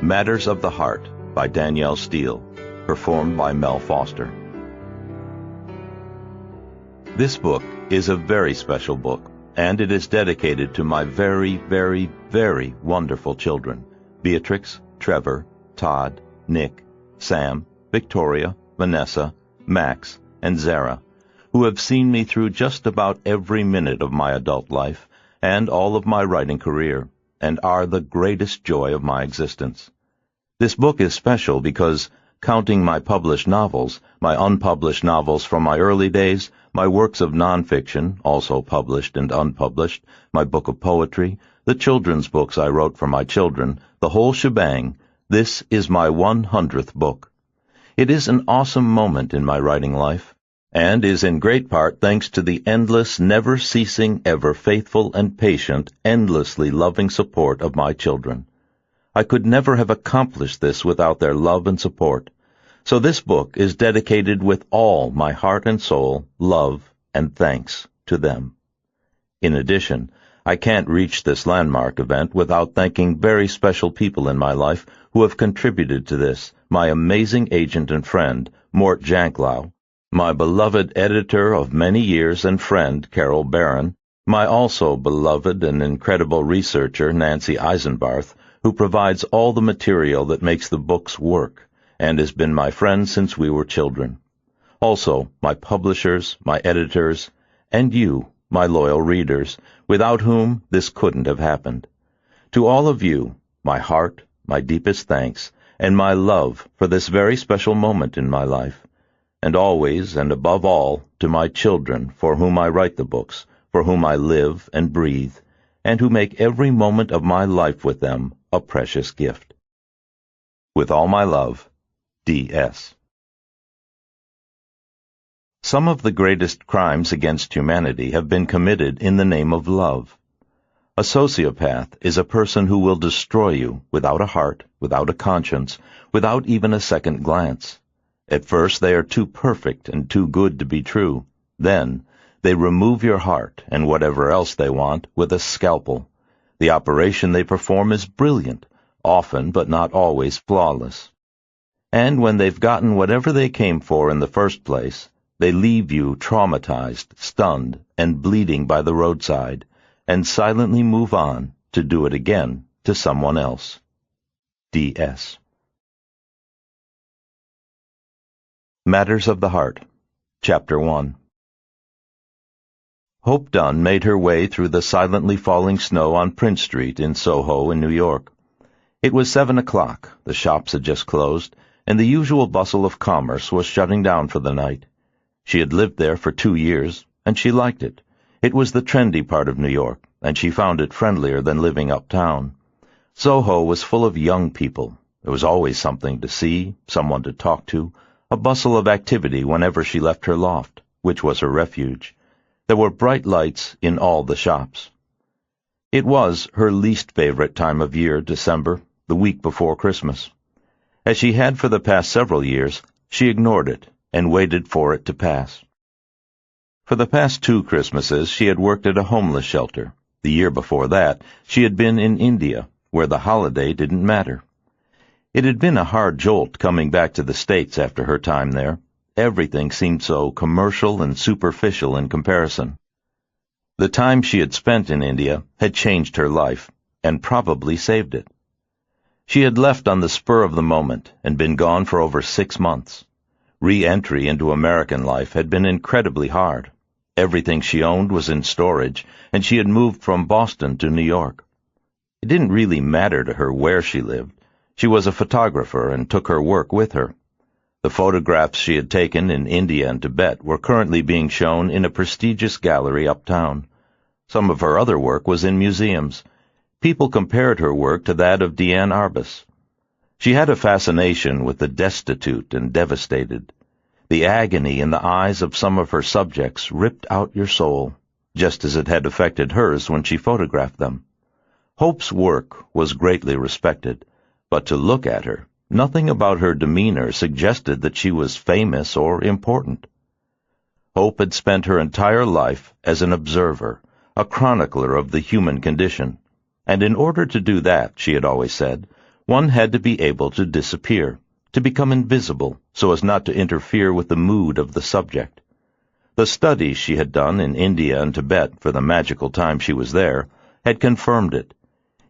Matters of the Heart by Danielle Steel, performed by Mel Foster. This book is a very special book, and it is dedicated to my very, very, very wonderful children, Beatrix, Trevor, Todd, Nick, Sam, Victoria, Vanessa, Max, and Zara, who have seen me through just about every minute of my adult life and all of my writing career, and are the greatest joy of my existence. This book is special because, counting my published novels, my unpublished novels from my early days, my works of nonfiction, also published and unpublished, my book of poetry, the children's books I wrote for my children, the whole shebang, this is my 100th book. It is an awesome moment in my writing life, and is in great part thanks to the endless, never-ceasing, ever faithful and patient, endlessly loving support of my children. I could never have accomplished this without their love and support. So this book is dedicated with all my heart and soul, love, and thanks to them. In addition, I can't reach this landmark event without thanking very special people in my life who have contributed to this, my amazing agent and friend, Mort Janklow, my beloved editor of many years and friend, Carol Barron, my also beloved and incredible researcher, Nancy Eisenbarth, who provides all the material that makes the books work, and has been my friend since we were children. Also, my publishers, my editors, and you, my loyal readers, without whom this couldn't have happened. To all of you, my heart, my deepest thanks, and my love for this very special moment in my life. And always and above all to my children for whom I write the books, for whom I live and breathe, and who make every moment of my life with them a precious gift. With all my love, D.S. Some of the greatest crimes against humanity have been committed in the name of love. A sociopath is a person who will destroy you without a heart, without a conscience, without even a second glance. At first they are too perfect and too good to be true. Then they remove your heart and whatever else they want with a scalpel. The operation they perform is brilliant, often but not always flawless. And when they've gotten whatever they came for in the first place, they leave you traumatized, stunned, and bleeding by the roadside, and silently move on to do it again to someone else. D.S. Matters of the Heart, Chapter 1. Hope Dunn made her way through the silently falling snow on Prince Street in Soho in New York. It was 7 o'clock, the shops had just closed, and the usual bustle of commerce was shutting down for the night. She had lived there for 2 years, and she liked it. It was the trendy part of New York, and she found it friendlier than living uptown. Soho was full of young people. There was always something to see, someone to talk to, a bustle of activity whenever she left her loft, which was her refuge. There were bright lights in all the shops. It was her least favorite time of year, December, the week before Christmas. As she had for the past several years, she ignored it and waited for it to pass. For the past 2 Christmases she had worked at a homeless shelter. The year before that, she had been in India, where the holiday didn't matter. It had been a hard jolt coming back to the States after her time there. Everything seemed so commercial and superficial in comparison. The time she had spent in India had changed her life, and probably saved it. She had left on the spur of the moment and been gone for over 6 months. Re-entry into American life had been incredibly hard. Everything she owned was in storage, and she had moved from Boston to New York. It didn't really matter to her where she lived. She was a photographer and took her work with her. The photographs she had taken in India and Tibet were currently being shown in a prestigious gallery uptown. Some of her other work was in museums. People compared her work to that of Diane Arbus. She had a fascination with the destitute and devastated. The agony in the eyes of some of her subjects ripped out your soul, just as it had affected hers when she photographed them. Hope's work was greatly respected, but to look at her, nothing about her demeanor suggested that she was famous or important. Hope had spent her entire life as an observer, a chronicler of the human condition, and in order to do that, she had always said, One had to be able to disappear, to become invisible, so as not to interfere with the mood of the subject. The studies she had done in India and Tibet for the magical time she was there had confirmed it.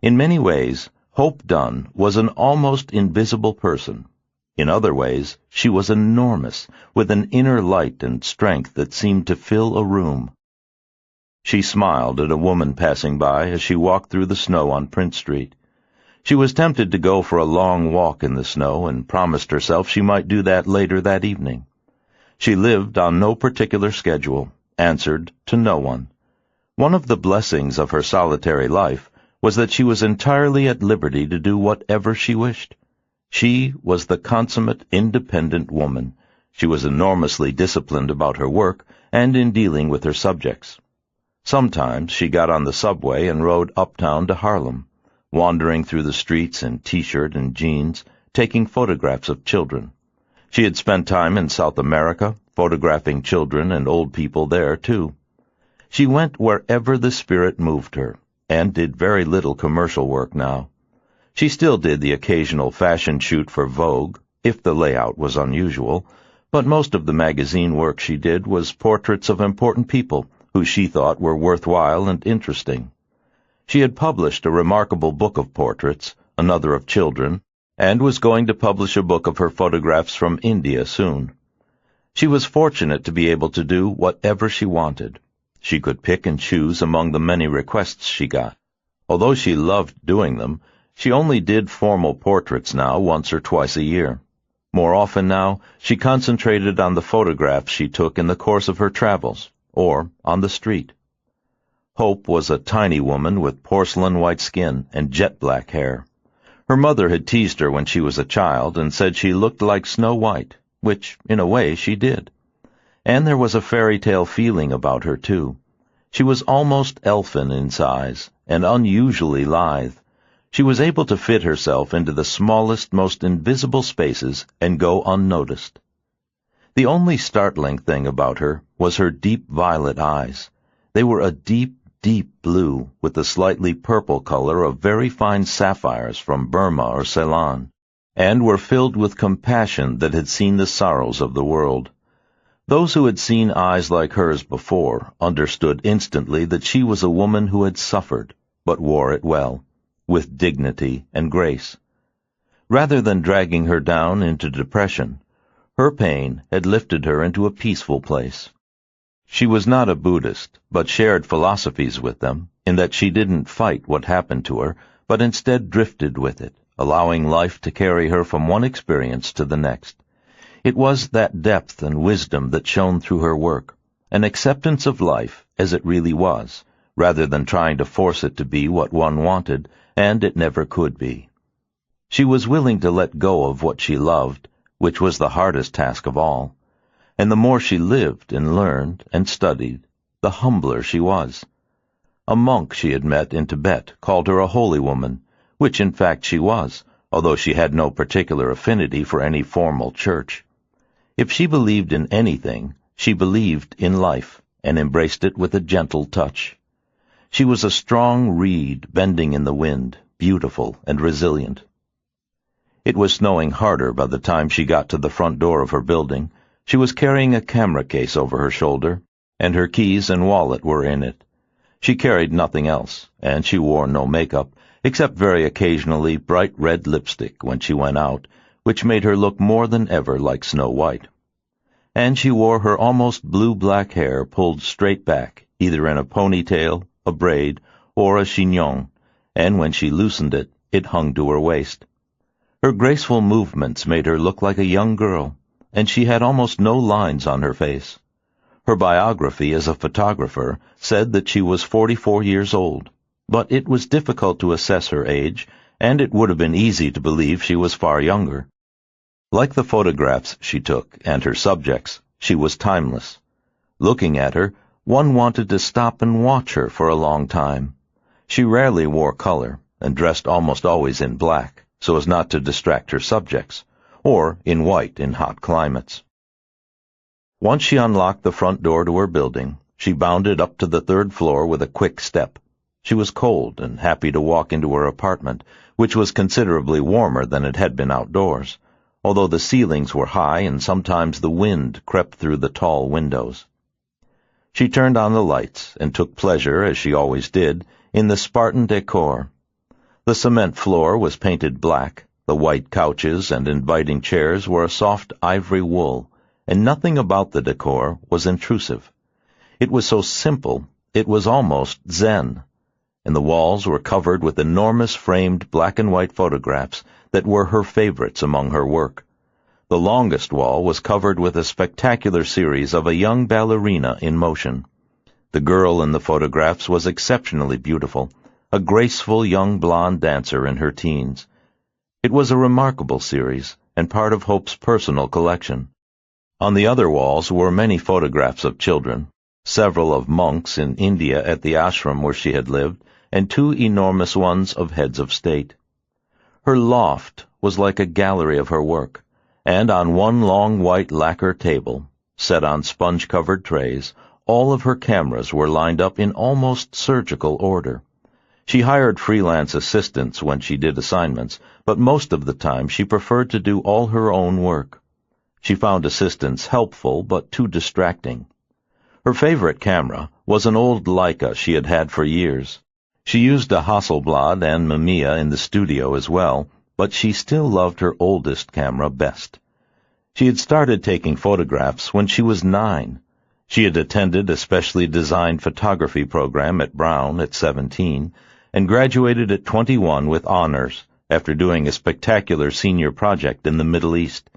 In many ways, Hope Dunn was an almost invisible person. In other ways, she was enormous, with an inner light and strength that seemed to fill a room. She smiled at a woman passing by as she walked through the snow on Prince Street. She was tempted to go for a long walk in the snow and promised herself she might do that later that evening. She lived on no particular schedule, answered to no one. One of the blessings of her solitary life was that she was entirely at liberty to do whatever she wished. She was the consummate independent woman. She was enormously disciplined about her work and in dealing with her subjects. Sometimes she got on the subway and rode uptown to Harlem, wandering through the streets in T-shirt and jeans, taking photographs of children. She had spent time in South America, photographing children and old people there, too. She went wherever the spirit moved her, and did very little commercial work now. She still did the occasional fashion shoot for Vogue, if the layout was unusual, but most of the magazine work she did was portraits of important people who she thought were worthwhile and interesting. She had published a remarkable book of portraits, another of children, and was going to publish a book of her photographs from India soon. She was fortunate to be able to do whatever she wanted. She could pick and choose among the many requests she got. Although she loved doing them, she only did formal portraits now once or twice a year. More often now, she concentrated on the photographs she took in the course of her travels, or on the street. Hope was a tiny woman with porcelain-white skin and jet-black hair. Her mother had teased her when she was a child and said she looked like Snow White, which, in a way, she did. And there was a fairy-tale feeling about her, too. She was almost elfin in size, and unusually lithe. She was able to fit herself into the smallest, most invisible spaces and go unnoticed. The only startling thing about her was her deep violet eyes. They were a deep, deep blue, with the slightly purple color of very fine sapphires from Burma or Ceylon, and were filled with compassion that had seen the sorrows of the world. Those who had seen eyes like hers before understood instantly that she was a woman who had suffered, but wore it well, with dignity and grace. Rather than dragging her down into depression, her pain had lifted her into a peaceful place. She was not a Buddhist, but shared philosophies with them, in that she didn't fight what happened to her, but instead drifted with it, allowing life to carry her from one experience to the next. It was that depth and wisdom that shone through her work, an acceptance of life as it really was, rather than trying to force it to be what one wanted, and it never could be. She was willing to let go of what she loved, which was the hardest task of all, and the more she lived and learned and studied, the humbler she was. A monk she had met in Tibet called her a holy woman, which in fact she was, although she had no particular affinity for any formal church. If she believed in anything, she believed in life, and embraced it with a gentle touch. She was a strong reed bending in the wind, beautiful and resilient. It was snowing harder by the time she got to the front door of her building. She was carrying a camera case over her shoulder, and her keys and wallet were in it. She carried nothing else, and she wore no makeup, except very occasionally bright red lipstick when she went out, which made her look more than ever like Snow White. And she wore her almost blue-black hair pulled straight back, either in a ponytail, a braid, or a chignon, and when she loosened it, it hung to her waist. Her graceful movements made her look like a young girl, and she had almost no lines on her face. Her biography as a photographer said that she was 44 years old, but it was difficult to assess her age, and it would have been easy to believe she was far younger. Like the photographs she took and her subjects, she was timeless. Looking at her, one wanted to stop and watch her for a long time. She rarely wore color, and dressed almost always in black, so as not to distract her subjects, or in white in hot climates. Once she unlocked the front door to her building, she bounded up to the third floor with a quick step. She was cold and happy to walk into her apartment, which was considerably warmer than it had been outdoors, although the ceilings were high and sometimes the wind crept through the tall windows. She turned on the lights and took pleasure, as she always did, in the Spartan decor. The cement floor was painted black, the white couches and inviting chairs were a soft ivory wool, and nothing about the decor was intrusive. It was so simple, it was almost Zen, and the walls were covered with enormous framed black-and-white photographs that were her favorites among her work. The longest wall was covered with a spectacular series of a young ballerina in motion. The girl in the photographs was exceptionally beautiful, a graceful young blonde dancer in her teens. It was a remarkable series, and part of Hope's personal collection. On the other walls were many photographs of children, several of monks in India at the ashram where she had lived, and 2 enormous ones of heads of state. Her loft was like a gallery of her work, and on one long white lacquer table, set on sponge-covered trays, all of her cameras were lined up in almost surgical order. She hired freelance assistants when she did assignments, but most of the time she preferred to do all her own work. She found assistants helpful but too distracting. Her favorite camera was an old Leica she had had for years. She used a Hasselblad and Mamiya in the studio as well, but she still loved her oldest camera best. She had started taking photographs when she was 9. She had attended a specially designed photography program at Brown at 17, and graduated at 21 with honors after doing a spectacular senior project in the Middle East.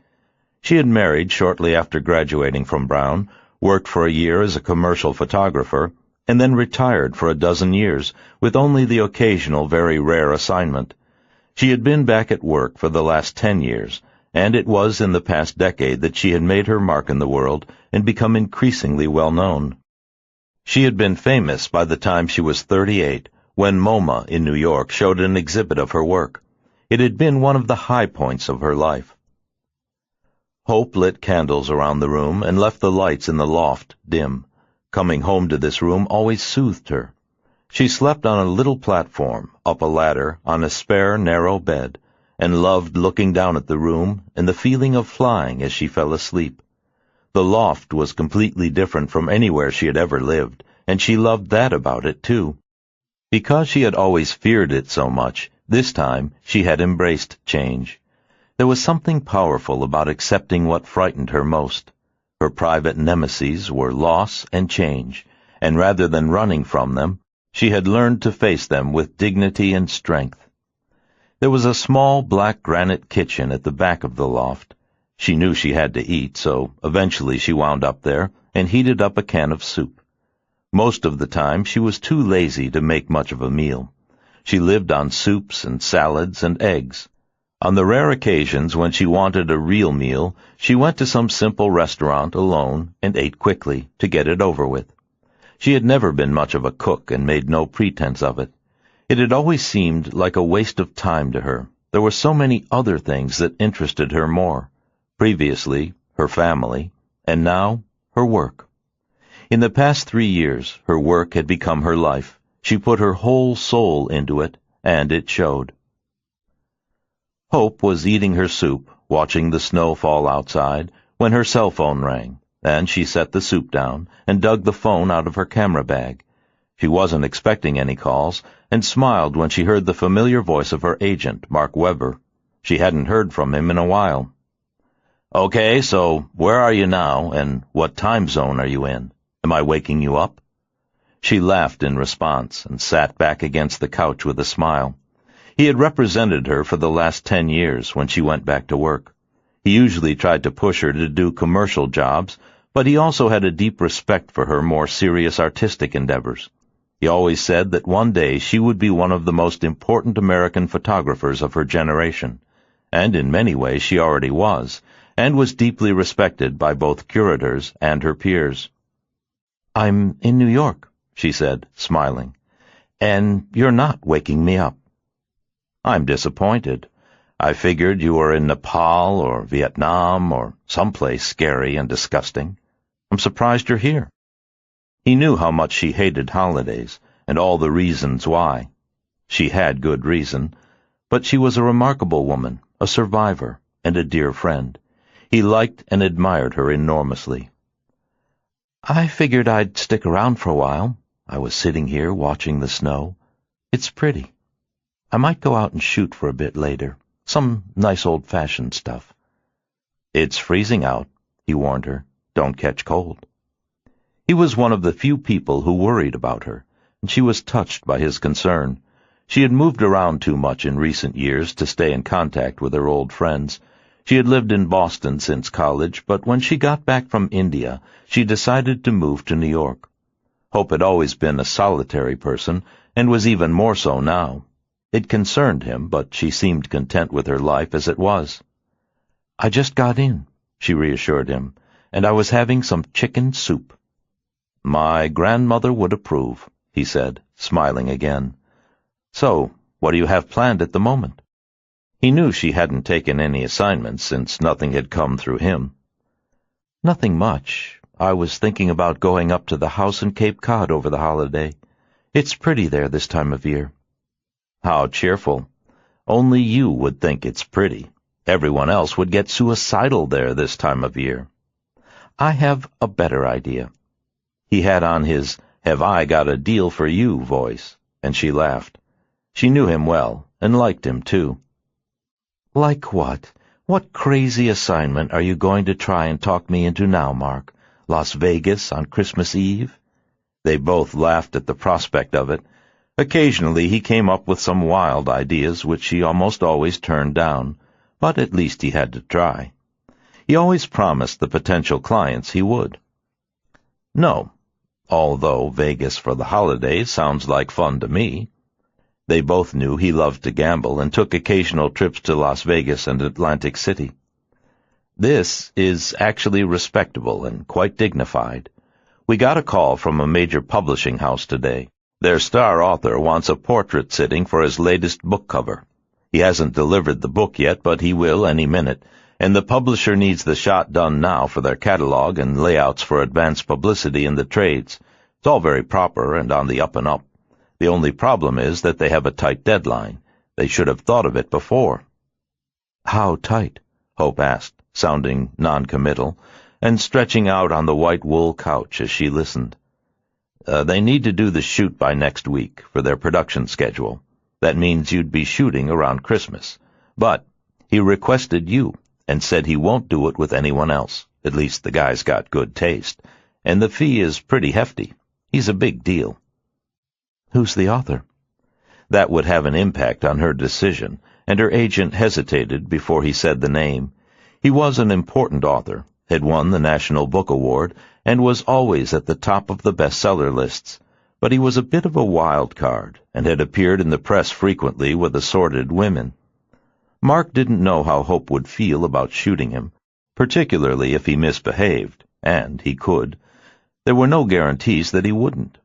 She had married shortly after graduating from Brown, worked for a year as a commercial photographer, and then retired for a dozen years, with only the occasional very rare assignment. She had been back at work for the last 10 years, and it was in the past decade that she had made her mark in the world and become increasingly well known. She had been famous by the time she was 38, when MoMA in New York showed an exhibit of her work. It had been one of the high points of her life. Hope lit candles around the room and left the lights in the loft dim. Coming home to this room always soothed her. She slept on a little platform, up a ladder, on a spare, narrow bed, and loved looking down at the room and the feeling of flying as she fell asleep. The loft was completely different from anywhere she had ever lived, and she loved that about it, too. Because she had always feared it so much, this time she had embraced change. There was something powerful about accepting what frightened her most. Her private nemeses were loss and change, and rather than running from them, she had learned to face them with dignity and strength. There was a small black granite kitchen at the back of the loft. She knew she had to eat, so eventually she wound up there and heated up a can of soup. Most of the time she was too lazy to make much of a meal. She lived on soups and salads and eggs. On the rare occasions when she wanted a real meal, she went to some simple restaurant alone and ate quickly to get it over with. She had never been much of a cook and made no pretense of it. It had always seemed like a waste of time to her. There were so many other things that interested her more. Previously, her family, and now, her work. In the past 3 years, her work had become her life. She put her whole soul into it, and it showed. Hope was eating her soup, watching the snow fall outside, when her cell phone rang, and she set the soup down and dug the phone out of her camera bag. She wasn't expecting any calls, and smiled when she heard the familiar voice of her agent, Mark Webber. She hadn't heard from him in a while. "Okay, so where are you now, and what time zone are you in? Am I waking you up?" She laughed in response and sat back against the couch with a smile. He had represented her for the last 10 years when she went back to work. He usually tried to push her to do commercial jobs, but he also had a deep respect for her more serious artistic endeavors. He always said that one day she would be one of the most important American photographers of her generation, and in many ways she already was, and was deeply respected by both curators and her peers. "I'm in New York," she said, smiling, "and you're not waking me up." "I'm disappointed. I figured you were in Nepal or Vietnam or someplace scary and disgusting. I'm surprised you're here." He knew how much she hated holidays, and all the reasons why. She had good reason, but she was a remarkable woman, a survivor, and a dear friend. He liked and admired her enormously. I figured I'd stick around for a while. I was sitting here watching the snow. It's pretty. I might go out and shoot for a bit later. Some nice old-fashioned stuff. It's freezing out, he warned her. Don't catch cold. He was one of the few people who worried about her, and she was touched by his concern. She had moved around too much in recent years to stay in contact with her old friends. She had lived in Boston since college, but when she got back from India, she decided to move to New York. Hope had always been a solitary person, and was even more so now. It concerned him, but she seemed content with her life as it was. I just got in, she reassured him, and I was having some chicken soup. My grandmother would approve, he said, smiling again. So, what do you have planned at the moment? He knew she hadn't taken any assignments since nothing had come through him. Nothing much. I was thinking about going up to the house in Cape Cod over the holiday. It's pretty there this time of year. How cheerful. Only you would think it's pretty. Everyone else would get suicidal there this time of year. I have a better idea. He had on his "Have I got a deal for you" voice, and she laughed. She knew him well, and liked him, too. Like what? What crazy assignment are you going to try and talk me into now, Mark? Las Vegas on Christmas Eve? They both laughed at the prospect of it. Occasionally he came up with some wild ideas which she almost always turned down, but at least he had to try. He always promised the potential clients he would. No, although Vegas for the holidays sounds like fun to me. They both knew he loved to gamble and took occasional trips to Las Vegas and Atlantic City. This is actually respectable and quite dignified. We got a call from a major publishing house today. Their star author wants a portrait sitting for his latest book cover. He hasn't delivered the book yet, but he will any minute, and the publisher needs the shot done now for their catalog and layouts for advanced publicity in the trades. It's all very proper and on the up and up. The only problem is that they have a tight deadline. They should have thought of it before. How tight? Hope asked, sounding non-committal, and stretching out on the white wool couch as she listened. They need to do the shoot by next week for their production schedule. That means you'd be shooting around Christmas. But he requested you and said he won't do it with anyone else. At least the guy's got good taste. And the fee is pretty hefty. He's a big deal. Who's the author? That would have an impact on her decision, and her agent hesitated before he said the name. He was an important author, had won the National Book Award, and was always at the top of the bestseller lists, but he was a bit of a wild card, and had appeared in the press frequently with assorted women. Mark didn't know how Hope would feel about shooting him, particularly if he misbehaved, and he could. There were no guarantees that he wouldn't.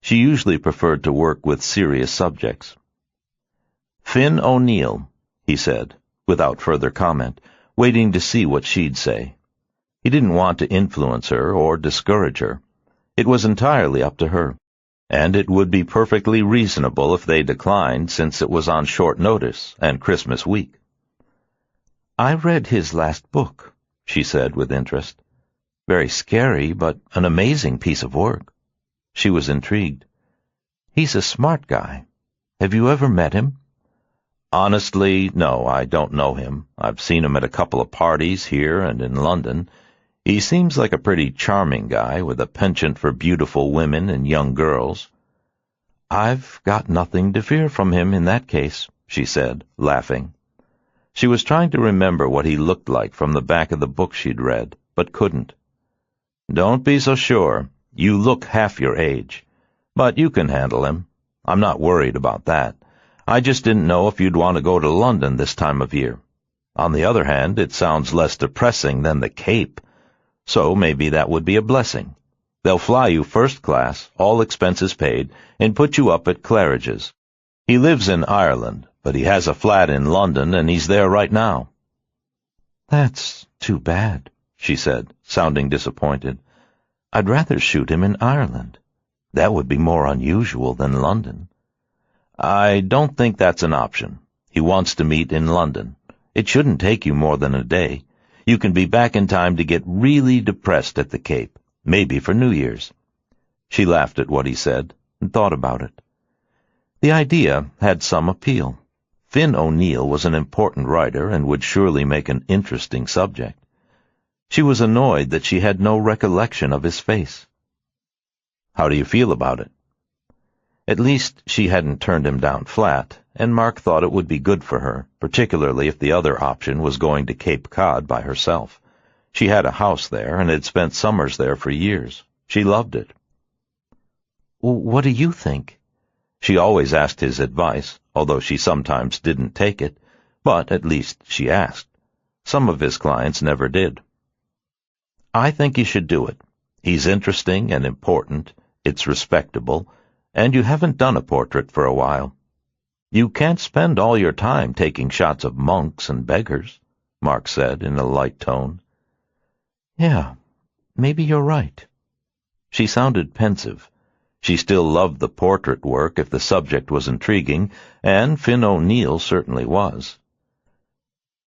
She usually preferred to work with serious subjects. Finn O'Neill, he said, without further comment, waiting to see what she'd say. He didn't want to influence her or discourage her. It was entirely up to her, and it would be perfectly reasonable if they declined, since it was on short notice and Christmas week. I read his last book, she said with interest. Very scary, but an amazing piece of work. She was intrigued. He's a smart guy. Have you ever met him? Honestly, no, I don't know him. I've seen him at a couple of parties here and in London. He seems like a pretty charming guy with a penchant for beautiful women and young girls. I've got nothing to fear from him in that case, she said, laughing. She was trying to remember what he looked like from the back of the book she'd read, but couldn't. Don't be so sure. You look half your age. But you can handle him. I'm not worried about that. I just didn't know if you'd want to go to London this time of year. On the other hand, it sounds less depressing than the Cape. So maybe that would be a blessing. They'll fly you first class, all expenses paid, and put you up at Claridge's. He lives in Ireland, but he has a flat in London, and he's there right now. That's too bad, she said, sounding disappointed. I'd rather shoot him in Ireland. That would be more unusual than London. I don't think that's an option. He wants to meet in London. It shouldn't take you more than a day. You can be back in time to get really depressed at the Cape, maybe for New Year's. She laughed at what he said and thought about it. The idea had some appeal. Finn O'Neill was an important writer and would surely make an interesting subject. She was annoyed that she had no recollection of his face. How do you feel about it? At least she hadn't turned him down flat, and Mark thought it would be good for her, particularly if the other option was going to Cape Cod by herself. She had a house there and had spent summers there for years. She loved it. What do you think? She always asked his advice, although she sometimes didn't take it, but at least she asked. Some of his clients never did. I think you should do it. He's interesting and important, it's respectable, and you haven't done a portrait for a while. You can't spend all your time taking shots of monks and beggars, Mark said in a light tone. Yeah, maybe you're right. She sounded pensive. She still loved the portrait work if the subject was intriguing, and Finn O'Neill certainly was.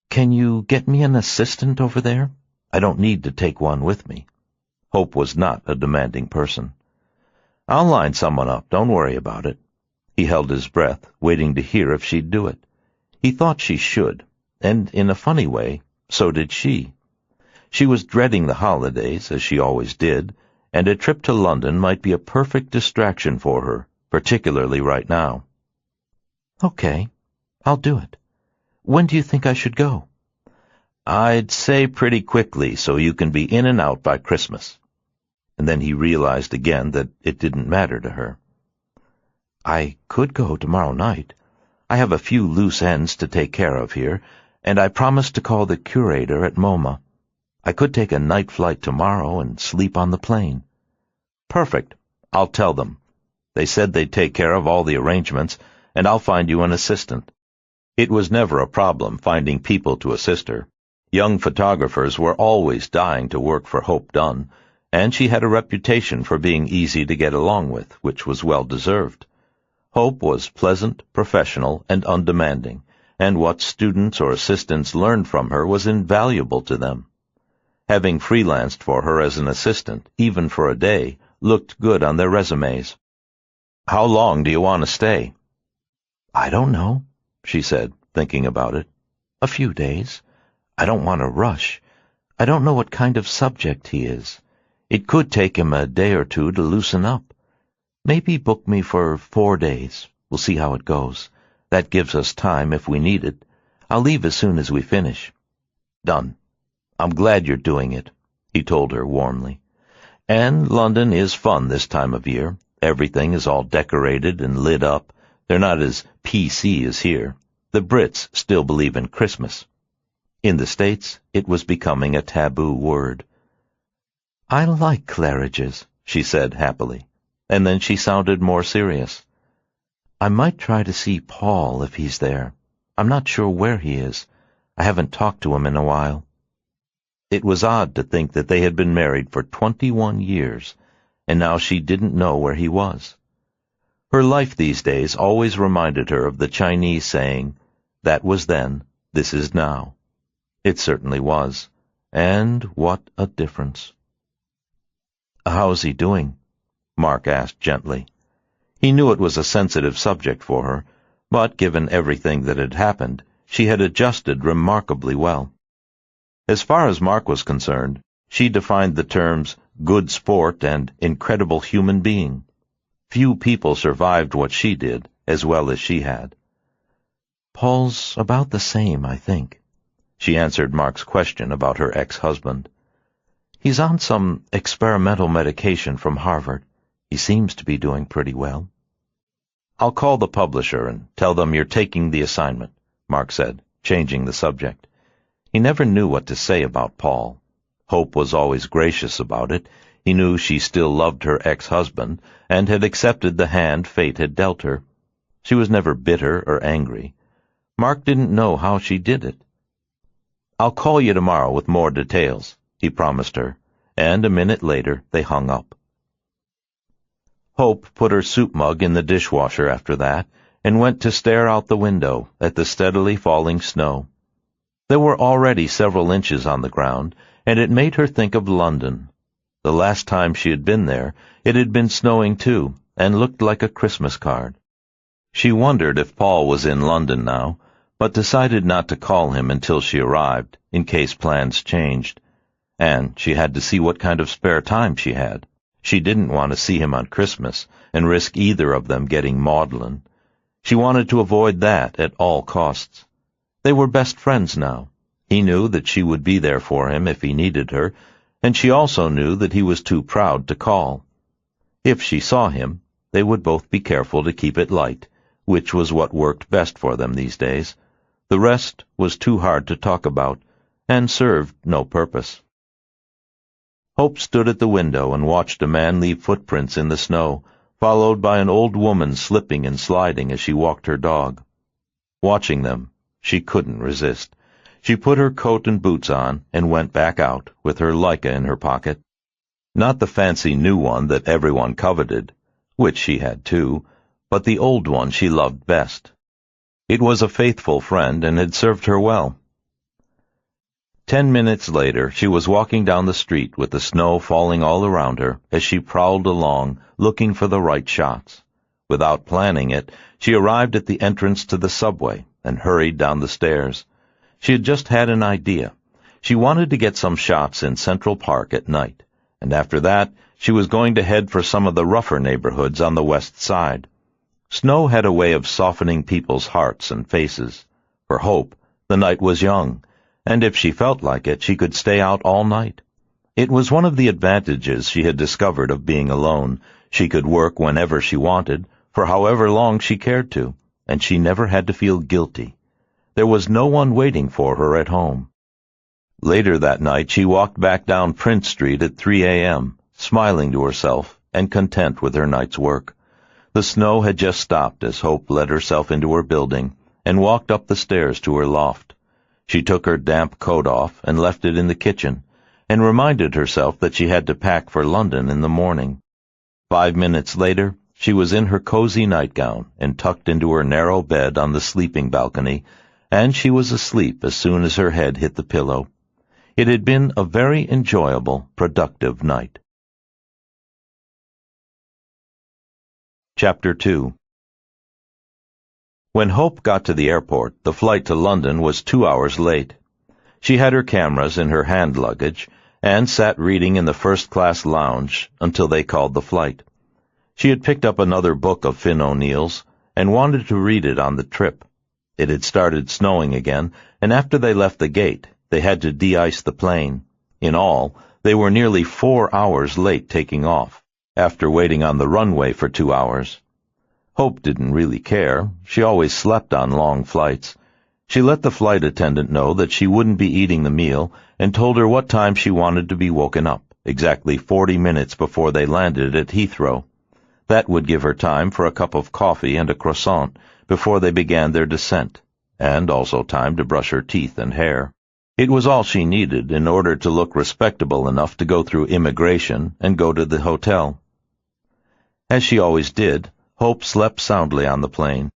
Can you get me an assistant over there? I don't need to take one with me. Hope was not a demanding person. I'll line someone up, don't worry about it. He held his breath, waiting to hear if she'd do it. He thought she should, and in a funny way, so did she. She was dreading the holidays, as she always did, and a trip to London might be a perfect distraction for her, particularly right now. Okay, I'll do it. When do you think I should go? I'd say pretty quickly, so you can be in and out by Christmas. And then he realized again that it didn't matter to her. I could go tomorrow night. I have a few loose ends to take care of here, and I promised to call the curator at MoMA. I could take a night flight tomorrow and sleep on the plane. Perfect. I'll tell them. They said they'd take care of all the arrangements, and I'll find you an assistant. It was never a problem finding people to assist her. Young photographers were always dying to work for Hope Dunn, and she had a reputation for being easy to get along with, which was well deserved. Hope was pleasant, professional, and undemanding, and what students or assistants learned from her was invaluable to them. Having freelanced for her as an assistant, even for a day, looked good on their resumes. How long do you want to stay? I don't know, she said, thinking about it. A few days. I don't want to rush. I don't know what kind of subject he is. It could take him a day or two to loosen up. Maybe book me for 4 days. We'll see how it goes. That gives us time if we need it. I'll leave as soon as we finish. Done. I'm glad you're doing it, he told her warmly. And London is fun this time of year. Everything is all decorated and lit up. They're not as PC as here. The Brits still believe in Christmas. In the States, it was becoming a taboo word. I like Claridge's, she said happily, and then she sounded more serious. I might try to see Paul if he's there. I'm not sure where he is. I haven't talked to him in a while. It was odd to think that they had been married for 21 years, and now she didn't know where he was. Her life these days always reminded her of the Chinese saying, "That was then, this is now." It certainly was, and what a difference. How's he doing? Mark asked gently. He knew it was a sensitive subject for her, but given everything that had happened, she had adjusted remarkably well. As far as Mark was concerned, she defined the terms good sport and incredible human being. Few people survived what she did as well as she had. Paul's about the same, I think. She answered Mark's question about her ex-husband. He's on some experimental medication from Harvard. He seems to be doing pretty well. I'll call the publisher and tell them you're taking the assignment, Mark said, changing the subject. He never knew what to say about Paul. Hope was always gracious about it. He knew she still loved her ex-husband and had accepted the hand fate had dealt her. She was never bitter or angry. Mark didn't know how she did it. I'll call you tomorrow with more details, he promised her, and a minute later they hung up. Hope put her soup mug in the dishwasher after that and went to stare out the window at the steadily falling snow. There were already several inches on the ground, and it made her think of London. The last time she had been there, it had been snowing too, and looked like a Christmas card. She wondered if Paul was in London now, but decided not to call him until she arrived, in case plans changed. And she had to see what kind of spare time she had. She didn't want to see him on Christmas and risk either of them getting maudlin. She wanted to avoid that at all costs. They were best friends now. He knew that she would be there for him if he needed her, and she also knew that he was too proud to call. If she saw him, they would both be careful to keep it light, which was what worked best for them these days. The rest was too hard to talk about, and served no purpose. Hope stood at the window and watched a man leave footprints in the snow, followed by an old woman slipping and sliding as she walked her dog. Watching them, she couldn't resist. She put her coat and boots on and went back out, with her Leica in her pocket. Not the fancy new one that everyone coveted, which she had too, but the old one she loved best. It was a faithful friend and had served her well. 10 minutes later, she was walking down the street with the snow falling all around her as she prowled along, looking for the right shots. Without planning it, she arrived at the entrance to the subway and hurried down the stairs. She had just had an idea. She wanted to get some shots in Central Park at night, and after that, she was going to head for some of the rougher neighborhoods on the west side. Snow had a way of softening people's hearts and faces. For Hope, the night was young, and if she felt like it, she could stay out all night. It was one of the advantages she had discovered of being alone. She could work whenever she wanted, for however long she cared to, and she never had to feel guilty. There was no one waiting for her at home. Later that night, she walked back down Prince Street at 3 a.m., smiling to herself and content with her night's work. The snow had just stopped as Hope let herself into her building and walked up the stairs to her loft. She took her damp coat off and left it in the kitchen, and reminded herself that she had to pack for London in the morning. 5 minutes later, she was in her cozy nightgown and tucked into her narrow bed on the sleeping balcony, and she was asleep as soon as her head hit the pillow. It had been a very enjoyable, productive night. Chapter 2. When Hope got to the airport, the flight to London was 2 hours late. She had her cameras in her hand luggage and sat reading in the first-class lounge until they called the flight. She had picked up another book of Finn O'Neill's and wanted to read it on the trip. It had started snowing again, and after they left the gate, they had to de-ice the plane. In all, they were nearly 4 hours late taking off, after waiting on the runway for 2 hours. Hope didn't really care. She always slept on long flights. She let the flight attendant know that she wouldn't be eating the meal and told her what time she wanted to be woken up, exactly 40 minutes before they landed at Heathrow. That would give her time for a cup of coffee and a croissant before they began their descent, and also time to brush her teeth and hair. It was all she needed in order to look respectable enough to go through immigration and go to the hotel. As she always did, Hope slept soundly on the plane,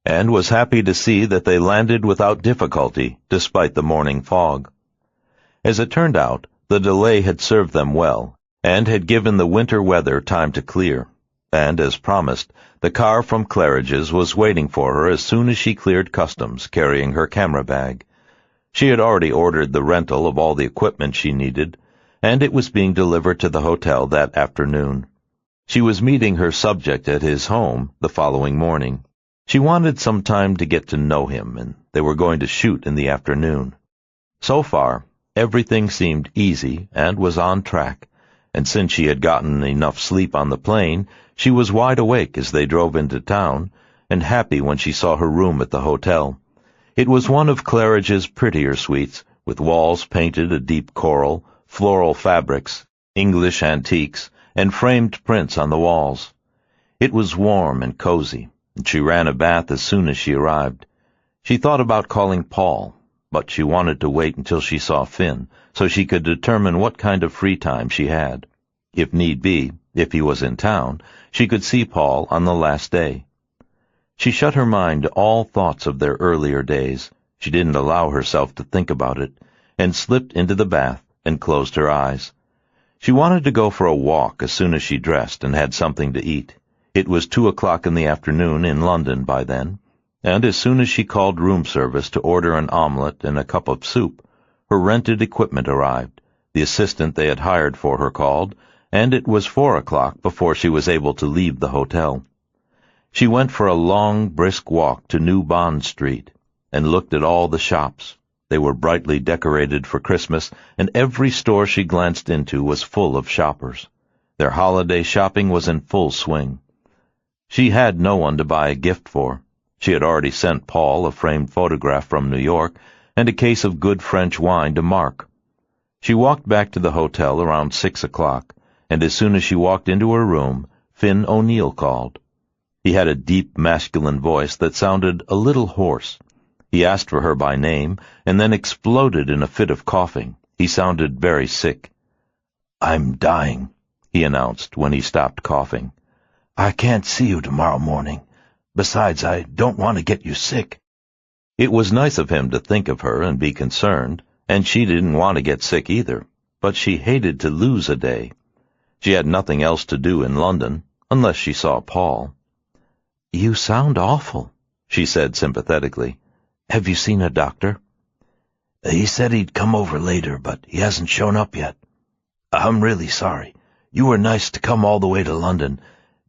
and was happy to see that they landed without difficulty, despite the morning fog. As it turned out, the delay had served them well, and had given the winter weather time to clear, and, as promised, the car from Claridge's was waiting for her as soon as she cleared customs, carrying her camera bag. She had already ordered the rental of all the equipment she needed, and it was being delivered to the hotel that afternoon. She was meeting her subject at his home the following morning. She wanted some time to get to know him, and they were going to shoot in the afternoon. So far, everything seemed easy and was on track, and since she had gotten enough sleep on the plane, she was wide awake as they drove into town, and happy when she saw her room at the hotel. It was one of Claridge's prettier suites, with walls painted a deep coral, floral fabrics, English antiques, and framed prints on the walls. It was warm and cozy, and she ran a bath as soon as she arrived. She thought about calling Paul, but she wanted to wait until she saw Finn, so she could determine what kind of free time she had. If need be, if he was in town, she could see Paul on the last day. She shut her mind to all thoughts of their earlier days. She didn't allow herself to think about it, and slipped into the bath and closed her eyes. She wanted to go for a walk as soon as she dressed and had something to eat. It was 2:00 in the afternoon in London by then, and as soon as she called room service to order an omelette and a cup of soup, her rented equipment arrived. The assistant they had hired for her called, and it was 4:00 before she was able to leave the hotel. She went for a long, brisk walk to New Bond Street and looked at all the shops. They were brightly decorated for Christmas, and every store she glanced into was full of shoppers. Their holiday shopping was in full swing. She had no one to buy a gift for. She had already sent Paul a framed photograph from New York and a case of good French wine to Mark. She walked back to the hotel around 6:00, and as soon as she walked into her room, Finn O'Neill called. He had a deep masculine voice that sounded a little hoarse. He asked for her by name and then exploded in a fit of coughing. He sounded very sick. "I'm dying," he announced when he stopped coughing. "I can't see you tomorrow morning. Besides, I don't want to get you sick." It was nice of him to think of her and be concerned, and she didn't want to get sick either, but she hated to lose a day. She had nothing else to do in London, unless she saw Paul. "You sound awful," she said sympathetically. "Have you seen a doctor?" "He said he'd come over later, but he hasn't shown up yet. I'm really sorry. You were nice to come all the way to London.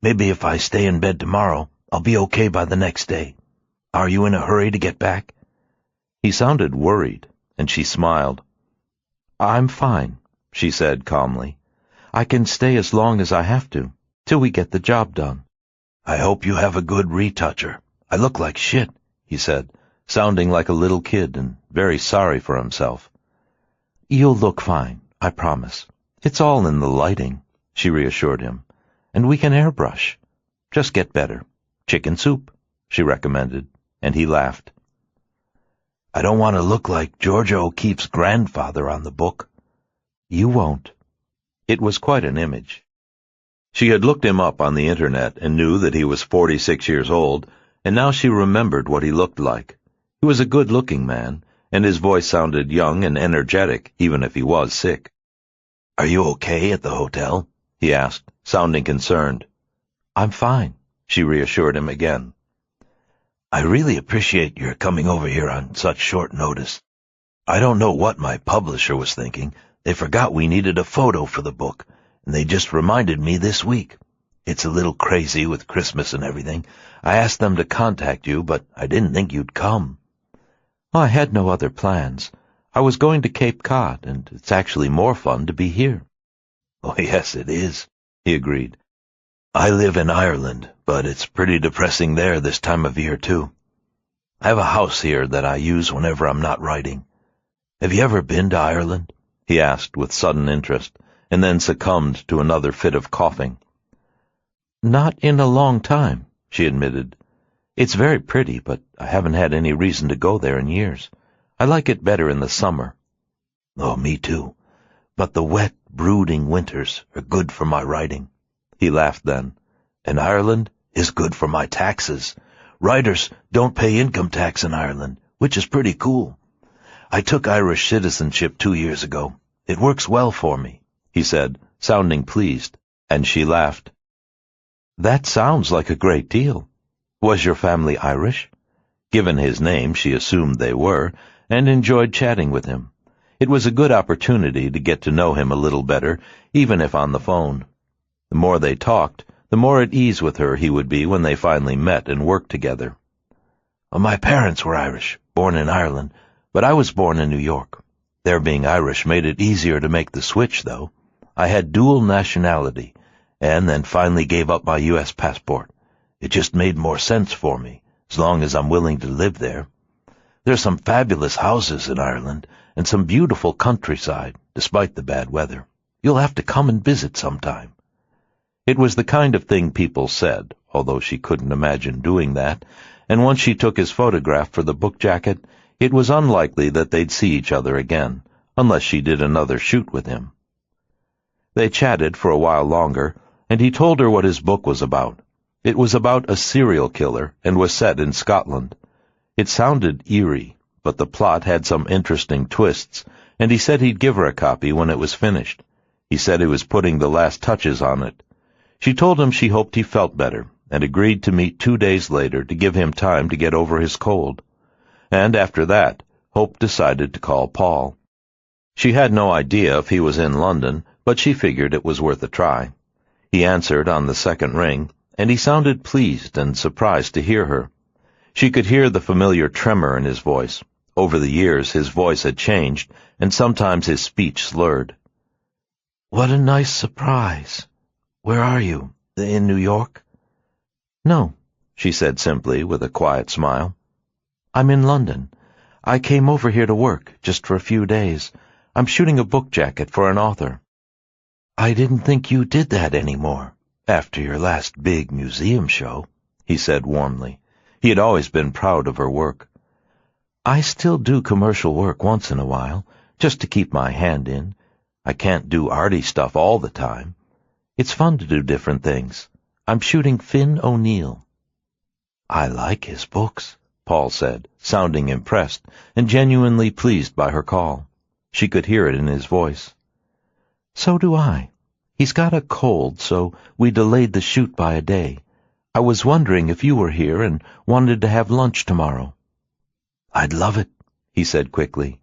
Maybe if I stay in bed tomorrow, I'll be okay by the next day. Are you in a hurry to get back?" He sounded worried, and she smiled. "I'm fine," she said calmly. "I can stay as long as I have to, till we get the job done." "I hope you have a good retoucher. I look like shit," he said, sounding like a little kid and very sorry for himself. "You'll look fine, I promise. It's all in the lighting," she reassured him. "And we can airbrush. Just get better. Chicken soup," she recommended, and he laughed. "I don't want to look like Georgia O'Keeffe's grandfather on the book." "You won't." It was quite an image. She had looked him up on the internet and knew that he was 46 years old, and now she remembered what he looked like. He was a good-looking man, and his voice sounded young and energetic, even if he was sick. "Are you okay at the hotel?" he asked, sounding concerned. "I'm fine," she reassured him again. "I really appreciate your coming over here on such short notice. I don't know what my publisher was thinking. They forgot we needed a photo for the book, and they just reminded me this week. It's a little crazy with Christmas and everything. I asked them to contact you, but I didn't think you'd come." "I had no other plans. I was going to Cape Cod, and it's actually more fun to be here." "Oh, yes, it is," he agreed. "I live in Ireland, but it's pretty depressing there this time of year, too. I have a house here that I use whenever I'm not writing. Have you ever been to Ireland?" he asked with sudden interest, and then succumbed to another fit of coughing. "Not in a long time," she admitted. "It's very pretty, but I haven't had any reason to go there in years. I like it better in the summer." "Oh, me too. But the wet, brooding winters are good for my writing." He laughed then. "And Ireland is good for my taxes. Writers don't pay income tax in Ireland, which is pretty cool. I took Irish citizenship 2 years ago. It works well for me," he said, sounding pleased, and she laughed. "That sounds like a great deal. Was your family Irish?" Given his name, she assumed they were, and enjoyed chatting with him. It was a good opportunity to get to know him a little better, even if on the phone. The more they talked, the more at ease with her he would be when they finally met and worked together. "My parents were Irish, born in Ireland, but I was born in New York. Their being Irish made it easier to make the switch, though. I had dual nationality, and then finally gave up my U.S. passport. It just made more sense for me, as long as I'm willing to live there. There's some fabulous houses in Ireland, and some beautiful countryside, despite the bad weather. You'll have to come and visit sometime." It was the kind of thing people said, although she couldn't imagine doing that, and once she took his photograph for the book jacket, it was unlikely that they'd see each other again, unless she did another shoot with him. They chatted for a while longer, and he told her what his book was about. It was about a serial killer and was set in Scotland. It sounded eerie, but the plot had some interesting twists, and he said he'd give her a copy when it was finished. He said he was putting the last touches on it. She told him she hoped he felt better, and agreed to meet 2 days later to give him time to get over his cold. And after that, Hope decided to call Paul. She had no idea if he was in London, but she figured it was worth a try. He answered on the second ring, and he sounded pleased and surprised to hear her. She could hear the familiar tremor in his voice. Over the years, his voice had changed, and sometimes his speech slurred. "What a nice surprise. Where are you? In New York?" "No," she said simply, with a quiet smile. "I'm in London. I came over here to work, just for a few days. I'm shooting a book jacket for an author." "I didn't think you did that anymore, after your last big museum show," he said warmly. He had always been proud of her work. "I still do commercial work once in a while, just to keep my hand in. I can't do arty stuff all the time. It's fun to do different things. I'm shooting Finn O'Neill." "I like his books," Paul said, sounding impressed and genuinely pleased by her call. She could hear it in his voice. "So do I. He's got a cold, so we delayed the shoot by a day. I was wondering if you were here and wanted to have lunch tomorrow." "I'd love it," he said quickly.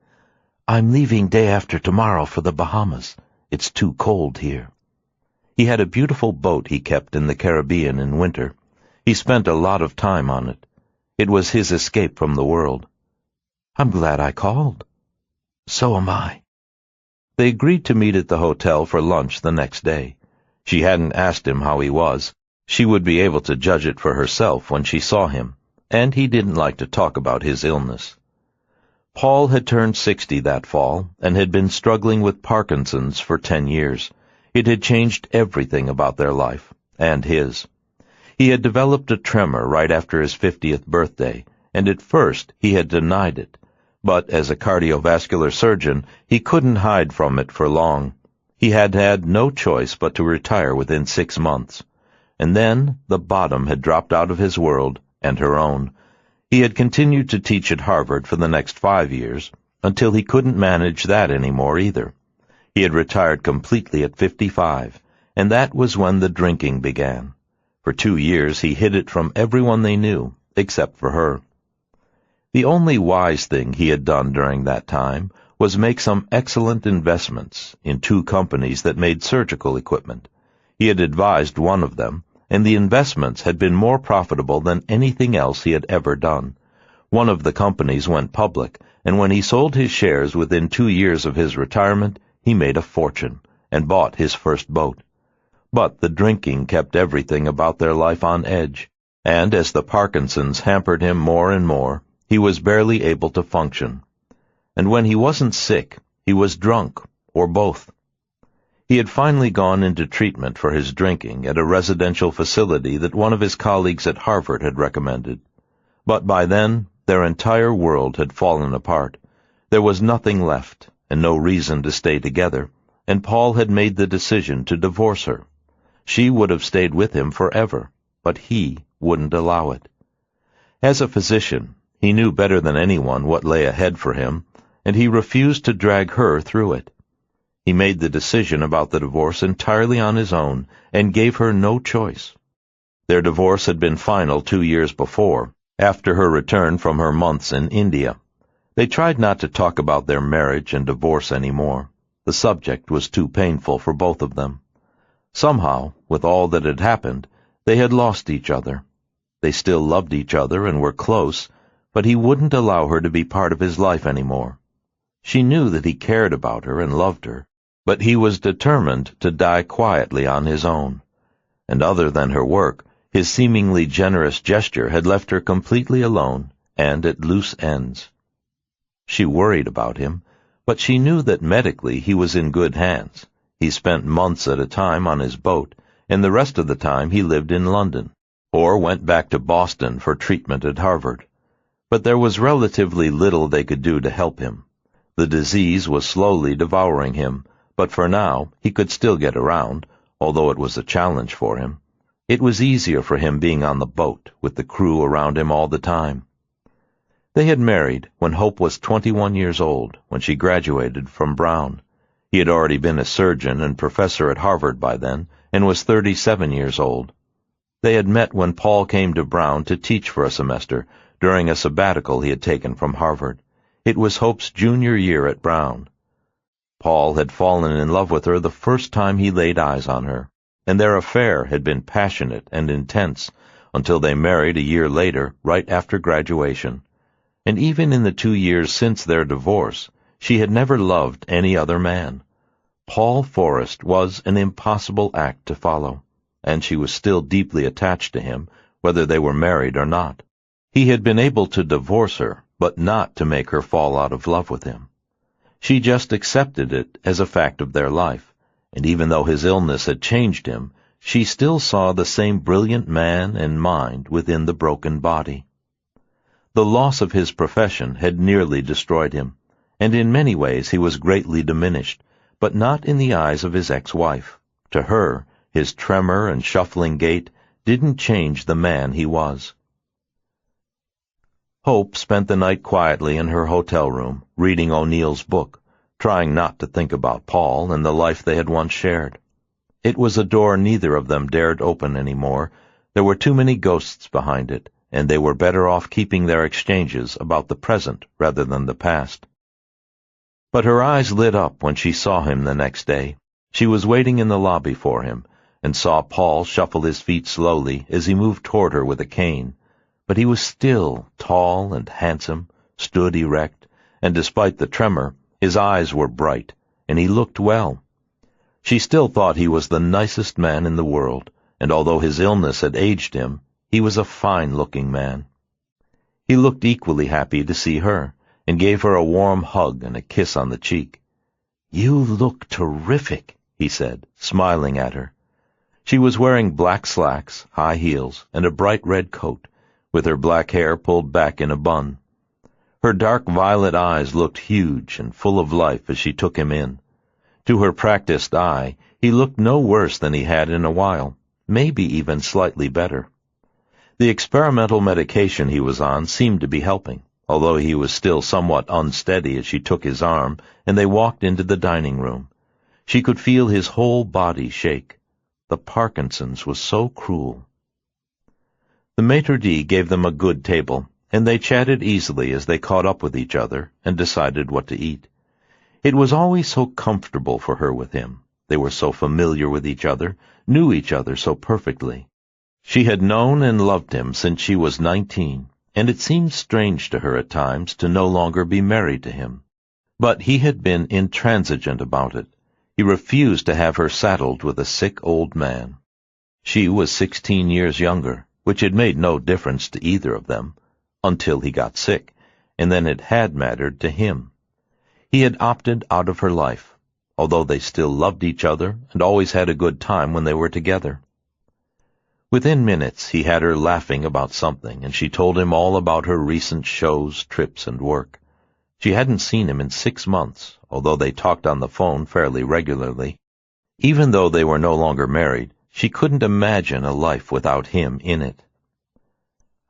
"I'm leaving day after tomorrow for the Bahamas. It's too cold here." He had a beautiful boat he kept in the Caribbean in winter. He spent a lot of time on it. It was his escape from the world. "I'm glad I called." "So am I." They agreed to meet at the hotel for lunch the next day. She hadn't asked him how he was. She would be able to judge it for herself when she saw him, and he didn't like to talk about his illness. Paul had turned 60 that fall and had been struggling with Parkinson's for 10 years. It had changed everything about their life, and his. He had developed a tremor right after his 50th birthday, and at first he had denied it. But as a cardiovascular surgeon, he couldn't hide from it for long. He had had no choice but to retire within 6 months. And then the bottom had dropped out of his world and her own. He had continued to teach at Harvard for the next 5 years, until he couldn't manage that anymore either. He had retired completely at 55, and that was when the drinking began. For 2 years he hid it from everyone they knew, except for her. The only wise thing he had done during that time was make some excellent investments in 2 companies that made surgical equipment. He had advised one of them, and the investments had been more profitable than anything else he had ever done. One of the companies went public, and when he sold his shares within 2 years of his retirement, he made a fortune and bought his first boat. But the drinking kept everything about their life on edge, and as the Parkinson's hampered him more and more, he was barely able to function. And when he wasn't sick, he was drunk, or both. He had finally gone into treatment for his drinking at a residential facility that one of his colleagues at Harvard had recommended. But by then, their entire world had fallen apart. There was nothing left, and no reason to stay together, and Paul had made the decision to divorce her. She would have stayed with him forever, but he wouldn't allow it. As a physician, he knew better than anyone what lay ahead for him, and he refused to drag her through it. He made the decision about the divorce entirely on his own and gave her no choice. Their divorce had been final 2 years before, after her return from her months in India. They tried not to talk about their marriage and divorce anymore. The subject was too painful for both of them. Somehow, with all that had happened, they had lost each other. They still loved each other and were close, but he wouldn't allow her to be part of his life anymore. She knew that he cared about her and loved her, but he was determined to die quietly on his own. And other than her work, his seemingly generous gesture had left her completely alone and at loose ends. She worried about him, but she knew that medically he was in good hands. He spent months at a time on his boat, and the rest of the time he lived in London, or went back to Boston for treatment at Harvard. But there was relatively little they could do to help him. The disease was slowly devouring him, but for now he could still get around, although it was a challenge for him. It was easier for him being on the boat, with the crew around him all the time. They had married when Hope was 21 years old, when she graduated from Brown. He had already been a surgeon and professor at Harvard by then, and was 37 years old. They had met when Paul came to Brown to teach for a semester, during a sabbatical he had taken from Harvard. It was Hope's junior year at Brown. Paul had fallen in love with her the first time he laid eyes on her, and their affair had been passionate and intense until they married a year later, right after graduation. And even in the 2 years since their divorce, she had never loved any other man. Paul Forrest was an impossible act to follow, and she was still deeply attached to him, whether they were married or not. He had been able to divorce her, but not to make her fall out of love with him. She just accepted it as a fact of their life, and even though his illness had changed him, she still saw the same brilliant man and mind within the broken body. The loss of his profession had nearly destroyed him, and in many ways he was greatly diminished, but not in the eyes of his ex-wife. To her, his tremor and shuffling gait didn't change the man he was. Hope spent the night quietly in her hotel room, reading O'Neill's book, trying not to think about Paul and the life they had once shared. It was a door neither of them dared open anymore. There were too many ghosts behind it, and they were better off keeping their exchanges about the present rather than the past. But her eyes lit up when she saw him the next day. She was waiting in the lobby for him, and saw Paul shuffle his feet slowly as he moved toward her with a cane. But he was still tall and handsome, stood erect, and despite the tremor, his eyes were bright, and he looked well. She still thought he was the nicest man in the world, and although his illness had aged him, he was a fine-looking man. He looked equally happy to see her, and gave her a warm hug and a kiss on the cheek. "You look terrific," he said, smiling at her. She was wearing black slacks, high heels, and a bright red coat, with her black hair pulled back in a bun. Her dark violet eyes looked huge and full of life as she took him in. To her practiced eye, he looked no worse than he had in a while, maybe even slightly better. The experimental medication he was on seemed to be helping, although he was still somewhat unsteady as she took his arm and they walked into the dining room. She could feel his whole body shake. The Parkinson's was so cruel. The maitre d' gave them a good table, and they chatted easily as they caught up with each other and decided what to eat. It was always so comfortable for her with him. They were so familiar with each other, knew each other so perfectly. She had known and loved him since she was 19, and it seemed strange to her at times to no longer be married to him. But he had been intransigent about it. He refused to have her saddled with a sick old man. She was 16 years younger, which had made no difference to either of them, until he got sick, and then it had mattered to him. He had opted out of her life, although they still loved each other and always had a good time when they were together. Within minutes he had her laughing about something, and she told him all about her recent shows, trips, and work. She hadn't seen him in 6 months, although they talked on the phone fairly regularly. Even though they were no longer married, she couldn't imagine a life without him in it.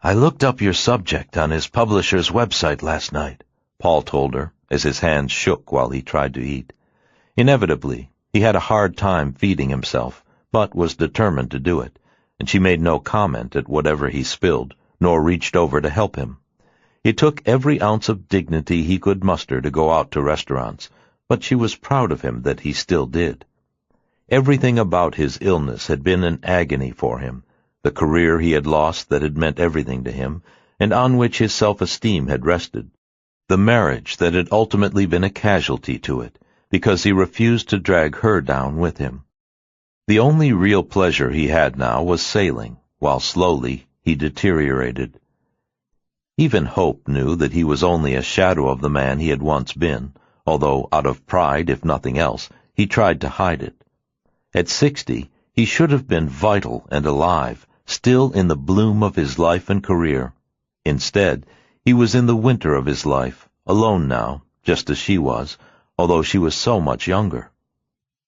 "I looked up your subject on his publisher's website last night," Paul told her, as his hands shook while he tried to eat. Inevitably, he had a hard time feeding himself, but was determined to do it, and she made no comment at whatever he spilled, nor reached over to help him. It took every ounce of dignity he could muster to go out to restaurants, but she was proud of him that he still did. Everything about his illness had been an agony for him, the career he had lost that had meant everything to him, and on which his self-esteem had rested, the marriage that had ultimately been a casualty to it, because he refused to drag her down with him. The only real pleasure he had now was sailing, while slowly he deteriorated. Even Hope knew that he was only a shadow of the man he had once been, although out of pride, if nothing else, he tried to hide it. At 60, he should have been vital and alive, still in the bloom of his life and career. Instead, he was in the winter of his life, alone now, just as she was, although she was so much younger.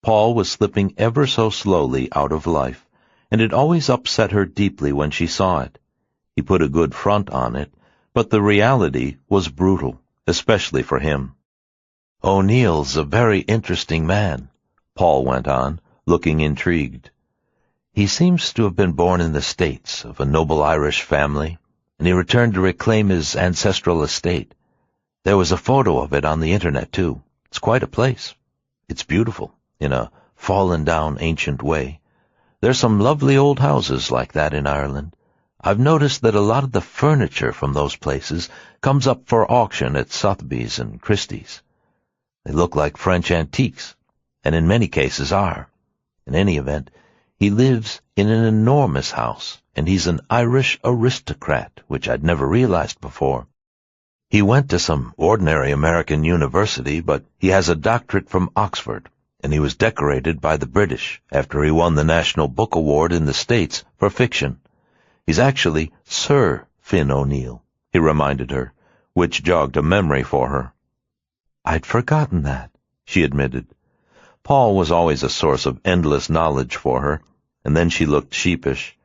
Paul was slipping ever so slowly out of life, and it always upset her deeply when she saw it. He put a good front on it, but the reality was brutal, especially for him. "O'Neill's a very interesting man," Paul went on, looking intrigued. "He seems to have been born in the States, of a noble Irish family, and he returned to reclaim his ancestral estate. There was a photo of it on the internet, too. It's quite a place. It's beautiful, in a fallen-down ancient way. There's some lovely old houses like that in Ireland. I've noticed that a lot of the furniture from those places comes up for auction at Sotheby's and Christie's. They look like French antiques, and in many cases are. In any event, he lives in an enormous house, and he's an Irish aristocrat, which I'd never realized before. He went to some ordinary American university, but he has a doctorate from Oxford, and he was decorated by the British after he won the National Book Award in the States for fiction. He's actually Sir Finn O'Neill," he reminded her, which jogged a memory for her. "I'd forgotten that," she admitted. Paul was always a source of endless knowledge for her, and then she looked sheepish.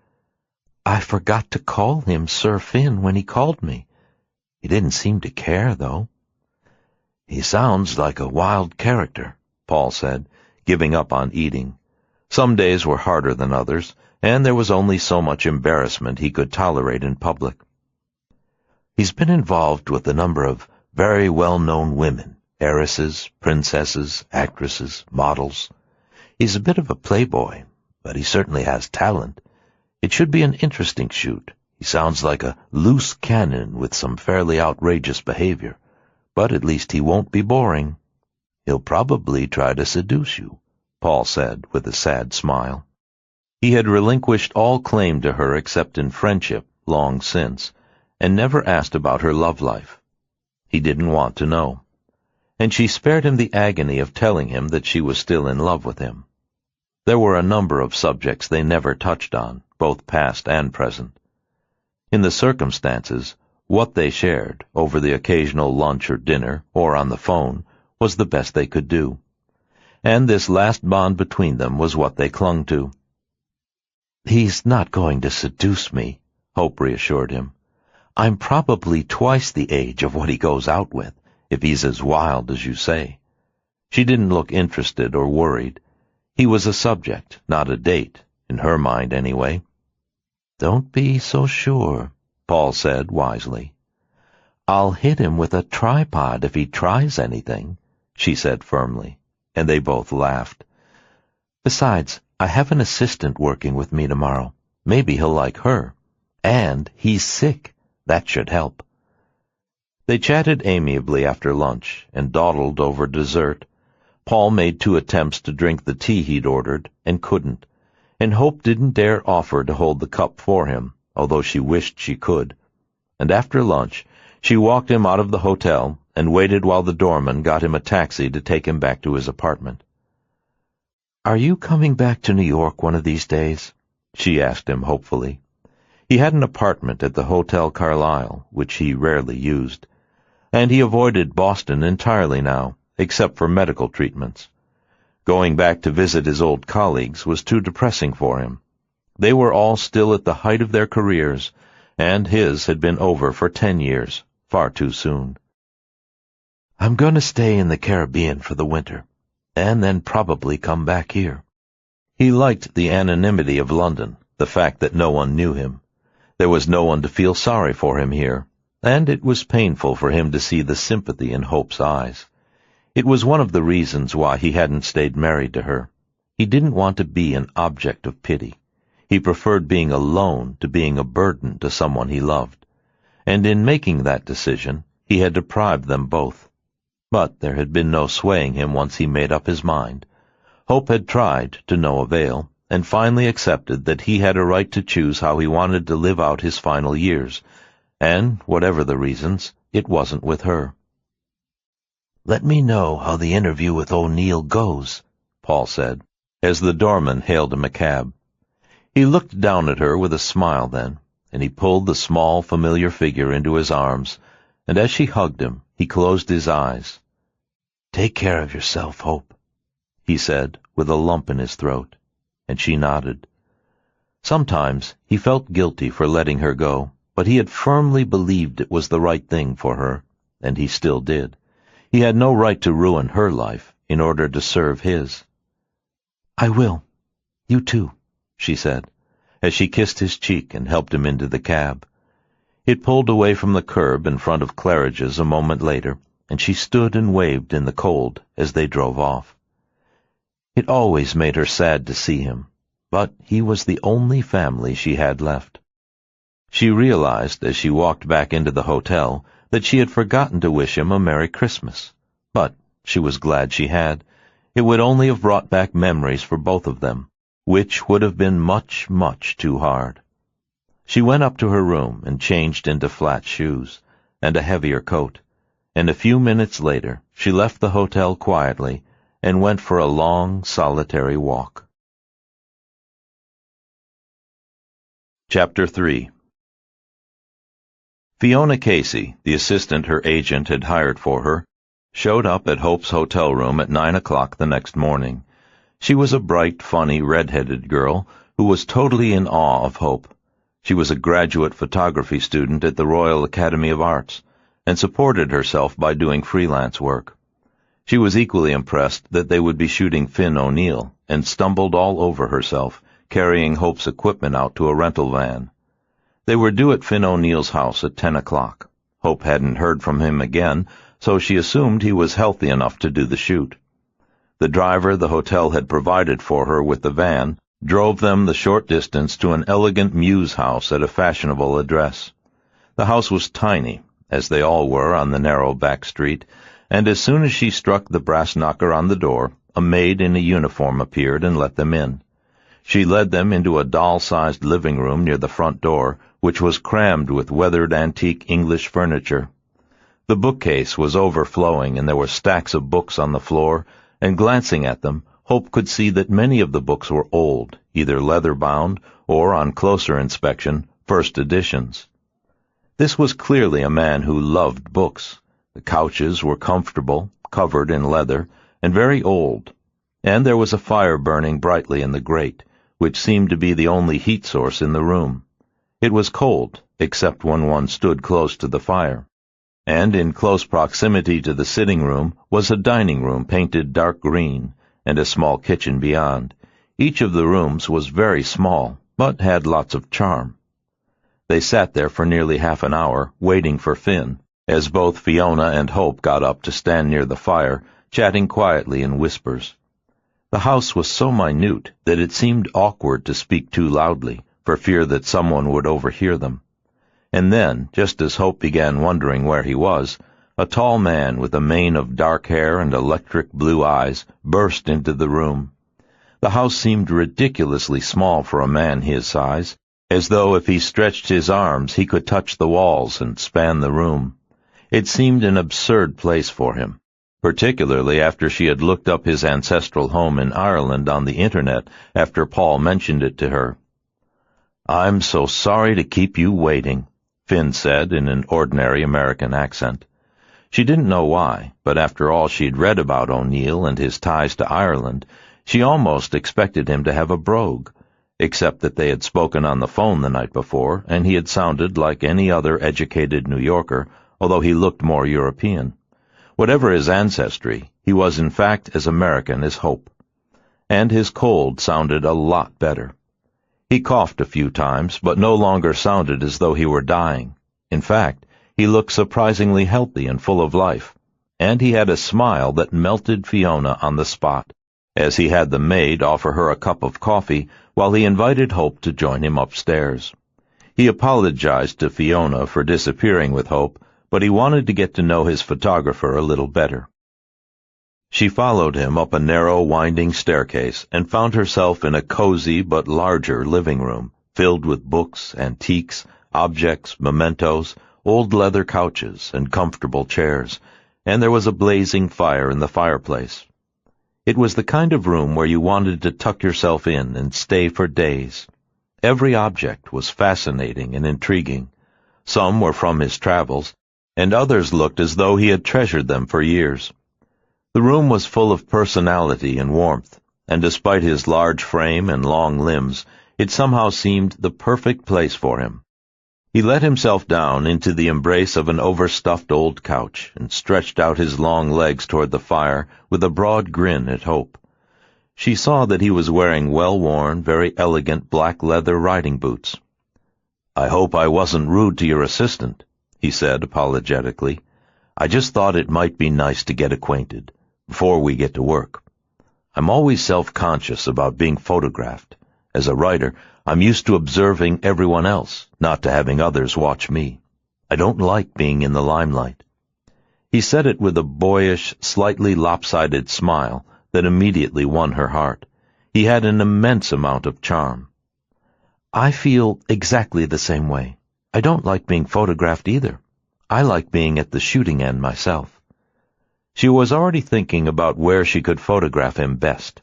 "I forgot to call him Sir Finn when he called me. He didn't seem to care, though." "He sounds like a wild character," Paul said, giving up on eating. Some days were harder than others, and there was only so much embarrassment he could tolerate in public. "He's been involved with a number of very well-known women, heiresses, princesses, actresses, models. He's a bit of a playboy, but he certainly has talent. It should be an interesting shoot. He sounds like a loose cannon with some fairly outrageous behavior, but at least he won't be boring. He'll probably try to seduce you," Paul said with a sad smile. He had relinquished all claim to her except in friendship long since, and never asked about her love life. He didn't want to know. And she spared him the agony of telling him that she was still in love with him. There were a number of subjects they never touched on, both past and present. In the circumstances, what they shared, over the occasional lunch or dinner, or on the phone, was the best they could do. And this last bond between them was what they clung to. "He's not going to seduce me," Hope reassured him. "I'm probably twice the age of what he goes out with, if he's as wild as you say." She didn't look interested or worried. He was a subject, not a date, in her mind anyway. "Don't be so sure," Paul said wisely. "I'll hit him with a tripod if he tries anything," she said firmly, and they both laughed. "Besides, I have an assistant working with me tomorrow. Maybe he'll like her. And he's sick. That should help." They chatted amiably after lunch and dawdled over dessert. Paul made 2 attempts to drink the tea he'd ordered and couldn't, and Hope didn't dare offer to hold the cup for him, although she wished she could. And after lunch, she walked him out of the hotel and waited while the doorman got him a taxi to take him back to his apartment. "Are you coming back to New York one of these days?" she asked him hopefully. He had an apartment at the Hotel Carlyle, which he rarely used, and he avoided Boston entirely now, except for medical treatments. Going back to visit his old colleagues was too depressing for him. They were all still at the height of their careers, and his had been over for 10 years, far too soon. "I'm going to stay in the Caribbean for the winter, and then probably come back here." He liked the anonymity of London, the fact that no one knew him. There was no one to feel sorry for him here, and it was painful for him to see the sympathy in Hope's eyes. It was one of the reasons why he hadn't stayed married to her. He didn't want to be an object of pity. He preferred being alone to being a burden to someone he loved. And in making that decision, he had deprived them both. But there had been no swaying him once he made up his mind. Hope had tried, to no avail, and finally accepted that he had a right to choose how he wanted to live out his final years, and, whatever the reasons, it wasn't with her. "Let me know how the interview with O'Neill goes," Paul said, as the doorman hailed him a cab. He looked down at her with a smile then, and he pulled the small, familiar figure into his arms, and as she hugged him, he closed his eyes. "Take care of yourself, Hope," he said, with a lump in his throat, and she nodded. Sometimes he felt guilty for letting her go, but he had firmly believed it was the right thing for her, and he still did. He had no right to ruin her life in order to serve his. "I will. You too," she said, as she kissed his cheek and helped him into the cab. It pulled away from the curb in front of Claridge's a moment later, and she stood and waved in the cold as they drove off. It always made her sad to see him, but he was the only family she had left. She realized as she walked back into the hotel that she had forgotten to wish him a Merry Christmas, but she was glad she had. It would only have brought back memories for both of them, which would have been much, much too hard. She went up to her room and changed into flat shoes and a heavier coat, and a few minutes later she left the hotel quietly and went for a long, solitary walk. Chapter 3. Fiona Casey, the assistant her agent had hired for her, showed up at Hope's hotel room at 9 o'clock the next morning. She was a bright, funny, red-headed girl who was totally in awe of Hope. She was a graduate photography student at the Royal Academy of Arts and supported herself by doing freelance work. She was equally impressed that they would be shooting Finn O'Neill and stumbled all over herself, carrying Hope's equipment out to a rental van. They were due at Finn O'Neill's house at 10 o'clock. Hope hadn't heard from him again, so she assumed he was healthy enough to do the shoot. The driver the hotel had provided for her with the van drove them the short distance to an elegant mews house at a fashionable address. The house was tiny, as they all were on the narrow back street, and as soon as she struck the brass knocker on the door, a maid in a uniform appeared and let them in. She led them into a doll-sized living room near the front door, which was crammed with weathered antique English furniture. The bookcase was overflowing, and there were stacks of books on the floor, and glancing at them, Hope could see that many of the books were old, either leather-bound or, on closer inspection, first editions. This was clearly a man who loved books. The couches were comfortable, covered in leather, and very old, and there was a fire burning brightly in the grate, which seemed to be the only heat source in the room. It was cold, except when one stood close to the fire, and in close proximity to the sitting room was a dining room painted dark green, and a small kitchen beyond. Each of the rooms was very small, but had lots of charm. They sat there for nearly half an hour, waiting for Finn, as both Fiona and Hope got up to stand near the fire, chatting quietly in whispers. The house was so minute that it seemed awkward to speak too loudly, for fear that someone would overhear them. And then, just as Hope began wondering where he was, a tall man with a mane of dark hair and electric blue eyes burst into the room. The house seemed ridiculously small for a man his size, as though if he stretched his arms he could touch the walls and span the room. It seemed an absurd place for him, particularly after she had looked up his ancestral home in Ireland on the Internet after Paul mentioned it to her. "I'm so sorry to keep you waiting," Finn said in an ordinary American accent. She didn't know why, but after all she'd read about O'Neill and his ties to Ireland, she almost expected him to have a brogue, except that they had spoken on the phone the night before, and he had sounded like any other educated New Yorker, although he looked more European. Whatever his ancestry, he was in fact as American as Hope. And his cold sounded a lot better. He coughed a few times, but no longer sounded as though he were dying. In fact, he looked surprisingly healthy and full of life, and he had a smile that melted Fiona on the spot, as he had the maid offer her a cup of coffee while he invited Hope to join him upstairs. He apologized to Fiona for disappearing with Hope, but he wanted to get to know his photographer a little better. She followed him up a narrow, winding staircase and found herself in a cozy but larger living room, filled with books, antiques, objects, mementos, old leather couches, and comfortable chairs, and there was a blazing fire in the fireplace. It was the kind of room where you wanted to tuck yourself in and stay for days. Every object was fascinating and intriguing. Some were from his travels, and others looked as though he had treasured them for years. The room was full of personality and warmth, and despite his large frame and long limbs, it somehow seemed the perfect place for him. He let himself down into the embrace of an overstuffed old couch and stretched out his long legs toward the fire with a broad grin at Hope. She saw that he was wearing well-worn, very elegant black leather riding boots. "I hope I wasn't rude to your assistant," he said apologetically. "I just thought it might be nice to get acquainted, before we get to work. I'm always self-conscious about being photographed. As a writer, I'm used to observing everyone else, not to having others watch me. I don't like being in the limelight." He said it with a boyish, slightly lopsided smile that immediately won her heart. He had an immense amount of charm. "I feel exactly the same way. I don't like being photographed either. I like being at the shooting end myself." She was already thinking about where she could photograph him best.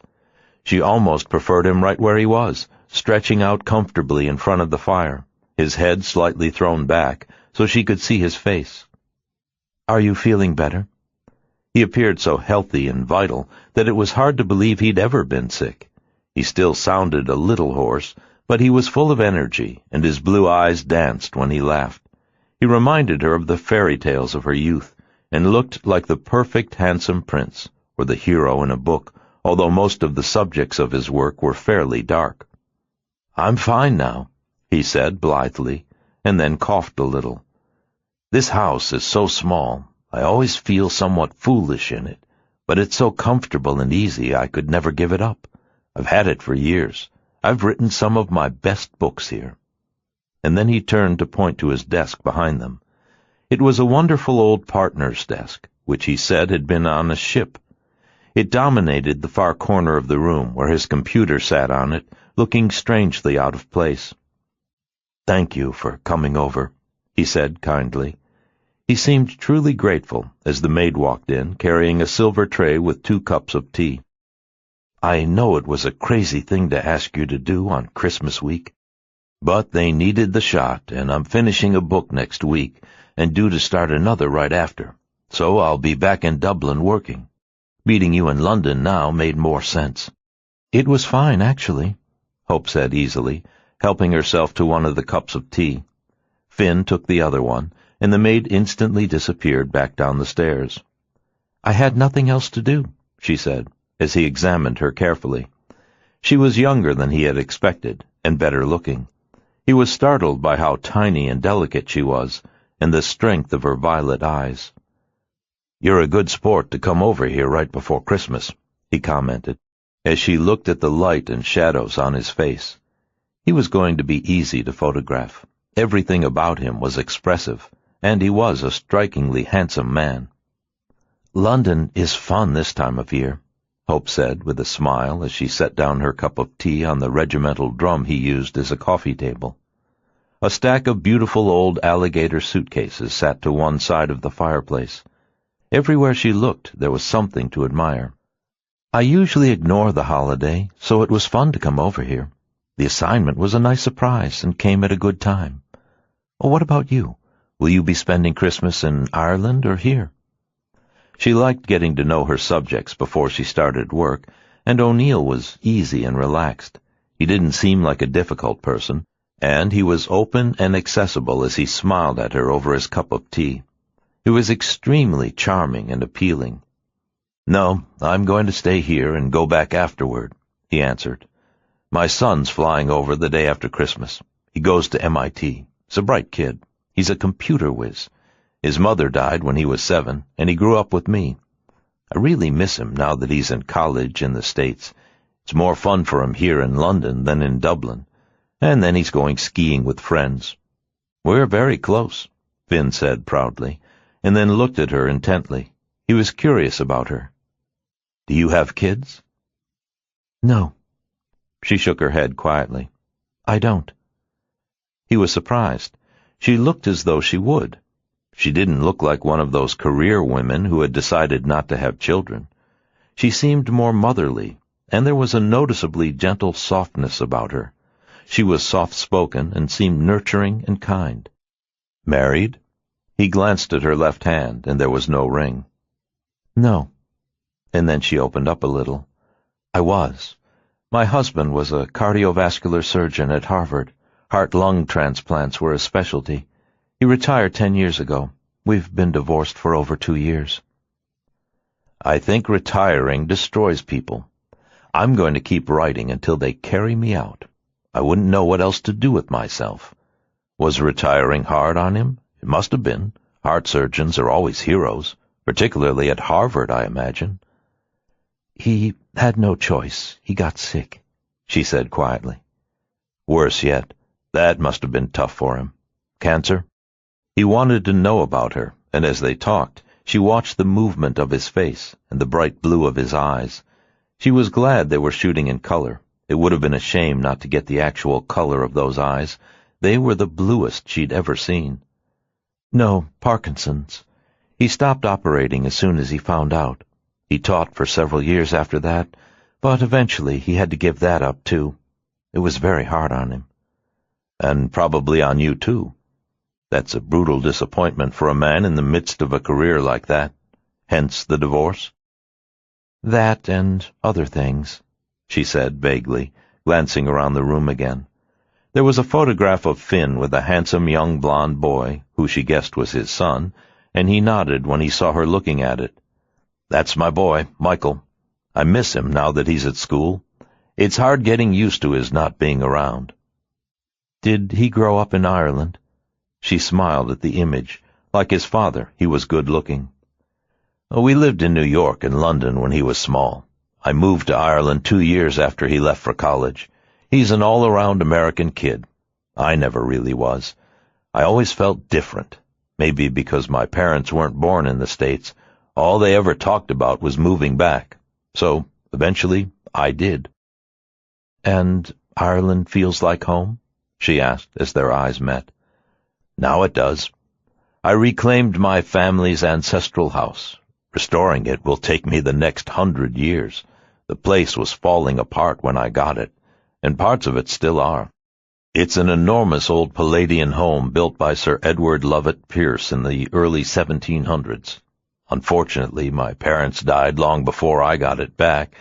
She almost preferred him right where he was, stretching out comfortably in front of the fire, his head slightly thrown back so she could see his face. "Are you feeling better?" He appeared so healthy and vital that it was hard to believe he'd ever been sick. He still sounded a little hoarse, but he was full of energy, and his blue eyes danced when he laughed. He reminded her of the fairy tales of her youth, and looked like the perfect handsome prince, or the hero in a book, although most of the subjects of his work were fairly dark. "I'm fine now," he said blithely, and then coughed a little. "This house is so small. I always feel somewhat foolish in it, but it's so comfortable and easy I could never give it up. I've had it for years. I've written some of my best books here." And then he turned to point to his desk behind them. It was a wonderful old partner's desk, which he said had been on a ship. It dominated the far corner of the room where his computer sat on it, looking strangely out of place. "Thank you for coming over," he said kindly. He seemed truly grateful as the maid walked in, carrying a silver tray with 2 cups of tea. "I know it was a crazy thing to ask you to do on Christmas week, but they needed the shot, and I'm finishing a book next week and due to start another right after, so I'll be back in Dublin working. Meeting you in London now made more sense." "It was fine, actually," Hope said easily, helping herself to one of the cups of tea. Finn took the other one, and the maid instantly disappeared back down the stairs. "I had nothing else to do," she said, as he examined her carefully. She was younger than he had expected, and better looking. He was startled by how tiny and delicate she was, and the strength of her violet eyes. "You're a good sport to come over here right before Christmas," he commented, as she looked at the light and shadows on his face. He was going to be easy to photograph. Everything about him was expressive, and he was a strikingly handsome man. "London is fun this time of year," Hope said with a smile as she set down her cup of tea on the regimental drum he used as a coffee table. A stack of beautiful old alligator suitcases sat to one side of the fireplace. Everywhere she looked there was something to admire. "I usually ignore the holiday, so it was fun to come over here. The assignment was a nice surprise and came at a good time. Oh, what about you? Will you be spending Christmas in Ireland or here?" She liked getting to know her subjects before she started work, and O'Neill was easy and relaxed. He didn't seem like a difficult person, and he was open and accessible as he smiled at her over his cup of tea. He was extremely charming and appealing. "No, I'm going to stay here and go back afterward," he answered. "My son's flying over the day after Christmas. He goes to MIT. He's a bright kid. He's a computer whiz. His mother died when he was 7, and he grew up with me. I really miss him now that he's in college in the States. It's more fun for him here in London than in Dublin. And then he's going skiing with friends." "We're very close," Finn said proudly, and then looked at her intently. He was curious about her. "Do you have kids?" "No." She shook her head quietly. "I don't." He was surprised. She looked as though she would. She didn't look like one of those career women who had decided not to have children. She seemed more motherly, and there was a noticeably gentle softness about her. She was soft-spoken and seemed nurturing and kind. "Married?" He glanced at her left hand, and there was no ring. "No." And then she opened up a little. I was. My husband was a cardiovascular surgeon at Harvard. Heart-lung transplants were his specialty. He retired 10 years ago. We've been divorced for over 2 years. I think retiring destroys people. I'm going to keep writing until they carry me out. I wouldn't know what else to do with myself. Was retiring hard on him? It must have been. Heart surgeons are always heroes, particularly at Harvard, I imagine. He had no choice. He got sick, she said quietly. Worse yet, that must have been tough for him. Cancer? He wanted to know about her, and as they talked, she watched the movement of his face and the bright blue of his eyes. She was glad they were shooting in color. It would have been a shame not to get the actual color of those eyes. They were the bluest she'd ever seen. No, Parkinson's. He stopped operating as soon as he found out. He taught for several years after that, but eventually he had to give that up too. It was very hard on him. And probably on you too. That's a brutal disappointment for a man in the midst of a career like that. Hence the divorce. That and other things, she said vaguely, glancing around the room again. There was a photograph of Finn with a handsome young blond boy, who she guessed was his son, and he nodded when he saw her looking at it. That's my boy, Michael. I miss him now that he's at school. It's hard getting used to his not being around. Did he grow up in Ireland? She smiled at the image. Like his father, he was good-looking. We lived in New York and London when he was small. I moved to Ireland 2 years after he left for college. He's an all-around American kid. I never really was. I always felt different. Maybe because my parents weren't born in the States. All they ever talked about was moving back. So, eventually, I did. And Ireland feels like home? She asked as their eyes met. Now it does. I reclaimed my family's ancestral house. Restoring it will take me the next 100 years. The place was falling apart when I got it, and parts of it still are. It's an enormous old Palladian home built by Sir Edward Lovett Pearce in the early 1700s. Unfortunately, my parents died long before I got it back,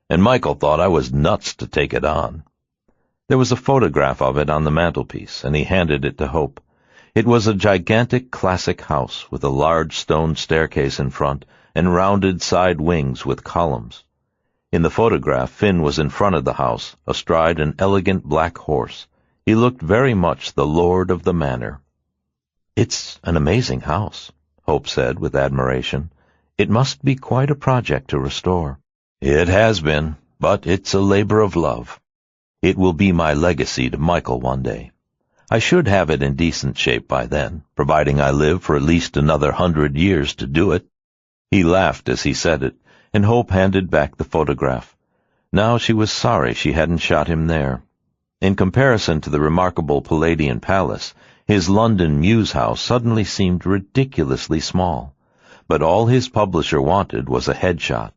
and Michael thought I was nuts to take it on. There was a photograph of it on the mantelpiece, and he handed it to Hope. It was a gigantic classic house with a large stone staircase in front and rounded side wings with columns. In the photograph, Finn was in front of the house, astride an elegant black horse. He looked very much the lord of the manor. It's an amazing house, Hope said with admiration. It must be quite a project to restore. It has been, but it's a labor of love. It will be my legacy to Michael one day. I should have it in decent shape by then, providing I live for at least another 100 years to do it. He laughed as he said it, and Hope handed back the photograph. Now she was sorry she hadn't shot him there. In comparison to the remarkable Palladian palace, his London mews house suddenly seemed ridiculously small. But all his publisher wanted was a headshot,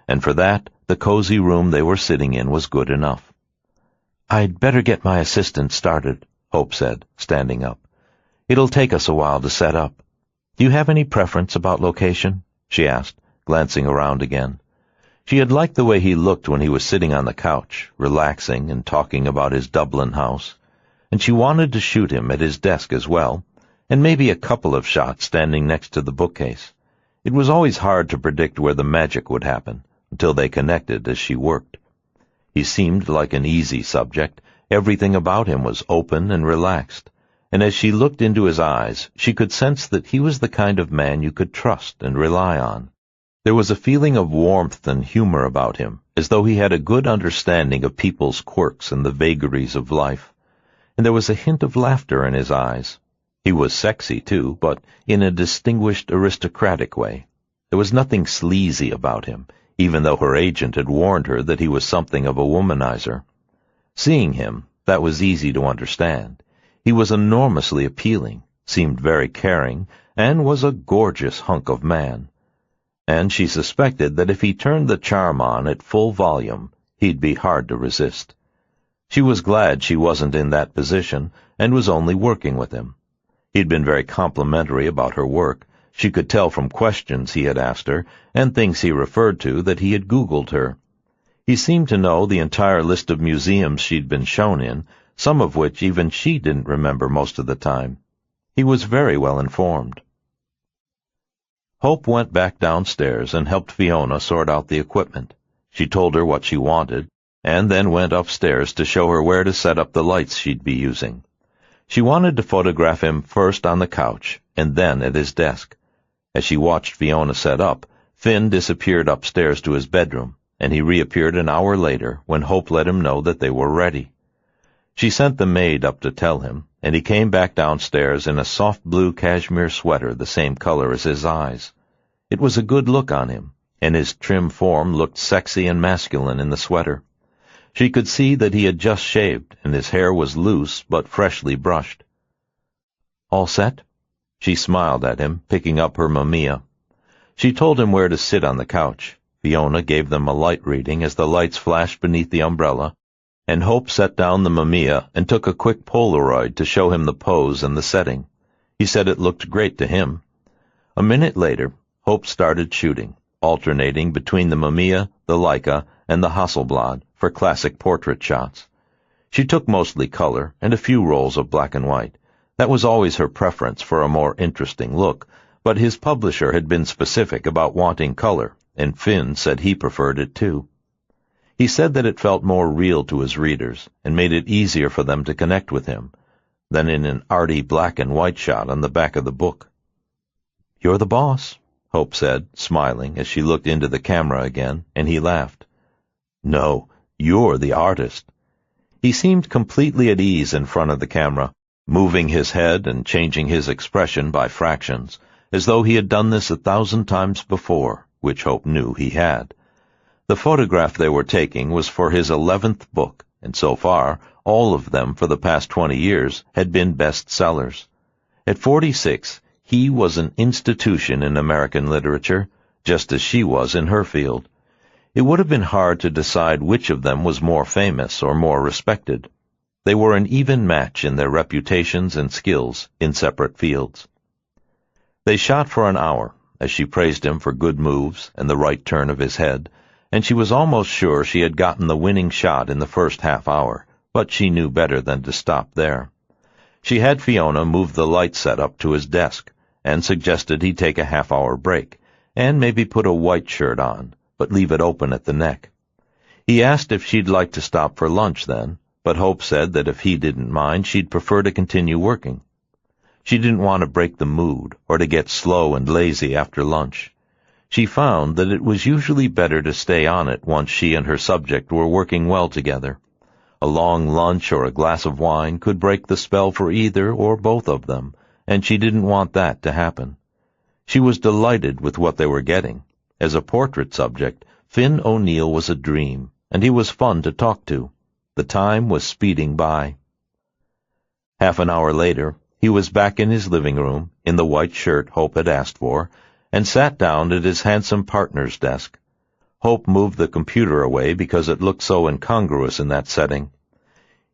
and for that the cozy room they were sitting in was good enough. I'd better get my assistant started, Hope said, standing up. It'll take us a while to set up. Do you have any preference about location? She asked, glancing around again. She had liked the way he looked when he was sitting on the couch, relaxing and talking about his Dublin house, and she wanted to shoot him at his desk as well, and maybe a couple of shots standing next to the bookcase. It was always hard to predict where the magic would happen, until they connected as she worked. He seemed like an easy subject. Everything about him was open and relaxed, and as she looked into his eyes, she could sense that he was the kind of man you could trust and rely on. There was a feeling of warmth and humor about him, as though he had a good understanding of people's quirks and the vagaries of life. And there was a hint of laughter in his eyes. He was sexy, too, but in a distinguished aristocratic way. There was nothing sleazy about him, even though her agent had warned her that he was something of a womanizer. Seeing him, that was easy to understand. He was enormously appealing, seemed very caring, and was a gorgeous hunk of man. And she suspected that if he turned the charm on at full volume, he'd be hard to resist. She was glad she wasn't in that position and was only working with him. He'd been very complimentary about her work. She could tell from questions he had asked her and things he referred to that he had Googled her. He seemed to know the entire list of museums she'd been shown in, some of which even she didn't remember most of the time. He was very well informed. Hope went back downstairs and helped Fiona sort out the equipment. She told her what she wanted, and then went upstairs to show her where to set up the lights she'd be using. She wanted to photograph him first on the couch and then at his desk. As she watched Fiona set up, Finn disappeared upstairs to his bedroom, and he reappeared an hour later when Hope let him know that they were ready. She sent the maid up to tell him, and he came back downstairs in a soft blue cashmere sweater the same color as his eyes. It was a good look on him, and his trim form looked sexy and masculine in the sweater. She could see that he had just shaved, and his hair was loose but freshly brushed. "All set?" She smiled at him, picking up her Mamiya. She told him where to sit on the couch. Fiona gave them a light reading as the lights flashed beneath the umbrella, and Hope set down the Mamiya and took a quick Polaroid to show him the pose and the setting. He said it looked great to him. A minute later, Hope started shooting, alternating between the Mamiya, the Leica, and the Hasselblad for classic portrait shots. She took mostly color and a few rolls of black and white. That was always her preference for a more interesting look, but his publisher had been specific about wanting color, and Finn said he preferred it too. He said that it felt more real to his readers and made it easier for them to connect with him than in an arty black and white shot on the back of the book. "You're the boss," Hope said, smiling as she looked into the camera again, and he laughed. "No, you're the artist." He seemed completely at ease in front of the camera, moving his head and changing his expression by fractions, as though he had done this 1,000 times before, which Hope knew he had. The photograph they were taking was for his 11th book, and so far, all of them for the past 20 years had been bestsellers. At 46, he was an institution in American literature, just as she was in her field. It would have been hard to decide which of them was more famous or more respected. They were an even match in their reputations and skills in separate fields. They shot for an hour, as she praised him for good moves and the right turn of his head, and she was almost sure she had gotten the winning shot in the first half hour, but she knew better than to stop there. She had Fiona move the light setup to his desk, and suggested he take a half-hour break, and maybe put a white shirt on, but leave it open at the neck. He asked if she'd like to stop for lunch then, but Hope said that if he didn't mind, she'd prefer to continue working. She didn't want to break the mood or to get slow and lazy after lunch. She found that it was usually better to stay on it once she and her subject were working well together. A long lunch or a glass of wine could break the spell for either or both of them, and she didn't want that to happen. She was delighted with what they were getting. As a portrait subject, Finn O'Neill was a dream, and he was fun to talk to. The time was speeding by. Half an hour later, he was back in his living room, in the white shirt Hope had asked for, and sat down at his handsome partner's desk. Hope moved the computer away because it looked so incongruous in that setting.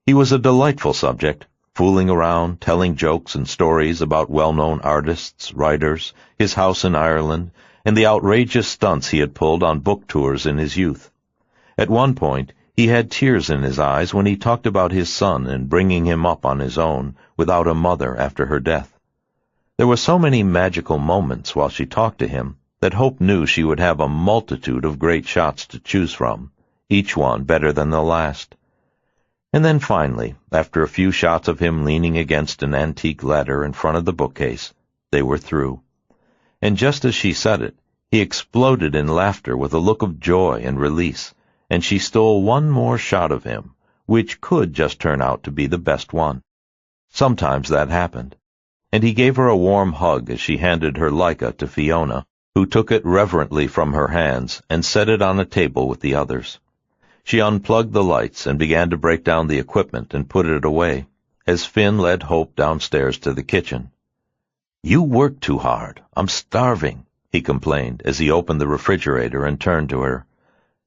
He was a delightful subject, fooling around, telling jokes and stories about well-known artists, writers, his house in Ireland, and the outrageous stunts he had pulled on book tours in his youth. At one point, he had tears in his eyes when he talked about his son and bringing him up on his own, without a mother after her death. There were so many magical moments while she talked to him that Hope knew she would have a multitude of great shots to choose from, each one better than the last. And then finally, after a few shots of him leaning against an antique ladder in front of the bookcase, they were through. And just as she said it, he exploded in laughter with a look of joy and release, and she stole one more shot of him, which could just turn out to be the best one. Sometimes that happened. And he gave her a warm hug as she handed her Leica to Fiona, who took it reverently from her hands and set it on a table with the others. She unplugged the lights and began to break down the equipment and put it away, as Finn led Hope downstairs to the kitchen. "You work too hard. I'm starving," he complained as he opened the refrigerator and turned to her.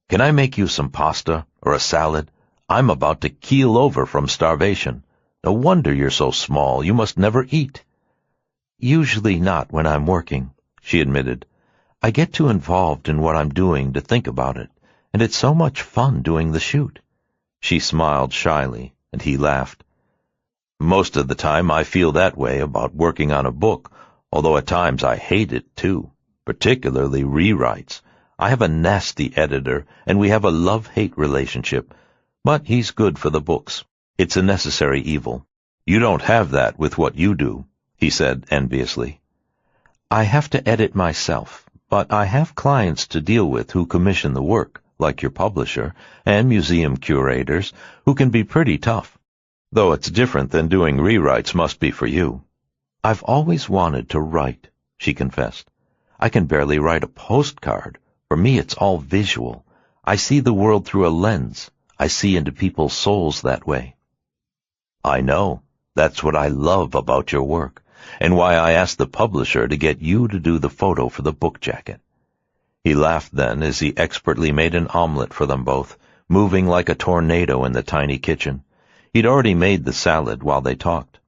"Can I make you some pasta or a salad? I'm about to keel over from starvation. No wonder you're so small. You must never eat." "Usually not when I'm working," she admitted. "I get too involved in what I'm doing to think about it, and it's so much fun doing the shoot." She smiled shyly, and he laughed. "Most of the time I feel that way about working on a book, although at times I hate it too, particularly rewrites. I have a nasty editor, and we have a love-hate relationship, but he's good for the books. It's a necessary evil. You don't have that with what you do," he said enviously. "I have to edit myself, but I have clients to deal with who commission the work, like your publisher, and museum curators, who can be pretty tough. Though it's different than doing rewrites must be for you." "I've always wanted to write," she confessed. "I can barely write a postcard. For me it's all visual. I see the world through a lens. I see into people's souls that way." "I know. That's what I love about your work, and why I asked the publisher to get you to do the photo for the book jacket." He laughed then as he expertly made an omelet for them both, moving like a tornado in the tiny kitchen. He'd already made the salad while they talked.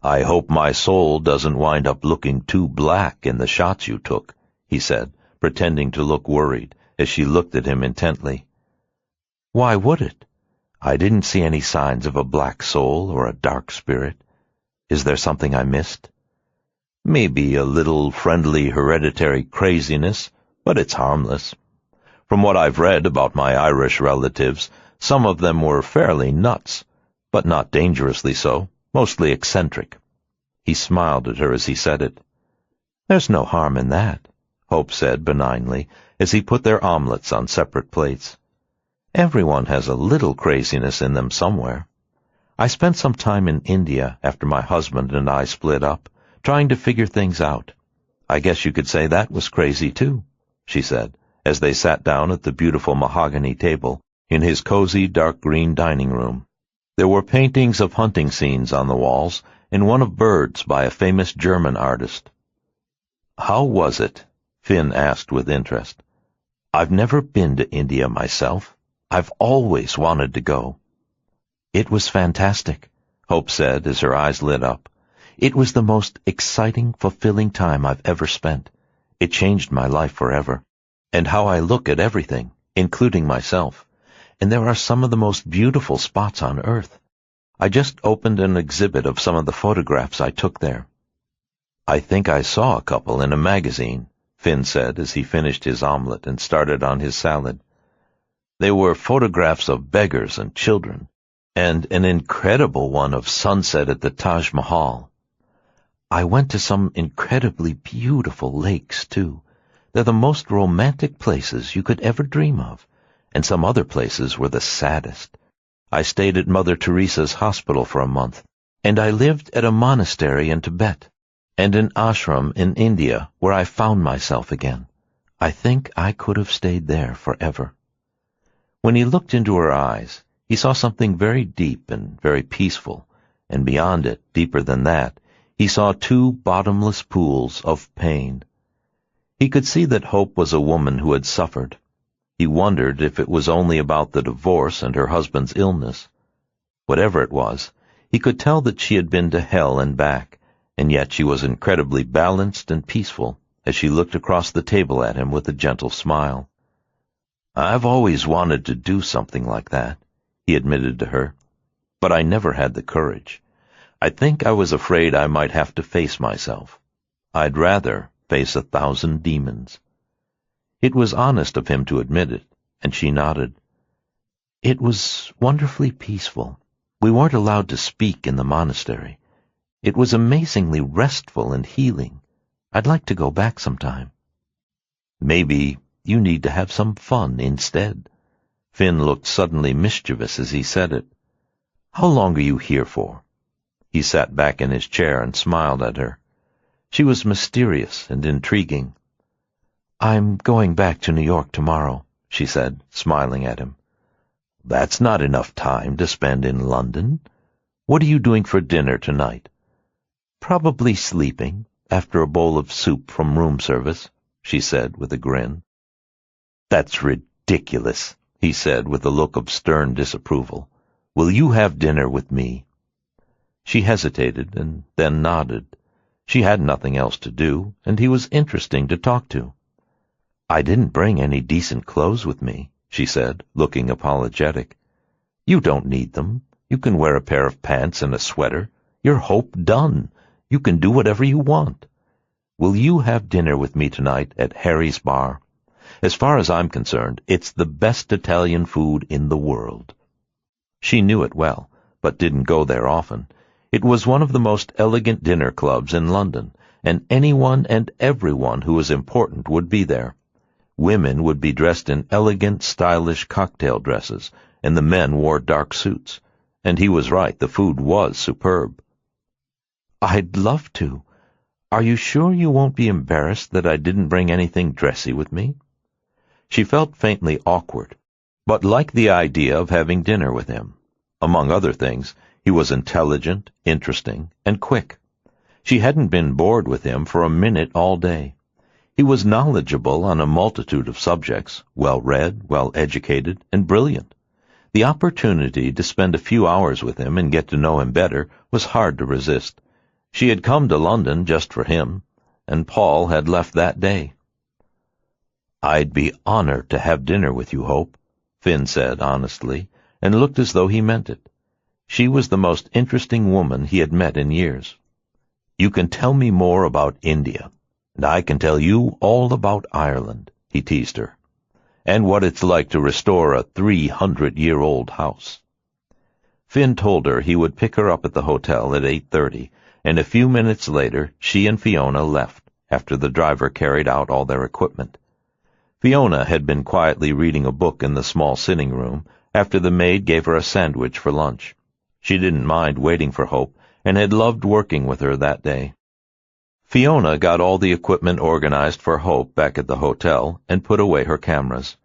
"I hope my soul doesn't wind up looking too black in the shots you took," he said, pretending to look worried as she looked at him intently. "Why would it? I didn't see any signs of a black soul or a dark spirit. Is there something I missed?" "Maybe a little friendly hereditary craziness, but it's harmless. From what I've read about my Irish relatives, some of them were fairly nuts, but not dangerously so, mostly eccentric." He smiled at her as he said it. "There's no harm in that," Hope said benignly as he put their omelets on separate plates. "Everyone has a little craziness in them somewhere. I spent some time in India after my husband and I split up, trying to figure things out. I guess you could say that was crazy too," she said, as they sat down at the beautiful mahogany table in his cozy dark green dining room. There were paintings of hunting scenes on the walls, and one of birds by a famous German artist. "How was it?" Finn asked with interest. "I've never been to India myself. I've always wanted to go." "It was fantastic," Hope said as her eyes lit up. "It was the most exciting, fulfilling time I've ever spent. It changed my life forever, and how I look at everything, including myself. And there are some of the most beautiful spots on earth. I just opened an exhibit of some of the photographs I took there." "I think I saw a couple in a magazine," Finn said as he finished his omelet and started on his salad. "They were photographs of beggars and children, and an incredible one of sunset at the Taj Mahal. I went to some incredibly beautiful lakes, too. They're the most romantic places you could ever dream of, and some other places were the saddest. I stayed at Mother Teresa's hospital for a month, and I lived at a monastery in Tibet, and an ashram in India where I found myself again. I think I could have stayed there forever." When he looked into her eyes, he saw something very deep and very peaceful, and beyond it, deeper than that, he saw two bottomless pools of pain. He could see that Hope was a woman who had suffered. He wondered if it was only about the divorce and her husband's illness. Whatever it was, he could tell that she had been to hell and back, and yet she was incredibly balanced and peaceful as she looked across the table at him with a gentle smile. "I've always wanted to do something like that," he admitted to her, "but I never had the courage. I think I was afraid I might have to face myself. I'd rather face 1,000 demons." It was honest of him to admit it, and she nodded. "It was wonderfully peaceful. We weren't allowed to speak in the monastery. It was amazingly restful and healing. I'd like to go back sometime." "Maybe you need to have some fun instead." Finn looked suddenly mischievous as he said it. "How long are you here for?" He sat back in his chair and smiled at her. She was mysterious and intriguing. "I'm going back to New York tomorrow," she said, smiling at him. "That's not enough time to spend in London. What are you doing for dinner tonight?" "Probably sleeping, after a bowl of soup from room service," she said with a grin. "That's ridiculous," he said with a look of stern disapproval. "Will you have dinner with me?" She hesitated and then nodded. She had nothing else to do, and he was interesting to talk to. "I didn't bring any decent clothes with me," she said, looking apologetic. "You don't need them. You can wear a pair of pants and a sweater. You're Hope Dunn. You can do whatever you want. Will you have dinner with me tonight at Harry's Bar? As far as I'm concerned, it's the best Italian food in the world." She knew it well, but didn't go there often. It was one of the most elegant dinner clubs in London, and anyone and everyone who was important would be there. Women would be dressed in elegant, stylish cocktail dresses, and the men wore dark suits. And he was right, the food was superb. "I'd love to. Are you sure you won't be embarrassed that I didn't bring anything dressy with me?" She felt faintly awkward, but liked the idea of having dinner with him. Among other things, he was intelligent, interesting, and quick. She hadn't been bored with him for a minute all day. He was knowledgeable on a multitude of subjects, well-read, well-educated, and brilliant. The opportunity to spend a few hours with him and get to know him better was hard to resist. She had come to London just for him, and Paul had left that day. "I'd be honored to have dinner with you, Hope," Finn said honestly, and looked as though he meant it. She was the most interesting woman he had met in years. "You can tell me more about India, and I can tell you all about Ireland," he teased her, "and what it's like to restore a 300-year-old house." Finn told her he would pick her up at the hotel at 8:30, and a few minutes later she and Fiona left, after the driver carried out all their equipment. Fiona had been quietly reading a book in the small sitting room after the maid gave her a sandwich for lunch. She didn't mind waiting for Hope, and had loved working with her that day. Fiona got all the equipment organized for Hope back at the hotel and put away her cameras.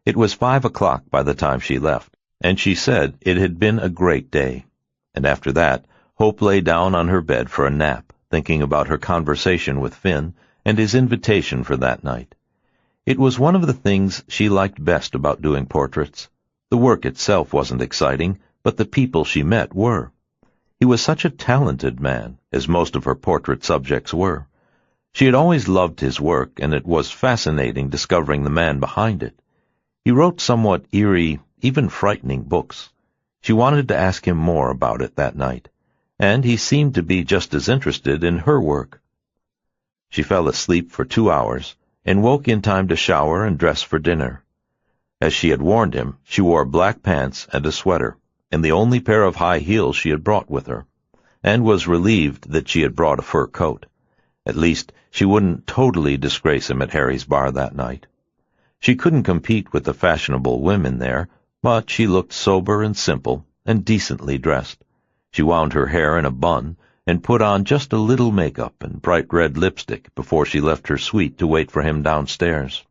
It was 5 o'clock by the time she left, and she said it had been a great day. And after that, Hope lay down on her bed for a nap, thinking about her conversation with Finn and his invitation for that night. It was one of the things she liked best about doing portraits. The work itself wasn't exciting, but the people she met were. He was such a talented man, as most of her portrait subjects were. She had always loved his work, and it was fascinating discovering the man behind it. He wrote somewhat eerie, even frightening books. She wanted to ask him more about it that night, and he seemed to be just as interested in her work. She fell asleep for 2 hours, and woke in time to shower and dress for dinner. As she had warned him, she wore black pants and a sweater, and the only pair of high heels she had brought with her, and was relieved that she had brought a fur coat. At least, she wouldn't totally disgrace him at Harry's Bar that night. She couldn't compete with the fashionable women there, but she looked sober and simple and decently dressed. She wound her hair in a bun and put on just a little makeup and bright red lipstick before she left her suite to wait for him downstairs.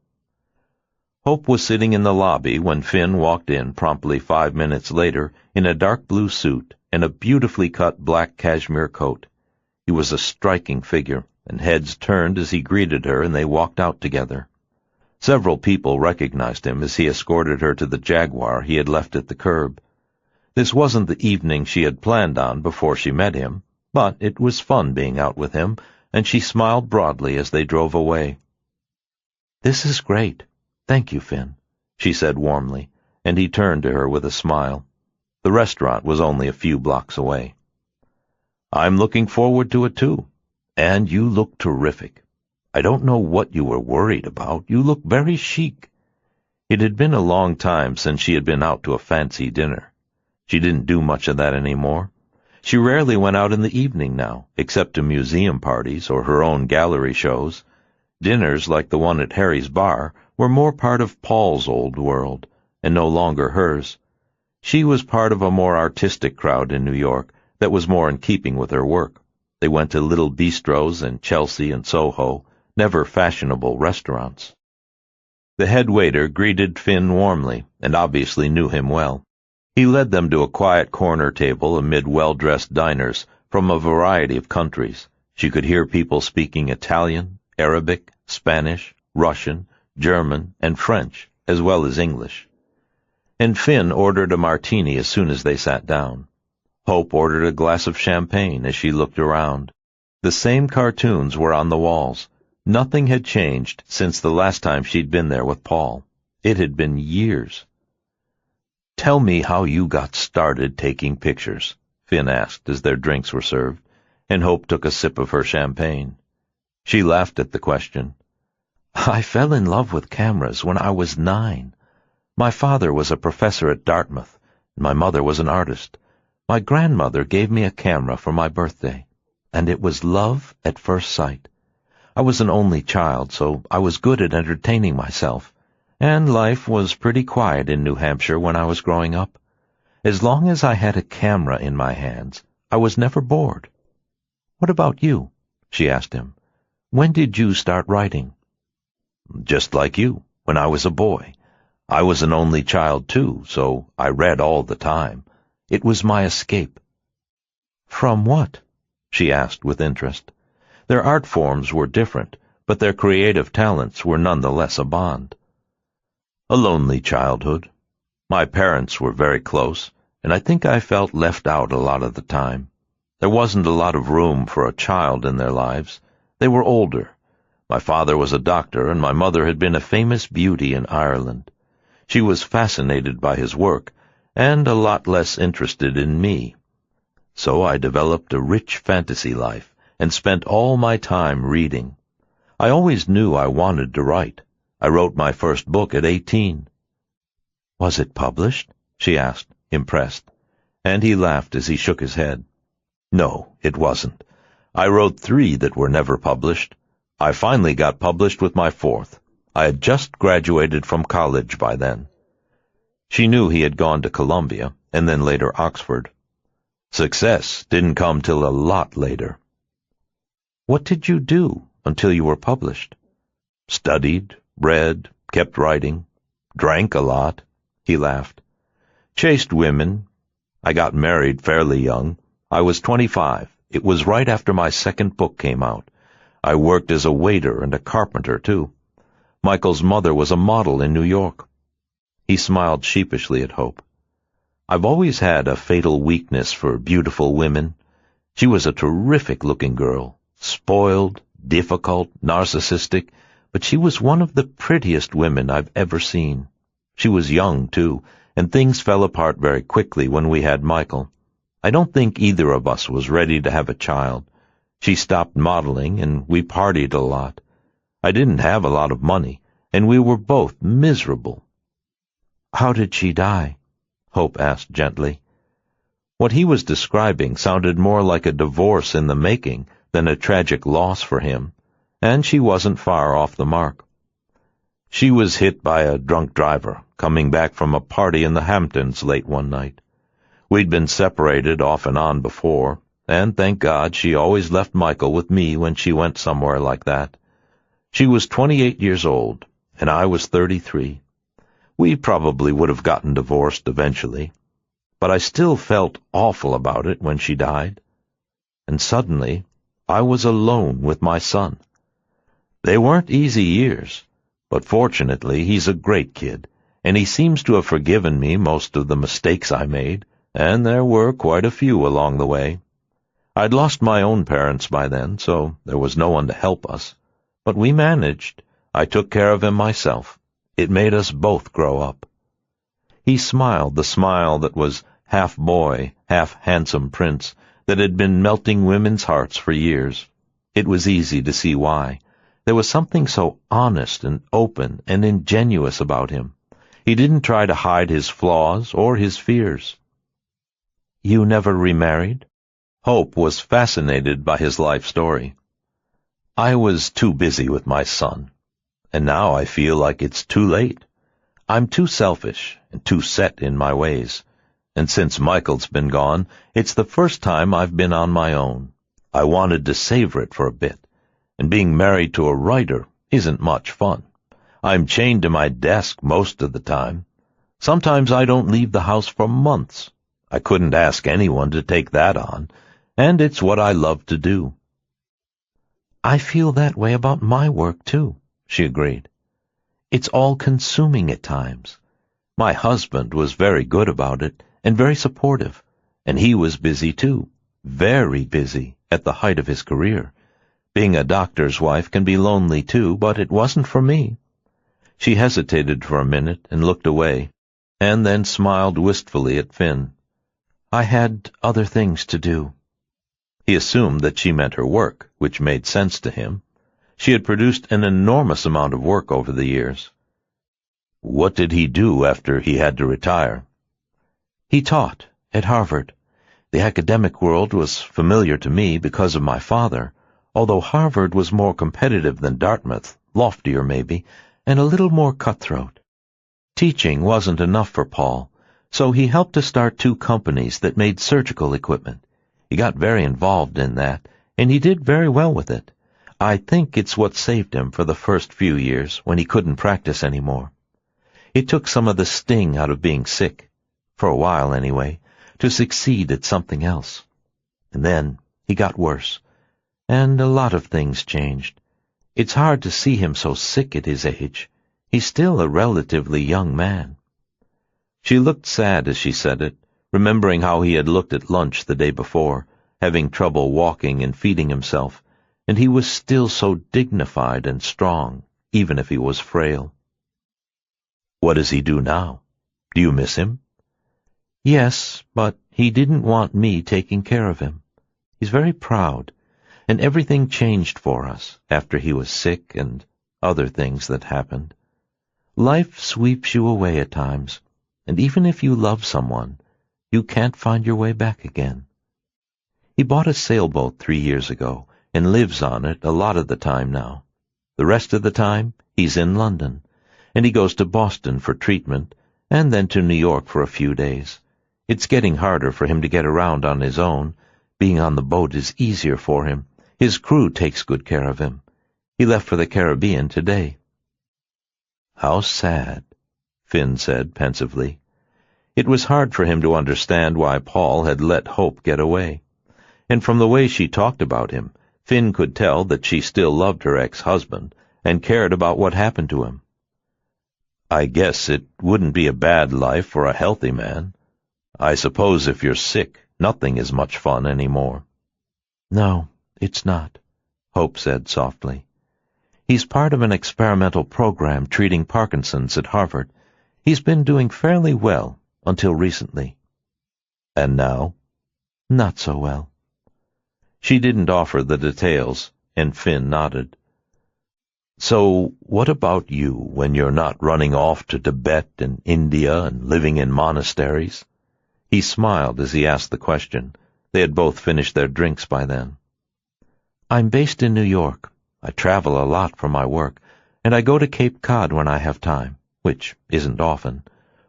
Hope was sitting in the lobby when Finn walked in promptly 5 minutes later in a dark blue suit and a beautifully cut black cashmere coat. He was a striking figure, and heads turned as he greeted her and they walked out together. Several people recognized him as he escorted her to the Jaguar he had left at the curb. This wasn't the evening she had planned on before she met him, but it was fun being out with him, and she smiled broadly as they drove away. "This is great. Thank you, Finn," she said warmly, and he turned to her with a smile. The restaurant was only a few blocks away. "I'm looking forward to it, too. And you look terrific. I don't know what you were worried about. You look very chic." It had been a long time since she had been out to a fancy dinner. She didn't do much of that anymore. She rarely went out in the evening now, except to museum parties or her own gallery shows. Dinners like the one at Harry's Bar were more part of Paul's old world, and no longer hers. She was part of a more artistic crowd in New York that was more in keeping with her work. They went to little bistros in Chelsea and Soho, never fashionable restaurants. The head waiter greeted Finn warmly, and obviously knew him well. He led them to a quiet corner table amid well-dressed diners from a variety of countries. She could hear people speaking Italian, Arabic, Spanish, Russian, German, and French, as well as English. And Finn ordered a martini as soon as they sat down. Hope ordered a glass of champagne as she looked around. The same cartoons were on the walls. Nothing had changed since the last time she'd been there with Paul. It had been years. "Tell me how you got started taking pictures," Finn asked as their drinks were served, and Hope took a sip of her champagne. She laughed at the question. "I fell in love with cameras when I was 9. My father was a professor at Dartmouth, and my mother was an artist. My grandmother gave me a camera for my birthday, and it was love at first sight. I was an only child, so I was good at entertaining myself, and life was pretty quiet in New Hampshire when I was growing up. As long as I had a camera in my hands, I was never bored." "What about you?" she asked him. "When did you start writing?" "Just like you, when I was a boy. I was an only child, too, so I read all the time. It was my escape." "From what?" she asked with interest. Their art forms were different, but their creative talents were none the less a bond. "A lonely childhood. My parents were very close, and I think I felt left out a lot of the time. There wasn't a lot of room for a child in their lives. They were older. My father was a doctor, and my mother had been a famous beauty in Ireland. She was fascinated by his work, and a lot less interested in me. So I developed a rich fantasy life, and spent all my time reading. I always knew I wanted to write. I wrote my first book at 18. "Was it published?" she asked, impressed, and he laughed as he shook his head. "No, it wasn't. I wrote 3 that were never published. I finally got published with my 4th. I had just graduated from college by then." She knew he had gone to Columbia, and then later Oxford. Success didn't come till a lot later. "What did you do until you were published?" "Studied, read, kept writing, drank a lot," he laughed. "Chased women. I got married fairly young. I was 25. It was right after my second book came out. I worked as a waiter and a carpenter, too. Michael's mother was a model in New York." He smiled sheepishly at Hope. "I've always had a fatal weakness for beautiful women. She was a terrific-looking girl, spoiled, difficult, narcissistic, but she was one of the prettiest women I've ever seen. She was young, too, and things fell apart very quickly when we had Michael. I don't think either of us was ready to have a child. She stopped modeling, and we partied a lot. I didn't have a lot of money, and we were both miserable." "How did she die?" Hope asked gently. What he was describing sounded more like a divorce in the making than a tragic loss for him, and she wasn't far off the mark. "She was hit by a drunk driver coming back from a party in the Hamptons late one night. We'd been separated off and on before, and thank God she always left Michael with me when she went somewhere like that. She was 28 years old, and I was 33. We probably would have gotten divorced eventually, but I still felt awful about it when she died. And suddenly, I was alone with my son. They weren't easy years, but fortunately he's a great kid, and he seems to have forgiven me most of the mistakes I made, and there were quite a few along the way. I'd lost my own parents by then, so there was no one to help us. But we managed. I took care of him myself. It made us both grow up." He smiled the smile that was half boy, half handsome prince, that had been melting women's hearts for years. It was easy to see why. There was something so honest and open and ingenuous about him. He didn't try to hide his flaws or his fears. "You never remarried?" Hope was fascinated by his life story. "I was too busy with my son, and now I feel like it's too late. I'm too selfish and too set in my ways, and since Michael's been gone, it's the first time I've been on my own. I wanted to savor it for a bit, and being married to a writer isn't much fun. I'm chained to my desk most of the time. Sometimes I don't leave the house for months. I couldn't ask anyone to take that on, and it's what I love to do." "I feel that way about my work, too," she agreed. "It's all-consuming at times. My husband was very good about it, and very supportive, and he was busy, too, very busy, at the height of his career. Being a doctor's wife can be lonely, too, but it wasn't for me." She hesitated for a minute and looked away. and then smiled wistfully at Finn. "I had other things to do." He assumed that she meant her work, which made sense to him. She had produced an enormous amount of work over the years. What did he do after he had to retire? He taught at Harvard. The academic world was familiar to me because of my father, although Harvard was more competitive than Dartmouth, loftier maybe, and a little more cutthroat. Teaching wasn't enough for Paul, so he helped to start 2 companies that made surgical equipment. He got very involved in that, and he did very well with it. I think it's what saved him for the first few years when he couldn't practice anymore. It took some of the sting out of being sick, for a while anyway, to succeed at something else. And then he got worse, and a lot of things changed. It's hard to see him so sick at his age. He's still a relatively young man. She looked sad as she said it, remembering how he had looked at lunch the day before, having trouble walking and feeding himself, and he was still so dignified and strong, even if he was frail. What does he do now? Do you miss him? Yes, but he didn't want me taking care of him. He's very proud, and everything changed for us after he was sick and other things that happened. Life sweeps you away at times, and even if you love someone, you can't find your way back again. He bought a sailboat 3 years ago and lives on it a lot of the time now. The rest of the time, he's in London, and he goes to Boston for treatment and then to New York for a few days. It's getting harder for him to get around on his own. Being on the boat is easier for him. His crew takes good care of him. He left for the Caribbean today. How sad, Finn said pensively. It was hard for him to understand why Paul had let Hope get away. And from the way she talked about him, Finn could tell that she still loved her ex-husband and cared about what happened to him. I guess it wouldn't be a bad life for a healthy man. I suppose if you're sick, nothing is much fun anymore. No, it's not, Hope said softly. He's part of an experimental program treating Parkinson's at Harvard. He's been doing fairly well until recently. And now? Not so well. She didn't offer the details, and Finn nodded. So what about you when you're not running off to Tibet and India and living in monasteries? He smiled as he asked the question. They had both finished their drinks by then. I'm based in New York. I travel a lot for my work, and I go to Cape Cod when I have time, which isn't often.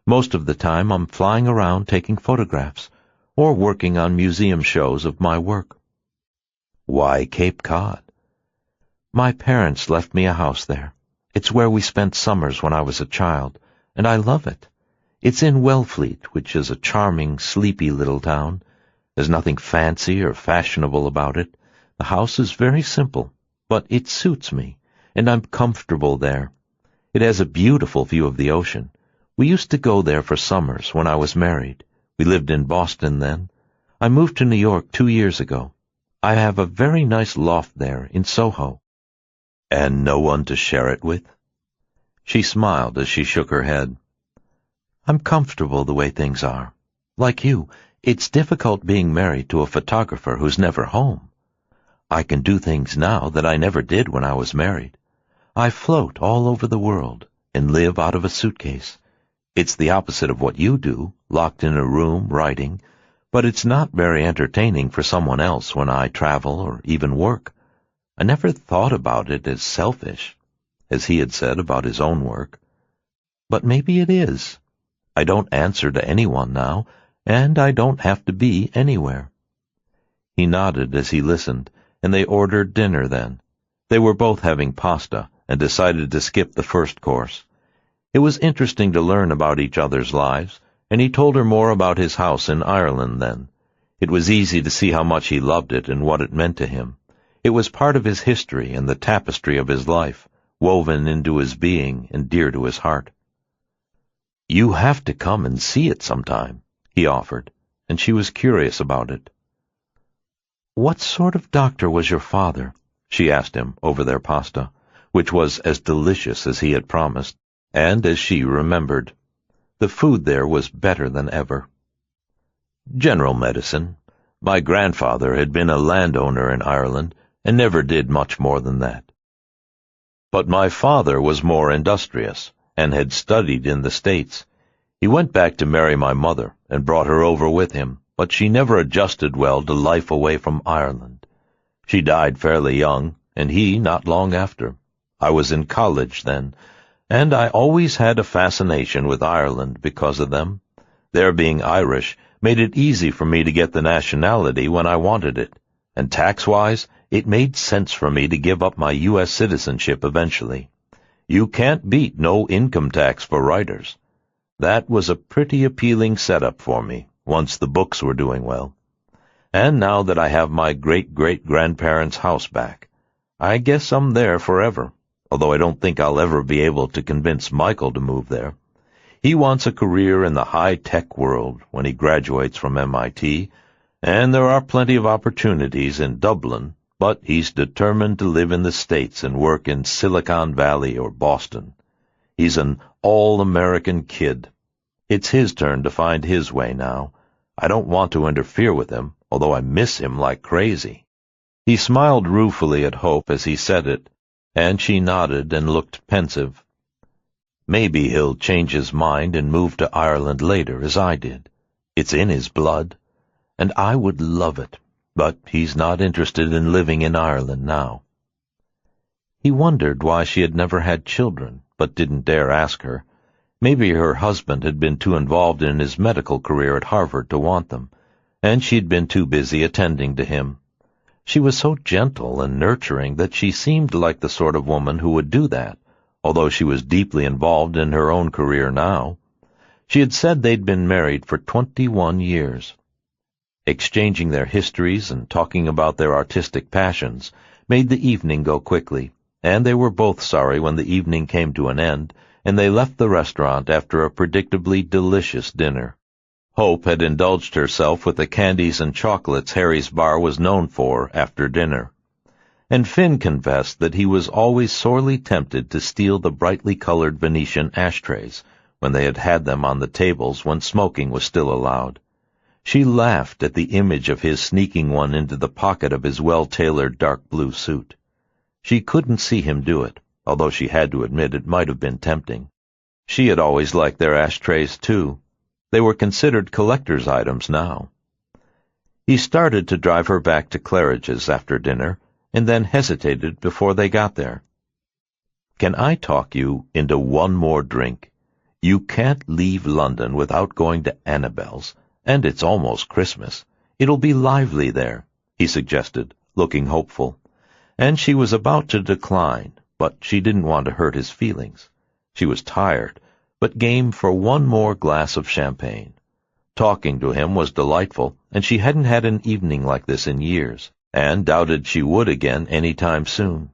Most of the time I'm flying around taking photographs or working on museum shows of my work. Why Cape Cod? My parents left me a house there. It's where we spent summers when I was a child, and I love it. It's in Wellfleet, which is a charming, sleepy little town. There's nothing fancy or fashionable about it. The house is very simple, but it suits me, and I'm comfortable there. It has a beautiful view of the ocean. We used to go there for summers when I was married. We lived in Boston then. I moved to New York 2 years ago. I have a very nice loft there in Soho. And no one to share it with? She smiled as she shook her head. I'm comfortable the way things are. Like you, it's difficult being married to a photographer who's never home. I can do things now that I never did when I was married. I float all over the world and live out of a suitcase. It's the opposite of what you do, locked in a room writing, but it's not very entertaining for someone else when I travel or even work. I never thought about it as selfish, as he had said about his own work. But maybe it is. I don't answer to anyone now, and I don't have to be anywhere. He nodded as he listened, and they ordered dinner then. They were both having pasta and decided to skip the first course. It was interesting to learn about each other's lives, and he told her more about his house in Ireland then. It was easy to see how much he loved it and what it meant to him. It was part of his history and the tapestry of his life, woven into his being and dear to his heart. You have to come and see it sometime, he offered, and she was curious about it. What sort of doctor was your father? She asked him over their pasta, which was as delicious as he had promised, and as she remembered. The food there was better than ever. General medicine. My grandfather had been a landowner in Ireland and never did much more than that. But my father was more industrious and had studied in the States. He went back to marry my mother and brought her over with him, but she never adjusted well to life away from Ireland. She died fairly young, and he not long after. I was in college then, and I always had a fascination with Ireland because of them. Their being Irish made it easy for me to get the nationality when I wanted it, and tax-wise, it made sense for me to give up my U.S. citizenship eventually. You can't beat no income tax for writers. That was a pretty appealing setup for me, once the books were doing well. And now that I have my great-great-grandparents' house back, I guess I'm there forever, although I don't think I'll ever be able to convince Michael to move there. He wants a career in the high-tech world when he graduates from MIT, and there are plenty of opportunities in Dublin, but he's determined to live in the States and work in Silicon Valley or Boston. He's an all-American kid. It's his turn to find his way now. I don't want to interfere with him, although I miss him like crazy. He smiled ruefully at Hope as he said it, and she nodded and looked pensive. Maybe he'll change his mind and move to Ireland later, as I did. It's in his blood, and I would love it, but he's not interested in living in Ireland now. He wondered why she had never had children, but didn't dare ask her. Maybe her husband had been too involved in his medical career at Harvard to want them, and she'd been too busy attending to him. She was so gentle and nurturing that she seemed like the sort of woman who would do that, although she was deeply involved in her own career now. She had said they'd been married for 21 years. Exchanging their histories and talking about their artistic passions made the evening go quickly, and they were both sorry when the evening came to an end, and they left the restaurant after a predictably delicious dinner. Hope had indulged herself with the candies and chocolates Harry's bar was known for after dinner, and Finn confessed that he was always sorely tempted to steal the brightly colored Venetian ashtrays when they had them on the tables when smoking was still allowed. She laughed at the image of his sneaking one into the pocket of his well-tailored dark blue suit. She couldn't see him do it, although she had to admit it might have been tempting. She had always liked their ashtrays, too. They were considered collector's items now. He started to drive her back to Claridge's after dinner, and then hesitated before they got there. "Can I talk you into one more drink? You can't leave London without going to Annabelle's, and it's almost Christmas. It'll be lively there," he suggested, looking hopeful. And she was about to decline, but she didn't want to hurt his feelings. She was tired, but game for one more glass of champagne. Talking to him was delightful, and she hadn't had an evening like this in years, and doubted she would again any time soon.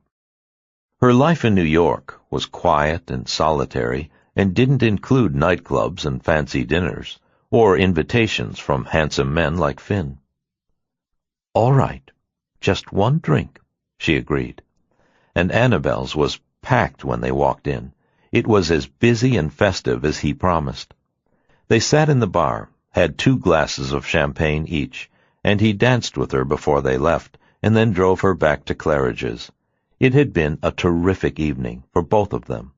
Her life in New York was quiet and solitary, and didn't include nightclubs and fancy dinners, or invitations from handsome men like Finn. "All right, just one drink," she agreed. And Annabelle's was packed when they walked in. It was as busy and festive as he promised. They sat in the bar, had 2 glasses of champagne each, and he danced with her before they left, and then drove her back to Claridge's. It had been a terrific evening for both of them.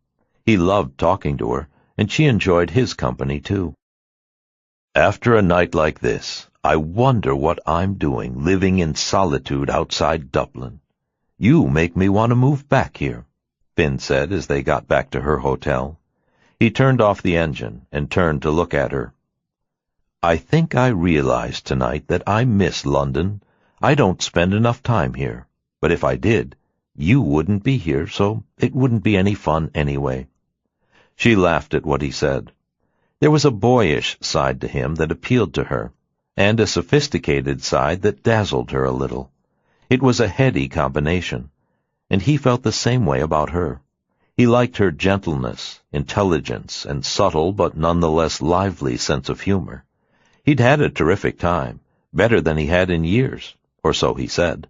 He loved talking to her, and she enjoyed his company too. "After a night like this, I wonder what I'm doing living in solitude outside Dublin. You make me want to move back here," Finn said as they got back to her hotel. He turned off the engine and turned to look at her. "I think I realized tonight that I miss London. I don't spend enough time here, but if I did, you wouldn't be here, so it wouldn't be any fun anyway." She laughed at what he said. There was a boyish side to him that appealed to her, and a sophisticated side that dazzled her a little. It was a heady combination, and he felt the same way about her. He liked her gentleness, intelligence, and subtle but nonetheless lively sense of humor. He'd had a terrific time, better than he had in years, or so he said.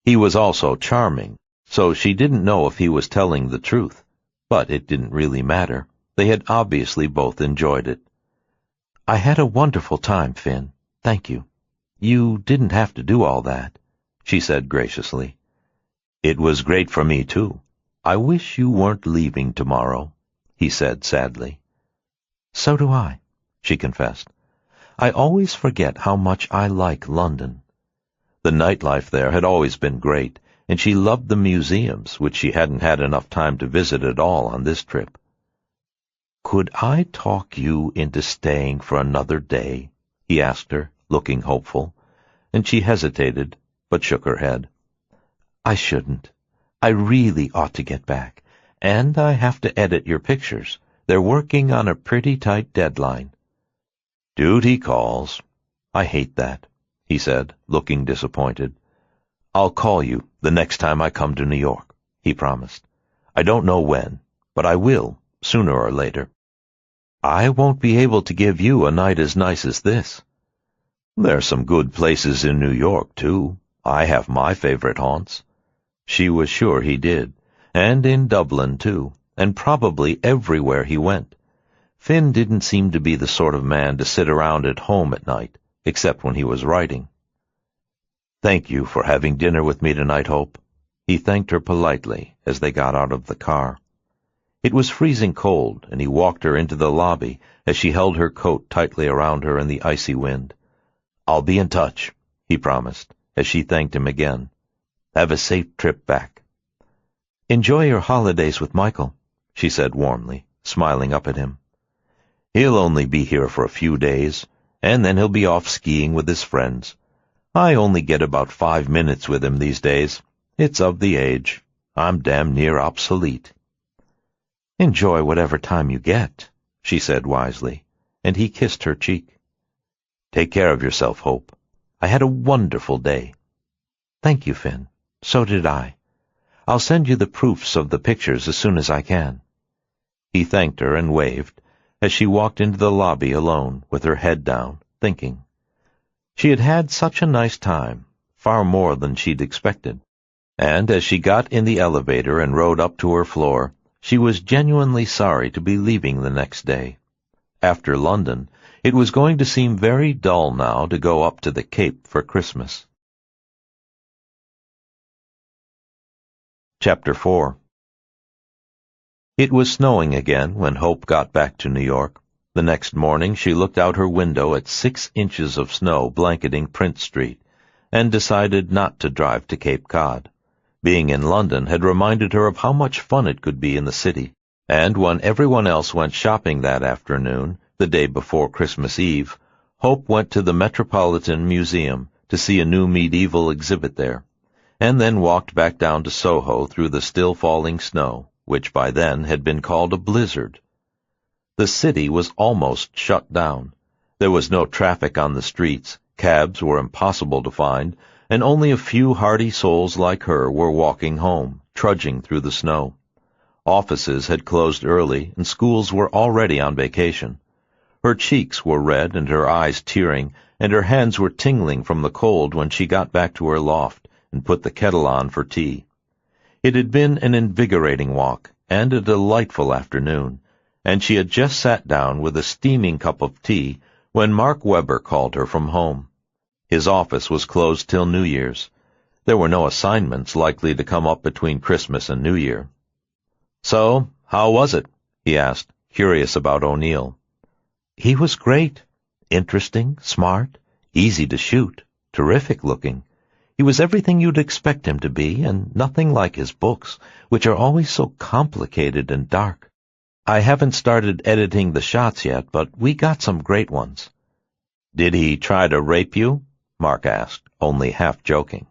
He was also charming, so she didn't know if he was telling the truth, but it didn't really matter. They had obviously both enjoyed it. I had a wonderful time, Finn. Thank you. You didn't have to do all that, she said graciously. It was great for me, too. I wish you weren't leaving tomorrow, he said sadly. So do I, she confessed. I always forget how much I like London. The nightlife there had always been great, and she loved the museums, which she hadn't had enough time to visit at all on this trip. Could I talk you into staying for another day? He asked her, looking hopeful, and she hesitated, but shook her head. I shouldn't. I really ought to get back, and I have to edit your pictures. They're working on a pretty tight deadline. Duty calls. I hate that, he said, looking disappointed. I'll call you the next time I come to New York, he promised. I don't know when, but I will, sooner or later. I won't be able to give you a night as nice as this. There's some good places in New York, too. I have my favorite haunts. She was sure he did, and in Dublin, too, and probably everywhere he went. Finn didn't seem to be the sort of man to sit around at home at night, except when he was writing. Thank you for having dinner with me tonight, Hope. He thanked her politely as they got out of the car. It was freezing cold, and he walked her into the lobby as she held her coat tightly around her in the icy wind. I'll be in touch, he promised, as she thanked him again. Have a safe trip back. Enjoy your holidays with Michael, she said warmly, smiling up at him. He'll only be here for a few days, and then he'll be off skiing with his friends. I only get about 5 minutes with him these days. It's of the age. I'm damn near obsolete. Enjoy whatever time you get, she said wisely, and he kissed her cheek. Take care of yourself, Hope. I had a wonderful day. Thank you, Finn. So did I. I'll send you the proofs of the pictures as soon as I can. He thanked her and waved as she walked into the lobby alone with her head down, thinking. She had had such a nice time, far more than she'd expected, and as she got in the elevator and rode up to her floor, she was genuinely sorry to be leaving the next day. After London, it was going to seem very dull now to go up to the Cape for Christmas. Chapter 4. It was snowing again when Hope got back to New York. The next morning she looked out her window at 6 inches of snow blanketing Prince Street, and decided not to drive to Cape Cod. Being in London had reminded her of how much fun it could be in the city, and when everyone else went shopping that afternoon, the day before Christmas Eve, Hope went to the Metropolitan Museum to see a new medieval exhibit there, and then walked back down to Soho through the still-falling snow, which by then had been called a blizzard. The city was almost shut down. There was no traffic on the streets, cabs were impossible to find, and only a few hardy souls like her were walking home, trudging through the snow. Offices had closed early, and schools were already on vacation. Her cheeks were red and her eyes tearing, and her hands were tingling from the cold when she got back to her loft and put the kettle on for tea. It had been an invigorating walk, and a delightful afternoon, and she had just sat down with a steaming cup of tea when Mark Webber called her from home. His office was closed till New Year's. There were no assignments likely to come up between Christmas and New Year. "So, how was it?" he asked, curious about O'Neill. "He was great. Interesting, smart, easy to shoot, terrific looking. He was everything you'd expect him to be, and nothing like his books, which are always so complicated and dark. I haven't started editing the shots yet, but we got some great ones." "Did he try to rape you?" Mark asked, only half joking.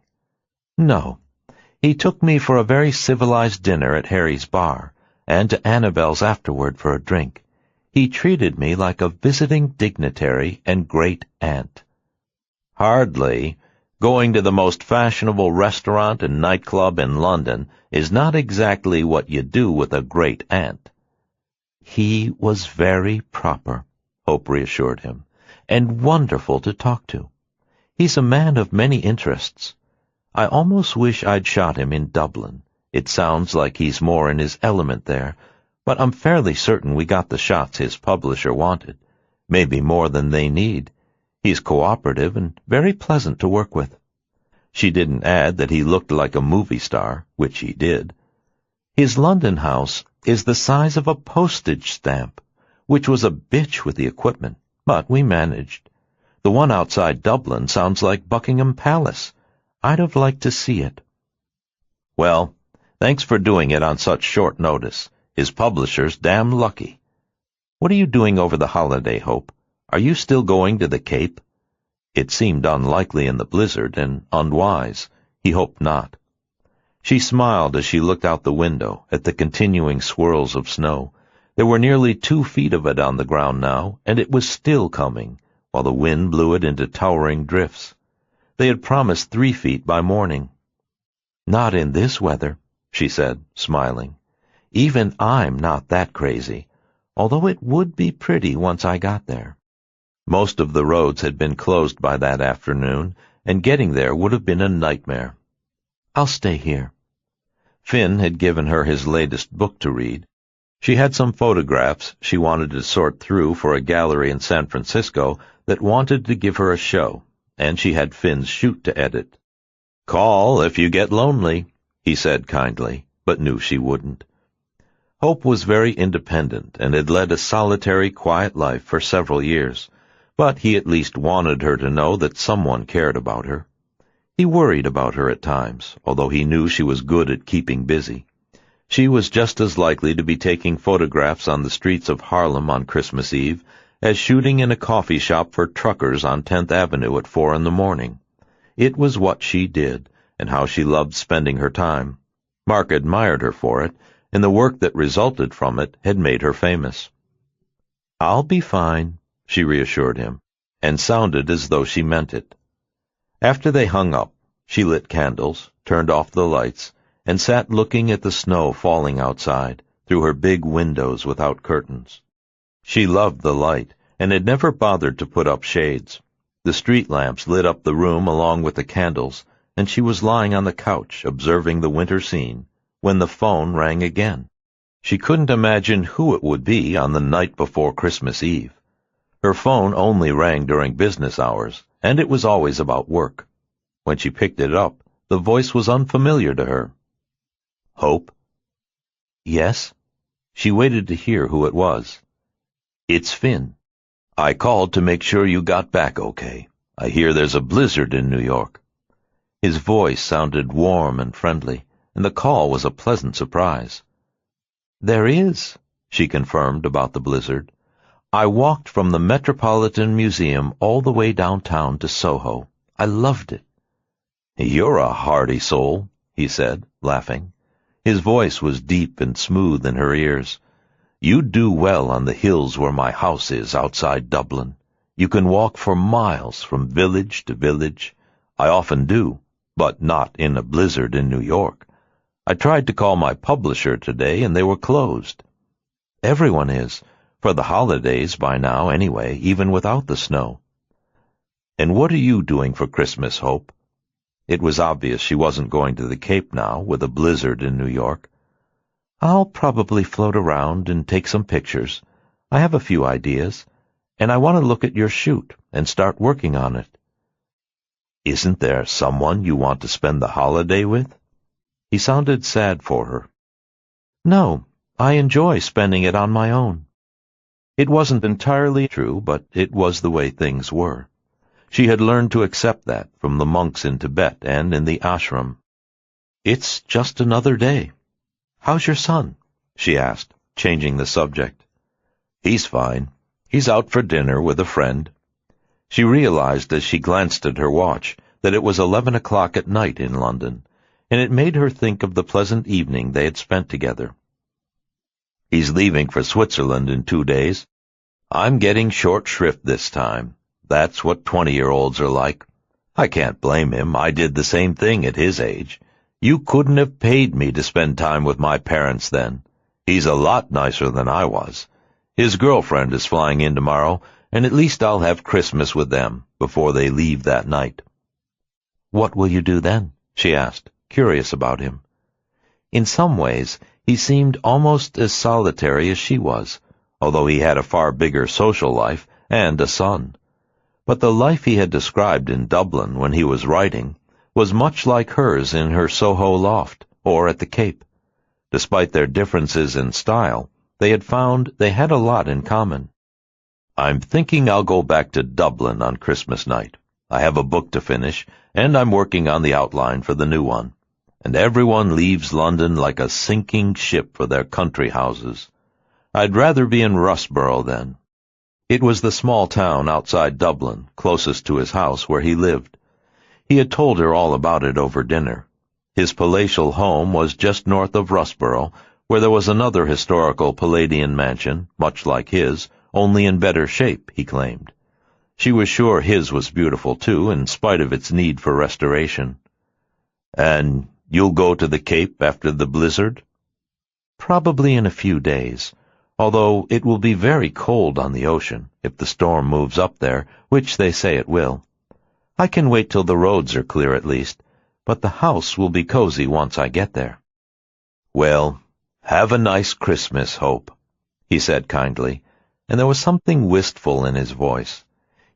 "No. He took me for a very civilized dinner at Harry's bar, and to Annabelle's afterward for a drink. He treated me like a visiting dignitary and great-aunt." "Hardly. Going to the most fashionable restaurant and nightclub in London is not exactly what you do with a great-aunt." "He was very proper," Hope reassured him, "and wonderful to talk to. He's a man of many interests. I almost wish I'd shot him in Dublin. It sounds like he's more in his element there, but I'm fairly certain we got the shots his publisher wanted. maybe more than they need. He's cooperative and very pleasant to work with. She didn't add that he looked like a movie star, which he did. His London house is the size of a postage stamp, which was a bitch with the equipment, but we managed. The one outside Dublin sounds like Buckingham Palace. I'd have liked to see it. Well, thanks for doing it on such short notice. His publisher's damn lucky. What are you doing over the holiday, Hope? Are you still going to the Cape? It seemed unlikely in the blizzard and unwise. He hoped not. She smiled as she looked out the window at the continuing swirls of snow. There were nearly 2 feet of it on the ground now, and it was still coming, while the wind blew it into towering drifts. They had promised 3 feet by morning. Not in this weather, she said, smiling. Even I'm not that crazy, although it would be pretty once I got there. Most of the roads had been closed by that afternoon, and getting there would have been a nightmare. I'll stay here. Finn had given her his latest book to read. She had some photographs she wanted to sort through for a gallery in San Francisco that wanted to give her a show, and she had Finn's shoot to edit. Call if you get lonely, he said kindly, but knew she wouldn't. Hope was very independent and had led a solitary, quiet life for several years, but he at least wanted her to know that someone cared about her. He worried about her at times, although he knew she was good at keeping busy. She was just as likely to be taking photographs on the streets of Harlem on Christmas Eve as shooting in a coffee shop for truckers on 10th Avenue at 4 a.m. It was what she did, and how she loved spending her time. Mark admired her for it, and the work that resulted from it had made her famous. I'll be fine, she reassured him, and sounded as though she meant it. After they hung up, she lit candles, turned off the lights, and sat looking at the snow falling outside, through her big windows without curtains. She loved the light, and had never bothered to put up shades. The street lamps lit up the room along with the candles, and she was lying on the couch observing the winter scene, when the phone rang again. She couldn't imagine who it would be on the night before Christmas Eve. Her phone only rang during business hours, and it was always about work. When she picked it up, the voice was unfamiliar to her. Hope? Yes? She waited to hear who it was. It's Finn. I called to make sure you got back okay. I hear there's a blizzard in New York. His voice sounded warm and friendly, and the call was a pleasant surprise. There is, she confirmed about the blizzard. I walked from the Metropolitan Museum all the way downtown to Soho. I loved it. You're a hearty soul, he said, laughing. His voice was deep and smooth in her ears. You'd do well on the hills where my house is outside Dublin. You can walk for miles from village to village. I often do, but not in a blizzard in New York. I tried to call my publisher today, and they were closed. Everyone is, for the holidays by now anyway, even without the snow. And what are you doing for Christmas, Hope? It was obvious she wasn't going to the Cape now, with a blizzard in New York. I'll probably float around and take some pictures. I have a few ideas, and I want to look at your shoot and start working on it. Isn't there someone you want to spend the holiday with? He sounded sad for her. No, I enjoy spending it on my own. It wasn't entirely true, but it was the way things were. She had learned to accept that from the monks in Tibet and in the ashram. It's just another day. How's your son? She asked, changing the subject. He's fine. He's out for dinner with a friend. She realized as she glanced at her watch that it was 11 o'clock at night in London, and it made her think of the pleasant evening they had spent together. He's leaving for Switzerland in 2 days. I'm getting short shrift this time. That's what 20-year-olds are like. I can't blame him. I did the same thing at his age. You couldn't have paid me to spend time with my parents then. He's a lot nicer than I was. His girlfriend is flying in tomorrow, and at least I'll have Christmas with them before they leave that night. What will you do then? She asked, curious about him. In some ways, he seemed almost as solitary as she was, although he had a far bigger social life and a son. But the life he had described in Dublin when he was writing was much like hers in her Soho loft or at the Cape. Despite their differences in style, they had found they had a lot in common. "I'm thinking I'll go back to Dublin on Christmas night. I have a book to finish, and I'm working on the outline for the new one. And everyone leaves London like a sinking ship for their country houses. I'd rather be in Rusborough then." It was the small town outside Dublin, closest to his house where he lived. He had told her all about it over dinner. His palatial home was just north of Rusborough, where there was another historical Palladian mansion, much like his, only in better shape, he claimed. She was sure his was beautiful, too, in spite of its need for restoration. "And you'll go to the Cape after the blizzard?" "Probably in a few days, although it will be very cold on the ocean if the storm moves up there, which they say it will. I can wait till the roads are clear at least, but the house will be cozy once I get there." "Well, have a nice Christmas, Hope," he said kindly, and there was something wistful in his voice.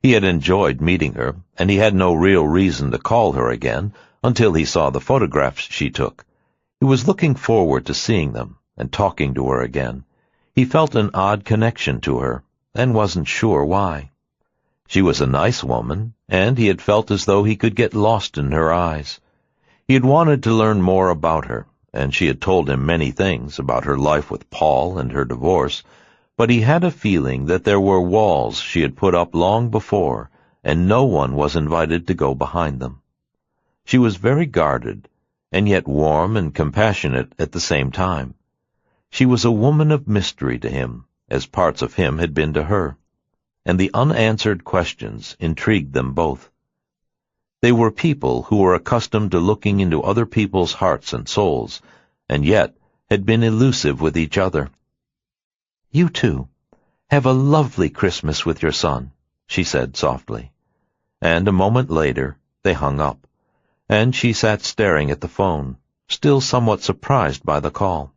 He had enjoyed meeting her, and he had no real reason to call her again until he saw the photographs she took. He was looking forward to seeing them and talking to her again. He felt an odd connection to her, and wasn't sure why. She was a nice woman, and he had felt as though he could get lost in her eyes. He had wanted to learn more about her, and she had told him many things about her life with Paul and her divorce, but he had a feeling that there were walls she had put up long before, and no one was invited to go behind them. She was very guarded, and yet warm and compassionate at the same time. She was a woman of mystery to him, as parts of him had been to her, and the unanswered questions intrigued them both. They were people who were accustomed to looking into other people's hearts and souls, and yet had been elusive with each other. "You too. Have a lovely Christmas with your son," she said softly. And a moment later they hung up, and she sat staring at the phone, still somewhat surprised by the call.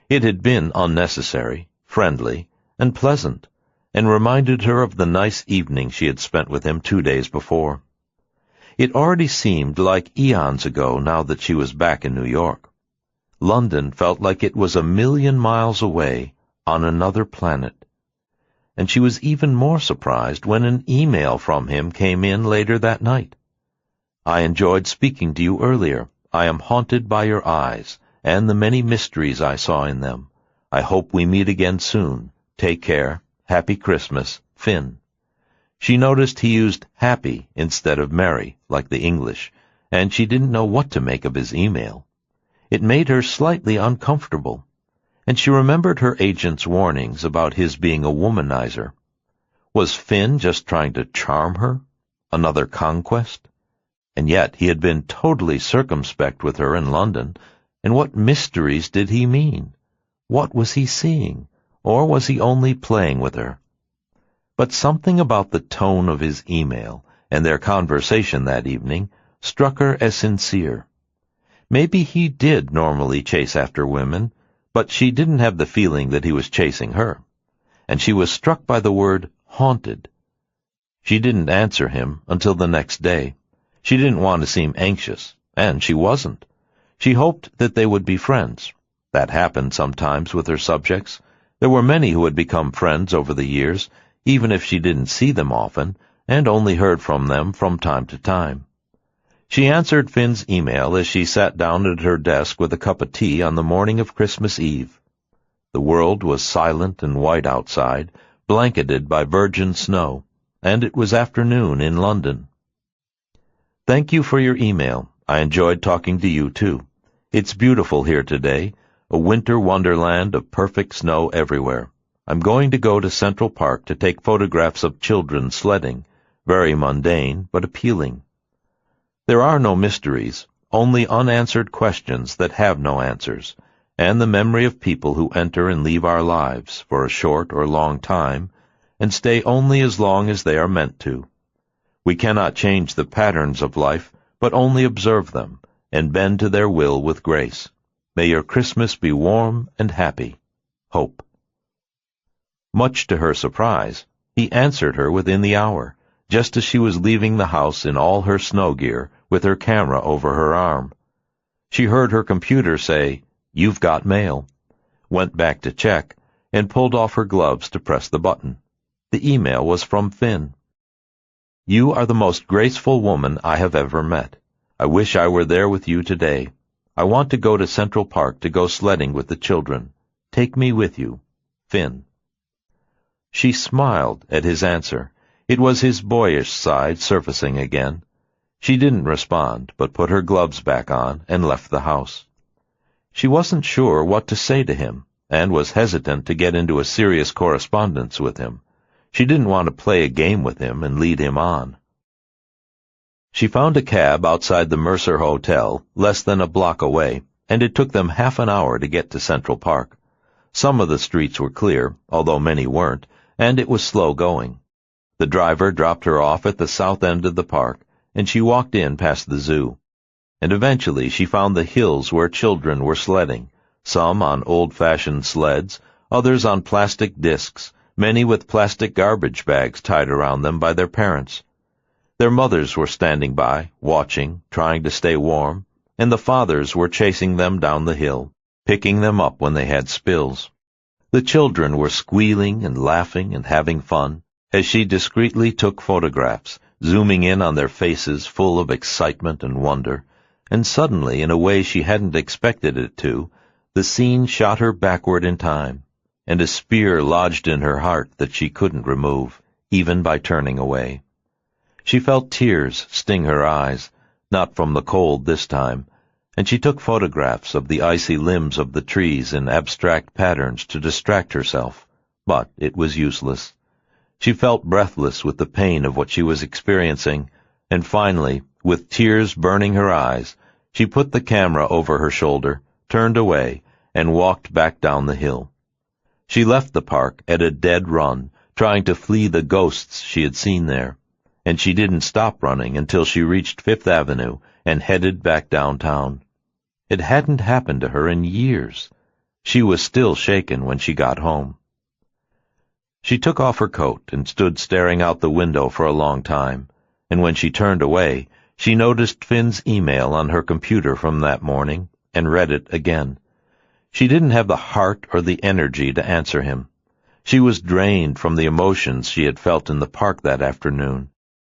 It had been unnecessary, friendly, and pleasant, and reminded her of the nice evening she had spent with him 2 days before. It already seemed like eons ago now that she was back in New York. London felt like it was 1,000,000 miles away, on another planet. And she was even more surprised when an email from him came in later that night. "I enjoyed speaking to you earlier. I am haunted by your eyes, and the many mysteries I saw in them. I hope we meet again soon. Take care. Happy Christmas, Finn." She noticed he used happy instead of merry, like the English, and she didn't know what to make of his email. It made her slightly uncomfortable, and she remembered her agent's warnings about his being a womanizer. Was Finn just trying to charm her? Another conquest? And yet he had been totally circumspect with her in London, and what mysteries did he mean? What was he seeing? Or was he only playing with her? But something about the tone of his email and their conversation that evening struck her as sincere. Maybe he did normally chase after women, but she didn't have the feeling that he was chasing her, and she was struck by the word haunted. She didn't answer him until the next day. She didn't want to seem anxious, and she wasn't. She hoped that they would be friends. That happened sometimes with her subjects. There were many who had become friends over the years, even if she didn't see them often, and only heard from them from time to time. She answered Finn's email as she sat down at her desk with a cup of tea on the morning of Christmas Eve. The world was silent and white outside, blanketed by virgin snow, and it was afternoon in London. "Thank you for your email. I enjoyed talking to you, too. It's beautiful here today, a winter wonderland of perfect snow everywhere. I'm going to go to Central Park to take photographs of children sledding, very mundane but appealing. There are no mysteries, only unanswered questions that have no answers, and the memory of people who enter and leave our lives for a short or long time, and stay only as long as they are meant to. We cannot change the patterns of life, but only observe them, and bend to their will with grace. May your Christmas be warm and happy. Hope." Much to her surprise, He answered her within the hour, just as she was leaving the house in all her snow gear, with her camera over her arm. She heard her computer say, "You've got mail," went back to check, and pulled off her gloves to press the button. The email was from Finn. "You are the most graceful woman I have ever met. I wish I were there with you today. I want to go to Central Park to go sledding with the children. Take me with you. Finn." She smiled at his answer. It was his boyish side surfacing again. She didn't respond, but put her gloves back on and left the house. She wasn't sure what to say to him, and was hesitant to get into a serious correspondence with him. She didn't want to play a game with him and lead him on. She found a cab outside the Mercer Hotel, less than a block away, and it took them half an hour to get to Central Park. Some of the streets were clear, although many weren't, and it was slow going. The driver dropped her off at the south end of the park, and she walked in past the zoo. And eventually she found the hills where children were sledding, some on old-fashioned sleds, others on plastic discs, many with plastic garbage bags tied around them by their parents. Their mothers were standing by, watching, trying to stay warm, and the fathers were chasing them down the hill, picking them up when they had spills. The children were squealing and laughing and having fun, as she discreetly took photographs, zooming in on their faces full of excitement and wonder, and suddenly, in a way she hadn't expected it to, the scene shot her backward in time, and a spear lodged in her heart that she couldn't remove, even by turning away. She felt tears sting her eyes, not from the cold this time, and she took photographs of the icy limbs of the trees in abstract patterns to distract herself, but it was useless. She felt breathless with the pain of what she was experiencing, and finally, with tears burning her eyes, she put the camera over her shoulder, turned away, and walked back down the hill. She left the park at a dead run, trying to flee the ghosts she had seen there, and she didn't stop running until she reached Fifth Avenue and headed back downtown. It hadn't happened to her in years. She was still shaken when she got home. She took off her coat and stood staring out the window for a long time, and when she turned away, she noticed Finn's email on her computer from that morning and read it again. She didn't have the heart or the energy to answer him. She was drained from the emotions she had felt in the park that afternoon,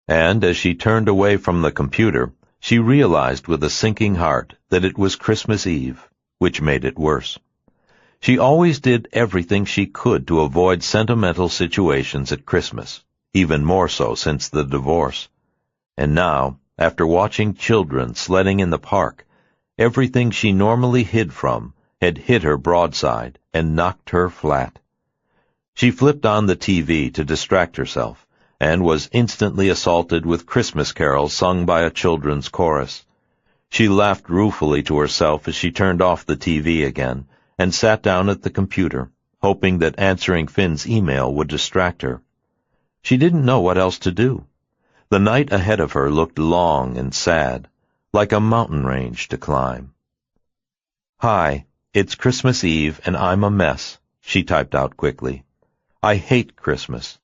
and as she turned away from the computer, she realized with a sinking heart that it was Christmas Eve, which made it worse. She always did everything she could to avoid sentimental situations at Christmas, even more so since the divorce. And now, after watching children sledding in the park, everything she normally hid from had hit her broadside and knocked her flat. She flipped on the TV to distract herself, and was instantly assaulted with Christmas carols sung by a children's chorus. She laughed ruefully to herself as she turned off the TV again, and sat down at the computer, hoping that answering Finn's email would distract her. She didn't know what else to do. The night ahead of her looked long and sad, like a mountain range to climb. "Hi, it's Christmas Eve and I'm a mess," she typed out quickly. "I hate Christmas.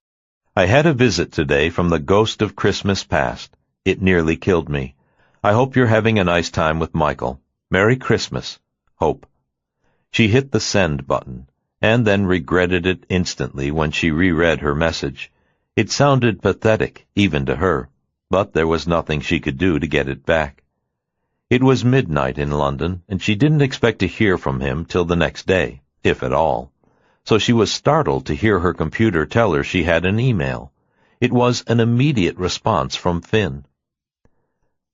I had a visit today from the ghost of Christmas past. It nearly killed me. I hope you're having a nice time with Michael. Merry Christmas. Hope." She hit the send button, and then regretted it instantly when she reread her message. It sounded pathetic, even to her, but there was nothing she could do to get it back. It was midnight in London, and she didn't expect to hear from him till the next day, if at all. So she was startled to hear her computer tell her she had an email. It was an immediate response from Finn.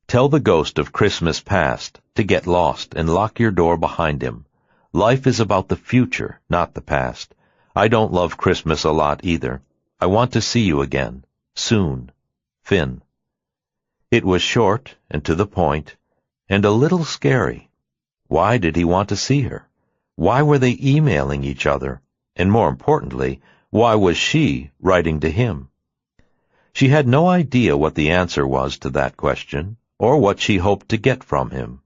"Tell the ghost of Christmas past to get lost and lock your door behind him. Life is about the future, not the past. I don't love Christmas a lot either. I want to see you again. Soon. Finn." It was short and to the point, and a little scary. Why did he want to see her? Why were they emailing each other? And more importantly, why was she writing to him? She had no idea what the answer was to that question, or what she hoped to get from him.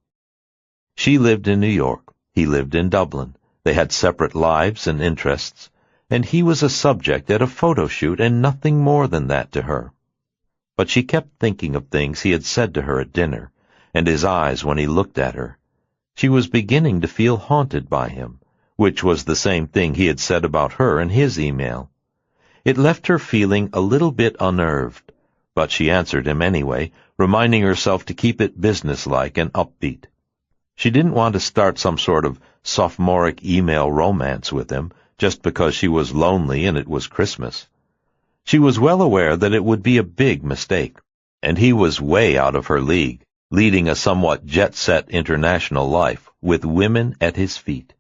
She lived in New York. He lived in Dublin. They had separate lives and interests. and he was a subject at a photo shoot and nothing more than that to her. But she kept thinking of things he had said to her at dinner, and his eyes when he looked at her. She was beginning to feel haunted by him, which was the same thing he had said about her in his email. It left her feeling a little bit unnerved, but she answered him anyway, reminding herself to keep it businesslike and upbeat. She didn't want to start some sort of sophomoric email romance with him just because she was lonely and it was Christmas. She was well aware that it would be a big mistake, and he was way out of her league, leading a somewhat jet-set international life with women at his feet.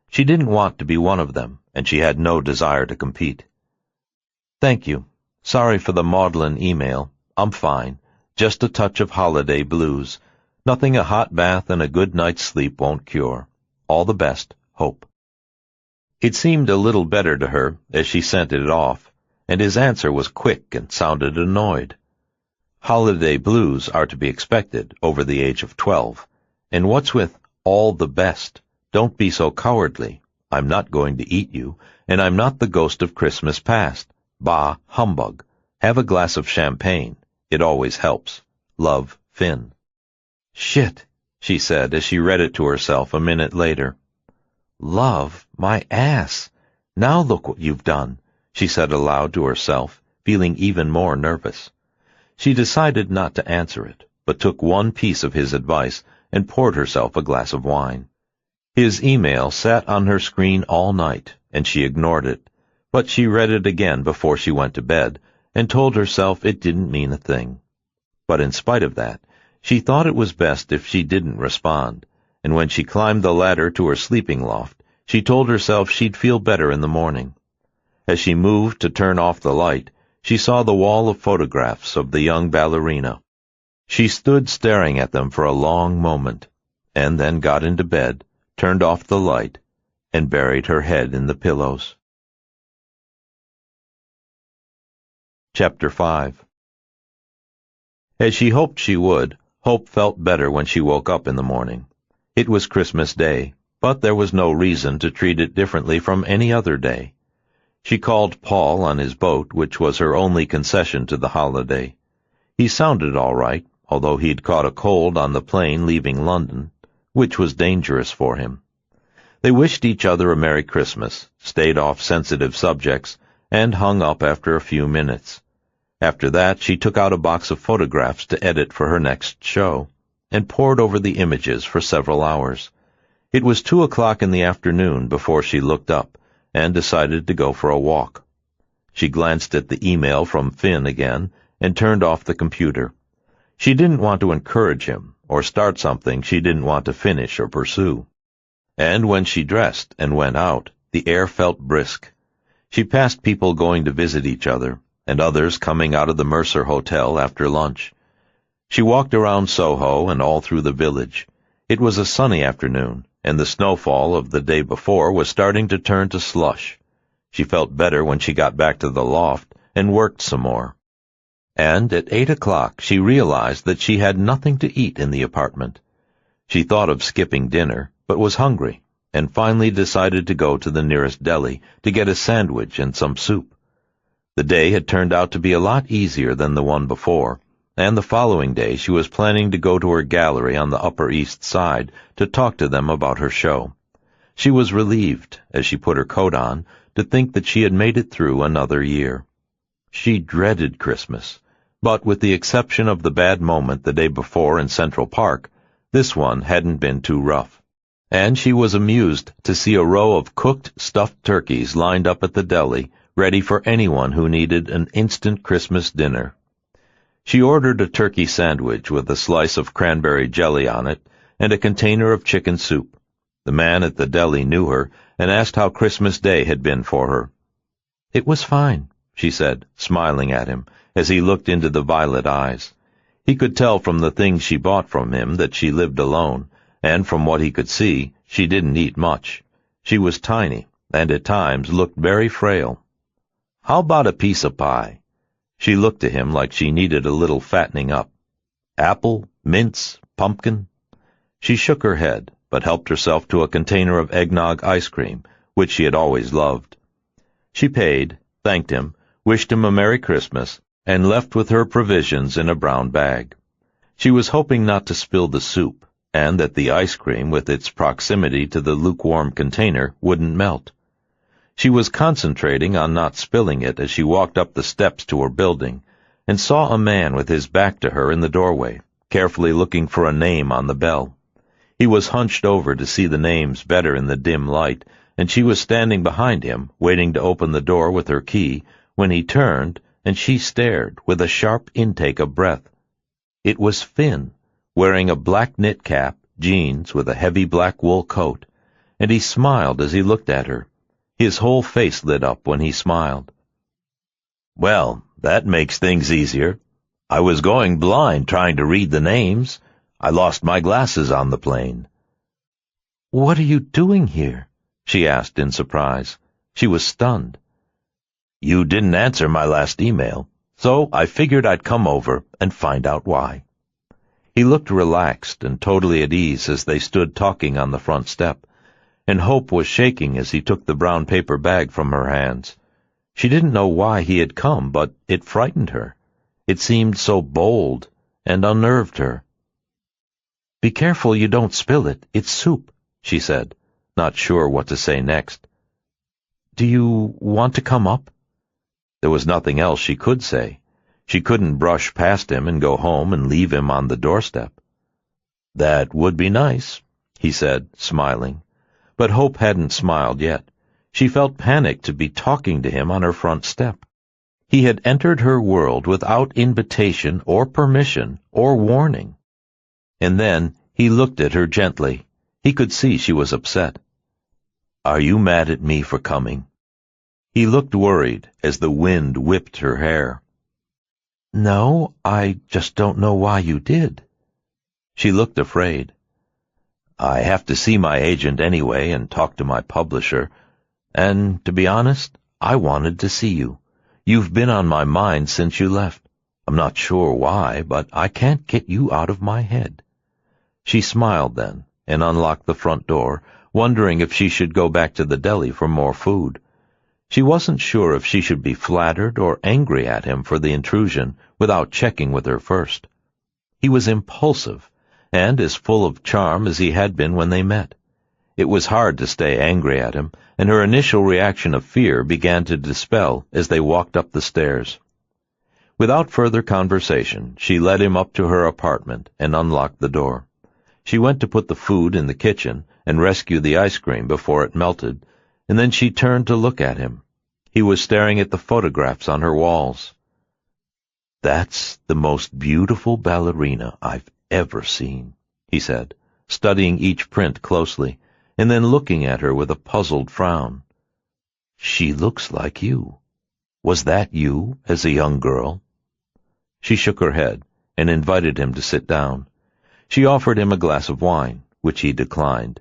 She didn't want to be one of them, and she had no desire to compete. "Thank you. Sorry for the maudlin email. I'm fine. Just a touch of holiday blues. Nothing a hot bath and a good night's sleep won't cure. All the best, Hope." It seemed a little better to her as she sent it off, and his answer was quick and sounded annoyed. Holiday blues are to be expected over the age of 12, and what's with all the best? Don't be so cowardly. I'm not going to eat you, and I'm not the ghost of Christmas past. Bah, humbug. Have a glass of champagne. It always helps. Love, Finn. "Shit," she said as she read it to herself a minute later. "Love, my ass. Now look what you've done," she said aloud to herself, feeling even more nervous. She decided not to answer it, but took one piece of his advice and poured herself a glass of wine. His email sat on her screen all night, and she ignored it, but she read it again before she went to bed and told herself it didn't mean a thing. But in spite of that, she thought it was best if she didn't respond, and when she climbed the ladder to her sleeping loft, she told herself she'd feel better in the morning. As she moved to turn off the light, she saw the wall of photographs of the young ballerina. She stood staring at them for a long moment, and then got into bed, turned off the light, and buried her head in the pillows. Chapter 5. As she hoped she would, Hope felt better when she woke up in the morning. It was Christmas Day, but there was no reason to treat it differently from any other day. She called Paul on his boat, which was her only concession to the holiday. He sounded all right, although he'd caught a cold on the plane leaving London, which was dangerous for him. They wished each other a Merry Christmas, stayed off sensitive subjects, and hung up after a few minutes. After that, she took out a box of photographs to edit for her next show, and pored over the images for several hours. It was 2:00 in the afternoon before she looked up, and decided to go for a walk. She glanced at the email from Finn again, and turned off the computer. She didn't want to encourage him, or start something she didn't want to finish or pursue. And when she dressed and went out, the air felt brisk. She passed people going to visit each other, and others coming out of the Mercer Hotel after lunch. She walked around Soho and all through the village. It was a sunny afternoon, and the snowfall of the day before was starting to turn to slush. She felt better when she got back to the loft and worked some more. And at 8:00 she realized that she had nothing to eat in the apartment. She thought of skipping dinner, but was hungry, and finally decided to go to the nearest deli to get a sandwich and some soup. The day had turned out to be a lot easier than the one before, and the following day she was planning to go to her gallery on the Upper East Side to talk to them about her show. She was relieved, as she put her coat on, to think that she had made it through another year. She dreaded Christmas, but with the exception of the bad moment the day before in Central Park, this one hadn't been too rough. And she was amused to see a row of cooked stuffed turkeys lined up at the deli, ready for anyone who needed an instant Christmas dinner. She ordered a turkey sandwich with a slice of cranberry jelly on it and a container of chicken soup. The man at the deli knew her and asked how Christmas Day had been for her. "It was fine," she said, smiling at him, as he looked into the violet eyes. He could tell from the things she bought from him that she lived alone, and from what he could see, she didn't eat much. She was tiny, and at times looked very frail. "How about a piece of pie?" She looked to him like she needed a little fattening up. "Apple, mince, pumpkin?" She shook her head, but helped herself to a container of eggnog ice cream, which she had always loved. She paid, thanked him, wished him a Merry Christmas, and left with her provisions in a brown bag. She was hoping not to spill the soup, and that the ice cream, with its proximity to the lukewarm container, wouldn't melt. She was concentrating on not spilling it as she walked up the steps to her building, and saw a man with his back to her in the doorway, carefully looking for a name on the bell. He was hunched over to see the names better in the dim light, and she was standing behind him, waiting to open the door with her key, when he turned, and she stared, with a sharp intake of breath. It was Finn, wearing a black knit cap, jeans, with a heavy black wool coat, and he smiled as he looked at her. His whole face lit up when he smiled. "Well, that makes things easier. I was going blind trying to read the names. I lost my glasses on the plane." "What are you doing here?" she asked in surprise. She was stunned. "You didn't answer my last email, so I figured I'd come over and find out why." He looked relaxed and totally at ease as they stood talking on the front step, and hope was shaking as he took the brown paper bag from her hands. She didn't know why he had come, but it frightened her. It seemed so bold and unnerved her. "Be careful you don't spill it. It's soup," she said, not sure what to say next. "Do you want to come up?" There was nothing else she could say. She couldn't brush past him and go home and leave him on the doorstep. "That would be nice," he said, smiling. But Hope hadn't smiled yet. She felt panicked to be talking to him on her front step. He had entered her world without invitation or permission or warning. And then he looked at her gently. He could see she was upset. "Are you mad at me for coming?" He looked worried as the wind whipped her hair. "No, I just don't know why you did." She looked afraid. "I have to see my agent anyway and talk to my publisher. And, to be honest, I wanted to see you. You've been on my mind since you left. I'm not sure why, but I can't get you out of my head." She smiled then and unlocked the front door, wondering if she should go back to the deli for more food. She wasn't sure if she should be flattered or angry at him for the intrusion without checking with her first. He was impulsive and as full of charm as he had been when they met. It was hard to stay angry at him, and her initial reaction of fear began to dispel as they walked up the stairs. Without further conversation, she led him up to her apartment and unlocked the door. She went to put the food in the kitchen and rescue the ice cream before it melted, and then she turned to look at him. He was staring at the photographs on her walls. "That's the most beautiful ballerina I've ever seen," he said, studying each print closely, and then looking at her with a puzzled frown. "She looks like you. Was that you as a young girl?" She shook her head and invited him to sit down. She offered him a glass of wine, which he declined.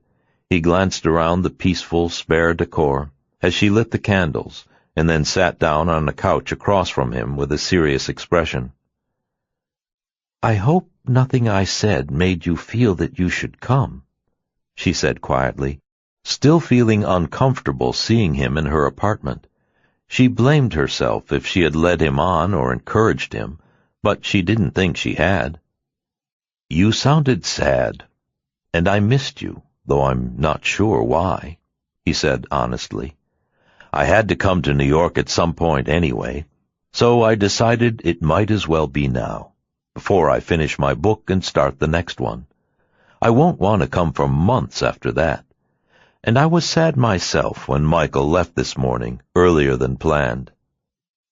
He glanced around the peaceful, spare decor as she lit the candles, and then sat down on a couch across from him with a serious expression. "I hope nothing I said made you feel that you should come," she said quietly, still feeling uncomfortable seeing him in her apartment. She blamed herself if she had led him on or encouraged him, but she didn't think she had. "You sounded sad, and I missed you, though I'm not sure why," he said honestly. "I had to come to New York at some point anyway, so I decided it might as well be now, before I finish my book and start the next one. I won't want to come for months after that. And I was sad myself when Michael left this morning earlier than planned.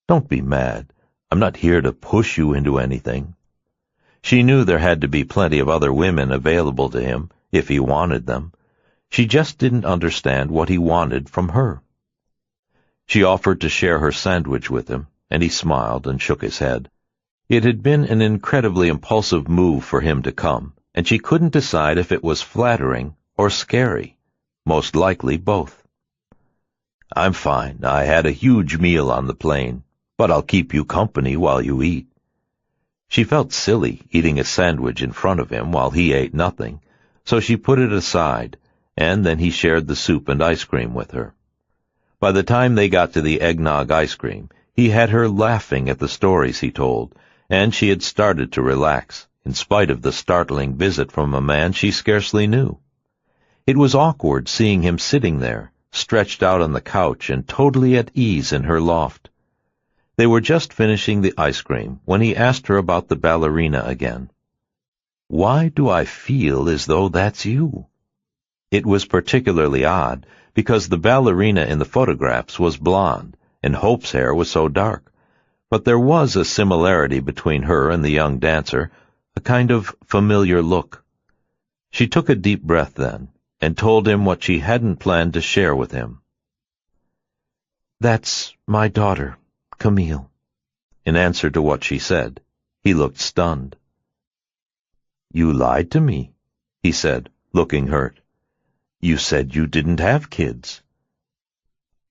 Don't be mad. I'm not here to push you into anything." She knew there had to be plenty of other women available to him if he wanted them. She just didn't understand what he wanted from her. She offered to share her sandwich with him, and he smiled and shook his head. It had been an incredibly impulsive move for him to come, and she couldn't decide if it was flattering or scary. Most likely both. "I'm fine. I had a huge meal on the plane, but I'll keep you company while you eat." She felt silly eating a sandwich in front of him while he ate nothing, so she put it aside, and then he shared the soup and ice cream with her. By the time they got to the eggnog ice cream, he had her laughing at the stories he told, and she had started to relax, in spite of the startling visit from a man she scarcely knew. It was awkward seeing him sitting there, stretched out on the couch and totally at ease in her loft. They were just finishing the ice cream when he asked her about the ballerina again. "Why do I feel as though that's you?" It was particularly odd, because the ballerina in the photographs was blonde, and Hope's hair was so dark. But there was a similarity between her and the young dancer, a kind of familiar look. She took a deep breath then, and told him what she hadn't planned to share with him. "That's my daughter, Camille." In answer to what she said, he looked stunned. "You lied to me," he said, looking hurt. "You said you didn't have kids."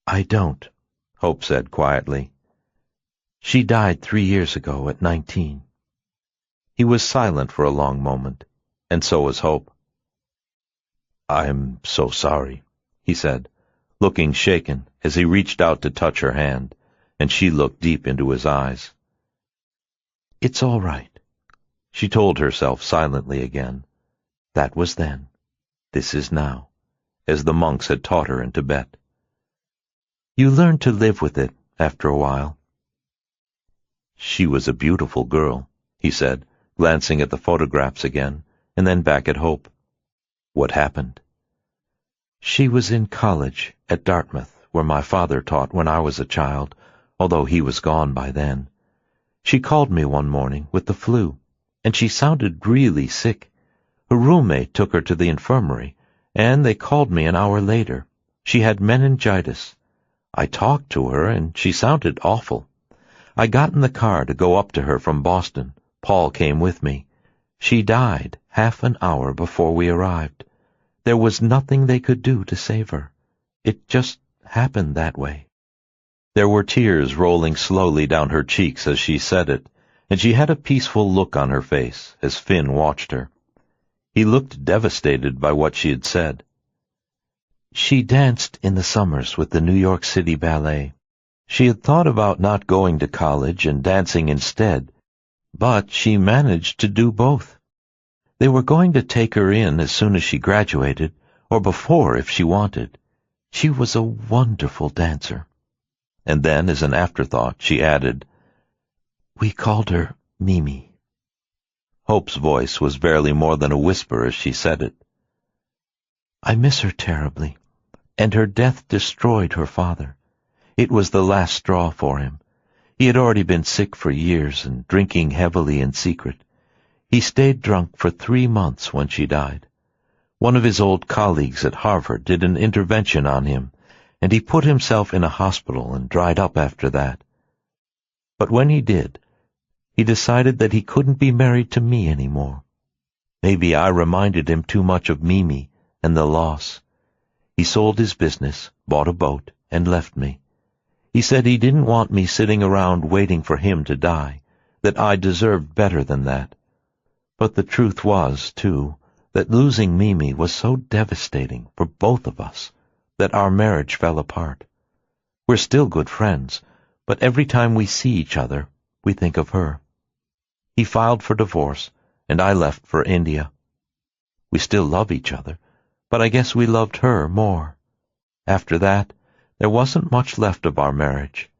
"I don't," Hope said quietly. "She died 3 years ago at 19. He was silent for a long moment, and so was Hope. "I'm so sorry," he said, looking shaken as he reached out to touch her hand, and she looked deep into his eyes. "It's all right," she told herself silently again. That was then. This is now, as the monks had taught her in Tibet. You learn to live with it after a while. "She was a beautiful girl," he said, glancing at the photographs again, and then back at Hope. "What happened?" "She was in college at Dartmouth, where my father taught when I was a child, although he was gone by then. She called me one morning with the flu, and she sounded really sick. Her roommate took her to the infirmary, and they called me an hour later. She had meningitis. I talked to her, and she sounded awful. I got in the car to go up to her from Boston. Paul came with me. She died half an hour before we arrived. There was nothing they could do to save her. It just happened that way." There were tears rolling slowly down her cheeks as she said it, and she had a peaceful look on her face as Finn watched her. He looked devastated by what she had said. "She danced in the summers with the New York City Ballet. She had thought about not going to college and dancing instead, but she managed to do both. They were going to take her in as soon as she graduated, or before if she wanted. She was a wonderful dancer." And then, as an afterthought, she added, "We called her Mimi." Hope's voice was barely more than a whisper as she said it. "I miss her terribly, and her death destroyed her father. It was the last straw for him. He had already been sick for years and drinking heavily in secret. He stayed drunk for 3 months when she died. One of his old colleagues at Harvard did an intervention on him, and he put himself in a hospital and dried up after that. But when he did, he decided that he couldn't be married to me anymore. Maybe I reminded him too much of Mimi and the loss. He sold his business, bought a boat, and left me. He said he didn't want me sitting around waiting for him to die, that I deserved better than that. But the truth was, too, that losing Mimi was so devastating for both of us that our marriage fell apart. We're still good friends, but every time we see each other, we think of her. He filed for divorce, and I left for India. We still love each other, but I guess we loved her more. After that, there wasn't much left of our marriage.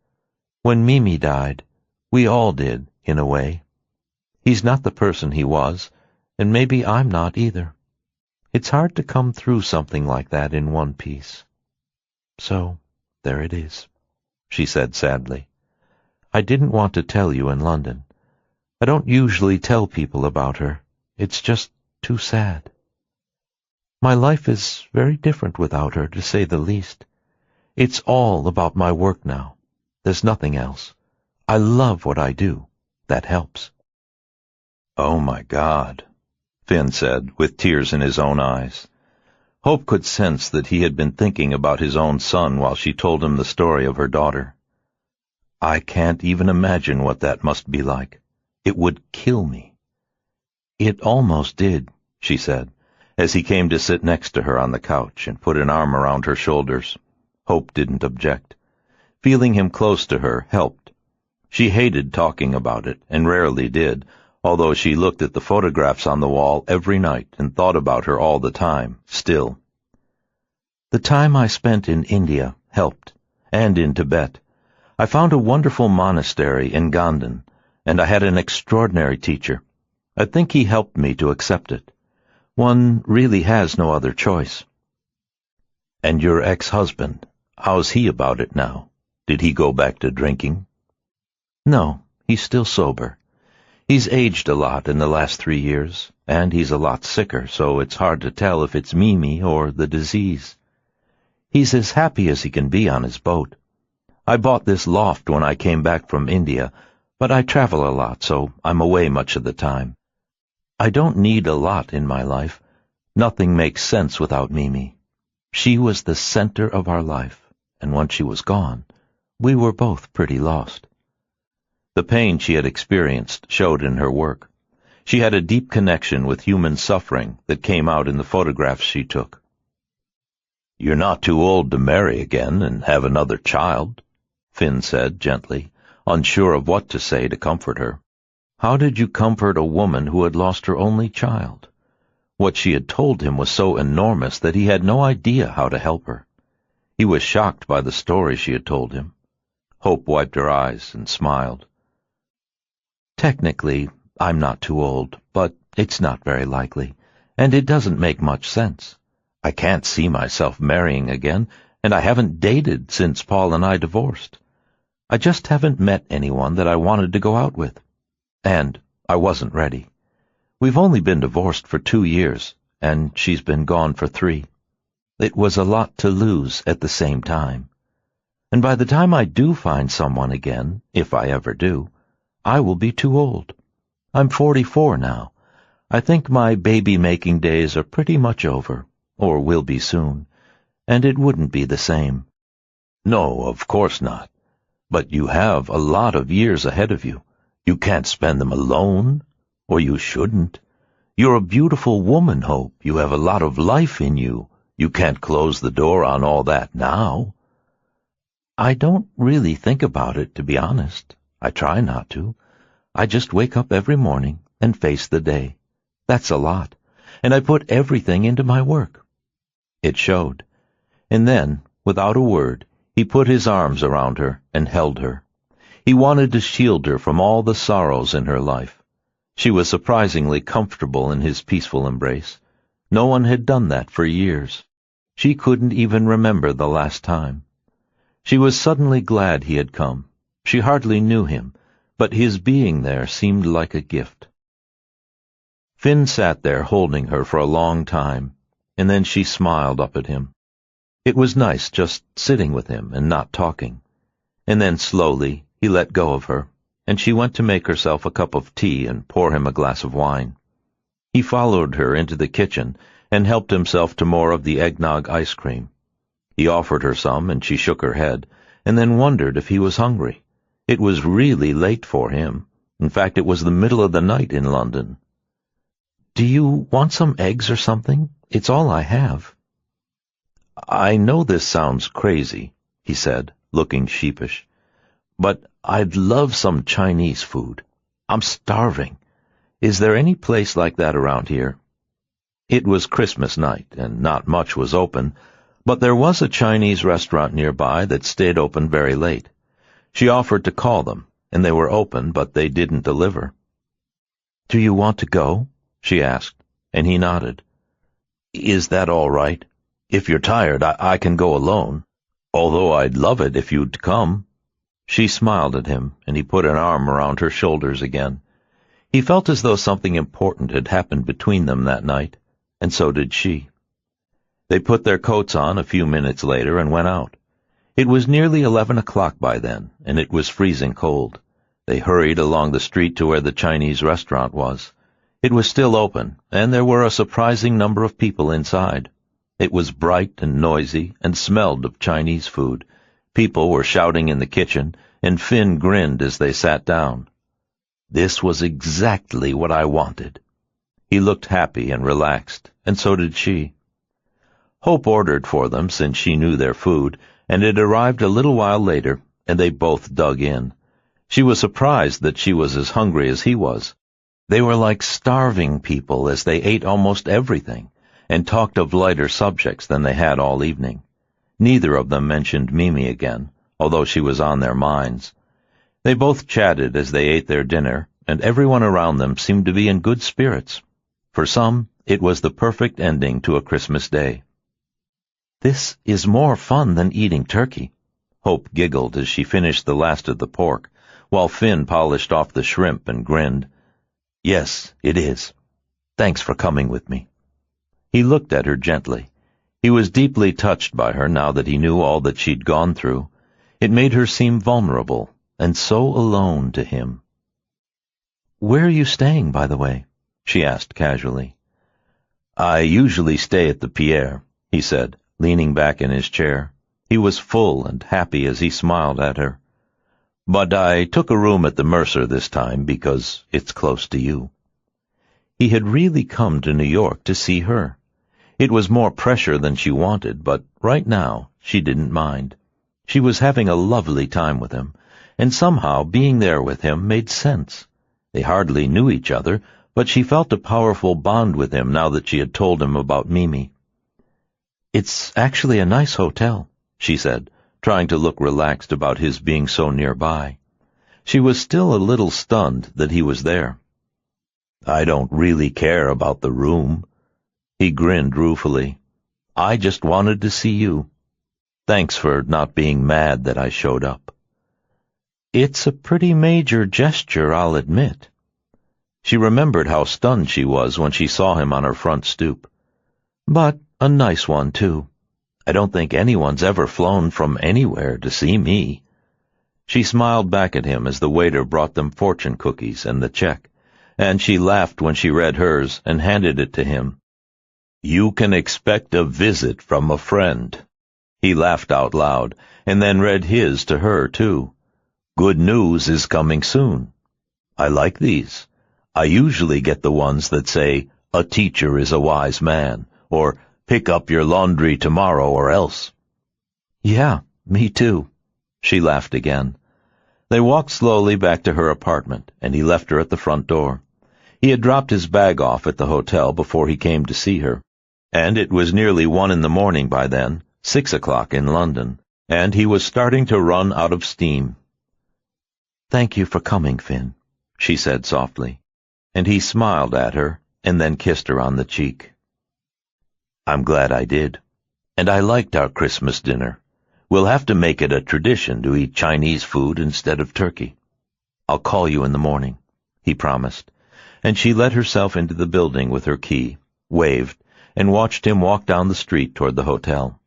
When Mimi died, we all did, in a way. He's not the person he was, and maybe I'm not either. It's hard to come through something like that in one piece. So, there it is," she said sadly. "I didn't want to tell you in London. I don't usually tell people about her. It's just too sad. My life is very different without her, to say the least. It's all about my work now. There's nothing else. I love what I do. That helps." "Oh, my God," Finn said, with tears in his own eyes. Hope could sense that he had been thinking about his own son while she told him the story of her daughter. "I can't even imagine what that must be like. It would kill me." "It almost did," she said, as he came to sit next to her on the couch and put an arm around her shoulders. Hope didn't object. Feeling him close to her helped. She hated talking about it, and rarely did, although she looked at the photographs on the wall every night and thought about her all the time, still. The time I spent in India helped, and in Tibet. I found a wonderful monastery in Ganden, and I had an extraordinary teacher. I think he helped me to accept it. One really has no other choice. And your ex-husband, how's he about it now? Did he go back to drinking? No, he's still sober. He's aged a lot in the last 3 years, and he's a lot sicker, so it's hard to tell if it's Mimi or the disease. He's as happy as he can be on his boat. I bought this loft when I came back from India, but I travel a lot, so I'm away much of the time. I don't need a lot in my life. Nothing makes sense without Mimi. She was the center of our life, and once she was gone, we were both pretty lost. The pain she had experienced showed in her work. She had a deep connection with human suffering that came out in the photographs she took. You're not too old to marry again and have another child, Finn said gently, unsure of what to say to comfort her. How did you comfort a woman who had lost her only child? What she had told him was so enormous that he had no idea how to help her. He was shocked by the story she had told him. Hope wiped her eyes and smiled. Technically, I'm not too old, but it's not very likely, and it doesn't make much sense. I can't see myself marrying again, and I haven't dated since Paul and I divorced. I just haven't met anyone that I wanted to go out with. And I wasn't ready. We've only been divorced for 2 years, and she's been gone for 3. It was a lot to lose at the same time. And by the time I do find someone again, if I ever do, I will be too old. I'm 44 now. I think my baby-making days are pretty much over, or will be soon, and it wouldn't be the same. No, of course not. But you have a lot of years ahead of you. You can't spend them alone, or you shouldn't. You're a beautiful woman, Hope. You have a lot of life in you. You can't close the door on all that now. I don't really think about it, to be honest. I try not to. I just wake up every morning and face the day. That's a lot, and I put everything into my work. It showed. And then, without a word, he put his arms around her and held her. He wanted to shield her from all the sorrows in her life. She was surprisingly comfortable in his peaceful embrace. No one had done that for years. She couldn't even remember the last time. She was suddenly glad he had come. She hardly knew him, but his being there seemed like a gift. Finn sat there holding her for a long time, and then she smiled up at him. It was nice just sitting with him and not talking. And then slowly he let go of her, and she went to make herself a cup of tea and pour him a glass of wine. He followed her into the kitchen and helped himself to more of the eggnog ice cream. He offered her some, and she shook her head, and then wondered if he was hungry. It was really late for him. In fact, it was the middle of the night in London. Do you want some eggs or something? It's all I have. I know this sounds crazy, he said, looking sheepish, but I'd love some Chinese food. I'm starving. Is there any place like that around here? It was Christmas night, and not much was open, but there was a Chinese restaurant nearby that stayed open very late. She offered to call them, and they were open, but they didn't deliver. Do you want to go? She asked, and he nodded. Is that all right? If you're tired, I can go alone, although I'd love it if you'd come. She smiled at him, and he put an arm around her shoulders again. He felt as though something important had happened between them that night, and so did she. They put their coats on a few minutes later and went out. It was nearly 11 o'clock by then, and it was freezing cold. They hurried along the street to where the Chinese restaurant was. It was still open, and there were a surprising number of people inside. It was bright and noisy and smelled of Chinese food. People were shouting in the kitchen, and Finn grinned as they sat down. This was exactly what I wanted. He looked happy and relaxed, and so did she. Hope ordered for them since she knew their food, and it arrived a little while later, and they both dug in. She was surprised that she was as hungry as he was. They were like starving people as they ate almost everything, and talked of lighter subjects than they had all evening. Neither of them mentioned Mimi again, although she was on their minds. They both chatted as they ate their dinner, and everyone around them seemed to be in good spirits. For some, it was the perfect ending to a Christmas day. "This is more fun than eating turkey," Hope giggled as she finished the last of the pork, while Finn polished off the shrimp and grinned. "Yes, it is. Thanks for coming with me." He looked at her gently. He was deeply touched by her now that he knew all that she'd gone through. It made her seem vulnerable and so alone to him. "Where are you staying, by the way?" she asked casually. "I usually stay at the Pierre," he said, leaning back in his chair. He was full and happy as he smiled at her. "But I took a room at the Mercer this time because it's close to you." He had really come to New York to see her. It was more pressure than she wanted, but right now she didn't mind. She was having a lovely time with him, and somehow being there with him made sense. They hardly knew each other, but she felt a powerful bond with him now that she had told him about Mimi. "It's actually a nice hotel," she said, trying to look relaxed about his being so nearby. She was still a little stunned that he was there. "I don't really care about the room." He grinned ruefully. "I just wanted to see you. Thanks for not being mad that I showed up." "It's a pretty major gesture, I'll admit." She remembered how stunned she was when she saw him on her front stoop. "But a nice one, too. I don't think anyone's ever flown from anywhere to see me." She smiled back at him as the waiter brought them fortune cookies and the check, and she laughed when she read hers and handed it to him. "You can expect a visit from a friend." He laughed out loud, and then read his to her, too. "Good news is coming soon." I like these. I usually get the ones that say, "A teacher is a wise man," or "Pick up your laundry tomorrow or else." "Yeah, me too." She laughed again. They walked slowly back to her apartment, and he left her at the front door. He had dropped his bag off at the hotel before he came to see her, and it was nearly 1 a.m. by then, 6 o'clock in London, and he was starting to run out of steam. "Thank you for coming, Finn," she said softly, and he smiled at her and then kissed her on the cheek. "I'm glad I did. And I liked our Christmas dinner. We'll have to make it a tradition to eat Chinese food instead of turkey. I'll call you in the morning," he promised, and she let herself into the building with her key, waved, and watched him walk down the street toward the hotel.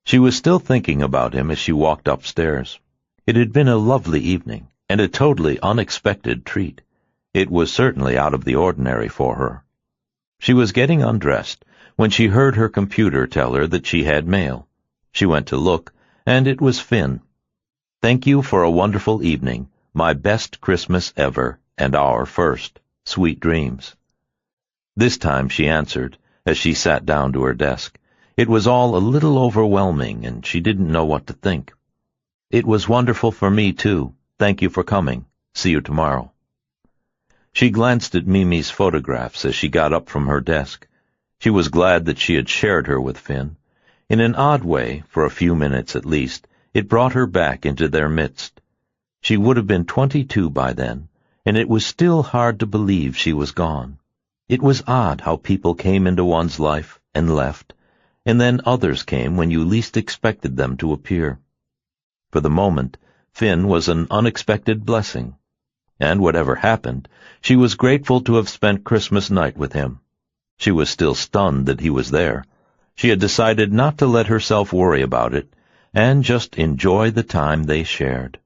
She was still thinking about him as she walked upstairs. It had been a lovely evening, and a totally unexpected treat. It was certainly out of the ordinary for her. She was getting undressed when she heard her computer tell her that she had mail. She went to look, and it was Finn. "Thank you for a wonderful evening, my best Christmas ever, and our first. Sweet dreams." This time she answered, as she sat down to her desk. It was all a little overwhelming, and she didn't know what to think. "It was wonderful for me, too. Thank you for coming. See you tomorrow." She glanced at Mimi's photographs as she got up from her desk. She was glad that she had shared her with Finn. In an odd way, for a few minutes at least, it brought her back into their midst. She would have been 22 by then, and it was still hard to believe she was gone. It was odd how people came into one's life and left, and then others came when you least expected them to appear. For the moment, Finn was an unexpected blessing. And whatever happened, she was grateful to have spent Christmas night with him. She was still stunned that he was there. She had decided not to let herself worry about it, and just enjoy the time they shared.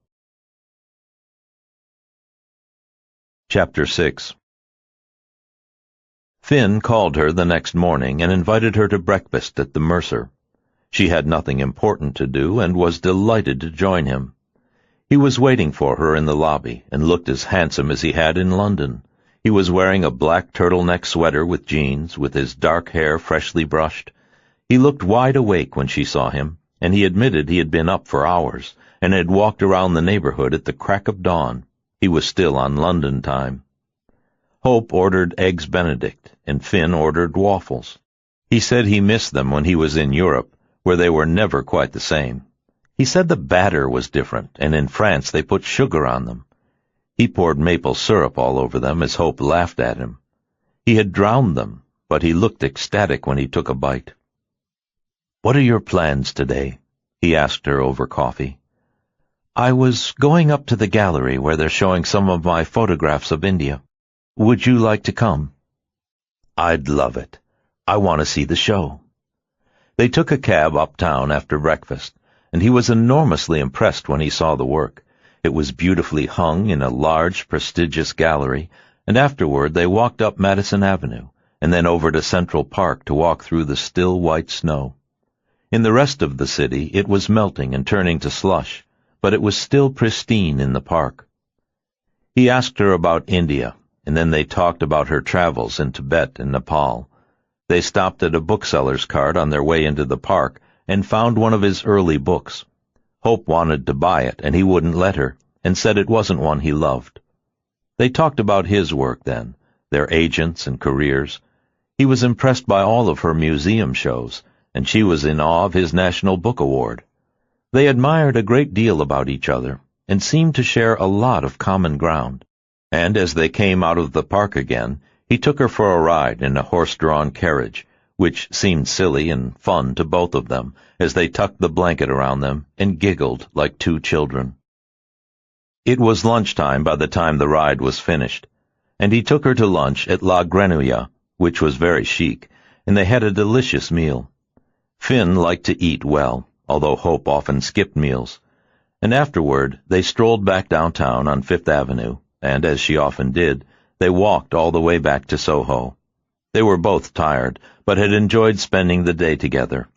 Chapter 6. Finn called her the next morning and invited her to breakfast at the Mercer. She had nothing important to do and was delighted to join him. He was waiting for her in the lobby and looked as handsome as he had in London. He was wearing a black turtleneck sweater with jeans, with his dark hair freshly brushed. He looked wide awake when she saw him, and he admitted he had been up for hours and had walked around the neighborhood at the crack of dawn. He was still on London time. Hope ordered Eggs Benedict, and Finn ordered waffles. He said he missed them when he was in Europe, where they were never quite the same. He said the batter was different, and in France they put sugar on them. He poured maple syrup all over them as Hope laughed at him. He had drowned them, but he looked ecstatic when he took a bite. "What are your plans today?" he asked her over coffee. "I was going up to the gallery where they're showing some of my photographs of India. Would you like to come?" "I'd love it. I want to see the show." They took a cab uptown after breakfast, and he was enormously impressed when he saw the work. It was beautifully hung in a large, prestigious gallery, and afterward they walked up Madison Avenue, and then over to Central Park to walk through the still white snow. In the rest of the city it was melting and turning to slush, but it was still pristine in the park. He asked her about India, and then they talked about her travels in Tibet and Nepal. They stopped at a bookseller's cart on their way into the park and found one of his early books. Hope wanted to buy it, and he wouldn't let her, and said it wasn't one he loved. They talked about his work then, their agents and careers. He was impressed by all of her museum shows, and she was in awe of his National Book Award. They admired a great deal about each other, and seemed to share a lot of common ground. And as they came out of the park again, he took her for a ride in a horse-drawn carriage, which seemed silly and fun to both of them as they tucked the blanket around them and giggled like two children. It was lunchtime by the time the ride was finished, and he took her to lunch at La Grenouille, which was very chic, and they had a delicious meal. Finn liked to eat well, although Hope often skipped meals, and afterward they strolled back downtown on Fifth Avenue, and, as she often did, they walked all the way back to Soho. They were both tired, but had enjoyed spending the day together.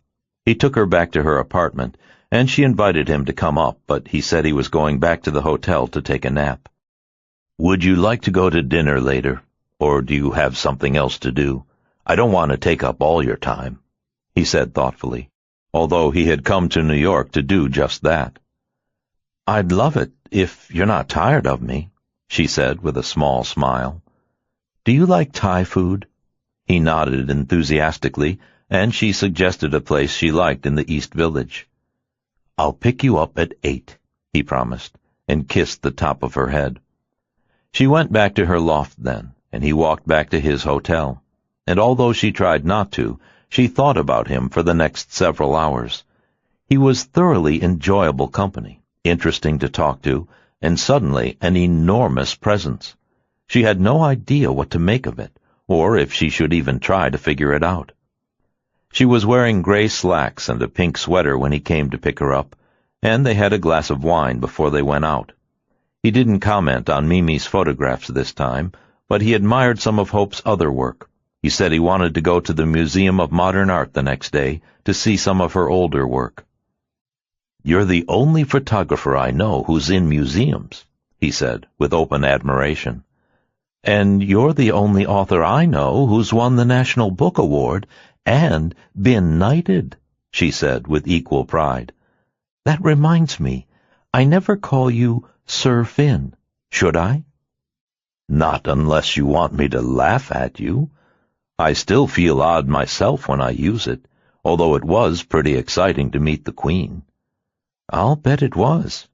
He took her back to her apartment, and she invited him to come up, but he said he was going back to the hotel to take a nap. "Would you like to go to dinner later, or do you have something else to do? I don't want to take up all your time," he said thoughtfully, although he had come to New York to do just that. "I'd love it if you're not tired of me," she said with a small smile. "Do you like Thai food?" He nodded enthusiastically, and she suggested a place she liked in the East Village. "I'll pick you up at 8, he promised, and kissed the top of her head. She went back to her loft then, and he walked back to his hotel, and although she tried not to, she thought about him for the next several hours. He was thoroughly enjoyable company, interesting to talk to, and suddenly an enormous presence. She had no idea what to make of it, or if she should even try to figure it out. She was wearing gray slacks and a pink sweater when he came to pick her up, and they had a glass of wine before they went out. He didn't comment on Mimi's photographs this time, but he admired some of Hope's other work. He said he wanted to go to the Museum of Modern Art the next day to see some of her older work. "You're the only photographer I know who's in museums," he said, with open admiration. "And you're the only author I know who's won the National Book Award and been knighted," she said with equal pride. "That reminds me, I never call you Sir Finn, should I?" "Not unless you want me to laugh at you. I still feel odd myself when I use it, although it was pretty exciting to meet the Queen." "I'll bet it was."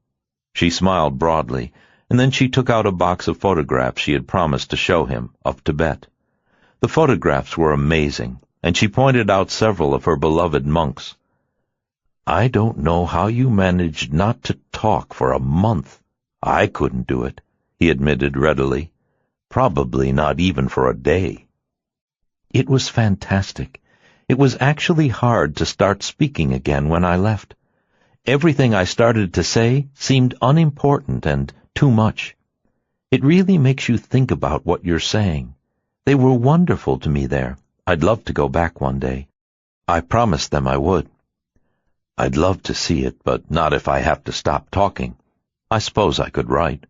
She smiled broadly, and then she took out a box of photographs she had promised to show him of Tibet. The photographs were amazing, and she pointed out several of her beloved monks. "I don't know how you managed not to talk for a month. I couldn't do it," he admitted readily. "Probably not even for a day." "It was fantastic. It was actually hard to start speaking again when I left. Everything I started to say seemed unimportant and too much. It really makes you think about what you're saying. They were wonderful to me there. I'd love to go back one day. I promised them I would." "I'd love to see it, but not if I have to stop talking. I suppose I could write."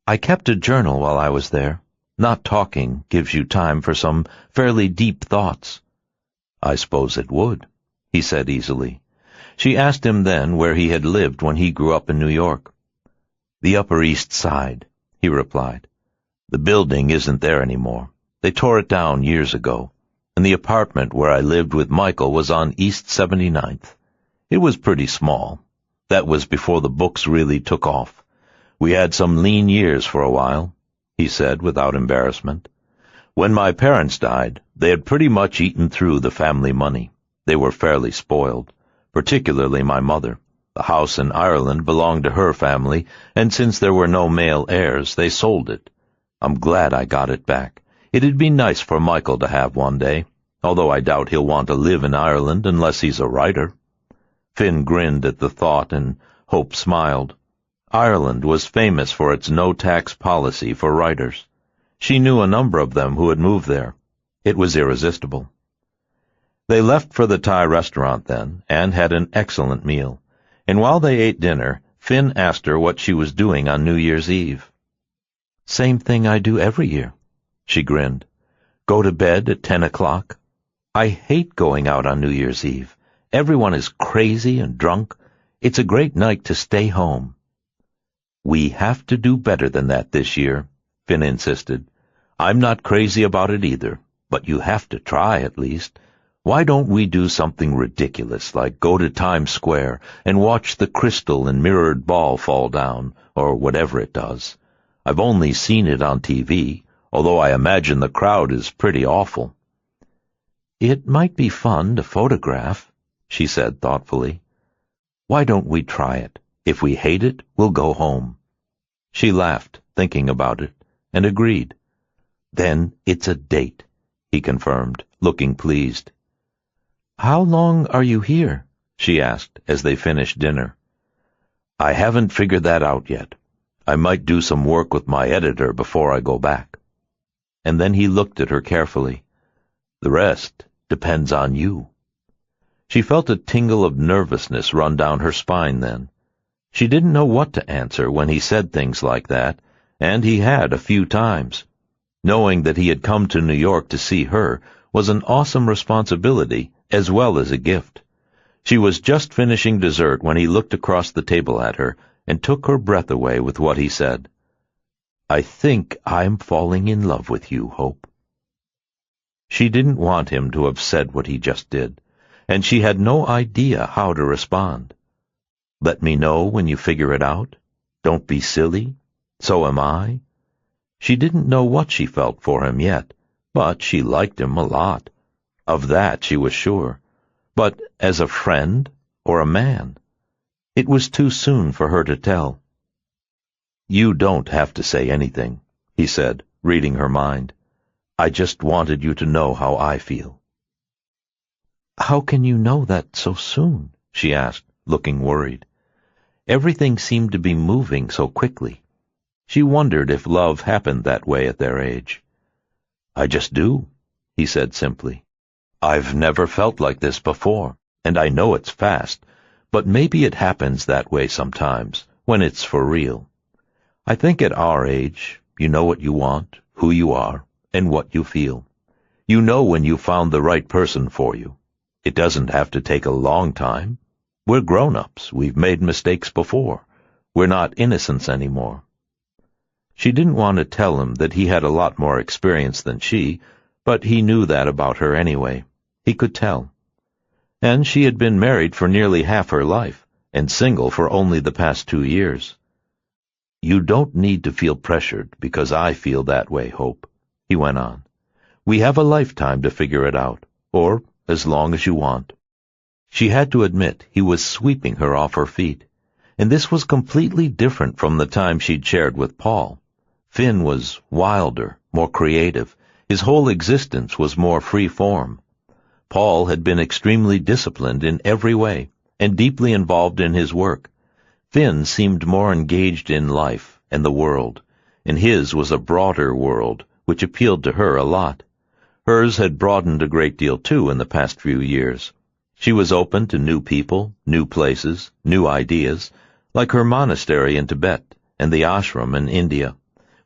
"I kept a journal while I was there. Not talking gives you time for some fairly deep thoughts." "I suppose it would," he said easily. She asked him then where he had lived when he grew up in New York. "The Upper East Side," he replied. "The building isn't there anymore. They tore it down years ago, and the apartment where I lived with Michael was on East 79th. It was pretty small. That was before the books really took off. We had some lean years for a while," he said without embarrassment. "When my parents died, they had pretty much eaten through the family money. They were fairly spoiled, particularly my mother. The house in Ireland belonged to her family, and since there were no male heirs, they sold it. I'm glad I got it back. It'd be nice for Michael to have one day, although I doubt he'll want to live in Ireland unless he's a writer." Finn grinned at the thought, and Hope smiled. Ireland was famous for its no-tax policy for writers. She knew a number of them who had moved there. It was irresistible. They left for the Thai restaurant then, and had an excellent meal. And while they ate dinner, Finn asked her what she was doing on New Year's Eve. "Same thing I do every year," she grinned. "Go to bed at 10 o'clock. I hate going out on New Year's Eve. Everyone is crazy and drunk. It's a great night to stay home." "We have to do better than that this year," Finn insisted. "I'm not crazy about it either, but you have to try at least. Why don't we do something ridiculous, like go to Times Square and watch the crystal and mirrored ball fall down, or whatever it does? I've only seen it on TV, although I imagine the crowd is pretty awful." "It might be fun to photograph," she said thoughtfully. "Why don't we try it? If we hate it, we'll go home." She laughed, thinking about it, and agreed. "Then it's a date," he confirmed, looking pleased. "How long are you here?" she asked as they finished dinner. "I haven't figured that out yet. I might do some work with my editor before I go back." And then he looked at her carefully. "The rest depends on you." She felt a tingle of nervousness run down her spine then. She didn't know what to answer when he said things like that, and he had a few times. Knowing that he had come to New York to see her was an awesome responsibility as well as a gift. She was just finishing dessert when he looked across the table at her and took her breath away with what he said. "I think I'm falling in love with you, Hope." She didn't want him to have said what he just did, and she had no idea how to respond. "Let me know when you figure it out. Don't be silly. So am I." She didn't know what she felt for him yet, but she liked him a lot. Of that she was sure. But as a friend or a man? It was too soon for her to tell. "You don't have to say anything," he said, reading her mind. "I just wanted you to know how I feel." "How can you know that so soon?" she asked, looking worried. Everything seemed to be moving so quickly. She wondered if love happened that way at their age. "I just do," he said simply. "I've never felt like this before, and I know it's fast, but maybe it happens that way sometimes, when it's for real. I think at our age, you know what you want, who you are, and what you feel. You know when you found the right person for you. It doesn't have to take a long time. We're grown-ups. We've made mistakes before. We're not innocents anymore." She didn't want to tell him that he had a lot more experience than she, but he knew that about her anyway. He could tell. And she had been married for nearly half her life, and single for only the past 2 years. "You don't need to feel pressured because I feel that way, Hope," he went on. "We have a lifetime to figure it out, or as long as you want." She had to admit he was sweeping her off her feet, and this was completely different from the time she'd shared with Paul. Finn was wilder, more creative. His whole existence was more free-form. Paul had been extremely disciplined in every way, and deeply involved in his work. Finn seemed more engaged in life and the world, and his was a broader world, which appealed to her a lot. Hers had broadened a great deal, too, in the past few years. She was open to new people, new places, new ideas, like her monastery in Tibet and the ashram in India,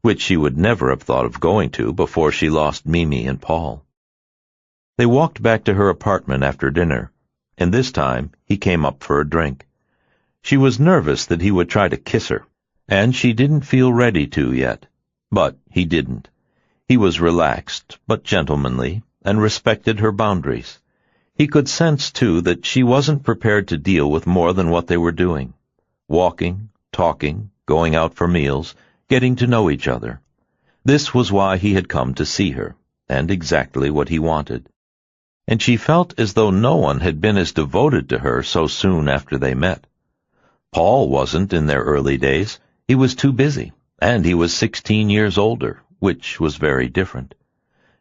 which she would never have thought of going to before she lost Mimi and Paul. They walked back to her apartment after dinner, and this time he came up for a drink. She was nervous that he would try to kiss her, and she didn't feel ready to yet. But he didn't. He was relaxed, but gentlemanly, and respected her boundaries. He could sense, too, that she wasn't prepared to deal with more than what they were doing. Walking, talking, going out for meals, getting to know each other. This was why he had come to see her, and exactly what he wanted. And she felt as though no one had been as devoted to her so soon after they met. Paul wasn't in their early days. He was too busy, and he was 16 years older, which was very different.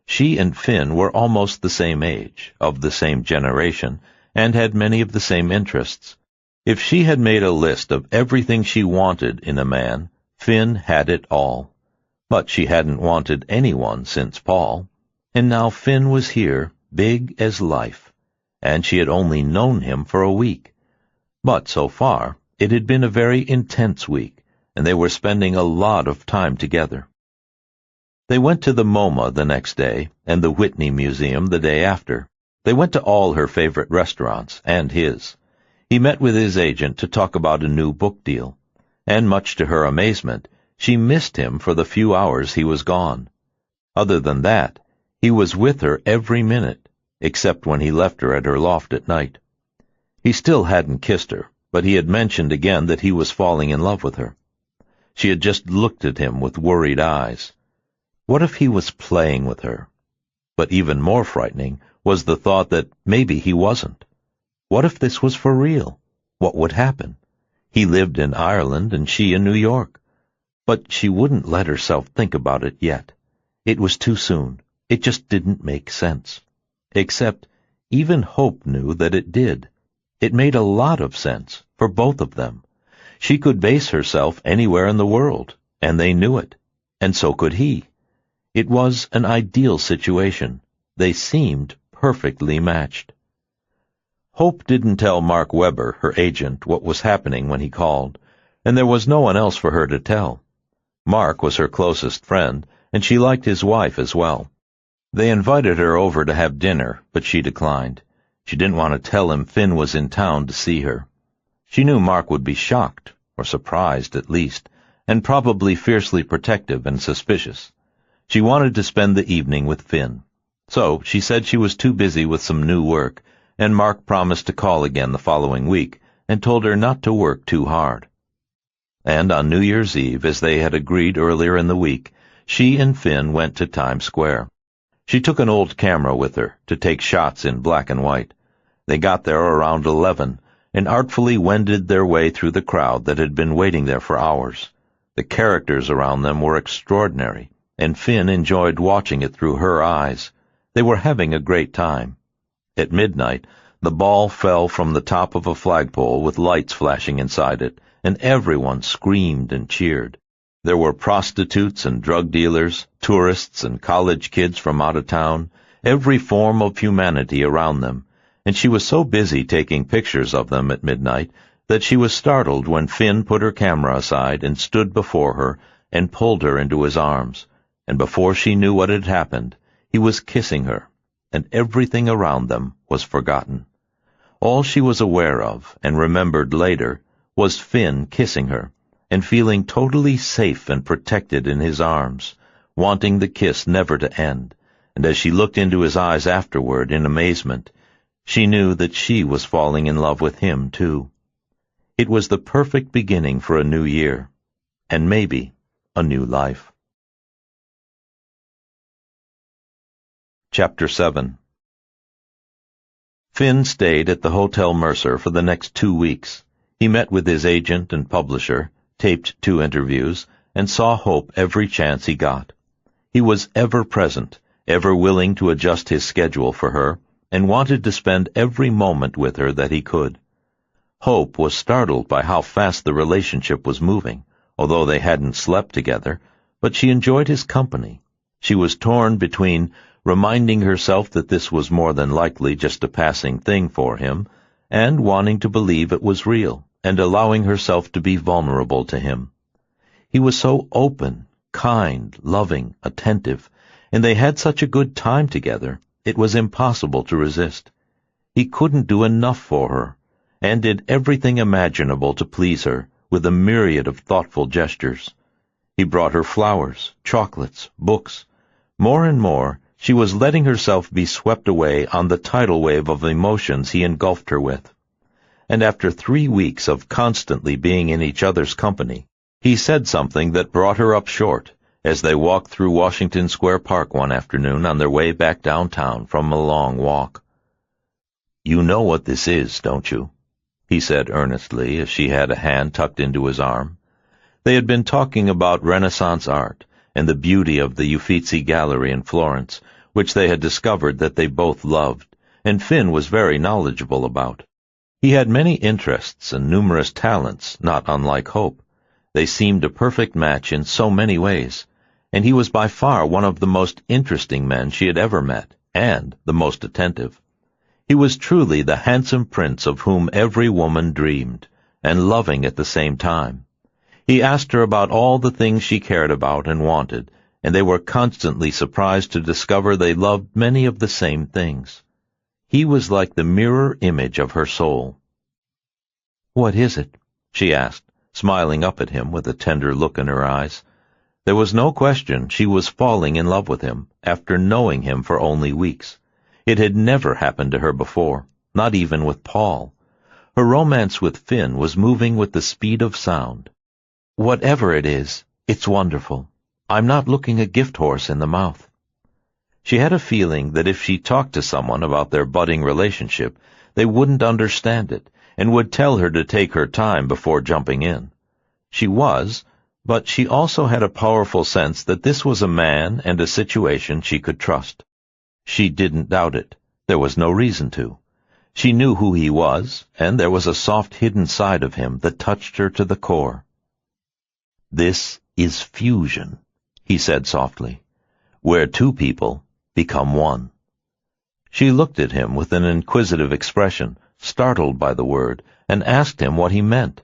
She and Finn were almost the same age, of the same generation, and had many of the same interests. If she had made a list of everything she wanted in a man, Finn had it all. But she hadn't wanted anyone since Paul, and now Finn was here, big as life, and she had only known him for a week. But so far, it had been a very intense week, and they were spending a lot of time together. They went to the MoMA the next day, and the Whitney Museum the day after. They went to all her favorite restaurants, and his. He met with his agent to talk about a new book deal, and much to her amazement, she missed him for the few hours he was gone. Other than that, he was with her every minute, except when he left her at her loft at night. He still hadn't kissed her, but he had mentioned again that he was falling in love with her. She had just looked at him with worried eyes. What if he was playing with her? But even more frightening was the thought that maybe he wasn't. What if this was for real? What would happen? He lived in Ireland and she in New York. But she wouldn't let herself think about it yet. It was too soon. It just didn't make sense. Except, even Hope knew that it did. It made a lot of sense, for both of them. She could base herself anywhere in the world, and they knew it. And so could he. It was an ideal situation. They seemed perfectly matched. Hope didn't tell Mark Webber, her agent, what was happening when he called, and there was no one else for her to tell. Mark was her closest friend, and she liked his wife as well. They invited her over to have dinner, but she declined. She didn't want to tell him Finn was in town to see her. She knew Mark would be shocked, or surprised at least, and probably fiercely protective and suspicious. She wanted to spend the evening with Finn. So she said she was too busy with some new work, and Mark promised to call again the following week and told her not to work too hard. And on New Year's Eve, as they had agreed earlier in the week, she and Finn went to Times Square. She took an old camera with her to take shots in black and white. They got there around 11 and artfully wended their way through the crowd that had been waiting there for hours. The characters around them were extraordinary, and Finn enjoyed watching it through her eyes. They were having a great time. At midnight, the ball fell from the top of a flagpole with lights flashing inside it, and everyone screamed and cheered. There were prostitutes and drug dealers, tourists and college kids from out of town, every form of humanity around them, and she was so busy taking pictures of them at midnight that she was startled when Finn put her camera aside and stood before her and pulled her into his arms, and before she knew what had happened, he was kissing her, and everything around them was forgotten. All she was aware of, and remembered later, was Finn kissing her, and feeling totally safe and protected in his arms, wanting the kiss never to end, and as she looked into his eyes afterward in amazement, she knew that she was falling in love with him too. It was the perfect beginning for a new year, and maybe a new life. Chapter 7. Finn stayed at the Hotel Mercer for the next 2 weeks. He met with his agent and publisher, taped 2 interviews, and saw Hope every chance he got. He was ever present, ever willing to adjust his schedule for her, and wanted to spend every moment with her that he could. Hope was startled by how fast the relationship was moving, although they hadn't slept together, but she enjoyed his company. She was torn between reminding herself that this was more than likely just a passing thing for him, and wanting to believe it was real, and allowing herself to be vulnerable to him. He was so open, kind, loving, attentive, and they had such a good time together, it was impossible to resist. He couldn't do enough for her, and did everything imaginable to please her with a myriad of thoughtful gestures. He brought her flowers, chocolates, books. More and more, she was letting herself be swept away on the tidal wave of emotions he engulfed her with. And after 3 weeks of constantly being in each other's company, he said something that brought her up short as they walked through Washington Square Park one afternoon on their way back downtown from a long walk. "You know what this is, don't you?" he said earnestly as she had a hand tucked into his arm. They had been talking about Renaissance art and the beauty of the Uffizi Gallery in Florence, which they had discovered that they both loved, and Finn was very knowledgeable about. He had many interests and numerous talents, not unlike Hope. They seemed a perfect match in so many ways, and he was by far one of the most interesting men she had ever met, and the most attentive. He was truly the handsome prince of whom every woman dreamed, and loving at the same time. He asked her about all the things she cared about and wanted, and they were constantly surprised to discover they loved many of the same things. He was like the mirror image of her soul. "What is it?" she asked, smiling up at him with a tender look in her eyes. There was no question she was falling in love with him, after knowing him for only weeks. It had never happened to her before, not even with Paul. Her romance with Finn was moving with the speed of sound. "Whatever it is, it's wonderful. I'm not looking a gift horse in the mouth." She had a feeling that if she talked to someone about their budding relationship, they wouldn't understand it, and would tell her to take her time before jumping in. She was, but she also had a powerful sense that this was a man and a situation she could trust. She didn't doubt it. There was no reason to. She knew who he was, and there was a soft hidden side of him that touched her to the core. "This is fusion," he said softly, "where two people become one." She looked at him with an inquisitive expression, startled by the word, and asked him what he meant.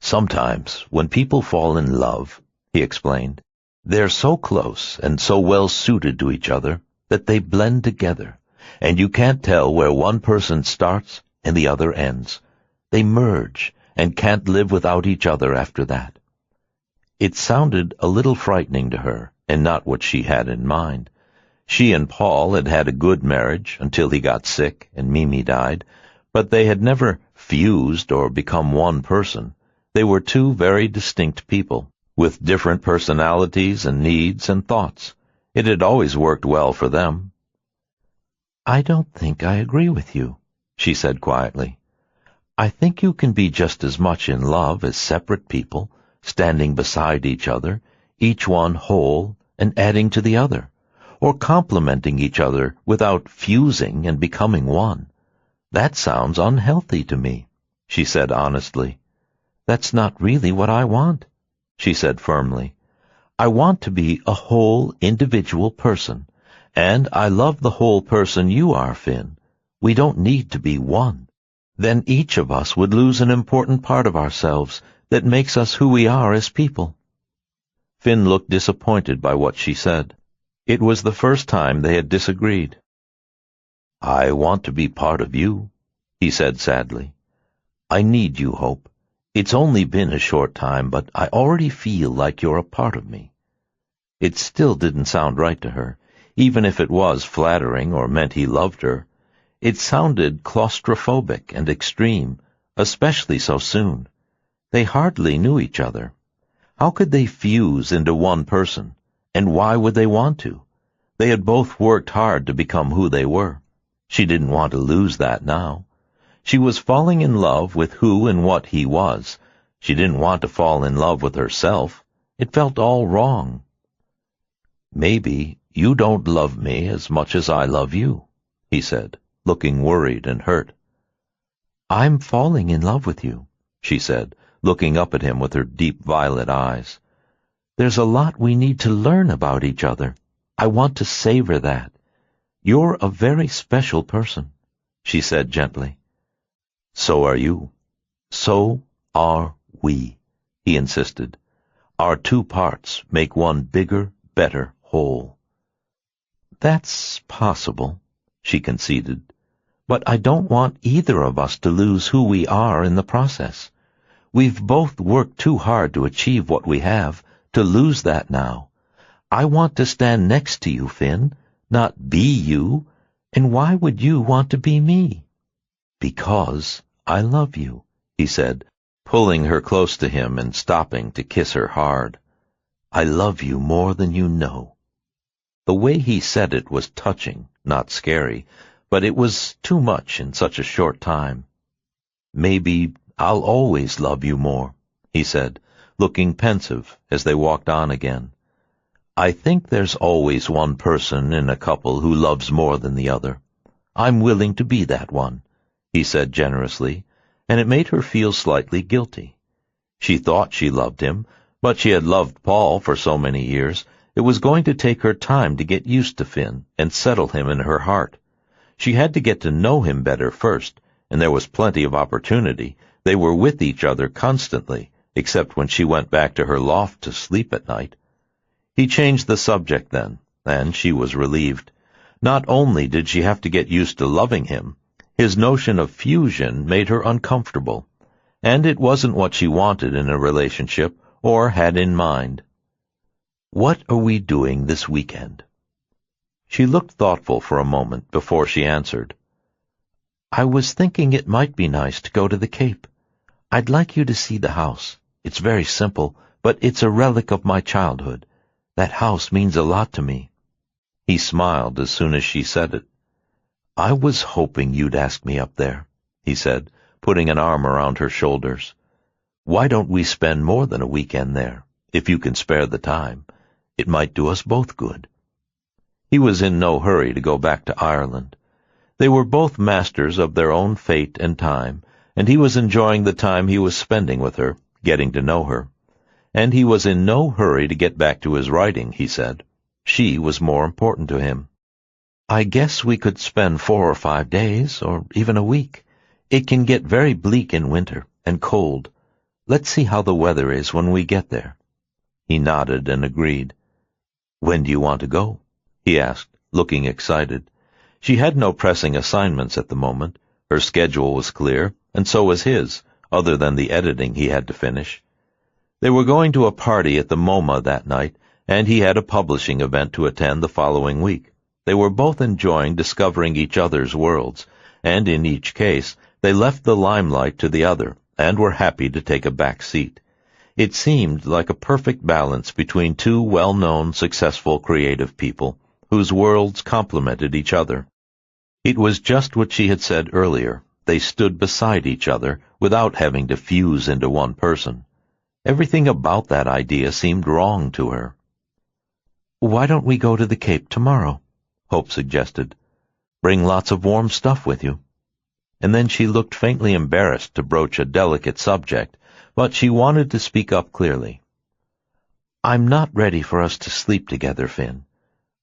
"Sometimes, when people fall in love," he explained, "they're so close and so well suited to each other that they blend together, and you can't tell where one person starts and the other ends. They merge and can't live without each other after that." It sounded a little frightening to her, and not what she had in mind. She and Paul had had a good marriage until he got sick and Mimi died, but they had never fused or become one person. They were two very distinct people, with different personalities and needs and thoughts. It had always worked well for them. "I don't think I agree with you," she said quietly. "I think you can be just as much in love as separate people, standing beside each other, each one whole and adding to the other, or complementing each other without fusing and becoming one. That sounds unhealthy to me," she said honestly. "That's not really what I want," she said firmly. "I want to be a whole individual person, and I love the whole person you are, Finn. We don't need to be one. Then each of us would lose an important part of ourselves that makes us who we are as people." Finn looked disappointed by what she said. It was the first time they had disagreed. "I want to be part of you," he said sadly. "I need you, Hope. It's only been a short time, but I already feel like you're a part of me." It still didn't sound right to her, even if it was flattering or meant he loved her. It sounded claustrophobic and extreme, especially so soon. They hardly knew each other. How could they fuse into one person, and why would they want to? They had both worked hard to become who they were. She didn't want to lose that now. She was falling in love with who and what he was. She didn't want to fall in love with herself. It felt all wrong. "Maybe you don't love me as much as I love you," he said, looking worried and hurt. "I'm falling in love with you," she said, looking up at him with her deep violet eyes. "There's a lot we need to learn about each other. I want to savor that. You're a very special person," she said gently. "So are you. So are we," he insisted. "Our two parts make one bigger, better whole." "That's possible," she conceded. but I don't want either of us to lose who we are in the process. We've both worked too hard to achieve what we have, to lose that now. I want to stand next to you, Finn, not be you. And why would you want to be me? Because I love you, he said, pulling her close to him and stopping to kiss her hard. I love you more than you know. The way he said it was touching, not scary, but it was too much in such a short time. Maybe I'll always love you more, he said, looking pensive as they walked on again. I think there's always one person in a couple who loves more than the other. I'm willing to be that one, he said generously, and it made her feel slightly guilty. She thought she loved him, but she had loved Paul for so many years, it was going to take her time to get used to Finn and settle him in her heart. She had to get to know him better first, and there was plenty of opportunity. They were with each other constantly, except when she went back to her loft to sleep at night. He changed the subject then, and she was relieved. Not only did she have to get used to loving him, his notion of fusion made her uncomfortable, and it wasn't what she wanted in a relationship or had in mind. What are we doing this weekend? She looked thoughtful for a moment before she answered. I was thinking it might be nice to go to the Cape. I'd like you to see the house. It's very simple, but it's a relic of my childhood. That house means a lot to me. He smiled as soon as she said it. I was hoping you'd ask me up there, he said, putting an arm around her shoulders. Why don't we spend more than a weekend there, if you can spare the time? It might do us both good. He was in no hurry to go back to Ireland. They were both masters of their own fate and time, and he was enjoying the time he was spending with her, getting to know her. And he was in no hurry to get back to his writing, he said. She was more important to him. I guess we could spend 4 or 5 days, or even a week. It can get very bleak in winter, and cold. Let's see how the weather is when we get there. He nodded and agreed. When do you want to go? He asked, looking excited. She had no pressing assignments at the moment. Her schedule was clear, and so was his, other than the editing he had to finish. They were going to a party at the MoMA that night, and he had a publishing event to attend the following week. They were both enjoying discovering each other's worlds, and in each case they left the limelight to the other, and were happy to take a back seat. It seemed like a perfect balance between two well-known, successful, creative people, whose worlds complemented each other. It was just what she had said earlier. They stood beside each other without having to fuse into one person. Everything about that idea seemed wrong to her. Why don't we go to the Cape tomorrow? Hope suggested. Bring lots of warm stuff with you. And then she looked faintly embarrassed to broach a delicate subject, but she wanted to speak up clearly. I'm not ready for us to sleep together, Finn.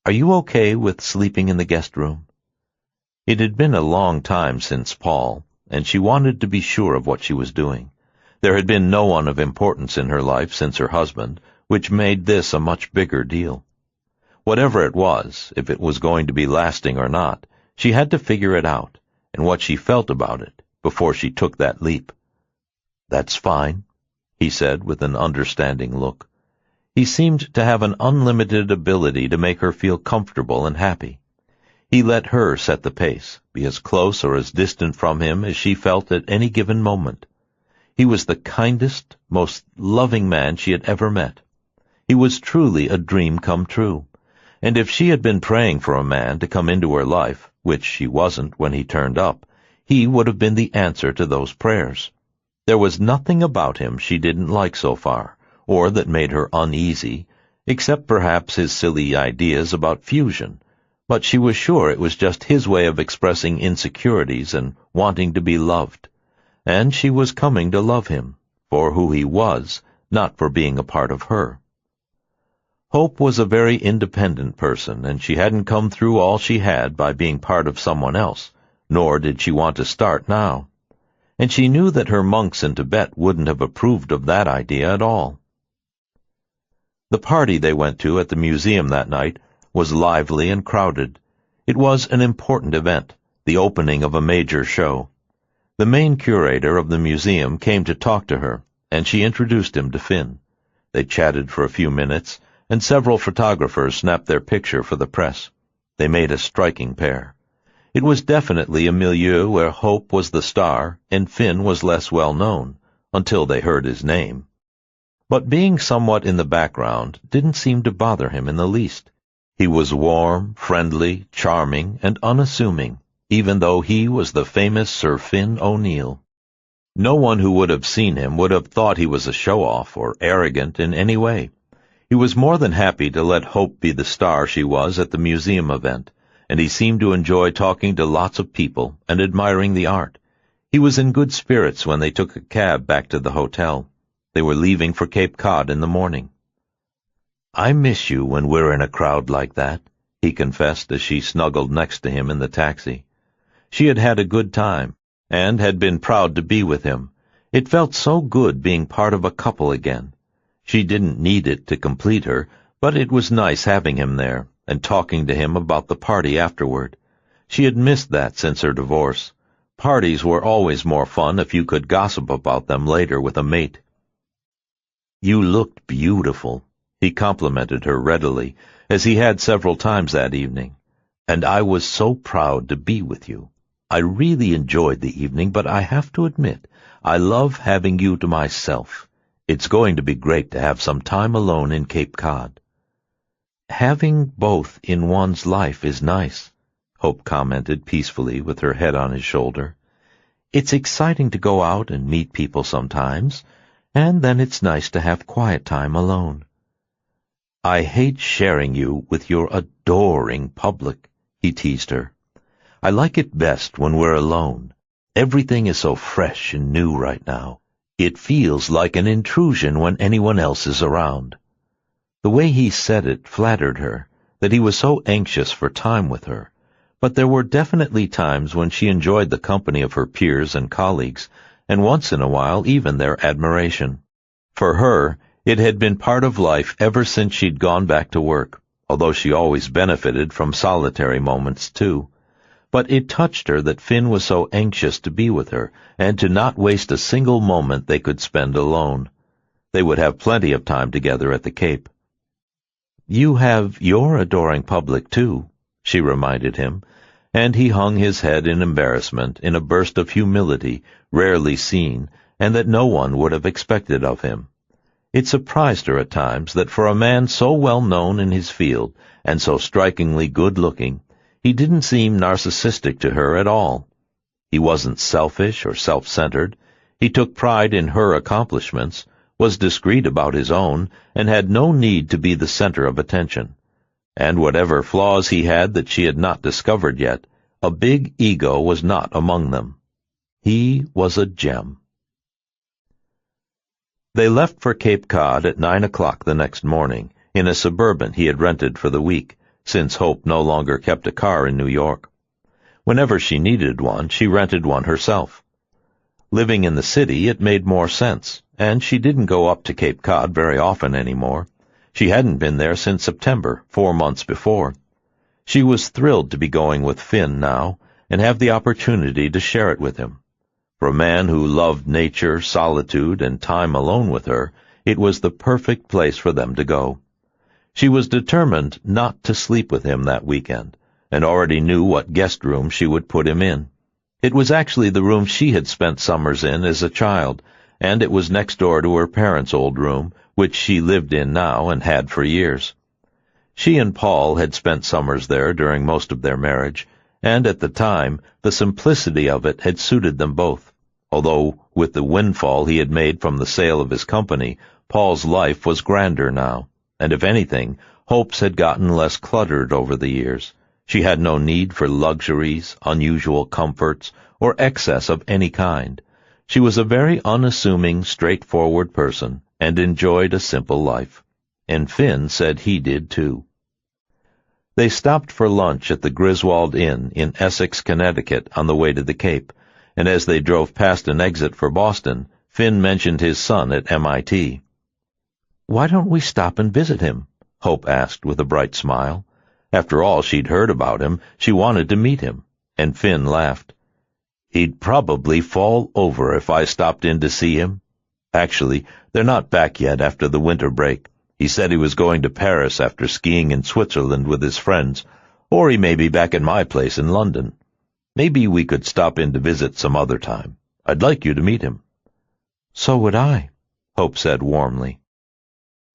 Are you okay with sleeping in the guest room? It had been a long time since Paul, and she wanted to be sure of what she was doing. There had been no one of importance in her life since her husband, which made this a much bigger deal. Whatever it was, if it was going to be lasting or not, she had to figure it out, and what she felt about it, before she took that leap. That's fine, he said with an understanding look. He seemed to have an unlimited ability to make her feel comfortable and happy. He let her set the pace, be as close or as distant from him as she felt at any given moment. He was the kindest, most loving man she had ever met. He was truly a dream come true, and if she had been praying for a man to come into her life, which she wasn't when he turned up, he would have been the answer to those prayers. There was nothing about him she didn't like so far, or that made her uneasy, except perhaps his silly ideas about fusion, but she was sure it was just his way of expressing insecurities and wanting to be loved, and she was coming to love him, for who he was, not for being a part of her. Hope was a very independent person, and she hadn't come through all she had by being part of someone else, nor did she want to start now. And she knew that her monks in Tibet wouldn't have approved of that idea at all. The party they went to at the museum that night was lively and crowded. It was an important event, the opening of a major show. The main curator of the museum came to talk to her, and she introduced him to Finn. They chatted for a few minutes, and several photographers snapped their picture for the press. They made a striking pair. It was definitely a milieu where Hope was the star and Finn was less well known, until they heard his name. But being somewhat in the background didn't seem to bother him in the least. He was warm, friendly, charming, and unassuming, even though he was the famous Sir Finn O'Neill. No one who would have seen him would have thought he was a show-off or arrogant in any way. He was more than happy to let Hope be the star she was at the museum event, and he seemed to enjoy talking to lots of people and admiring the art. He was in good spirits when they took a cab back to the hotel. They were leaving for Cape Cod in the morning. "I miss you when we're in a crowd like that," he confessed as she snuggled next to him in the taxi. She had had a good time, and had been proud to be with him. It felt so good being part of a couple again. She didn't need it to complete her, but it was nice having him there, and talking to him about the party afterward. She had missed that since her divorce. Parties were always more fun if you could gossip about them later with a mate. "You looked beautiful," he complimented her readily, as he had several times that evening. "And I was so proud to be with you. I really enjoyed the evening, but I have to admit, I love having you to myself. It's going to be great to have some time alone in Cape Cod." "Having both in one's life is nice," Hope commented peacefully with her head on his shoulder. "It's exciting to go out and meet people sometimes, and then it's nice to have quiet time alone." "I hate sharing you with your adoring public," he teased her. "I like it best when we're alone. Everything is so fresh and new right now. It feels like an intrusion when anyone else is around." The way he said it flattered her, that he was so anxious for time with her, but there were definitely times when she enjoyed the company of her peers and colleagues, and once in a while even their admiration. For her, it had been part of life ever since she'd gone back to work, although she always benefited from solitary moments too. But it touched her that Finn was so anxious to be with her, and to not waste a single moment they could spend alone. They would have plenty of time together at the Cape. "You have your adoring public, too," she reminded him, and he hung his head in embarrassment in a burst of humility rarely seen and that no one would have expected of him. It surprised her at times that for a man so well known in his field and so strikingly good-looking, he didn't seem narcissistic to her at all. He wasn't selfish or self-centered. He took pride in her accomplishments, was discreet about his own, and had no need to be the center of attention. And whatever flaws he had that she had not discovered yet, a big ego was not among them. He was a gem. They left for Cape Cod at 9 o'clock the next morning, in a Suburban he had rented for the week, since Hope no longer kept a car in New York. Whenever she needed one, she rented one herself. Living in the city, it made more sense, and she didn't go up to Cape Cod very often anymore. She hadn't been there since September, 4 months before. She was thrilled to be going with Finn now, and have the opportunity to share it with him. For a man who loved nature, solitude, and time alone with her, it was the perfect place for them to go. She was determined not to sleep with him that weekend, and already knew what guest room she would put him in. It was actually the room she had spent summers in as a child, and it was next door to her parents' old room, which she lived in now and had for years. She and Paul had spent summers there during most of their marriage, and at the time the simplicity of it had suited them both, although with the windfall he had made from the sale of his company, Paul's life was grander now, and if anything, Hope's had gotten less cluttered over the years. She had no need for luxuries, unusual comforts, or excess of any kind. She was a very unassuming, straightforward person, and enjoyed a simple life. And Finn said he did too. They stopped for lunch at the Griswold Inn in Essex, Connecticut, on the way to the Cape, and as they drove past an exit for Boston, Finn mentioned his son at MIT. "Why don't we stop and visit him?" Hope asked with a bright smile. After all she'd heard about him, she wanted to meet him, and Finn laughed. "He'd probably fall over if I stopped in to see him. Actually, they're not back yet after the winter break. He said he was going to Paris after skiing in Switzerland with his friends, or he may be back at my place in London. Maybe we could stop in to visit some other time. I'd like you to meet him." "So would I," Hope said warmly.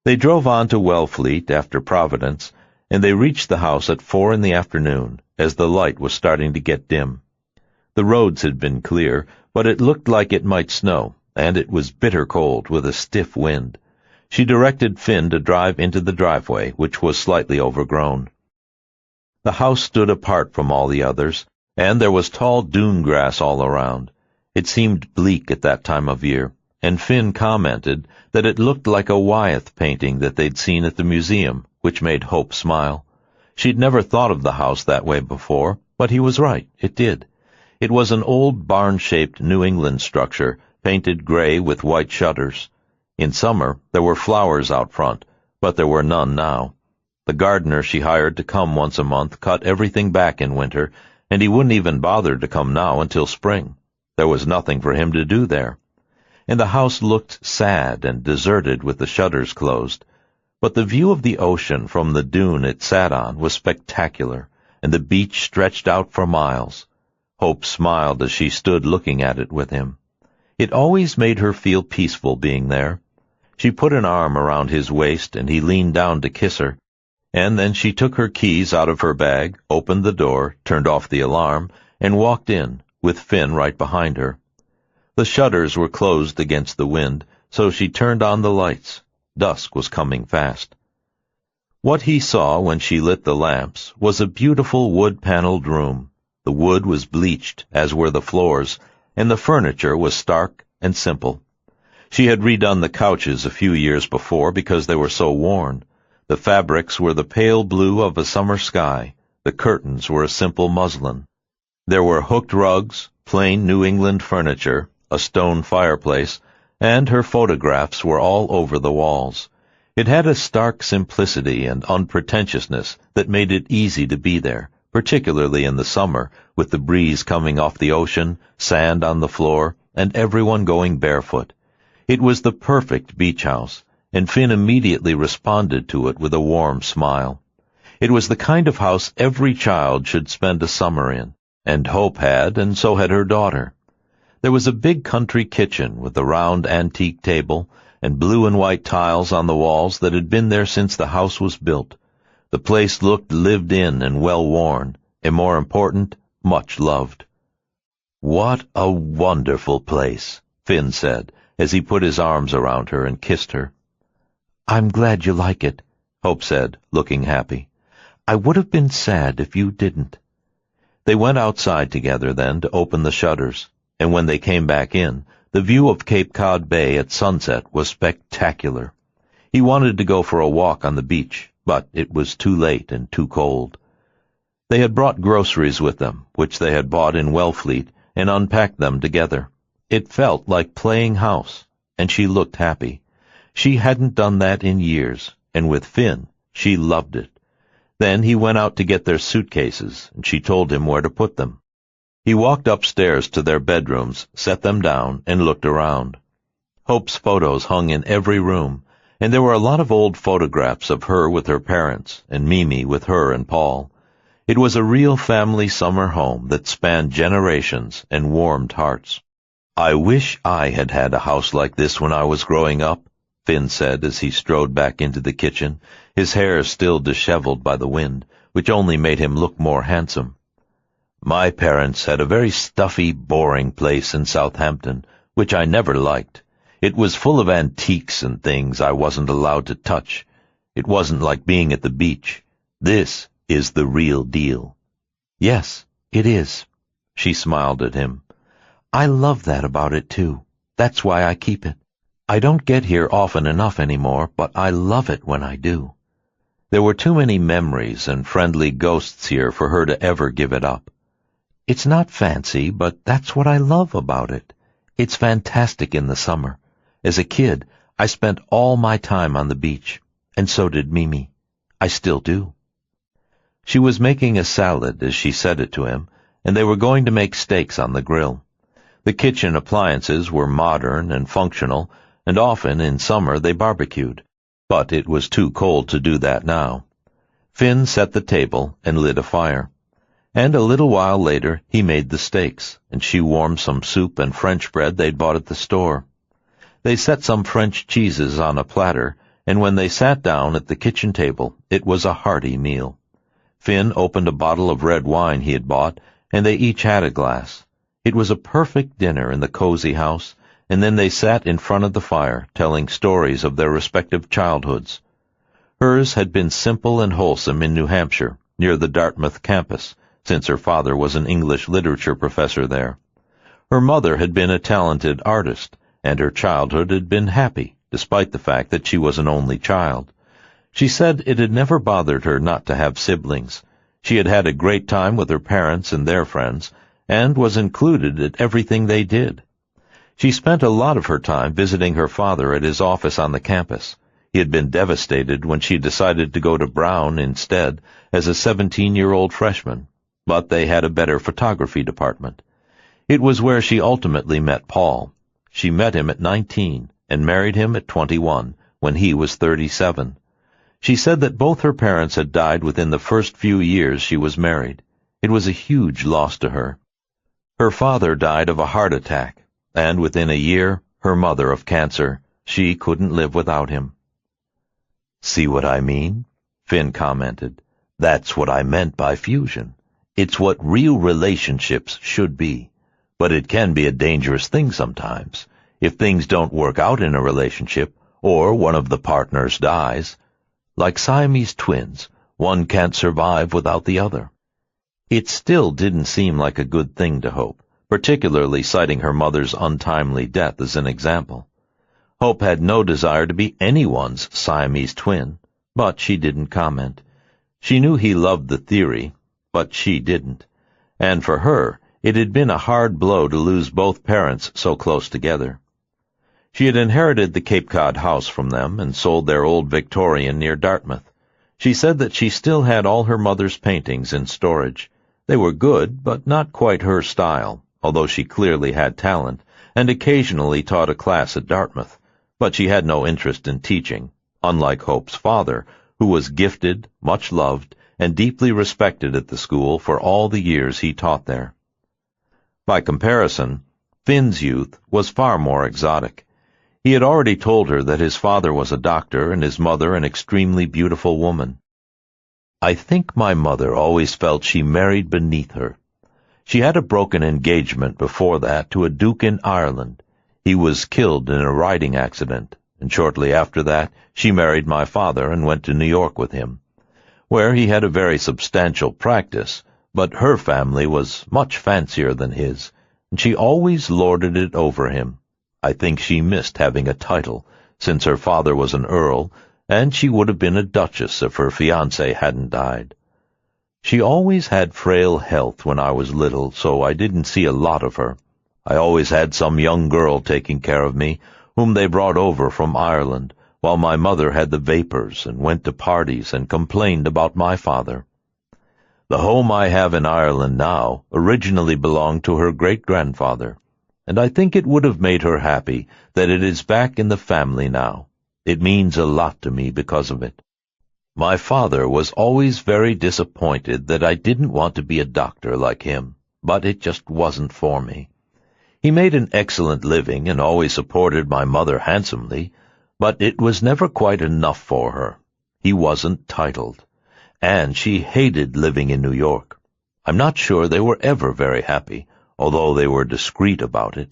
They drove on to Wellfleet after Providence, and they reached the house at 4 in the afternoon, as the light was starting to get dim. The roads had been clear, but it looked like it might snow, and it was bitter cold with a stiff wind. She directed Finn to drive into the driveway, which was slightly overgrown. The house stood apart from all the others, and there was tall dune grass all around. It seemed bleak at that time of year, and Finn commented that it looked like a Wyeth painting that they'd seen at the museum, which made Hope smile. She'd never thought of the house that way before, but he was right, it did. It was an old barn-shaped New England structure, painted gray with white shutters. In summer, there were flowers out front, but there were none now. The gardener she hired to come once a month cut everything back in winter, and he wouldn't even bother to come now until spring. There was nothing for him to do there. And the house looked sad and deserted with the shutters closed. But the view of the ocean from the dune it sat on was spectacular, and the beach stretched out for miles. Hope smiled as she stood looking at it with him. It always made her feel peaceful being there. She put an arm around his waist, and he leaned down to kiss her, and then she took her keys out of her bag, opened the door, turned off the alarm, and walked in, with Finn right behind her. The shutters were closed against the wind, so she turned on the lights. Dusk was coming fast. What he saw when she lit the lamps was a beautiful wood-paneled room. The wood was bleached, as were the floors, and the furniture was stark and simple. She had redone the couches a few years before because they were so worn. The fabrics were the pale blue of a summer sky. The curtains were a simple muslin. There were hooked rugs, plain New England furniture, a stone fireplace, and her photographs were all over the walls. It had a stark simplicity and unpretentiousness that made it easy to be there, particularly in the summer, with the breeze coming off the ocean, sand on the floor, and everyone going barefoot. It was the perfect beach house, and Finn immediately responded to it with a warm smile. It was the kind of house every child should spend a summer in, and Hope had, and so had her daughter. There was a big country kitchen with a round antique table and blue and white tiles on the walls that had been there since the house was built. The place looked lived in and well-worn, and more important, much loved. "What a wonderful place," Finn said, as he put his arms around her and kissed her. "I'm glad you like it," Hope said, looking happy. "I would have been sad if you didn't." They went outside together then to open the shutters, and when they came back in, the view of Cape Cod Bay at sunset was spectacular. He wanted to go for a walk on the beach, but it was too late and too cold. They had brought groceries with them, which they had bought in Wellfleet, and unpacked them together. It felt like playing house, and she looked happy. She hadn't done that in years, and with Finn, she loved it. Then he went out to get their suitcases, and she told him where to put them. He walked upstairs to their bedrooms, set them down, and looked around. Hope's photos hung in every room, and there were a lot of old photographs of her with her parents, and Mimi with her and Paul. It was a real family summer home that spanned generations and warmed hearts. "I wish I had had a house like this when I was growing up," Finn said as he strode back into the kitchen, his hair still disheveled by the wind, which only made him look more handsome. "My parents had a very stuffy, boring place in Southampton, which I never liked. It was full of antiques and things I wasn't allowed to touch. It wasn't like being at the beach. This is the real deal." "Yes, it is." She smiled at him. "I love that about it, too. That's why I keep it. I don't get here often enough anymore, but I love it when I do." There were too many memories and friendly ghosts here for her to ever give it up. "It's not fancy, but that's what I love about it. It's fantastic in the summer. As a kid, I spent all my time on the beach, and so did Mimi. I still do." She was making a salad as she said it to him, and they were going to make steaks on the grill. The kitchen appliances were modern and functional, and often in summer they barbecued, but it was too cold to do that now. Finn set the table and lit a fire, and a little while later he made the steaks, and she warmed some soup and French bread they'd bought at the store. They set some French cheeses on a platter, and when they sat down at the kitchen table, it was a hearty meal. Finn opened a bottle of red wine he had bought, and they each had a glass. It was a perfect dinner in the cozy house, and then they sat in front of the fire, telling stories of their respective childhoods. Hers had been simple and wholesome in New Hampshire, near the Dartmouth campus, since her father was an English literature professor there. Her mother had been a talented artist, and her childhood had been happy, despite the fact that she was an only child. She said it had never bothered her not to have siblings. She had had a great time with her parents and their friends, and was included at everything they did. She spent a lot of her time visiting her father at his office on the campus. He had been devastated when she decided to go to Brown instead as a 17-year-old freshman, but they had a better photography department. It was where she ultimately met Paul. She met him at 19 and married him at 21, when he was 37. She said that both her parents had died within the first few years she was married. It was a huge loss to her. Her father died of a heart attack, and within a year, her mother of cancer. She couldn't live without him. "See what I mean?" Finn commented. "That's what I meant by fusion. It's what real relationships should be. But it can be a dangerous thing sometimes. If things don't work out in a relationship, or one of the partners dies, like Siamese twins, one can't survive without the other." It still didn't seem like a good thing to Hope, particularly citing her mother's untimely death as an example. Hope had no desire to be anyone's Siamese twin, but she didn't comment. She knew he loved the theory, but she didn't. And for her, it had been a hard blow to lose both parents so close together. She had inherited the Cape Cod house from them and sold their old Victorian near Dartmouth. She said that she still had all her mother's paintings in storage. They were good, but not quite her style, although she clearly had talent, and occasionally taught a class at Dartmouth. But she had no interest in teaching, unlike Hope's father, who was gifted, much loved, and deeply respected at the school for all the years he taught there. By comparison, Finn's youth was far more exotic. He had already told her that his father was a doctor and his mother an extremely beautiful woman. "I think my mother always felt she married beneath her. She had a broken engagement before that to a duke in Ireland. He was killed in a riding accident, and shortly after that she married my father and went to New York with him, where he had a very substantial practice, but her family was much fancier than his, and she always lorded it over him. I think she missed having a title, since her father was an earl, and she would have been a duchess if her fiancé hadn't died. She always had frail health when I was little, so I didn't see a lot of her. I always had some young girl taking care of me, whom they brought over from Ireland, while my mother had the vapors and went to parties and complained about my father. The home I have in Ireland now originally belonged to her great-grandfather, and I think it would have made her happy that it is back in the family now. It means a lot to me because of it. My father was always very disappointed that I didn't want to be a doctor like him, but it just wasn't for me. He made an excellent living and always supported my mother handsomely, but it was never quite enough for her. He wasn't titled, and she hated living in New York. I'm not sure they were ever very happy, although they were discreet about it.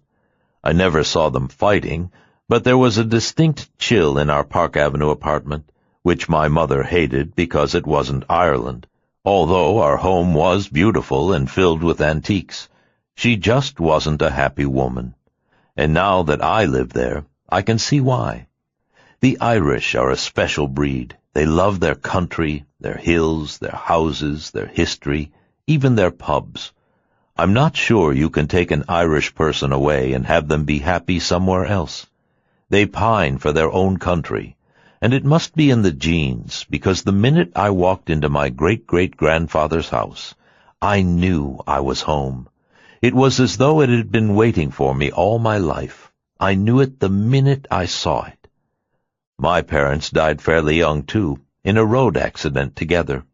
I never saw them fighting, but there was a distinct chill in our Park Avenue apartment, which my mother hated because it wasn't Ireland, although our home was beautiful and filled with antiques. She just wasn't a happy woman. And now that I live there, I can see why. The Irish are a special breed. They love their country, their hills, their houses, their history, even their pubs. I'm not sure you can take an Irish person away and have them be happy somewhere else. They pine for their own country, and it must be in the genes, because the minute I walked into my great-great-grandfather's house, I knew I was home. It was as though it had been waiting for me all my life. I knew it the minute I saw it. My parents died fairly young, too, in a road accident together.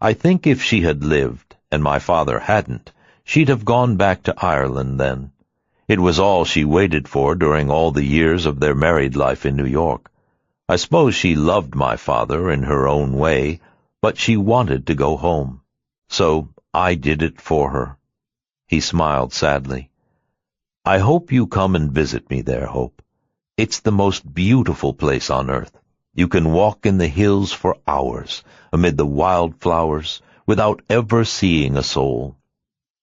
I think if she had lived, and my father hadn't, she'd have gone back to Ireland then. It was all she waited for during all the years of their married life in New York. I suppose she loved my father in her own way, but she wanted to go home. So I did it for her. He smiled sadly. I hope you come and visit me there, Hope. It's the most beautiful place on earth. You can walk in the hills for hours, amid the wild flowers, without ever seeing a soul.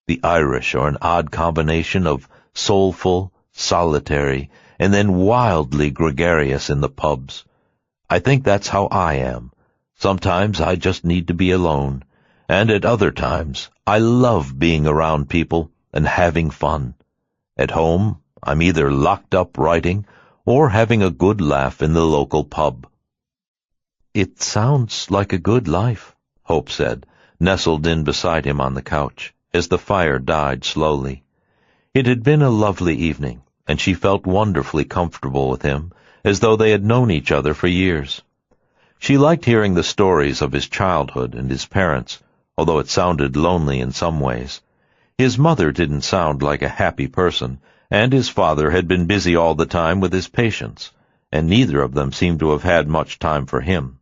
The Irish are an odd combination of soulful, solitary, and then wildly gregarious in the pubs. I think that's how I am. Sometimes I just need to be alone, and at other times I love being around people and having fun. At home, I'm either locked up writing or having a good laugh in the local pub. It sounds like a good life, Hope said, nestled in beside him on the couch, as the fire died slowly. It had been a lovely evening, and she felt wonderfully comfortable with him, as though they had known each other for years. She liked hearing the stories of his childhood and his parents, although it sounded lonely in some ways. His mother didn't sound like a happy person, and his father had been busy all the time with his patients, and neither of them seemed to have had much time for him.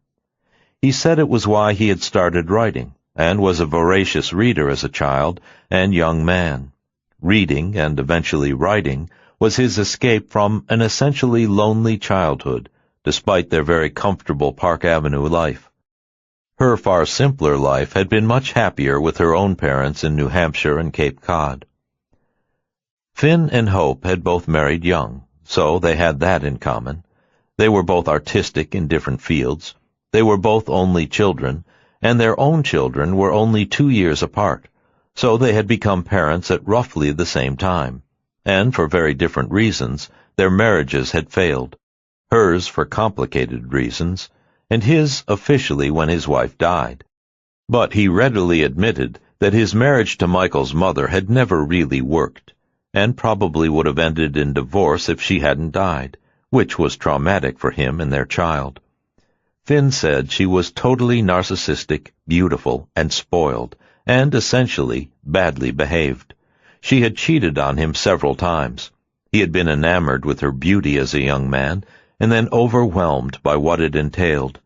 He said it was why he had started writing, and was a voracious reader as a child and young man. Reading, and eventually writing, was his escape from an essentially lonely childhood, despite their very comfortable Park Avenue life. Her far simpler life had been much happier with her own parents in New Hampshire and Cape Cod. Finn and Hope had both married young, so they had that in common. They were both artistic in different fields. They were both only children, and their own children were only 2 years apart, so they had become parents at roughly the same time, and for very different reasons their marriages had failed. Hers for complicated reasons, and his officially when his wife died. But he readily admitted that his marriage to Michael's mother had never really worked, and probably would have ended in divorce if she hadn't died, which was traumatic for him and their child. Finn said she was totally narcissistic, beautiful, and spoiled, and essentially badly behaved. She had cheated on him several times. He had been enamored with her beauty as a young man, and then overwhelmed by what it entailed.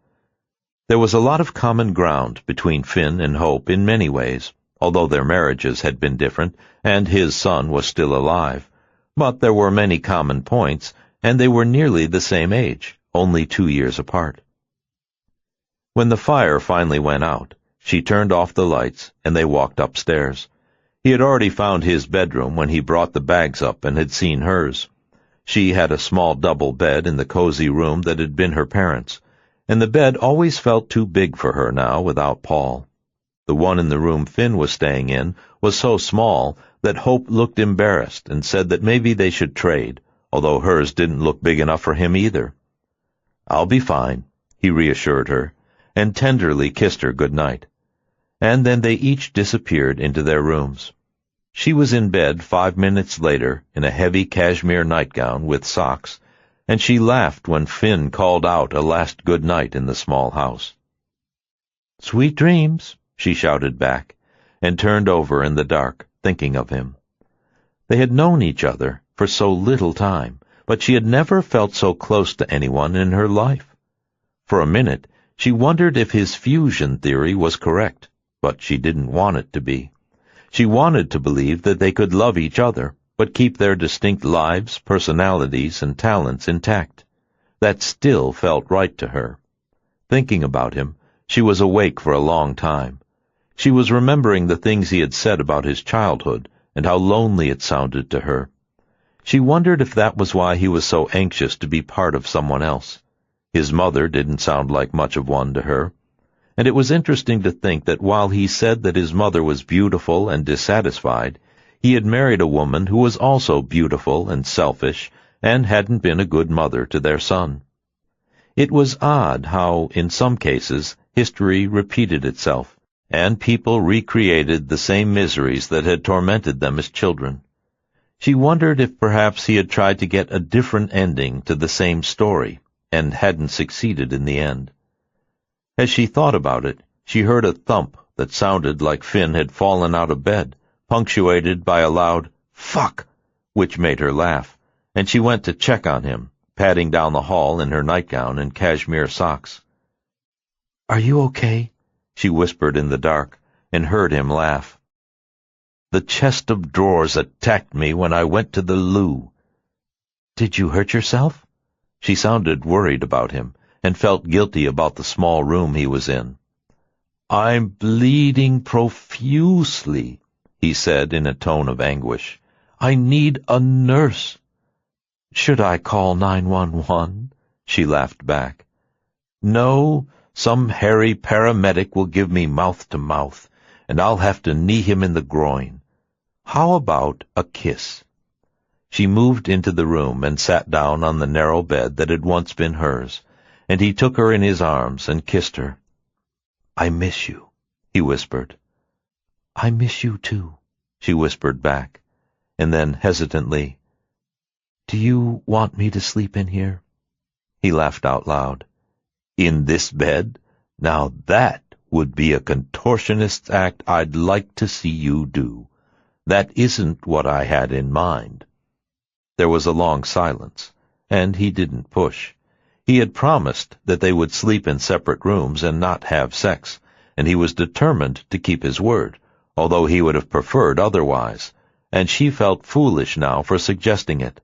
There was a lot of common ground between Finn and Hope in many ways, although their marriages had been different, and his son was still alive. But there were many common points, and they were nearly the same age, only 2 years apart. When the fire finally went out, she turned off the lights, and they walked upstairs. He had already found his bedroom when he brought the bags up and had seen hers. She had a small double bed in the cozy room that had been her parents', and the bed always felt too big for her now without Paul. The one in the room Finn was staying in was so small that Hope looked embarrassed and said that maybe they should trade, although hers didn't look big enough for him either. "I'll be fine," he reassured her, and tenderly kissed her good night. And then they each disappeared into their rooms. She was in bed 5 minutes later in a heavy cashmere nightgown with socks, and she laughed when Finn called out a last good night in the small house. "Sweet dreams," she shouted back, and turned over in the dark, thinking of him. They had known each other for so little time, but she had never felt so close to anyone in her life. For a minute, she wondered if his fusion theory was correct, but she didn't want it to be. She wanted to believe that they could love each other, but keep their distinct lives, personalities, and talents intact. That still felt right to her. Thinking about him, she was awake for a long time. She was remembering the things he had said about his childhood and how lonely it sounded to her. She wondered if that was why he was so anxious to be part of someone else. His mother didn't sound like much of one to her. And it was interesting to think that while he said that his mother was beautiful and dissatisfied, he had married a woman who was also beautiful and selfish and hadn't been a good mother to their son. It was odd how, in some cases, history repeated itself, and people recreated the same miseries that had tormented them as children. She wondered if perhaps he had tried to get a different ending to the same story, and hadn't succeeded in the end. As she thought about it, she heard a thump that sounded like Finn had fallen out of bed, punctuated by a loud "fuck," which made her laugh, and she went to check on him, padding down the hall in her nightgown and cashmere socks. "Are you okay?" she whispered in the dark, and heard him laugh. "The chest of drawers attacked me when I went to the loo." "Did you hurt yourself?" She sounded worried about him, and felt guilty about the small room he was in. "I'm bleeding profusely," he said in a tone of anguish. "I need a nurse." "Should I call 911? She laughed back. "No, some hairy paramedic will give me mouth-to-mouth, and I'll have to knee him in the groin. How about a kiss?" She moved into the room and sat down on the narrow bed that had once been hers, and he took her in his arms and kissed her. "I miss you," he whispered. "I miss you too," she whispered back, and then hesitantly, "Do you want me to sleep in here?" He laughed out loud. "In this bed? Now that would be a contortionist's act I'd like to see you do. That isn't what I had in mind." There was a long silence, and he didn't push. He had promised that they would sleep in separate rooms and not have sex, and he was determined to keep his word, although he would have preferred otherwise, and she felt foolish now for suggesting it.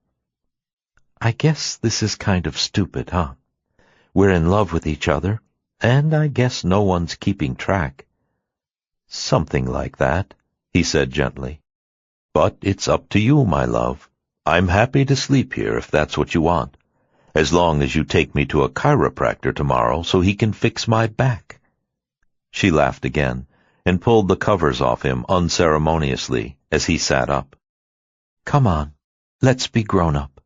"I guess this is kind of stupid, huh? We're in love with each other, and I guess no one's keeping track." "Something like that," he said gently. "But it's up to you, my love. I'm happy to sleep here if that's what you want, as long as you take me to a chiropractor tomorrow so he can fix my back." She laughed again, and pulled the covers off him unceremoniously as he sat up. "Come on, let's be grown up."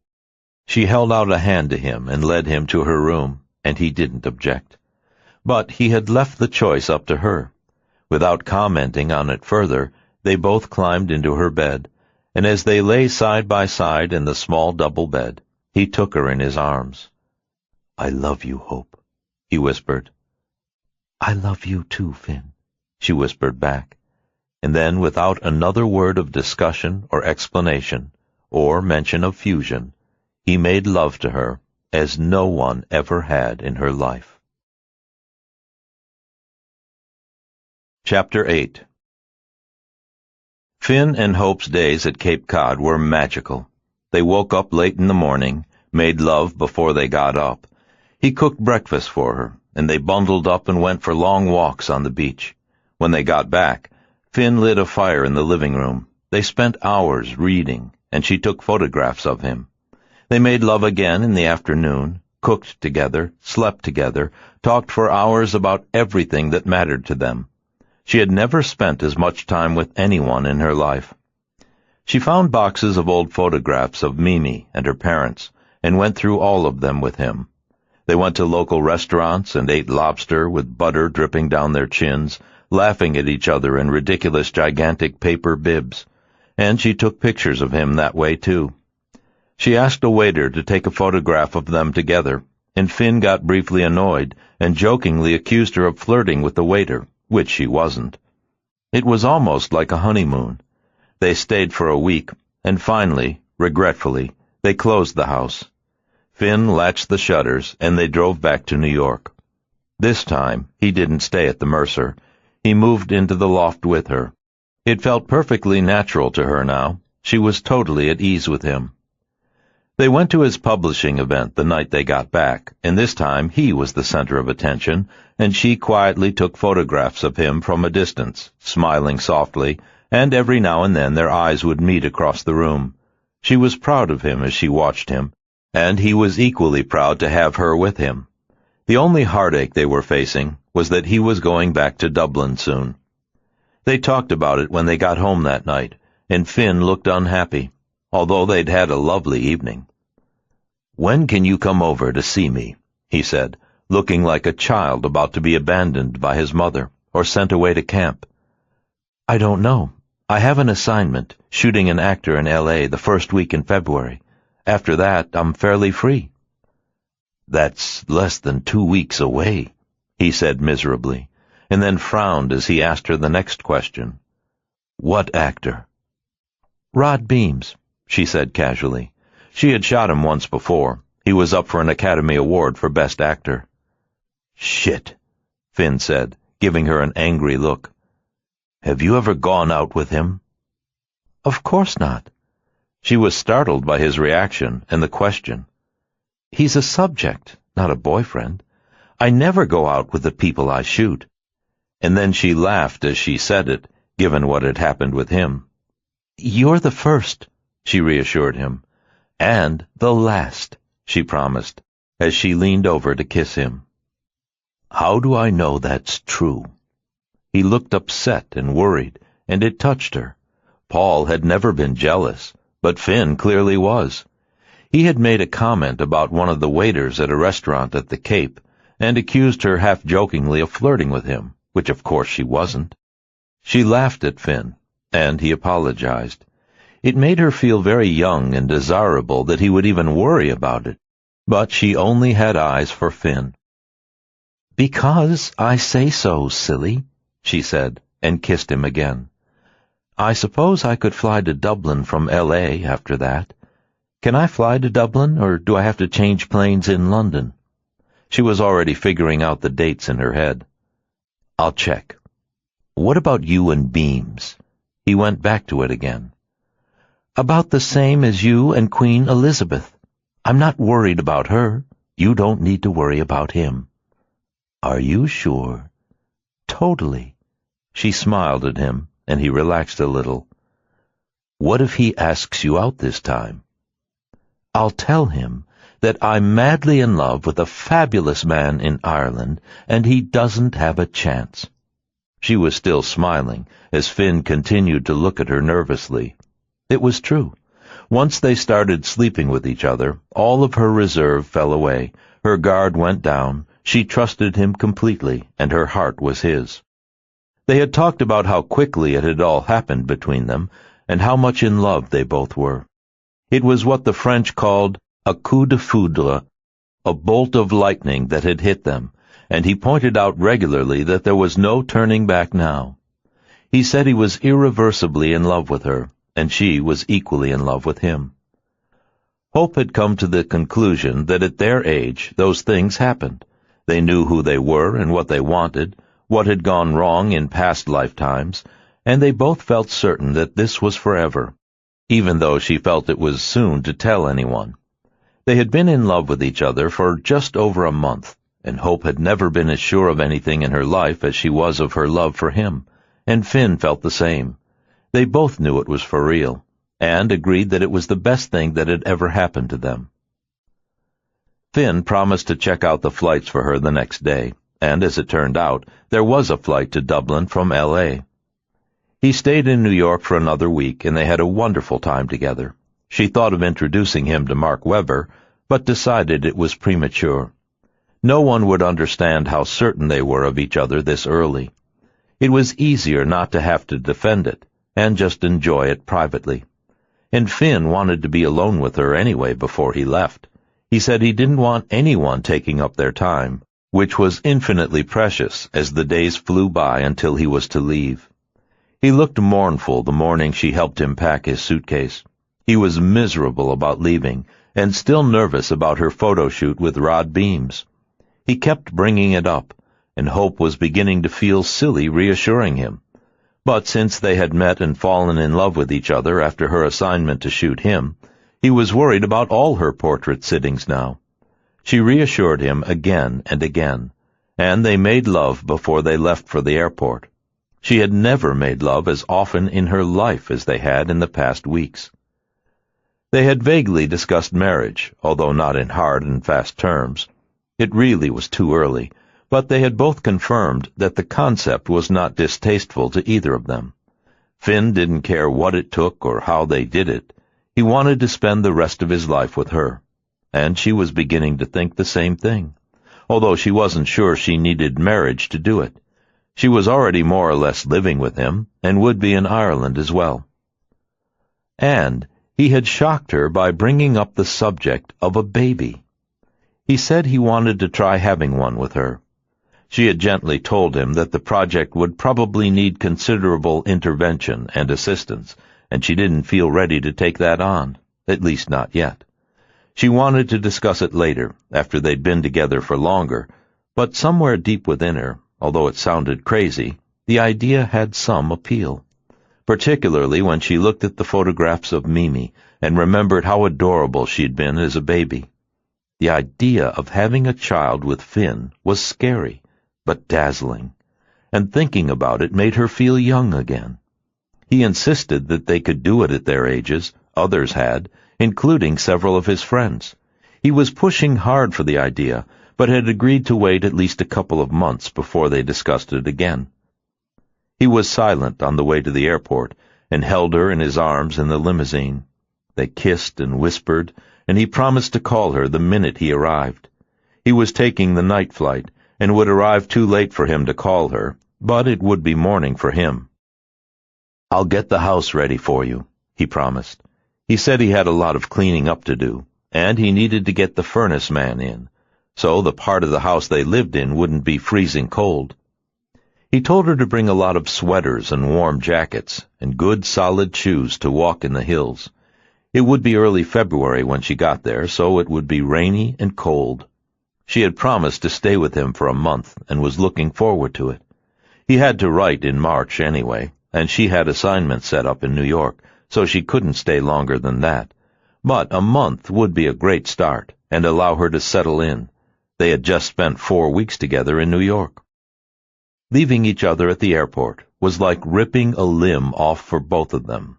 She held out a hand to him and led him to her room, and he didn't object. But he had left the choice up to her. Without commenting on it further, they both climbed into her bed, and as they lay side by side in the small double bed, he took her in his arms. "I love you, Hope," he whispered. "I love you too, Finn," she whispered back, and then without another word of discussion or explanation, or mention of fusion, he made love to her as no one ever had in her life. Chapter 8. Finn and Hope's days at Cape Cod were magical. They woke up late in the morning, made love before they got up. He cooked breakfast for her, and they bundled up and went for long walks on the beach. When they got back, Finn lit a fire in the living room. They spent hours reading, and she took photographs of him. They made love again in the afternoon, cooked together, slept together, talked for hours about everything that mattered to them. She had never spent as much time with anyone in her life. She found boxes of old photographs of Mimi and her parents, and went through all of them with him. They went to local restaurants and ate lobster with butter dripping down their chins, laughing at each other in ridiculous gigantic paper bibs, and she took pictures of him that way too. She asked a waiter to take a photograph of them together, and Finn got briefly annoyed and jokingly accused her of flirting with the waiter, which she wasn't. It was almost like a honeymoon. They stayed for a week, and finally, regretfully, they closed the house. Finn latched the shutters, and they drove back to New York. This time, he didn't stay at the Mercer. He moved into the loft with her. It felt perfectly natural to her now. She was totally at ease with him. They went to his publishing event the night they got back, and this time he was the center of attention, and she quietly took photographs of him from a distance, smiling softly, and every now and then their eyes would meet across the room. She was proud of him as she watched him, and he was equally proud to have her with him. The only heartache they were facing was that he was going back to Dublin soon. They talked about it when they got home that night, and Finn looked unhappy, although they'd had a lovely evening. "When can you come over to see me?" he said, looking like a child about to be abandoned by his mother, or sent away to camp? I don't know. I have an assignment, shooting an actor in L.A. the first week in February. After that, I'm fairly free. That's less than 2 weeks away, he said miserably, and then frowned as he asked her the next question. What actor? Rod Beams, she said casually. She had shot him once before. He was up for an Academy Award for Best Actor. Shit, Finn said, giving her an angry look. Have you ever gone out with him? Of course not. She was startled by his reaction and the question. He's a subject, not a boyfriend. I never go out with the people I shoot. And then she laughed as she said it, given what had happened with him. You're the first, she reassured him. And the last, she promised, as she leaned over to kiss him. How do I know that's true? He looked upset and worried, and it touched her. Paul had never been jealous, but Finn clearly was. He had made a comment about one of the waiters at a restaurant at the Cape, and accused her half-jokingly of flirting with him, which of course she wasn't. She laughed at Finn, and he apologized. It made her feel very young and desirable that he would even worry about it, but she only had eyes for Finn. Because I say so, silly, she said, and kissed him again. I suppose I could fly to Dublin from L.A. after that. Can I fly to Dublin, or do I have to change planes in London? She was already figuring out the dates in her head. I'll check. What about you and Beams? He went back to it again. About the same as you and Queen Elizabeth. I'm not worried about her. You don't need to worry about him. Are you sure? Totally. She smiled at him, and he relaxed a little. What if he asks you out this time? I'll tell him that I'm madly in love with a fabulous man in Ireland, and he doesn't have a chance. She was still smiling, as Finn continued to look at her nervously. It was true. Once they started sleeping with each other, all of her reserve fell away, her guard went down, she trusted him completely, and her heart was his. They had talked about how quickly it had all happened between them, and how much in love they both were. It was what the French called a coup de foudre, a bolt of lightning that had hit them, and he pointed out regularly that there was no turning back now. He said he was irreversibly in love with her, and she was equally in love with him. Hope had come to the conclusion that at their age those things happened. They knew who they were and what they wanted, what had gone wrong in past lifetimes, and they both felt certain that this was forever, even though she felt it was soon to tell anyone. They had been in love with each other for just over a month, and Hope had never been as sure of anything in her life as she was of her love for him, and Finn felt the same. They both knew it was for real, and agreed that it was the best thing that had ever happened to them. Finn promised to check out the flights for her the next day, and as it turned out, there was a flight to Dublin from L.A. He stayed in New York for another week, and they had a wonderful time together. She thought of introducing him to Mark Webber, but decided it was premature. No one would understand how certain they were of each other this early. It was easier not to have to defend it, and just enjoy it privately. And Finn wanted to be alone with her anyway before he left. He said he didn't want anyone taking up their time, which was infinitely precious as the days flew by until he was to leave. He looked mournful the morning she helped him pack his suitcase. He was miserable about leaving, and still nervous about her photo shoot with Rod Beams. He kept bringing it up, and Hope was beginning to feel silly reassuring him. But since they had met and fallen in love with each other after her assignment to shoot him, he was worried about all her portrait sittings now. She reassured him again and again, and they made love before they left for the airport. She had never made love as often in her life as they had in the past weeks. They had vaguely discussed marriage, although not in hard and fast terms. It really was too early, but they had both confirmed that the concept was not distasteful to either of them. Finn didn't care what it took or how they did it. He wanted to spend the rest of his life with her, and she was beginning to think the same thing, although she wasn't sure she needed marriage to do it. She was already more or less living with him, and would be in Ireland as well. And he had shocked her by bringing up the subject of a baby. He said he wanted to try having one with her. She had gently told him that the project would probably need considerable intervention and assistance, and she didn't feel ready to take that on, at least not yet. She wanted to discuss it later, after they'd been together for longer, but somewhere deep within her, although it sounded crazy, the idea had some appeal, particularly when she looked at the photographs of Mimi and remembered how adorable she'd been as a baby. The idea of having a child with Finn was scary, but dazzling, and thinking about it made her feel young again. He insisted that they could do it at their ages, others had, including several of his friends. He was pushing hard for the idea, but had agreed to wait at least a couple of months before they discussed it again. He was silent on the way to the airport, and held her in his arms in the limousine. They kissed and whispered, and he promised to call her the minute he arrived. He was taking the night flight, and would arrive too late for him to call her, but it would be morning for him. "I'll get the house ready for you," he promised. He said he had a lot of cleaning up to do, and he needed to get the furnace man in, so the part of the house they lived in wouldn't be freezing cold. He told her to bring a lot of sweaters and warm jackets, and good solid shoes to walk in the hills. It would be early February when she got there, so it would be rainy and cold. She had promised to stay with him for a month, and was looking forward to it. He had to write in March anyway, and she had assignments set up in New York, so she couldn't stay longer than that. But a month would be a great start, and allow her to settle in. They had just spent 4 weeks together in New York. Leaving each other at the airport was like ripping a limb off for both of them.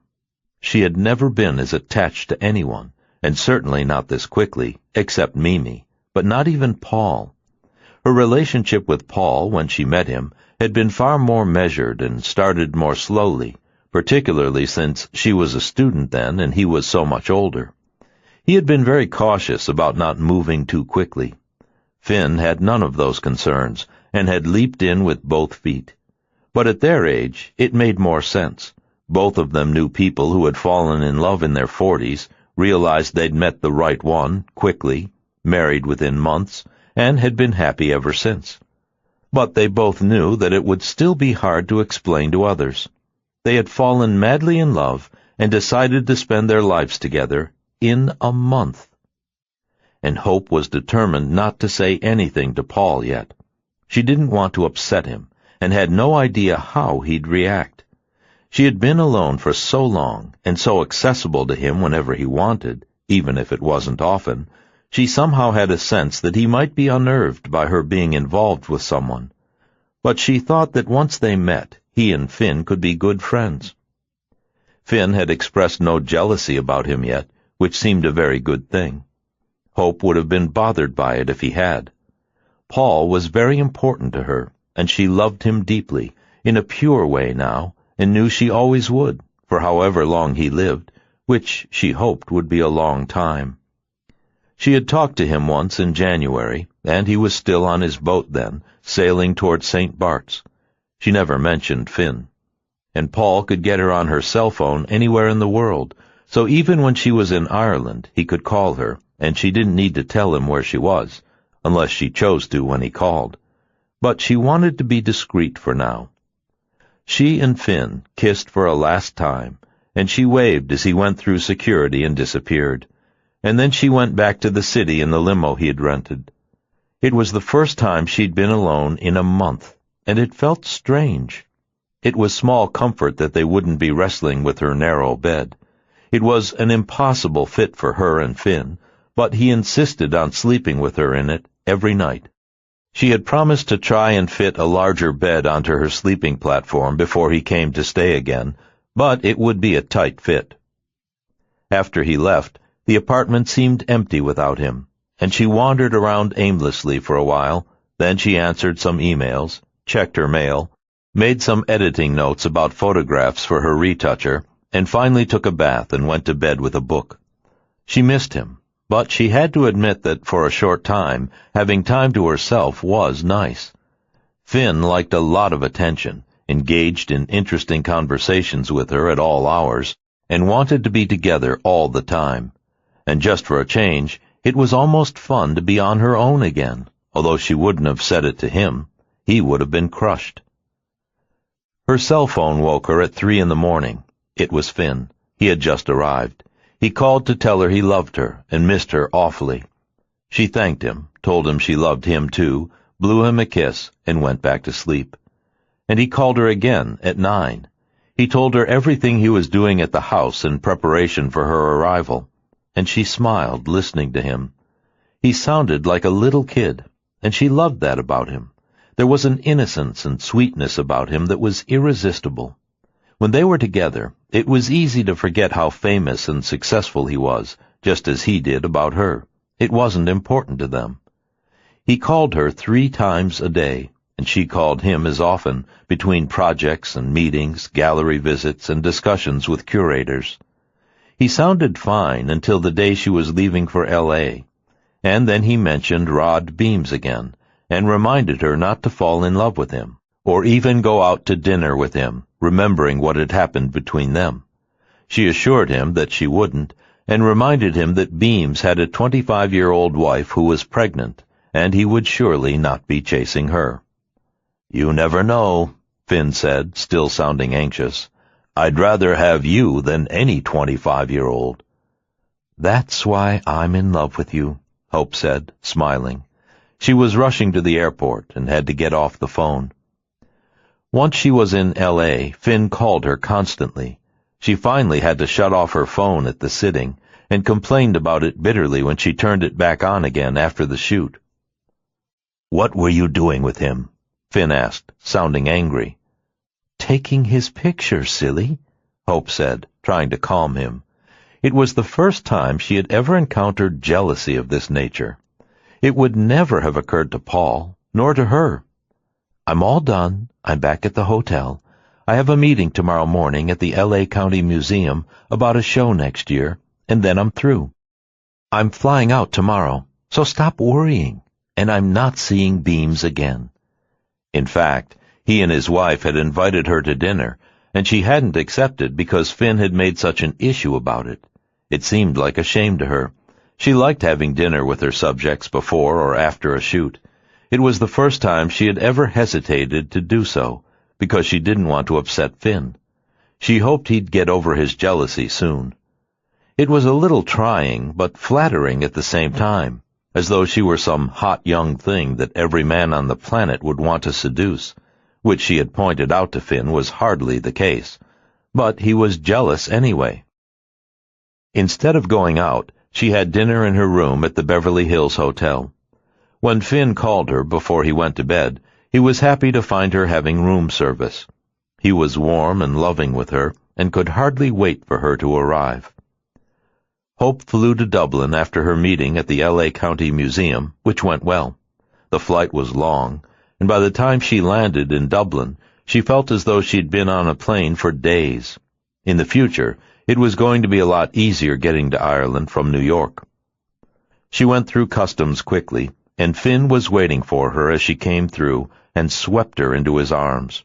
She had never been as attached to anyone, and certainly not this quickly, except Mimi, but not even Paul. Her relationship with Paul, when she met him, had been far more measured and started more slowly, particularly since she was a student then and he was so much older. He had been very cautious about not moving too quickly. Finn had none of those concerns, and had leaped in with both feet. But at their age, it made more sense. Both of them knew people who had fallen in love in their 40s, realized they'd met the right one quickly, married within months, and had been happy ever since. But they both knew that it would still be hard to explain to others. They had fallen madly in love and decided to spend their lives together in a month. And Hope was determined not to say anything to Paul yet. She didn't want to upset him, and had no idea how he'd react. She had been alone for so long, and so accessible to him whenever he wanted, even if it wasn't often, she somehow had a sense that he might be unnerved by her being involved with someone. But she thought that once they met, he and Finn could be good friends. Finn had expressed no jealousy about him yet, which seemed a very good thing. Hope would have been bothered by it if he had. Paul was very important to her, and she loved him deeply, in a pure way now, and knew she always would, for however long he lived, which she hoped would be a long time. She had talked to him once in January, and he was still on his boat then, sailing toward St. Bart's. She never mentioned Finn. And Paul could get her on her cell phone anywhere in the world, so even when she was in Ireland he could call her, and she didn't need to tell him where she was, unless she chose to when he called. But she wanted to be discreet for now. She and Finn kissed for a last time, and she waved as he went through security and disappeared. And then she went back to the city in the limo he had rented. It was the first time she'd been alone in a month, and it felt strange. It was small comfort that they wouldn't be wrestling with her narrow bed. It was an impossible fit for her and Finn, but he insisted on sleeping with her in it every night. She had promised to try and fit a larger bed onto her sleeping platform before he came to stay again, but it would be a tight fit. After he left, the apartment seemed empty without him, and she wandered around aimlessly for a while. Then she answered some emails, checked her mail, made some editing notes about photographs for her retoucher, and finally took a bath and went to bed with a book. She missed him, but she had to admit that for a short time, having time to herself was nice. Finn liked a lot of attention, engaged in interesting conversations with her at all hours, and wanted to be together all the time. And just for a change, it was almost fun to be on her own again, although she wouldn't have said it to him. He would have been crushed. Her cell phone woke her at 3 a.m. It was Finn. He had just arrived. He called to tell her he loved her and missed her awfully. She thanked him, told him she loved him too, blew him a kiss, and went back to sleep. And he called her again at 9. He told her everything he was doing at the house in preparation for her arrival, and she smiled, listening to him. He sounded like a little kid, and she loved that about him. There was an innocence and sweetness about him that was irresistible. When they were together, it was easy to forget how famous and successful he was, just as he did about her. It wasn't important to them. He called her 3 times a day, and she called him as often, between projects and meetings, gallery visits, and discussions with curators. He sounded fine until the day she was leaving for L.A., and then he mentioned Rod Beams again, and reminded her not to fall in love with him, or even go out to dinner with him, remembering what had happened between them. She assured him that she wouldn't, and reminded him that Beams had a 25-year-old wife who was pregnant, and he would surely not be chasing her. "You never know," Finn said, still sounding anxious. "I'd rather have you than any 25-year-old. "That's why I'm in love with you," Hope said, smiling. She was rushing to the airport and had to get off the phone. Once she was in L.A., Finn called her constantly. She finally had to shut off her phone at the sitting and complained about it bitterly when she turned it back on again after the shoot. "What were you doing with him?" Finn asked, sounding angry. "Taking his picture, silly," Hope said, trying to calm him. It was the first time she had ever encountered jealousy of this nature. It would never have occurred to Paul, nor to her. "I'm all done. I'm back at the hotel. I have a meeting tomorrow morning at the L.A. County Museum about a show next year, and then I'm through. I'm flying out tomorrow, so stop worrying, and I'm not seeing Beams again." In fact, he and his wife had invited her to dinner, and she hadn't accepted because Finn had made such an issue about it. It seemed like a shame to her. She liked having dinner with her subjects before or after a shoot. It was the first time she had ever hesitated to do so, because she didn't want to upset Finn. She hoped he'd get over his jealousy soon. It was a little trying, but flattering at the same time, as though she were some hot young thing that every man on the planet would want to seduce, which she had pointed out to Finn was hardly the case. But he was jealous anyway. Instead of going out, she had dinner in her room at the Beverly Hills Hotel. When Finn called her before he went to bed, he was happy to find her having room service. He was warm and loving with her, and could hardly wait for her to arrive. Hope flew to Dublin after her meeting at the L.A. County Museum, which went well. The flight was long, and by the time she landed in Dublin, she felt as though she'd been on a plane for days. In the future, it was going to be a lot easier getting to Ireland from New York. She went through customs quickly, and Finn was waiting for her as she came through and swept her into his arms.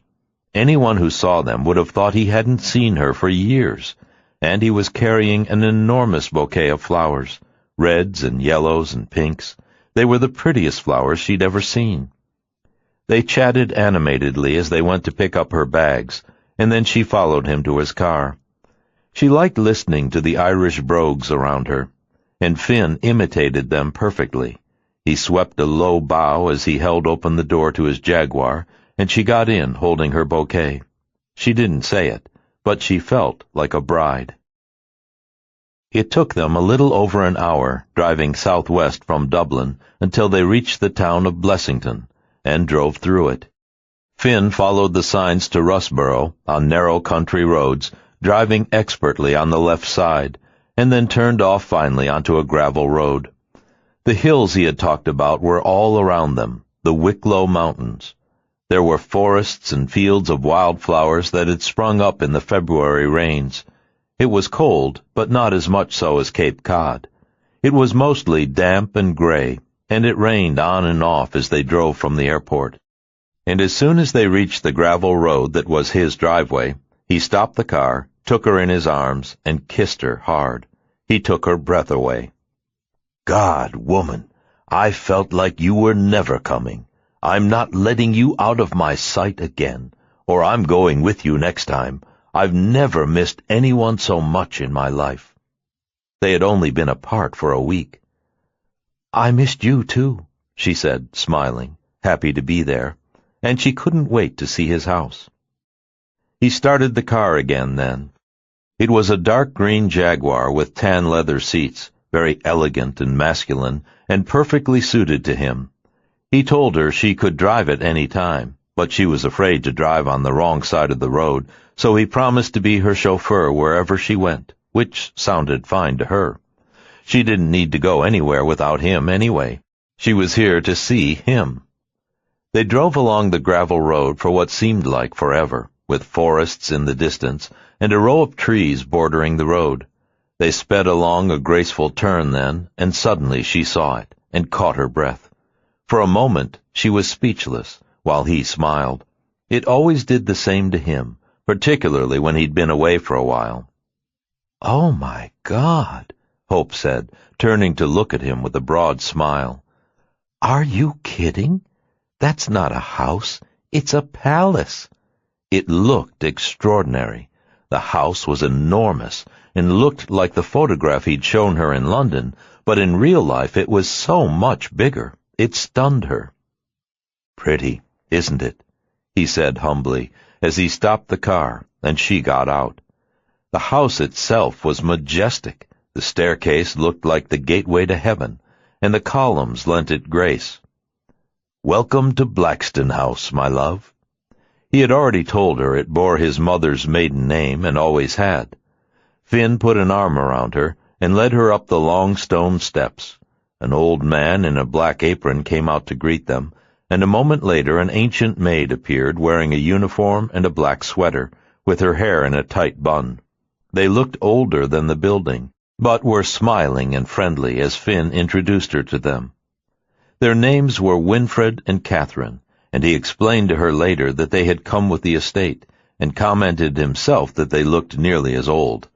Anyone who saw them would have thought he hadn't seen her for years, and he was carrying an enormous bouquet of flowers, reds and yellows and pinks. They were the prettiest flowers she'd ever seen. They chatted animatedly as they went to pick up her bags, and then she followed him to his car. She liked listening to the Irish brogues around her, and Finn imitated them perfectly. He swept a low bow as he held open the door to his Jaguar, and she got in holding her bouquet. She didn't say it, but she felt like a bride. It took them a little over an hour, driving southwest from Dublin, until they reached the town of Blessington, and drove through it. Finn followed the signs to Russborough on narrow country roads, driving expertly on the left side, and then turned off finally onto a gravel road. The hills he had talked about were all around them, the Wicklow Mountains. There were forests and fields of wildflowers that had sprung up in the February rains. It was cold, but not as much so as Cape Cod. It was mostly damp and gray, and it rained on and off as they drove from the airport. And as soon as they reached the gravel road that was his driveway, he stopped the car, took her in his arms, and kissed her hard. He took her breath away. "God, woman, I felt like you were never coming. I'm not letting you out of my sight again, or I'm going with you next time. I've never missed anyone so much in my life." They had only been apart for a week. "I missed you, too," she said, smiling, happy to be there, and she couldn't wait to see his house. He started the car again then. It was a dark green Jaguar with tan leather seats, very elegant and masculine, and perfectly suited to him. He told her she could drive it any time, but she was afraid to drive on the wrong side of the road, so he promised to be her chauffeur wherever she went, which sounded fine to her. She didn't need to go anywhere without him anyway. She was here to see him. They drove along the gravel road for what seemed like forever, with forests in the distance and a row of trees bordering the road. They sped along a graceful turn then, and suddenly she saw it and caught her breath. For a moment she was speechless, while he smiled. It always did the same to him, particularly when he'd been away for a while. "Oh, my God," Hope said, turning to look at him with a broad smile. "Are you kidding? That's not a house. It's a palace." It looked extraordinary. The house was enormous and looked like the photograph he'd shown her in London, but in real life it was so much bigger. It stunned her. "Pretty, isn't it?" he said humbly as he stopped the car and she got out. The house itself was majestic. The staircase looked like the gateway to heaven, and the columns lent it grace. "Welcome to Blackstone House, my love." He had already told her it bore his mother's maiden name and always had. Finn put an arm around her and led her up the long stone steps. An old man in a black apron came out to greet them, and a moment later an ancient maid appeared wearing a uniform and a black sweater, with her hair in a tight bun. They looked older than the building, but were smiling and friendly as Finn introduced her to them. Their names were Winfred and Catherine, and he explained to her later that they had come with the estate, and commented himself that they looked nearly as old.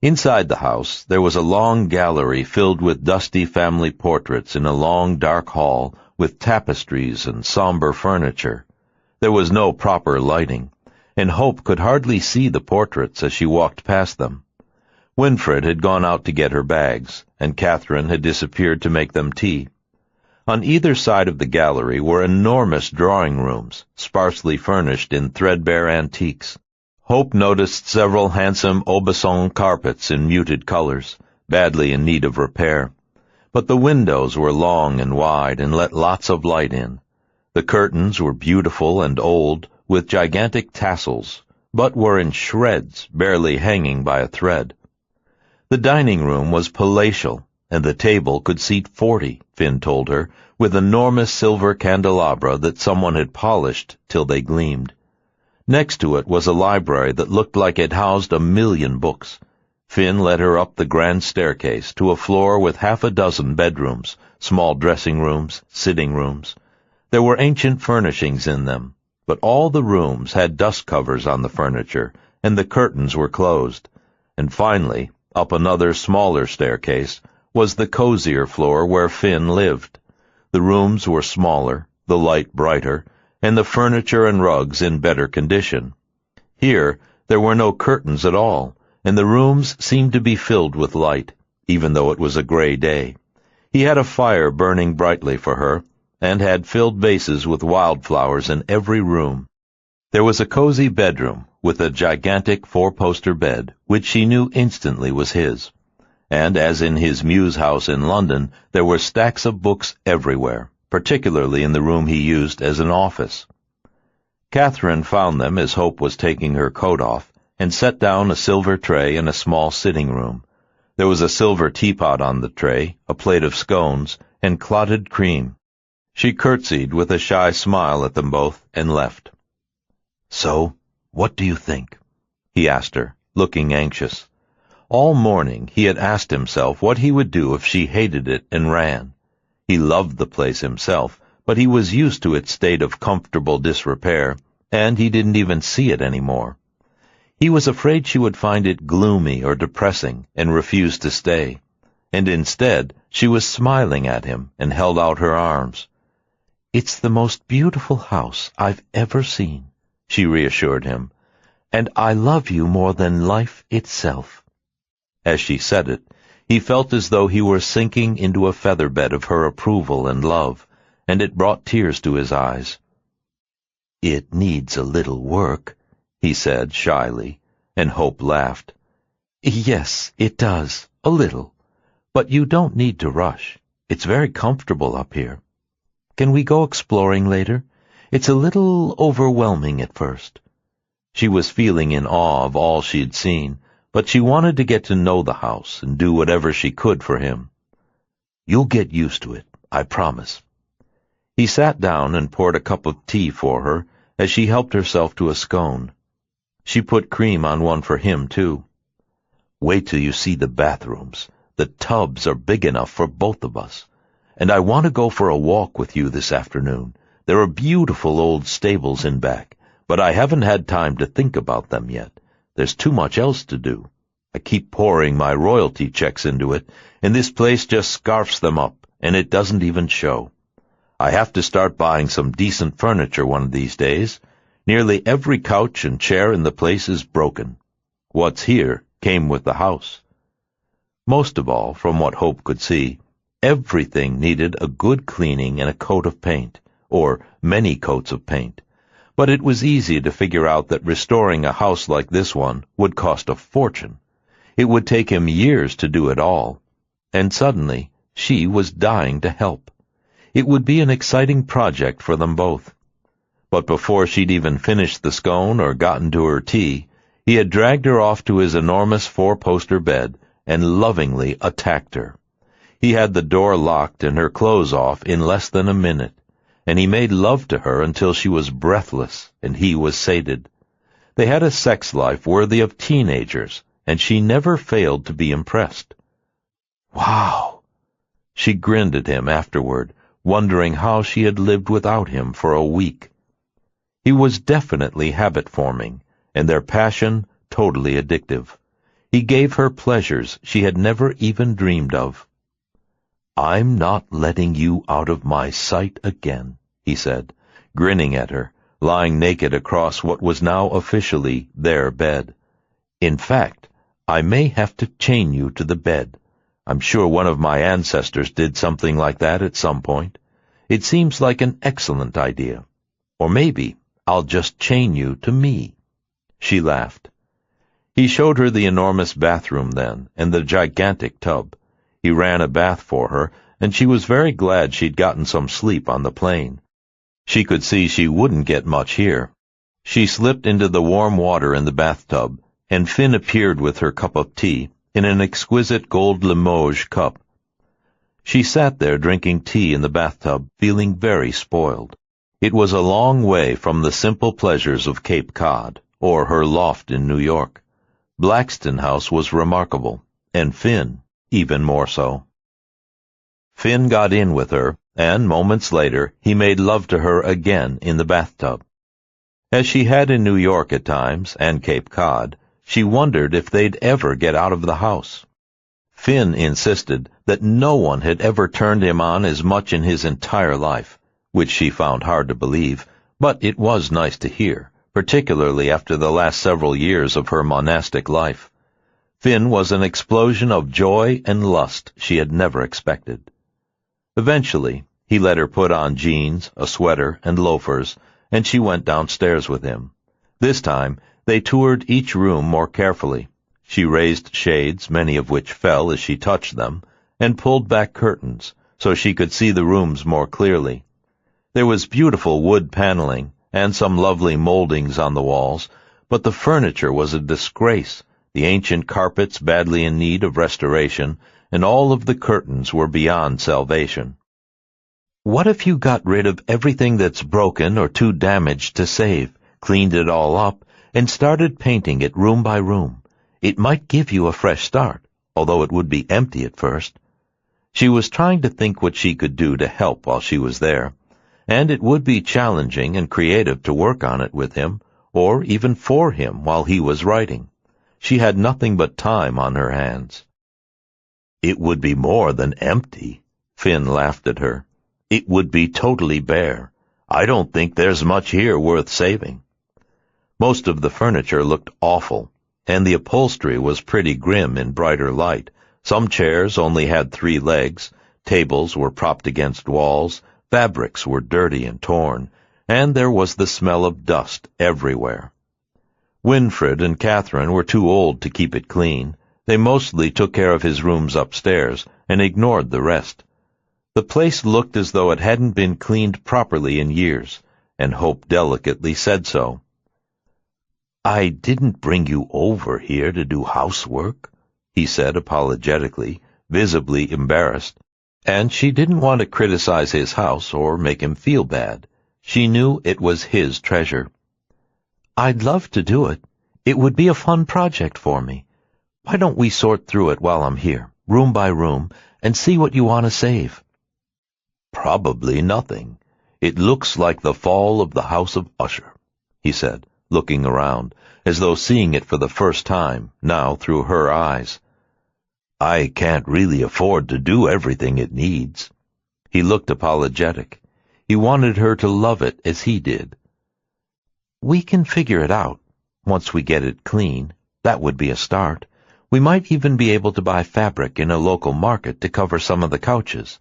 Inside the house there was a long gallery filled with dusty family portraits in a long dark hall with tapestries and somber furniture. There was no proper lighting, and Hope could hardly see the portraits as she walked past them. Winfred had gone out to get her bags, and Catherine had disappeared to make them tea. On either side of the gallery were enormous drawing rooms, sparsely furnished in threadbare antiques. Hope noticed several handsome Aubusson carpets in muted colors, badly in need of repair. But the windows were long and wide and let lots of light in. The curtains were beautiful and old, with gigantic tassels, but were in shreds, barely hanging by a thread. The dining room was palatial, and the table could seat 40, Finn told her, with enormous silver candelabra that someone had polished till they gleamed. Next to it was a library that looked like it housed 1,000,000 books. Finn led her up the grand staircase to a floor with 6 bedrooms, small dressing rooms, sitting rooms. There were ancient furnishings in them, but all the rooms had dust covers on the furniture, and the curtains were closed. And finally, up another smaller staircase, was the cozier floor where Finn lived. The rooms were smaller, the light brighter, and the furniture and rugs in better condition. Here there were no curtains at all, and the rooms seemed to be filled with light, even though it was a gray day. He had a fire burning brightly for her, and had filled vases with wildflowers in every room. There was a cozy bedroom, with a gigantic 4-poster bed, which she knew instantly was his. And as in his muse house in London, there were stacks of books everywhere, particularly in the room he used as an office. Catherine found them as Hope was taking her coat off, and set down a silver tray in a small sitting room. There was a silver teapot on the tray, a plate of scones, and clotted cream. She curtsied with a shy smile at them both and left. "So, what do you think?" he asked her, looking anxious. All morning he had asked himself what he would do if she hated it and ran. He loved the place himself, but he was used to its state of comfortable disrepair, and he didn't even see it anymore. He was afraid she would find it gloomy or depressing and refuse to stay, and instead she was smiling at him and held out her arms. "It's the most beautiful house I've ever seen," she reassured him, "and I love you more than life itself." As she said it, he felt as though he were sinking into a featherbed of her approval and love, and it brought tears to his eyes. "It needs a little work," he said shyly, and Hope laughed. "Yes, it does, a little. But you don't need to rush. It's very comfortable up here. Can we go exploring later? It's a little overwhelming at first." She was feeling in awe of all she'd seen, but she wanted to get to know the house and do whatever she could for him. "You'll get used to it, I promise." He sat down and poured a cup of tea for her as she helped herself to a scone. She put cream on one for him, too. "Wait till you see the bathrooms. The tubs are big enough for both of us. And I want to go for a walk with you this afternoon. There are beautiful old stables in back, but I haven't had time to think about them yet. There's too much else to do. I keep pouring my royalty checks into it, and this place just scarfs them up, and it doesn't even show. I have to start buying some decent furniture one of these days. Nearly every couch and chair in the place is broken. What's here came with the house." Most of all, from what Hope could see, everything needed a good cleaning and a coat of paint, or many coats of paint. But it was easy to figure out that restoring a house like this one would cost a fortune. It would take him years to do it all. And suddenly, she was dying to help. It would be an exciting project for them both. But before she'd even finished the scone or gotten to her tea, he had dragged her off to his enormous four-poster bed and lovingly attacked her. He had the door locked and her clothes off in less than a minute, and he made love to her until she was breathless and he was sated. They had a sex life worthy of teenagers, and she never failed to be impressed. "Wow!" She grinned at him afterward, wondering how she had lived without him for a week. He was definitely habit-forming, and their passion totally addictive. He gave her pleasures she had never even dreamed of. "I'm not letting you out of my sight again," he said, grinning at her, lying naked across what was now officially their bed. "In fact, I may have to chain you to the bed. I'm sure one of my ancestors did something like that at some point. It seems like an excellent idea. Or maybe I'll just chain you to me." She laughed. He showed her the enormous bathroom then, and the gigantic tub. He ran a bath for her, and she was very glad she'd gotten some sleep on the plane. She could see she wouldn't get much here. She slipped into the warm water in the bathtub, and Finn appeared with her cup of tea in an exquisite gold Limoges cup. She sat there drinking tea in the bathtub, feeling very spoiled. It was a long way from the simple pleasures of Cape Cod, or her loft in New York. Blackston House was remarkable, and Finn even more so. Finn got in with her, and moments later he made love to her again in the bathtub. As she had in New York at times, and Cape Cod, she wondered if they'd ever get out of the house. Finn insisted that no one had ever turned him on as much in his entire life, which she found hard to believe, but it was nice to hear, particularly after the last several years of her monastic life. Finn was an explosion of joy and lust she had never expected. Eventually, he let her put on jeans, a sweater, and loafers, and she went downstairs with him. This time, they toured each room more carefully. She raised shades, many of which fell as she touched them, and pulled back curtains, so she could see the rooms more clearly. There was beautiful wood paneling, and some lovely moldings on the walls, but the furniture was a disgrace, the ancient carpets badly in need of restoration, and all of the curtains were beyond salvation. "What if you got rid of everything that's broken or too damaged to save, cleaned it all up, and started painting it room by room? It might give you a fresh start, although it would be empty at first." She was trying to think what she could do to help while she was there, and it would be challenging and creative to work on it with him, or even for him while he was writing. She had nothing but time on her hands. "It would be more than empty," Finn laughed at her. "It would be totally bare. I don't think there's much here worth saving." Most of the furniture looked awful, and the upholstery was pretty grim in brighter light. Some chairs only had 3 legs, tables were propped against walls, fabrics were dirty and torn, and there was the smell of dust everywhere. Winfred and Catherine were too old to keep it clean. They mostly took care of his rooms upstairs and ignored the rest. The place looked as though it hadn't been cleaned properly in years, and Hope delicately said so. "I didn't bring you over here to do housework," he said apologetically, visibly embarrassed, and she didn't want to criticize his house or make him feel bad. She knew it was his treasure. "I'd love to do it. It would be a fun project for me. Why don't we sort through it while I'm here, room by room, and see what you want to save?" "Probably nothing. It looks like the fall of the House of Usher," he said, looking around, as though seeing it for the first time, now through her eyes. "I can't really afford to do everything it needs." He looked apologetic. He wanted her to love it as he did. "We can figure it out. Once we get it clean, that would be a start. We might even be able to buy fabric in a local market to cover some of the couches.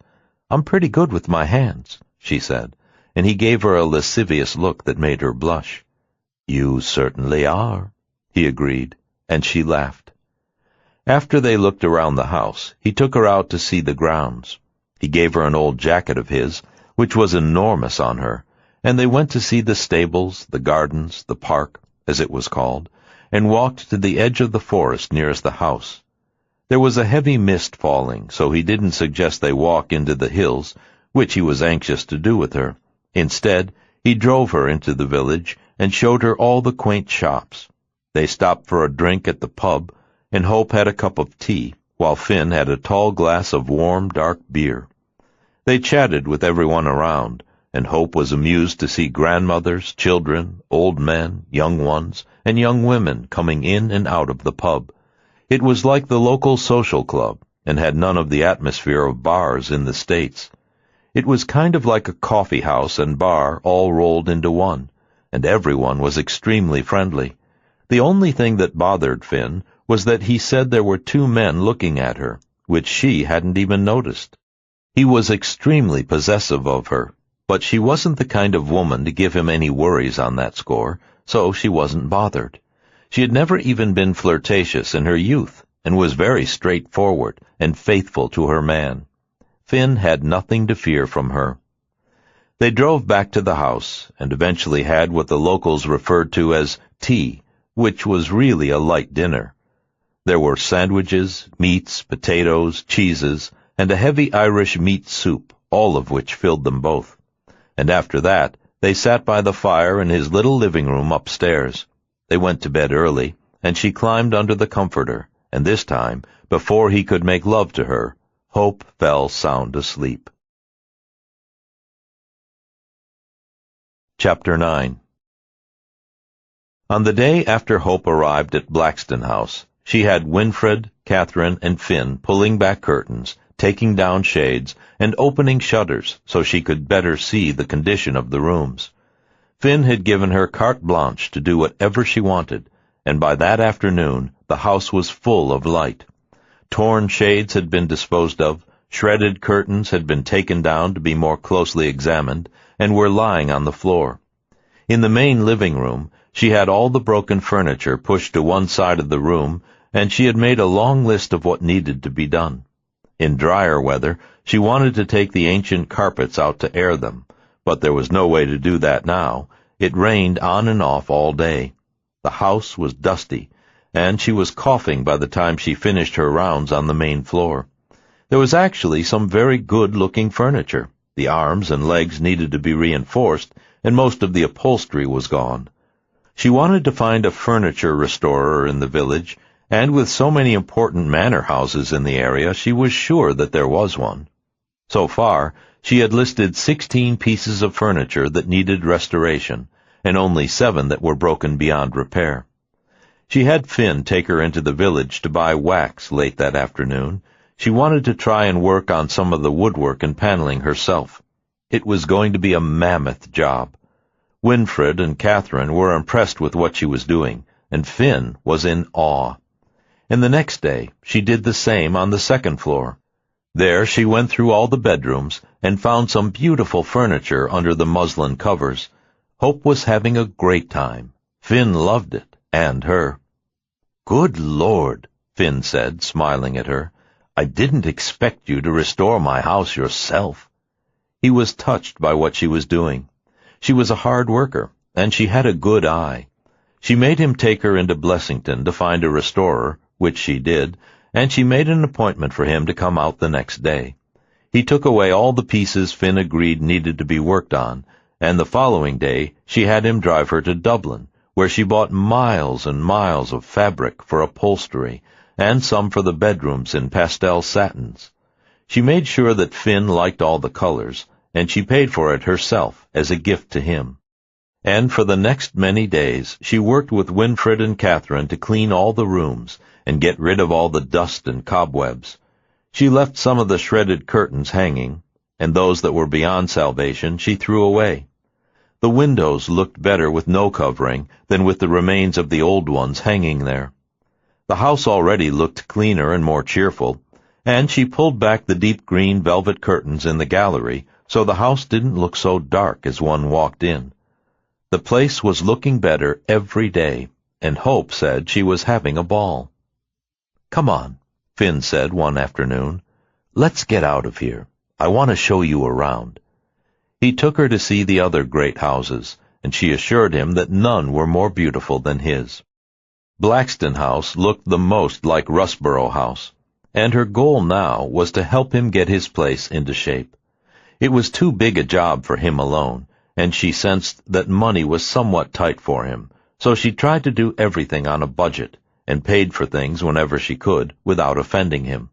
I'm pretty good with my hands," she said, and he gave her a lascivious look that made her blush. "You certainly are," he agreed, and she laughed. After they looked around the house, he took her out to see the grounds. He gave her an old jacket of his, which was enormous on her, and they went to see the stables, the gardens, the park, as it was called, and walked to the edge of the forest nearest the house. There was a heavy mist falling, so he didn't suggest they walk into the hills, which he was anxious to do with her. Instead, he drove her into the village and showed her all the quaint shops. They stopped for a drink at the pub, and Hope had a cup of tea, while Finn had a tall glass of warm, dark beer. They chatted with everyone around, and Hope was amused to see grandmothers, children, old men, young ones, and young women coming in and out of the pub. It was like the local social club, and had none of the atmosphere of bars in the States. It was kind of like a coffee house and bar all rolled into one, and everyone was extremely friendly. The only thing that bothered Finn was that he said there were 2 men looking at her, which she hadn't even noticed. He was extremely possessive of her, but she wasn't the kind of woman to give him any worries on that score, so she wasn't bothered. She had never even been flirtatious in her youth, and was very straightforward and faithful to her man. Finn had nothing to fear from her. They drove back to the house, and eventually had what the locals referred to as tea, which was really a light dinner. There were sandwiches, meats, potatoes, cheeses, and a heavy Irish meat soup, all of which filled them both. And after that, they sat by the fire in his little living room upstairs. They went to bed early, and she climbed under the comforter, and this time, before he could make love to her, Hope fell sound asleep. Chapter 9. On the day after Hope arrived at Blackston House, she had Winfred, Catherine, and Finn pulling back curtains, taking down shades, and opening shutters so she could better see the condition of the rooms. Finn had given her carte blanche to do whatever she wanted, and by that afternoon the house was full of light. Torn shades had been disposed of, shredded curtains had been taken down to be more closely examined, and were lying on the floor. In the main living room, she had all the broken furniture pushed to one side of the room, and she had made a long list of what needed to be done. In drier weather, she wanted to take the ancient carpets out to air them, but there was no way to do that now. It rained on and off all day. The house was dusty, and she was coughing by the time she finished her rounds on the main floor. There was actually some very good-looking furniture. The arms and legs needed to be reinforced, and most of the upholstery was gone. She wanted to find a furniture restorer in the village, and with so many important manor houses in the area, she was sure that there was one. So far, she had listed 16 pieces of furniture that needed restoration, and only 7 that were broken beyond repair. She had Finn take her into the village to buy wax late that afternoon. She wanted to try and work on some of the woodwork and paneling herself. It was going to be a mammoth job. Winfred and Catherine were impressed with what she was doing, and Finn was in awe. And the next day, she did the same on the second floor. There she went through all the bedrooms and found some beautiful furniture under the muslin covers. Hope was having a great time. Finn loved it, and her. "Good Lord," Finn said, smiling at her. "I didn't expect you to restore my house yourself." He was touched by what she was doing. She was a hard worker, and she had a good eye. She made him take her into Blessington to find a restorer, which she did, and she made an appointment for him to come out the next day. He took away all the pieces Finn agreed needed to be worked on, and the following day she had him drive her to Dublin, where she bought miles and miles of fabric for upholstery, and some for the bedrooms in pastel satins. She made sure that Finn liked all the colors, and she paid for it herself as a gift to him. And for the next many days she worked with Winfred and Catherine to clean all the rooms and get rid of all the dust and cobwebs. She left some of the shredded curtains hanging, and those that were beyond salvation she threw away. The windows looked better with no covering than with the remains of the old ones hanging there. The house already looked cleaner and more cheerful, and she pulled back the deep green velvet curtains in the gallery so the house didn't look so dark as one walked in. The place was looking better every day, and Hope said she was having a ball. "Come on," Finn said one afternoon. "Let's get out of here. I want to show you around." He took her to see the other great houses, and she assured him that none were more beautiful than his. Blackstone House looked the most like Rusborough House, and her goal now was to help him get his place into shape. It was too big a job for him alone, and she sensed that money was somewhat tight for him, so she tried to do everything on a budget, and paid for things whenever she could, without offending him.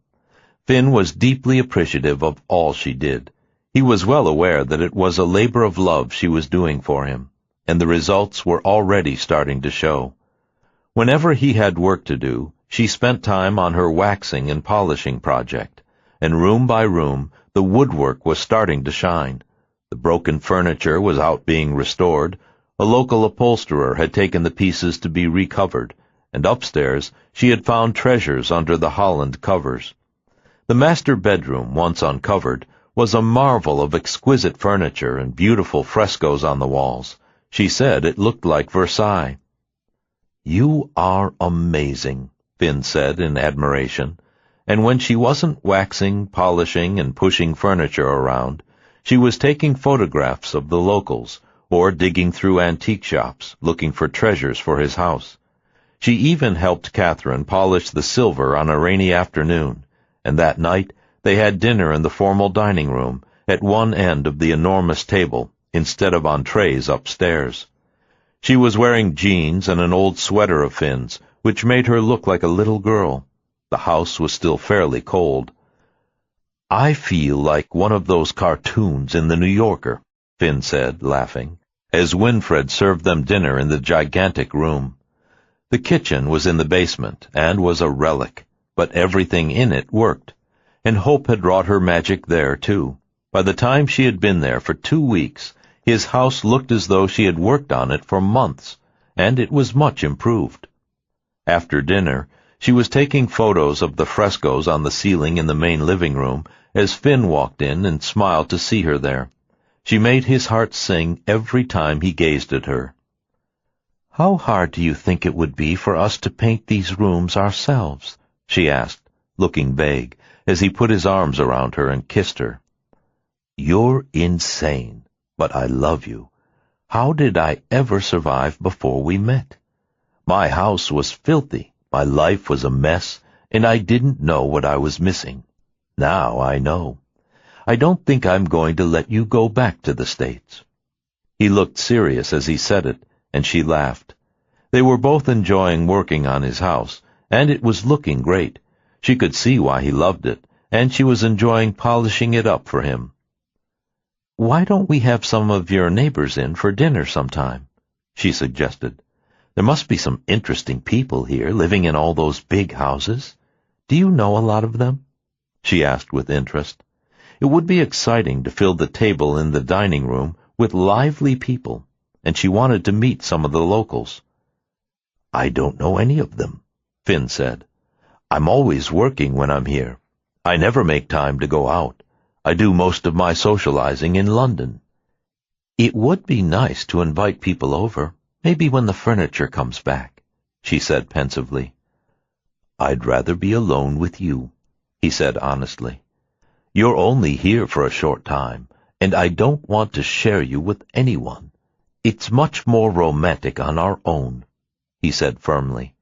Finn was deeply appreciative of all she did. He was well aware that it was a labor of love she was doing for him, and the results were already starting to show. Whenever he had work to do, she spent time on her waxing and polishing project, and room by room the woodwork was starting to shine. The broken furniture was out being restored, a local upholsterer had taken the pieces to be recovered, and upstairs she had found treasures under the Holland covers. The master bedroom, once uncovered, was a marvel of exquisite furniture and beautiful frescoes on the walls. She said it looked like Versailles. "You are amazing," Finn said in admiration, and when she wasn't waxing, polishing, and pushing furniture around, she was taking photographs of the locals, or digging through antique shops, looking for treasures for his house. She even helped Catherine polish the silver on a rainy afternoon, and that night they had dinner in the formal dining room, at one end of the enormous table, instead of on trays upstairs. She was wearing jeans and an old sweater of Finn's, which made her look like a little girl. The house was still fairly cold. "I feel like one of those cartoons in the New Yorker," Finn said, laughing, as Winfred served them dinner in the gigantic room. The kitchen was in the basement, and was a relic, but everything in it worked, and Hope had wrought her magic there, too. By the time she had been there for 2 weeks, his house looked as though she had worked on it for months, and it was much improved. After dinner, she was taking photos of the frescoes on the ceiling in the main living room as Finn walked in and smiled to see her there. She made his heart sing every time he gazed at her. "How hard do you think it would be for us to paint these rooms ourselves?" she asked, looking vague, as he put his arms around her and kissed her. "You're insane, but I love you. How did I ever survive before we met? My house was filthy, my life was a mess, and I didn't know what I was missing. Now I know. I don't think I'm going to let you go back to the States." He looked serious as he said it, and she laughed. They were both enjoying working on his house, and it was looking great. She could see why he loved it, and she was enjoying polishing it up for him. "Why don't we have some of your neighbors in for dinner sometime?" she suggested. "There must be some interesting people here living in all those big houses. Do you know a lot of them?" she asked with interest. It would be exciting to fill the table in the dining room with lively people, and she wanted to meet some of the locals. "I don't know any of them," Finn said. "I'm always working when I'm here. I never make time to go out. I do most of my socializing in London." "It would be nice to invite people over, maybe when the furniture comes back," she said pensively. "I'd rather be alone with you," he said honestly. "You're only here for a short time, and I don't want to share you with anyone. It's much more romantic on our own," he said firmly.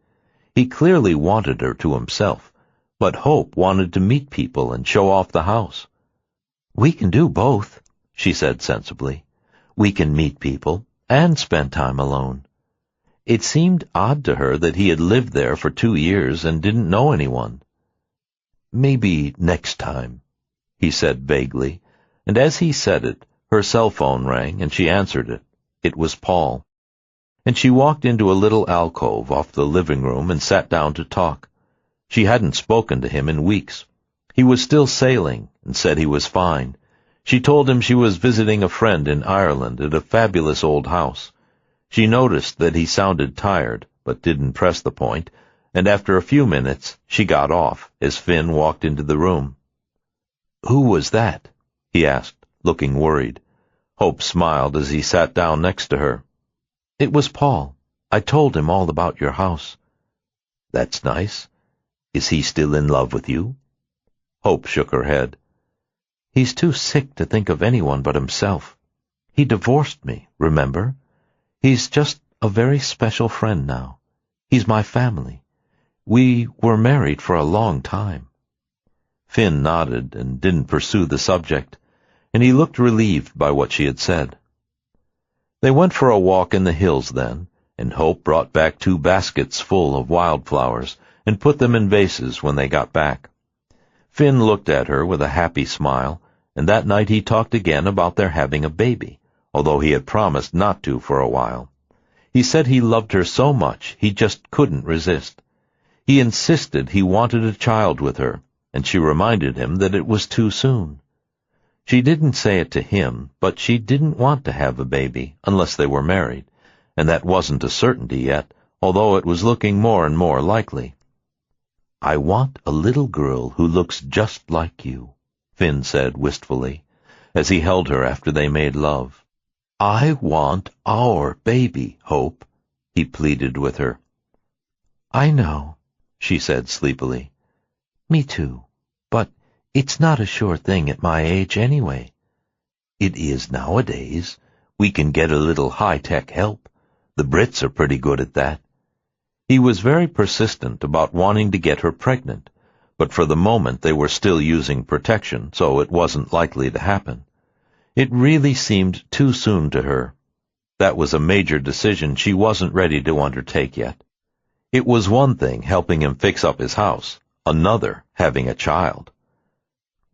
He clearly wanted her to himself, but Hope wanted to meet people and show off the house. "We can do both," she said sensibly. "We can meet people and spend time alone." It seemed odd to her that he had lived there for 2 years and didn't know anyone. "Maybe next time," he said vaguely, and as he said it, her cell phone rang and she answered it. It was Paul. And she walked into a little alcove off the living room and sat down to talk. She hadn't spoken to him in weeks. He was still sailing and said he was fine. She told him she was visiting a friend in Ireland at a fabulous old house. She noticed that he sounded tired, but didn't press the point, and after a few minutes she got off as Finn walked into the room. "Who was that?" he asked, looking worried. Hope smiled as he sat down next to her. "It was Paul. I told him all about your house." "That's nice. Is he still in love with you?" Hope shook her head. "He's too sick to think of anyone but himself. He divorced me, remember? He's just a very special friend now. He's my family. We were married for a long time." Finn nodded and didn't pursue the subject, and he looked relieved by what she had said. They went for a walk in the hills then, and Hope brought back 2 baskets full of wildflowers and put them in vases when they got back. Finn looked at her with a happy smile, and that night he talked again about their having a baby, although he had promised not to for a while. He said he loved her so much he just couldn't resist. He insisted he wanted a child with her, and she reminded him that it was too soon. She didn't say it to him, but she didn't want to have a baby unless they were married, and that wasn't a certainty yet, although it was looking more and more likely. "I want a little girl who looks just like you," Finn said wistfully, as he held her after they made love. "I want our baby, Hope," he pleaded with her. "I know," she said sleepily. "Me too, but it's not a sure thing at my age anyway." "It is nowadays. We can get a little high-tech help. The Brits are pretty good at that." He was very persistent about wanting to get her pregnant, but for the moment they were still using protection, so it wasn't likely to happen. It really seemed too soon to her. That was a major decision she wasn't ready to undertake yet. It was one thing helping him fix up his house, another having a child.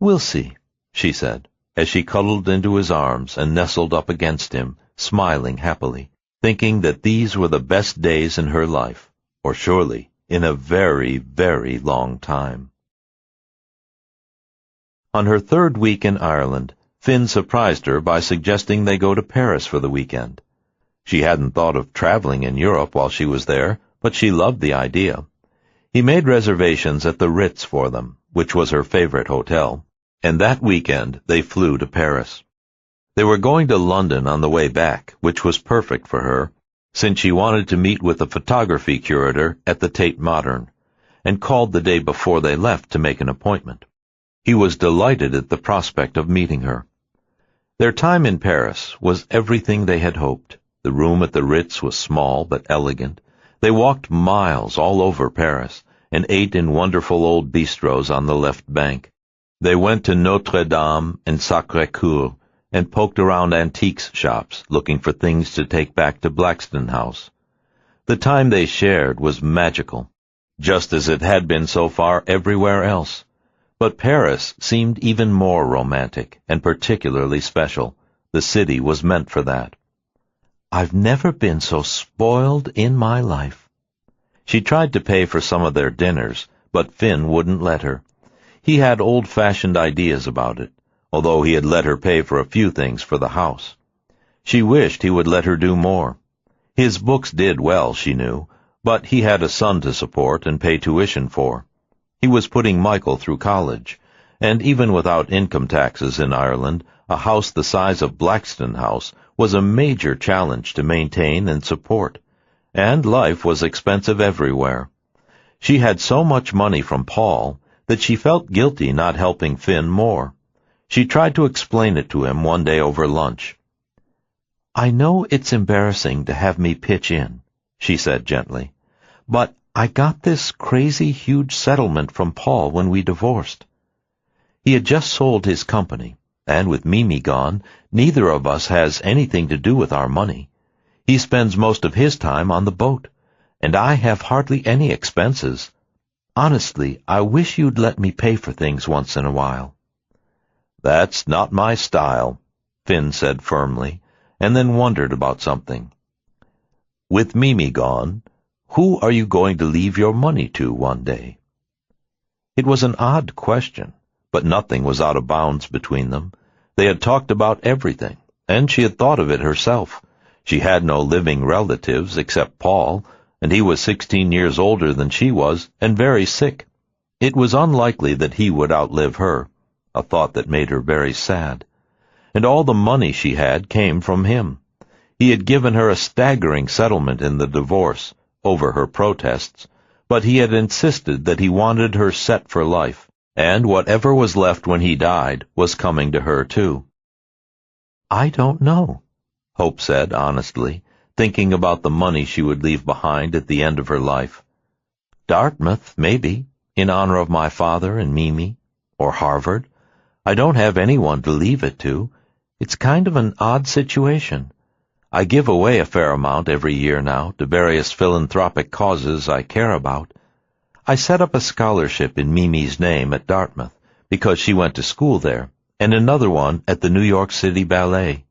"We'll see," she said, as she cuddled into his arms and nestled up against him, smiling happily, thinking that these were the best days in her life, or surely in a very, very long time. On her 3rd week in Ireland, Finn surprised her by suggesting they go to Paris for the weekend. She hadn't thought of traveling in Europe while she was there, but she loved the idea. He made reservations at the Ritz for them, which was her favorite hotel, and that weekend they flew to Paris. They were going to London on the way back, which was perfect for her, since she wanted to meet with a photography curator at the Tate Modern, and called the day before they left to make an appointment. He was delighted at the prospect of meeting her. Their time in Paris was everything they had hoped. The room at the Ritz was small but elegant. They walked miles all over Paris and ate in wonderful old bistros on the left bank. They went to Notre Dame and Sacré-Cœur and poked around antiques shops looking for things to take back to Blackstone House. The time they shared was magical, just as it had been so far everywhere else. But Paris seemed even more romantic and particularly special. The city was meant for that. "I've never been so spoiled in my life." She tried to pay for some of their dinners, but Finn wouldn't let her. He had old-fashioned ideas about it, although he had let her pay for a few things for the house. She wished he would let her do more. His books did well, she knew, but he had a son to support and pay tuition for. He was putting Michael through college, and even without income taxes in Ireland, a house the size of Blackstone House was a major challenge to maintain and support, and life was expensive everywhere. She had so much money from Paul that she felt guilty not helping Finn more. She tried to explain it to him one day over lunch. "I know it's embarrassing to have me pitch in," she said gently, "but I got this crazy huge settlement from Paul when we divorced. He had just sold his company, and with Mimi gone, neither of us has anything to do with our money. He spends most of his time on the boat, and I have hardly any expenses. Honestly, I wish you'd let me pay for things once in a while." "That's not my style," Finn said firmly, and then wondered about something. "With Mimi gone, who are you going to leave your money to one day?" It was an odd question, but nothing was out of bounds between them. They had talked about everything, and she had thought of it herself. She had no living relatives except Paul, and he was 16 years older than she was, and very sick. It was unlikely that he would outlive her, a thought that made her very sad. And all the money she had came from him. He had given her a staggering settlement in the divorce, over her protests, but he had insisted that he wanted her set for life, and whatever was left when he died was coming to her too. "I don't know," Hope said honestly, thinking about the money she would leave behind at the end of her life. "Dartmouth, maybe, in honor of my father and Mimi, or Harvard. I don't have anyone to leave it to. It's kind of an odd situation. I give away a fair amount every year now to various philanthropic causes I care about. I set up a scholarship in Mimi's name at Dartmouth because she went to school there, and another one at the New York City Ballet."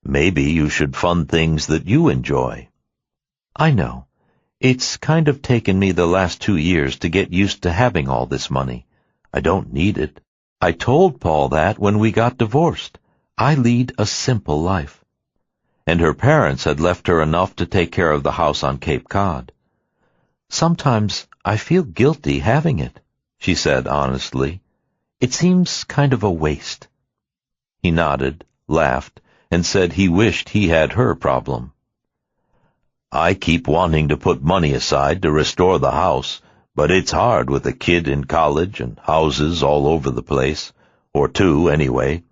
"Maybe you should fund things that you enjoy." "I know. It's kind of taken me the last 2 years to get used to having all this money. I don't need it. I told Paul that when we got divorced. I lead a simple life." And her parents had left her enough to take care of the house on Cape Cod. "Sometimes I feel guilty having it," she said honestly. "It seems kind of a waste." He nodded, laughed, and said he wished he had her problem. "I keep wanting to put money aside to restore the house, but it's hard with a kid in college and houses all over the place, or 2 anyway.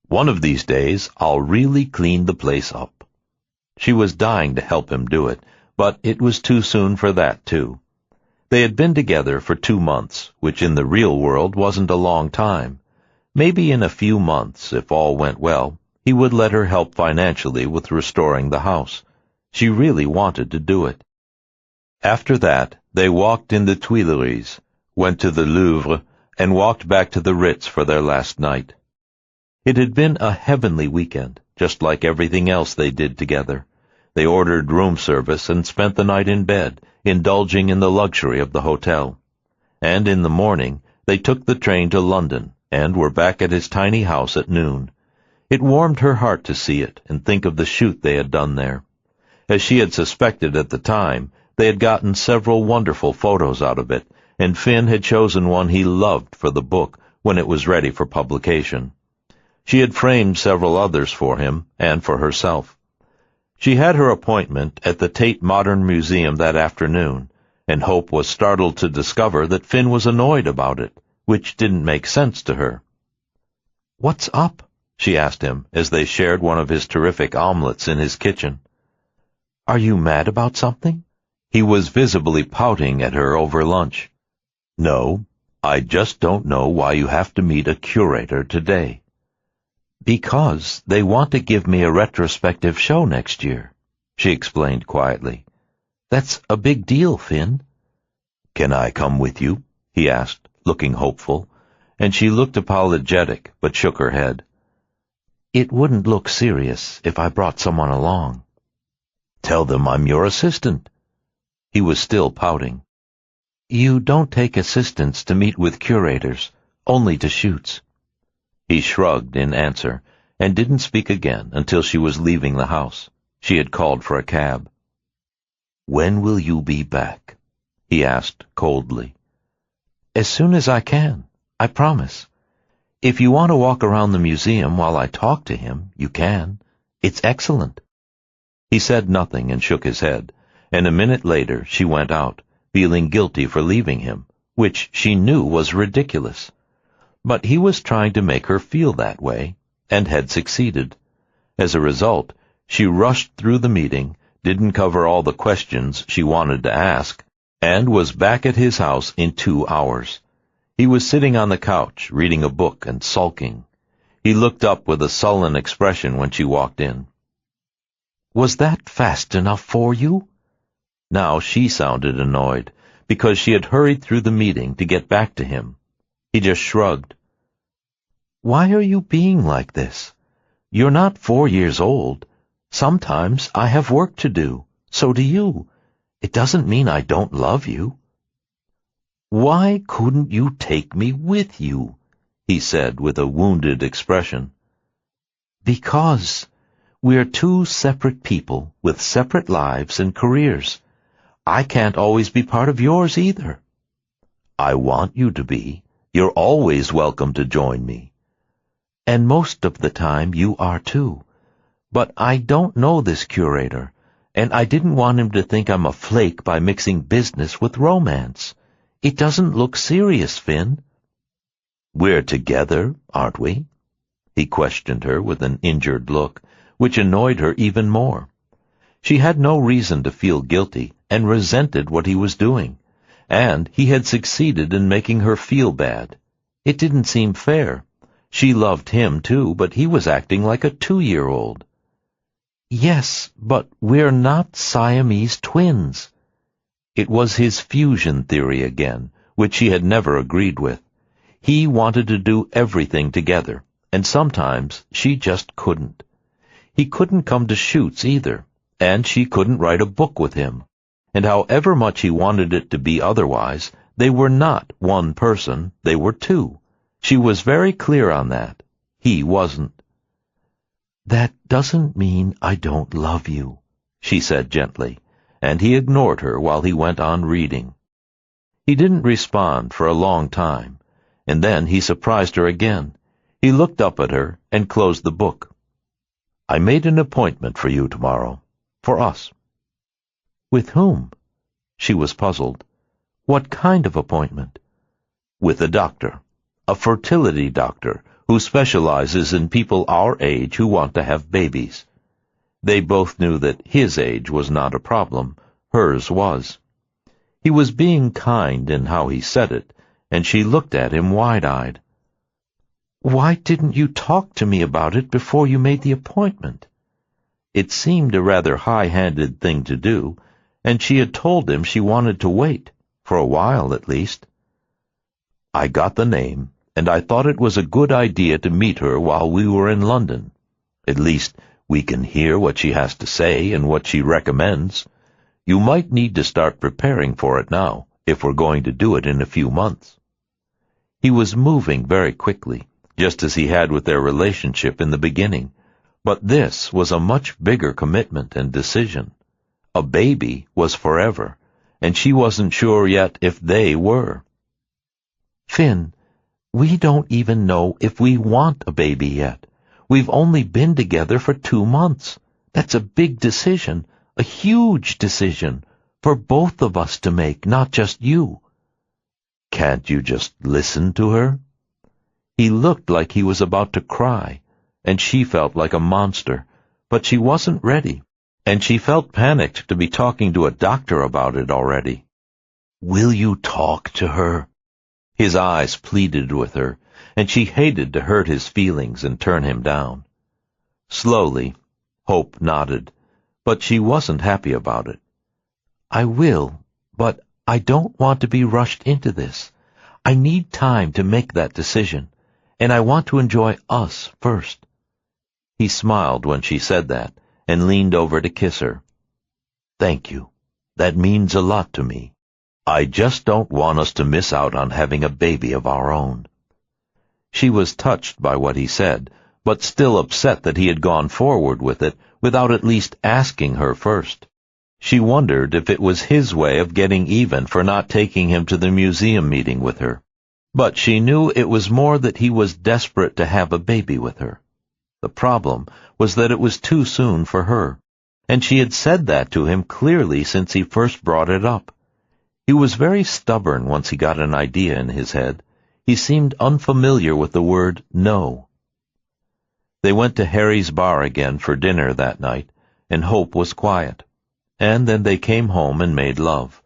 One of these days I'll really clean the place up." She was dying to help him do it, but it was too soon for that too. They had been together for 2 months, which in the real world wasn't a long time. Maybe in a few months, if all went well, he would let her help financially with restoring the house. She really wanted to do it. After that, they walked in the Tuileries, went to the Louvre, and walked back to the Ritz for their last night. It had been a heavenly weekend, just like everything else they did together. They ordered room service and spent the night in bed, indulging in the luxury of the hotel. And in the morning, they took the train to London, and were back at his tiny house at noon. It warmed her heart to see it and think of the shoot they had done there. As she had suspected at the time, they had gotten several wonderful photos out of it, and Finn had chosen one he loved for the book when it was ready for publication. She had framed several others for him and for herself. She had her appointment at the Tate Modern Museum that afternoon, and Hope was startled to discover that Finn was annoyed about it, which didn't make sense to her. "What's up?" she asked him as they shared one of his terrific omelets in his kitchen. "Are you mad about something?" He was visibly pouting at her over lunch. "No, I just don't know why you have to meet a curator today." "Because they want to give me a retrospective show next year," she explained quietly. "That's a big deal, Finn." "Can I come with you?" he asked, looking hopeful, and she looked apologetic but shook her head. It wouldn't look serious if I brought someone along. Tell them I'm your assistant. He was still pouting. You don't take assistants to meet with curators, only to shoots. He shrugged in answer and didn't speak again until she was leaving the house. She had called for a cab. When will you be back? He asked coldly. As soon as I can, I promise. If you want to walk around the museum while I talk to him, you can. It's excellent. He said nothing and shook his head, and a minute later she went out, feeling guilty for leaving him, which she knew was ridiculous. But he was trying to make her feel that way, and had succeeded. As a result, she rushed through the meeting, didn't cover all the questions she wanted to ask, and was back at his house in 2 hours. He was sitting on the couch, reading a book and sulking. He looked up with a sullen expression when she walked in. Was that fast enough for you? Now she sounded annoyed, because she had hurried through the meeting to get back to him. He just shrugged. Why are you being like this? You're not 4 years old. Sometimes I have work to do. So do you. It doesn't mean I don't love you. Why couldn't you take me with you? He said with a wounded expression. Because we're 2 separate people with separate lives and careers. I can't always be part of yours either. I want you to be. You're always welcome to join me. And most of the time you are too. But I don't know this curator, and I didn't want him to think I'm a flake by mixing business with romance. It doesn't look serious, Finn. We're together, aren't we? He questioned her with an injured look, which annoyed her even more. She had no reason to feel guilty and resented what he was doing, and he had succeeded in making her feel bad. It didn't seem fair. She loved him too, but he was acting like a 2-year-old. Yes, but we're not Siamese twins. It was his fusion theory again, which she had never agreed with. He wanted to do everything together, and sometimes she just couldn't. He couldn't come to shoots either, and she couldn't write a book with him. And however much he wanted it to be otherwise, they were not one person, they were 2. She was very clear on that. He wasn't. That doesn't mean I don't love you, she said gently, and he ignored her while he went on reading. He didn't respond for a long time, and then he surprised her again. He looked up at her and closed the book. I made an appointment for you tomorrow. For us. With whom? She was puzzled. What kind of appointment? With a doctor. A fertility doctor who specializes in people our age who want to have babies. They both knew that his age was not a problem. Hers was. He was being kind in how he said it, and she looked at him wide-eyed. Why didn't you talk to me about it before you made the appointment? It seemed a rather high-handed thing to do, and she had told him she wanted to wait, for a while at least. I got the name, and I thought it was a good idea to meet her while we were in London. At least, we can hear what she has to say and what she recommends. You might need to start preparing for it now, if we're going to do it in a few months. He was moving very quickly, just as he had with their relationship in the beginning. But this was a much bigger commitment and decision. A baby was forever, and she wasn't sure yet if they were. Finn, we don't even know if we want a baby yet. We've only been together for 2 months. That's a big decision, a huge decision, for both of us to make, not just you. Can't you just listen to her? He looked like he was about to cry, and she felt like a monster, but she wasn't ready, and she felt panicked to be talking to a doctor about it already. Will you talk to her? His eyes pleaded with her, and she hated to hurt his feelings and turn him down. Slowly, Hope nodded, but she wasn't happy about it. I will, but I don't want to be rushed into this. I need time to make that decision, and I want to enjoy us first." He smiled when she said that and leaned over to kiss her. "Thank you. That means a lot to me. I just don't want us to miss out on having a baby of our own." She was touched by what he said, but still upset that he had gone forward with it without at least asking her first. She wondered if it was his way of getting even for not taking him to the museum meeting with her. But she knew it was more that he was desperate to have a baby with her. The problem was that it was too soon for her, and she had said that to him clearly since he first brought it up. He was very stubborn once he got an idea in his head. He seemed unfamiliar with the word no. They went to Harry's bar again for dinner that night, and Hope was quiet. And then they came home and made love.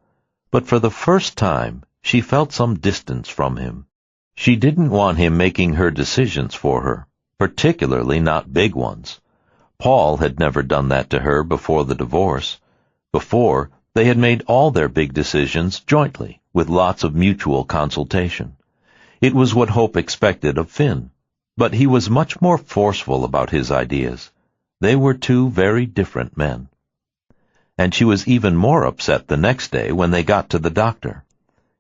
But for the first time, she felt some distance from him. She didn't want him making her decisions for her, particularly not big ones. Paul had never done that to her before the divorce. Before, they had made all their big decisions jointly, with lots of mutual consultation. It was what Hope expected of Finn, but he was much more forceful about his ideas. They were two very different men. And she was even more upset the next day when they got to the doctor.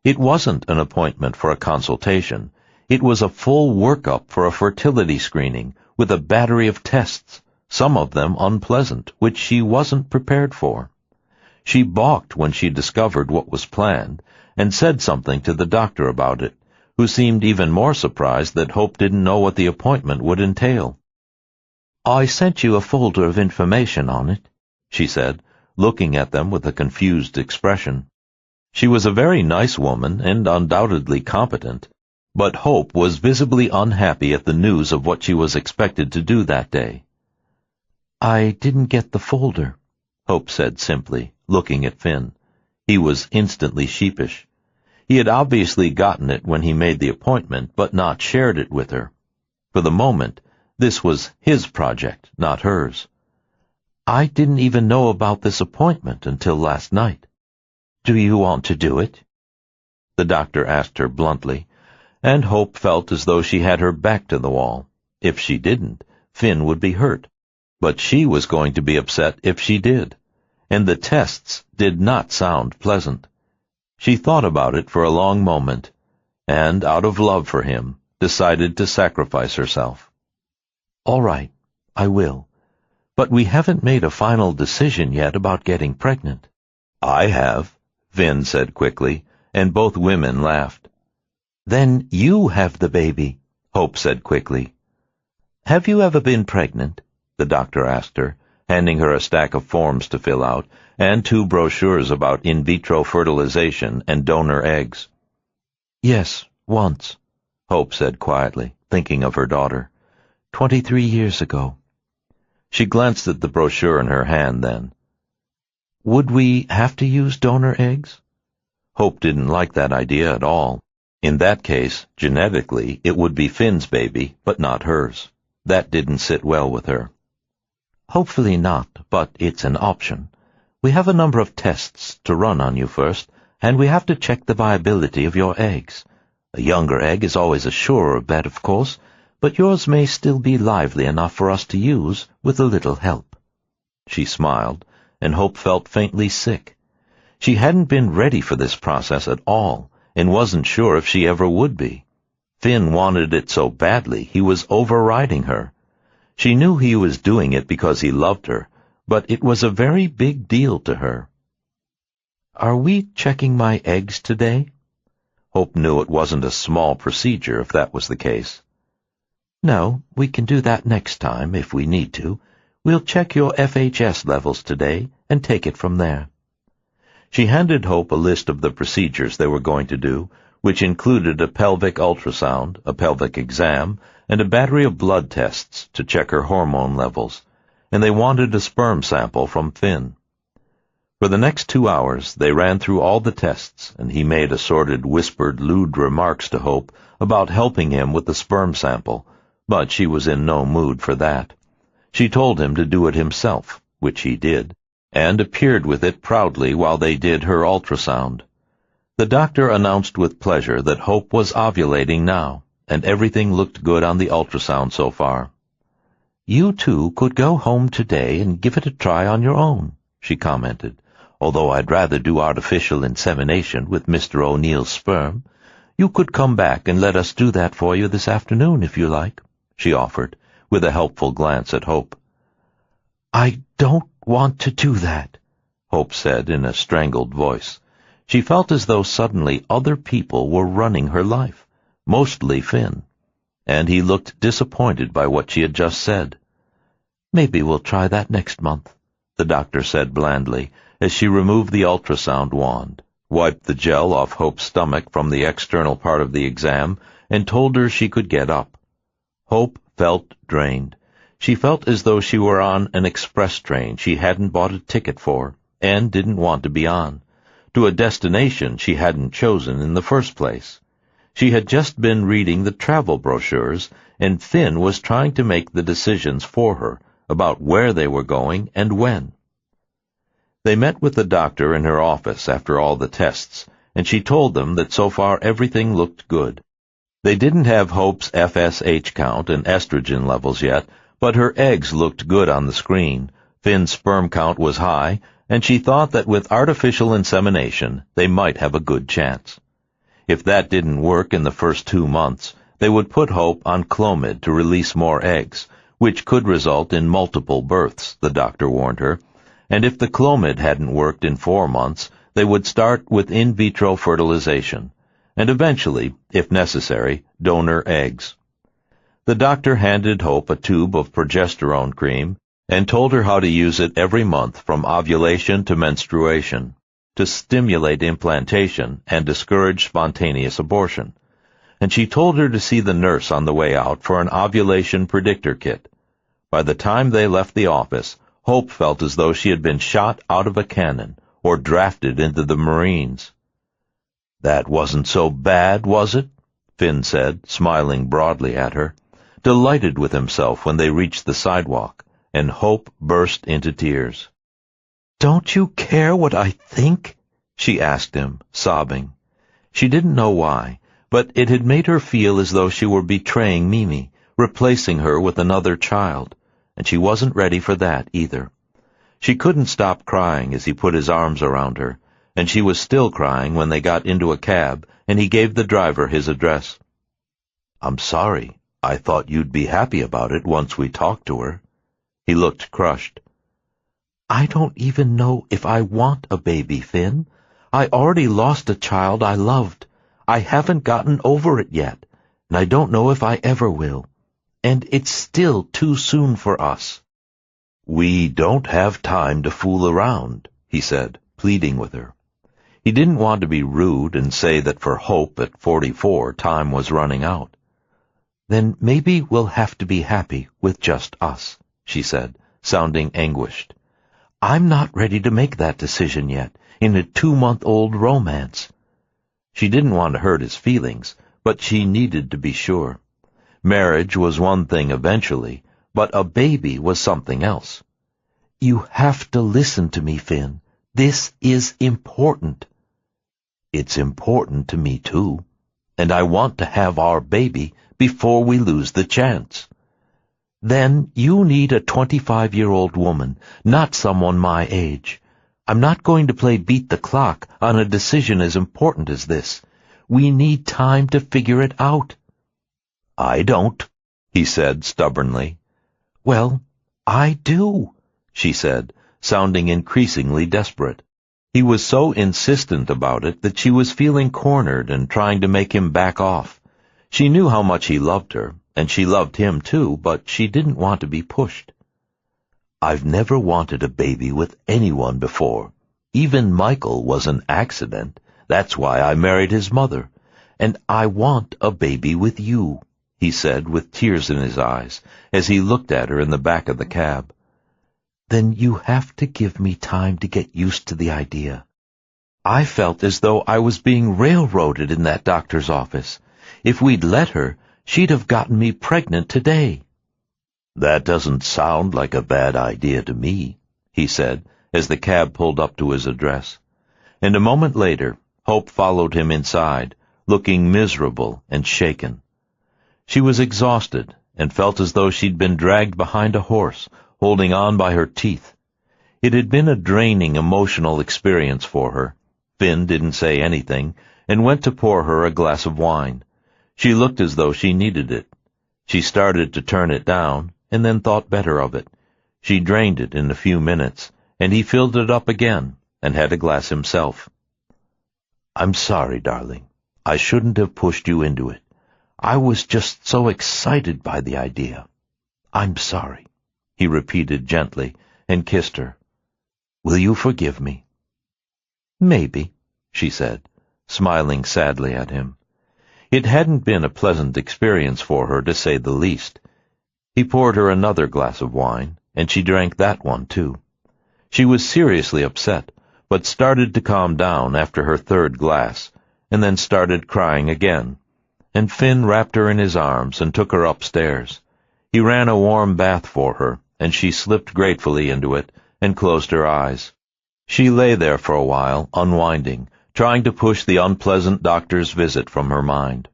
It wasn't an appointment for a consultation. It was a full workup for a fertility screening with a battery of tests, some of them unpleasant, which she wasn't prepared for. She balked when she discovered what was planned and said something to the doctor about it, who seemed even more surprised that Hope didn't know what the appointment would entail. "I sent you a folder of information on it," she said, looking at them with a confused expression. She was a very nice woman and undoubtedly competent, but Hope was visibly unhappy at the news of what she was expected to do that day. "I didn't get the folder," Hope said simply, looking at Finn. He was instantly sheepish. He had obviously gotten it when he made the appointment, but not shared it with her. For the moment, this was his project, not hers. "I didn't even know about this appointment until last night. Do you want to do it?" The doctor asked her bluntly, and Hope felt as though she had her back to the wall. If she didn't, Finn would be hurt. But she was going to be upset if she did. And the tests did not sound pleasant. She thought about it for a long moment, and, out of love for him, decided to sacrifice herself. "All right, I will. But we haven't made a final decision yet about getting pregnant." "I have," Finn said quickly, and both women laughed. "Then you have the baby," Hope said quickly. "Have you ever been pregnant?" the doctor asked her, handing her a stack of forms to fill out, and 2 brochures about in vitro fertilization and donor eggs. "Yes, once," Hope said quietly, thinking of her daughter. 23 years ago. She glanced at the brochure in her hand then. "Would we have to use donor eggs?" Hope didn't like that idea at all. In that case, genetically, it would be Finn's baby, but not hers. That didn't sit well with her. "Hopefully not, but it's an option. We have a number of tests to run on you first, and we have to check the viability of your eggs. A younger egg is always a surer bet, of course, but yours may still be lively enough for us to use with a little help." She smiled, and Hope felt faintly sick. She hadn't been ready for this process at all, and wasn't sure if she ever would be. Finn wanted it so badly he was overriding her. She knew he was doing it because he loved her, but it was a very big deal to her. "Are we checking my eggs today?" Hope knew it wasn't a small procedure if that was the case. "No, we can do that next time if we need to. We'll check your FHS levels today and take it from there." She handed Hope a list of the procedures they were going to do, which included a pelvic ultrasound, a pelvic exam, and a battery of blood tests to check her hormone levels, and they wanted a sperm sample from Finn. For the next 2 hours they ran through all the tests, and he made assorted whispered, lewd remarks to Hope about helping him with the sperm sample, but she was in no mood for that. She told him to do it himself, which he did, and appeared with it proudly while they did her ultrasound. The doctor announced with pleasure that Hope was ovulating now, and everything looked good on the ultrasound so far. "You two could go home today and give it a try on your own," she commented, "although I'd rather do artificial insemination with Mr. O'Neill's sperm. You could come back and let us do that for you this afternoon if you like," she offered, with a helpful glance at Hope. "I don't want to do that," Hope said in a strangled voice. She felt as though suddenly other people were running her life, mostly Finn, and he looked disappointed by what she had just said. "Maybe we'll try that next month," the doctor said blandly, as she removed the ultrasound wand, wiped the gel off Hope's stomach from the external part of the exam, and told her she could get up. Hope felt drained. She felt as though she were on an express train she hadn't bought a ticket for, and didn't want to be on, to a destination she hadn't chosen in the first place. She had just been reading the travel brochures, and Finn was trying to make the decisions for her about where they were going and when. They met with the doctor in her office after all the tests, and she told them that so far everything looked good. They didn't have Hope's FSH count and estrogen levels yet, but her eggs looked good on the screen, Finn's sperm count was high, and she thought that with artificial insemination they might have a good chance. If that didn't work in the first 2 months, they would put Hope on Clomid to release more eggs, which could result in multiple births, the doctor warned her, and if the Clomid hadn't worked in 4 months, they would start with in vitro fertilization, and eventually, if necessary, donor eggs. The doctor handed Hope a tube of progesterone cream and told her how to use it every month from ovulation to menstruation, to stimulate implantation and discourage spontaneous abortion. And she told her to see the nurse on the way out for an ovulation predictor kit. By the time they left the office, Hope felt as though she had been shot out of a cannon or drafted into the Marines. "That wasn't so bad, was it?" Finn said, smiling broadly at her, delighted with himself when they reached the sidewalk, and Hope burst into tears. "Don't you care what I think?" she asked him, sobbing. She didn't know why, but it had made her feel as though she were betraying Mimi, replacing her with another child, and she wasn't ready for that either. She couldn't stop crying as he put his arms around her, and she was still crying when they got into a cab and he gave the driver his address. "I'm sorry. I thought you'd be happy about it once we talked to her." He looked crushed. "I don't even know if I want a baby, Finn. I already lost a child I loved. I haven't gotten over it yet, and I don't know if I ever will. And it's still too soon for us." "We don't have time to fool around," he said, pleading with her. He didn't want to be rude and say that for Hope at 44 time was running out. "Then maybe we'll have to be happy with just us," she said, sounding anguished. "I'm not ready to make that decision yet, in a 2-month-old romance." She didn't want to hurt his feelings, but she needed to be sure. Marriage was one thing eventually, but a baby was something else. "You have to listen to me, Finn. This is important." "It's important to me, too, and I want to have our baby before we lose the chance." "Then you need a 25-year-old woman, not someone my age. I'm not going to play beat the clock on a decision as important as this. We need time to figure it out." "I don't," he said stubbornly. "Well, I do," she said, sounding increasingly desperate. He was so insistent about it that she was feeling cornered and trying to make him back off. She knew how much he loved her, and she loved him too, but she didn't want to be pushed. "I've never wanted a baby with anyone before. Even Michael was an accident. That's why I married his mother. And I want a baby with you," he said with tears in his eyes, as he looked at her in the back of the cab. "Then you have to give me time to get used to the idea. I felt as though I was being railroaded in that doctor's office. If we'd let her, she'd have gotten me pregnant today." "That doesn't sound like a bad idea to me," he said, as the cab pulled up to his address. And a moment later, Hope followed him inside, looking miserable and shaken. She was exhausted and felt as though she'd been dragged behind a horse, holding on by her teeth. It had been a draining emotional experience for her. Finn didn't say anything and went to pour her a glass of wine. She looked as though she needed it. She started to turn it down and then thought better of it. She drained it in a few minutes, and he filled it up again and had a glass himself. "I'm sorry, darling. I shouldn't have pushed you into it. I was just so excited by the idea. I'm sorry," he repeated gently and kissed her. "Will you forgive me?" "Maybe," she said, smiling sadly at him. It hadn't been a pleasant experience for her, to say the least. He poured her another glass of wine, and she drank that one too. She was seriously upset, but started to calm down after her third glass, and then started crying again, and Finn wrapped her in his arms and took her upstairs. He ran a warm bath for her, and she slipped gratefully into it and closed her eyes. She lay there for a while, unwinding, trying to push the unpleasant doctor's visit from her mind.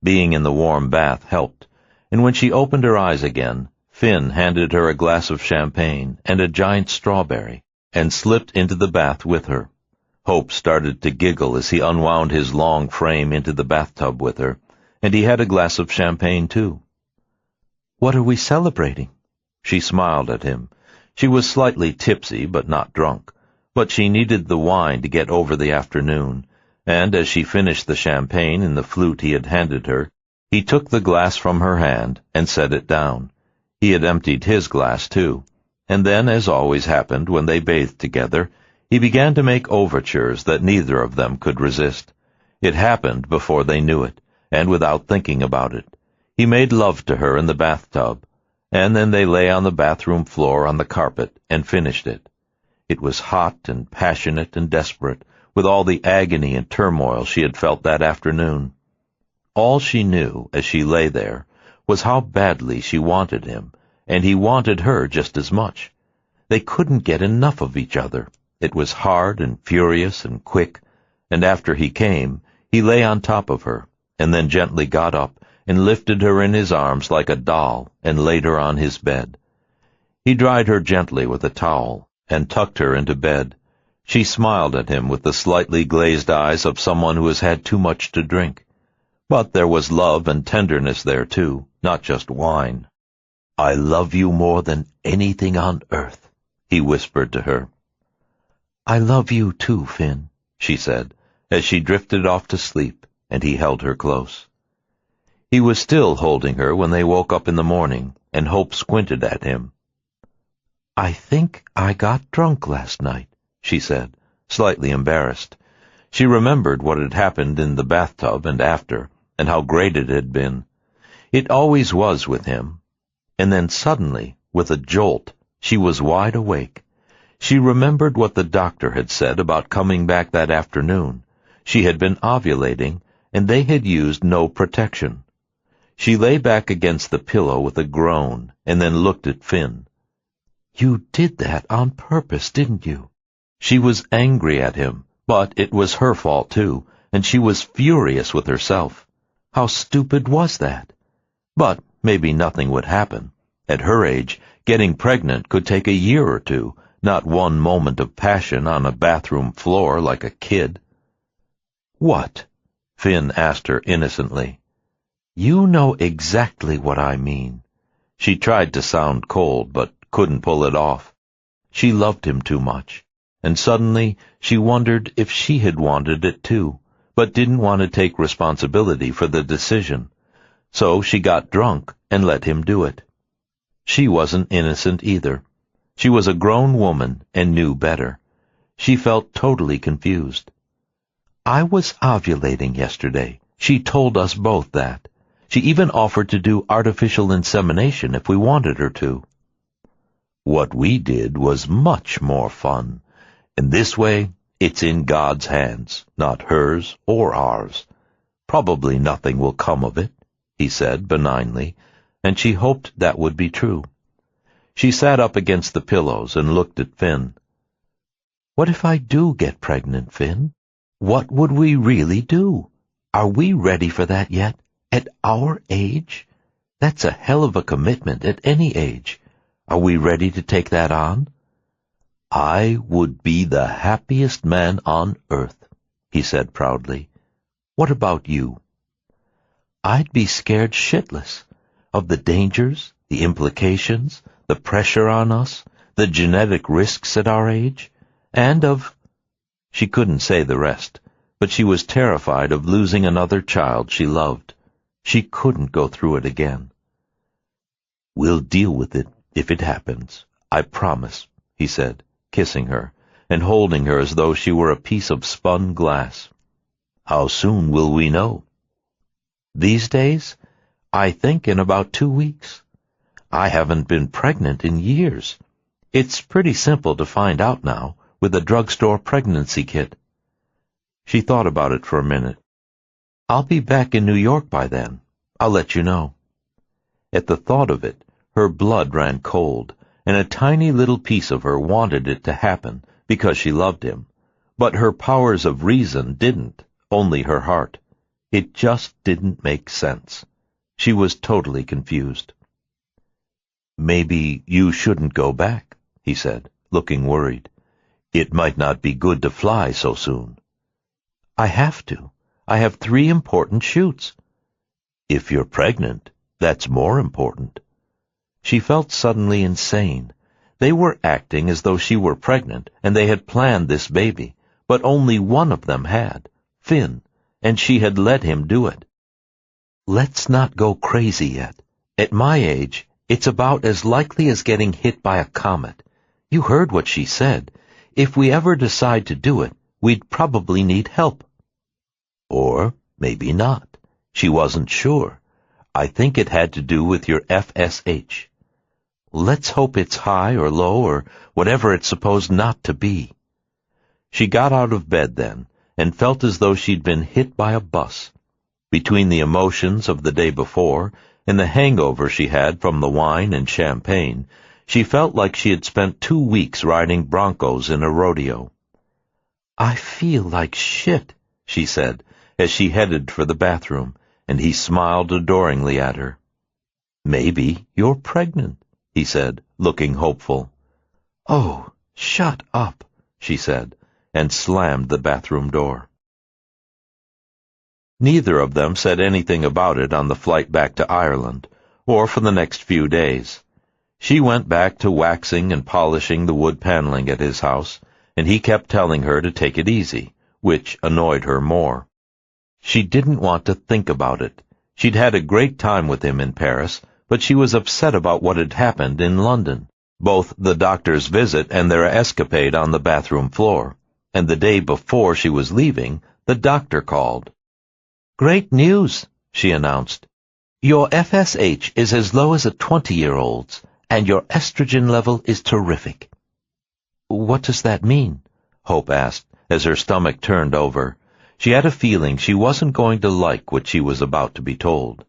Being in the warm bath helped, and when she opened her eyes again, Finn handed her a glass of champagne and a giant strawberry, and slipped into the bath with her. Hope started to giggle as he unwound his long frame into the bathtub with her, and he had a glass of champagne too. "What are we celebrating?" She smiled at him. She was slightly tipsy, but not drunk, but she needed the wine to get over the afternoon, and as she finished the champagne in the flute he had handed her, he took the glass from her hand and set it down. He had emptied his glass too, and then, as always happened when they bathed together, he began to make overtures that neither of them could resist. It happened before they knew it, and without thinking about it. He made love to her in the bathtub, and then they lay on the bathroom floor on the carpet and finished it. It was hot and passionate and desperate, with all the agony and turmoil she had felt that afternoon. All she knew as she lay there was how badly she wanted him, and he wanted her just as much. They couldn't get enough of each other. It was hard and furious and quick, and after he came, he lay on top of her, and then gently got up and lifted her in his arms like a doll and laid her on his bed. He dried her gently with a towel and tucked her into bed. She smiled at him with the slightly glazed eyes of someone who has had too much to drink. But there was love and tenderness there too, not just wine. "I love you more than anything on earth," he whispered to her. "I love you too, Finn," she said, as she drifted off to sleep, and he held her close. He was still holding her when they woke up in the morning, and Hope squinted at him. "I think I got drunk last night," she said, slightly embarrassed. She remembered what had happened in the bathtub and after, and how great it had been. It always was with him. And then suddenly, with a jolt, she was wide awake. She remembered what the doctor had said about coming back that afternoon. She had been ovulating, and they had used no protection. She lay back against the pillow with a groan, and then looked at Finn. "You did that on purpose, didn't you?" She was angry at him, but it was her fault too, and she was furious with herself. How stupid was that? But maybe nothing would happen. At her age, getting pregnant could take a year or two, not one moment of passion on a bathroom floor like a kid. "What?" Finn asked her innocently. "You know exactly what I mean." She tried to sound cold, but couldn't pull it off. She loved him too much, and suddenly she wondered if she had wanted it too, but didn't want to take responsibility for the decision. So she got drunk and let him do it. She wasn't innocent either. She was a grown woman and knew better. She felt totally confused. "I was ovulating yesterday. She told us both that. She even offered to do artificial insemination if we wanted her to. What we did was much more fun, and this way it's in God's hands, not hers or ours. Probably nothing will come of it," he said benignly, and she hoped that would be true. She sat up against the pillows and looked at Finn. "What if I do get pregnant, Finn? What would we really do? Are we ready for that yet? At our age? That's a hell of a commitment at any age. Are we ready to take that on? I would be the happiest man on earth, he said proudly. What about you? I'd be scared shitless of the dangers, the implications, the pressure on us, the genetic risks at our age, and of... She couldn't say the rest, but she was terrified of losing another child she loved. She couldn't go through it again. We'll deal with it if it happens, I promise, he said, kissing her and holding her as though she were a piece of spun glass. How soon will we know? These days, I think in about 2 weeks. I haven't been pregnant in years. It's pretty simple to find out now with a drugstore pregnancy kit. She thought about it for a minute. I'll be back in New York by then. I'll let you know. At the thought of it, her blood ran cold, and a tiny little piece of her wanted it to happen because she loved him. But her powers of reason didn't, only her heart. It just didn't make sense. She was totally confused. Maybe you shouldn't go back, he said, looking worried. It might not be good to fly so soon. I have to. I have 3 important shoots. If you're pregnant, that's more important. She felt suddenly insane. They were acting as though she were pregnant, and they had planned this baby, but only one of them had, Finn, and she had let him do it. Let's not go crazy yet. At my age, it's about as likely as getting hit by a comet. You heard what she said. If we ever decide to do it, we'd probably need help. Or maybe not. She wasn't sure. I think it had to do with your FSH. Let's hope it's high or low or whatever it's supposed not to be. She got out of bed then and felt as though she'd been hit by a bus. Between the emotions of the day before and the hangover she had from the wine and champagne, she felt like she had spent 2 weeks riding broncos in a rodeo. I feel like shit, she said as she headed for the bathroom, and he smiled adoringly at her. Maybe you're pregnant, he said, looking hopeful. Oh, shut up, she said, and slammed the bathroom door. Neither of them said anything about it on the flight back to Ireland, or for the next few days. She went back to waxing and polishing the wood paneling at his house, and he kept telling her to take it easy, which annoyed her more. She didn't want to think about it. She'd had a great time with him in Paris, but she was upset about what had happened in London, both the doctor's visit and their escapade on the bathroom floor. And the day before she was leaving, the doctor called. Great news, she announced. Your FSH is as low as a 20-year-old's, and your estrogen level is terrific. What does that mean? Hope asked, as her stomach turned over. She had a feeling she wasn't going to like what she was about to be told.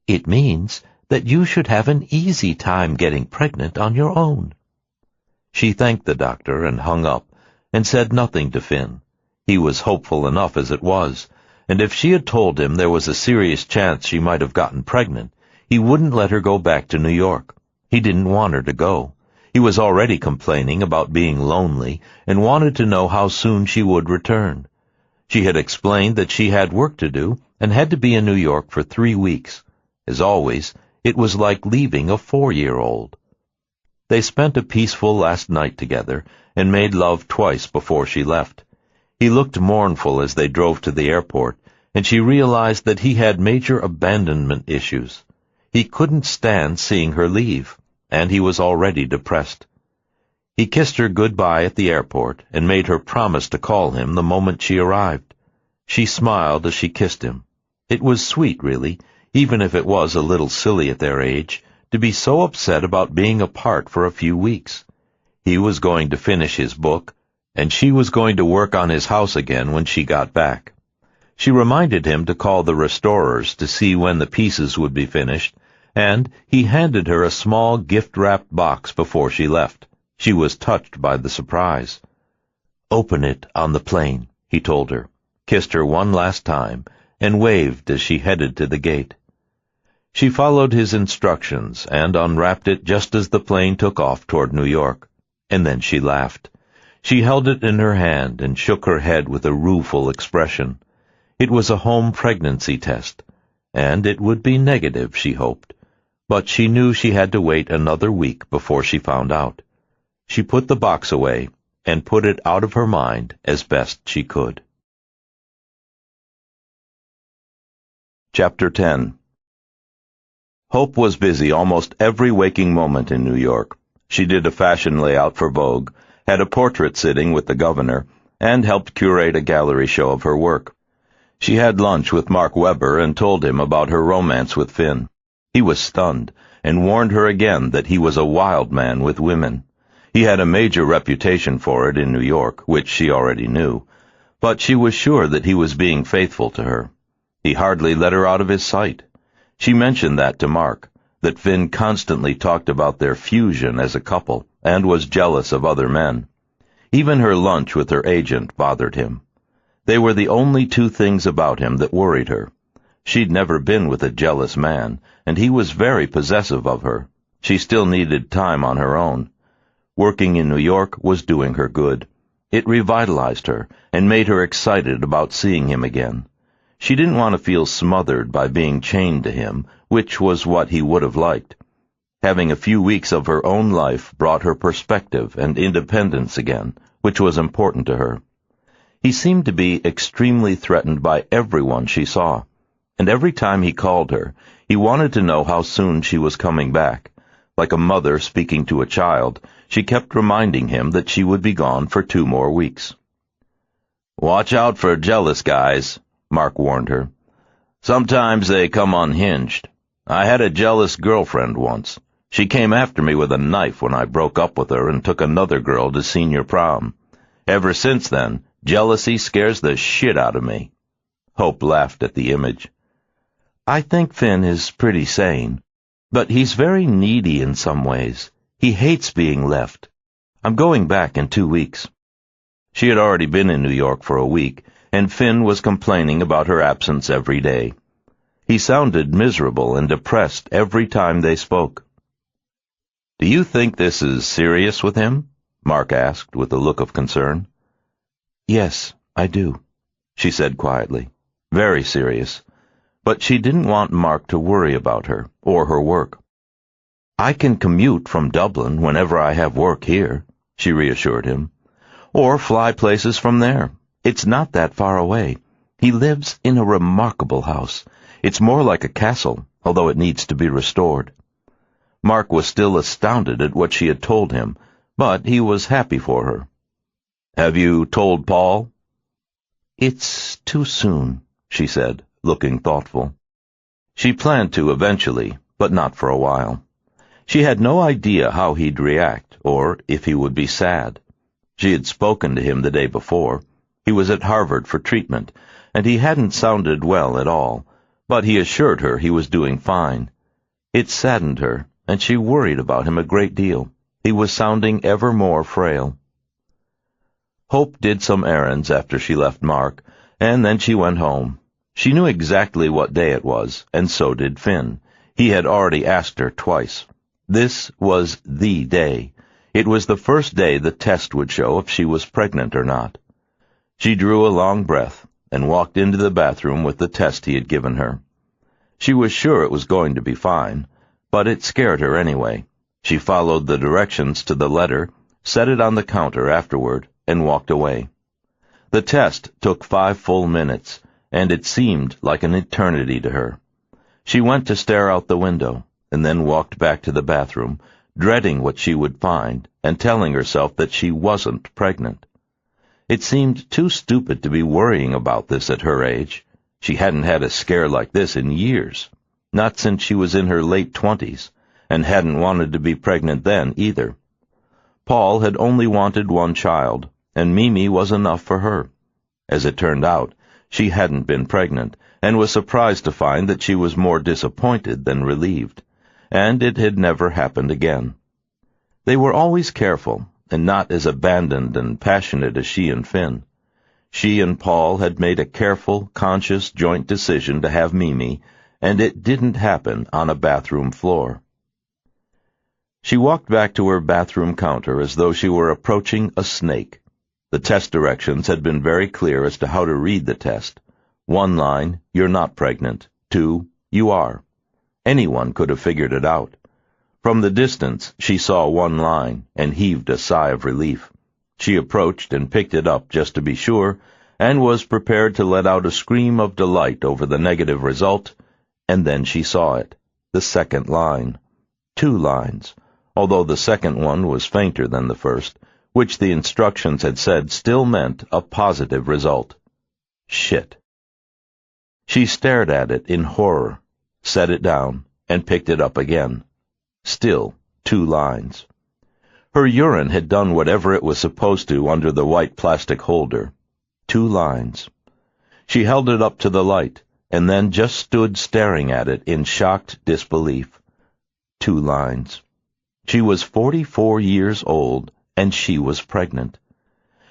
It means that you should have an easy time getting pregnant on your own. She thanked the doctor and hung up, and said nothing to Finn. He was hopeful enough as it was, and if she had told him there was a serious chance she might have gotten pregnant, he wouldn't let her go back to New York. He didn't want her to go. He was already complaining about being lonely and wanted to know how soon she would return. She had explained that she had work to do and had to be in New York for 3 weeks. As always, it was like leaving a 4-year-old. They spent a peaceful last night together and made love twice before she left. He looked mournful as they drove to the airport, and she realized that he had major abandonment issues. He couldn't stand seeing her leave, and he was already depressed. He kissed her goodbye at the airport and made her promise to call him the moment she arrived. She smiled as she kissed him. It was sweet, really, even if it was a little silly at their age, to be so upset about being apart for a few weeks. He was going to finish his book, and she was going to work on his house again when she got back. She reminded him to call the restorers to see when the pieces would be finished, and he handed her a small gift-wrapped box before she left. She was touched by the surprise. "Open it on the plane," he told her. kissed her one last time, and waved as she headed to the gate. She followed his instructions and unwrapped it just as the plane took off toward New York, and then she laughed. She held it in her hand and shook her head with a rueful expression. It was a home pregnancy test, and it would be negative, she hoped, but she knew she had to wait another week before she found out. She put the box away and put it out of her mind as best she could. Chapter 10. Hope was busy almost every waking moment in New York. She did a fashion layout for Vogue, had a portrait sitting with the governor, and helped curate a gallery show of her work. She had lunch with Mark Webber and told him about her romance with Finn. He was stunned, and warned her again that he was a wild man with women. He had a major reputation for it in New York, which she already knew, but she was sure that he was being faithful to her. He hardly let her out of his sight. She mentioned that to Mark, that Finn constantly talked about their fusion as a couple, and was jealous of other men. Even her lunch with her agent bothered him. They were the only two things about him that worried her. She'd never been with a jealous man, and he was very possessive of her. She still needed time on her own. Working in New York was doing her good. It revitalized her, and made her excited about seeing him again. She didn't want to feel smothered by being chained to him, which was what he would have liked. Having a few weeks of her own life brought her perspective and independence again, which was important to her. He seemed to be extremely threatened by everyone she saw, and every time he called her, he wanted to know how soon she was coming back. Like a mother speaking to a child, she kept reminding him that she would be gone for 2 more weeks. "Watch out for jealous guys," Mark warned her. "Sometimes they come unhinged. I had a jealous girlfriend once. She came after me with a knife when I broke up with her and took another girl to senior prom. Ever since then, jealousy scares the shit out of me." Hope laughed at the image. "I think Finn is pretty sane, but he's very needy in some ways. He hates being left. I'm going back in 2 weeks." She had already been in New York for a week, and Finn was complaining about her absence every day. He sounded miserable and depressed every time they spoke. "Do you think this is serious with him?" Mark asked with a look of concern. "Yes, I do," she said quietly. "Very serious." But she didn't want Mark to worry about her or her work. "I can commute from Dublin whenever I have work here," she reassured him. "Or fly places from there. It's not that far away. He lives in a remarkable house. It's more like a castle, although it needs to be restored." Mark was still astounded at what she had told him, but he was happy for her. "Have you told Paul?" "It's too soon," she said, looking thoughtful. She planned to eventually, but not for a while. She had no idea how he'd react, or if he would be sad. She had spoken to him the day before. He was at Harvard for treatment, and he hadn't sounded well at all, but he assured her he was doing fine. It saddened her, and she worried about him a great deal. He was sounding ever more frail. Hope did some errands after she left Mark, and then she went home. She knew exactly what day it was, and so did Finn. He had already asked her twice. This was the day. It was the first day the test would show if she was pregnant or not. She drew a long breath and walked into the bathroom with the test he had given her. She was sure it was going to be fine, but it scared her anyway. She followed the directions to the letter, set it on the counter afterward, and walked away. The test took 5 full minutes, and it seemed like an eternity to her. She went to stare out the window, and then walked back to the bathroom, dreading what she would find, and telling herself that she wasn't pregnant. It seemed too stupid to be worrying about this at her age. She hadn't had a scare like this in years, not since she was in her late 20s, and hadn't wanted to be pregnant then either. Paul had only wanted 1 child, and Mimi was enough for her. As it turned out, she hadn't been pregnant, and was surprised to find that she was more disappointed than relieved, and it had never happened again. They were always careful, and not as abandoned and passionate as she and Finn. She and Paul had made a careful, conscious joint decision to have Mimi, and it didn't happen on a bathroom floor. She walked back to her bathroom counter as though she were approaching a snake. The test directions had been very clear as to how to read the test. 1 line, you're not pregnant. 2, you are. Anyone could have figured it out. From the distance, she saw 1 line and heaved a sigh of relief. She approached and picked it up just to be sure, and was prepared to let out a scream of delight over the negative result, and then she saw it, the 2nd line. 2 lines, although the 2nd one was fainter than the first, which the instructions had said still meant a positive result. Shit. She stared at it in horror, set it down, and picked it up again. Still 2 lines. Her urine had done whatever it was supposed to under the white plastic holder. 2 lines. She held it up to the light, and then just stood staring at it in shocked disbelief. 2 lines. She was 44 years old, and she was pregnant.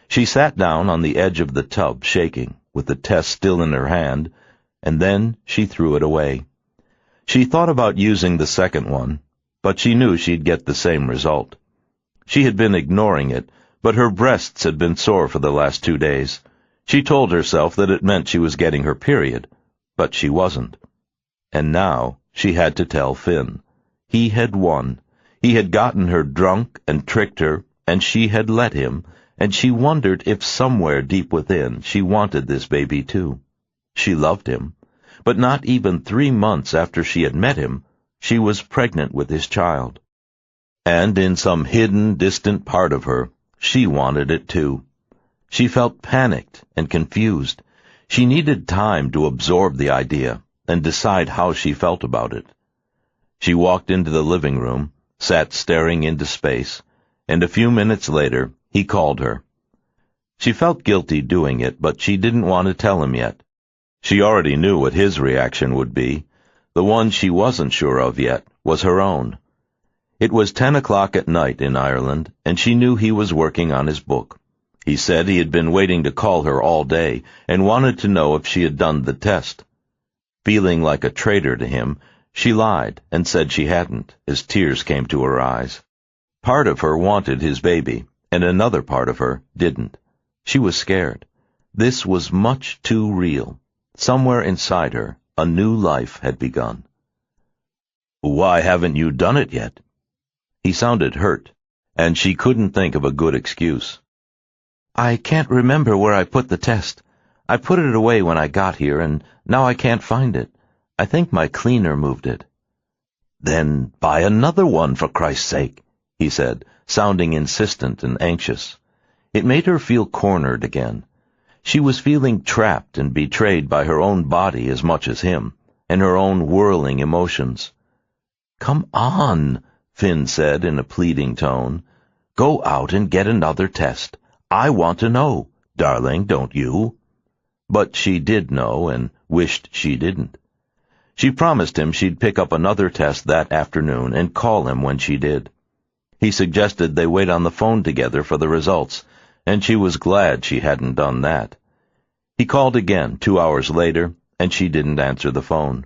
She sat down on the edge of the tub, shaking, with the test still in her hand, and then she threw it away. She thought about using the 2nd one, but she knew she'd get the same result. She had been ignoring it, but her breasts had been sore for the last 2 days. She told herself that it meant she was getting her period, but she wasn't. And now she had to tell Finn. He had won. He had gotten her drunk and tricked her, and she had let him, and she wondered if somewhere deep within she wanted this baby too. She loved him, but not even 3 months after she had met him, she was pregnant with his child. And in some hidden, distant part of her, she wanted it too. She felt panicked and confused. She needed time to absorb the idea and decide how she felt about it. She walked into the living room, sat staring into space, and a few minutes later he called her. She felt guilty doing it, but she didn't want to tell him yet. She already knew what his reaction would be. The one she wasn't sure of yet was her own. It was 10 o'clock at night in Ireland, and she knew he was working on his book. He said he had been waiting to call her all day and wanted to know if she had done the test. Feeling like a traitor to him, she lied and said she hadn't, as tears came to her eyes. Part of her wanted his baby, and another part of her didn't. She was scared. This was much too real. Somewhere inside her, a new life had begun. "Why haven't you done it yet?" He sounded hurt, and she couldn't think of a good excuse. "I can't remember where I put the test. I put it away when I got here, and now I can't find it. I think my cleaner moved it." "Then buy another one, for Christ's sake," he said, sounding insistent and anxious. It made her feel cornered again. She was feeling trapped and betrayed by her own body as much as him, and her own whirling emotions. "Come on," Finn said in a pleading tone. "Go out and get another test. I want to know, darling, don't you?" But she did know and wished she didn't. She promised him she'd pick up another test that afternoon and call him when she did. He suggested they wait on the phone together for the results, and she was glad she hadn't done that. He called again 2 hours later, and she didn't answer the phone.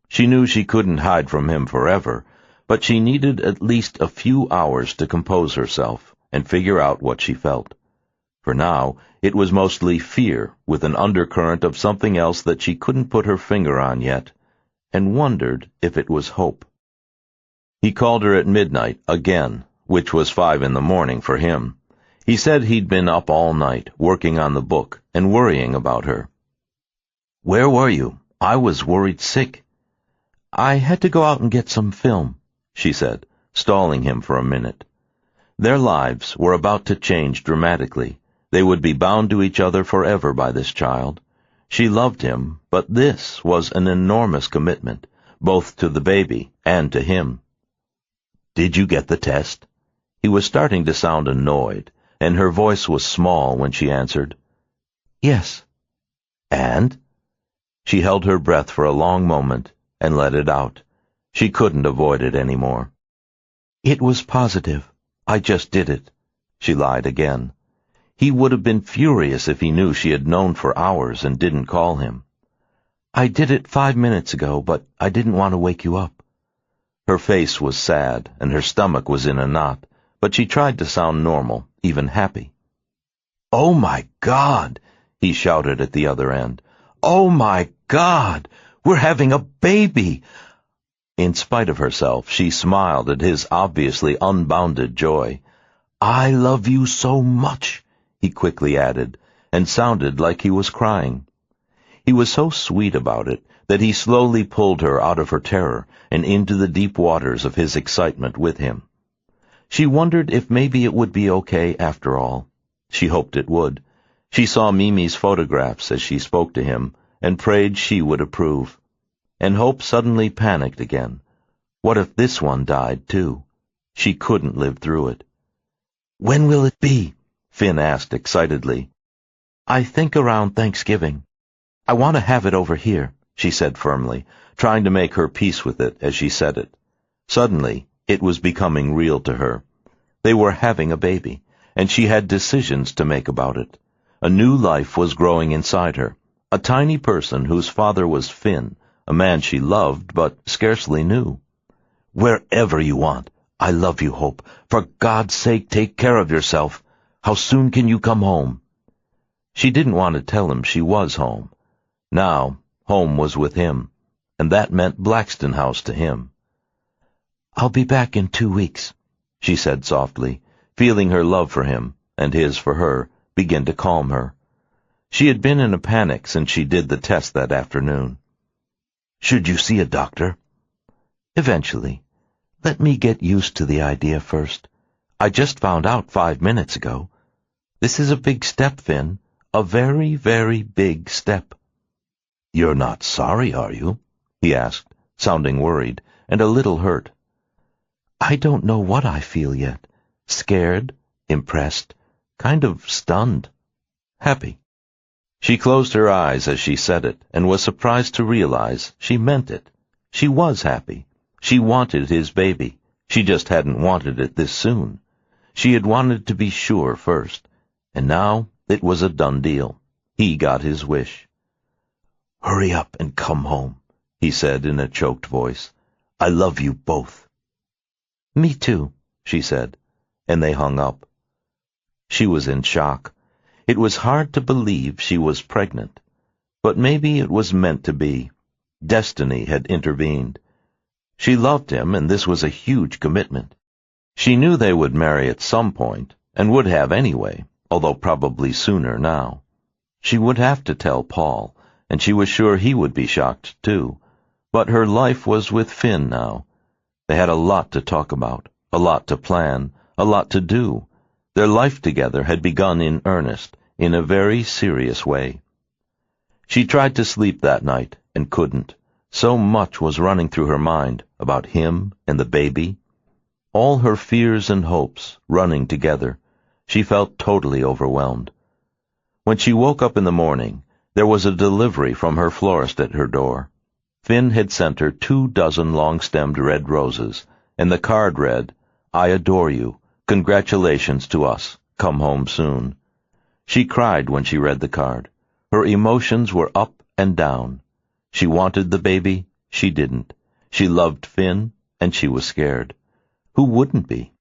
She knew she couldn't hide from him forever, but she needed at least a few hours to compose herself and figure out what she felt. For now, it was mostly fear with an undercurrent of something else that she couldn't put her finger on yet, and wondered if it was hope. He called her at midnight again, which was 5 in the morning for him. He said he'd been up all night, working on the book and worrying about her. "Where were you? I was worried sick." "I had to go out and get some film," she said, stalling him for a minute. Their lives were about to change dramatically. They would be bound to each other forever by this child. She loved him, but this was an enormous commitment, both to the baby and to him. "Did you get the test?" He was starting to sound annoyed, and her voice was small when she answered. "Yes." "And?" She held her breath for a long moment and let it out. She couldn't avoid it any more. "It was positive. I just did it," she lied again. He would have been furious if he knew she had known for hours and didn't call him. "I did it 5 minutes ago, but I didn't want to wake you up." Her face was sad, and her stomach was in a knot, but she tried to sound normal, even happy. "Oh my God!" he shouted at the other end. "Oh my God! We're having a baby!" In spite of herself, she smiled at his obviously unbounded joy. "I love you so much," he quickly added, and sounded like he was crying. He was so sweet about it that he slowly pulled her out of her terror and into the deep waters of his excitement with him. She wondered if maybe it would be okay after all. She hoped it would. She saw Mimi's photographs as she spoke to him and prayed she would approve. And hope suddenly panicked again. What if this one died too? She couldn't live through it. "When will it be?" Finn asked excitedly. "I think around Thanksgiving. I want to have it over here," she said firmly, trying to make her peace with it as she said it. Suddenly, it was becoming real to her. They were having a baby, and she had decisions to make about it. A new life was growing inside her, a tiny person whose father was Finn, a man she loved but scarcely knew. "Wherever you want. I love you, Hope. For God's sake, take care of yourself. How soon can you come home?" She didn't want to tell him she was home. Now, home was with him, and that meant Blackston House to him. "I'll be back in 2 weeks," she said softly, feeling her love for him, and his for her, begin to calm her. She had been in a panic since she did the test that afternoon. "Should you see a doctor?" "Eventually. Let me get used to the idea first. I just found out 5 minutes ago. This is a big step, Finn. A very, very big step." "You're not sorry, are you?" he asked, sounding worried and a little hurt. "I don't know what I feel yet. Scared, impressed, kind of stunned. Happy." She closed her eyes as she said it and was surprised to realize she meant it. She was happy. She wanted his baby. She just hadn't wanted it this soon. She had wanted to be sure first, and now it was a done deal. He got his wish. "Hurry up and come home," he said in a choked voice. "I love you both." "Me too," she said, and they hung up. She was in shock. It was hard to believe she was pregnant, but maybe it was meant to be. Destiny had intervened. She loved him, and this was a huge commitment. She knew they would marry at some point, and would have anyway, although probably sooner now. She would have to tell Paul, and she was sure he would be shocked too. But her life was with Finn now. They had a lot to talk about, a lot to plan, a lot to do. Their life together had begun in earnest, in a very serious way. She tried to sleep that night, and couldn't. So much was running through her mind about him and the baby. All her fears and hopes running together. She felt totally overwhelmed. When she woke up in the morning, there was a delivery from her florist at her door. Finn had sent her 24 long-stemmed red roses, and the card read, "I adore you. Congratulations to us. Come home soon." She cried when she read the card. Her emotions were up and down. She wanted the baby, she didn't. She loved Finn, and she was scared. Who wouldn't be?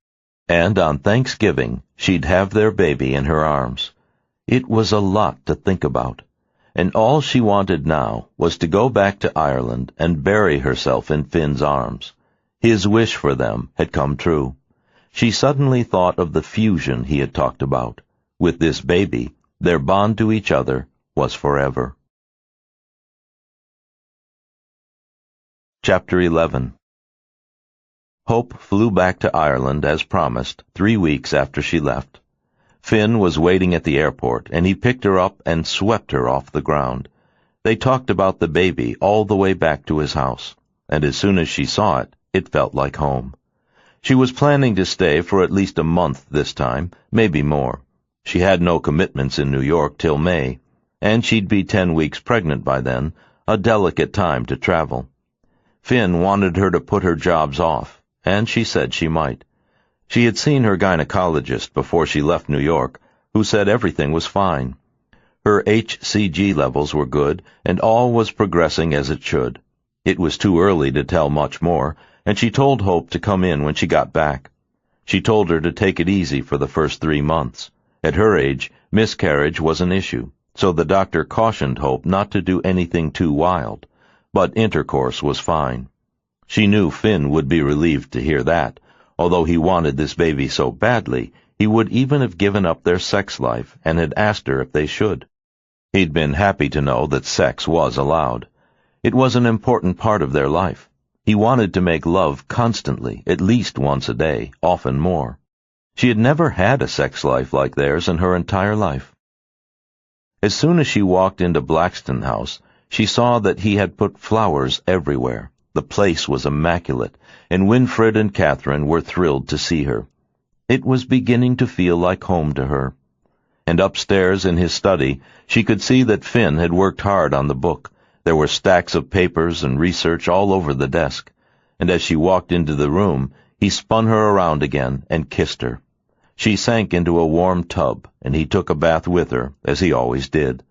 And on Thanksgiving, she'd have their baby in her arms. It was a lot to think about. And all she wanted now was to go back to Ireland and bury herself in Finn's arms. His wish for them had come true. She suddenly thought of the fusion he had talked about. With this baby, their bond to each other was forever. Chapter 11. Hope flew back to Ireland as promised 3 weeks after she left. Finn was waiting at the airport, and he picked her up and swept her off the ground. They talked about the baby all the way back to his house, and as soon as she saw it, it felt like home. She was planning to stay for at least a month this time, maybe more. She had no commitments in New York till May, and she'd be 10 weeks pregnant by then, a delicate time to travel. Finn wanted her to put her jobs off, and she said she might. She had seen her gynecologist before she left New York, who said everything was fine. Her HCG levels were good, and all was progressing as it should. It was too early to tell much more, and she told Hope to come in when she got back. She told her to take it easy for the first 3 months. At her age, miscarriage was an issue, so the doctor cautioned Hope not to do anything too wild, but intercourse was fine. She knew Finn would be relieved to hear that. Although he wanted this baby so badly, he would even have given up their sex life and had asked her if they should. He'd been happy to know that sex was allowed. It was an important part of their life. He wanted to make love constantly, at least once a day, often more. She had never had a sex life like theirs in her entire life. As soon as she walked into Blackston House, she saw that he had put flowers everywhere. The place was immaculate, and Winfred and Catherine were thrilled to see her. It was beginning to feel like home to her. And upstairs in his study, she could see that Finn had worked hard on the book. There were stacks of papers and research all over the desk, and as she walked into the room, he spun her around again and kissed her. She sank into a warm tub, and he took a bath with her, as he always did.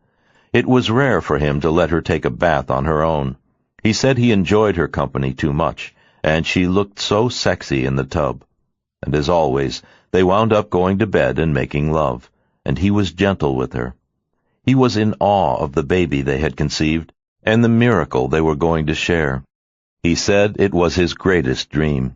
It was rare for him to let her take a bath on her own. He said he enjoyed her company too much, and she looked so sexy in the tub. And as always, they wound up going to bed and making love, and he was gentle with her. He was in awe of the baby they had conceived, and the miracle they were going to share. He said it was his greatest dream.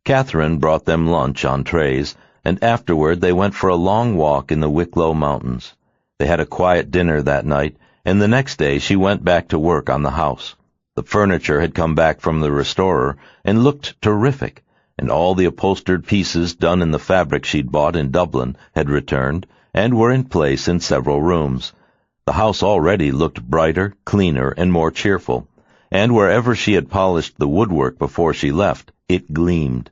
Catherine brought them lunch on trays, and afterward they went for a long walk in the Wicklow Mountains. They had a quiet dinner that night, and the next day she went back to work on the house. The furniture had come back from the restorer and looked terrific, and all the upholstered pieces done in the fabric she'd bought in Dublin had returned and were in place in several rooms. The house already looked brighter, cleaner, and more cheerful, and wherever she had polished the woodwork before she left, it gleamed.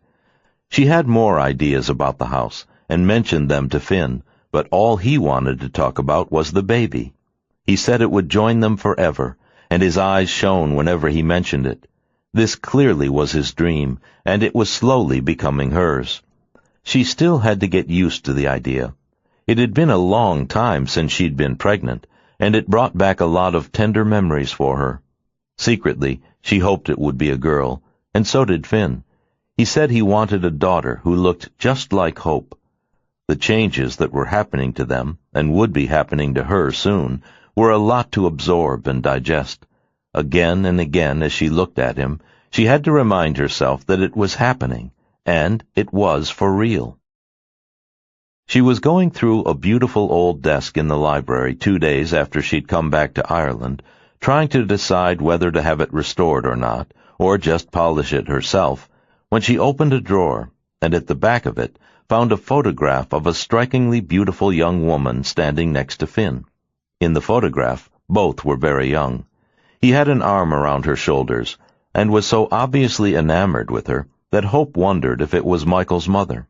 She had more ideas about the house, and mentioned them to Finn, but all he wanted to talk about was the baby. He said it would join them forever, and his eyes shone whenever he mentioned it. This clearly was his dream, and it was slowly becoming hers. She still had to get used to the idea. It had been a long time since she'd been pregnant, and it brought back a lot of tender memories for her. Secretly, she hoped it would be a girl, and so did Finn. He said he wanted a daughter who looked just like Hope. The changes that were happening to them, and would be happening to her soon, were a lot to absorb and digest. Again and again, as she looked at him, she had to remind herself that it was happening, and it was for real. She was going through a beautiful old desk in the library 2 days after she'd come back to Ireland, trying to decide whether to have it restored or not, or just polish it herself, when she opened a drawer, and at the back of it found a photograph of a strikingly beautiful young woman standing next to Finn. In the photograph, both were very young. He had an arm around her shoulders, and was so obviously enamored with her that Hope wondered if it was Michael's mother.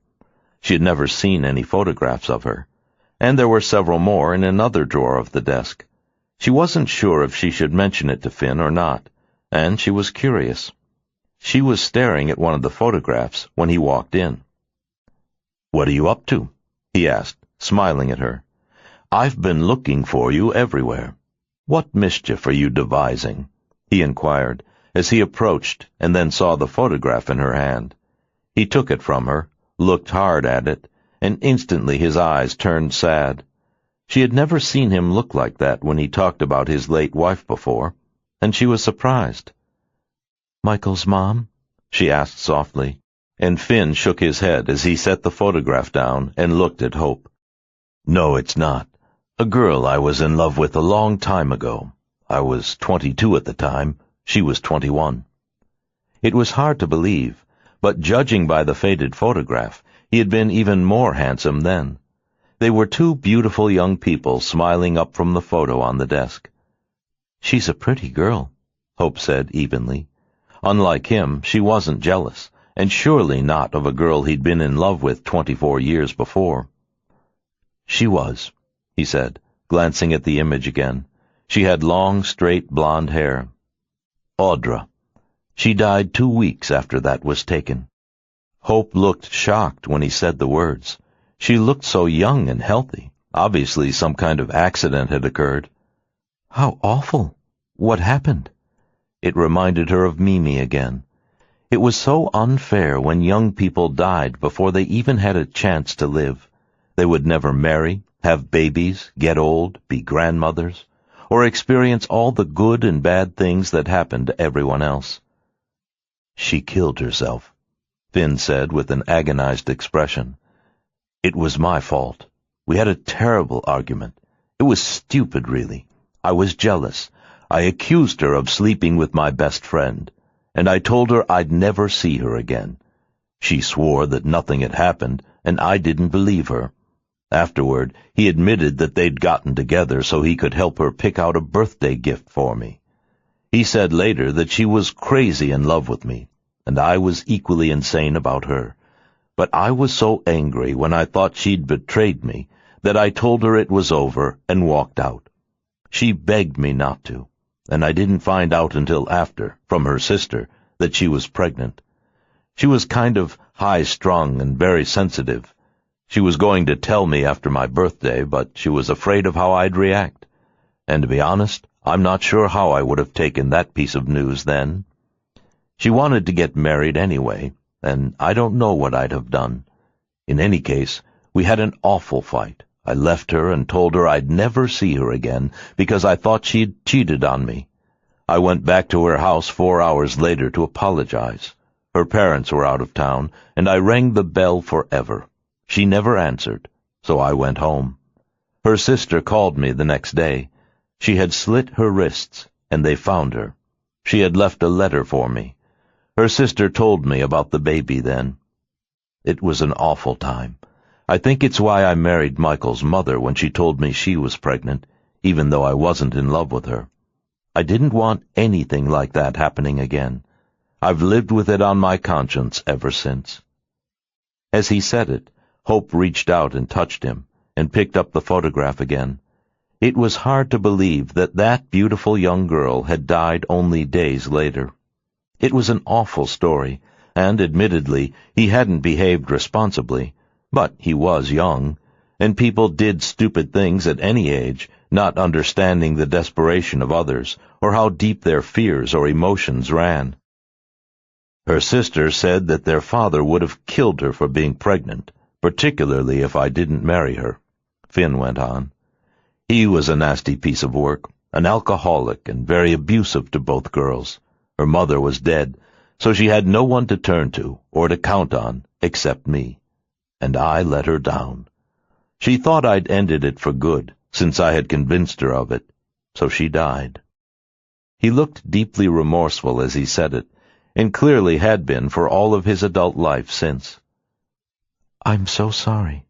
She had never seen any photographs of her, and there were several more in another drawer of the desk. She wasn't sure if she should mention it to Finn or not, and she was curious. She was staring at one of the photographs when he walked in. "What are you up to?" he asked, smiling at her. "I've been looking for you everywhere. What mischief are you devising?" he inquired, as he approached and then saw the photograph in her hand. He took it from her, looked hard at it, and instantly his eyes turned sad. She had never seen him look like that when he talked about his late wife before, and she was surprised. "Michael's mom?" she asked softly, and Finn shook his head as he set the photograph down and looked at Hope. "No, it's not. A girl I was in love with a long time ago. I was 22 at the time. She was 21. It was hard to believe, but judging by the faded photograph, he had been even more handsome then. They were two beautiful young people smiling up from the photo on the desk. "She's a pretty girl," Hope said evenly. Unlike him, she wasn't jealous, and surely not of a girl he'd been in love with 24 years before. "She was," he said, glancing at the image again. She had long, straight blonde hair. "Audra. She died 2 weeks after that was taken." Hope looked shocked when he said the words. She looked so young and healthy. Obviously some kind of accident had occurred. How awful! What happened? It reminded her of Mimi again. It was so unfair when young people died before they even had a chance to live. They would never marry, have babies, get old, be grandmothers, or experience all the good and bad things that happened to everyone else. She killed herself, Finn said with an agonized expression. It was my fault. We had a terrible argument. It was stupid, really. I was jealous. I accused her of sleeping with my best friend, and I told her I'd never see her again. She swore that nothing had happened, and I didn't believe her. Afterward, he admitted that they'd gotten together so he could help her pick out a birthday gift for me. He said later that she was crazy in love with me, and I was equally insane about her. But I was so angry when I thought she'd betrayed me that I told her it was over and walked out. She begged me not to, and I didn't find out until after, from her sister, that she was pregnant. She was kind of high-strung and very sensitive. She was going to tell me after my birthday, but she was afraid of how I'd react. And to be honest, I'm not sure how I would have taken that piece of news then. She wanted to get married anyway, and I don't know what I'd have done. In any case, we had an awful fight. I left her and told her I'd never see her again because I thought she'd cheated on me. I went back to her house 4 hours later to apologize. Her parents were out of town, and I rang the bell forever. She never answered, so I went home. Her sister called me the next day. She had slit her wrists, and they found her. She had left a letter for me. Her sister told me about the baby then. It was an awful time. I think it's why I married Michael's mother when she told me she was pregnant, even though I wasn't in love with her. I didn't want anything like that happening again. I've lived with it on my conscience ever since. As he said it, Hope reached out and touched him, and picked up the photograph again. It was hard to believe that that beautiful young girl had died only days later. It was an awful story, and admittedly he hadn't behaved responsibly, but he was young, and people did stupid things at any age, not understanding the desperation of others, or how deep their fears or emotions ran. Her sister said that their father would have killed her for being pregnant, particularly if I didn't marry her, Finn went on. He was a nasty piece of work, an alcoholic and very abusive to both girls. Her mother was dead, so she had no one to turn to or to count on except me, and I let her down. She thought I'd ended it for good, since I had convinced her of it, so she died. He looked deeply remorseful as he said it, and clearly had been for all of his adult life since. I'm so sorry,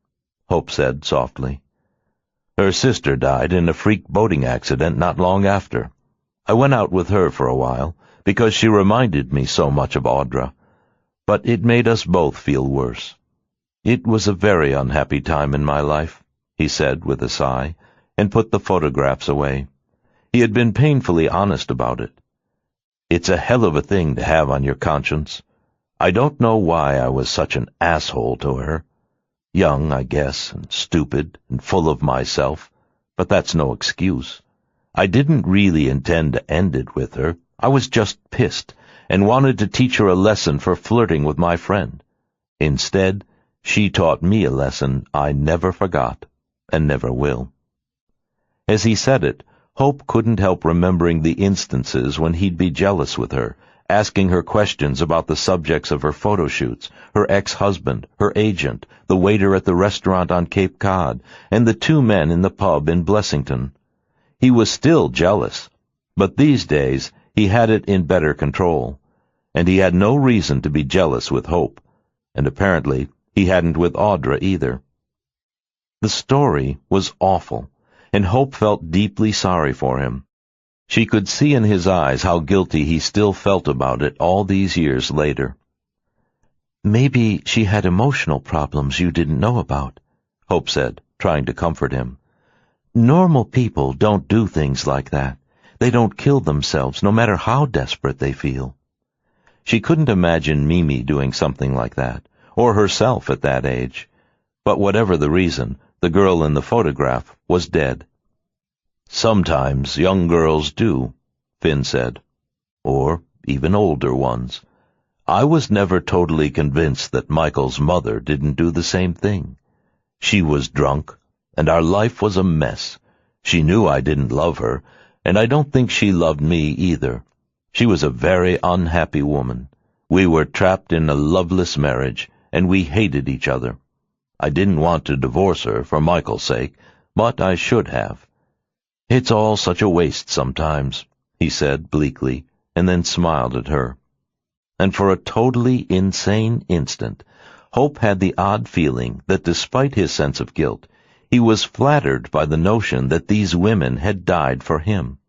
Hope said softly. Her sister died in a freak boating accident not long after. I went out with her for a while, because she reminded me so much of Audra, but it made us both feel worse. It was a very unhappy time in my life, he said with a sigh, and put the photographs away. He had been painfully honest about it. It's a hell of a thing to have on your conscience. I don't know why I was such an asshole to her. Young, I guess, and stupid, and full of myself, but that's no excuse. I didn't really intend to end it with her. I was just pissed, and wanted to teach her a lesson for flirting with my friend. Instead, she taught me a lesson I never forgot, and never will. As he said it, Hope couldn't help remembering the instances when he'd be jealous with her, asking her questions about the subjects of her photo shoots, her ex-husband, her agent, the waiter at the restaurant on Cape Cod, and the 2 men in the pub in Blessington. He was still jealous, but these days he had it in better control, and he had no reason to be jealous with Hope, and apparently he hadn't with Audra either. The story was awful, and Hope felt deeply sorry for him. She could see in his eyes how guilty he still felt about it all these years later. Maybe she had emotional problems you didn't know about, Hope said, trying to comfort him. Normal people don't do things like that. They don't kill themselves, no matter how desperate they feel. She couldn't imagine Mimi doing something like that, or herself at that age. But whatever the reason, the girl in the photograph was dead. "Sometimes young girls do," Finn said. "Or even older ones. I was never totally convinced that Michael's mother didn't do the same thing. She was drunk, and our life was a mess. She knew I didn't love her, and I don't think she loved me either. She was a very unhappy woman. We were trapped in a loveless marriage, and we hated each other. I didn't want to divorce her for Michael's sake, but I should have. It's all such a waste sometimes," he said bleakly, and then smiled at her. And for a totally insane instant, Hope had the odd feeling that despite his sense of guilt, he was flattered by the notion that these women had died for him.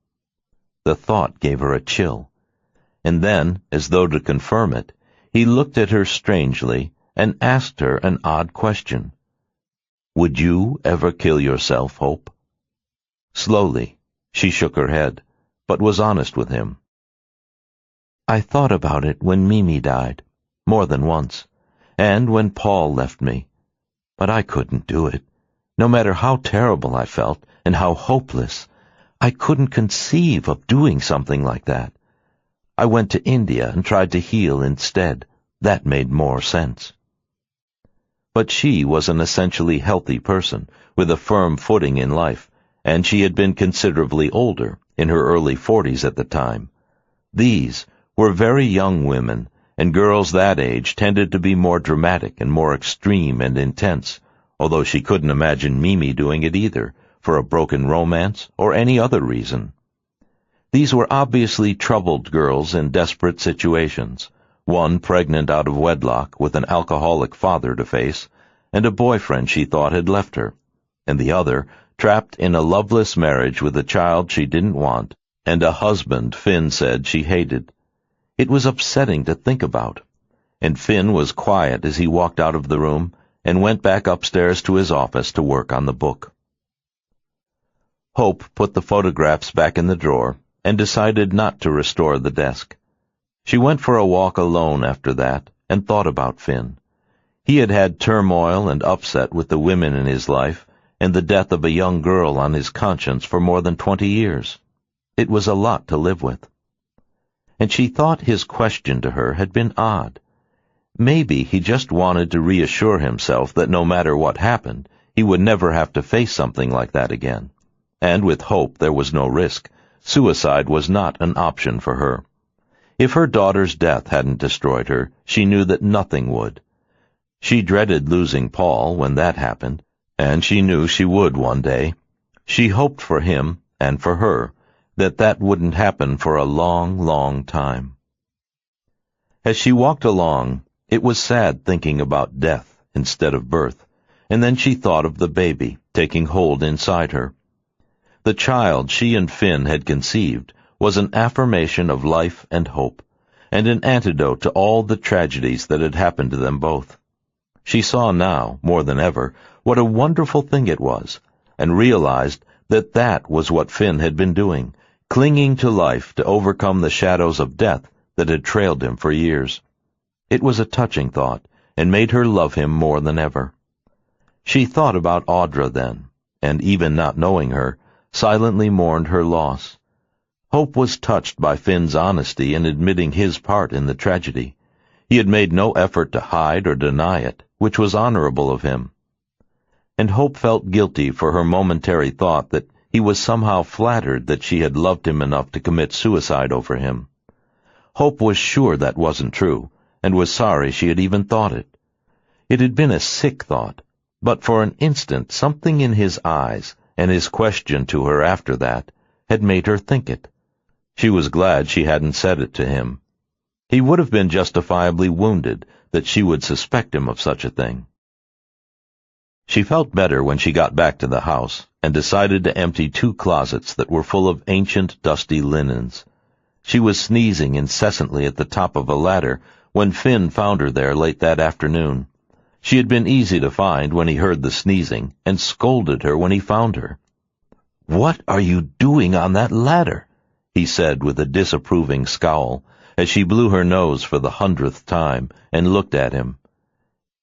The thought gave her a chill. And then, as though to confirm it, he looked at her strangely and asked her an odd question. "Would you ever kill yourself, Hope?" Slowly, she shook her head, but was honest with him. "I thought about it when Mimi died, more than once, and when Paul left me. But I couldn't do it. No matter how terrible I felt and how hopeless, I couldn't conceive of doing something like that. I went to India and tried to heal instead. That made more sense." But she was an essentially healthy person, with a firm footing in life, and she had been considerably older, in her early 40s at the time. These were very young women, and girls that age tended to be more dramatic and more extreme and intense, although she couldn't imagine Mimi doing it either, for a broken romance or any other reason. These were obviously troubled girls in desperate situations, one pregnant out of wedlock with an alcoholic father to face, and a boyfriend she thought had left her, and the other trapped in a loveless marriage with a child she didn't want, and a husband Finn said she hated. It was upsetting to think about, and Finn was quiet as he walked out of the room and went back upstairs to his office to work on the book. Hope put the photographs back in the drawer and decided not to restore the desk. She went for a walk alone after that and thought about Finn. He had had turmoil and upset with the women in his life and the death of a young girl on his conscience for more than 20 years. It was a lot to live with. And she thought his question to her had been odd. Maybe he just wanted to reassure himself that no matter what happened, he would never have to face something like that again. And with Hope there was no risk. Suicide was not an option for her. If her daughter's death hadn't destroyed her, she knew that nothing would. She dreaded losing Paul when that happened, and she knew she would one day. She hoped for him, and for her, that wouldn't happen for a long, long time. As she walked along, it was sad thinking about death instead of birth, and then she thought of the baby taking hold inside her. The child she and Finn had conceived was an affirmation of life and hope, and an antidote to all the tragedies that had happened to them both. She saw now, more than ever, what a wonderful thing it was, and realized that was what Finn had been doing, clinging to life to overcome the shadows of death that had trailed him for years. It was a touching thought, and made her love him more than ever. She thought about Audra then, and even not knowing her, silently mourned her loss. Hope was touched by Finn's honesty in admitting his part in the tragedy. He had made no effort to hide or deny it, which was honorable of him. And Hope felt guilty for her momentary thought that he was somehow flattered that she had loved him enough to commit suicide over him. Hope was sure that wasn't true, and was sorry she had even thought it. It had been a sick thought, but for an instant something in his eyes, and his question to her after that, had made her think it. She was glad she hadn't said it to him. He would have been justifiably wounded that she would suspect him of such a thing. She felt better when she got back to the house and decided to empty 2 closets that were full of ancient, dusty linens. She was sneezing incessantly at the top of a ladder when Finn found her there late that afternoon. She had been easy to find when he heard the sneezing and scolded her when he found her. "What are you doing on that ladder?" he said with a disapproving scowl, as she blew her nose for the 100th time and looked at him.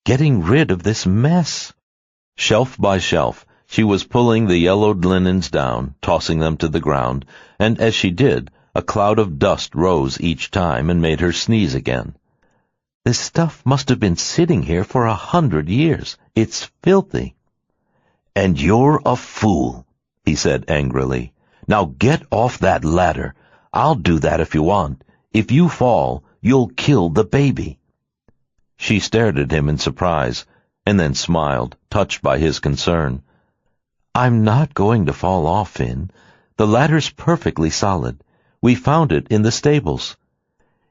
"Getting rid of this mess." Shelf by shelf, she was pulling the yellowed linens down, tossing them to the ground, and as she did, a cloud of dust rose each time and made her sneeze again. "This stuff must have been sitting here for 100 years. It's filthy." "And you're a fool," he said angrily. "Now get off that ladder. I'll do that if you want. If you fall, you'll kill the baby." She stared at him in surprise, and then smiled, touched by his concern. "I'm not going to fall off, Finn. The ladder's perfectly solid. We found it in the stables."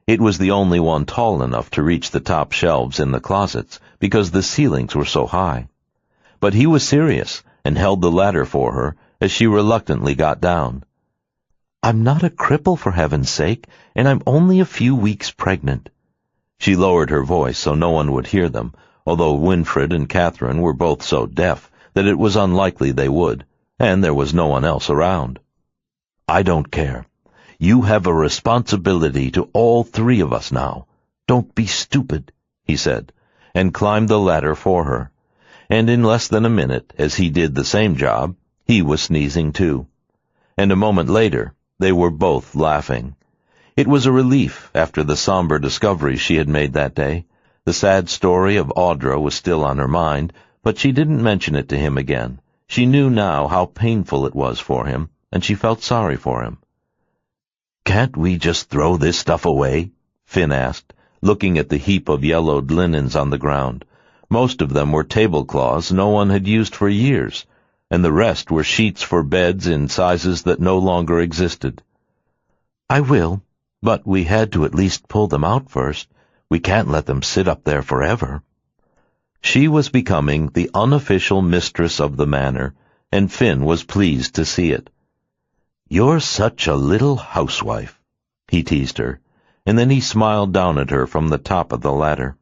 It was the only one tall enough to reach the top shelves in the closets, because the ceilings were so high. But he was serious, and held the ladder for her as she reluctantly got down. "I'm not a cripple, for heaven's sake, and I'm only a few weeks pregnant." She lowered her voice so no one would hear them, although Winfred and Catherine were both so deaf that it was unlikely they would, and there was no one else around. "I don't care. You have a responsibility to all three of us now. Don't be stupid," he said, and climbed the ladder for her. And in less than a minute, as he did the same job, he was sneezing too. And a moment later, they were both laughing. It was a relief after the somber discovery she had made that day. The sad story of Audra was still on her mind, but she didn't mention it to him again. She knew now how painful it was for him, and she felt sorry for him. "Can't we just throw this stuff away?" Finn asked, looking at the heap of yellowed linens on the ground. Most of them were tablecloths no one had used for years, and the rest were sheets for beds in sizes that no longer existed. "I will, but we had to at least pull them out first. We can't let them sit up there forever." She was becoming the unofficial mistress of the manor, and Finn was pleased to see it. "You're such a little housewife," he teased her, and then he smiled down at her from the top of the ladder.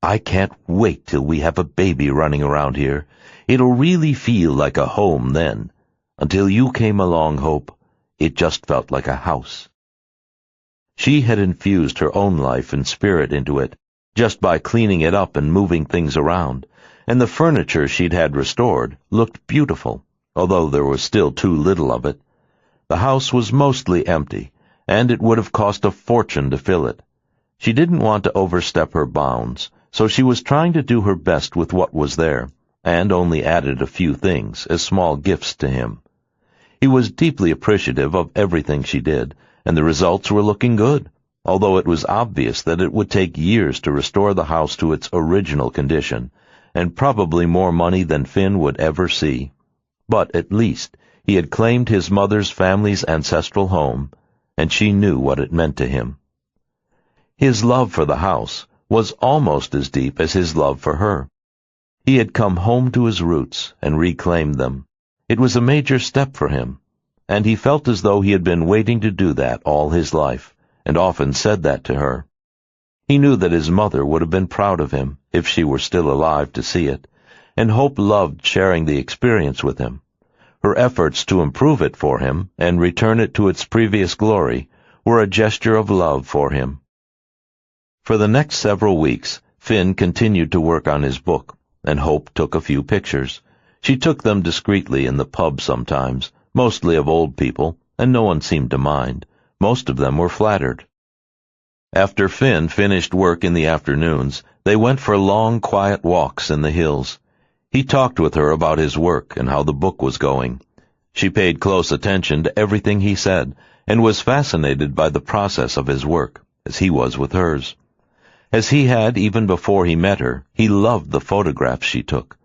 "I can't wait till we have a baby running around here. It'll really feel like a home then. Until you came along, Hope, it just felt like a house." She had infused her own life and spirit into it, just by cleaning it up and moving things around, and the furniture she'd had restored looked beautiful, although there was still too little of it. The house was mostly empty, and it would have cost a fortune to fill it. She didn't want to overstep her bounds, so she was trying to do her best with what was there, and only added a few things as small gifts to him. He was deeply appreciative of everything she did, and the results were looking good, although it was obvious that it would take years to restore the house to its original condition, and probably more money than Finn would ever see. But at least he had claimed his mother's family's ancestral home, and she knew what it meant to him. His love for the house was almost as deep as his love for her. He had come home to his roots and reclaimed them. It was a major step for him, and he felt as though he had been waiting to do that all his life, and often said that to her. He knew that his mother would have been proud of him if she were still alive to see it, and Hope loved sharing the experience with him. Her efforts to improve it for him and return it to its previous glory were a gesture of love for him. For the next several weeks, Finn continued to work on his book, and Hope took a few pictures. She took them discreetly in the pub sometimes, mostly of old people, and no one seemed to mind. Most of them were flattered. After Finn finished work in the afternoons, they went for long, quiet walks in the hills. He talked with her about his work and how the book was going. She paid close attention to everything he said, and was fascinated by the process of his work, as he was with hers. As he had even before he met her, he loved the photographs she took,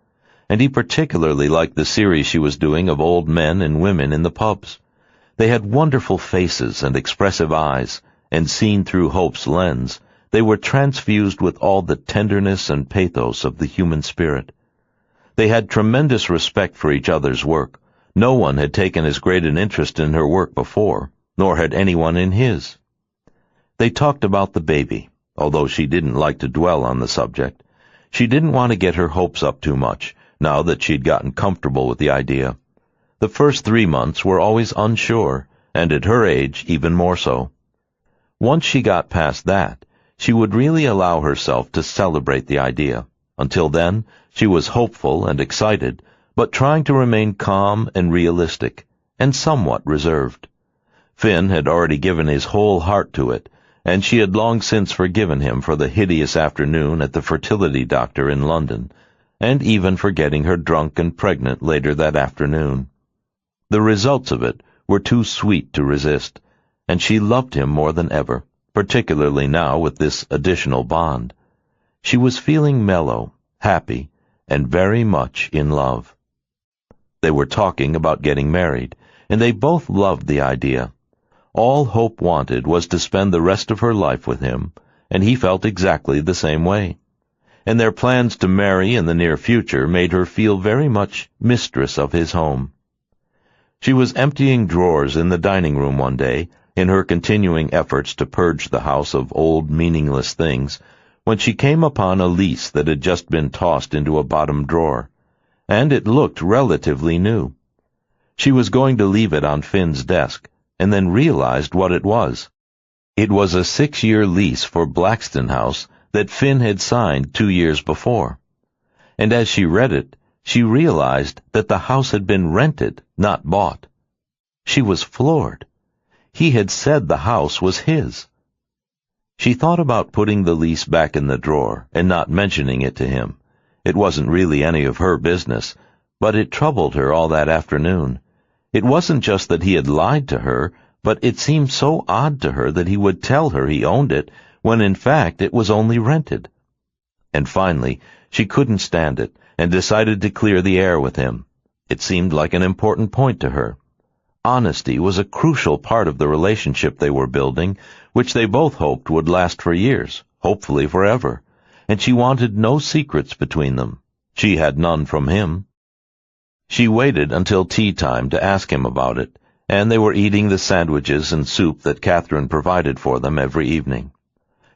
and he particularly liked the series she was doing of old men and women in the pubs. They had wonderful faces and expressive eyes, and seen through Hope's lens, they were transfused with all the tenderness and pathos of the human spirit. They had tremendous respect for each other's work. No one had taken as great an interest in her work before, nor had anyone in his. They talked about the baby, although she didn't like to dwell on the subject. She didn't want to get her hopes up too much, now that she'd gotten comfortable with the idea. The first 3 months were always unsure, and at her age even more so. Once she got past that, she would really allow herself to celebrate the idea, Until then, she was hopeful and excited, but trying to remain calm and realistic, and somewhat reserved. Finn had already given his whole heart to it, and she had long since forgiven him for the hideous afternoon at the fertility doctor in London, and even for getting her drunk and pregnant later that afternoon. The results of it were too sweet to resist, and she loved him more than ever, particularly now with this additional bond. She was feeling mellow, happy, and very much in love. They were talking about getting married, and they both loved the idea. All Hope wanted was to spend the rest of her life with him, and he felt exactly the same way. And their plans to marry in the near future made her feel very much mistress of his home. She was emptying drawers in the dining room one day, in her continuing efforts to purge the house of old meaningless things, when she came upon a lease that had just been tossed into a bottom drawer, and it looked relatively new. She was going to leave it on Finn's desk, and then realized what it was. It was a 6-year lease for Blackstone House that Finn had signed 2 years before. And as she read it, she realized that the house had been rented, not bought. She was floored. He had said the house was his. She thought about putting the lease back in the drawer and not mentioning it to him. It wasn't really any of her business, but it troubled her all that afternoon. It wasn't just that he had lied to her, but it seemed so odd to her that he would tell her he owned it when in fact it was only rented. And finally, she couldn't stand it and decided to clear the air with him. It seemed like an important point to her. Honesty was a crucial part of the relationship they were building, which they both hoped would last for years, hopefully forever, and she wanted no secrets between them. She had none from him. She waited until tea time to ask him about it, and they were eating the sandwiches and soup that Catherine provided for them every evening.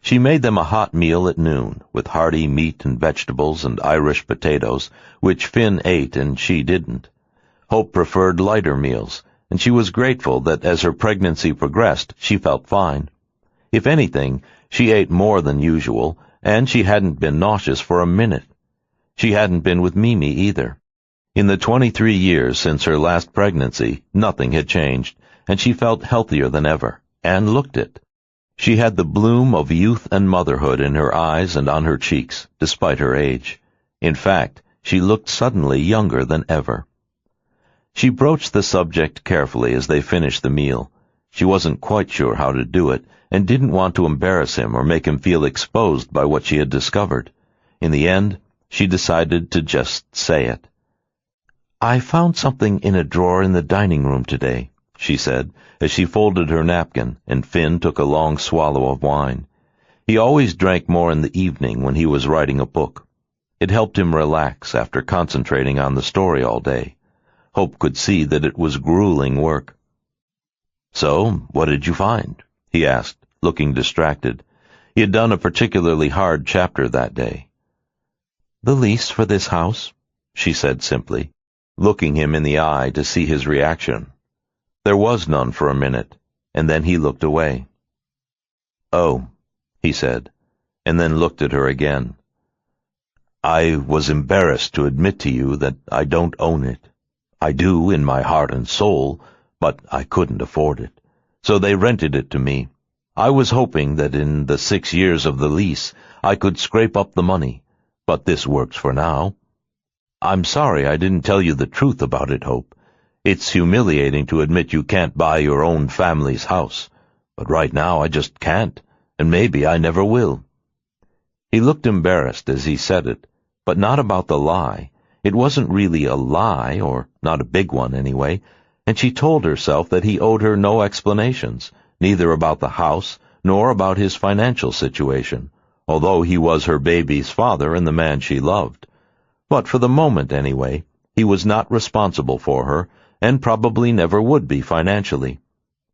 She made them a hot meal at noon, with hearty meat and vegetables and Irish potatoes, which Finn ate and she didn't. Hope preferred lighter meals, and she was grateful that as her pregnancy progressed, she felt fine. If anything, she ate more than usual, and she hadn't been nauseous for a minute. She hadn't been with Mimi either. In the 23 years since her last pregnancy, nothing had changed, and she felt healthier than ever, and looked it. She had the bloom of youth and motherhood in her eyes and on her cheeks, despite her age. In fact, she looked suddenly younger than ever. She broached the subject carefully as they finished the meal. She wasn't quite sure how to do it, and didn't want to embarrass him or make him feel exposed by what she had discovered. In the end, she decided to just say it. "I found something in a drawer in the dining room today," she said, as she folded her napkin, and Finn took a long swallow of wine. He always drank more in the evening when he was writing a book. It helped him relax after concentrating on the story all day. Hope could see that it was grueling work. "So, what did you find?" he asked, looking distracted. He had done a particularly hard chapter that day. "The lease for this house," she said simply, looking him in the eye to see his reaction. There was none for a minute, and then he looked away. "Oh," he said, and then looked at her again. "I was embarrassed to admit to you that I don't own it. I do in my heart and soul, but I couldn't afford it. So they rented it to me. I was hoping that in the 6 years of the lease I could scrape up the money, but this works for now. I'm sorry I didn't tell you the truth about it, Hope. It's humiliating to admit you can't buy your own family's house, but right now I just can't, and maybe I never will." He looked embarrassed as he said it, but not about the lie. It wasn't really a lie, or not a big one anyway, and she told herself that he owed her no explanations, neither about the house nor about his financial situation, although he was her baby's father and the man she loved. But for the moment, anyway, he was not responsible for her, and probably never would be financially.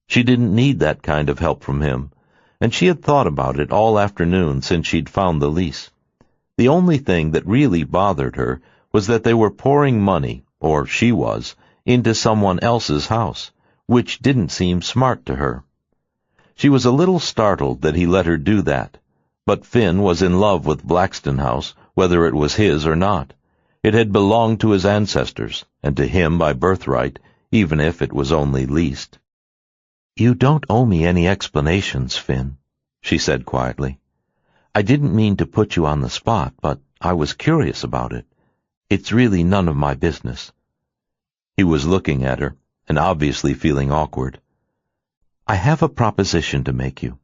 She didn't need that kind of help from him, and she had thought about it all afternoon since she'd found the lease. The only thing that really bothered her was that they were pouring money, or she was, into someone else's house, which didn't seem smart to her. She was a little startled that he let her do that, But Finn was in love with Blackston House, whether it was his or not. It had belonged to his ancestors, and to him by birthright, even if it was only leased. "You don't owe me any explanations, Finn," she said quietly. "I didn't mean to put you on the spot, but I was curious about it. It's really none of my business." He was looking at her, and obviously feeling awkward. "I have a proposition to make you.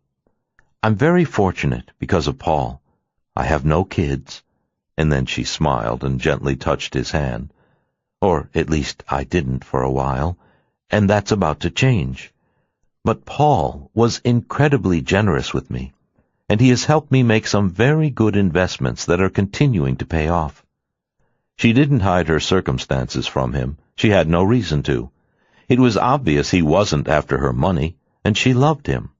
I'm very fortunate because of Paul. I have no kids." And then she smiled and gently touched his hand. "Or at least I didn't for a while, and that's about to change. But Paul was incredibly generous with me, and he has helped me make some very good investments that are continuing to pay off." She didn't hide her circumstances from him. She had no reason to. It was obvious he wasn't after her money, and she loved him.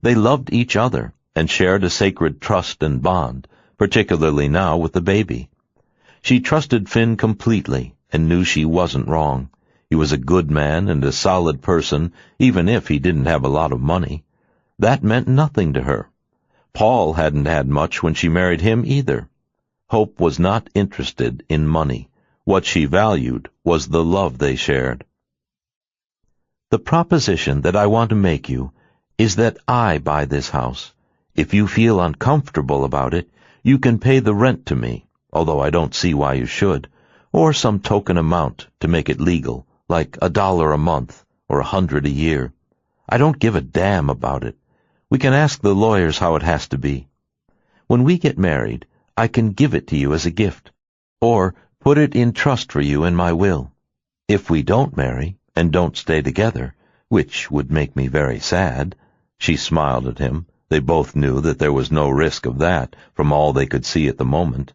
They loved each other and shared a sacred trust and bond, particularly now with the baby. She trusted Finn completely and knew she wasn't wrong. He was a good man and a solid person, even if he didn't have a lot of money. That meant nothing to her. Paul hadn't had much when she married him either. Hope was not interested in money. What she valued was the love they shared. "The proposition that I want to make you is that I buy this house. If you feel uncomfortable about it, you can pay the rent to me, although I don't see why you should, or some token amount to make it legal, like $1 a month or $100 a year. I don't give a damn about it. We can ask the lawyers how it has to be. When we get married, I can give it to you as a gift, or put it in trust for you in my will. If we don't marry and don't stay together, which would make me very sad," she smiled at him. They both knew that there was no risk of that from all they could see at the moment.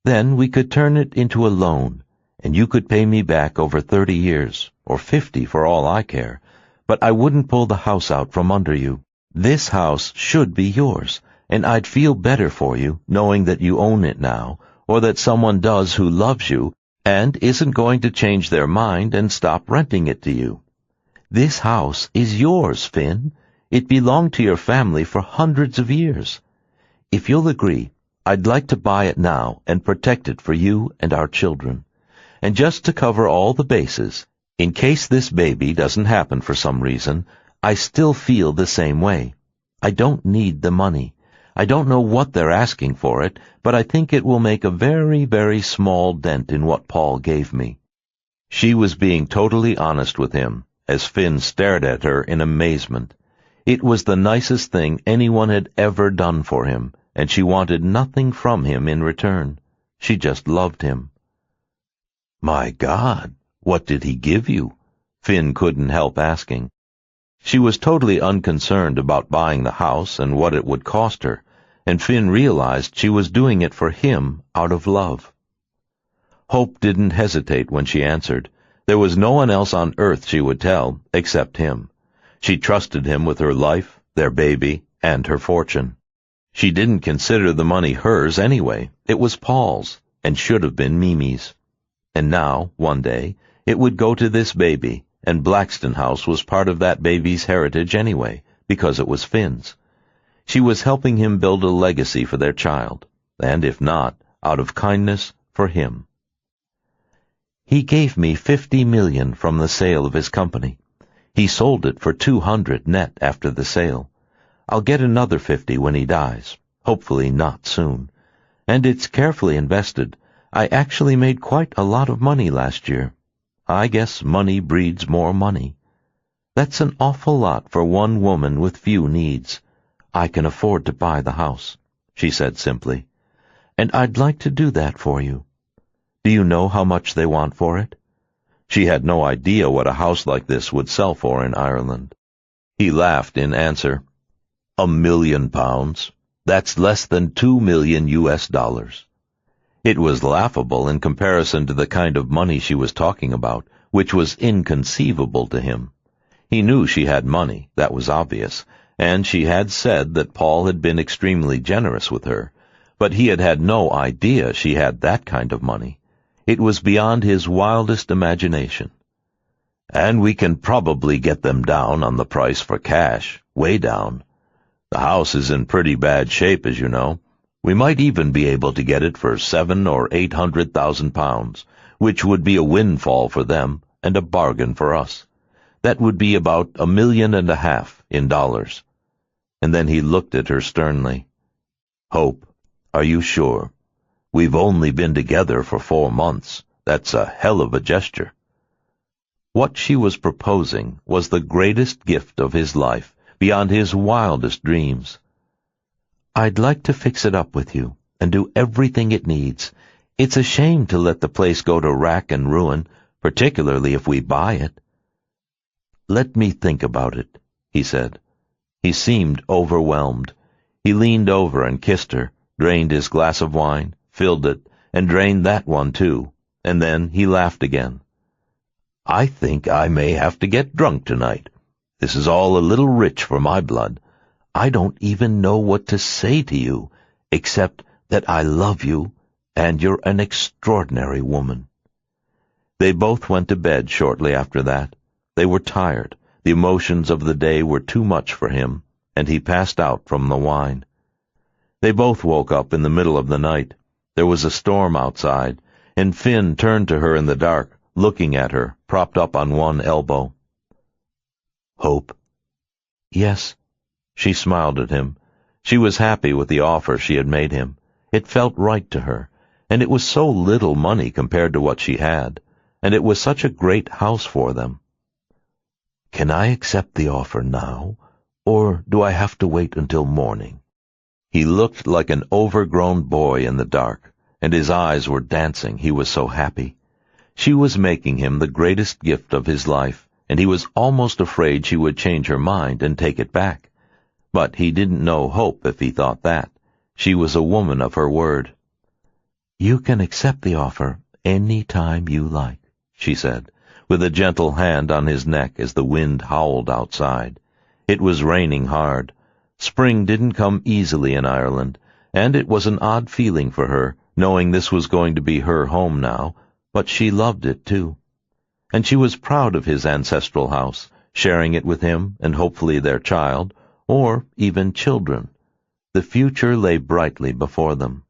"Then we could turn it into a loan, and you could pay me back over 30 years, or 50 for all I care, but I wouldn't pull the house out from under you. This house should be yours, and I'd feel better for you knowing that you own it now, or that someone does who loves you and isn't going to change their mind and stop renting it to you. This house is yours, Finn. It belonged to your family for hundreds of years. If you'll agree, I'd like to buy it now and protect it for you and our children. And just to cover all the bases, in case this baby doesn't happen for some reason, I still feel the same way. I don't need the money. I don't know what they're asking for it, but I think it will make a very, very small dent in what Paul gave me." She was being totally honest with him, as Finn stared at her in amazement. It was the nicest thing anyone had ever done for him, and she wanted nothing from him in return. She just loved him. "My God, what did he give you?" Finn couldn't help asking. She was totally unconcerned about buying the house and what it would cost her, and Finn realized she was doing it for him out of love. Hope didn't hesitate when she answered. There was no one else on earth she would tell except him. She trusted him with her life, their baby, and her fortune. She didn't consider the money hers anyway. It was Paul's, and should have been Mimi's. And now, one day, it would go to this baby, and Blackston House was part of that baby's heritage anyway, because it was Finn's. She was helping him build a legacy for their child, and if not, out of kindness for him. "He gave me $50 million from the sale of his company. He sold it for $200 net after the sale. I'll get another 50 when he dies, hopefully not soon. And it's carefully invested. I actually made quite a lot of money last year. I guess money breeds more money. That's an awful lot for one woman with few needs. I can afford to buy the house," she said simply. "And I'd like to do that for you. Do you know how much they want for it?" She had no idea what a house like this would sell for in Ireland. He laughed in answer. £1 million. That's less than $2 million US. It was laughable in comparison to the kind of money she was talking about, which was inconceivable to him. He knew she had money, that was obvious, and she had said that Paul had been extremely generous with her, but he had had no idea she had that kind of money. It was beyond his wildest imagination. "And we can probably get them down on the price for cash, way down." The house is in pretty bad shape, as you know. We might even be able to get it for £700,000 or £800,000, which would be a windfall for them and a bargain for us. That would be about $1.5 million in dollars. And then he looked at her sternly. Hope, are you sure? We've only been together for 4 months. That's a hell of a gesture. What she was proposing was the greatest gift of his life, beyond his wildest dreams. I'd like to fix it up with you and do everything it needs. It's a shame to let the place go to rack and ruin, particularly if we buy it. Let me think about it, he said. He seemed overwhelmed. He leaned over and kissed her, drained his glass of wine, filled it, and drained that one too, and then he laughed again. I think I may have to get drunk tonight. This is all a little rich for my blood. I don't even know what to say to you, except that I love you, and you're an extraordinary woman. They both went to bed shortly after that. They were tired. The emotions of the day were too much for him, and he passed out from the wine. They both woke up in the middle of the night. There was a storm outside, and Finn turned to her in the dark, looking at her, propped up on one elbow. Hope? Yes. She smiled at him. She was happy with the offer she had made him. It felt right to her, and it was so little money compared to what she had, and it was such a great house for them. Can I accept the offer now, or do I have to wait until morning? He looked like an overgrown boy in the dark, and his eyes were dancing. He was so happy. She was making him the greatest gift of his life, and he was almost afraid she would change her mind and take it back. But he didn't know Hope if he thought that. She was a woman of her word. You can accept the offer any time you like, she said, with a gentle hand on his neck as the wind howled outside. It was raining hard. Spring didn't come easily in Ireland, and it was an odd feeling for her, knowing this was going to be her home now, but she loved it too. And she was proud of his ancestral house, sharing it with him and hopefully their child, or even children. The future lay brightly before them.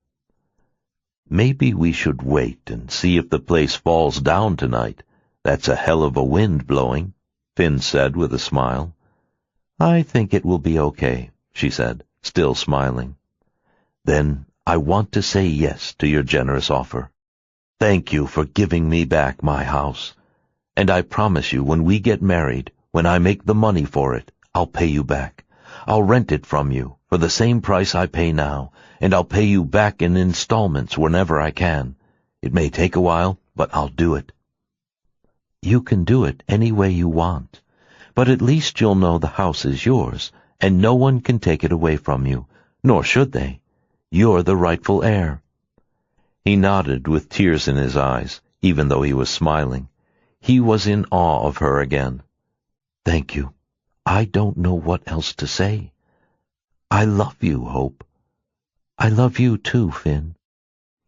Maybe we should wait and see if the place falls down tonight. That's a hell of a wind blowing, Finn said with a smile. I think it will be okay, she said, still smiling. Then I want to say yes to your generous offer. Thank you for giving me back my house. And I promise you, when we get married, when I make the money for it, I'll pay you back. I'll rent it from you for the same price I pay now, and I'll pay you back in installments whenever I can. It may take a while, but I'll do it. You can do it any way you want, but at least you'll know the house is yours, and no one can take it away from you, nor should they. You're the rightful heir. He nodded with tears in his eyes, even though he was smiling. He was in awe of her again. Thank you. I don't know what else to say. I love you, Hope. I love you too, Finn.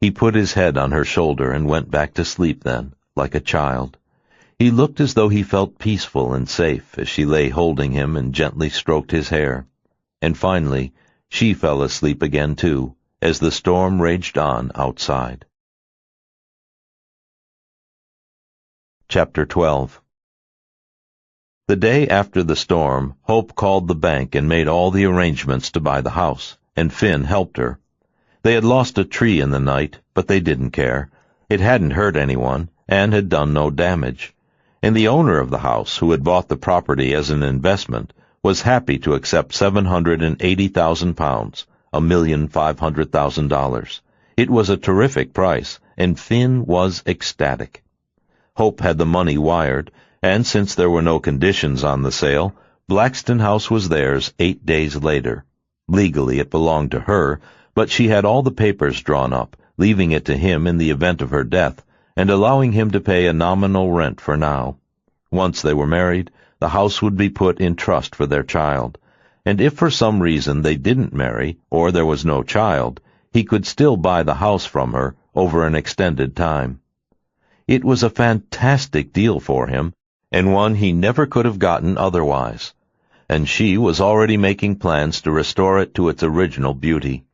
He put his head on her shoulder and went back to sleep then, like a child. He looked as though he felt peaceful and safe as she lay holding him and gently stroked his hair. And finally, she fell asleep again too, as the storm raged on outside. Chapter 12. The day after the storm, Hope called the bank and made all the arrangements to buy the house, and Finn helped her. They had lost a tree in the night, but they didn't care. It hadn't hurt anyone, and had done no damage. And the owner of the house, who had bought the property as an investment, was happy to accept £780,000, $1,500,000. It was a terrific price, and Finn was ecstatic. Hope had the money wired, and since there were no conditions on the sale, Blackstone House was theirs 8 days later. Legally it belonged to her, but she had all the papers drawn up, leaving it to him in the event of her death, and allowing him to pay a nominal rent for now. Once they were married, the house would be put in trust for their child, and if for some reason they didn't marry, or there was no child, he could still buy the house from her over an extended time. It was a fantastic deal for him, and one he never could have gotten otherwise. and she was already making plans to restore it to its original beauty.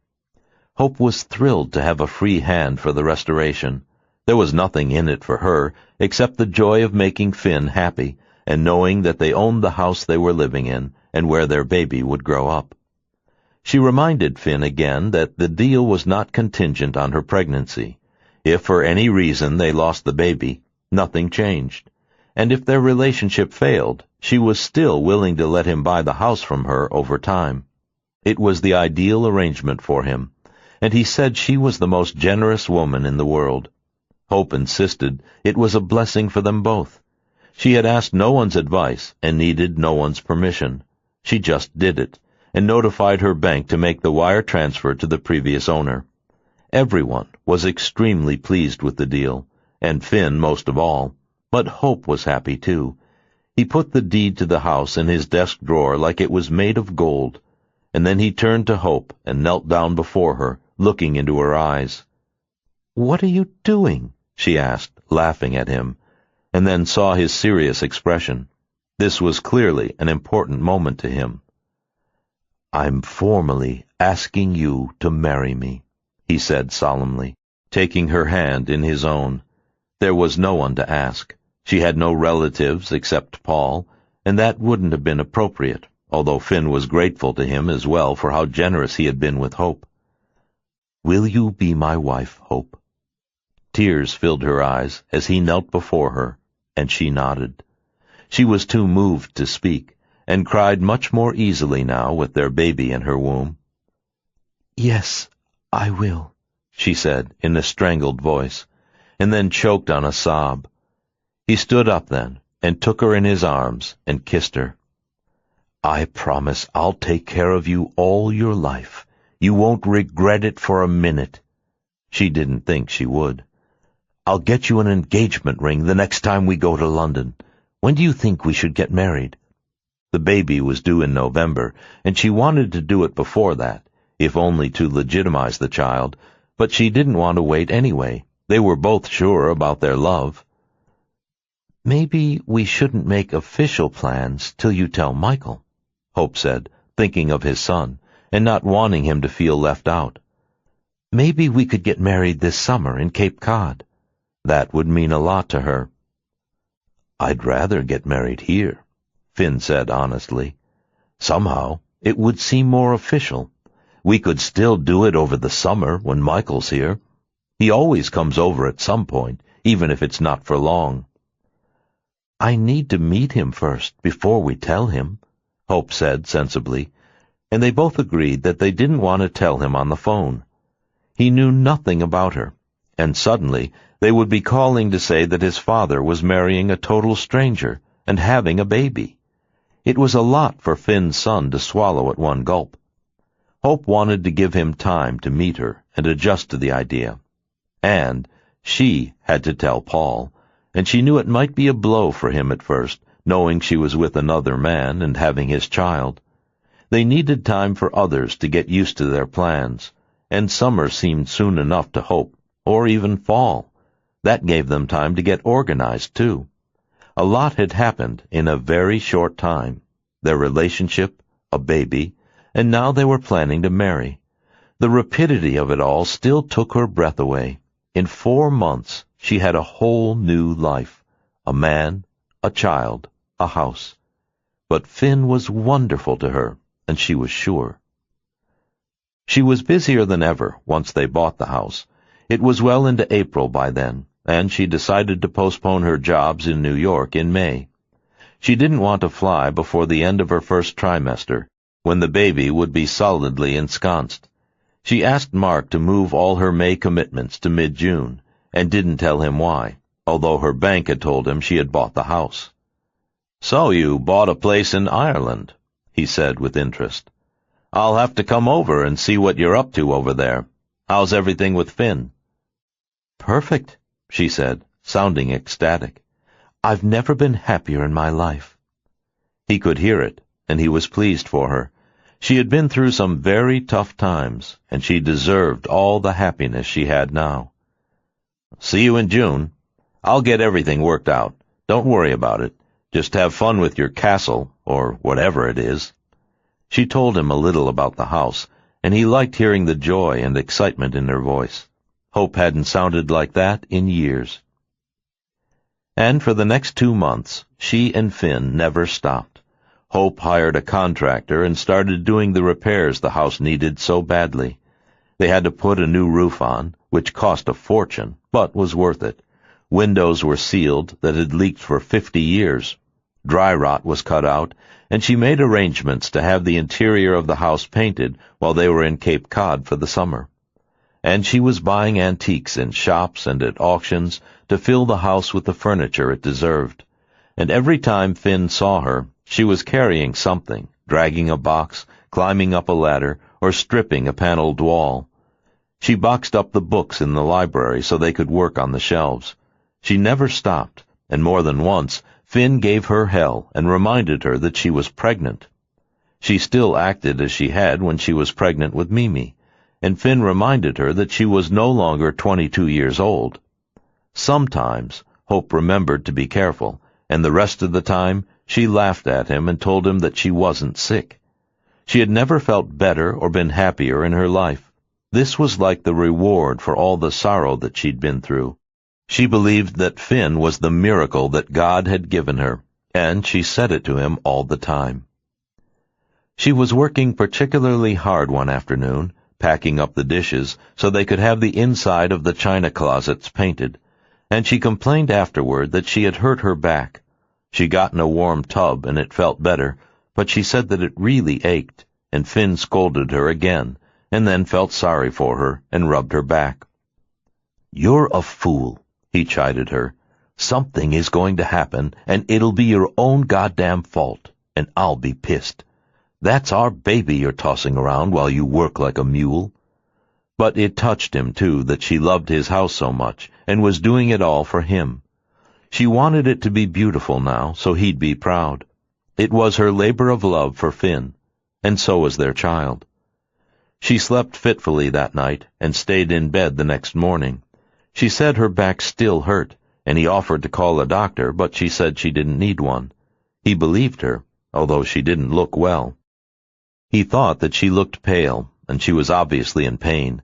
Hope was thrilled to have a free hand for the restoration. There was nothing in it for her except the joy of making Finn happy and knowing that they owned the house they were living in and where their baby would grow up. She reminded Finn again that the deal was not contingent on her pregnancy. If for any reason they lost the baby, nothing changed. And if their relationship failed, she was still willing to let him buy the house from her over time. It was the ideal arrangement for him, and he said she was the most generous woman in the world. Hope insisted it was a blessing for them both. She had asked no one's advice and needed no one's permission. She just did it, and notified her bank to make the wire transfer to the previous owner. Everyone was extremely pleased with the deal, and Finn most of all, but Hope was happy too. He put the deed to the house in his desk drawer like it was made of gold, and then he turned to Hope and knelt down before her, looking into her eyes. "What are you doing?" she asked, laughing at him, and then saw his serious expression. This was clearly an important moment to him. "I'm formally asking you to marry me," he said solemnly, taking her hand in his own. There was no one to ask. She had no relatives except Paul, and that wouldn't have been appropriate, although Finn was grateful to him as well for how generous he had been with Hope. "Will you be my wife, Hope?" Tears filled her eyes as he knelt before her, and she nodded. She was too moved to speak, and cried much more easily now with their baby in her womb. "Yes, I will," she said in a strangled voice, and then choked on a sob. He stood up then and took her in his arms and kissed her. "I promise I'll take care of you all your life. You won't regret it for a minute." She didn't think she would. "I'll get you an engagement ring the next time we go to London. When do you think we should get married?" The baby was due in November, and she wanted to do it before that, if only to legitimize the child, but she didn't want to wait anyway. They were both sure about their love. "Maybe we shouldn't make official plans till you tell Michael," Hope said, thinking of his son, and not wanting him to feel left out. "Maybe we could get married this summer in Cape Cod. That would mean a lot to her." "I'd rather get married here," Finn said honestly. "Somehow it would seem more official. We could still do it over the summer when Michael's here. He always comes over at some point, even if it's not for long." "I need to meet him first before we tell him," Hope said sensibly, and they both agreed that they didn't want to tell him on the phone. He knew nothing about her, and suddenly they would be calling to say that his father was marrying a total stranger and having a baby. It was a lot for Finn's son to swallow at one gulp. Hope wanted to give him time to meet her and adjust to the idea. And she had to tell Paul, and she knew it might be a blow for him at first, knowing she was with another man and having his child. They needed time for others to get used to their plans, and summer seemed soon enough to Hope, or even fall. That gave them time to get organized, too. A lot had happened in a very short time. Their relationship, a baby, and now they were planning to marry. The rapidity of it all still took her breath away. In 4 months, she had a whole new life. A man, a child, a house. But Finn was wonderful to her, and she was sure. She was busier than ever once they bought the house. It was well into April by then, and she decided to postpone her jobs in New York in May. She didn't want to fly before the end of her first trimester, when the baby would be solidly ensconced. She asked Mark to move all her May commitments to mid-June, and didn't tell him why, although her bank had told him she had bought the house. "So you bought a place in Ireland," he said with interest. "I'll have to come over and see what you're up to over there. How's everything with Finn?" "Perfect," she said, sounding ecstatic. "I've never been happier in my life." He could hear it, and he was pleased for her. She had been through some very tough times, and she deserved all the happiness she had now. "See you in June. I'll get everything worked out. Don't worry about it. Just have fun with your castle, or whatever it is. She told him a little about the house, and he liked hearing the joy and excitement in her voice. Hope hadn't sounded like that in years. And for the next 2 months, she and Finn never stopped. Hope hired a contractor and started doing the repairs the house needed so badly. They had to put a new roof on, which cost a fortune, but was worth it. Windows were sealed that had leaked for 50 years. Dry rot was cut out, and she made arrangements to have the interior of the house painted while they were in Cape Cod for the summer. And she was buying antiques in shops and at auctions to fill the house with the furniture it deserved. And every time Finn saw her, she was carrying something, dragging a box, climbing up a ladder, or stripping a paneled wall. She boxed up the books in the library so they could work on the shelves. She never stopped, and more than once, Finn gave her hell and reminded her that she was pregnant. She still acted as she had when she was pregnant with Mimi, and Finn reminded her that she was no longer 22 years old. Sometimes Hope remembered to be careful, and the rest of the time she laughed at him and told him that she wasn't sick. She had never felt better or been happier in her life. This was like the reward for all the sorrow that she'd been through. She believed that Finn was the miracle that God had given her, and she said it to him all the time. She was working particularly hard one afternoon, packing up the dishes so they could have the inside of the china closets painted, and she complained afterward that she had hurt her back. She got in a warm tub and it felt better, but she said that it really ached, and Finn scolded her again, and then felt sorry for her and rubbed her back. "You're a fool," he chided her. "Something is going to happen, and it'll be your own goddamn fault, and I'll be pissed. That's our baby you're tossing around while you work like a mule." But it touched him, too, that she loved his house so much and was doing it all for him. She wanted it to be beautiful now, so he'd be proud. It was her labor of love for Finn, and so was their child. She slept fitfully that night and stayed in bed the next morning. She said her back still hurt, and he offered to call a doctor, but she said she didn't need one. He believed her, although she didn't look well. He thought that she looked pale, and she was obviously in pain.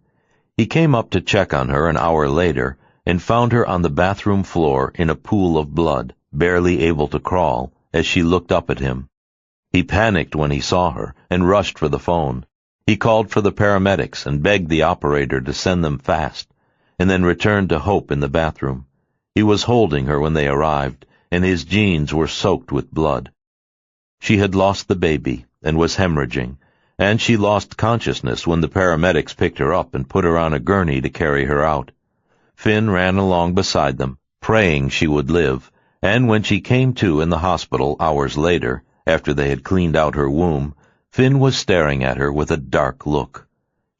He came up to check on her an hour later and found her on the bathroom floor in a pool of blood, barely able to crawl, as she looked up at him. He panicked when he saw her and rushed for the phone. He called for the paramedics and begged the operator to send them fast, and then returned to Hope in the bathroom. He was holding her when they arrived, and his jeans were soaked with blood. She had lost the baby and was hemorrhaging, and she lost consciousness when the paramedics picked her up and put her on a gurney to carry her out. Finn ran along beside them, praying she would live, and when she came to in the hospital hours later, after they had cleaned out her womb, Finn was staring at her with a dark look.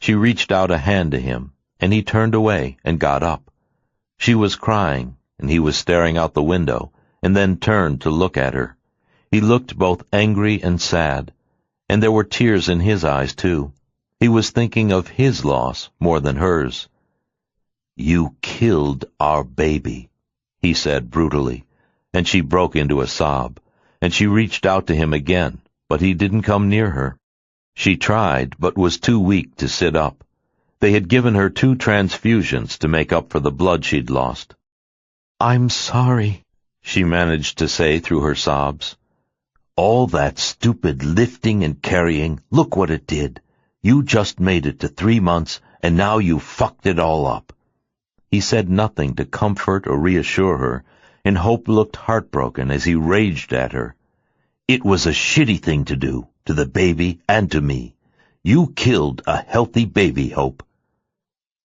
She reached out a hand to him, and he turned away and got up. She was crying, and he was staring out the window, and then turned to look at her. He looked both angry and sad, and there were tears in his eyes, too. He was thinking of his loss more than hers. "You killed our baby," he said brutally, and she broke into a sob, and she reached out to him again, but he didn't come near her. She tried, but was too weak to sit up. They had given her 2 transfusions to make up for the blood she'd lost. "I'm sorry," she managed to say through her sobs. "All that stupid lifting and carrying, look what it did. You just made it to 3 months, and now you fucked it all up." He said nothing to comfort or reassure her, and Hope looked heartbroken as he raged at her. "It was a shitty thing to do, to the baby and to me. You killed a healthy baby, Hope."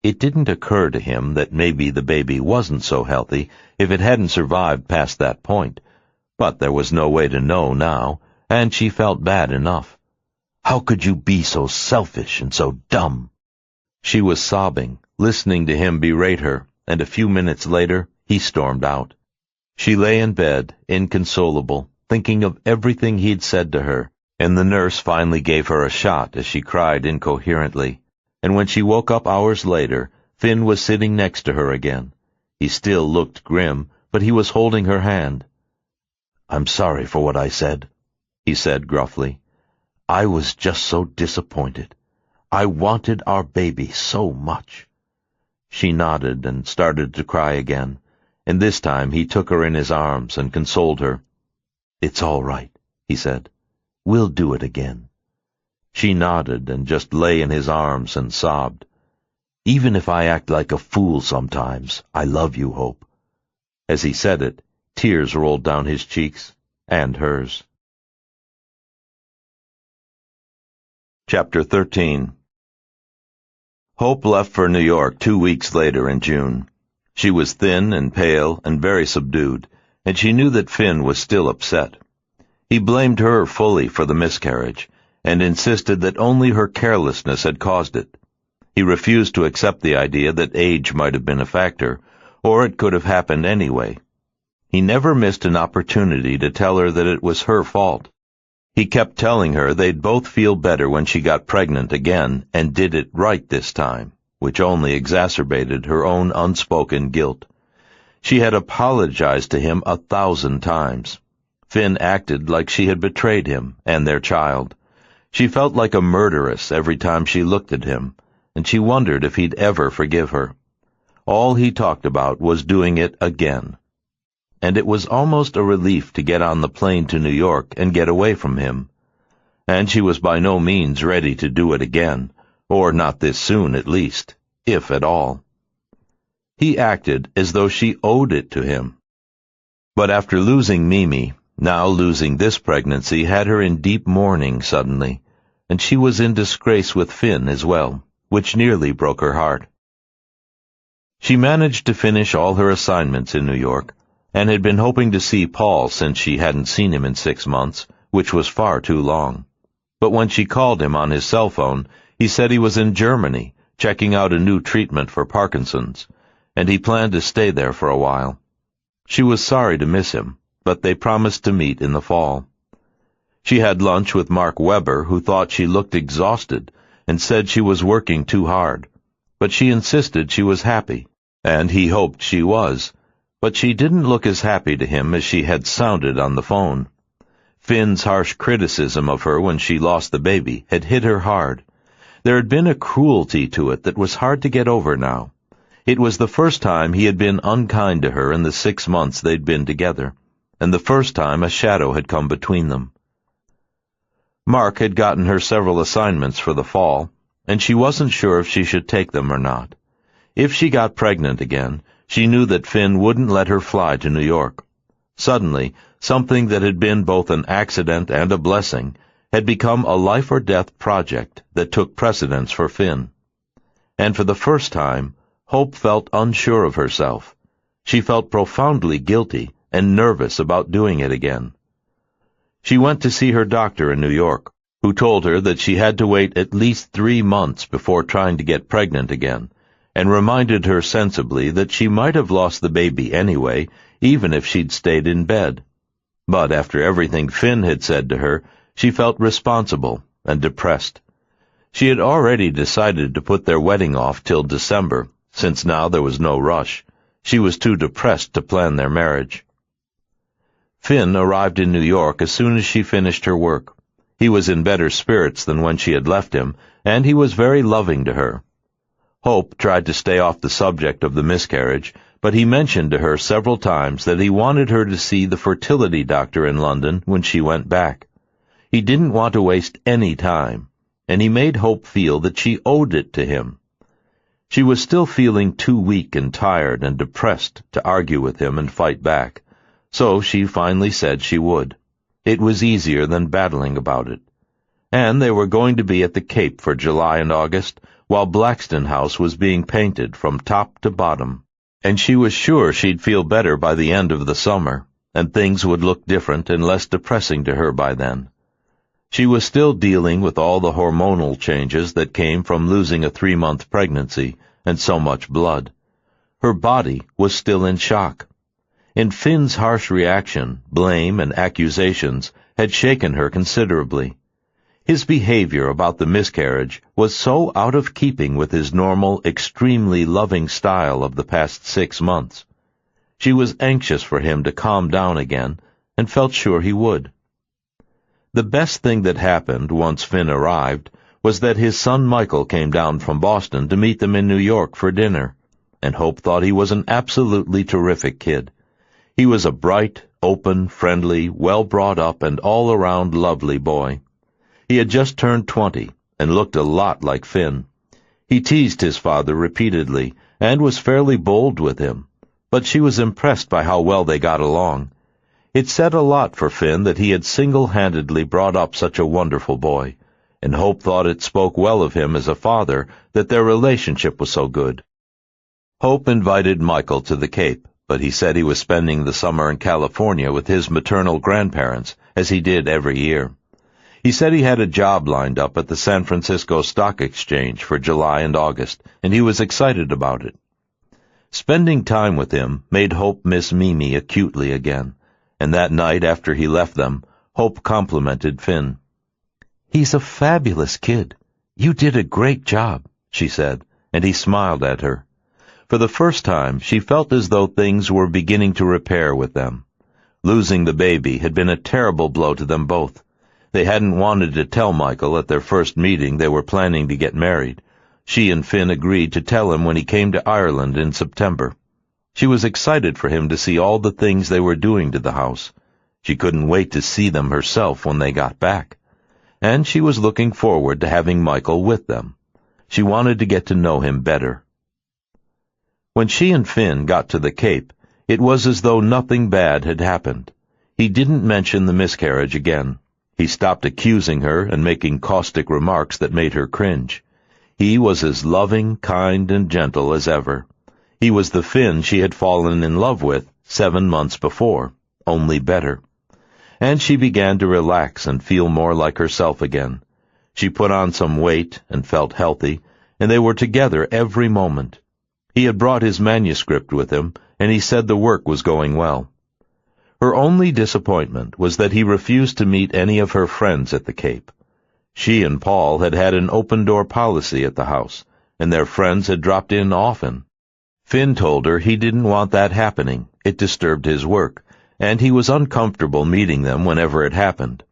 It didn't occur to him that maybe the baby wasn't so healthy if it hadn't survived past that point, but there was no way to know now, and she felt bad enough. How could you be so selfish and so dumb? She was sobbing, listening to him berate her, and a few minutes later he stormed out. She lay in bed, inconsolable, thinking of everything he'd said to her, and the nurse finally gave her a shot as she cried incoherently. And when she woke up hours later, Finn was sitting next to her again. He still looked grim, but he was holding her hand. "I'm sorry for what I said." he said gruffly. "I was just so disappointed. I wanted our baby so much." She nodded and started to cry again, and this time he took her in his arms and consoled her. "It's all right," he said. "We'll do it again." She nodded and just lay in his arms and sobbed. "Even if I act like a fool sometimes, I love you, Hope." As he said it, tears rolled down his cheeks and hers. Chapter 13. Hope left for New York 2 weeks later in June. She was thin and pale and very subdued, and she knew that Finn was still upset. He blamed her fully for the miscarriage, and insisted that only her carelessness had caused it. He refused to accept the idea that age might have been a factor, or it could have happened anyway. He never missed an opportunity to tell her that it was her fault. He kept telling her they'd both feel better when she got pregnant again and did it right this time, which only exacerbated her own unspoken guilt. She had apologized to him 1,000 times. Finn acted like she had betrayed him and their child. She felt like a murderess every time she looked at him, and she wondered if he'd ever forgive her. All he talked about was doing it again. And it was almost a relief to get on the plane to New York and get away from him. And she was by no means ready to do it again, or not this soon at least, if at all. He acted as though she owed it to him. But after losing Mimi, now losing this pregnancy had her in deep mourning suddenly, and she was in disgrace with Finn as well, which nearly broke her heart. She managed to finish all her assignments in New York, and had been hoping to see Paul since she hadn't seen him in 6 months, which was far too long. But when she called him on his cell phone, he said he was in Germany, checking out a new treatment for Parkinson's, and he planned to stay there for a while. She was sorry to miss him, but they promised to meet in the fall. She had lunch with Mark Webber, who thought she looked exhausted, and said she was working too hard. But she insisted she was happy, and he hoped she was. But she didn't look as happy to him as she had sounded on the phone. Finn's harsh criticism of her when she lost the baby had hit her hard. There had been a cruelty to it that was hard to get over now. It was the first time he had been unkind to her in the 6 months they'd been together, and the first time a shadow had come between them. Mark had gotten her several assignments for the fall, and she wasn't sure if she should take them or not. If she got pregnant again, she knew that Finn wouldn't let her fly to New York. Suddenly, something that had been both an accident and a blessing had become a life-or-death project that took precedence for Finn. And for the first time, Hope felt unsure of herself. She felt profoundly guilty and nervous about doing it again. She went to see her doctor in New York, who told her that she had to wait at least 3 months before trying to get pregnant again, and reminded her sensibly that she might have lost the baby anyway, even if she'd stayed in bed. But after everything Finn had said to her, she felt responsible and depressed. She had already decided to put their wedding off till December, since now there was no rush. She was too depressed to plan their marriage. Finn arrived in New York as soon as she finished her work. He was in better spirits than when she had left him, and he was very loving to her. Hope tried to stay off the subject of the miscarriage, but he mentioned to her several times that he wanted her to see the fertility doctor in London when she went back. He didn't want to waste any time, and he made Hope feel that she owed it to him. She was still feeling too weak and tired and depressed to argue with him and fight back, so she finally said she would. It was easier than battling about it. And they were going to be at the Cape for July and August, while Blackstone House was being painted from top to bottom, and she was sure she'd feel better by the end of the summer, and things would look different and less depressing to her by then. She was still dealing with all the hormonal changes that came from losing a 3-month pregnancy and so much blood. Her body was still in shock. And Finn's harsh reaction, blame, and accusations had shaken her considerably. His behavior about the miscarriage was so out of keeping with his normal, extremely loving style of the past 6 months. She was anxious for him to calm down again, and felt sure he would. The best thing that happened once Finn arrived was that his son Michael came down from Boston to meet them in New York for dinner, and Hope thought he was an absolutely terrific kid. He was a bright, open, friendly, well-brought-up, and all-around lovely boy. He had just turned 20 and looked a lot like Finn. He teased his father repeatedly and was fairly bold with him, but she was impressed by how well they got along. It said a lot for Finn that he had single-handedly brought up such a wonderful boy, and Hope thought it spoke well of him as a father that their relationship was so good. Hope invited Michael to the Cape, but he said he was spending the summer in California with his maternal grandparents, as he did every year. He said he had a job lined up at the San Francisco Stock Exchange for July and August, and he was excited about it. Spending time with him made Hope miss Mimi acutely again, and that night after he left them, Hope complimented Finn. "He's a fabulous kid. You did a great job," she said, and he smiled at her. For the first time, she felt as though things were beginning to repair with them. Losing the baby had been a terrible blow to them both. They hadn't wanted to tell Michael at their first meeting they were planning to get married. She and Finn agreed to tell him when he came to Ireland in September. She was excited for him to see all the things they were doing to the house. She couldn't wait to see them herself when they got back. And she was looking forward to having Michael with them. She wanted to get to know him better. When she and Finn got to the Cape, it was as though nothing bad had happened. He didn't mention the miscarriage again. He stopped accusing her and making caustic remarks that made her cringe. He was as loving, kind, and gentle as ever. He was the Finn she had fallen in love with 7 months before, only better. And she began to relax and feel more like herself again. She put on some weight and felt healthy, and they were together every moment. He had brought his manuscript with him, and he said the work was going well. Her only disappointment was that he refused to meet any of her friends at the Cape. She and Paul had had an open-door policy at the house, and their friends had dropped in often. Finn told her he didn't want that happening. It disturbed his work, and he was uncomfortable meeting them whenever it happened.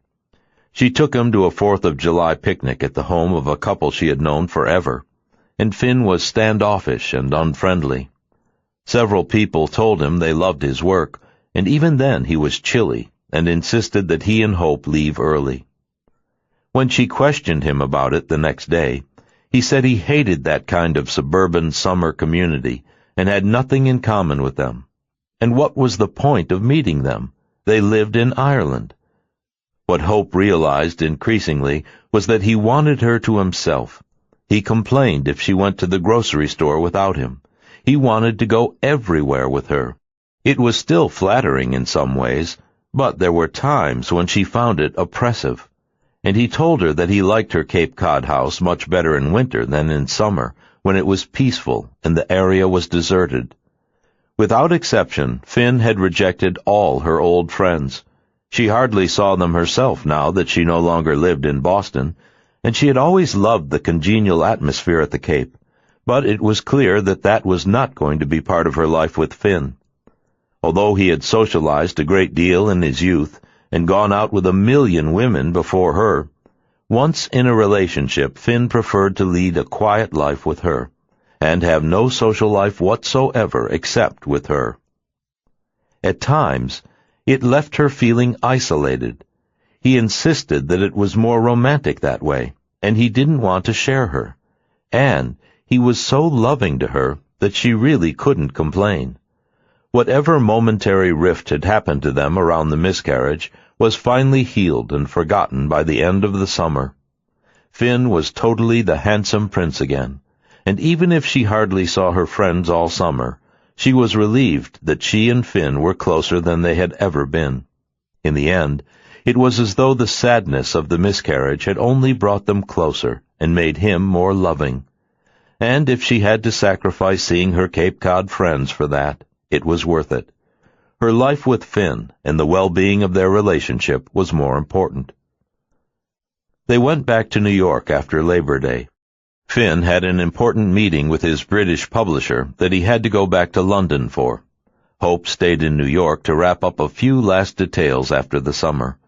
She took him to a 4th of July picnic at the home of a couple she had known forever, and Finn was standoffish and unfriendly. Several people told him they loved his work, and even then he was chilly and insisted that he and Hope leave early. When she questioned him about it the next day, he said he hated that kind of suburban summer community and had nothing in common with them. And what was the point of meeting them? They lived in Ireland. What Hope realized increasingly was that he wanted her to himself. He complained if she went to the grocery store without him. He wanted to go everywhere with her. It was still flattering in some ways, but there were times when she found it oppressive. And he told her that he liked her Cape Cod house much better in winter than in summer, when it was peaceful and the area was deserted. Without exception, Finn had rejected all her old friends. She hardly saw them herself now that she no longer lived in Boston, and she had always loved the congenial atmosphere at the Cape, but it was clear that that was not going to be part of her life with Finn. Although he had socialized a great deal in his youth and gone out with 1,000,000 women before her, once in a relationship Finn preferred to lead a quiet life with her, and have no social life whatsoever except with her. At times, it left her feeling isolated. He insisted that it was more romantic that way, and he didn't want to share her. And he was so loving to her that she really couldn't complain. Whatever momentary rift had happened to them around the miscarriage was finally healed and forgotten by the end of the summer. Finn was totally the handsome prince again, and even if she hardly saw her friends all summer, she was relieved that she and Finn were closer than they had ever been. In the end, it was as though the sadness of the miscarriage had only brought them closer and made him more loving. And if she had to sacrifice seeing her Cape Cod friends for that, it was worth it. Her life with Finn and the well-being of their relationship was more important. They went back to New York after Labor Day. Finn had an important meeting with his British publisher that he had to go back to London for. Hope stayed in New York to wrap up a few last details after the summer.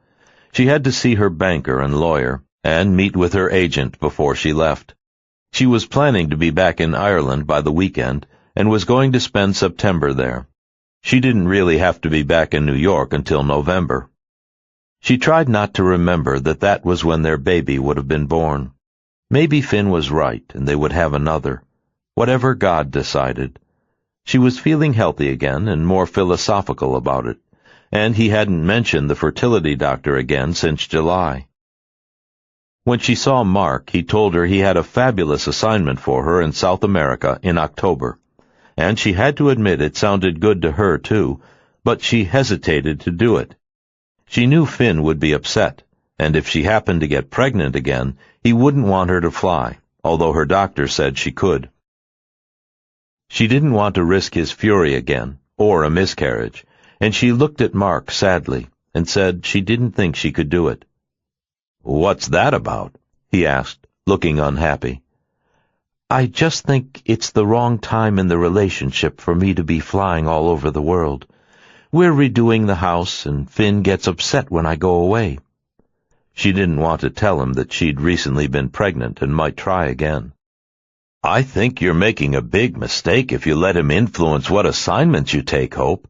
She had to see her banker and lawyer, and meet with her agent before she left. She was planning to be back in Ireland by the weekend, and was going to spend September there. She didn't really have to be back in New York until November. She tried not to remember that that was when their baby would have been born. Maybe Finn was right, and they would have another. Whatever God decided. She was feeling healthy again and more philosophical about it, and he hadn't mentioned the fertility doctor again since July. When she saw Mark, he told her he had a fabulous assignment for her in South America in October, and she had to admit it sounded good to her too, but she hesitated to do it. She knew Finn would be upset, and if she happened to get pregnant again, he wouldn't want her to fly, although her doctor said she could. She didn't want to risk his fury again, or a miscarriage, and she looked at Mark sadly and said she didn't think she could do it. "What's that about?" he asked, looking unhappy. "I just think it's the wrong time in the relationship for me to be flying all over the world. We're redoing the house, and Finn gets upset when I go away." She didn't want to tell him that she'd recently been pregnant and might try again. "I think you're making a big mistake if you let him influence what assignments you take, Hope.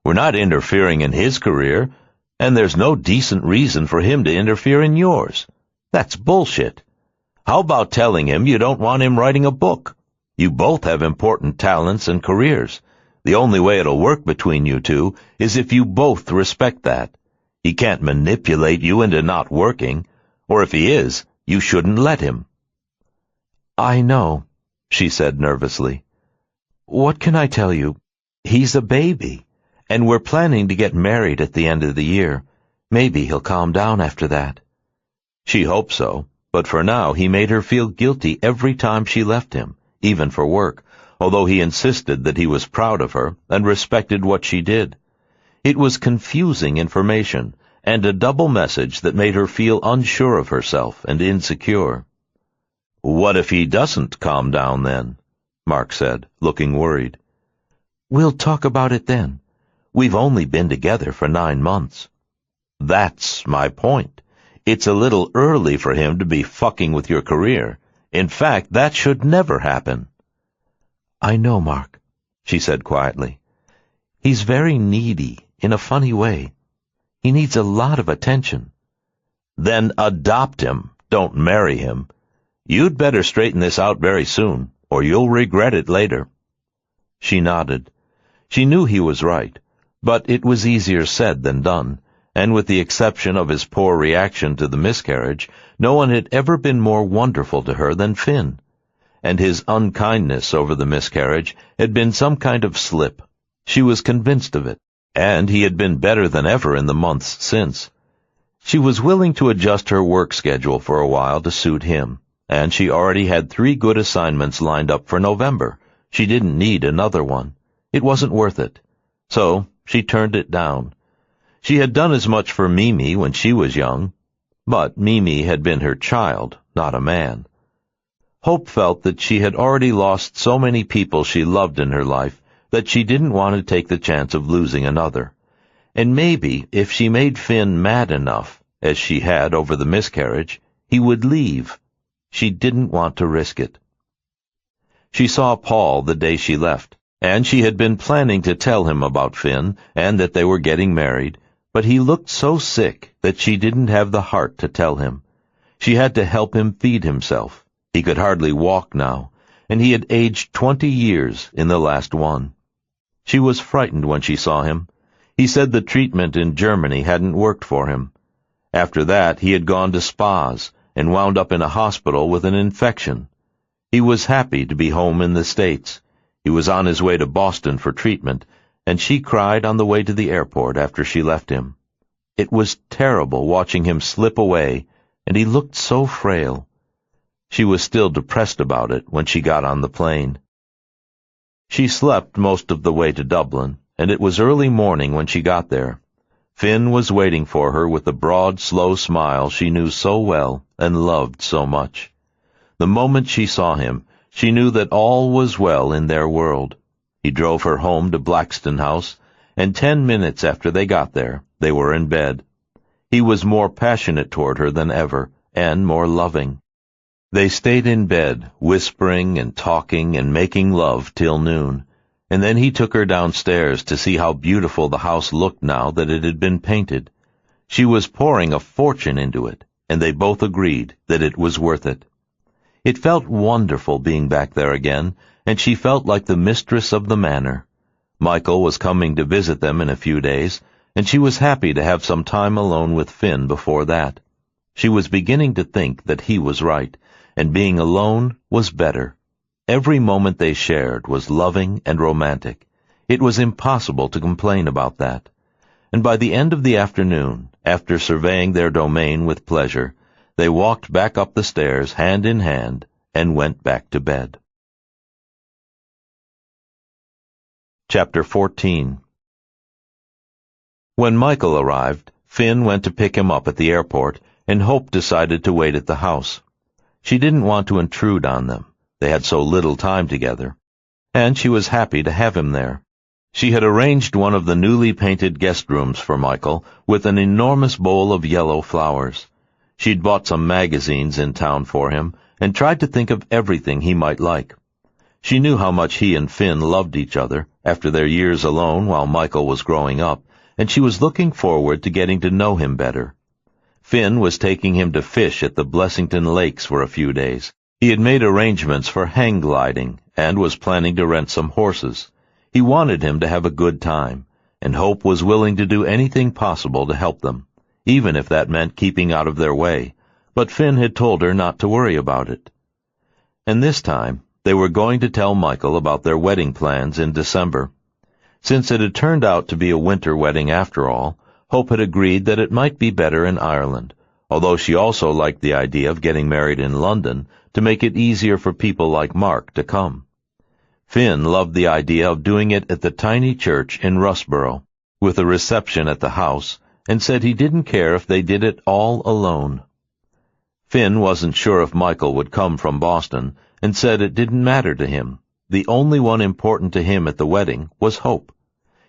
We're not interfering in his career, and there's no decent reason for him to interfere in yours. That's bullshit. How about telling him you don't want him writing a book? You both have important talents and careers. The only way it'll work between you two is if you both respect that. He can't manipulate you into not working, or if he is, you shouldn't let him." "I know," she said nervously. "What can I tell you? He's a baby, and we're planning to get married at the end of the year. Maybe he'll calm down after that." She hoped so, but for now he made her feel guilty every time she left him, even for work, although he insisted that he was proud of her and respected what she did. It was confusing information, and a double message that made her feel unsure of herself and insecure. "What if he doesn't calm down then?" Mark said, looking worried. "We'll talk about it then. We've only been together for 9 months. "That's my point. It's a little early for him to be fucking with your career. In fact, that should never happen." "I know, Mark," she said quietly. "He's very needy, in a funny way. He needs a lot of attention." "Then adopt him. Don't marry him. You'd better straighten this out very soon, or you'll regret it later." She nodded. She knew he was right, but it was easier said than done, and with the exception of his poor reaction to the miscarriage, no one had ever been more wonderful to her than Finn. And his unkindness over the miscarriage had been some kind of slip. She was convinced of it, and he had been better than ever in the months since. She was willing to adjust her work schedule for a while to suit him, and she already had 3 good assignments lined up for November. She didn't need another one. It wasn't worth it. So she turned it down. She had done as much for Mimi when she was young, but Mimi had been her child, not a man. Hope felt that she had already lost so many people she loved in her life that she didn't want to take the chance of losing another. And maybe if she made Finn mad enough, as she had over the miscarriage, he would leave. She didn't want to risk it. She saw Paul the day she left, and she had been planning to tell him about Finn and that they were getting married, but he looked so sick that she didn't have the heart to tell him. She had to help him feed himself. He could hardly walk now, and he had aged 20 years in the last one. She was frightened when she saw him. He said the treatment in Germany hadn't worked for him. After that, he had gone to spas and wound up in a hospital with an infection. He was happy to be home in the States. He was on his way to Boston for treatment, and she cried on the way to the airport after she left him. It was terrible watching him slip away, and he looked so frail. She was still depressed about it when she got on the plane. She slept most of the way to Dublin, and it was early morning when she got there. Finn was waiting for her with the broad, slow smile she knew so well and loved so much. The moment she saw him, she knew that all was well in their world. He drove her home to Blackstone House, and 10 minutes after they got there, they were in bed. He was more passionate toward her than ever, and more loving. They stayed in bed, whispering and talking and making love till noon, and then he took her downstairs to see how beautiful the house looked now that it had been painted. She was pouring a fortune into it, and they both agreed that it was worth it. It felt wonderful being back there again, and she felt like the mistress of the manor. Michael was coming to visit them in a few days, and she was happy to have some time alone with Finn before that. She was beginning to think that he was right, and being alone was better. Every moment they shared was loving and romantic. It was impossible to complain about that. And by the end of the afternoon, after surveying their domain with pleasure, they walked back up the stairs hand in hand and went back to bed. Chapter 14. When Michael arrived, Finn went to pick him up at the airport, and Hope decided to wait at the house. She didn't want to intrude on them. They had so little time together. And she was happy to have him there. She had arranged one of the newly painted guest rooms for Michael with an enormous bowl of yellow flowers. She'd bought some magazines in town for him and tried to think of everything he might like. She knew how much he and Finn loved each other after their years alone while Michael was growing up, and she was looking forward to getting to know him better. Finn was taking him to fish at the Blessington Lakes for a few days. He had made arrangements for hang gliding and was planning to rent some horses. He wanted him to have a good time, and Hope was willing to do anything possible to help them, even if that meant keeping out of their way, but Finn had told her not to worry about it. And this time, they were going to tell Michael about their wedding plans in December. Since it had turned out to be a winter wedding after all, Hope had agreed that it might be better in Ireland, although she also liked the idea of getting married in London to make it easier for people like Mark to come. Finn loved the idea of doing it at the tiny church in Rusborough, with a reception at the house, and said he didn't care if they did it all alone. Finn wasn't sure if Michael would come from Boston, and said it didn't matter to him. The only one important to him at the wedding was Hope.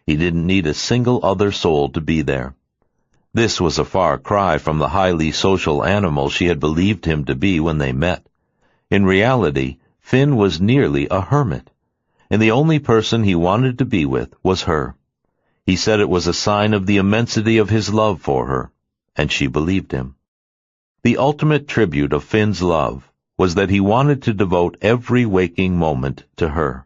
He didn't need a single other soul to be there. This was a far cry from the highly social animal she had believed him to be when they met. In reality, Finn was nearly a hermit, and the only person he wanted to be with was her. He said it was a sign of the immensity of his love for her, and she believed him. The ultimate tribute of Finn's love was that he wanted to devote every waking moment to her.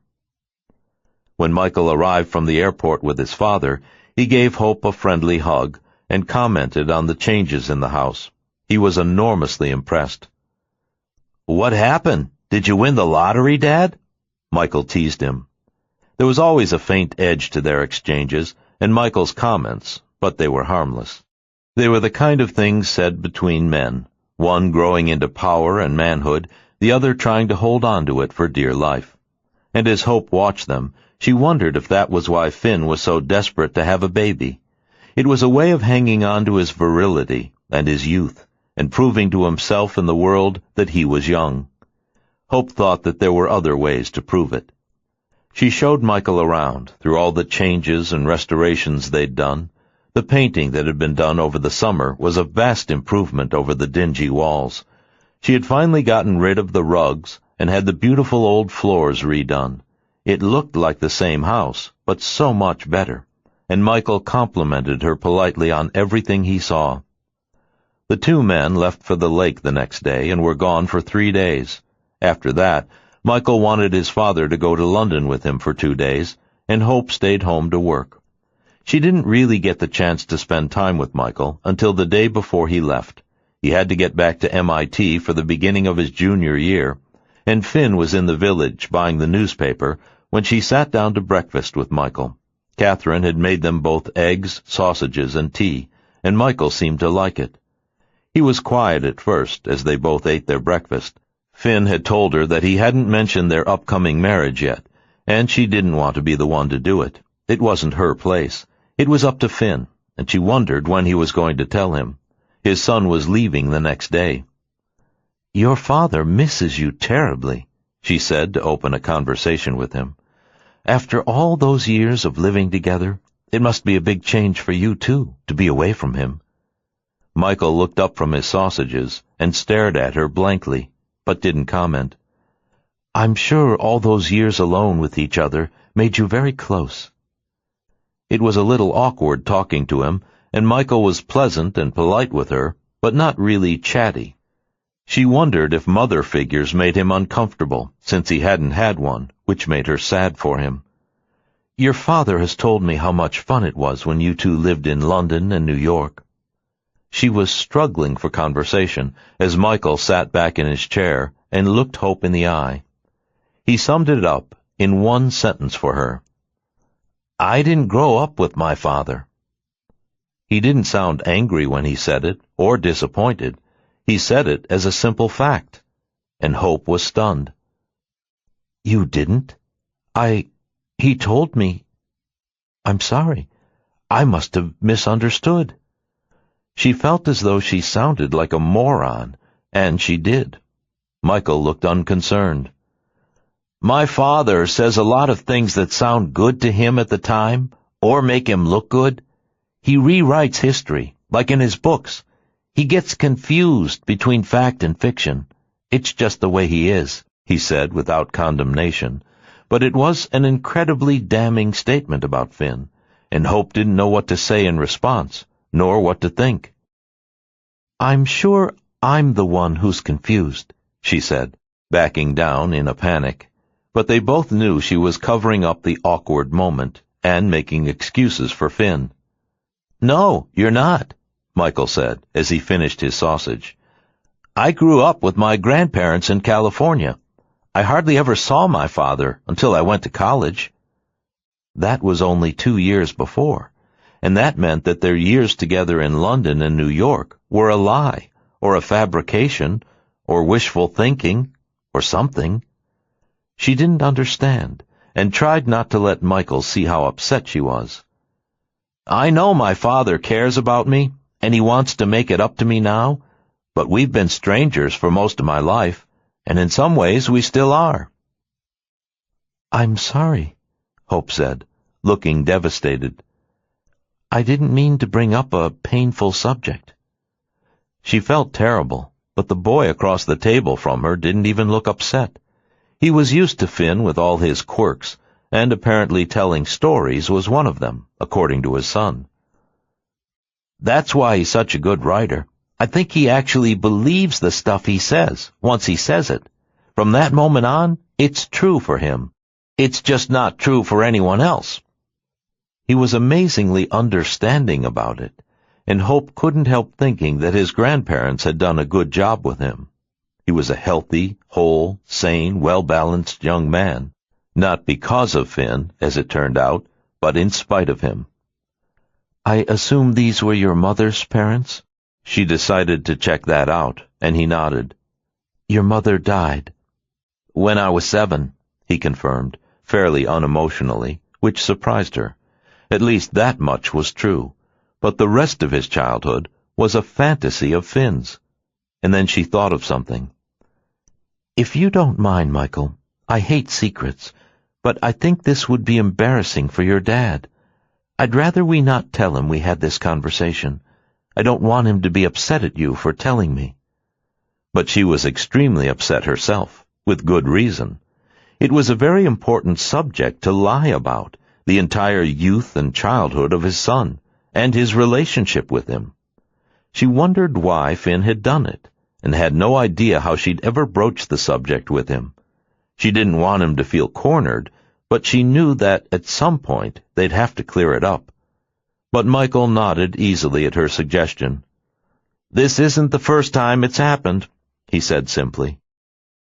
When Michael arrived from the airport with his father, he gave Hope a friendly hug and commented on the changes in the house. He was enormously impressed. "What happened? Did you win the lottery, Dad?" Michael teased him. There was always a faint edge to their exchanges and Michael's comments, but they were harmless. They were the kind of things said between men, one growing into power and manhood, the other trying to hold on to it for dear life. And as Hope watched them, she wondered if that was why Finn was so desperate to have a baby. It was a way of hanging on to his virility and his youth, and proving to himself and the world that he was young. Hope thought that there were other ways to prove it. She showed Michael around through all the changes and restorations they'd done. The painting that had been done over the summer was a vast improvement over the dingy walls. She had finally gotten rid of the rugs and had the beautiful old floors redone. It looked like the same house, but so much better, and Michael complimented her politely on everything he saw. The two men left for the lake the next day and were gone for 3 days. After that, Michael wanted his father to go to London with him for 2 days, and Hope stayed home to work. She didn't really get the chance to spend time with Michael until the day before he left. He had to get back to MIT for the beginning of his junior year, and Finn was in the village buying the newspaper when she sat down to breakfast with Michael. Catherine had made them both eggs, sausages, and tea, and Michael seemed to like it. He was quiet at first as they both ate their breakfast. Finn had told her that he hadn't mentioned their upcoming marriage yet, and she didn't want to be the one to do it. It wasn't her place. It was up to Finn, and she wondered when he was going to tell him. His son was leaving the next day. "Your father misses you terribly," she said to open a conversation with him. "After all those years of living together, it must be a big change for you, too, to be away from him." Michael looked up from his sausages and stared at her blankly, but didn't comment. I'm sure all those years alone with each other made you very close. It was a little awkward talking to him, and Michael was pleasant and polite with her, but not really chatty. She wondered if mother figures made him uncomfortable, since he hadn't had one, which made her sad for him. Your father has told me how much fun it was when you two lived in London and New York. She was struggling for conversation as Michael sat back in his chair and looked Hope in the eye. He summed it up in one sentence for her. I didn't grow up with my father. He didn't sound angry when he said it, or disappointed. He said it as a simple fact, and Hope was stunned. You didn't? He told me. I'm sorry. I must have misunderstood. She felt as though she sounded like a moron, and she did. Michael looked unconcerned. My father says a lot of things that sound good to him at the time, or make him look good. He rewrites history, like in his books. He gets confused between fact and fiction. It's just the way he is, he said without condemnation. But it was an incredibly damning statement about Finn, and Hope didn't know what to say in response, nor what to think. I'm sure I'm the one who's confused, she said, backing down in a panic. But they both knew she was covering up the awkward moment and making excuses for Finn. No, you're not, Michael said as he finished his sausage. I grew up with my grandparents in California. I hardly ever saw my father until I went to college. That was only 2 years before, and that meant that their years together in London and New York were a lie, or a fabrication, or wishful thinking, or something. She didn't understand, and tried not to let Michael see how upset she was. I know my father cares about me, and he wants to make it up to me now, but we've been strangers for most of my life, and in some ways we still are. I'm sorry, Hope said, looking devastated. I didn't mean to bring up a painful subject. She felt terrible, but the boy across the table from her didn't even look upset. He was used to Finn with all his quirks, and apparently telling stories was one of them, according to his son. That's why he's such a good writer. I think he actually believes the stuff he says, once he says it. From that moment on, it's true for him. It's just not true for anyone else. He was amazingly understanding about it, and Hope couldn't help thinking that his grandparents had done a good job with him. He was a healthy, whole, sane, well-balanced young man, not because of Finn, as it turned out, but in spite of him. I assume these were your mother's parents? She decided to check that out, and he nodded. Your mother died. When I was 7, he confirmed, fairly unemotionally, which surprised her. At least that much was true, but the rest of his childhood was a fantasy of Finn's. And then she thought of something. If you don't mind, Michael, I hate secrets, but I think this would be embarrassing for your dad. I'd rather we not tell him we had this conversation. I don't want him to be upset at you for telling me. But she was extremely upset herself, with good reason. It was a very important subject to lie about, the entire youth and childhood of his son, and his relationship with him. She wondered why Finn had done it, and had no idea how she'd ever broach the subject with him. She didn't want him to feel cornered, but she knew that at some point they'd have to clear it up. But Michael nodded easily at her suggestion. This isn't the first time it's happened, he said simply.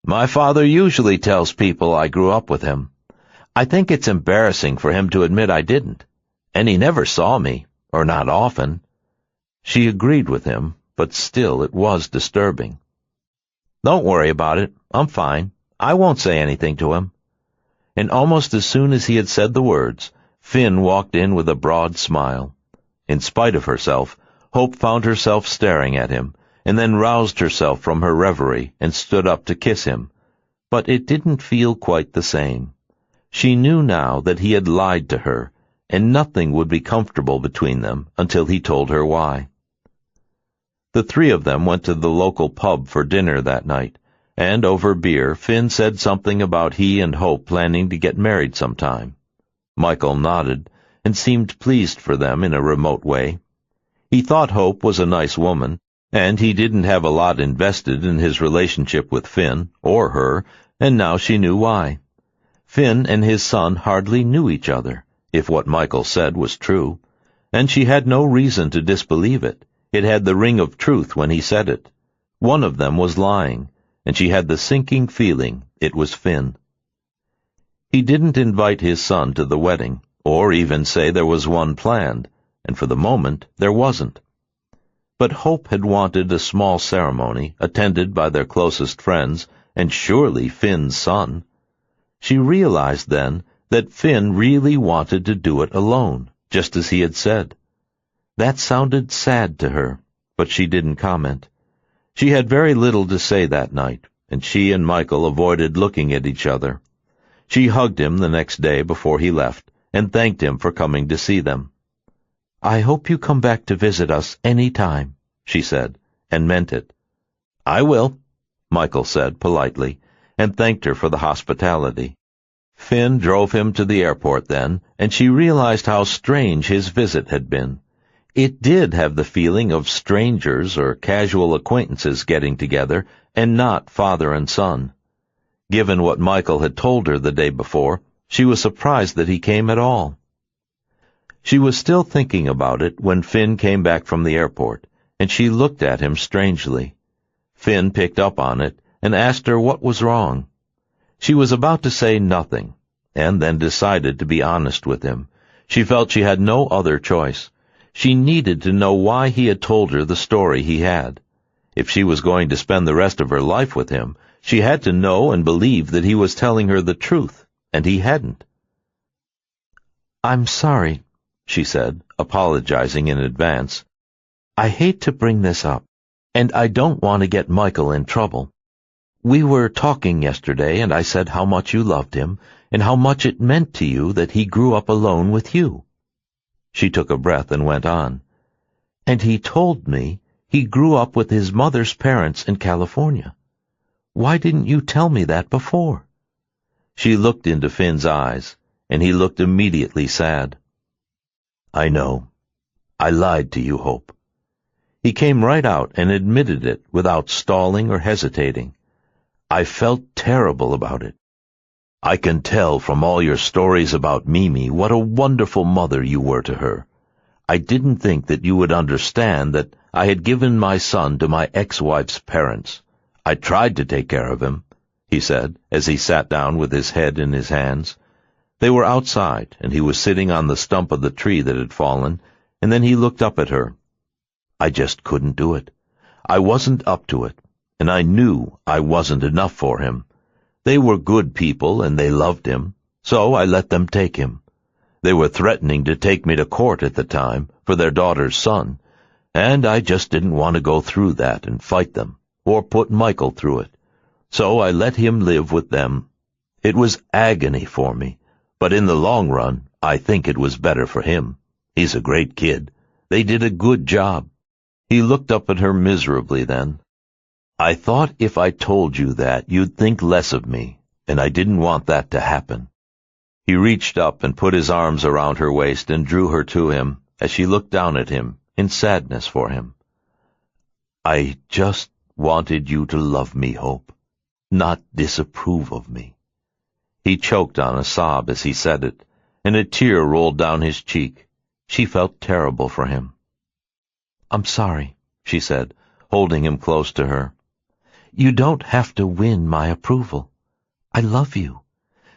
My father usually tells people I grew up with him. I think it's embarrassing for him to admit I didn't, and he never saw me, or not often. She agreed with him, but still it was disturbing. Don't worry about it. I'm fine. I won't say anything to him. And almost as soon as he had said the words, Finn walked in with a broad smile. In spite of herself, Hope found herself staring at him, and then roused herself from her reverie and stood up to kiss him. But it didn't feel quite the same. She knew now that he had lied to her, and nothing would be comfortable between them until he told her why. The three of them went to the local pub for dinner that night, and over beer Finn said something about he and Hope planning to get married sometime. Michael nodded and seemed pleased for them in a remote way. He thought Hope was a nice woman, and he didn't have a lot invested in his relationship with Finn, or her, and now she knew why. Finn and his son hardly knew each other, if what Michael said was true, and she had no reason to disbelieve it. It had the ring of truth when he said it. One of them was lying, and she had the sinking feeling it was Finn. He didn't invite his son to the wedding, or even say there was one planned, and for the moment there wasn't. But Hope had wanted a small ceremony, attended by their closest friends, and surely Finn's son. She realized then that Finn really wanted to do it alone, just as he had said. That sounded sad to her, but she didn't comment. She had very little to say that night, and she and Michael avoided looking at each other. She hugged him the next day before he left, and thanked him for coming to see them. "I hope you come back to visit us any time," she said, and meant it. "I will," Michael said politely, and thanked her for the hospitality. Finn drove him to the airport then, and she realized how strange his visit had been. It did have the feeling of strangers or casual acquaintances getting together, and not father and son. Given what Michael had told her the day before, she was surprised that he came at all. She was still thinking about it when Finn came back from the airport, and she looked at him strangely. Finn picked up on it and asked her what was wrong. She was about to say nothing, and then decided to be honest with him. She felt she had no other choice. She needed to know why he had told her the story he had. If she was going to spend the rest of her life with him, she had to know and believe that he was telling her the truth, and he hadn't. "I'm sorry," she said, apologizing in advance. "I hate to bring this up, and I don't want to get Michael in trouble. We were talking yesterday, and I said how much you loved him, and how much it meant to you that he grew up alone with you." She took a breath and went on. "And he told me he grew up with his mother's parents in California. Why didn't you tell me that before?" She looked into Finn's eyes, and he looked immediately sad. "I know. I lied to you, Hope." He came right out and admitted it without stalling or hesitating. "I felt terrible about it. I can tell from all your stories about Mimi what a wonderful mother you were to her. I didn't think that you would understand that I had given my son to my ex-wife's parents. I tried to take care of him," he said, as he sat down with his head in his hands. They were outside, and he was sitting on the stump of the tree that had fallen, and then he looked up at her. "I just couldn't do it. I wasn't up to it, and I knew I wasn't enough for him. They were good people, and they loved him, so I let them take him. They were threatening to take me to court at the time for their daughter's son, and I just didn't want to go through that and fight them, or put Michael through it. So I let him live with them. It was agony for me, but in the long run, I think it was better for him. He's a great kid. They did a good job." He looked up at her miserably then. "I thought if I told you that, you'd think less of me, and I didn't want that to happen." He reached up and put his arms around her waist and drew her to him as she looked down at him in sadness for him. "I just wanted you to love me, Hope, not disapprove of me." He choked on a sob as he said it, and a tear rolled down his cheek. She felt terrible for him. "I'm sorry," she said, holding him close to her. "You don't have to win my approval. I love you.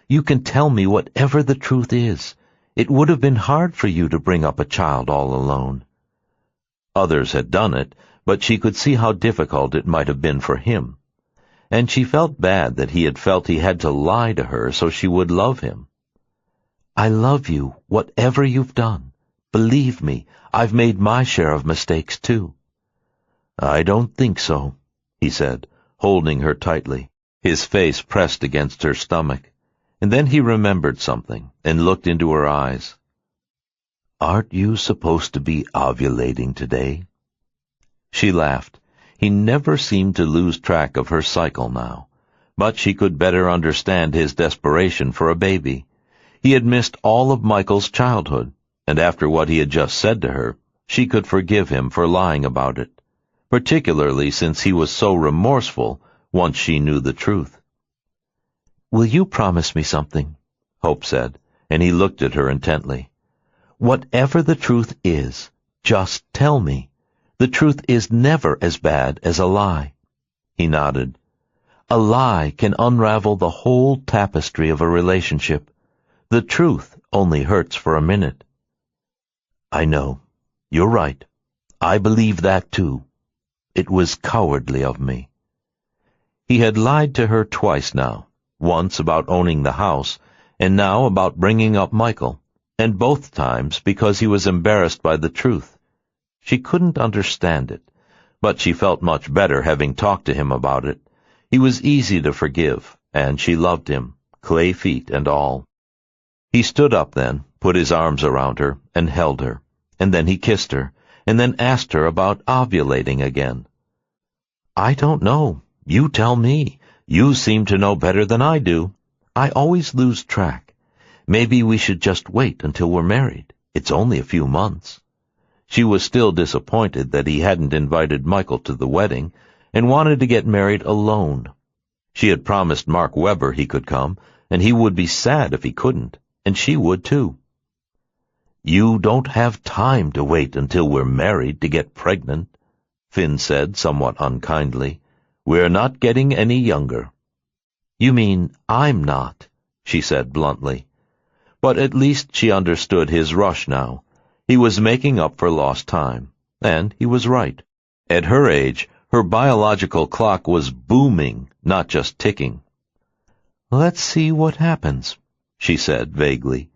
You can tell me whatever the truth is. It would have been hard for you to bring up a child all alone." Others had done it, but she could see how difficult it might have been for him. And she felt bad that he had felt he had to lie to her so she would love him. "I love you, whatever you've done. Believe me, I've made my share of mistakes too." "I don't think so," he said, holding her tightly, his face pressed against her stomach. And then he remembered something and looked into her eyes. "Aren't you supposed to be ovulating today?" She laughed. He never seemed to lose track of her cycle now, but she could better understand his desperation for a baby. He had missed all of Michael's childhood, and after what he had just said to her, she could forgive him for lying about it, particularly since he was so remorseful once she knew the truth. "Will you promise me something?" Hope said, and he looked at her intently. "Whatever the truth is, just tell me. The truth is never as bad as a lie." He nodded. "A lie can unravel the whole tapestry of a relationship. The truth only hurts for a minute." "I know. You're right. I believe that too. It was cowardly of me." He had lied to her twice now, once about owning the house, and now about bringing up Michael, and both times because he was embarrassed by the truth. She couldn't understand it, but she felt much better having talked to him about it. He was easy to forgive, and she loved him, clay feet and all. He stood up then, put his arms around her, and held her, and then he kissed her, and then asked her about ovulating again. "I don't know. You tell me. You seem to know better than I do. I always lose track. Maybe we should just wait until we're married. It's only a few months." She was still disappointed that he hadn't invited Michael to the wedding, and wanted to get married alone. She had promised Mark Webber he could come, and he would be sad if he couldn't, and she would too. "You don't have time to wait until we're married to get pregnant," Finn said somewhat unkindly. "We're not getting any younger." "You mean I'm not," she said bluntly. But at least she understood his rush now. He was making up for lost time, and he was right. At her age, her biological clock was booming, not just ticking. "Let's see what happens," she said vaguely.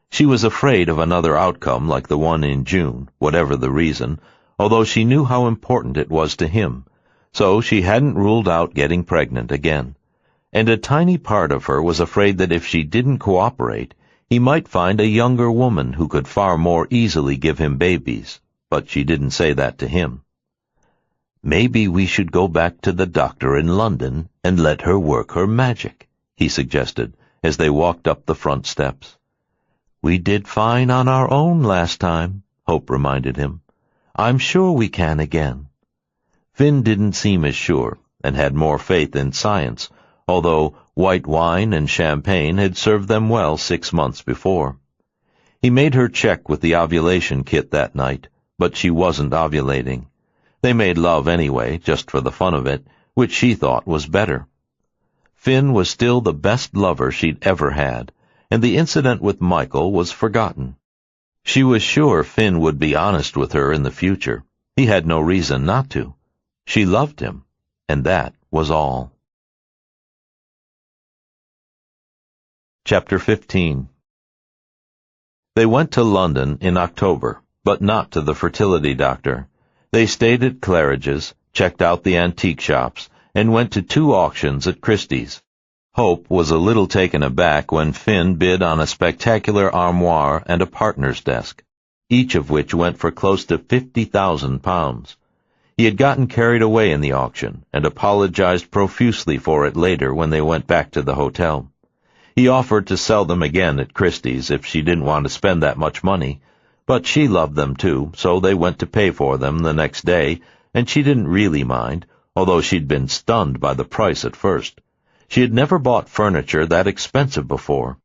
She was afraid of another outcome like the one in June, whatever the reason, although she knew how important it was to him, so she hadn't ruled out getting pregnant again. And a tiny part of her was afraid that if she didn't cooperate, he might find a younger woman who could far more easily give him babies, but she didn't say that to him. "Maybe we should go back to the doctor in London and let her work her magic," he suggested as they walked up the front steps. "We did fine on our own last time," Hope reminded him. "I'm sure we can again." Finn didn't seem as sure, and had more faith in science, although white wine and champagne had served them well 6 months before. He made her check with the ovulation kit that night, but she wasn't ovulating. They made love anyway, just for the fun of it, which she thought was better. Finn was still the best lover she'd ever had, and the incident with Michael was forgotten. She was sure Finn would be honest with her in the future. He had no reason not to. She loved him, and that was all. Chapter 15. They went to London in October, but not to the fertility doctor. They stayed at Claridge's, checked out the antique shops, and went to 2 auctions at Christie's. Hope was a little taken aback when Finn bid on a spectacular armoire and a partner's desk, each of which went for close to £50,000. He had gotten carried away in the auction, and apologized profusely for it later when they went back to the hotel. He offered to sell them again at Christie's if she didn't want to spend that much money, but she loved them too, so they went to pay for them the next day, and she didn't really mind, although she'd been stunned by the price at first. She had never bought furniture that expensive before.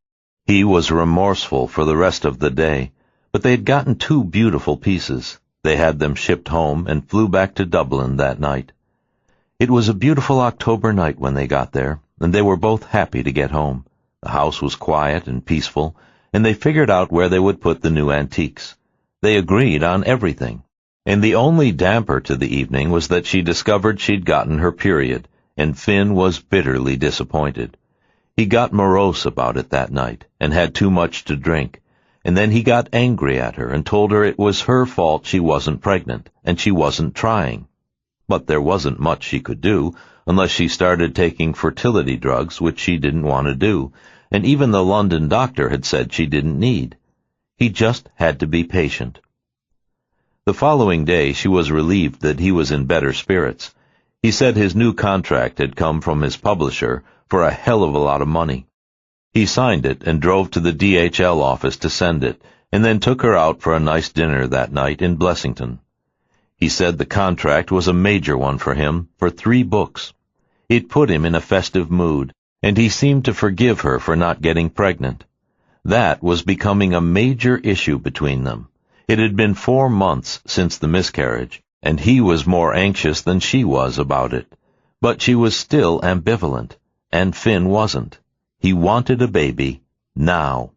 He was remorseful for the rest of the day, but they had gotten 2 beautiful pieces. They had them shipped home and flew back to Dublin that night. It was a beautiful October night when they got there, and they were both happy to get home. The house was quiet and peaceful, and they figured out where they would put the new antiques. They agreed on everything, and the only damper to the evening was that she discovered she'd gotten her period, and Finn was bitterly disappointed. He got morose about it that night, and had too much to drink, and then he got angry at her and told her it was her fault she wasn't pregnant, and she wasn't trying. But there wasn't much she could do, unless she started taking fertility drugs, which she didn't want to do, and even the London doctor had said she didn't need. He just had to be patient. The following day she was relieved that he was in better spirits. He said his new contract had come from his publisher for a hell of a lot of money. He signed it and drove to the DHL office to send it, and then took her out for a nice dinner that night in Blessington. He said the contract was a major one for him, for 3 books. It put him in a festive mood, and he seemed to forgive her for not getting pregnant. That was becoming a major issue between them. It had been 4 months since the miscarriage, and he was more anxious than she was about it. But she was still ambivalent, and Finn wasn't. He wanted a baby, now.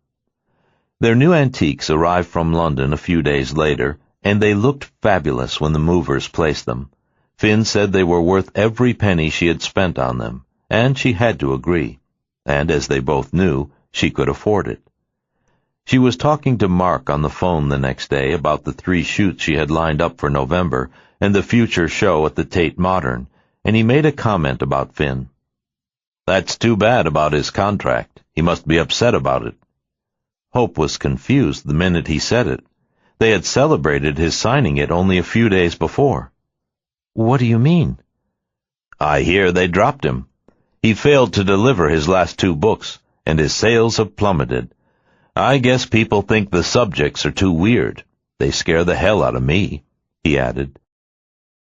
Their new antiques arrived from London a few days later, and they looked fabulous when the movers placed them. Finn said they were worth every penny she had spent on them, and she had to agree. And as they both knew, she could afford it. She was talking to Mark on the phone the next day about the 3 shoots she had lined up for November and the future show at the Tate Modern, and he made a comment about Finn. "That's too bad about his contract. He must be upset about it." Hope was confused the minute he said it. They had celebrated his signing it only a few days before. "What do you mean?" "I hear they dropped him. He failed to deliver his last 2 books, and his sales have plummeted. I guess people think the subjects are too weird. They scare the hell out of me," he added.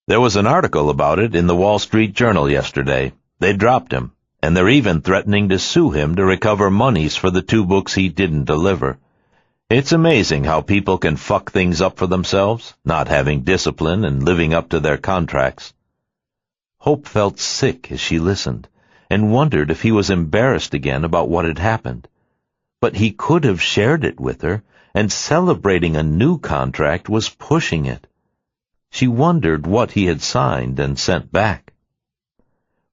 "There was an article about it in the Wall Street Journal yesterday. They dropped him, and they're even threatening to sue him to recover monies for the 2 books he didn't deliver. It's amazing how people can fuck things up for themselves, not having discipline and living up to their contracts." Hope felt sick as she listened, and wondered if he was embarrassed again about what had happened. But he could have shared it with her, and celebrating a new contract was pushing it. She wondered what he had signed and sent back.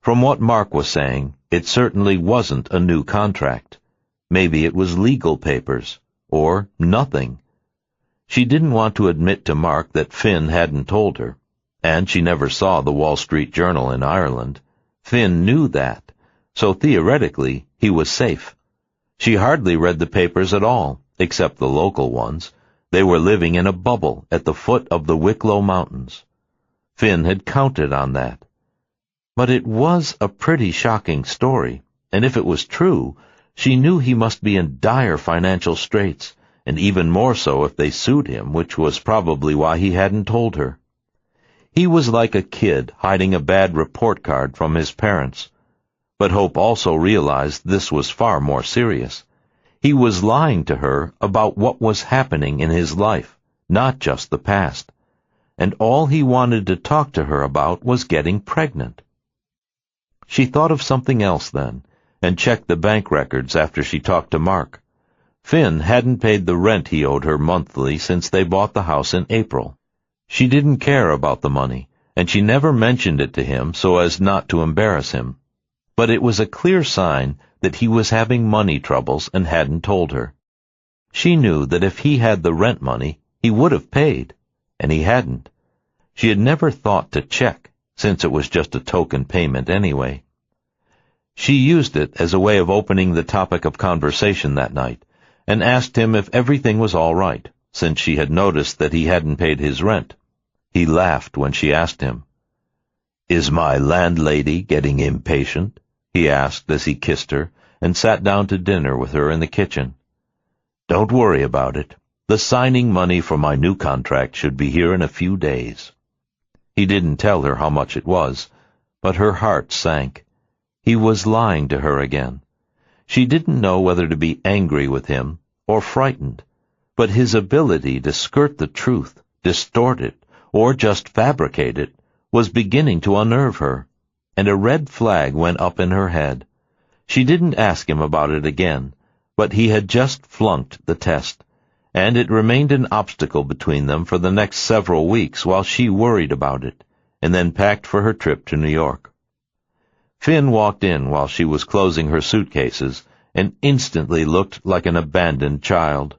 From what Mark was saying, it certainly wasn't a new contract. Maybe it was legal papers, or nothing. She didn't want to admit to Mark that Finn hadn't told her, and she never saw the Wall Street Journal in Ireland. Finn knew that, so theoretically he was safe. She hardly read the papers at all, except the local ones. They were living in a bubble at the foot of the Wicklow Mountains. Finn had counted on that. But it was a pretty shocking story, and if it was true, she knew he must be in dire financial straits, and even more so if they sued him, which was probably why he hadn't told her. He was like a kid hiding a bad report card from his parents. But Hope also realized this was far more serious. He was lying to her about what was happening in his life, not just the past. And all he wanted to talk to her about was getting pregnant. She thought of something else then, and checked the bank records after she talked to Mark. Finn hadn't paid the rent he owed her monthly since they bought the house in April. She didn't care about the money, and she never mentioned it to him so as not to embarrass him. But it was a clear sign that he was having money troubles and hadn't told her. She knew that if he had the rent money, he would have paid, and he hadn't. She had never thought to check, since it was just a token payment anyway. She used it as a way of opening the topic of conversation that night, and asked him if everything was all right, since she had noticed that he hadn't paid his rent. He laughed when she asked him. "Is my landlady getting impatient?" he asked as he kissed her and sat down to dinner with her in the kitchen. "Don't worry about it. The signing money for my new contract should be here in a few days." He didn't tell her how much it was, but her heart sank. He was lying to her again. She didn't know whether to be angry with him or frightened, but his ability to skirt the truth, distort it, or just fabricate it, was beginning to unnerve her, and a red flag went up in her head. She didn't ask him about it again, but he had just flunked the test, and it remained an obstacle between them for the next several weeks while she worried about it, and then packed for her trip to New York. Finn walked in while she was closing her suitcases, and instantly looked like an abandoned child.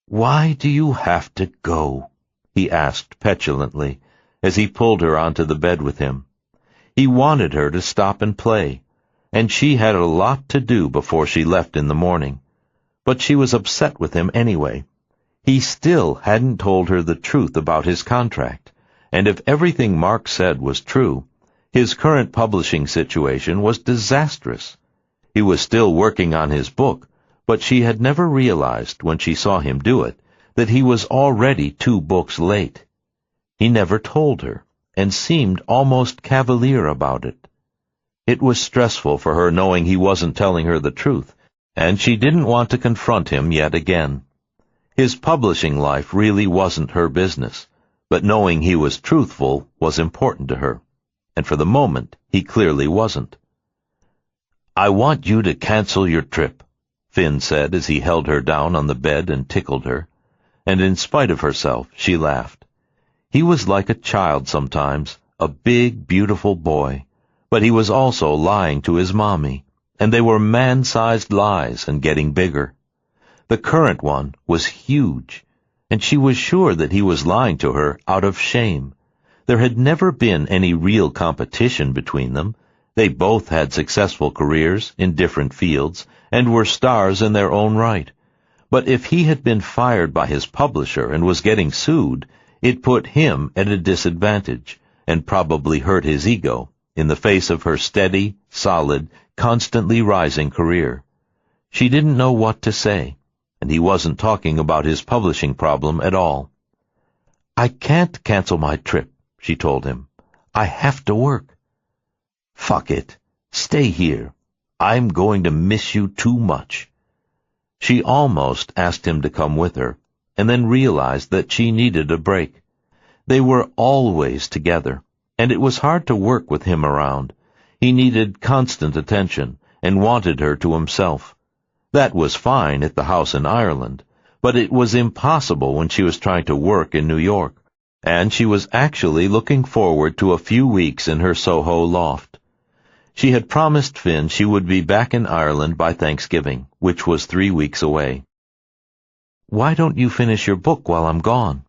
"Why do you have to go?" he asked petulantly, as he pulled her onto the bed with him. He wanted her to stop and play, and she had a lot to do before she left in the morning. But she was upset with him anyway. He still hadn't told her the truth about his contract, and if everything Mark said was true, his current publishing situation was disastrous. He was still working on his book, but she had never realized when she saw him do it that he was already 2 books late. He never told her, and seemed almost cavalier about it. It was stressful for her knowing he wasn't telling her the truth, and she didn't want to confront him yet again. His publishing life really wasn't her business, but knowing he was truthful was important to her, and for the moment he clearly wasn't. "I want you to cancel your trip," Finn said as he held her down on the bed and tickled her, and in spite of herself she laughed. He was like a child sometimes, a big, beautiful boy, but he was also lying to his mommy, and they were man-sized lies and getting bigger. The current one was huge, and she was sure that he was lying to her out of shame. There had never been any real competition between them. They both had successful careers in different fields and were stars in their own right. But if he had been fired by his publisher and was getting sued, it put him at a disadvantage and probably hurt his ego in the face of her steady, solid, constantly rising career. She didn't know what to say, and he wasn't talking about his publishing problem at all. "I can't cancel my trip," she told him. "I have to work." "Fuck it. Stay here. I'm going to miss you too much." She almost asked him to come with her, and then realized that she needed a break. They were always together, and it was hard to work with him around. He needed constant attention and wanted her to himself. That was fine at the house in Ireland, but it was impossible when she was trying to work in New York, and she was actually looking forward to a few weeks in her Soho loft. She had promised Finn she would be back in Ireland by Thanksgiving, which was 3 weeks away. "Why don't you finish your book while I'm gone?"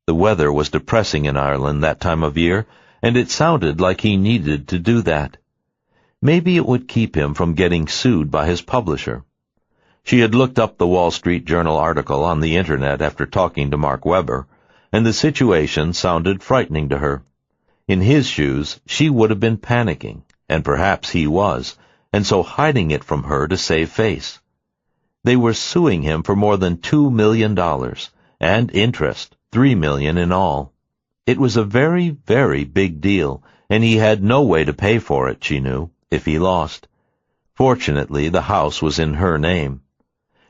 The weather was depressing in Ireland that time of year, and it sounded like he needed to do that. Maybe it would keep him from getting sued by his publisher. She had looked up the Wall Street Journal article on the Internet after talking to Mark Webber, and the situation sounded frightening to her. In his shoes, she would have been panicking, and perhaps he was, and so hiding it from her to save face. They were suing him for more than $2 million, and interest, $3 million in all. It was a very, very big deal, and he had no way to pay for it, she knew, if he lost. Fortunately, the house was in her name.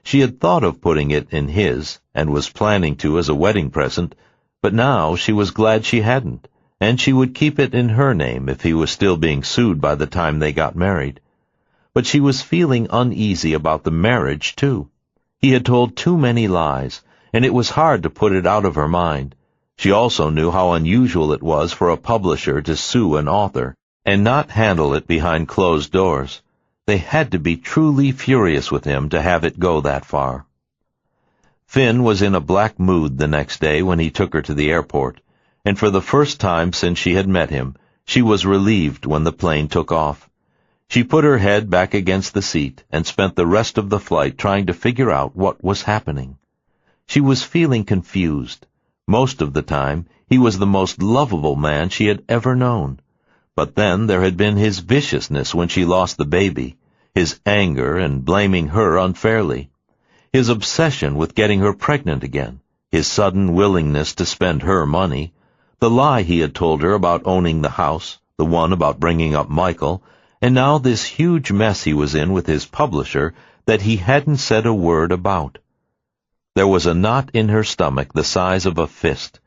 She had thought of putting it in his, and was planning to as a wedding present, but now she was glad she hadn't, and she would keep it in her name if he was still being sued by the time they got married. But she was feeling uneasy about the marriage, too. He had told too many lies, and it was hard to put it out of her mind. She also knew how unusual it was for a publisher to sue an author, and not handle it behind closed doors. They had to be truly furious with him to have it go that far. Finn was in a black mood the next day when he took her to the airport, and for the first time since she had met him, she was relieved when the plane took off. She put her head back against the seat and spent the rest of the flight trying to figure out what was happening. She was feeling confused. Most of the time, he was the most lovable man she had ever known. But then there had been his viciousness when she lost the baby, his anger and blaming her unfairly, his obsession with getting her pregnant again, his sudden willingness to spend her money, the lie he had told her about owning the house, the one about bringing up Michael, and now this huge mess he was in with his publisher that he hadn't said a word about. There was a knot in her stomach the size of a fist,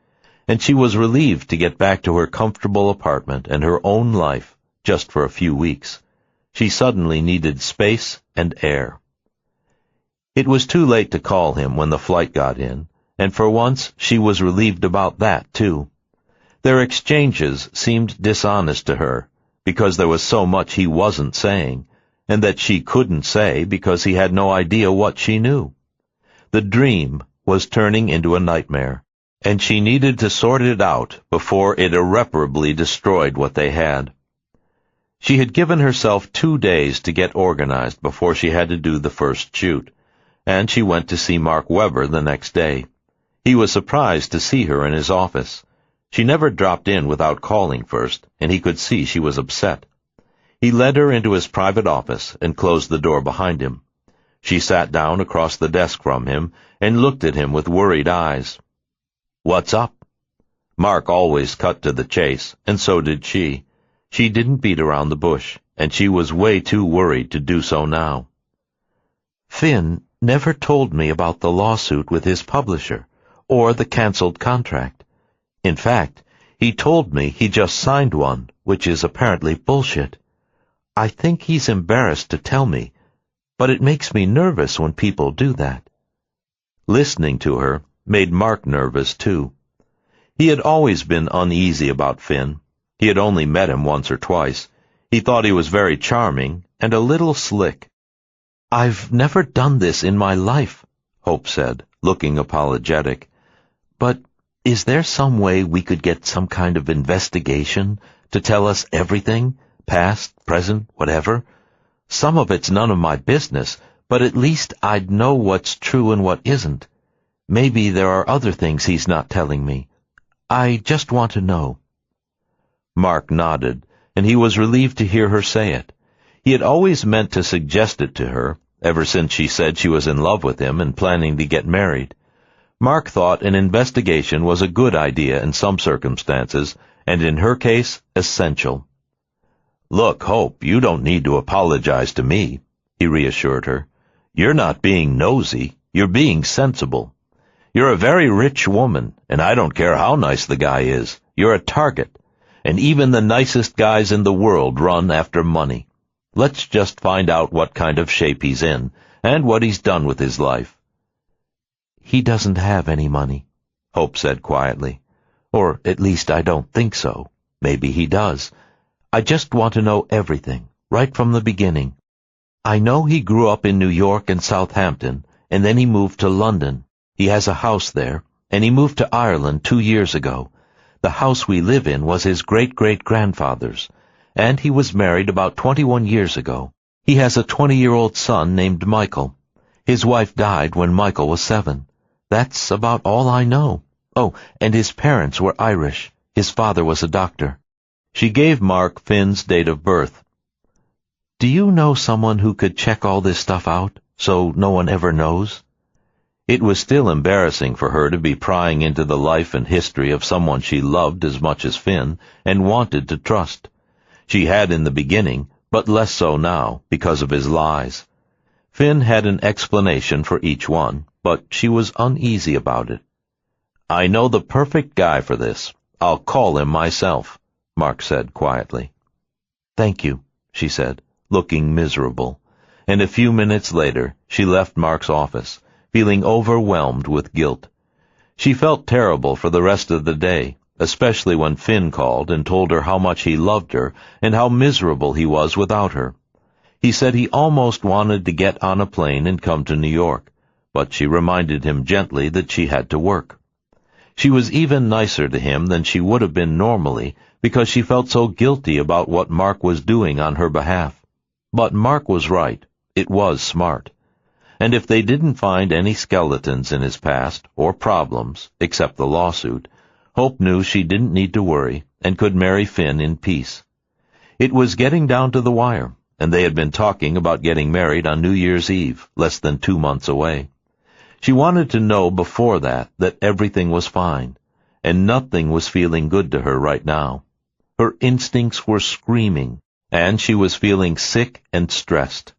and she was relieved to get back to her comfortable apartment and her own life just for a few weeks. She suddenly needed space and air. It was too late to call him when the flight got in, and for once she was relieved about that, too. Their exchanges seemed dishonest to her, because there was so much he wasn't saying, and that she couldn't say because he had no idea what she knew. The dream was turning into a nightmare, and she needed to sort it out before it irreparably destroyed what they had. She had given herself 2 days to get organized before she had to do the first shoot, and she went to see Mark Webber the next day. He was surprised to see her in his office. She never dropped in without calling first, and he could see she was upset. He led her into his private office and closed the door behind him. She sat down across the desk from him and looked at him with worried eyes. "What's up?" Mark always cut to the chase, and so did she. She didn't beat around the bush, and she was way too worried to do so now. "Finn never told me about the lawsuit with his publisher, or the canceled contract. In fact, he told me he just signed one, which is apparently bullshit. I think he's embarrassed to tell me, but it makes me nervous when people do that." Listening to her made Mark nervous, too. He had always been uneasy about Finn. He had only met him once or twice. He thought he was very charming and a little slick. "I've never done this in my life," Hope said, looking apologetic. "But is there some way we could get some kind of investigation to tell us everything? Past, present, whatever. Some of it's none of my business, but at least I'd know what's true and what isn't. Maybe there are other things he's not telling me. I just want to know." Mark nodded, and he was relieved to hear her say it. He had always meant to suggest it to her, ever since she said she was in love with him and planning to get married. Mark thought an investigation was a good idea in some circumstances, and in her case, essential. "Look, Hope, you don't need to apologize to me," he reassured her. "You're not being nosy, you're being sensible. You're a very rich woman, and I don't care how nice the guy is, you're a target, and even the nicest guys in the world run after money. Let's just find out what kind of shape he's in, and what he's done with his life." "He doesn't have any money," Hope said quietly. "Or at least I don't think so. Maybe he does. I just want to know everything, right from the beginning. I know he grew up in New York and Southampton, and then he moved to London. He has a house there, and he moved to Ireland 2 years ago. The house we live in was his great-great-grandfather's, and he was married about 21 years ago. He has a 20-year-old son named Michael. His wife died when Michael was 7. That's about all I know. Oh, and his parents were Irish. His father was a doctor." She gave Mark Finn's date of birth. "Do you know someone who could check all this stuff out, so no one ever knows?" It was still embarrassing for her to be prying into the life and history of someone she loved as much as Finn and wanted to trust. She had in the beginning, but less so now, because of his lies. Finn had an explanation for each one, but she was uneasy about it. "I know the perfect guy for this. I'll call him myself," Mark said quietly. "Thank you," she said, looking miserable, and a few minutes later she left Mark's office, feeling overwhelmed with guilt. She felt terrible for the rest of the day, especially when Finn called and told her how much he loved her and how miserable he was without her. He said he almost wanted to get on a plane and come to New York, but she reminded him gently that she had to work. She was even nicer to him than she would have been normally because she felt so guilty about what Mark was doing on her behalf. But Mark was right. It was smart. And if they didn't find any skeletons in his past or problems, except the lawsuit, Hope knew she didn't need to worry and could marry Finn in peace. It was getting down to the wire, and they had been talking about getting married on New Year's Eve, less than 2 months away. She wanted to know before that everything was fine, and nothing was feeling good to her right now. Her instincts were screaming, and she was feeling sick and stressed.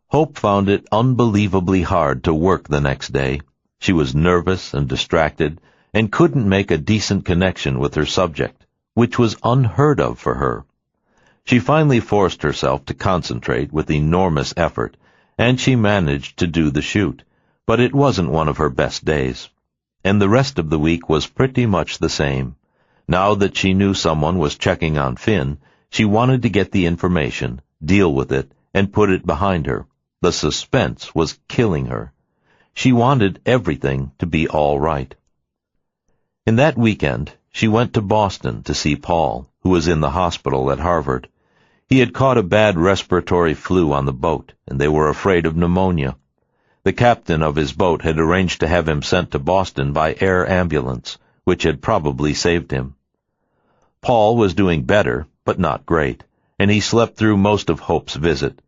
Hope found it unbelievably hard to work the next day. She was nervous and distracted, and couldn't make a decent connection with her subject, which was unheard of for her. She finally forced herself to concentrate with enormous effort, and she managed to do the shoot, but it wasn't one of her best days. And the rest of the week was pretty much the same. Now that she knew someone was checking on Finn, she wanted to get the information, deal with it, and put it behind her. The suspense was killing her. She wanted everything to be all right. In that weekend, she went to Boston to see Paul, who was in the hospital at Harvard. He had caught a bad respiratory flu on the boat, and they were afraid of pneumonia. The captain of his boat had arranged to have him sent to Boston by air ambulance, which had probably saved him. Paul was doing better, but not great, and he slept through most of Hope's visit.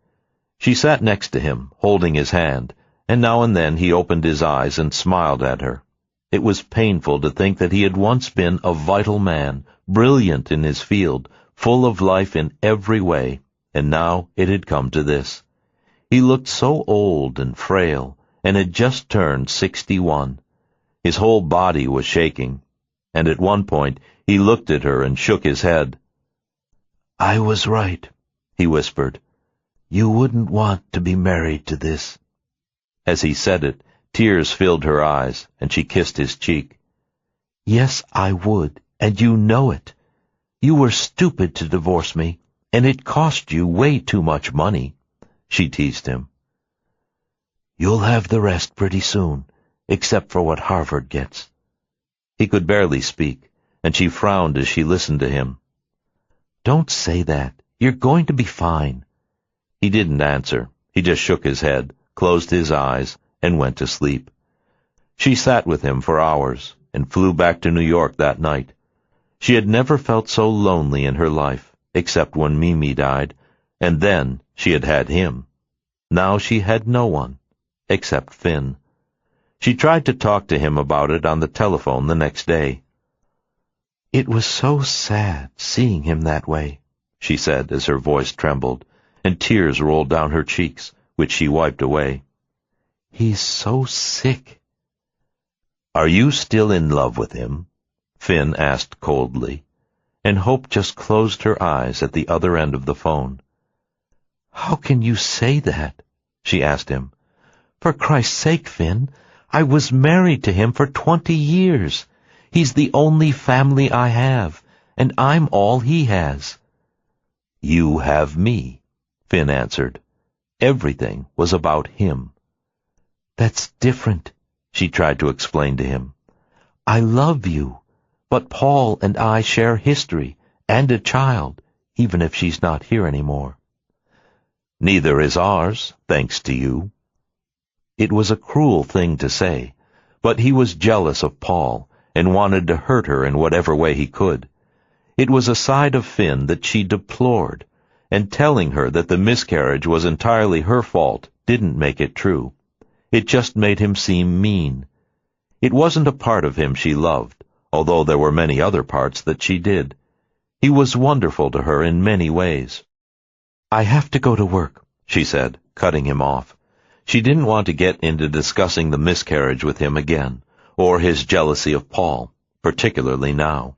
She sat next to him, holding his hand, and now and then he opened his eyes and smiled at her. It was painful to think that he had once been a vital man, brilliant in his field, full of life in every way, and now it had come to this. He looked so old and frail, and had just turned 61. His whole body was shaking, and at one point he looked at her and shook his head. "I was right," he whispered. "You wouldn't want to be married to this." As he said it, tears filled her eyes, and she kissed his cheek. "Yes, I would, and you know it. You were stupid to divorce me, and it cost you way too much money," she teased him. "You'll have the rest pretty soon, except for what Harvard gets." He could barely speak, and she frowned as she listened to him. "Don't say that. You're going to be fine." He didn't answer. He just shook his head, closed his eyes, and went to sleep. She sat with him for hours, and flew back to New York that night. She had never felt so lonely in her life, except when Mimi died, and then she had had him. Now she had no one, except Finn. She tried to talk to him about it on the telephone the next day. "It was so sad seeing him that way," she said as her voice trembled, and tears rolled down her cheeks, which she wiped away. "He's so sick." "Are you still in love with him?" Finn asked coldly, and Hope just closed her eyes at the other end of the phone. "How can you say that?" she asked him. "For Christ's sake, Finn, I was married to him for 20 years. He's the only family I have, and I'm all he has." "You have me," Finn answered. Everything was about him. "That's different," she tried to explain to him. "I love you, but Paul and I share history and a child, even if she's not here anymore." "Neither is ours, thanks to you." It was a cruel thing to say, but he was jealous of Paul and wanted to hurt her in whatever way he could. It was a side of Finn that she deplored, and telling her that the miscarriage was entirely her fault didn't make it true. It just made him seem mean. It wasn't a part of him she loved, although there were many other parts that she did. He was wonderful to her in many ways. "I have to go to work," she said, cutting him off. She didn't want to get into discussing the miscarriage with him again, or his jealousy of Paul, particularly now.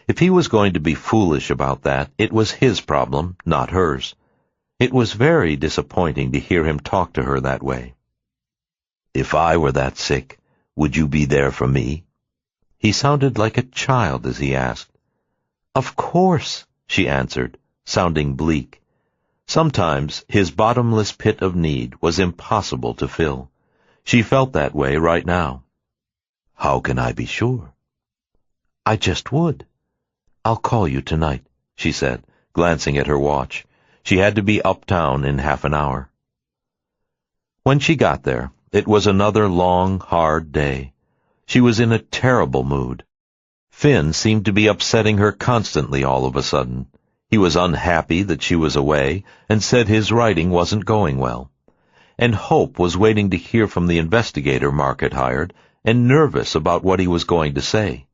If he was going to be foolish about that, it was his problem, not hers. It was very disappointing to hear him talk to her that way. "If I were that sick, would you be there for me?" He sounded like a child as he asked. "Of course," she answered, sounding bleak. Sometimes his bottomless pit of need was impossible to fill. She felt that way right now. "How can I be sure?" "I just would." "I'll call you tonight," she said, glancing at her watch. She had to be uptown in half an hour. When she got there, it was another long, hard day. She was in a terrible mood. Finn seemed to be upsetting her constantly all of a sudden. He was unhappy that she was away, and said his writing wasn't going well. And Hope was waiting to hear from the investigator Mark had hired, and nervous about what he was going to say.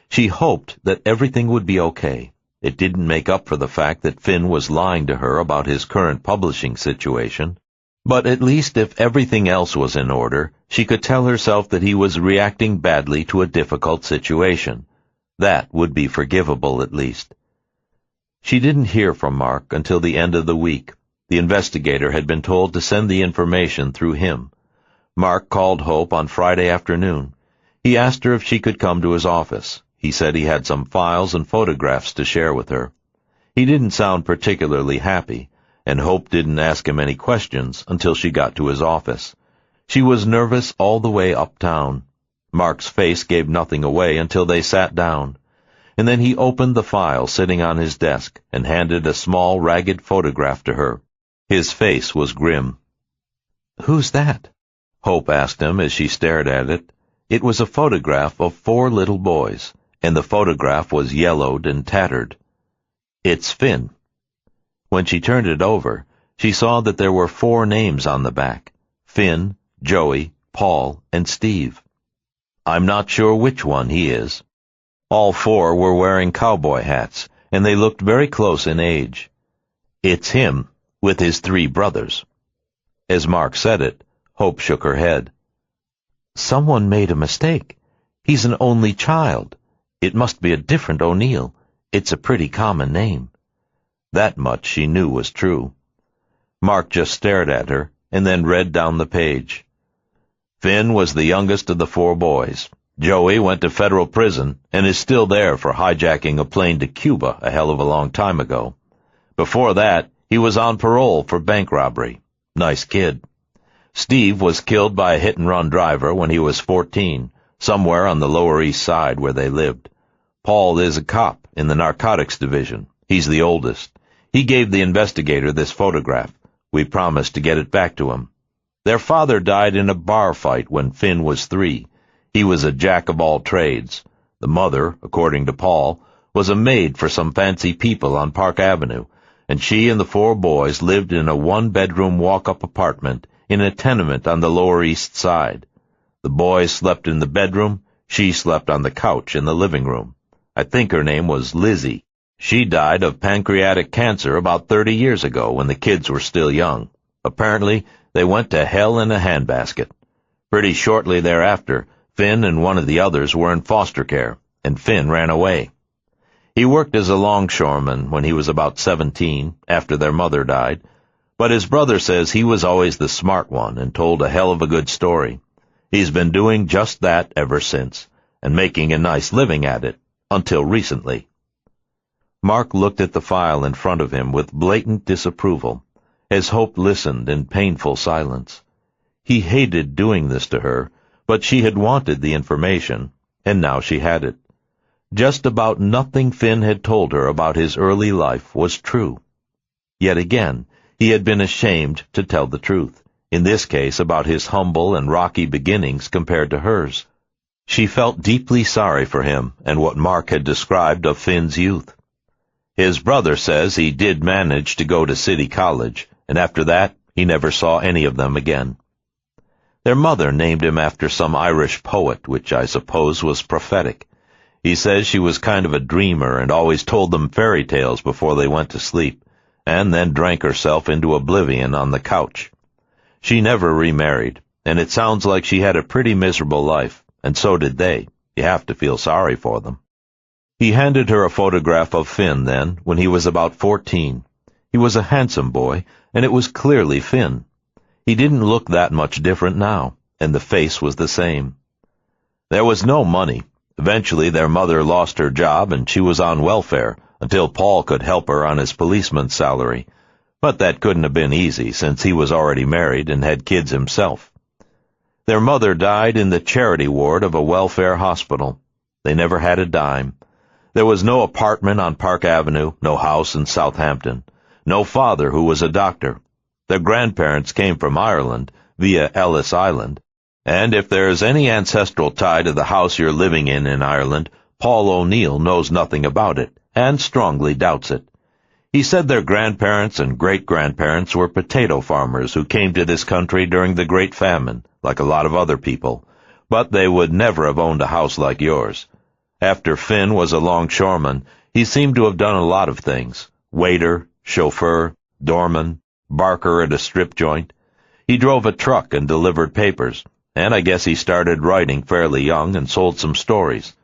She hoped that everything would be okay. It didn't make up for the fact that Finn was lying to her about his current publishing situation. But at least if everything else was in order, she could tell herself that he was reacting badly to a difficult situation. That would be forgivable at least. She didn't hear from Mark until the end of the week. The investigator had been told to send the information through him. Mark called Hope on Friday afternoon. He asked her if she could come to his office. He said he had some files and photographs to share with her. He didn't sound particularly happy, and Hope didn't ask him any questions until she got to his office. She was nervous all the way uptown. Mark's face gave nothing away until they sat down, and then he opened the file sitting on his desk and handed a small, ragged photograph to her. His face was grim. "Who's that?" Hope asked him as she stared at it. It was a photograph of 4 little boys, and the photograph was yellowed and tattered. "It's Finn." When she turned it over, she saw that there were 4 names on the back: Finn, Joey, Paul, and Steve. "I'm not sure which one he is." All 4 were wearing cowboy hats, and they looked very close in age. "It's him, with his 3 brothers." As Mark said it, Hope shook her head. "Someone made a mistake. He's an only child. It must be a different O'Neill. It's a pretty common name." That much she knew was true. Mark just stared at her, and then read down the page. Finn was the youngest of the 4 boys. Joey went to federal prison and is still there for hijacking a plane to Cuba a hell of a long time ago. Before that, he was on parole for bank robbery. Nice kid. Steve was killed by a hit-and-run driver when he was 14, somewhere on the Lower East Side where they lived. Paul is a cop in the narcotics division. He's the oldest. He gave the investigator this photograph. We promised to get it back to him. Their father died in a bar fight when Finn was 3. He was a jack of all trades. The mother, according to Paul, was a maid for some fancy people on Park Avenue, and she and the 4 boys lived in a 1-bedroom walk-up apartment in a tenement on the Lower East Side. The boys slept in the bedroom. She slept on the couch in the living room. I think her name was Lizzie. She died of pancreatic cancer about 30 years ago when the kids were still young. Apparently, they went to hell in a handbasket. Pretty shortly thereafter, Finn and one of the others were in foster care, and Finn ran away. He worked as a longshoreman when he was about 17, after their mother died, but his brother says he was always the smart one and told a hell of a good story. He's been doing just that ever since, and making a nice living at it, until recently. Mark looked at the file in front of him with blatant disapproval, as Hope listened in painful silence. He hated doing this to her, but she had wanted the information, and now she had it. Just about nothing Finn had told her about his early life was true. Yet again, he had been ashamed to tell the truth, in this case about his humble and rocky beginnings compared to hers. She felt deeply sorry for him and what Mark had described of Finn's youth. His brother says he did manage to go to City College, and after that he never saw any of them again. Their mother named him after some Irish poet, which I suppose was prophetic. He says she was kind of a dreamer and always told them fairy tales before they went to sleep, and then drank herself into oblivion on the couch. She never remarried, and it sounds like she had a pretty miserable life, and so did they. You have to feel sorry for them. He handed her a photograph of Finn then, when he was about 14. He was a handsome boy, and it was clearly Finn. He didn't look that much different now, and the face was the same. There was no money. Eventually their mother lost her job, and she was on welfare, until Paul could help her on his policeman's salary. But that couldn't have been easy, since he was already married and had kids himself. Their mother died in the charity ward of a welfare hospital. They never had a dime. There was no apartment on Park Avenue, no house in Southampton, no father who was a doctor. Their grandparents came from Ireland, via Ellis Island, and if there's any ancestral tie to the house you're living in Ireland, Paul O'Neill knows nothing about it, and strongly doubts it. He said their grandparents and great-grandparents were potato farmers who came to this country during the Great Famine, like a lot of other people, but they would never have owned a house like yours. After Finn was a longshoreman, he seemed to have done a lot of things: waiter, chauffeur, doorman, barker at a strip joint. He drove a truck and delivered papers, and I guess he started writing fairly young and sold some stories.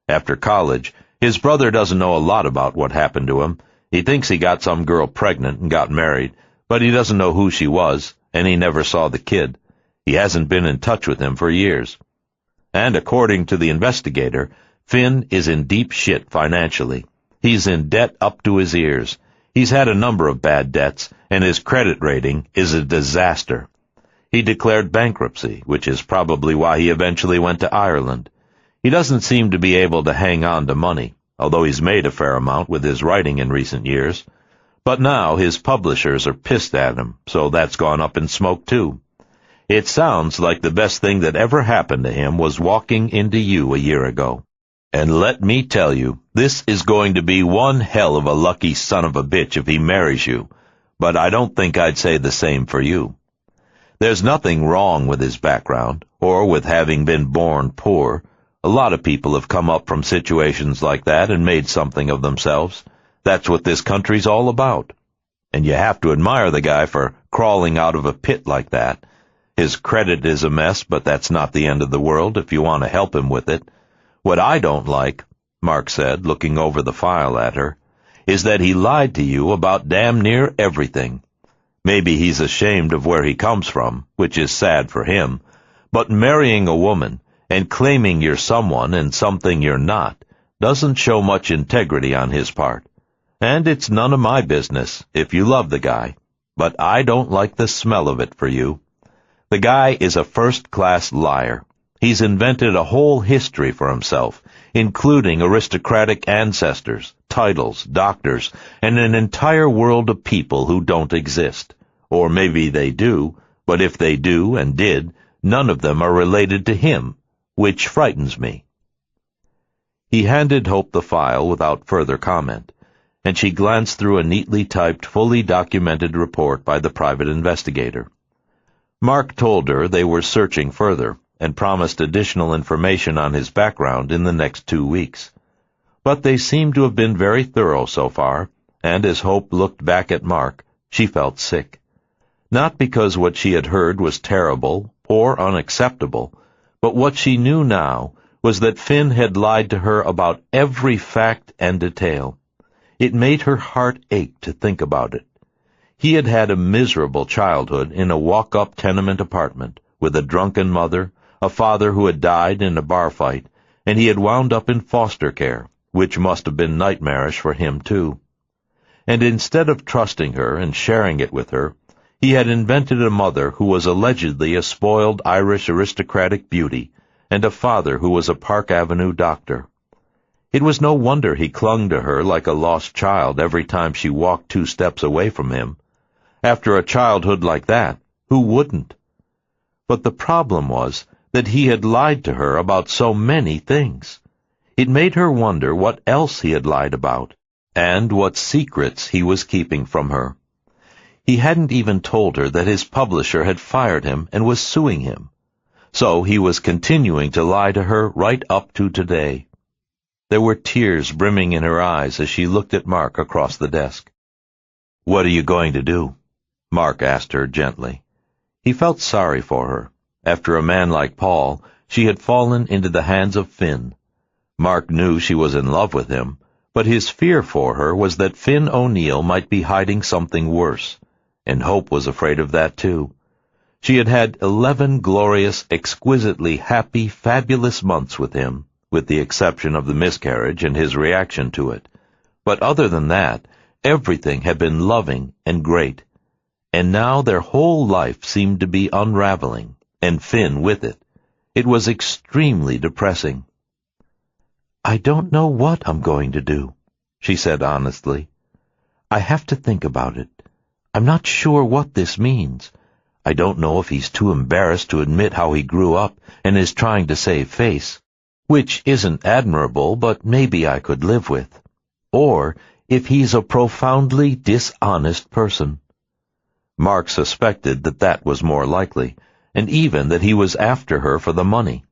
After college, his brother doesn't know a lot about what happened to him. He thinks he got some girl pregnant and got married, but he doesn't know who she was, and he never saw the kid. He hasn't been in touch with him for years. And according to the investigator, Finn is in deep shit financially. He's in debt up to his ears. He's had a number of bad debts, and his credit rating is a disaster. He declared bankruptcy, which is probably why he eventually went to Ireland. He doesn't seem to be able to hang on to money, although he's made a fair amount with his writing in recent years. But now his publishers are pissed at him, so that's gone up in smoke too. It sounds like the best thing that ever happened to him was walking into you a year ago. And let me tell you, this is going to be one hell of a lucky son of a bitch if he marries you, but I don't think I'd say the same for you. There's nothing wrong with his background, or with having been born poor. A lot of people have come up from situations like that and made something of themselves. That's what this country's all about. And you have to admire the guy for crawling out of a pit like that. His credit is a mess, but that's not the end of the world if you want to help him with it. What I don't like, Mark said, looking over the file at her, is that he lied to you about damn near everything. Maybe he's ashamed of where he comes from, which is sad for him, but marrying a woman and claiming you're someone and something you're not doesn't show much integrity on his part. And it's none of my business if you love the guy, but I don't like the smell of it for you. The guy is a first-class liar. He's invented a whole history for himself, including aristocratic ancestors, titles, doctors, and an entire world of people who don't exist. Or maybe they do, but if they do and did, none of them are related to him, which frightens me. He handed Hope the file without further comment, and she glanced through a neatly typed, fully documented report by the private investigator. Mark told her they were searching further, and promised additional information on his background in the next 2 weeks. But they seemed to have been very thorough so far, and as Hope looked back at Mark, she felt sick. Not because what she had heard was terrible or unacceptable, but what she knew now was that Finn had lied to her about every fact and detail. It made her heart ache to think about it. He had had a miserable childhood in a walk-up tenement apartment with a drunken mother, a father who had died in a bar fight, and he had wound up in foster care, which must have been nightmarish for him too. And instead of trusting her and sharing it with her, he had invented a mother who was allegedly a spoiled Irish aristocratic beauty, and a father who was a Park Avenue doctor. It was no wonder he clung to her like a lost child every time she walked 2 steps away from him. After a childhood like that, who wouldn't? But the problem was that he had lied to her about so many things. It made her wonder what else he had lied about, and what secrets he was keeping from her. He hadn't even told her that his publisher had fired him and was suing him. So he was continuing to lie to her right up to today. There were tears brimming in her eyes as she looked at Mark across the desk. "What are you going to do?" Mark asked her gently. He felt sorry for her. After a man like Paul, she had fallen into the hands of Finn. Mark knew she was in love with him, but his fear for her was that Finn O'Neill might be hiding something worse, and Hope was afraid of that too. She had had 11 glorious, exquisitely happy, fabulous months with him, with the exception of the miscarriage and his reaction to it. But other than that, everything had been loving and great. And now their whole life seemed to be unraveling, and Finn with it. It was extremely depressing. "I don't know what I'm going to do," she said honestly. "I have to think about it. I'm not sure what this means. I don't know if he's too embarrassed to admit how he grew up and is trying to save face, which isn't admirable, but maybe I could live with. Or if he's a profoundly dishonest person." Mark suspected that that was more likely, and even that he was after her for the money.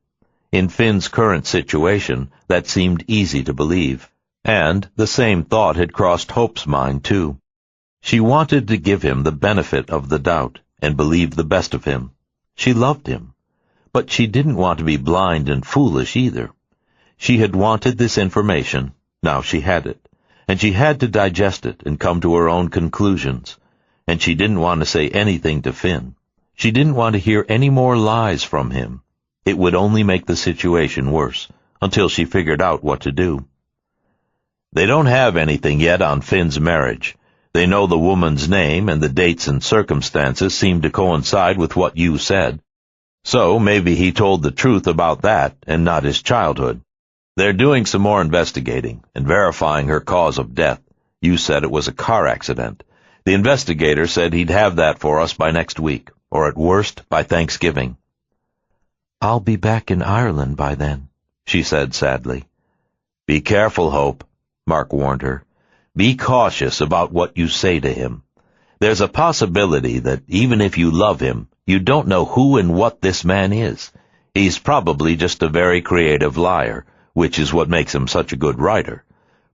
In Finn's current situation, that seemed easy to believe, and the same thought had crossed Hope's mind too. She wanted to give him the benefit of the doubt and believe the best of him. She loved him, but she didn't want to be blind and foolish either. She had wanted this information, now she had it, and she had to digest it and come to her own conclusions. And she didn't want to say anything to Finn. She didn't want to hear any more lies from him. It would only make the situation worse, until she figured out what to do. "They don't have anything yet on Finn's marriage. They know the woman's name, and the dates and circumstances seem to coincide with what you said. So maybe he told the truth about that and not his childhood. They're doing some more investigating and verifying her cause of death. You said it was a car accident. The investigator said he'd have that for us by next week. or at worst by Thanksgiving. "I'll be back in Ireland by then," she said sadly. "Be careful, Hope," Mark warned her. "Be cautious about what you say to him. There's a possibility that even if you love him, you don't know who and what this man is. He's probably just a very creative liar, which is what makes him such a good writer.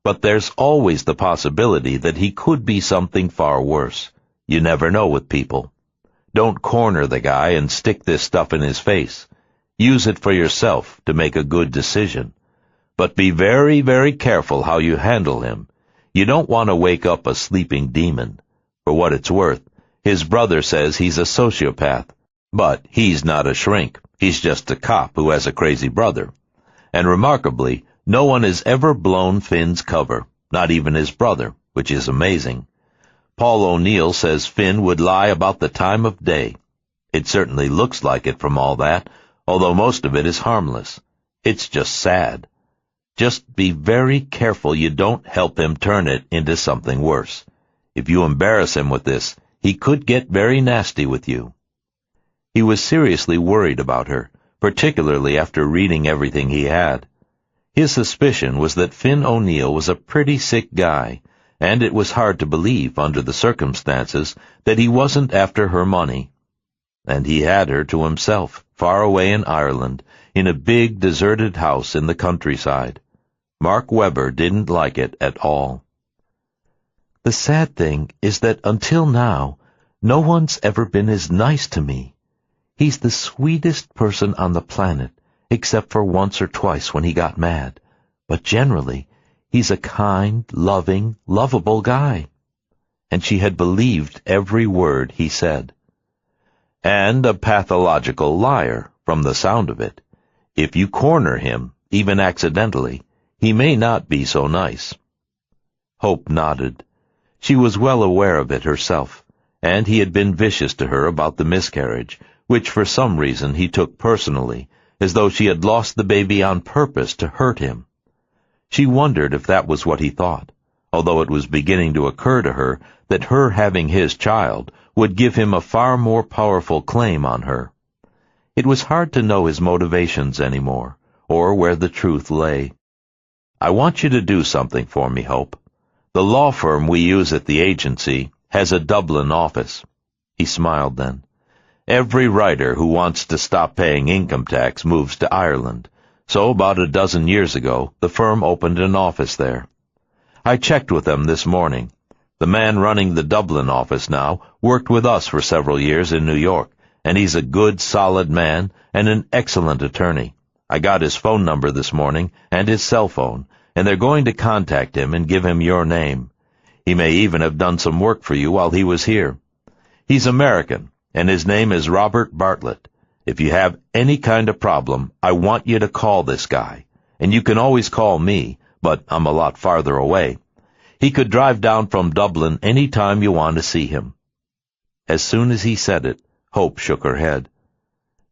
But there's always the possibility that he could be something far worse. You never know with people. Don't corner the guy and stick this stuff in his face. Use it for yourself to make a good decision. But be very, very careful how you handle him. You don't want to wake up a sleeping demon. For what it's worth, his brother says he's a sociopath. But he's not a shrink. He's just a cop who has a crazy brother. And remarkably, no one has ever blown Finn's cover, not even his brother, which is amazing. Paul O'Neill says Finn would lie about the time of day. It certainly looks like it from all that, although most of it is harmless. It's just sad. Just be very careful you don't help him turn it into something worse. If you embarrass him with this, he could get very nasty with you." He was seriously worried about her, particularly after reading everything he had. His suspicion was that Finn O'Neill was a pretty sick guy, and it was hard to believe, under the circumstances, that he wasn't after her money. And he had her to himself, far away in Ireland, in a big deserted house in the countryside. Mark Webber didn't like it at all. "The sad thing is that until now, no one's ever been as nice to me. He's the sweetest person on the planet, except for once or twice when he got mad. But generally, he's a kind, loving, lovable guy." And she had believed every word he said. "And a pathological liar, from the sound of it. If you corner him, even accidentally, he may not be so nice." Hope nodded. She was well aware of it herself, and he had been vicious to her about the miscarriage, which for some reason he took personally, as though she had lost the baby on purpose to hurt him. She wondered if that was what he thought, although it was beginning to occur to her that her having his child would give him a far more powerful claim on her. It was hard to know his motivations anymore, or where the truth lay. "I want you to do something for me, Hope. The law firm we use at the agency has a Dublin office." He smiled then. "Every writer who wants to stop paying income tax moves to Ireland, so about a dozen years ago the firm opened an office there. I checked with them this morning. The man running the Dublin office now worked with us for several years in New York, and he's a good, solid man and an excellent attorney. I got his phone number this morning and his cell phone, and they're going to contact him and give him your name. He may even have done some work for you while he was here. He's American, and his name is Robert Bartlett. If you have any kind of problem, I want you to call this guy. And you can always call me, but I'm a lot farther away. He could drive down from Dublin any time you want to see him." As soon as he said it, Hope shook her head.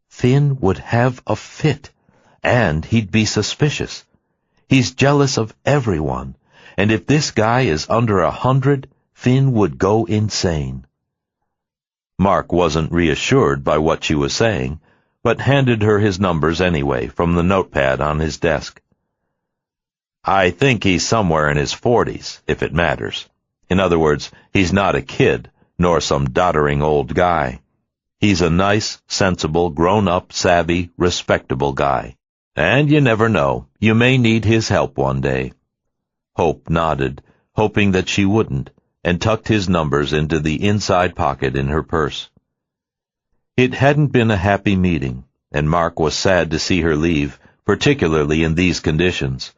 "Finn would have a fit, and he'd be suspicious. He's jealous of everyone, and if this guy is under 100, Finn would go insane." Mark wasn't reassured by what she was saying, but handed her his numbers anyway from the notepad on his desk. "I think he's somewhere in his 40s, if it matters. In other words, he's not a kid, nor some doddering old guy. He's a nice, sensible, grown-up, savvy, respectable guy. And you never know, you may need his help one day." Hope nodded, hoping that she wouldn't, and tucked his numbers into the inside pocket in her purse. It hadn't been a happy meeting, and Mark was sad to see her leave, particularly in these conditions.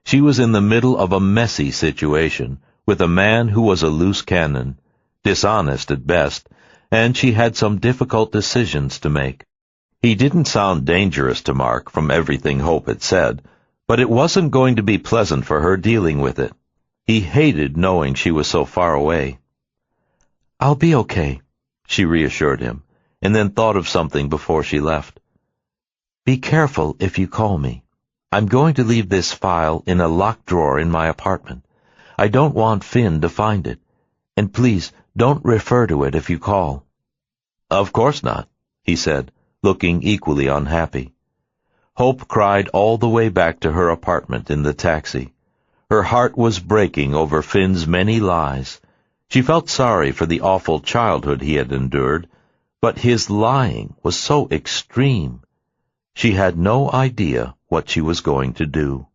She was in the middle of a messy situation, with a man who was a loose cannon, dishonest at best, and she had some difficult decisions to make. He didn't sound dangerous to Mark from everything Hope had said, but it wasn't going to be pleasant for her dealing with it. He hated knowing she was so far away. "I'll be okay," she reassured him, and then thought of something before she left. "Be careful if you call me. I'm going to leave this file in a locked drawer in my apartment. I don't want Finn to find it. And please, don't refer to it if you call." "Of course not," he said, looking equally unhappy. Hope cried all the way back to her apartment in the taxi. Her heart was breaking over Finn's many lies. She felt sorry for the awful childhood he had endured, but his lying was so extreme. She had no idea what she was going to do.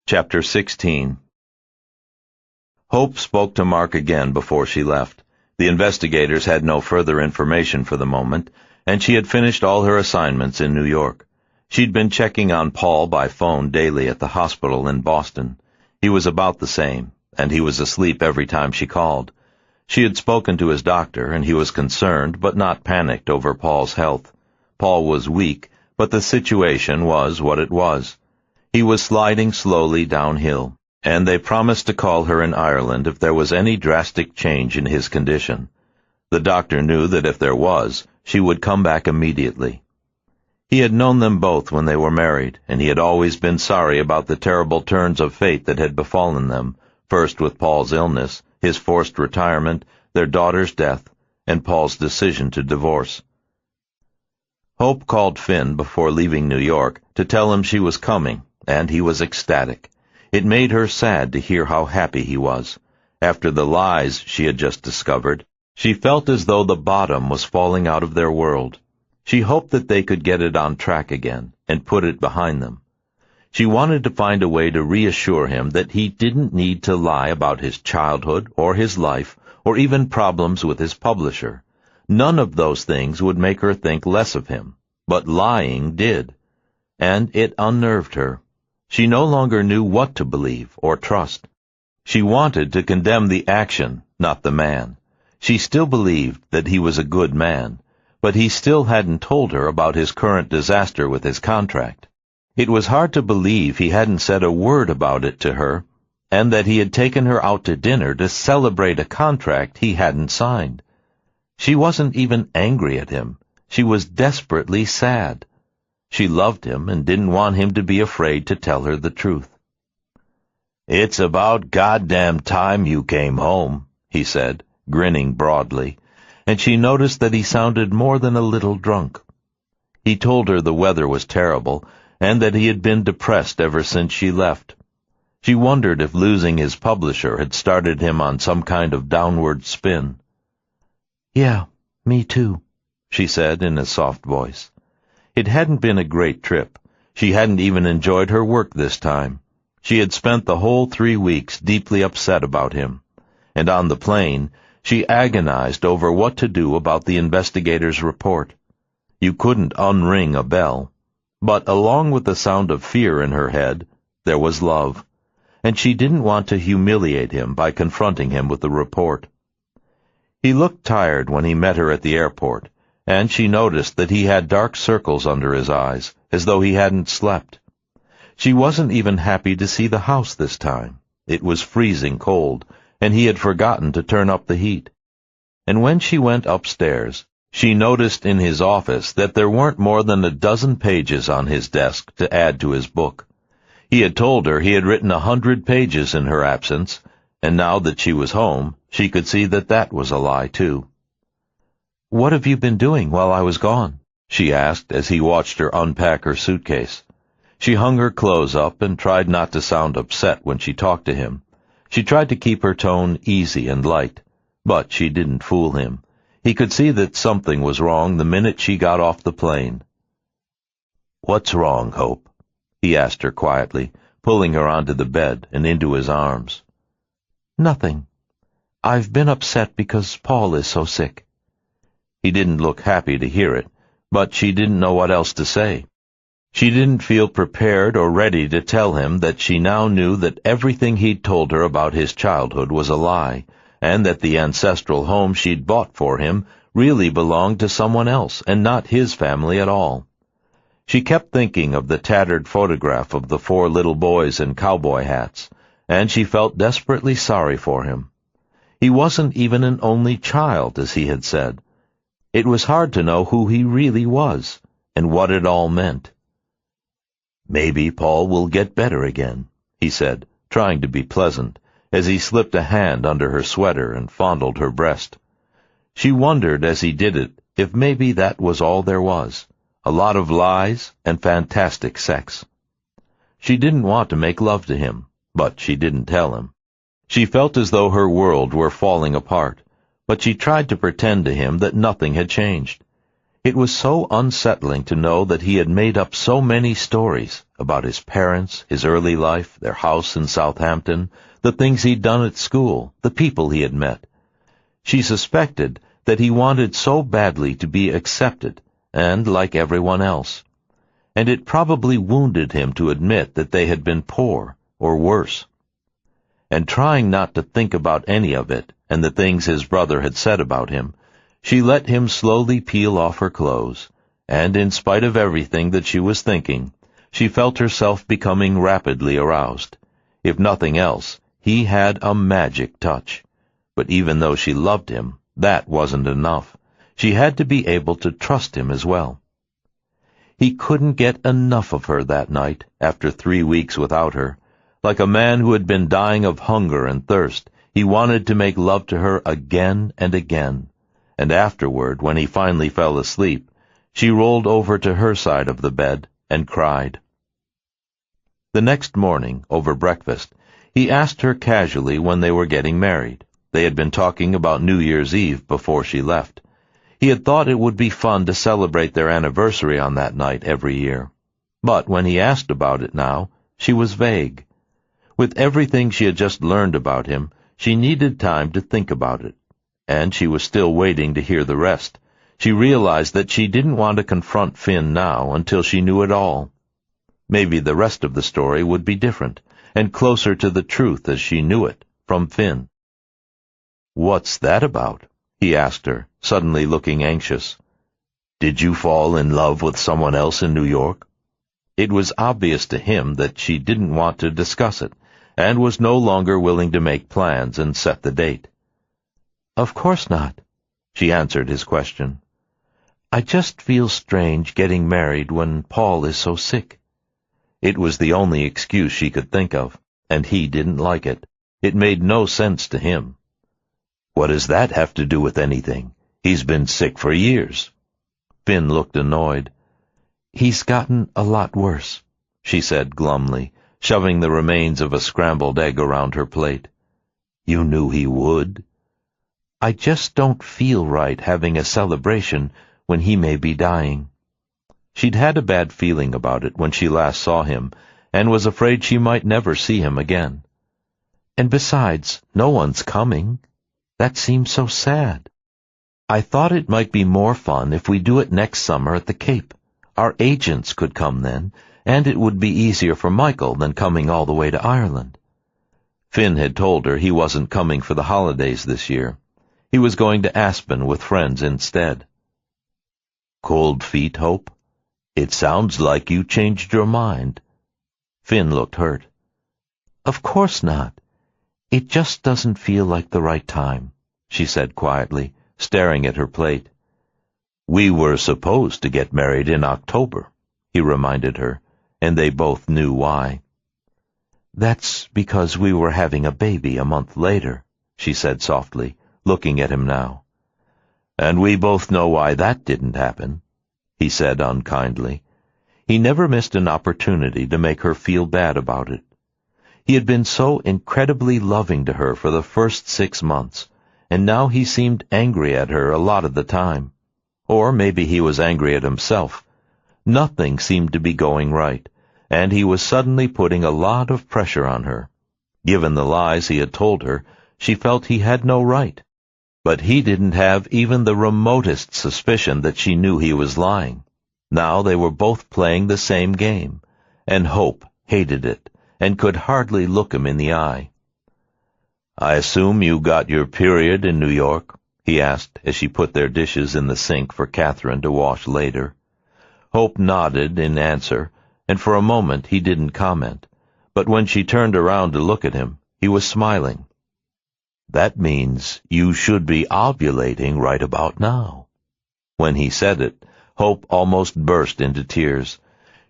Chapter 16. Hope spoke to Mark again before she left. The investigators had no further information for the moment, and she had finished all her assignments in New York. She'd been checking on Paul by phone daily at the hospital in Boston. He was about the same, and he was asleep every time she called. She had spoken to his doctor, and he was concerned but not panicked over Paul's health. Paul was weak, but the situation was what it was. He was sliding slowly downhill, and they promised to call her in Ireland if there was any drastic change in his condition. The doctor knew that if there was, she would come back immediately. He had known them both when they were married, and he had always been sorry about the terrible turns of fate that had befallen them, first with Paul's illness, his forced retirement, their daughter's death, and Paul's decision to divorce. Hope called Finn before leaving New York to tell him she was coming, and he was ecstatic. It made her sad to hear how happy he was. After the lies she had just discovered, she felt as though the bottom was falling out of their world. She hoped that they could get it on track again and put it behind them. She wanted to find a way to reassure him that he didn't need to lie about his childhood or his life or even problems with his publisher. None of those things would make her think less of him, but lying did. And it unnerved her. She no longer knew what to believe or trust. She wanted to condemn the action, not the man. She still believed that he was a good man, but he still hadn't told her about his current disaster with his contract. It was hard to believe he hadn't said a word about it to her, and that he had taken her out to dinner to celebrate a contract he hadn't signed. She wasn't even angry at him. She was desperately sad. She loved him and didn't want him to be afraid to tell her the truth. "It's about goddamn time you came home," he said, grinning broadly, and she noticed that he sounded more than a little drunk. He told her the weather was terrible, and that he had been depressed ever since she left. She wondered if losing his publisher had started him on some kind of downward spin. "Yeah, me too," she said in a soft voice. It hadn't been a great trip. She hadn't even enjoyed her work this time. She had spent the whole 3 weeks deeply upset about him, and on the plane she agonized over what to do about the investigator's report. You couldn't unring a bell. But along with the sound of fear in her head, there was love, and she didn't want to humiliate him by confronting him with the report. He looked tired when he met her at the airport, and she noticed that he had dark circles under his eyes, as though he hadn't slept. She wasn't even happy to see the house this time. It was freezing cold, and he had forgotten to turn up the heat. And when she went upstairs, she noticed in his office that there weren't more than a dozen pages on his desk to add to his book. He had told her he had written 100 pages in her absence, and now that she was home, she could see that that was a lie, too. "What have you been doing while I was gone?" she asked as he watched her unpack her suitcase. She hung her clothes up and tried not to sound upset when she talked to him. She tried to keep her tone easy and light, but she didn't fool him. He could see that something was wrong the minute she got off the plane. "What's wrong, Hope?" he asked her quietly, pulling her onto the bed and into his arms. "Nothing. I've been upset because Paul is so sick." He didn't look happy to hear it, but she didn't know what else to say. She didn't feel prepared or ready to tell him that she now knew that everything he'd told her about his childhood was a lie, and that the ancestral home she'd bought for him really belonged to someone else and not his family at all. She kept thinking of the tattered photograph of the 4 little boys in cowboy hats, and she felt desperately sorry for him. He wasn't even an only child, as he had said. It was hard to know who he really was and what it all meant. "Maybe Paul will get better again," he said, trying to be pleasant, as he slipped a hand under her sweater and fondled her breast. She wondered as he did it if maybe that was all there was, a lot of lies and fantastic sex. She didn't want to make love to him, but she didn't tell him. She felt as though her world were falling apart, but she tried to pretend to him that nothing had changed. It was so unsettling to know that he had made up so many stories about his parents, his early life, their house in Southampton, the things he'd done at school, the people he had met. She suspected that he wanted so badly to be accepted, and like everyone else. And it probably wounded him to admit that they had been poor, or worse. And trying not to think about any of it, and the things his brother had said about him, she let him slowly peel off her clothes, and in spite of everything that she was thinking, she felt herself becoming rapidly aroused. If nothing else, he had a magic touch. But even though she loved him, that wasn't enough. She had to be able to trust him as well. He couldn't get enough of her that night, after 3 weeks without her. Like a man who had been dying of hunger and thirst, he wanted to make love to her again and again. And afterward, when he finally fell asleep, she rolled over to her side of the bed and cried. The next morning, over breakfast, he asked her casually when they were getting married. They had been talking about New Year's Eve before she left. He had thought it would be fun to celebrate their anniversary on that night every year. But when he asked about it now, she was vague. With everything she had just learned about him, she needed time to think about it. And she was still waiting to hear the rest. She realized that she didn't want to confront Finn now until she knew it all. Maybe the rest of the story would be different, and closer to the truth as she knew it, from Finn. "What's that about?" he asked her, suddenly looking anxious. "Did you fall in love with someone else in New York?" It was obvious to him that she didn't want to discuss it, and was no longer willing to make plans and set the date. "Of course not," she answered his question. "I just feel strange getting married when Paul is so sick." It was the only excuse she could think of, and he didn't like it. It made no sense to him. "What does that have to do with anything? He's been sick for years." Finn looked annoyed. "He's gotten a lot worse," she said glumly, shoving the remains of a scrambled egg around her plate. "You knew he would." "I just don't feel right having a celebration when he may be dying." She'd had a bad feeling about it when she last saw him, and was afraid she might never see him again. "And besides, no one's coming. That seems so sad. I thought it might be more fun if we do it next summer at the Cape. Our agents could come then, and it would be easier for Michael than coming all the way to Ireland." Finn had told her he wasn't coming for the holidays this year. He was going to Aspen with friends instead. "Cold feet, Hope? It sounds like you changed your mind." Finn looked hurt. "Of course not. It just doesn't feel like the right time," she said quietly, staring at her plate. "We were supposed to get married in October," he reminded her, and they both knew why. "That's because we were having a baby a month later," she said softly, looking at him now. "And we both know why that didn't happen," he said unkindly. He never missed an opportunity to make her feel bad about it. He had been so incredibly loving to her for the first 6 months, and now he seemed angry at her a lot of the time. Or maybe he was angry at himself. Nothing seemed to be going right, and he was suddenly putting a lot of pressure on her. Given the lies he had told her, she felt he had no right. But he didn't have even the remotest suspicion that she knew he was lying. Now they were both playing the same game, and Hope hated it, and could hardly look him in the eye. "I assume you got your period in New York?" he asked as she put their dishes in the sink for Catherine to wash later. Hope nodded in answer, and for a moment he didn't comment, but when she turned around to look at him, he was smiling. "That means you should be ovulating right about now." When he said it, Hope almost burst into tears.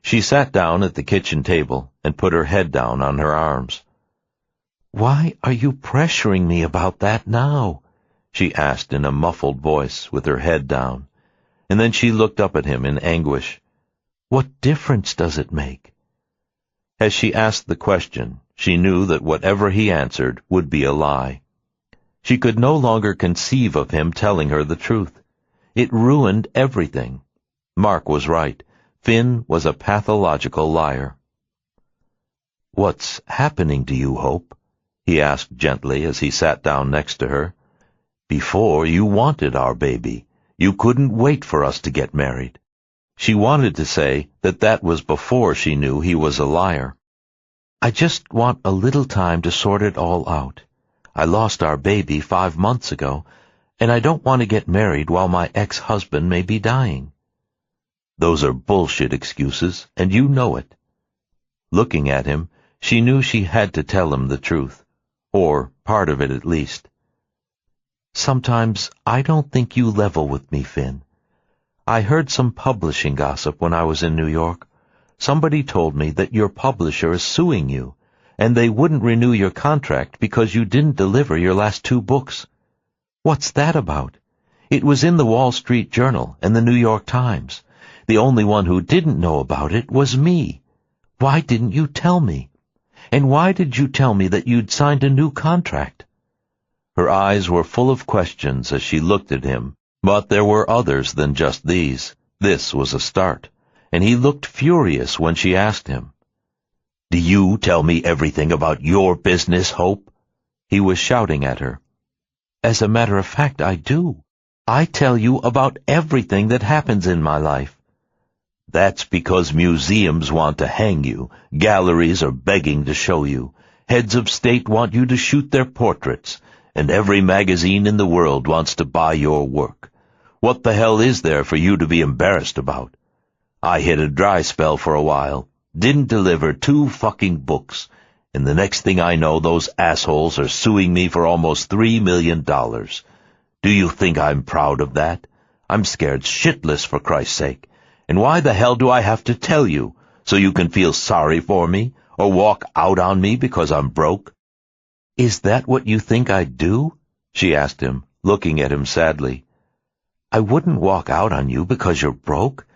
She sat down at the kitchen table and put her head down on her arms. "Why are you pressuring me about that now?" she asked in a muffled voice with her head down, and then she looked up at him in anguish. "What difference does it make?" As she asked the question, she knew that whatever he answered would be a lie. She could no longer conceive of him telling her the truth. It ruined everything. Mark was right. Finn was a pathological liar. "What's happening to you, Hope?" he asked gently as he sat down next to her. "Before, you wanted our baby. You couldn't wait for us to get married." She wanted to say that that was before she knew he was a liar. "I just want a little time to sort it all out. I lost our baby 5 months ago, and I don't want to get married while my ex-husband may be dying." "Those are bullshit excuses, and you know it." Looking at him, she knew she had to tell him the truth, or part of it at least. "Sometimes I don't think you level with me, Finn. I heard some publishing gossip when I was in New York. Somebody told me that your publisher is suing you, and they wouldn't renew your contract because you didn't deliver your last 2 books. What's that about? It was in the Wall Street Journal and the New York Times. The only one who didn't know about it was me. Why didn't you tell me? And why did you tell me that you'd signed a new contract?" Her eyes were full of questions as she looked at him, but there were others than just these. This was a start, and he looked furious when she asked him. "Do you tell me everything about your business, Hope?" He was shouting at her. "As a matter of fact, I do. I tell you about everything that happens in my life." "That's because museums want to hang you, galleries are begging to show you, heads of state want you to shoot their portraits, and every magazine in the world wants to buy your work. What the hell is there for you to be embarrassed about? I hit a dry spell for a while, didn't deliver 2 fucking books, and the next thing I know those assholes are suing me for almost $3 million. Do you think I'm proud of that? I'm scared shitless, for Christ's sake. And why the hell do I have to tell you? So you can feel sorry for me, or walk out on me because I'm broke?" "Is that what you think I'd do?" she asked him, looking at him sadly. "I wouldn't walk out on you because you're broke,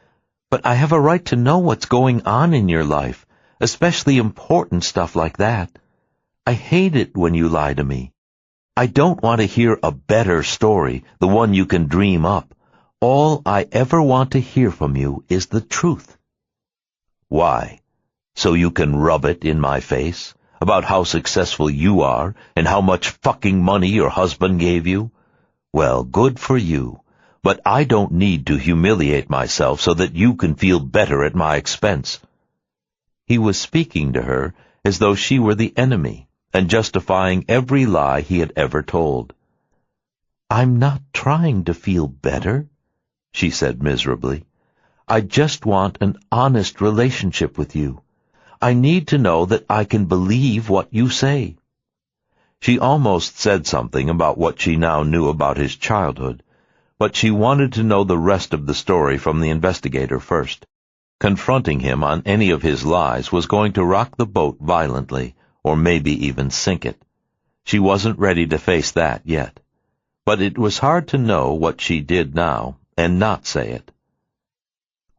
but I have a right to know what's going on in your life, especially important stuff like that. I hate it when you lie to me. I don't want to hear a better story, the one you can dream up. All I ever want to hear from you is the truth." "Why? So you can rub it in my face about how successful you are and how much fucking money your husband gave you? Well, good for you, but I don't need to humiliate myself so that you can feel better at my expense." He was speaking to her as though she were the enemy and justifying every lie he had ever told. "I'm not trying to feel better," she said miserably. "I just want an honest relationship with you. I need to know that I can believe what you say." She almost said something about what she now knew about his childhood, but she wanted to know the rest of the story from the investigator first. Confronting him on any of his lies was going to rock the boat violently, or maybe even sink it. She wasn't ready to face that yet. But it was hard to know what she did now and not say it.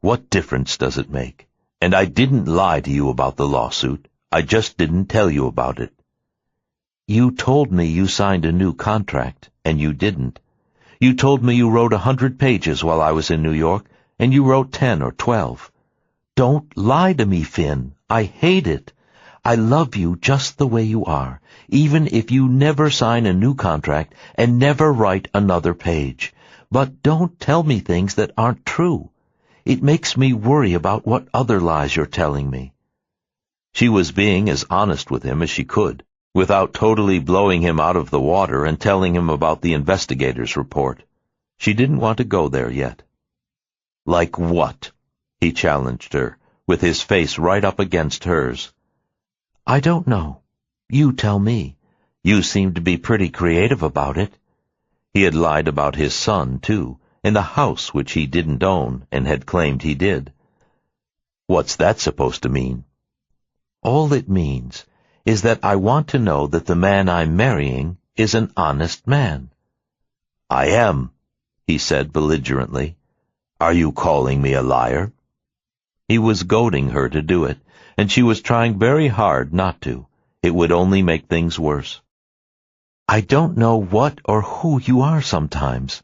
"What difference does it make? And I didn't lie to you about the lawsuit. I just didn't tell you about it." "You told me you signed a new contract, and you didn't. You told me you wrote 100 pages while I was in New York, and you wrote 10 or 12. Don't lie to me, Finn. I hate it. I love you just the way you are, even if you never sign a new contract and never write another page. But don't tell me things that aren't true. It makes me worry about what other lies you're telling me." She was being as honest with him as she could, without totally blowing him out of the water and telling him about the investigator's report. She didn't want to go there yet. "Like what?" he challenged her, with his face right up against hers. "I don't know. You tell me. You seem to be pretty creative about it." He had lied about his son, too, and the house which he didn't own and had claimed he did. "What's that supposed to mean?" "All it means is that I want to know that the man I'm marrying is an honest man." "I am," he said belligerently. "Are you calling me a liar?" He was goading her to do it, and she was trying very hard not to. It would only make things worse. "I don't know what or who you are sometimes.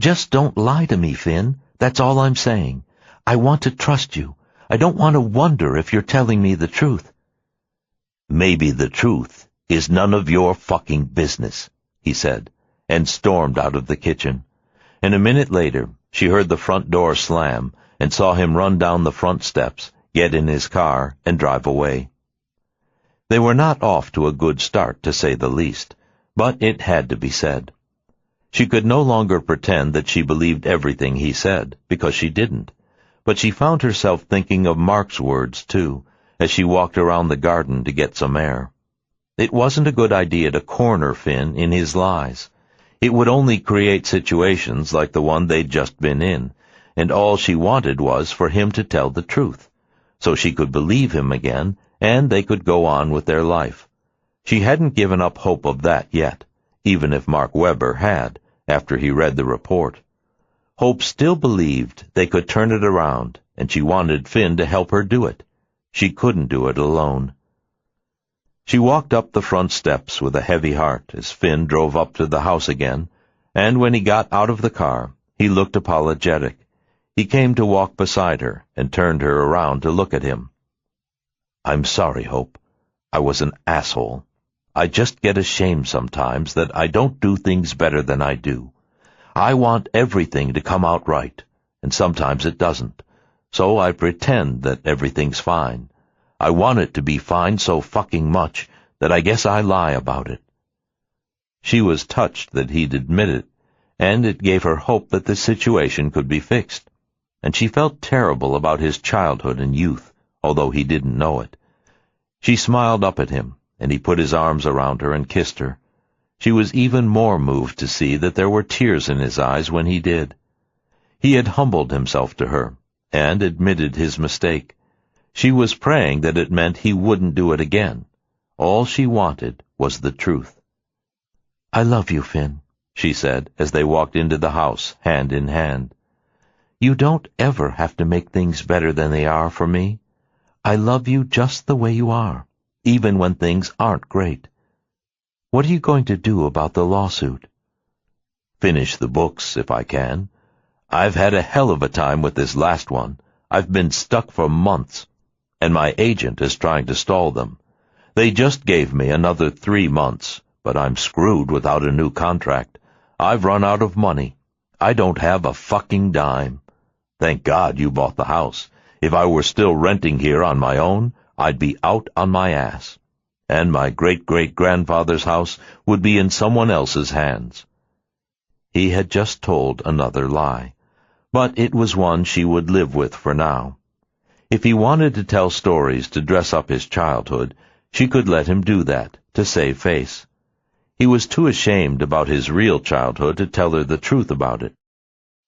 Just don't lie to me, Finn. That's all I'm saying. I want to trust you. I don't want to wonder if you're telling me the truth." "Maybe the truth is none of your fucking business," he said, and stormed out of the kitchen. And a minute later, she heard the front door slam and saw him run down the front steps, get in his car, and drive away. They were not off to a good start, to say the least, but it had to be said. She could no longer pretend that she believed everything he said, because she didn't. But she found herself thinking of Mark's words, too, as she walked around the garden to get some air. It wasn't a good idea to corner Finn in his lies. It would only create situations like the one they'd just been in, and all she wanted was for him to tell the truth, so she could believe him again, and they could go on with their life. She hadn't given up hope of that yet, even if Mark Webber had, after he read the report. Hope still believed they could turn it around, and she wanted Finn to help her do it. She couldn't do it alone. She walked up the front steps with a heavy heart as Finn drove up to the house again, and when he got out of the car, he looked apologetic. He came to walk beside her and turned her around to look at him. "I'm sorry, Hope. I was an asshole. I just get ashamed sometimes that I don't do things better than I do. I want everything to come out right, and sometimes it doesn't. So I pretend that everything's fine. I want it to be fine so fucking much that I guess I lie about it." She was touched that he'd admit it, and it gave her hope that the situation could be fixed. And she felt terrible about his childhood and youth, although he didn't know it. She smiled up at him, and he put his arms around her and kissed her. She was even more moved to see that there were tears in his eyes when he did. He had humbled himself to her, and admitted his mistake. She was praying that it meant he wouldn't do it again. All she wanted was the truth. "I love you, Finn," she said, as they walked into the house, hand in hand. "You don't ever have to make things better than they are for me. I love you just the way you are, even when things aren't great. What are you going to do about the lawsuit?" "Finish the books, if I can. I've had a hell of a time with this last one. I've been stuck for months, and my agent is trying to stall them. They just gave me another 3 months, but I'm screwed without a new contract. I've run out of money. I don't have a fucking dime. Thank God you bought the house. If I were still renting here on my own, I'd be out on my ass. And my great-great-grandfather's house would be in someone else's hands." He had just told another lie, but it was one she would live with for now. If he wanted to tell stories to dress up his childhood, she could let him do that, to save face. He was too ashamed about his real childhood to tell her the truth about it.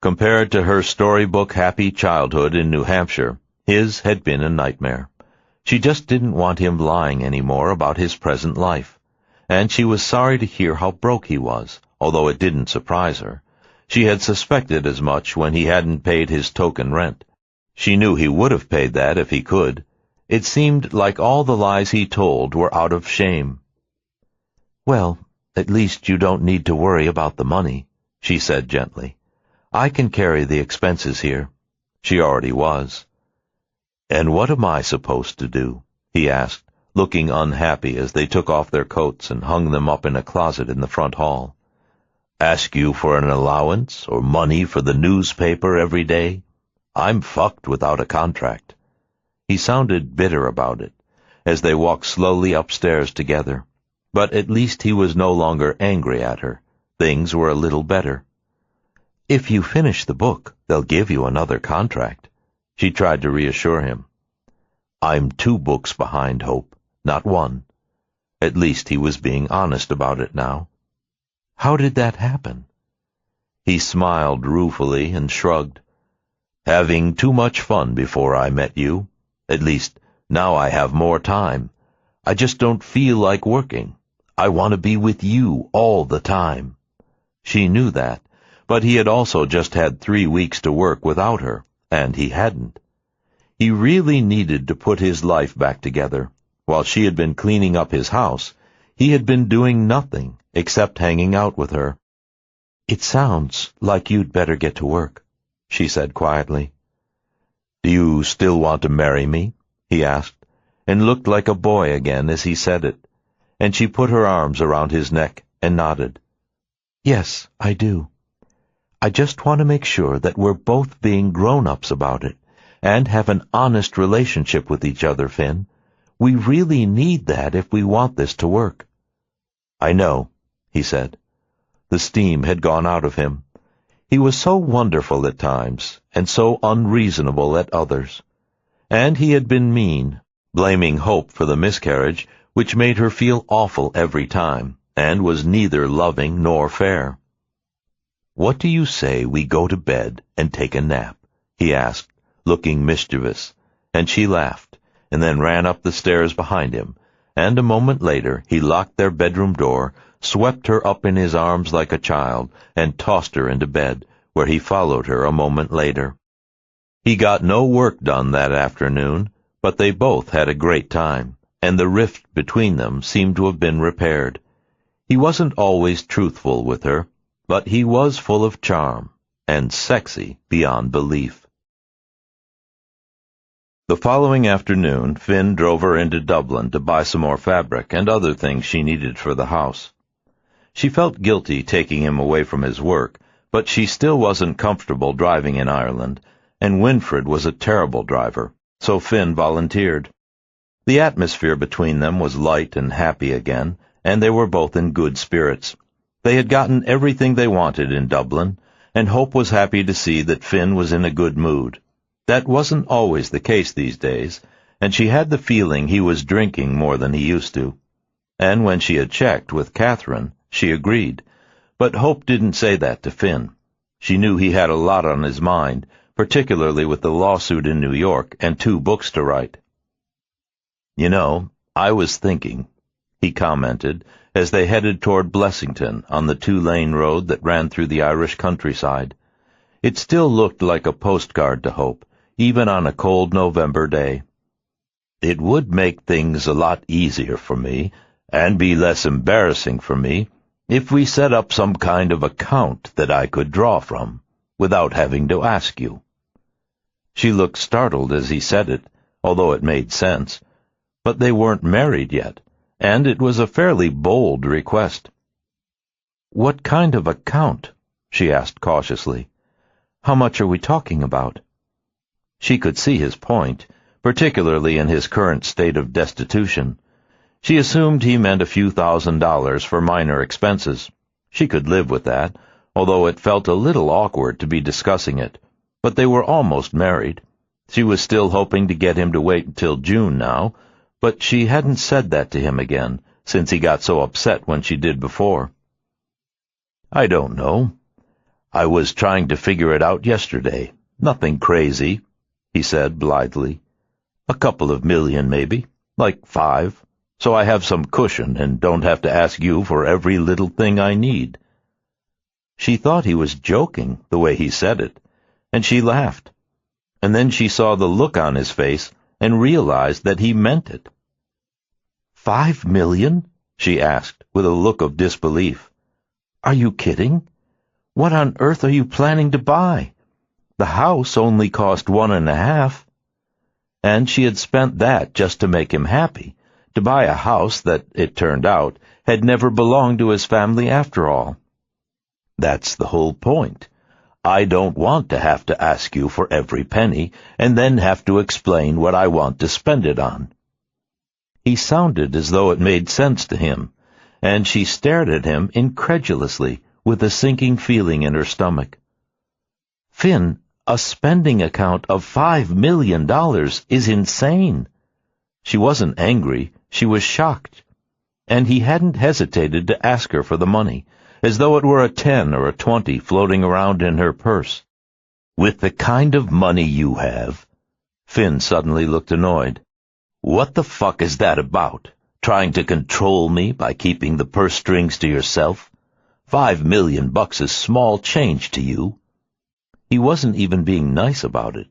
Compared to her storybook happy childhood in New Hampshire, his had been a nightmare. She just didn't want him lying any more about his present life, and she was sorry to hear how broke he was, although it didn't surprise her. She had suspected as much when he hadn't paid his token rent. She knew he would have paid that if he could. It seemed like all the lies he told were out of shame. "Well, at least you don't need to worry about the money," she said gently. "I can carry the expenses here." She already was. "And what am I supposed to do?" he asked, looking unhappy as they took off their coats and hung them up in a closet in the front hall. "Ask you for an allowance or money for the newspaper every day? I'm fucked without a contract." He sounded bitter about it, as they walked slowly upstairs together. But at least he was no longer angry at her. Things were a little better. "If you finish the book, they'll give you another contract." She tried to reassure him. "I'm 2 books behind, Hope, not 1. At least he was being honest about it now. "How did that happen?" He smiled ruefully and shrugged. "Having too much fun before I met you. At least, now I have more time. I just don't feel like working. I want to be with you all the time." She knew that, but he had also just had 3 weeks to work without her, and he hadn't. He really needed to put his life back together. While she had been cleaning up his house, he had been doing nothing except hanging out with her. "It sounds like you'd better get to work," she said quietly. "Do you still want to marry me?" he asked, and looked like a boy again as he said it, and she put her arms around his neck and nodded. "Yes, I do. I just want to make sure that we're both being grown-ups about it and have an honest relationship with each other, Finn. We really need that if we want this to work." "I know," he said. The steam had gone out of him. He was so wonderful at times and so unreasonable at others. And he had been mean, blaming Hope for the miscarriage, which made her feel awful every time, and was neither loving nor fair. "What do you say we go to bed and take a nap?" he asked, looking mischievous, and she laughed, and then ran up the stairs behind him, and a moment later he locked their bedroom door, swept her up in his arms like a child, and tossed her into bed, where he followed her a moment later. He got no work done that afternoon, but they both had a great time, and the rift between them seemed to have been repaired. He wasn't always truthful with her, but he was full of charm, and sexy beyond belief. The following afternoon, Finn drove her into Dublin to buy some more fabric and other things she needed for the house. She felt guilty taking him away from his work, but she still wasn't comfortable driving in Ireland, and Winfred was a terrible driver, so Finn volunteered. The atmosphere between them was light and happy again, and they were both in good spirits. They had gotten everything they wanted in Dublin, and Hope was happy to see that Finn was in a good mood. That wasn't always the case these days, and she had the feeling he was drinking more than he used to. And when she had checked with Catherine, she agreed. But Hope didn't say that to Finn. She knew he had a lot on his mind, particularly with the lawsuit in New York and 2 books to write. "You know, I was thinking," he commented, as they headed toward Blessington on the 2-lane road that ran through the Irish countryside. It still looked like a postcard to Hope, even on a cold November day. "It would make things a lot easier for me, and be less embarrassing for me, if we set up some kind of account that I could draw from, without having to ask you." She looked startled as he said it, although it made sense. But they weren't married yet, and it was a fairly bold request. "What kind of account?" she asked cautiously. "How much are we talking about?" She could see his point, particularly in his current state of destitution. She assumed he meant a few $1,000s for minor expenses. She could live with that, although it felt a little awkward to be discussing it. But they were almost married. She was still hoping to get him to wait until June now, but she hadn't said that to him again, since he got so upset when she did before. "I don't know. I was trying to figure it out yesterday. Nothing crazy," he said blithely. "A couple of million, maybe, like 5, so I have some cushion and don't have to ask you for every little thing I need." She thought he was joking, the way he said it, and she laughed. And then she saw the look on his face and realized that he meant it. "5 million?" she asked, with a look of disbelief. "Are you kidding? What on earth are you planning to buy? The house only cost 1.5. And she had spent that just to make him happy, to buy a house that, it turned out, had never belonged to his family after all. "That's the whole point. I don't want to have to ask you for every penny and then have to explain what I want to spend it on." He sounded as though it made sense to him, and she stared at him incredulously, with a sinking feeling in her stomach. "Finn, a spending account of $5 million is insane." She wasn't angry, she was shocked. And he hadn't hesitated to ask her for the money, as though it were a 10 or a 20 floating around in her purse. "With the kind of money you have—" Finn suddenly looked annoyed. "What the fuck is that about? Trying to control me by keeping the purse strings to yourself? $5 million is small change to you." He wasn't even being nice about it.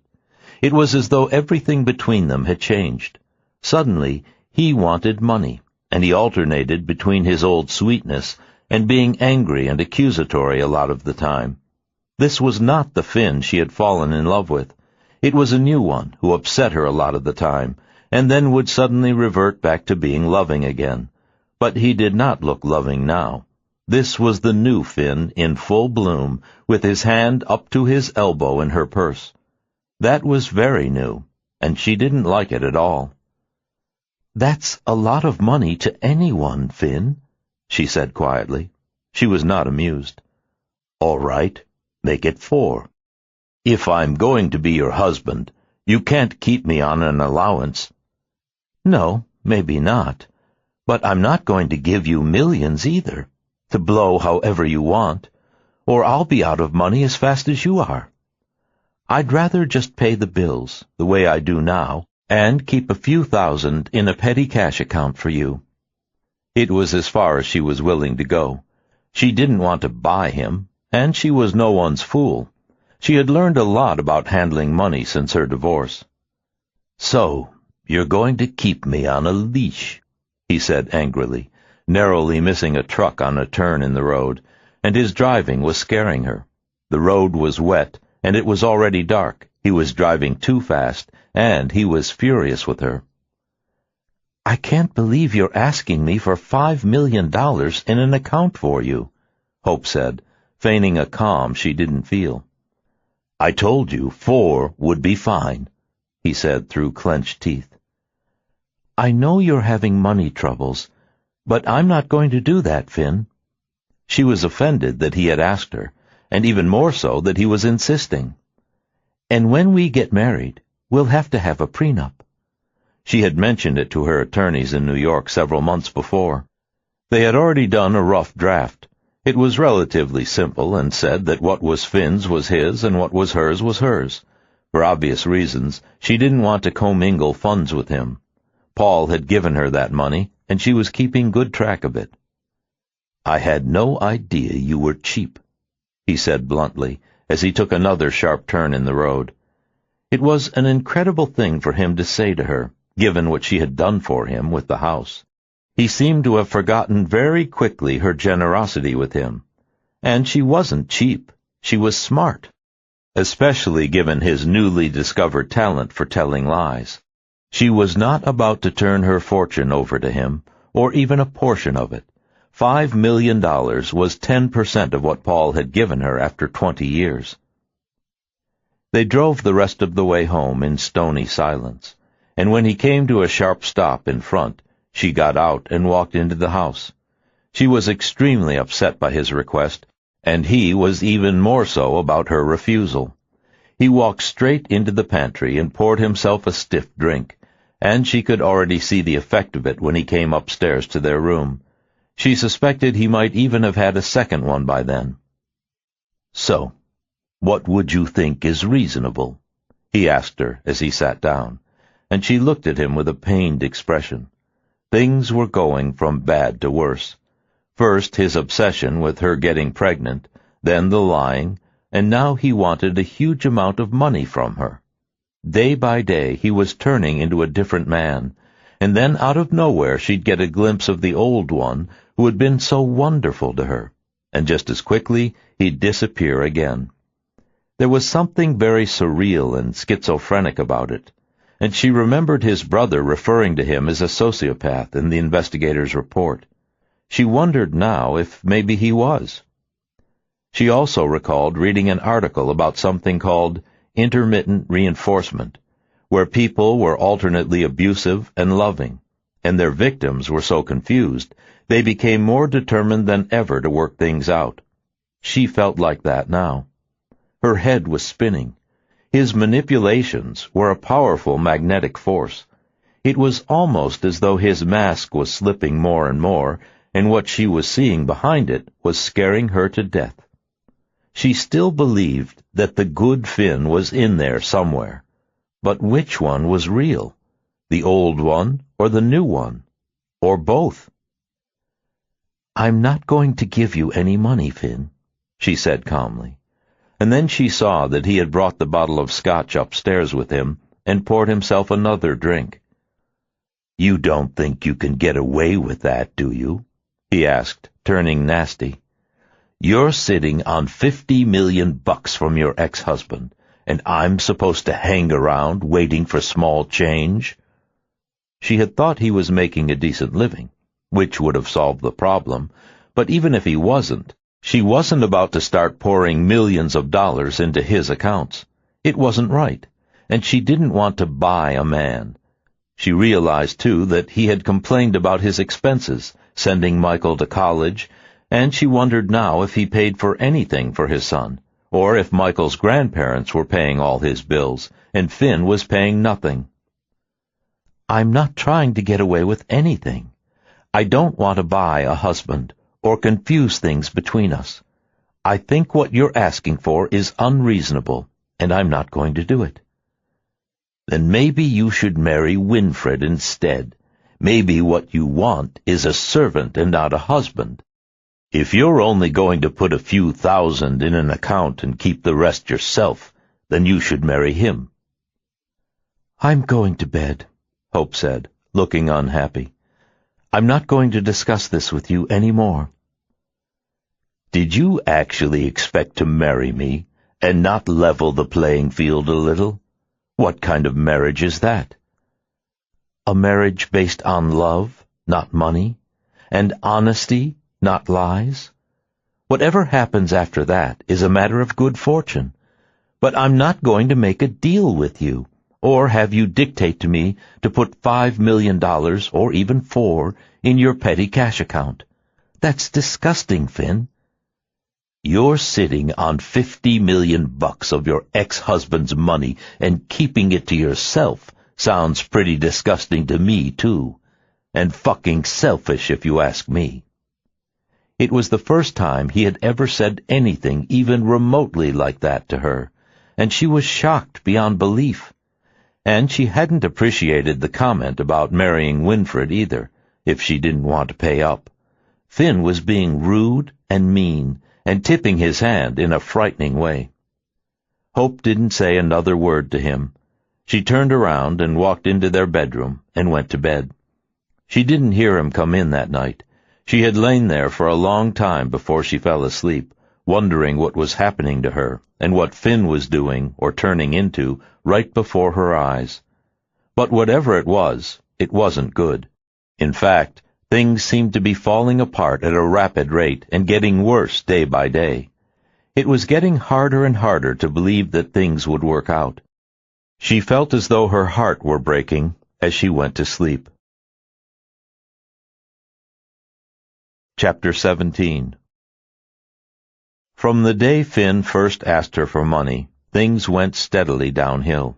It was as though everything between them had changed. Suddenly, he wanted money, and he alternated between his old sweetness and being angry and accusatory a lot of the time. This was not the Finn she had fallen in love with. It was a new one who upset her a lot of the time, and then would suddenly revert back to being loving again. But he did not look loving now. This was the new Finn in full bloom, with his hand up to his elbow in her purse. That was very new, and she didn't like it at all. "That's a lot of money to anyone, Finn," she said quietly. She was not amused. "All right, make it 4. If I'm going to be your husband, you can't keep me on an allowance." "No, maybe not. But I'm not going to give you millions either, to blow however you want, or I'll be out of money as fast as you are. I'd rather just pay the bills, the way I do now, and keep a few thousand in a petty cash account for you." It was as far as she was willing to go. She didn't want to buy him, and she was no one's fool. She had learned a lot about handling money since her divorce. "So, you're going to keep me on a leash," he said angrily, narrowly missing a truck on a turn in the road, and his driving was scaring her. The road was wet, and it was already dark. He was driving too fast, and he was furious with her. "I can't believe you're asking me for $5 million in an account for you," Hope said, feigning a calm she didn't feel. "I told you 4 would be fine," he said through clenched teeth. "I know you're having money troubles, but I'm not going to do that, Finn." She was offended that he had asked her, and even more so that he was insisting. "And when we get married, we'll have to have a prenup." She had mentioned it to her attorneys in New York several months before. They had already done a rough draft. It was relatively simple and said that what was Finn's was his and what was hers was hers. For obvious reasons, she didn't want to commingle funds with him. Paul had given her that money, and she was keeping good track of it. "I had no idea you were cheap," he said bluntly, as he took another sharp turn in the road. It was an incredible thing for him to say to her, given what she had done for him with the house. He seemed to have forgotten very quickly her generosity with him. And she wasn't cheap. She was smart, especially given his newly discovered talent for telling lies. She was not about to turn her fortune over to him, or even a portion of it. $5 million was 10% of what Paul had given her after 20 years. They drove the rest of the way home in stony silence, and when he came to a sharp stop in front, she got out and walked into the house. She was extremely upset by his request, and he was even more so about her refusal. He walked straight into the pantry and poured himself a stiff drink, and she could already see the effect of it when he came upstairs to their room. She suspected he might even have had a second one by then. "So, what would you think is reasonable?" he asked her as he sat down, and she looked at him with a pained expression. Things were going from bad to worse. First his obsession with her getting pregnant, then the lying, and now he wanted a huge amount of money from her. Day by day he was turning into a different man, and then out of nowhere she'd get a glimpse of the old one who had been so wonderful to her, and just as quickly he'd disappear again. There was something very surreal and schizophrenic about it, and she remembered his brother referring to him as a sociopath in the investigator's report. She wondered now if maybe he was. She also recalled reading an article about something called intermittent reinforcement, where people were alternately abusive and loving, and their victims were so confused they became more determined than ever to work things out. She felt like that now. Her head was spinning. His manipulations were a powerful magnetic force. It was almost as though his mask was slipping more and more, and what she was seeing behind it was scaring her to death. She still believed that the good Finn was in there somewhere. But which one was real? The old one or the new one? or both. "I'm not going to give you any money, Finn," she said calmly. And then she saw that he had brought the bottle of scotch upstairs with him and poured himself another drink. "You don't think you can get away with that, do you?" he asked, turning nasty. "You're sitting on $50 million from your ex-husband, and I'm supposed to hang around waiting for small change?" She had thought he was making a decent living, which would have solved the problem, but even if he wasn't, she wasn't about to start pouring millions of dollars into his accounts. It wasn't right, and she didn't want to buy a man. She realized, too, that he had complained about his expenses, sending Michael to college, and she wondered now if he paid for anything for his son, or if Michael's grandparents were paying all his bills, and Finn was paying nothing. "I'm not trying to get away with anything. I don't want to buy a husband, or confuse things between us. I think what you're asking for is unreasonable, and I'm not going to do it." "Then maybe you should marry Winfred instead. Maybe what you want is a servant and not a husband. If you're only going to put a few thousand in an account and keep the rest yourself, then you should marry him." "I'm going to bed," Hope said, looking unhappy. "I'm not going to discuss this with you any more." "Did you actually expect to marry me and not level the playing field a little? What kind of marriage is that?" "A marriage based on love, not money, and honesty, not lies. Whatever happens after that is a matter of good fortune. But I'm not going to make a deal with you, or have you dictate to me to put $5 million, or even $4, in your petty cash account. That's disgusting, Finn." "You're sitting on $50 million of your ex-husband's money and keeping it to yourself sounds pretty disgusting to me, too. And fucking selfish, if you ask me." It was the first time he had ever said anything even remotely like that to her, and she was shocked beyond belief. And she hadn't appreciated the comment about marrying Winfred either, if she didn't want to pay up. Finn was being rude and mean, and tipping his hand in a frightening way. Hope didn't say another word to him. She turned around and walked into their bedroom and went to bed. She didn't hear him come in that night. She had lain there for a long time before she fell asleep, wondering what was happening to her and what Finn was doing or turning into right before her eyes. But whatever it wasn't good. In fact, things seemed to be falling apart at a rapid rate and getting worse day by day. It was getting harder and harder to believe that things would work out. She felt as though her heart were breaking as she went to sleep. Chapter 17. From the day Finn first asked her for money, things went steadily downhill.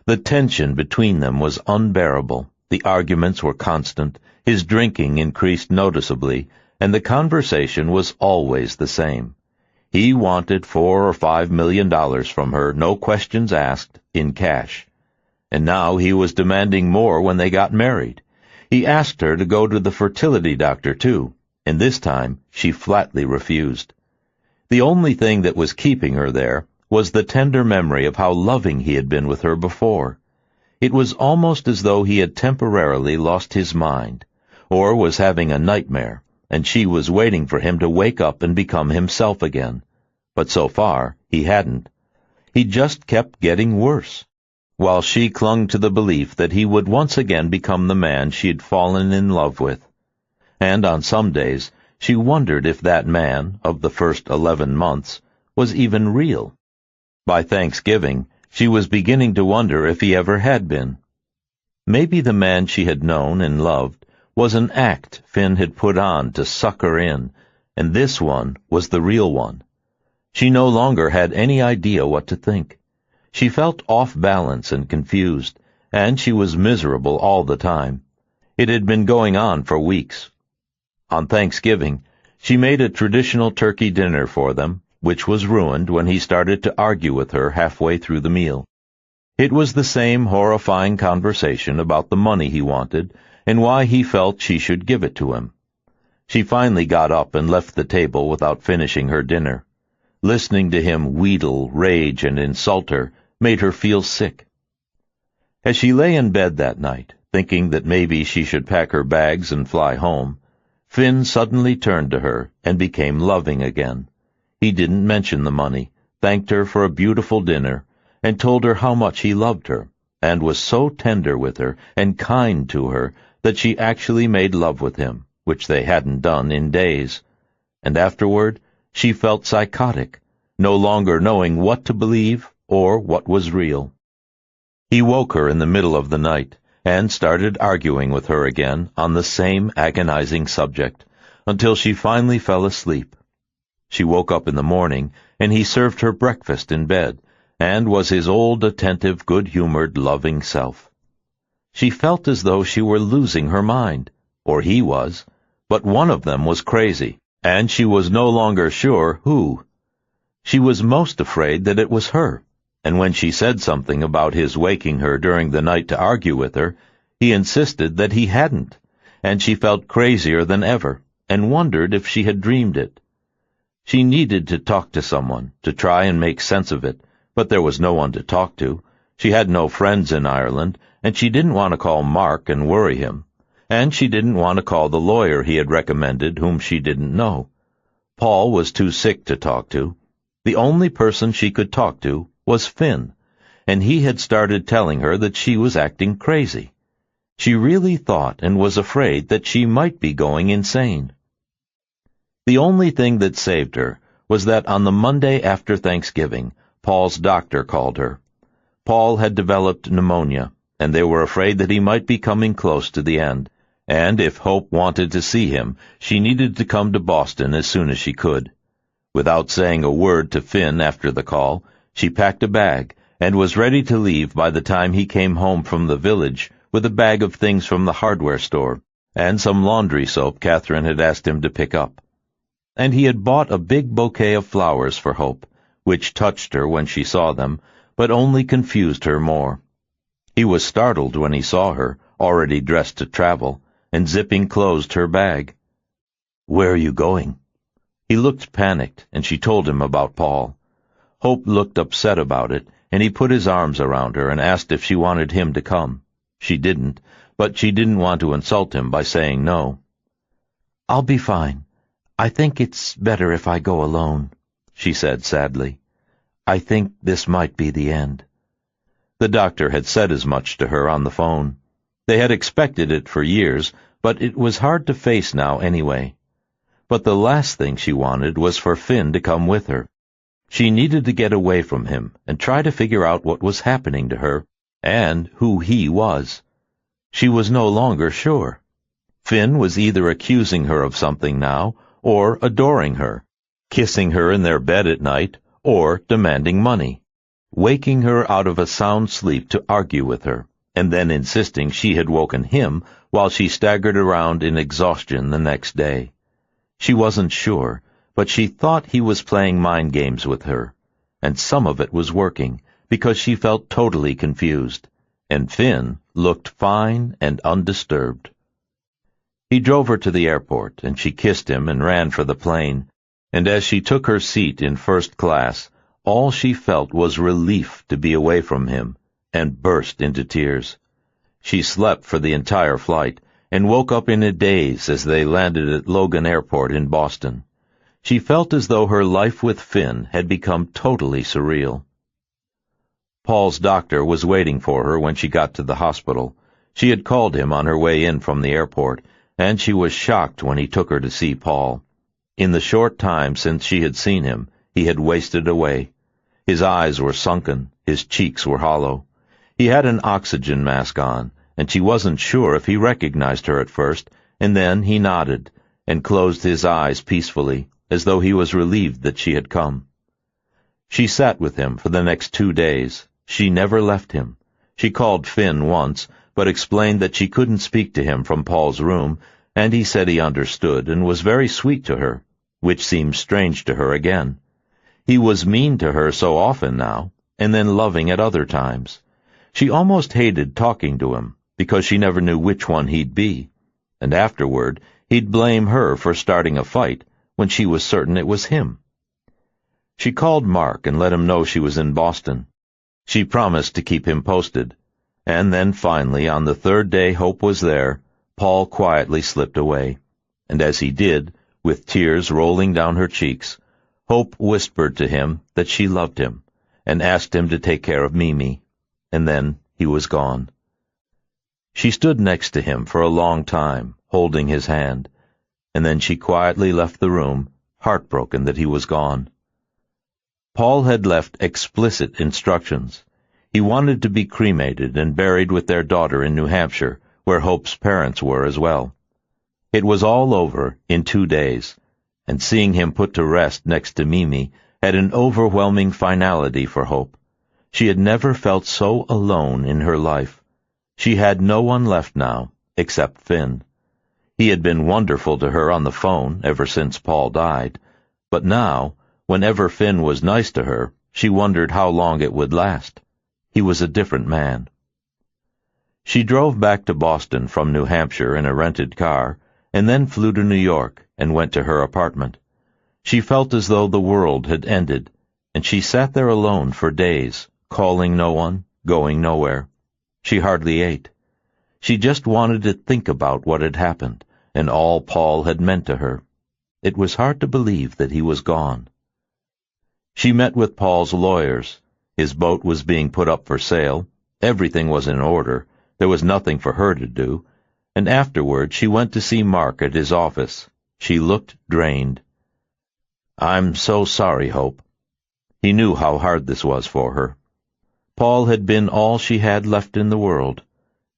The tension between them was unbearable, the arguments were constant, his drinking increased noticeably, and the conversation was always the same. He wanted $4 or $5 million from her, no questions asked, in cash. And now he was demanding more when they got married. He asked her to go to the fertility doctor, too, and this time she flatly refused. The only thing that was keeping her there was the tender memory of how loving he had been with her before. It was almost as though he had temporarily lost his mind, or was having a nightmare, and she was waiting for him to wake up and become himself again. But so far, he hadn't. He just kept getting worse, while she clung to the belief that he would once again become the man she had fallen in love with. And on some days, she wondered if that man, of the first 11 months, was even real. By Thanksgiving, she was beginning to wonder if he ever had been. Maybe the man she had known and loved was an act Finn had put on to suck her in, and this one was the real one. She no longer had any idea what to think. She felt off balance and confused, and she was miserable all the time. It had been going on for weeks. On Thanksgiving, she made a traditional turkey dinner for them, which was ruined when he started to argue with her halfway through the meal. It was the same horrifying conversation about the money he wanted, and why he felt she should give it to him. She finally got up and left the table without finishing her dinner. Listening to him wheedle, rage, and insult her made her feel sick. As she lay in bed that night, thinking that maybe she should pack her bags and fly home, Finn suddenly turned to her and became loving again. He didn't mention the money, thanked her for a beautiful dinner, and told her how much he loved her, and was so tender with her and kind to her that she actually made love with him, which they hadn't done in days. And afterward, she felt psychotic, no longer knowing what to believe or what was real. He woke her in the middle of the night and started arguing with her again on the same agonizing subject, until she finally fell asleep. She woke up in the morning, and he served her breakfast in bed, and was his old, attentive, good-humored, loving self. She felt as though she were losing her mind, or he was, but one of them was crazy, and she was no longer sure who. She was most afraid that it was her, and when she said something about his waking her during the night to argue with her, he insisted that he hadn't, and she felt crazier than ever, and wondered if she had dreamed it. She needed to talk to someone, to try and make sense of it, but there was no one to talk to. She had no friends in Ireland, and she didn't want to call Mark and worry him, and she didn't want to call the lawyer he had recommended whom she didn't know. Paul was too sick to talk to. The only person she could talk to was Finn, and he had started telling her that she was acting crazy. She really thought and was afraid that she might be going insane. The only thing that saved her was that on the Monday after Thanksgiving, Paul's doctor called her. Paul had developed pneumonia, and they were afraid that he might be coming close to the end, and if Hope wanted to see him, she needed to come to Boston as soon as she could. Without saying a word to Finn after the call, she packed a bag and was ready to leave by the time he came home from the village with a bag of things from the hardware store and some laundry soap Catherine had asked him to pick up. And he had bought a big bouquet of flowers for Hope, which touched her when she saw them, but only confused her more. He was startled when he saw her, already dressed to travel, and zipping closed her bag. "Where are you going?" He looked panicked, and she told him about Paul. Hope looked upset about it, and he put his arms around her and asked if she wanted him to come. She didn't, but she didn't want to insult him by saying no. "I'll be fine. I think it's better if I go alone," she said sadly. "I think this might be the end." The doctor had said as much to her on the phone. They had expected it for years, but it was hard to face now anyway. But the last thing she wanted was for Finn to come with her. She needed to get away from him and try to figure out what was happening to her and who he was. She was no longer sure. Finn was either accusing her of something now or adoring her, kissing her in their bed at night or demanding money, waking her out of a sound sleep to argue with her, and then insisting she had woken him while she staggered around in exhaustion the next day. She wasn't sure, but she thought he was playing mind games with her, and some of it was working, because she felt totally confused, and Finn looked fine and undisturbed. He drove her to the airport, and she kissed him and ran for the plane, and as she took her seat in first class, all she felt was relief to be away from him, and burst into tears. She slept for the entire flight, and woke up in a daze as they landed at Logan Airport in Boston. She felt as though her life with Finn had become totally surreal. Paul's doctor was waiting for her when she got to the hospital. She had called him on her way in from the airport, and she was shocked when he took her to see Paul. In the short time since she had seen him, he had wasted away. His eyes were sunken, his cheeks were hollow. He had an oxygen mask on, and she wasn't sure if he recognized her at first, and then he nodded and closed his eyes peacefully, as though he was relieved that she had come. She sat with him for the next 2 days. She never left him. She called Finn once, but explained that she couldn't speak to him from Paul's room, and he said he understood and was very sweet to her, which seemed strange to her again. He was mean to her so often now, and then loving at other times. She almost hated talking to him, because she never knew which one he'd be, and afterward he'd blame her for starting a fight when she was certain it was him. She called Mark and let him know she was in Boston. She promised to keep him posted, and then finally, on the third day Hope was there, Paul quietly slipped away, and as he did, with tears rolling down her cheeks, Hope whispered to him that she loved him, and asked him to take care of Mimi, and then he was gone. She stood next to him for a long time, holding his hand, and then she quietly left the room, heartbroken that he was gone. Paul had left explicit instructions. He wanted to be cremated and buried with their daughter in New Hampshire, where Hope's parents were as well. It was all over in 2 days, and seeing him put to rest next to Mimi had an overwhelming finality for Hope. She had never felt so alone in her life. She had no one left now, except Finn. He had been wonderful to her on the phone ever since Paul died, but now, whenever Finn was nice to her, she wondered how long it would last. He was a different man. She drove back to Boston from New Hampshire in a rented car, and then flew to New York and went to her apartment. She felt as though the world had ended, and she sat there alone for days, calling no one, going nowhere. She hardly ate. She just wanted to think about what had happened, and all Paul had meant to her. It was hard to believe that he was gone. She met with Paul's lawyers. His boat was being put up for sale. Everything was in order. There was nothing for her to do. And afterward she went to see Mark at his office. She looked drained. "I'm so sorry, Hope." He knew how hard this was for her. Paul had been all she had left in the world.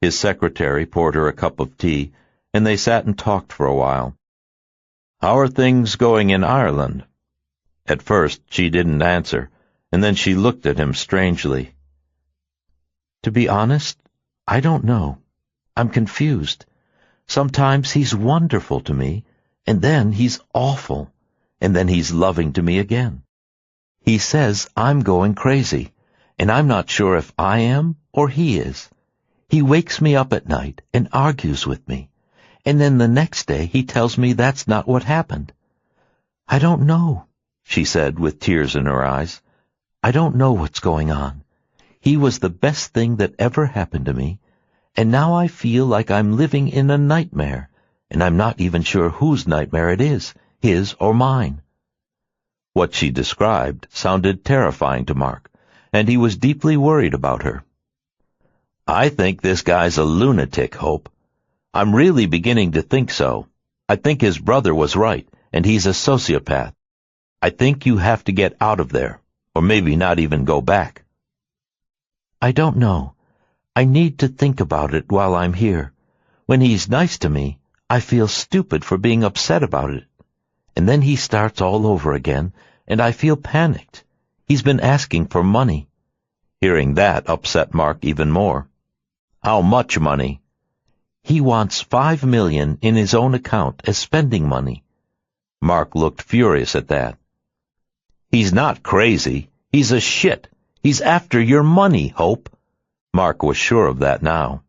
His secretary poured her a cup of tea, and they sat and talked for a while. "How are things going in Ireland?" At first she didn't answer, and then she looked at him strangely. "To be honest, I don't know. I'm confused. Sometimes he's wonderful to me, and then he's awful, and then he's loving to me again. He says I'm going crazy, and I'm not sure if I am or he is. He wakes me up at night and argues with me, and then the next day he tells me that's not what happened. I don't know," she said with tears in her eyes. "I don't know what's going on. He was the best thing that ever happened to me, and now I feel like I'm living in a nightmare, and I'm not even sure whose nightmare it is, his or mine." What she described sounded terrifying to Mark, and he was deeply worried about her. "I think this guy's a lunatic, Hope. I'm really beginning to think so. I think his brother was right, and he's a sociopath. I think you have to get out of there, or maybe not even go back." "I don't know. I need to think about it while I'm here. When he's nice to me, I feel stupid for being upset about it. And then he starts all over again, and I feel panicked. He's been asking for money." Hearing that upset Mark even more. "How much money?" "He wants $5 million in his own account as spending money." Mark looked furious at that. "He's not crazy. He's a shit. He's after your money, Hope." Mark was sure of that now.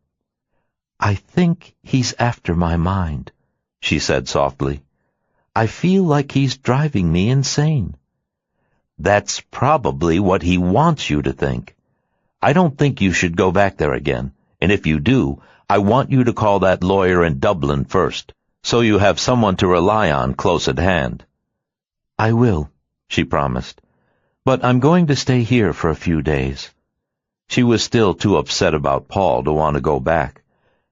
"I think he's after my mind," she said softly. "I feel like he's driving me insane." "That's probably what he wants you to think. I don't think you should go back there again, and if you do, I want you to call that lawyer in Dublin first, so you have someone to rely on close at hand." "I will," she promised, "but I'm going to stay here for a few days." She was still too upset about Paul to want to go back,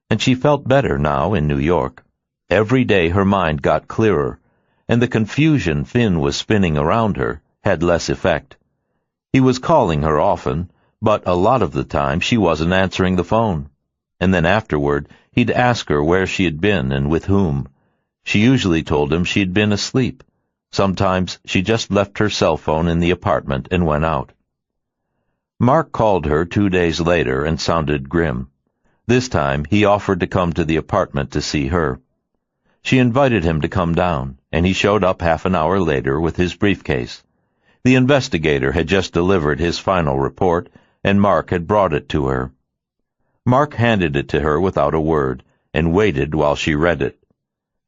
and she felt better now in New York. Every day her mind got clearer, and the confusion Finn was spinning around her had less effect. He was calling her often, but a lot of the time she wasn't answering the phone. And then afterward he'd ask her where she had been and with whom. She usually told him she'd been asleep. Sometimes she just left her cell phone in the apartment and went out. Mark called her 2 days later and sounded grim. This time he offered to come to the apartment to see her. She invited him to come down, and he showed up half an hour later with his briefcase. The investigator had just delivered his final report, and Mark had brought it to her. Mark handed it to her without a word, and waited while she read it.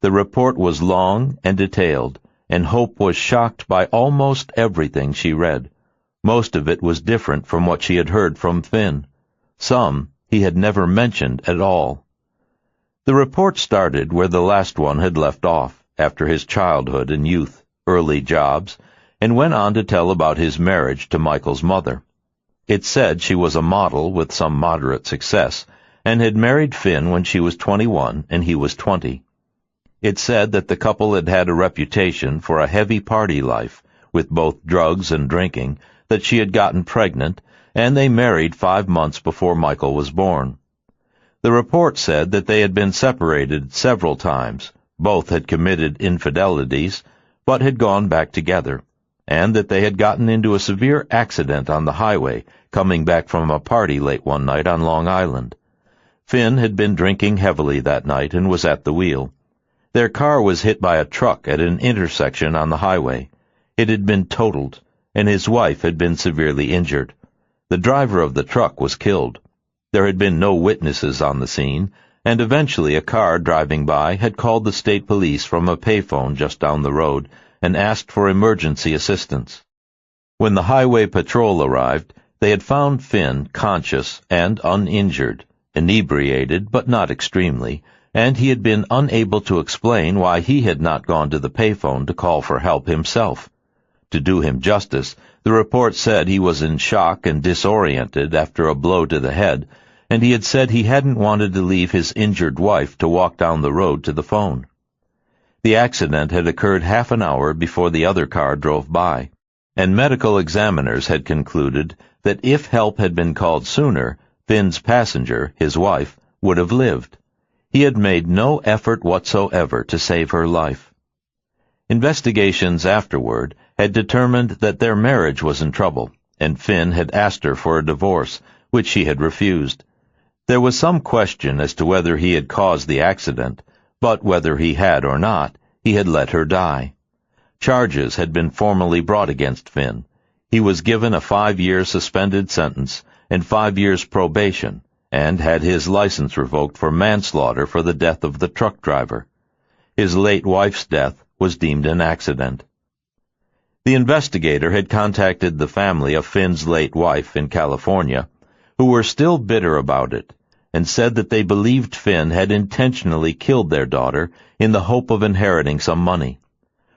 The report was long and detailed, and Hope was shocked by almost everything she read. Most of it was different from what she had heard from Finn. Some he had never mentioned at all. The report started where the last one had left off, after his childhood and youth, early jobs, and went on to tell about his marriage to Michael's mother. It said she was a model with some moderate success, and had married Finn when she was 21 and he was 20. It said that the couple had had a reputation for a heavy party life, with both drugs and drinking, that she had gotten pregnant, and they married 5 months before Michael was born. The report said that they had been separated several times, both had committed infidelities, but had gone back together, and that they had gotten into a severe accident on the highway, coming back from a party late one night on Long Island. Finn had been drinking heavily that night and was at the wheel. Their car was hit by a truck at an intersection on the highway. It had been totaled, and his wife had been severely injured. The driver of the truck was killed. There had been no witnesses on the scene, and eventually a car driving by had called the state police from a payphone just down the road and asked for emergency assistance. When the highway patrol arrived, they had found Finn conscious and uninjured, inebriated but not extremely, and he had been unable to explain why he had not gone to the payphone to call for help himself. To do him justice, the report said he was in shock and disoriented after a blow to the head, and he had said he hadn't wanted to leave his injured wife to walk down the road to the phone. The accident had occurred half an hour before the other car drove by, and medical examiners had concluded that if help had been called sooner, Finn's passenger, his wife, would have lived. He had made no effort whatsoever to save her life. Investigations afterward had determined that their marriage was in trouble, and Finn had asked her for a divorce, which she had refused. There was some question as to whether he had caused the accident, but whether he had or not, he had let her die. Charges had been formally brought against Finn. He was given a 5-year suspended sentence and 5 years probation, and had his license revoked for manslaughter for the death of the truck driver. His late wife's death was deemed an accident. The investigator had contacted the family of Finn's late wife in California, who were still bitter about it, and said that they believed Finn had intentionally killed their daughter in the hope of inheriting some money.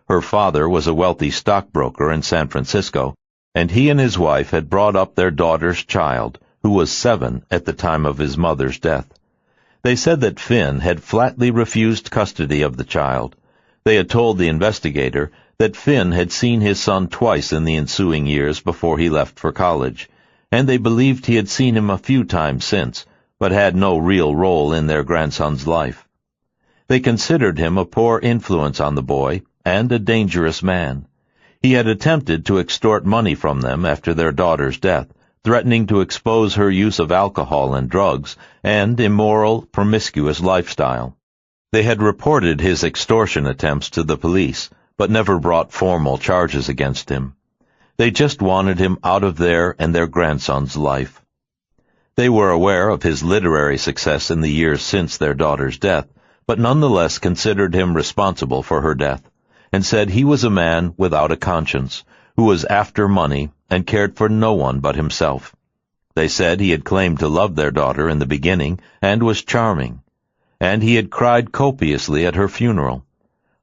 Her father was a wealthy stockbroker in San Francisco, and he and his wife had brought up their daughter's child, who was 7 at the time of his mother's death. They said that Finn had flatly refused custody of the child. They had told the investigator that Finn had seen his son twice in the ensuing years before he left for college, and they believed he had seen him a few times since, but had no real role in their grandson's life. They considered him a poor influence on the boy and a dangerous man. He had attempted to extort money from them after their daughter's death, threatening to expose her use of alcohol and drugs and immoral, promiscuous lifestyle. They had reported his extortion attempts to the police, but never brought formal charges against him. They just wanted him out of their and their grandson's life. They were aware of his literary success in the years since their daughter's death, but nonetheless considered him responsible for her death, and said he was a man without a conscience, who was after money and cared for no one but himself. They said he had claimed to love their daughter in the beginning and was charming, and he had cried copiously at her funeral.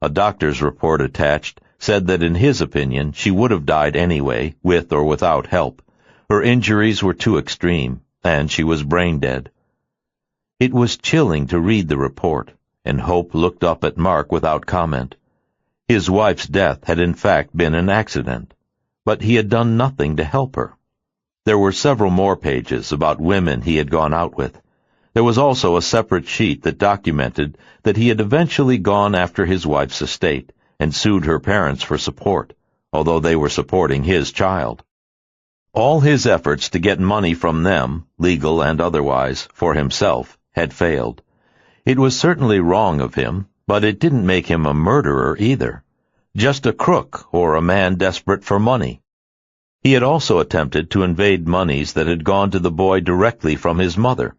A doctor's report attached said that in his opinion she would have died anyway, with or without help. Her injuries were too extreme, and she was brain dead. It was chilling to read the report, and Hope looked up at Mark without comment. His wife's death had in fact been an accident, but he had done nothing to help her. There were several more pages about women he had gone out with. There was also a separate sheet that documented that he had eventually gone after his wife's estate and sued her parents for support, although they were supporting his child. All his efforts to get money from them, legal and otherwise, for himself, had failed. It was certainly wrong of him, but it didn't make him a murderer either. Just a crook or a man desperate for money. He had also attempted to invade monies that had gone to the boy directly from his mother,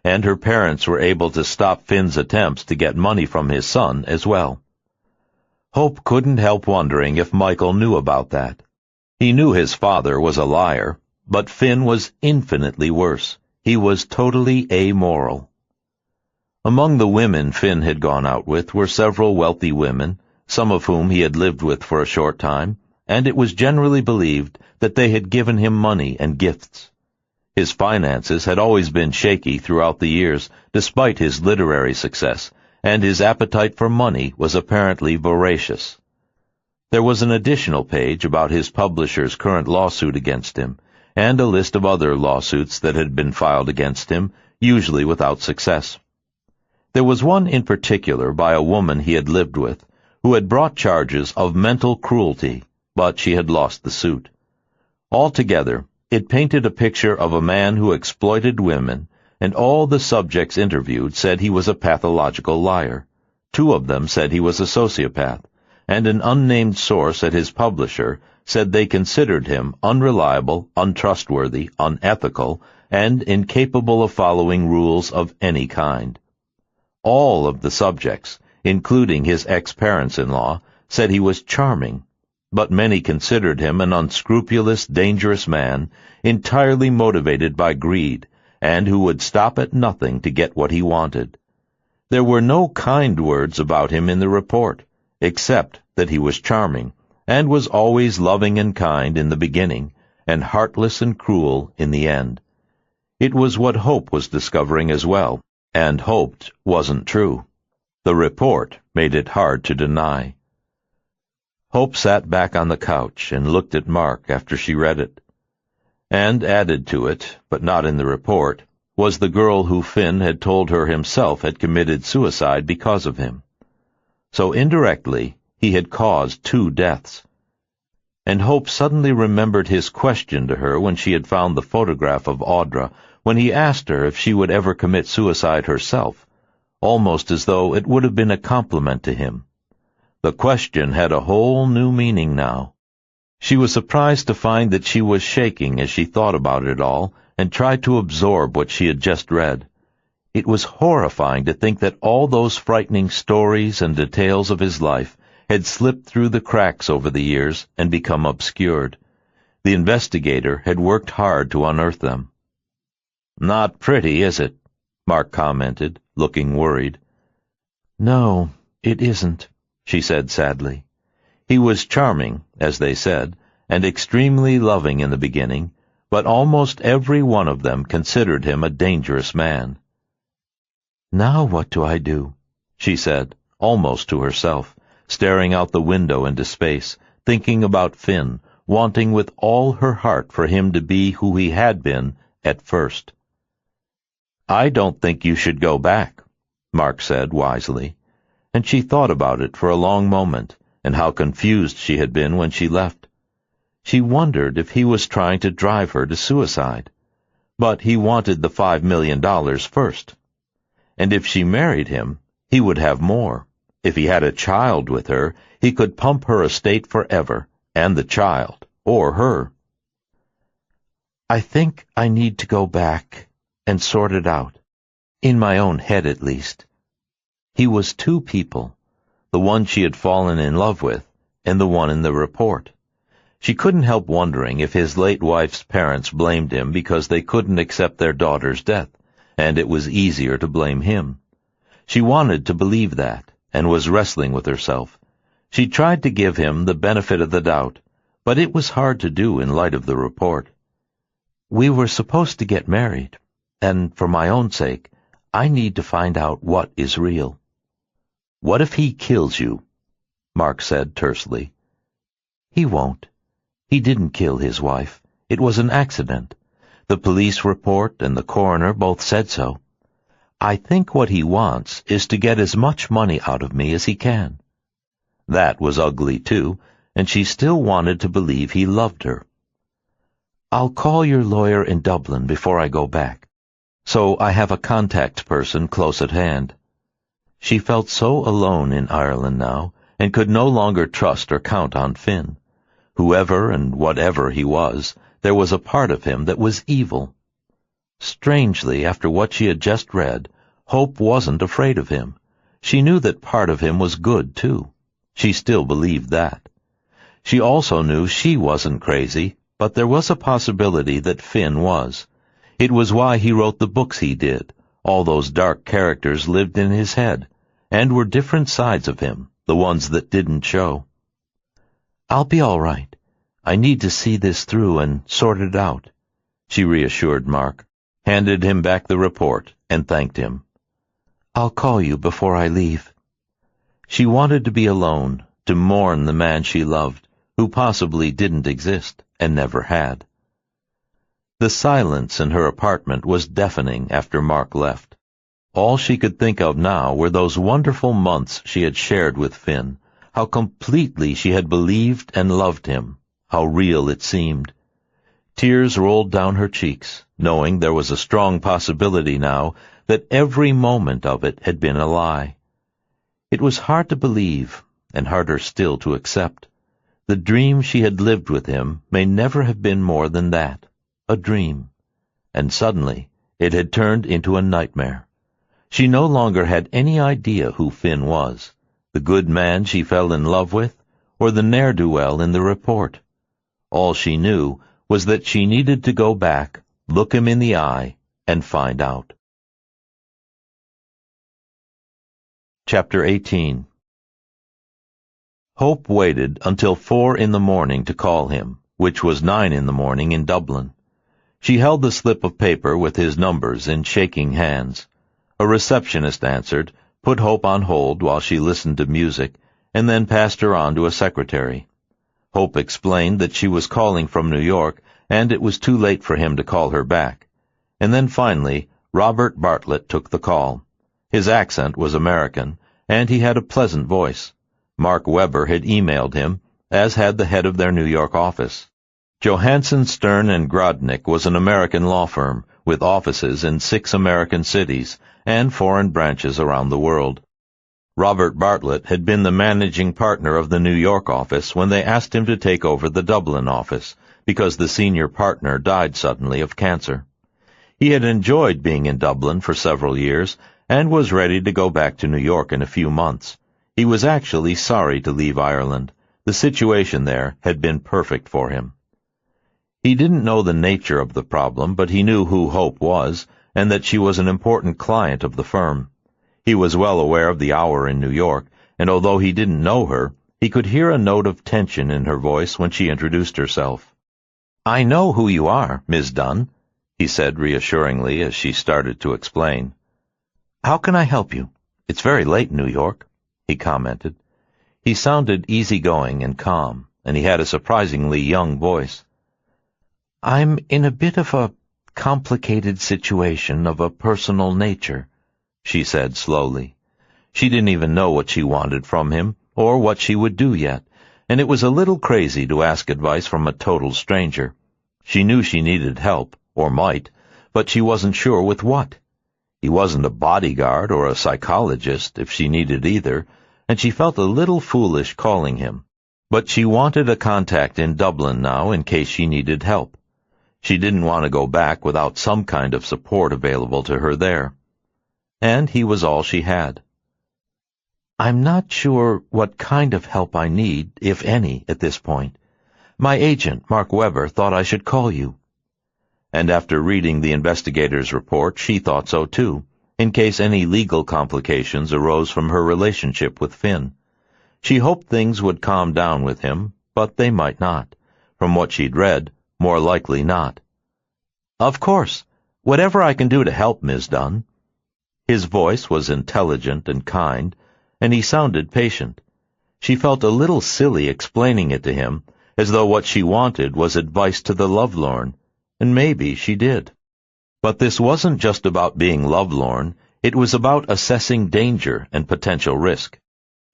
and her parents were able to stop Finn's attempts to get money from his son as well. Hope couldn't help wondering if Michael knew about that. He knew his father was a liar, but Finn was infinitely worse. He was totally amoral. Among the women Finn had gone out with were several wealthy women, some of whom he had lived with for a short time, and it was generally believed that they had given him money and gifts. His finances had always been shaky throughout the years, despite his literary success, and his appetite for money was apparently voracious. There was an additional page about his publisher's current lawsuit against him, and a list of other lawsuits that had been filed against him, usually without success. There was one in particular by a woman he had lived with, who had brought charges of mental cruelty, but she had lost the suit. Altogether, it painted a picture of a man who exploited women, and all the subjects interviewed said he was a pathological liar. 2 of them said he was a sociopath, and an unnamed source at his publisher said they considered him unreliable, untrustworthy, unethical, and incapable of following rules of any kind. All of the subjects, including his ex-parents-in-law, said he was charming, but many considered him an unscrupulous, dangerous man, entirely motivated by greed, and who would stop at nothing to get what he wanted. There were no kind words about him in the report, except that he was charming, and was always loving and kind in the beginning, and heartless and cruel in the end. It was what Hope was discovering as well, and hoped wasn't true. The report made it hard to deny. Hope sat back on the couch and looked at Mark after she read it. And added to it, but not in the report, was the girl who Finn had told her himself had committed suicide because of him. So indirectly, he had caused 2 deaths. And Hope suddenly remembered his question to her when she had found the photograph of Audra, when he asked her if she would ever commit suicide herself, almost as though it would have been a compliment to him. The question had a whole new meaning now. She was surprised to find that she was shaking as she thought about it all and tried to absorb what she had just read. It was horrifying to think that all those frightening stories and details of his life had slipped through the cracks over the years and become obscured. The investigator had worked hard to unearth them. "Not pretty, is it?" Mark commented, looking worried. "No, it isn't," she said sadly. He was charming, as they said, and extremely loving in the beginning, but almost every one of them considered him a dangerous man. "Now what do I do?" she said, almost to herself, staring out the window into space, thinking about Finn, wanting with all her heart for him to be who he had been at first. "I don't think you should go back," Mark said wisely, and she thought about it for a long moment, and how confused she had been when she left. She wondered if he was trying to drive her to suicide. But he wanted the $5 million first. And if she married him, he would have more. If he had a child with her, he could pump her estate forever, and the child, or her. "I think I need to go back and sort it out. In my own head, at least." He was 2 people, the one she had fallen in love with, and the one in the report. She couldn't help wondering if his late wife's parents blamed him because they couldn't accept their daughter's death, and it was easier to blame him. She wanted to believe that, and was wrestling with herself. She tried to give him the benefit of the doubt, but it was hard to do in light of the report. "We were supposed to get married, and for my own sake, I need to find out what is real." "What if he kills you?" Mark said tersely. "He won't. He didn't kill his wife. It was an accident. The police report and the coroner both said so. I think what he wants is to get as much money out of me as he can." That was ugly, too, and she still wanted to believe he loved her. "I'll call your lawyer in Dublin before I go back, so I have a contact person close at hand." She felt so alone in Ireland now, and could no longer trust or count on Finn. Whoever and whatever he was, there was a part of him that was evil. Strangely, after what she had just read, Hope wasn't afraid of him. She knew that part of him was good, too. She still believed that. She also knew she wasn't crazy, but there was a possibility that Finn was. It was why he wrote the books he did. All those dark characters lived in his head, and were different sides of him, the ones that didn't show. "I'll be all right. I need to see this through and sort it out," she reassured Mark, handed him back the report, and thanked him. "I'll call you before I leave." She wanted to be alone, to mourn the man she loved, who possibly didn't exist and never had. The silence in her apartment was deafening after Mark left. All she could think of now were those wonderful months she had shared with Finn, how completely she had believed and loved him, how real it seemed. Tears rolled down her cheeks, knowing there was a strong possibility now that every moment of it had been a lie. It was hard to believe, and harder still to accept. The dream she had lived with him may never have been more than that, a dream. And suddenly it had turned into a nightmare. She no longer had any idea who Finn was, the good man she fell in love with, or the ne'er-do-well in the report. All she knew was that she needed to go back, look him in the eye, and find out. Chapter 18. Hope waited until 4 in the morning to call him, which was 9 in the morning in Dublin. She held the slip of paper with his numbers in shaking hands. A receptionist answered, put Hope on hold while she listened to music, and then passed her on to a secretary. Hope explained that she was calling from New York, and it was too late for him to call her back. And then finally, Robert Bartlett took the call. His accent was American, and he had a pleasant voice. Mark Webber had emailed him, as had the head of their New York office. Johansson, Stern & Grodnick was an American law firm, with offices in 6 American cities and foreign branches around the world. Robert Bartlett had been the managing partner of the New York office when they asked him to take over the Dublin office, because the senior partner died suddenly of cancer. He had enjoyed being in Dublin for several years, and was ready to go back to New York in a few months. He was actually sorry to leave Ireland. The situation there had been perfect for him. He didn't know the nature of the problem, but he knew who Hope was, and that she was an important client of the firm. He was well aware of the hour in New York, and although he didn't know her, he could hear a note of tension in her voice when she introduced herself. "I know who you are, Ms. Dunn," he said reassuringly as she started to explain. "How can I help you? It's very late in New York," he commented. He sounded easygoing and calm, and he had a surprisingly young voice. "I'm in a bit of a complicated situation of a personal nature," she said slowly. She didn't even know what she wanted from him, or what she would do yet, and it was a little crazy to ask advice from a total stranger. She knew she needed help, or might, but she wasn't sure with what. He wasn't a bodyguard or a psychologist, if she needed either, and she felt a little foolish calling him. But she wanted a contact in Dublin now in case she needed help. She didn't want to go back without some kind of support available to her there. And he was all she had. "I'm not sure what kind of help I need, if any, at this point. My agent, Mark Webber, thought I should call you." And after reading the investigator's report, she thought so too, in case any legal complications arose from her relationship with Finn. She hoped things would calm down with him, but they might not. From what she'd read, more likely not. "Of course. Whatever I can do to help, Ms. Dunn." His voice was intelligent and kind, and he sounded patient. She felt a little silly explaining it to him, as though what she wanted was advice to the lovelorn, and maybe she did. But this wasn't just about being lovelorn, it was about assessing danger and potential risk.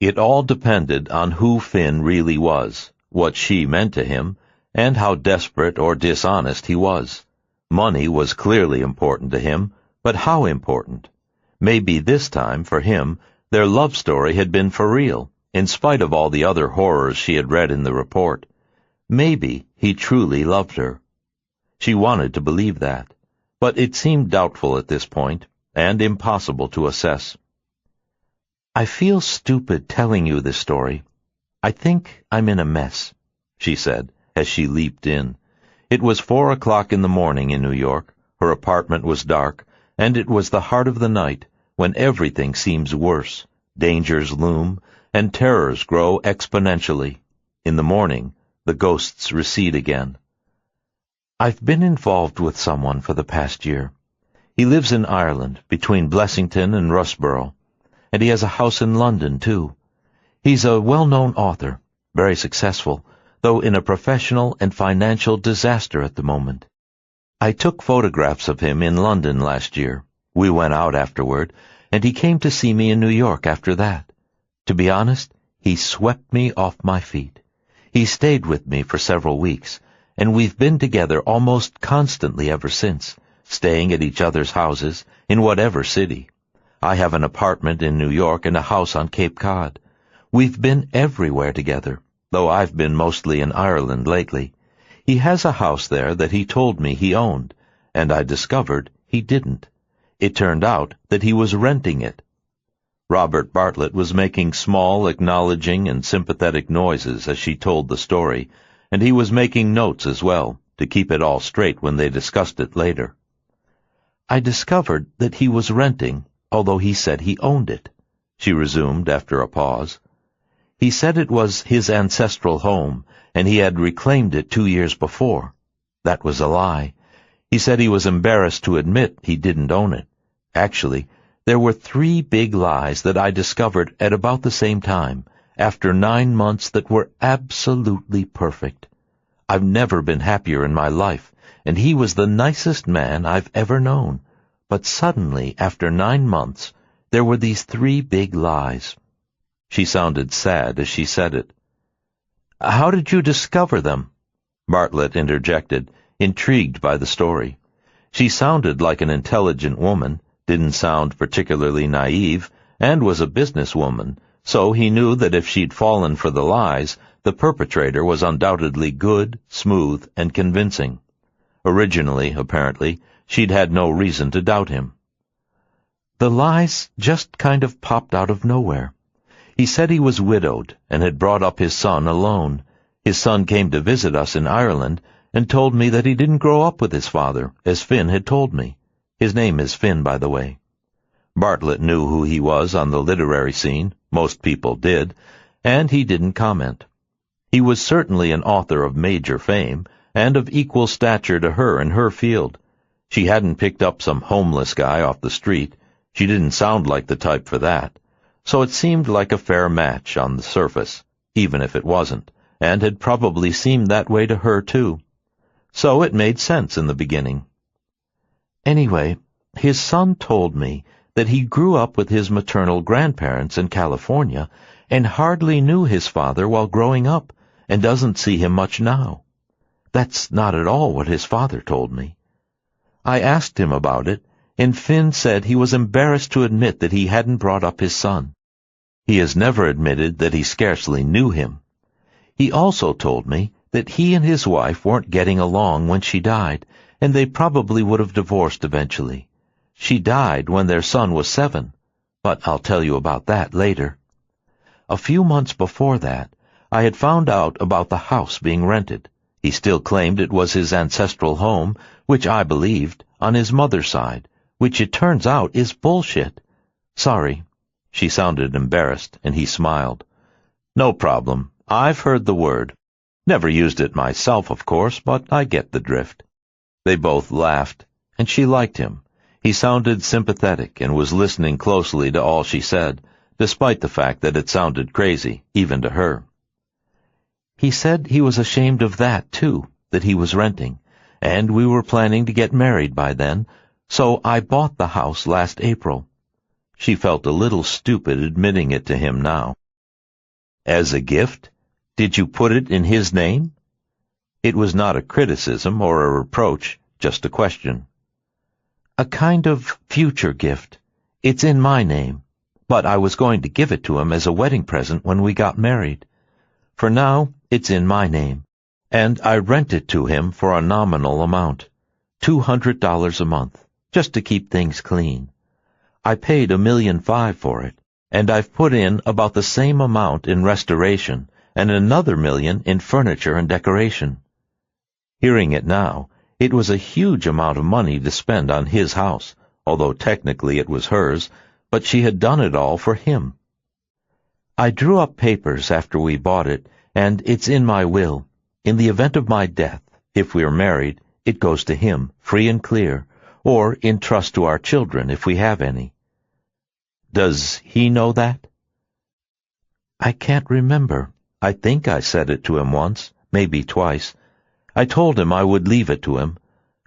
It all depended on who Finn really was, what she meant to him, and how desperate or dishonest he was. Money was clearly important to him, but how important? Maybe this time, for him, their love story had been for real, in spite of all the other horrors she had read in the report. Maybe he truly loved her. She wanted to believe that. but it seemed doubtful at this point, and impossible to assess. "I feel stupid telling you this story. I think I'm in a mess," she said, as she leaped in. It was 4 o'clock in the morning in New York. Her apartment was dark, and it was the heart of the night, when everything seems worse, dangers loom, and terrors grow exponentially. In the morning, the ghosts recede again. "I've been involved with someone for the past year. He lives in Ireland, between Blessington and Rusborough, and he has a house in London, too. He's a well-known author, very successful, though in a professional and financial disaster at the moment. I took photographs of him in London last year. We went out afterward, and he came to see me in New York after that. To be honest, he swept me off my feet. He stayed with me for several weeks, and we've been together almost constantly ever since, staying at each other's houses in whatever city. I have an apartment in New York and a house on Cape Cod. We've been everywhere together, though I've been mostly in Ireland lately. He has a house there that he told me he owned, and I discovered he didn't. It turned out that he was renting it." Robert Bartlett was making small, acknowledging and sympathetic noises as she told the story, and he was making notes as well, to keep it all straight when they discussed it later. "I discovered that he was renting, although he said he owned it," she resumed after a pause. "He said it was his ancestral home, and he had reclaimed it 2 years before. That was a lie. He said he was embarrassed to admit he didn't own it. Actually, there were 3 big lies that I discovered at about the same time, after 9 months that were absolutely perfect. I've never been happier in my life, and he was the nicest man I've ever known. But suddenly, after 9 months, there were these 3 big lies." She sounded sad as she said it. "How did you discover them?" Bartlett interjected, intrigued by the story. She sounded like an intelligent woman, didn't sound particularly naive, and was a businesswoman, so he knew that if she'd fallen for the lies, the perpetrator was undoubtedly good, smooth, and convincing. Originally, apparently, she'd had no reason to doubt him. "The lies just kind of popped out of nowhere. He said he was widowed and had brought up his son alone. His son came to visit us in Ireland and told me that he didn't grow up with his father, as Finn had told me. His name is Finn, by the way." Bartlett knew who he was on the literary scene, most people did, and he didn't comment. He was certainly an author of major fame, and of equal stature to her in her field. She hadn't picked up some homeless guy off the street. She didn't sound like the type for that. So it seemed like a fair match on the surface, even if it wasn't, and had probably seemed that way to her too. So it made sense in the beginning. "Anyway, his son told me that he grew up with his maternal grandparents in California and hardly knew his father while growing up, and doesn't see him much now. That's not at all what his father told me. I asked him about it, and Finn said he was embarrassed to admit that he hadn't brought up his son. He has never admitted that he scarcely knew him. He also told me that he and his wife weren't getting along when she died, and they probably would have divorced eventually. She died when their son was 7, but I'll tell you about that later. A few months before that, I had found out about the house being rented. He still claimed it was his ancestral home, which I believed, on his mother's side, which it turns out is bullshit. Sorry." She sounded embarrassed, and he smiled. "No problem. I've heard the word. Never used it myself, of course, but I get the drift." They both laughed, and she liked him. He sounded sympathetic and was listening closely to all she said, despite the fact that it sounded crazy, even to her. "He said he was ashamed of that, too, that he was renting, and we were planning to get married by then, so I bought the house last April." She felt a little stupid admitting it to him now. "As a gift? Did you put it in his name?" It was not a criticism or a reproach, just a question. "A kind of future gift. It's in my name, but I was going to give it to him as a wedding present when we got married. For now, it's in my name, and I rent it to him for a nominal amount. $200 a month, just to keep things clean. I paid $1.5 million for it, and I've put in about the same amount in restoration and another $1 million in furniture and decoration. Hearing it now, it was a huge amount of money to spend on his house, although technically it was hers, but she had done it all for him. I drew up papers after we bought it, and it's in my will. In the event of my death, if we're married, it goes to him, free and clear, or in trust to our children if we have any. Does he know that? I can't remember. I think I said it to him once, maybe twice. I told him I would leave it to him.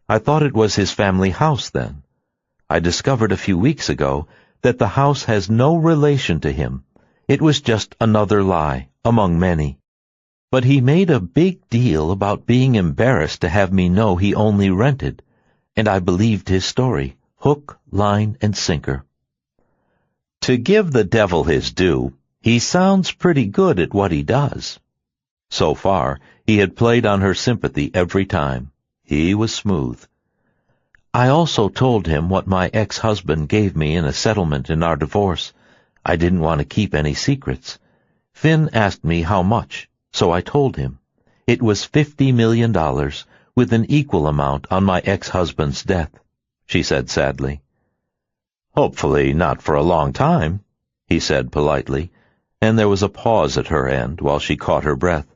I thought it was his family house then. I discovered a few weeks ago that the house has no relation to him. It was just another lie, among many. But he made a big deal about being embarrassed to have me know he only rented, and I believed his story, hook, line, and sinker. To give the devil his due, he sounds pretty good at what he does. So far, he had played on her sympathy every time. He was smooth. I also told him what my ex-husband gave me in a settlement in our divorce. I didn't want to keep any secrets. Finn asked me how much, so I told him. It was $50 million, with an equal amount on my ex-husband's death, she said sadly. Hopefully not for a long time, he said politely, and there was a pause at her end while she caught her breath.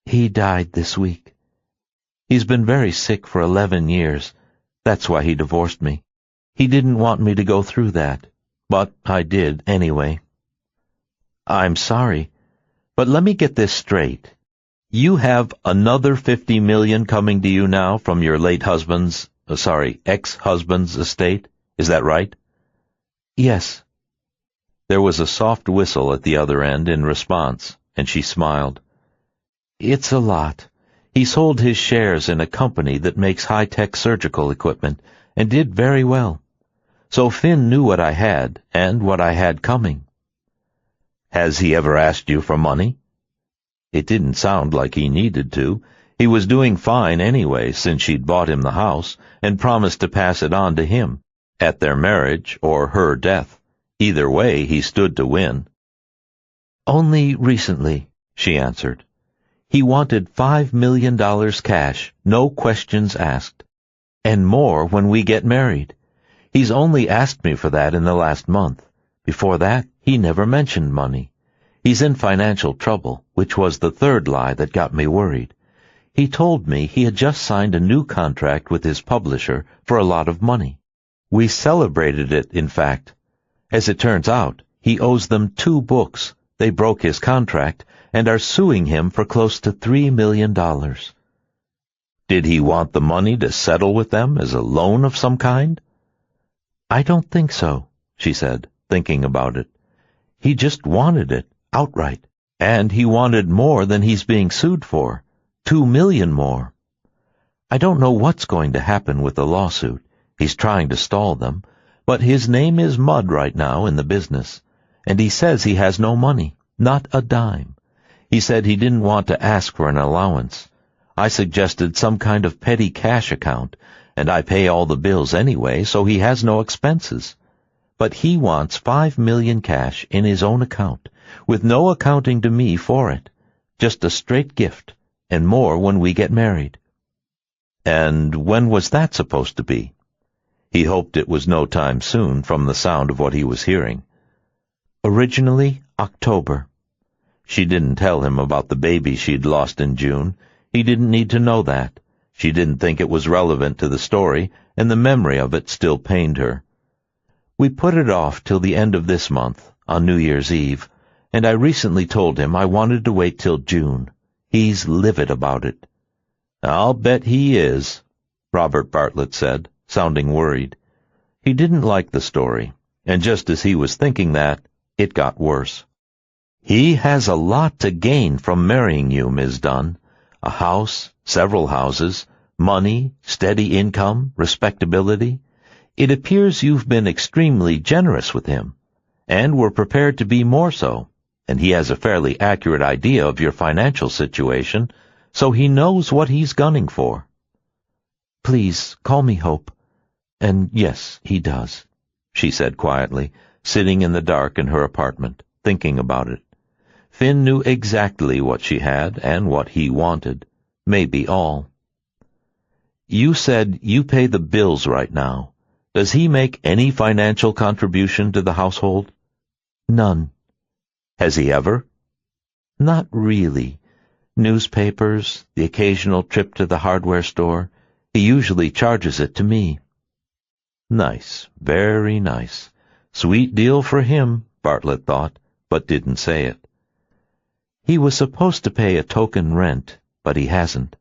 He died this week. He's been very sick for 11 years. That's why he divorced me. He didn't want me to go through that, but I did anyway. I'm sorry, but let me get this straight. You have another $50 million coming to you now from your late ex-husband's estate, is that right? Yes. There was a soft whistle at the other end in response, and she smiled. It's a lot. He sold his shares in a company that makes high-tech surgical equipment, and did very well. So Finn knew what I had, and what I had coming. Has he ever asked you for money? It didn't sound like he needed to. He was doing fine anyway, since she'd bought him the house, and promised to pass it on to him, at their marriage or her death. Either way, he stood to win. Only recently, she answered. He wanted $5 million cash, no questions asked. And more when we get married. He's only asked me for that in the last month. Before that, he never mentioned money. He's in financial trouble, which was the third lie that got me worried. He told me he had just signed a new contract with his publisher for a lot of money. We celebrated it, in fact. As it turns out, he owes them 2 books. They broke his contract and are suing him for close to $3 million. Did he want the money to settle with them as a loan of some kind? I don't think so, she said, thinking about it. He just wanted it, outright. And he wanted more than he's being sued for. $2 million more. I don't know what's going to happen with the lawsuit. He's trying to stall them, but his name is mud right now in the business, and he says he has no money, not a dime. He said he didn't want to ask for an allowance. I suggested some kind of petty cash account, and I pay all the bills anyway, so he has no expenses. But he wants $5 million cash in his own account, with no accounting to me for it. Just a straight gift, and more when we get married. And when was that supposed to be? He hoped it was no time soon from the sound of what he was hearing. Originally, October. She didn't tell him about the baby she'd lost in June. He didn't need to know that. She didn't think it was relevant to the story, and the memory of it still pained her. We put it off till the end of this month, on New Year's Eve, and I recently told him I wanted to wait till June. He's livid about it. I'll bet he is, Robert Bartlett said, sounding worried. He didn't like the story, and just as he was thinking that, it got worse. He has a lot to gain from marrying you, Ms. Dunn. A house, several houses, money, steady income, respectability. It appears you've been extremely generous with him, and were prepared to be more so, and he has a fairly accurate idea of your financial situation, so he knows what he's gunning for. Please, call me Hope. And yes, he does, she said quietly, sitting in the dark in her apartment, thinking about it. Finn knew exactly what she had and what he wanted, maybe all. You said you pay the bills right now. Does he make any financial contribution to the household? None. Has he ever? Not really. Newspapers, the occasional trip to the hardware store. He usually charges it to me. Nice, very nice. Sweet deal for him, Bartlett thought, but didn't say it. He was supposed to pay a token rent, but he hasn't.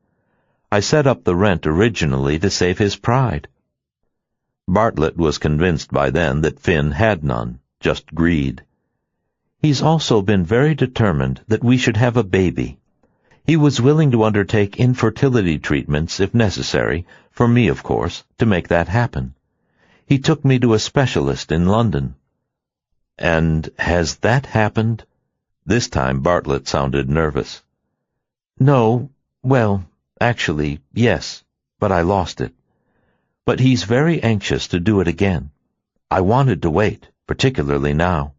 I set up the rent originally to save his pride. Bartlett was convinced by then that Finn had none, just greed. He's also been very determined that we should have a baby. He was willing to undertake infertility treatments if necessary, for me, of course, to make that happen. He took me to a specialist in London. And has that happened? This time Bartlett sounded nervous. No, well, actually, yes, but I lost it. But he's very anxious to do it again. I wanted to wait, particularly now.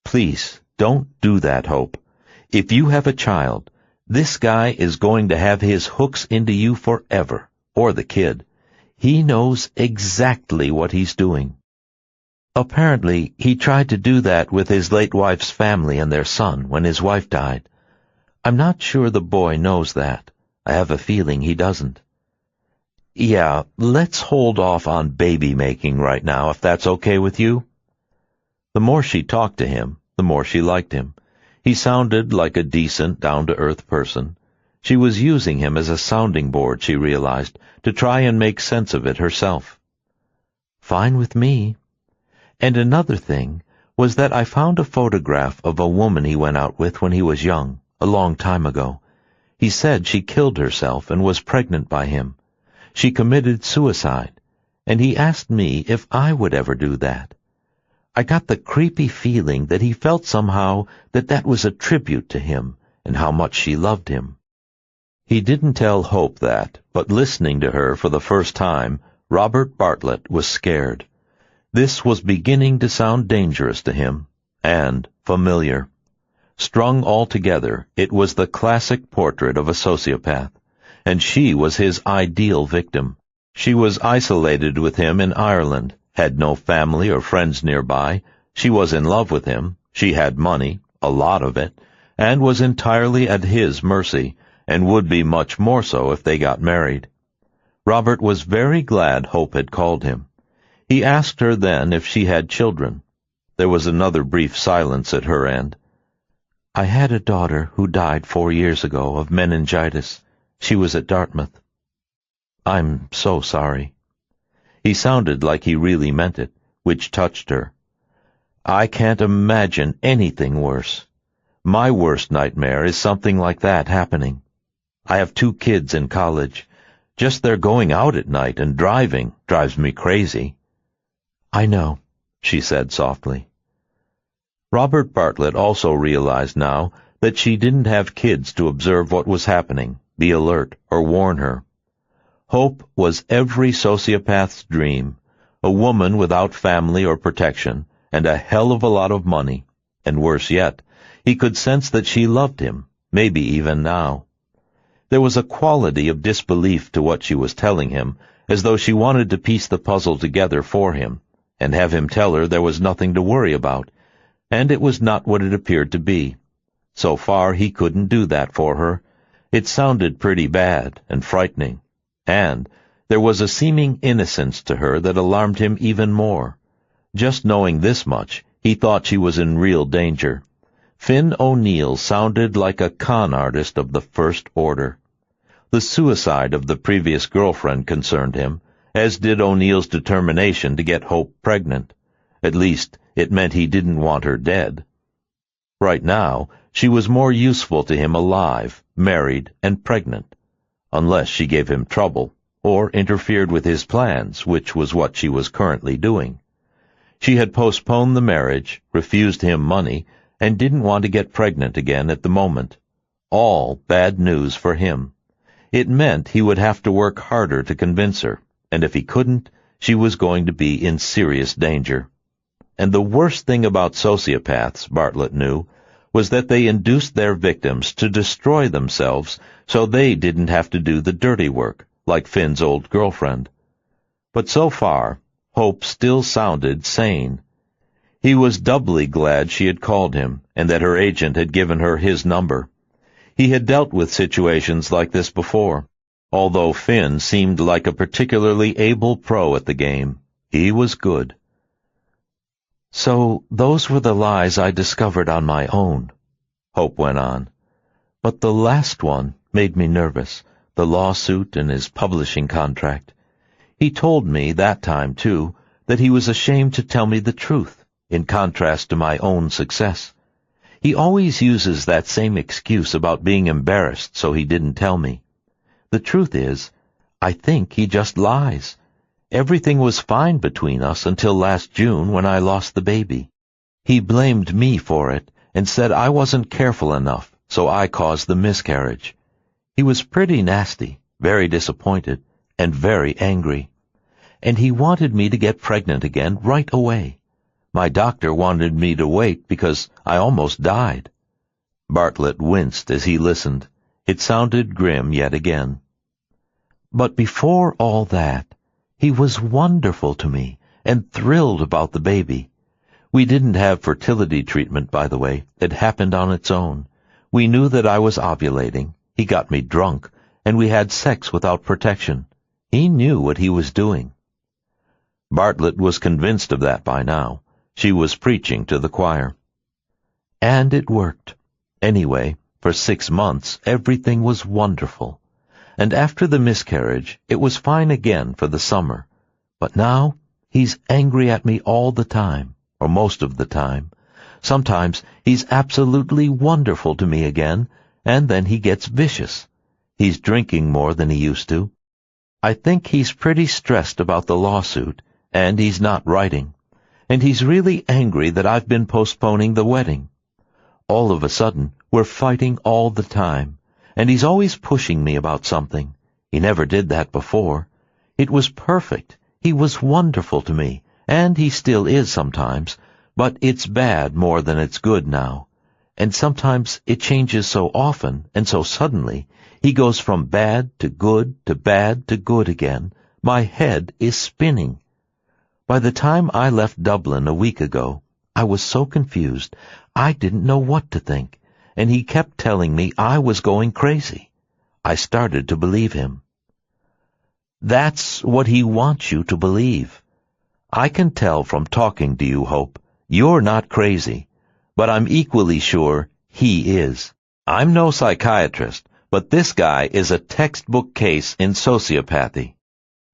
Please, don't do that, Hope. If you have a child, this guy is going to have his hooks into you forever, or the kid. He knows exactly what he's doing. Apparently, he tried to do that with his late wife's family and their son when his wife died. I'm not sure the boy knows that. I have a feeling he doesn't. Yeah, let's hold off on baby-making right now, if that's okay with you. The more she talked to him, the more she liked him. He sounded like a decent, down-to-earth person. She was using him as a sounding board, she realized, to try and make sense of it herself. Fine with me. And another thing was that I found a photograph of a woman he went out with when he was young, a long time ago. He said she killed herself and was pregnant by him. She committed suicide, and he asked me if I would ever do that. I got the creepy feeling that he felt somehow that was a tribute to him and how much she loved him. He didn't tell Hope that, but listening to her for the first time, Robert Bartlett was scared. This was beginning to sound dangerous to him, and familiar. Strung all together, it was the classic portrait of a sociopath, and she was his ideal victim. She was isolated with him in Ireland, had no family or friends nearby. She was in love with him. She had money, a lot of it, and was entirely at his mercy, and would be much more so if they got married. Robert was very glad Hope had called him. He asked her then if she had children. There was another brief silence at her end. I had a daughter who died 4 years ago of meningitis. She was at Dartmouth. I'm so sorry. He sounded like he really meant it, which touched her. I can't imagine anything worse. My worst nightmare is something like that happening. I have 2 kids in college. Just their going out at night and driving drives me crazy. I know, she said softly. Robert Bartlett also realized now that she didn't have kids to observe what was happening, be alert, or warn her. Hope was every sociopath's dream, a woman without family or protection, and a hell of a lot of money, and worse yet, he could sense that she loved him, maybe even now. There was a quality of disbelief to what she was telling him, as though she wanted to piece the puzzle together for him, and have him tell her there was nothing to worry about, and it was not what it appeared to be. So far he couldn't do that for her. It sounded pretty bad and frightening, and there was a seeming innocence to her that alarmed him even more. Just knowing this much, he thought she was in real danger. Finn O'Neill sounded like a con artist of the first order. The suicide of the previous girlfriend concerned him, as did O'Neill's determination to get Hope pregnant. At least, it meant he didn't want her dead. Right now, she was more useful to him alive, married, and pregnant, unless she gave him trouble, or interfered with his plans, which was what she was currently doing. She had postponed the marriage, refused him money, and didn't want to get pregnant again at the moment. All bad news for him. It meant he would have to work harder to convince her, and if he couldn't, she was going to be in serious danger. And the worst thing about sociopaths, Bartlett knew, was that they induced their victims to destroy themselves so they didn't have to do the dirty work, like Finn's old girlfriend. But so far, Hope still sounded sane. He was doubly glad she had called him and that her agent had given her his number. He had dealt with situations like this before. Although Finn seemed like a particularly able pro at the game, he was good. "So those were the lies I discovered on my own," Hope went on. "But the last one made me nervous, the lawsuit and his publishing contract. He told me that time, too, that he was ashamed to tell me the truth, in contrast to my own success. He always uses that same excuse about being embarrassed, so he didn't tell me. The truth is, I think he just lies. Everything was fine between us until last June when I lost the baby. He blamed me for it and said I wasn't careful enough, so I caused the miscarriage. He was pretty nasty, very disappointed, and very angry. And he wanted me to get pregnant again right away. My doctor wanted me to wait because I almost died." Bartlett winced as he listened. It sounded grim yet again. "But before all that, he was wonderful to me and thrilled about the baby. We didn't have fertility treatment, by the way. It happened on its own. We knew that I was ovulating. He got me drunk, and we had sex without protection. He knew what he was doing." Bartlett was convinced of that by now. She was preaching to the choir. "And it worked. Anyway, for 6 months, everything was wonderful. And after the miscarriage, it was fine again for the summer. But now, he's angry at me all the time, or most of the time. Sometimes he's absolutely wonderful to me again, and then he gets vicious. He's drinking more than he used to. I think he's pretty stressed about the lawsuit, and he's not writing. And he's really angry that I've been postponing the wedding. All of a sudden, we're fighting all the time, and he's always pushing me about something. He never did that before. It was perfect. He was wonderful to me, and he still is sometimes, but it's bad more than it's good now. And sometimes it changes so often and so suddenly. He goes from bad to good to bad to good again. My head is spinning. By the time I left Dublin a week ago, I was so confused, I didn't know what to think, and he kept telling me I was going crazy. I started to believe him." "That's what he wants you to believe. I can tell from talking to you, Hope, you're not crazy, but I'm equally sure he is. I'm no psychiatrist, but this guy is a textbook case in sociopathy.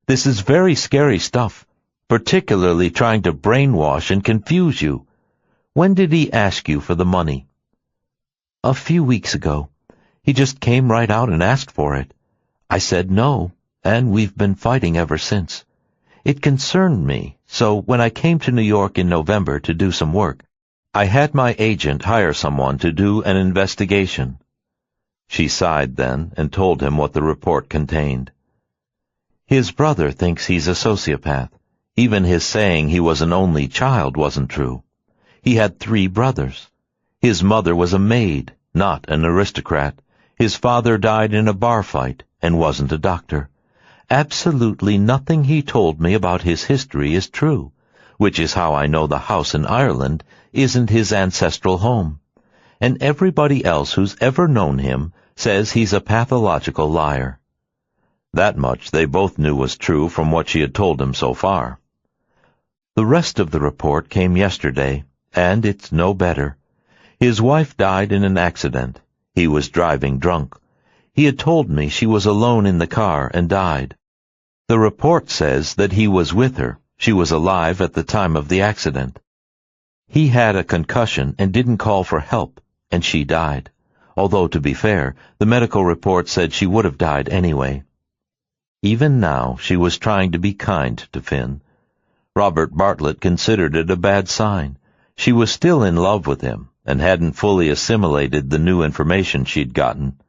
This is very scary stuff, particularly trying to brainwash and confuse you. When did he ask you for the money?" "A few weeks ago. He just came right out and asked for it. I said no, and we've been fighting ever since. It concerned me, so when I came to New York in November to do some work, I had my agent hire someone to do an investigation." She sighed then and told him what the report contained. "His brother thinks he's a sociopath. Even his saying he was an only child wasn't true. He had 3 brothers. His mother was a maid, not an aristocrat. His father died in a bar fight and wasn't a doctor. Absolutely nothing he told me about his history is true, which is how I know the house in Ireland isn't his ancestral home. And everybody else who's ever known him says he's a pathological liar." That much they both knew was true from what she had told him so far. The rest of the report came yesterday, and it's no better. His wife died in an accident. He was driving drunk. He had told me she was alone in the car and died. The report says that he was with her. She was alive at the time of the accident. He had a concussion and didn't call for help, and she died. Although, to be fair, the medical report said she would have died anyway. Even now, she was trying to be kind to Finn. Robert Bartlett considered it a bad sign. She was still in love with him and hadn't fully assimilated the new information she'd gotten.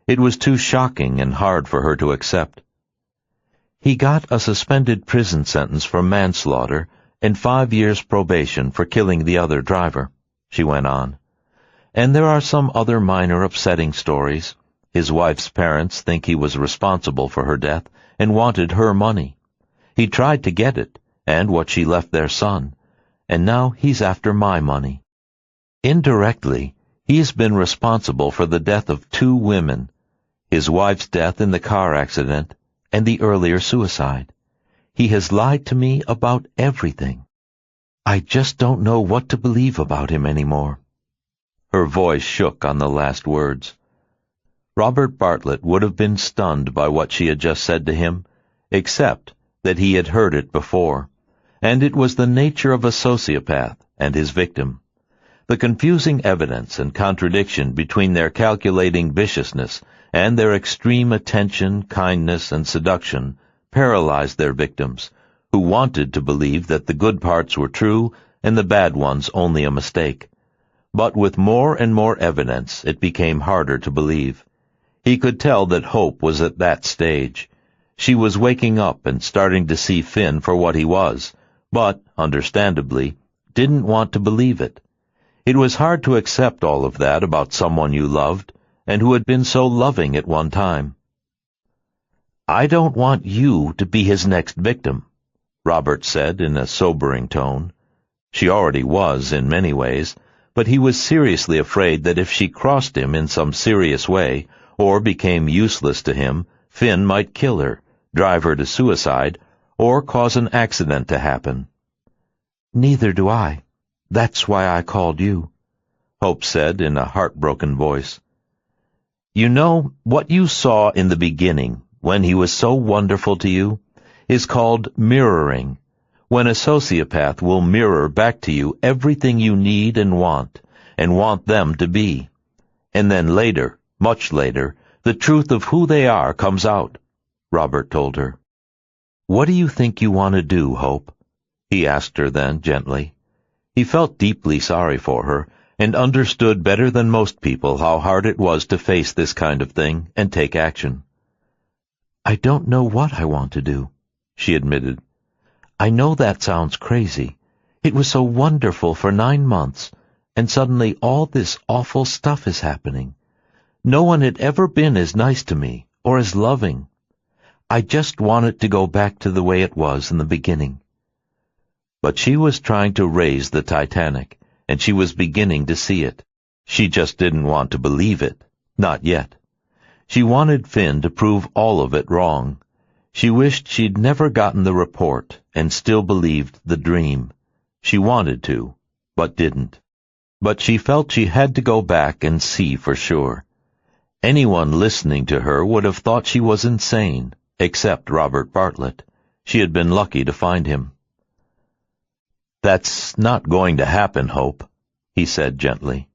It was too shocking and hard for her to accept. He got a suspended prison sentence for manslaughter and 5 years probation for killing the other driver, she went on. And there are some other minor upsetting stories. His wife's parents think he was responsible for her death and wanted her money. He tried to get it, and what she left their son, and now he's after my money. Indirectly, he's been responsible for the death of 2 women, his wife's death in the car accident and the earlier suicide. He has lied to me about everything. I just don't know what to believe about him anymore. Her voice shook on the last words. Robert Bartlett would have been stunned by what she had just said to him, except that he had heard it before, and it was the nature of a sociopath and his victim. The confusing evidence and contradiction between their calculating viciousness and their extreme attention, kindness, and seduction paralyzed their victims, who wanted to believe that the good parts were true and the bad ones only a mistake. But with more and more evidence, it became harder to believe. He could tell that Hope was at that stage. She was waking up and starting to see Finn for what he was, but, understandably, didn't want to believe it. It was hard to accept all of that about someone you loved, and who had been so loving at one time. I don't want you to be his next victim, Robert said in a sobering tone. She already was in many ways, but he was seriously afraid that if she crossed him in some serious way, or became useless to him, Finn might kill her, drive her to suicide, or cause an accident to happen. Neither do I. That's why I called you, Hope said in a heartbroken voice. You know, what you saw in the beginning, when he was so wonderful to you, is called mirroring, when a sociopath will mirror back to you everything you need and want them to be. And then later, much later, the truth of who they are comes out, Robert told her. What do you think you want to do, Hope? He asked her then, gently. He felt deeply sorry for her, and understood better than most people how hard it was to face this kind of thing and take action. I don't know what I want to do, she admitted. I know that sounds crazy. It was so wonderful for 9 months, and suddenly all this awful stuff is happening. No one had ever been as nice to me, or as loving. I just want it to go back to the way it was in the beginning. But she was trying to raise the Titanic, and she was beginning to see it. She just didn't want to believe it. Not yet. She wanted Finn to prove all of it wrong. She wished she'd never gotten the report and still believed the dream. She wanted to, but didn't. But she felt she had to go back and see for sure. Anyone listening to her would have thought she was insane, except Robert Bartlett. She had been lucky to find him. That's not going to happen, Hope, he said gently.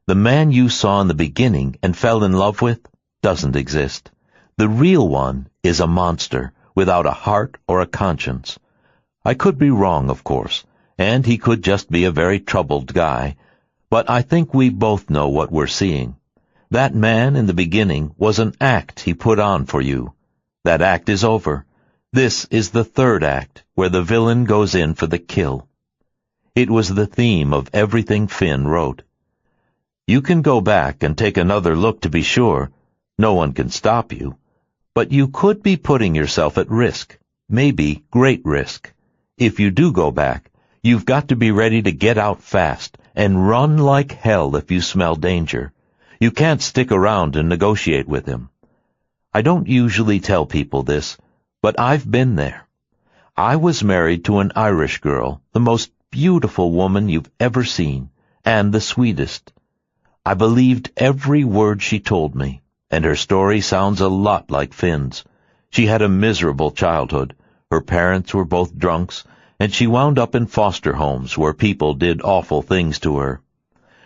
The man you saw in the beginning and fell in love with doesn't exist. The real one is a monster, without a heart or a conscience. I could be wrong, of course, and he could just be a very troubled guy, but I think we both know what we're seeing. That man in the beginning was an act he put on for you. That act is over. This is the third act, where the villain goes in for the kill. It was the theme of everything Finn wrote. You can go back and take another look to be sure. No one can stop you. But you could be putting yourself at risk, maybe great risk. If you do go back, you've got to be ready to get out fast and run like hell if you smell danger. You can't stick around and negotiate with him. I don't usually tell people this, but I've been there. I was married to an Irish girl, the most beautiful woman you've ever seen, and the sweetest. I believed every word she told me, and her story sounds a lot like Finn's. She had a miserable childhood. Her parents were both drunks, and she wound up in foster homes where people did awful things to her.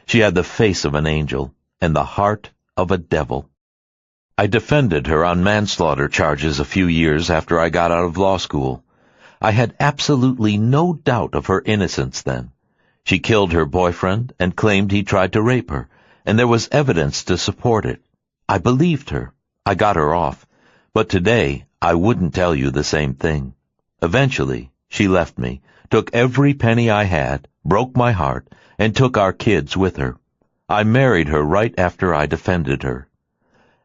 She had the face of an angel and the heart of a devil. I defended her on manslaughter charges a few years after I got out of law school. I had absolutely no doubt of her innocence then. She killed her boyfriend and claimed he tried to rape her, and there was evidence to support it. I believed her. I got her off. But today, I wouldn't tell you the same thing. Eventually, she left me, took every penny I had, broke my heart, and took our kids with her. I married her right after I defended her.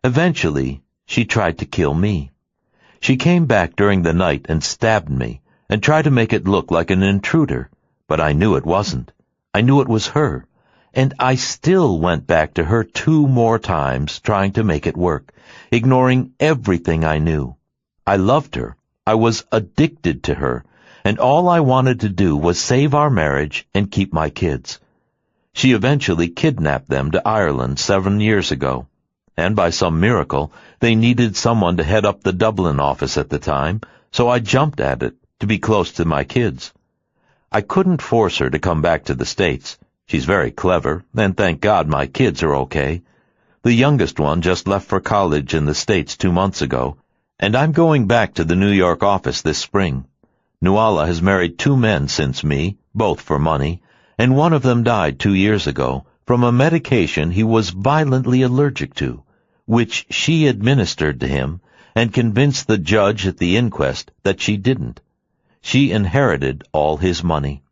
Eventually, she tried to kill me. She came back during the night and stabbed me, and tried to make it look like an intruder, but I knew it wasn't. I knew it was her, and I still went back to her 2 more times trying to make it work, ignoring everything I knew. I loved her. I was addicted to her, and all I wanted to do was save our marriage and keep my kids. She eventually kidnapped them to Ireland 7 years ago, and by some miracle, they needed someone to head up the Dublin office at the time, so I jumped at it to be close to my kids. I couldn't force her to come back to the States. She's very clever, and thank God my kids are okay. The youngest one just left for college in the States 2 months ago, and I'm going back to the New York office this spring. Nuala has married 2 men since me, both for money, and one of them died 2 years ago from a medication he was violently allergic to, which she administered to him and convinced the judge at the inquest that she didn't. She inherited all his money.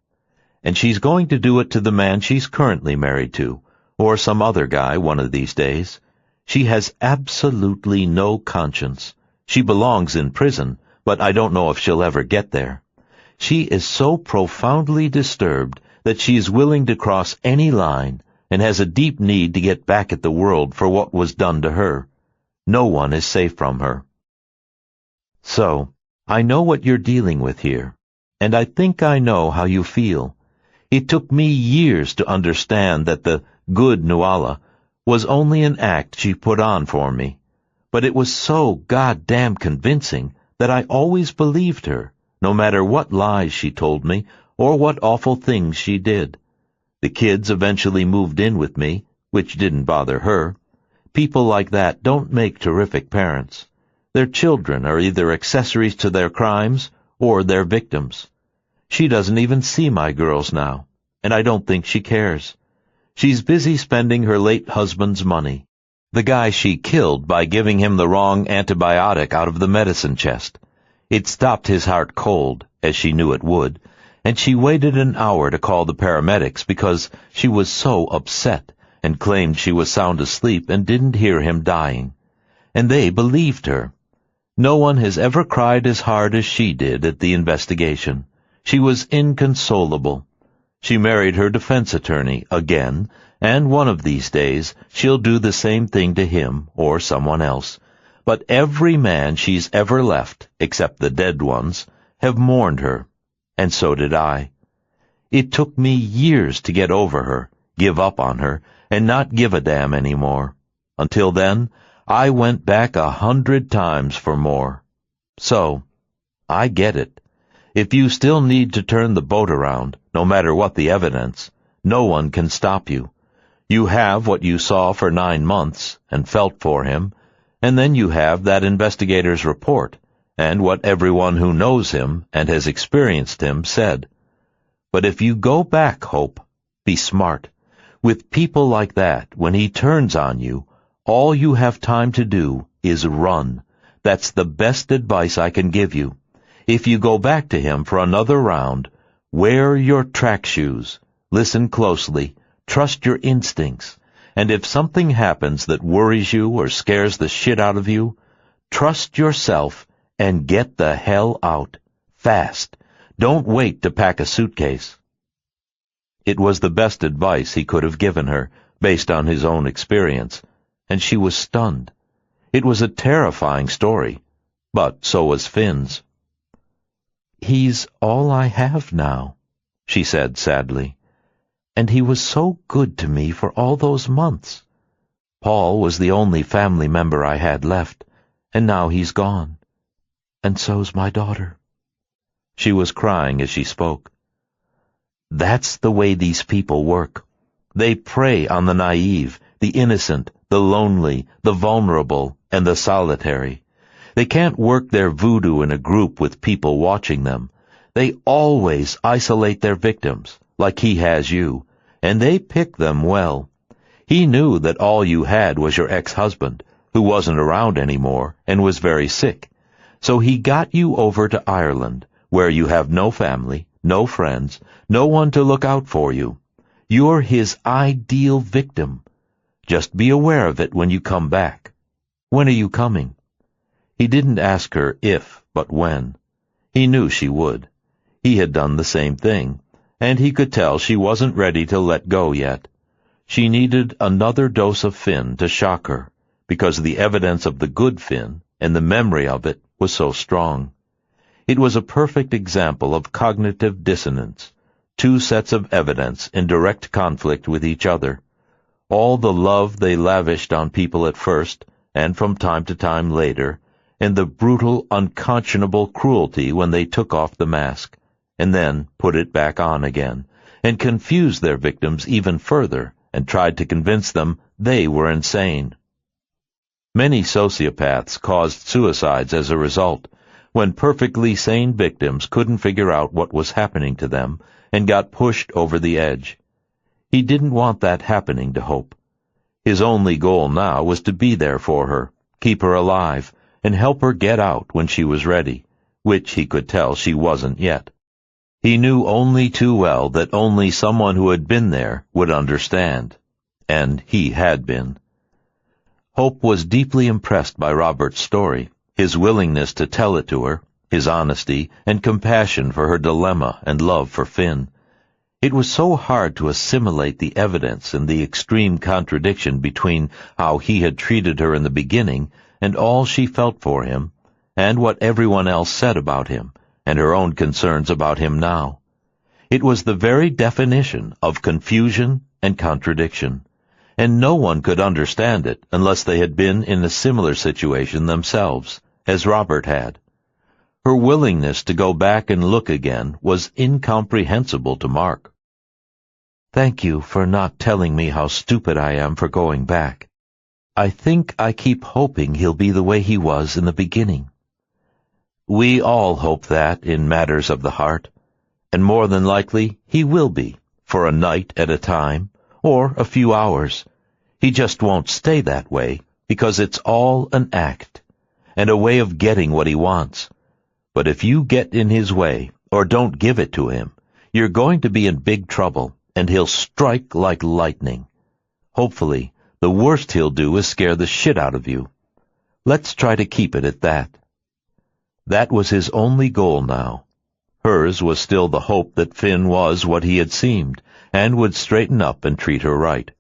And she's going to do it to the man she's currently married to, or some other guy one of these days. She has absolutely no conscience. She belongs in prison, but I don't know if she'll ever get there. She is so profoundly disturbed that she is willing to cross any line and has a deep need to get back at the world for what was done to her. No one is safe from her. So, I know what you're dealing with here, and I think I know how you feel. It took me years to understand that the good Nuala was only an act she put on for me, but it was so goddamn convincing that I always believed her, no matter what lies she told me or what awful things she did. The kids eventually moved in with me, which didn't bother her. People like that don't make terrific parents. Their children are either accessories to their crimes or their victims. She doesn't even see my girls now, and I don't think she cares. She's busy spending her late husband's money, the guy she killed by giving him the wrong antibiotic out of the medicine chest. It stopped his heart cold, as she knew it would, and she waited an hour to call the paramedics because she was so upset and claimed she was sound asleep and didn't hear him dying. And they believed her. No one has ever cried as hard as she did at the investigation. She was inconsolable. She married her defense attorney again, and one of these days she'll do the same thing to him or someone else. But every man she's ever left, except the dead ones, have mourned her, and so did I. It took me years to get over her, give up on her, and not give a damn anymore. Until then, I went back 100 times for more. So, I get it. If you still need to turn the boat around, no matter what the evidence, no one can stop you. You have what you saw for 9 months and felt for him, and then you have that investigator's report and what everyone who knows him and has experienced him said. But if you go back, Hope, be smart. With people like that, when he turns on you, all you have time to do is run. That's the best advice I can give you. If you go back to him for another round, wear your track shoes, listen closely, trust your instincts, and if something happens that worries you or scares the shit out of you, trust yourself and get the hell out. Fast. Don't wait to pack a suitcase. It was the best advice he could have given her, based on his own experience, and she was stunned. It was a terrifying story, but so was Finn's. "He's all I have now," she said sadly. "And he was so good to me for all those months. Paul was the only family member I had left, and now he's gone. And so's my daughter." She was crying as she spoke. That's the way these people work. They prey on the naive, the innocent, the lonely, the vulnerable, and the solitary. They can't work their voodoo in a group with people watching them. They always isolate their victims, like he has you, and they pick them well. He knew that all you had was your ex-husband, who wasn't around anymore and was very sick. So he got you over to Ireland, where you have no family, no friends, no one to look out for you. You're his ideal victim. Just be aware of it when you come back. When are you coming?" He didn't ask her if, but when. He knew she would. He had done the same thing, and he could tell she wasn't ready to let go yet. She needed another dose of Finn to shock her, because the evidence of the good Finn and the memory of it was so strong. It was a perfect example of cognitive dissonance, two sets of evidence in direct conflict with each other. All the love they lavished on people at first, and from time to time later, and the brutal, unconscionable cruelty when they took off the mask, and then put it back on again, and confused their victims even further, and tried to convince them they were insane. Many sociopaths caused suicides as a result, when perfectly sane victims couldn't figure out what was happening to them and got pushed over the edge. He didn't want that happening to Hope. His only goal now was to be there for her, keep her alive, and help her get out when she was ready, which he could tell she wasn't yet. He knew only too well that only someone who had been there would understand. And he had been. Hope was deeply impressed by Robert's story, his willingness to tell it to her, his honesty and compassion for her dilemma and love for Finn. It was so hard to assimilate the evidence and the extreme contradiction between how he had treated her in the beginning and all she felt for him, and what everyone else said about him, and her own concerns about him now. It was the very definition of confusion and contradiction, and no one could understand it unless they had been in a similar situation themselves, as Robert had. Her willingness to go back and look again was incomprehensible to Mark. "Thank you for not telling me how stupid I am for going back. I think I keep hoping he'll be the way he was in the beginning." "We all hope that in matters of the heart, and more than likely he will be, for a night at a time, or a few hours. He just won't stay that way, because it's all an act, and a way of getting what he wants. But if you get in his way, or don't give it to him, you're going to be in big trouble, and he'll strike like lightning. Hopefully, the worst he'll do is scare the shit out of you. Let's try to keep it at that." That was his only goal now. Hers was still the hope that Finn was what he had seemed, and would straighten up and treat her right.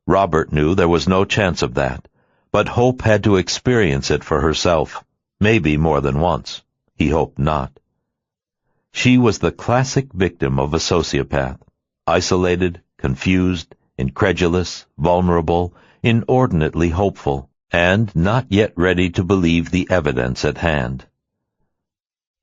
Robert knew there was no chance of that, but Hope had to experience it for herself, maybe more than once. He hoped not. She was the classic victim of a sociopath, isolated, confused, incredulous, vulnerable, inordinately hopeful, and not yet ready to believe the evidence at hand.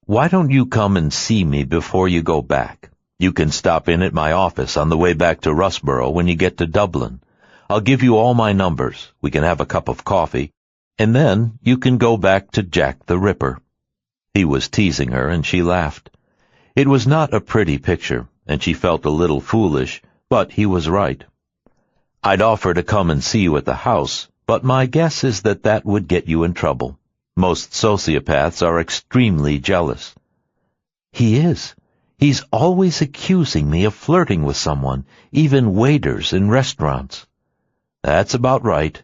"Why don't you come and see me before you go back? You can stop in at my office on the way back to Rusborough when you get to Dublin. I'll give you all my numbers, we can have a cup of coffee, and then you can go back to Jack the Ripper." He was teasing her, and she laughed. It was not a pretty picture, and she felt a little foolish, but he was right. "I'd offer to come and see you at the house, but my guess is that that would get you in trouble. Most sociopaths are extremely jealous." "He is. He's always accusing me of flirting with someone, even waiters in restaurants." "That's about right.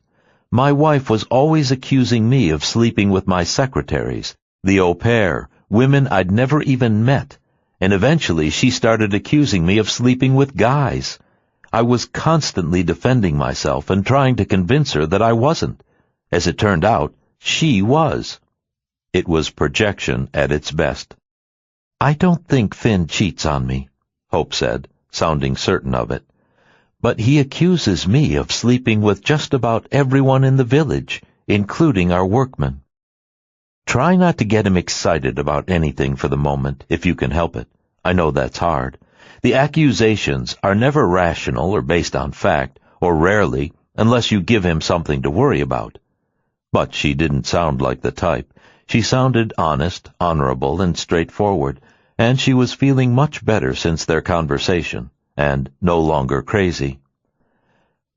My wife was always accusing me of sleeping with my secretaries, the au pair, women I'd never even met, and eventually she started accusing me of sleeping with guys. I was constantly defending myself and trying to convince her that I wasn't. As it turned out, she was." It was projection at its best. "I don't think Finn cheats on me," Hope said, sounding certain of it. "But he accuses me of sleeping with just about everyone in the village, including our workmen." Try not to get him excited about anything for the moment, if you can help it. I know that's hard. The accusations are never rational or based on fact, or rarely, unless you give him something to worry about. But she didn't sound like the type. She sounded honest, honorable, and straightforward, and she was feeling much better since their conversation, and no longer crazy.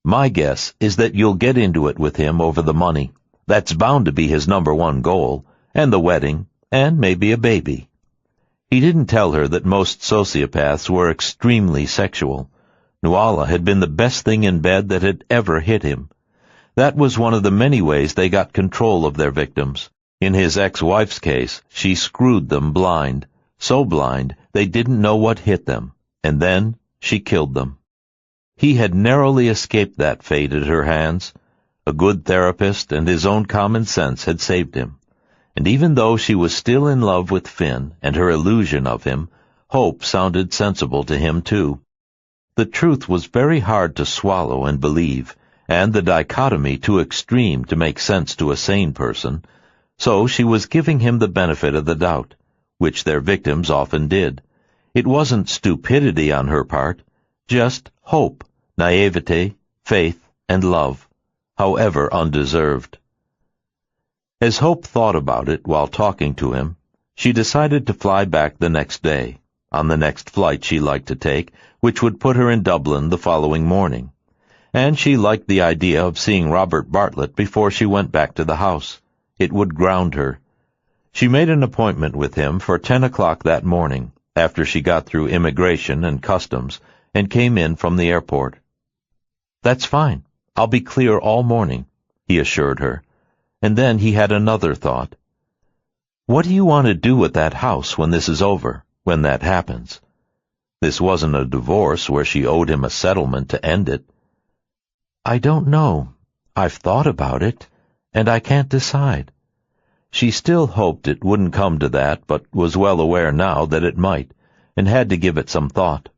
"My guess is that you'll get into it with him over the money. That's bound to be his #1 goal, and the wedding, and maybe a baby. He didn't tell her that most sociopaths were extremely sexual. Nuala had been the best thing in bed that had ever hit him. That was one of the many ways they got control of their victims. In his ex-wife's case, she screwed them blind, so blind they didn't know what hit them, and then she killed them. He had narrowly escaped that fate at her hands. A good therapist and his own common sense had saved him. And even though she was still in love with Finn and her illusion of him, hope sounded sensible to him too. The truth was very hard to swallow and believe, and the dichotomy too extreme to make sense to a sane person, so she was giving him the benefit of the doubt, which their victims often did. It wasn't stupidity on her part, just hope, naivete, faith, and love, however undeserved. As Hope thought about it while talking to him, she decided to fly back the next day, on the next flight she liked to take, which would put her in Dublin the following morning. And she liked the idea of seeing Robert Bartlett before she went back to the house. It would ground her. She made an appointment with him for 10 o'clock that morning, after she got through immigration and customs, and came in from the airport. "That's fine. I'll be clear all morning," he assured her. And then he had another thought. What do you want to do with that house when this is over, when that happens? This wasn't a divorce where she owed him a settlement to end it. "I don't know. I've thought about it, and I can't decide." She still hoped it wouldn't come to that, but was well aware now that it might, and had to give it some thought.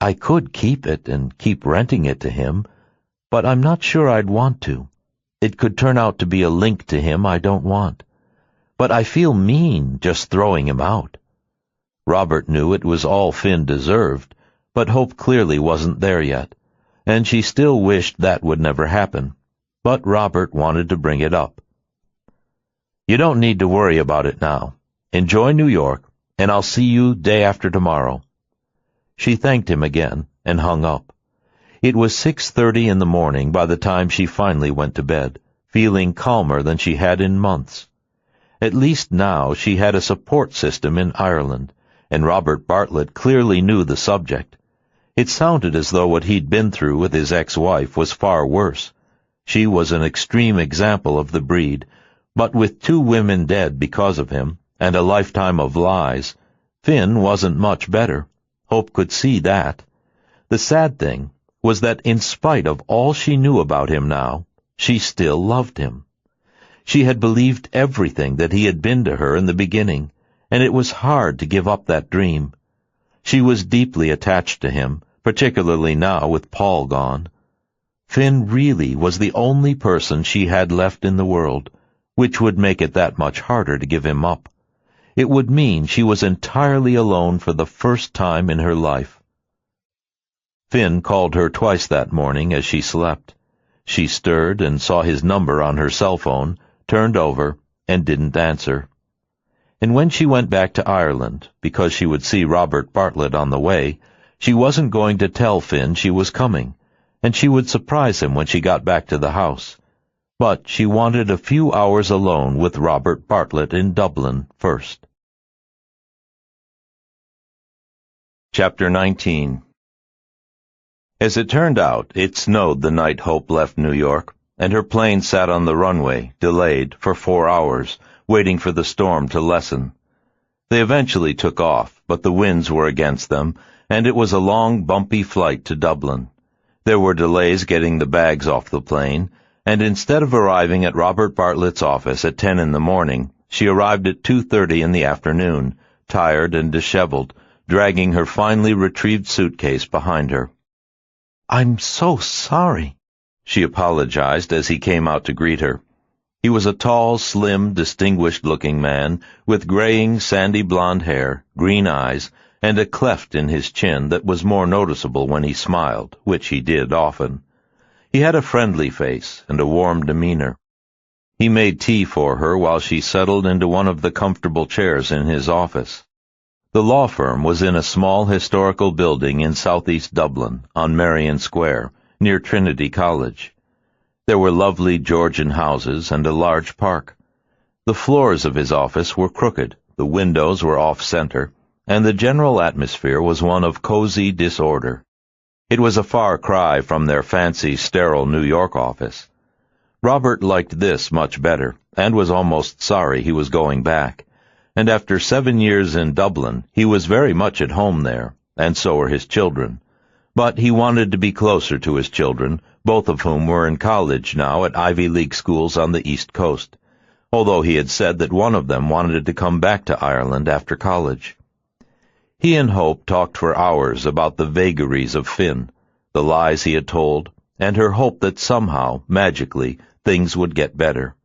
"I could keep it and keep renting it to him, but I'm not sure I'd want to. It could turn out to be a link to him I don't want. But I feel mean just throwing him out." Robert knew it was all Finn deserved, but hope clearly wasn't there yet, and she still wished that would never happen. But Robert wanted to bring it up. "You don't need to worry about it now. Enjoy New York, and I'll see you day after tomorrow." She thanked him again and hung up. It was 6:30 in the morning by the time she finally went to bed, feeling calmer than she had in months. At least now she had a support system in Ireland, and Robert Bartlett clearly knew the subject. It sounded as though what he'd been through with his ex-wife was far worse. She was an extreme example of the breed, but with 2 women dead because of him, and a lifetime of lies, Finn wasn't much better. Hope could see that. The sad thing was that in spite of all she knew about him now, she still loved him. She had believed everything that he had been to her in the beginning, and it was hard to give up that dream. She was deeply attached to him, particularly now with Paul gone. Finn really was the only person she had left in the world, which would make it that much harder to give him up. It would mean she was entirely alone for the first time in her life. Finn called her twice that morning as she slept. She stirred and saw his number on her cell phone, turned over, and didn't answer. And when she went back to Ireland, because she would see Robert Bartlett on the way, she wasn't going to tell Finn she was coming, and she would surprise him when she got back to the house. But she wanted a few hours alone with Robert Bartlett in Dublin first. Chapter 19. As it turned out, it snowed the night Hope left New York, and her plane sat on the runway, delayed, for 4 hours, waiting for the storm to lessen. They eventually took off, but the winds were against them, and it was a long, bumpy flight to Dublin. There were delays getting the bags off the plane, and instead of arriving at Robert Bartlett's office at 10 in the morning, she arrived at 2:30 in the afternoon, tired and disheveled, dragging her finely retrieved suitcase behind her. "I'm so sorry," she apologized as he came out to greet her. He was a tall, slim, distinguished-looking man with graying, sandy blonde hair, green eyes, and a cleft in his chin that was more noticeable when he smiled, which he did often. He had a friendly face and a warm demeanor. He made tea for her while she settled into one of the comfortable chairs in his office. The law firm was in a small historical building in southeast Dublin, on Marion Square, near Trinity College. There were lovely Georgian houses and a large park. The floors of his office were crooked, the windows were off-center, and the general atmosphere was one of cozy disorder. It was a far cry from their fancy, sterile New York office. Robert liked this much better, and was almost sorry he was going back. And after 7 years in Dublin, he was very much at home there, and so were his children. But he wanted to be closer to his children, both of whom were in college now at Ivy League schools on the East Coast, although he had said that one of them wanted to come back to Ireland after college. He and Hope talked for hours about the vagaries of Finn, the lies he had told, and her hope that somehow, magically, things would get better.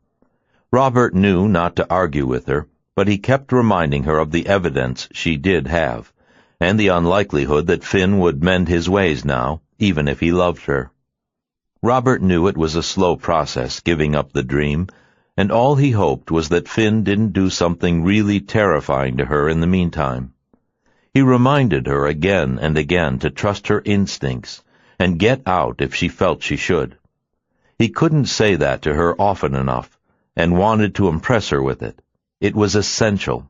Robert knew not to argue with her, but he kept reminding her of the evidence she did have, and the unlikelihood that Finn would mend his ways now, even if he loved her. Robert knew it was a slow process, giving up the dream, and all he hoped was that Finn didn't do something really terrifying to her in the meantime. He reminded her again and again to trust her instincts and get out if she felt she should. He couldn't say that to her often enough, and wanted to impress her with it. It was essential.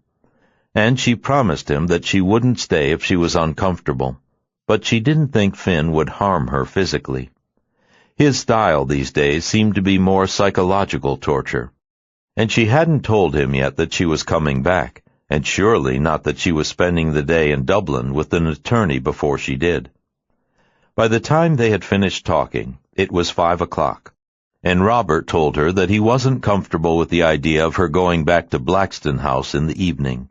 And she promised him that she wouldn't stay if she was uncomfortable, but she didn't think Finn would harm her physically. His style these days seemed to be more psychological torture, and she hadn't told him yet that she was coming back, and surely not that she was spending the day in Dublin with an attorney before she did. By the time they had finished talking, it was 5 o'clock, and Robert told her that he wasn't comfortable with the idea of her going back to Blackstone House in the evening.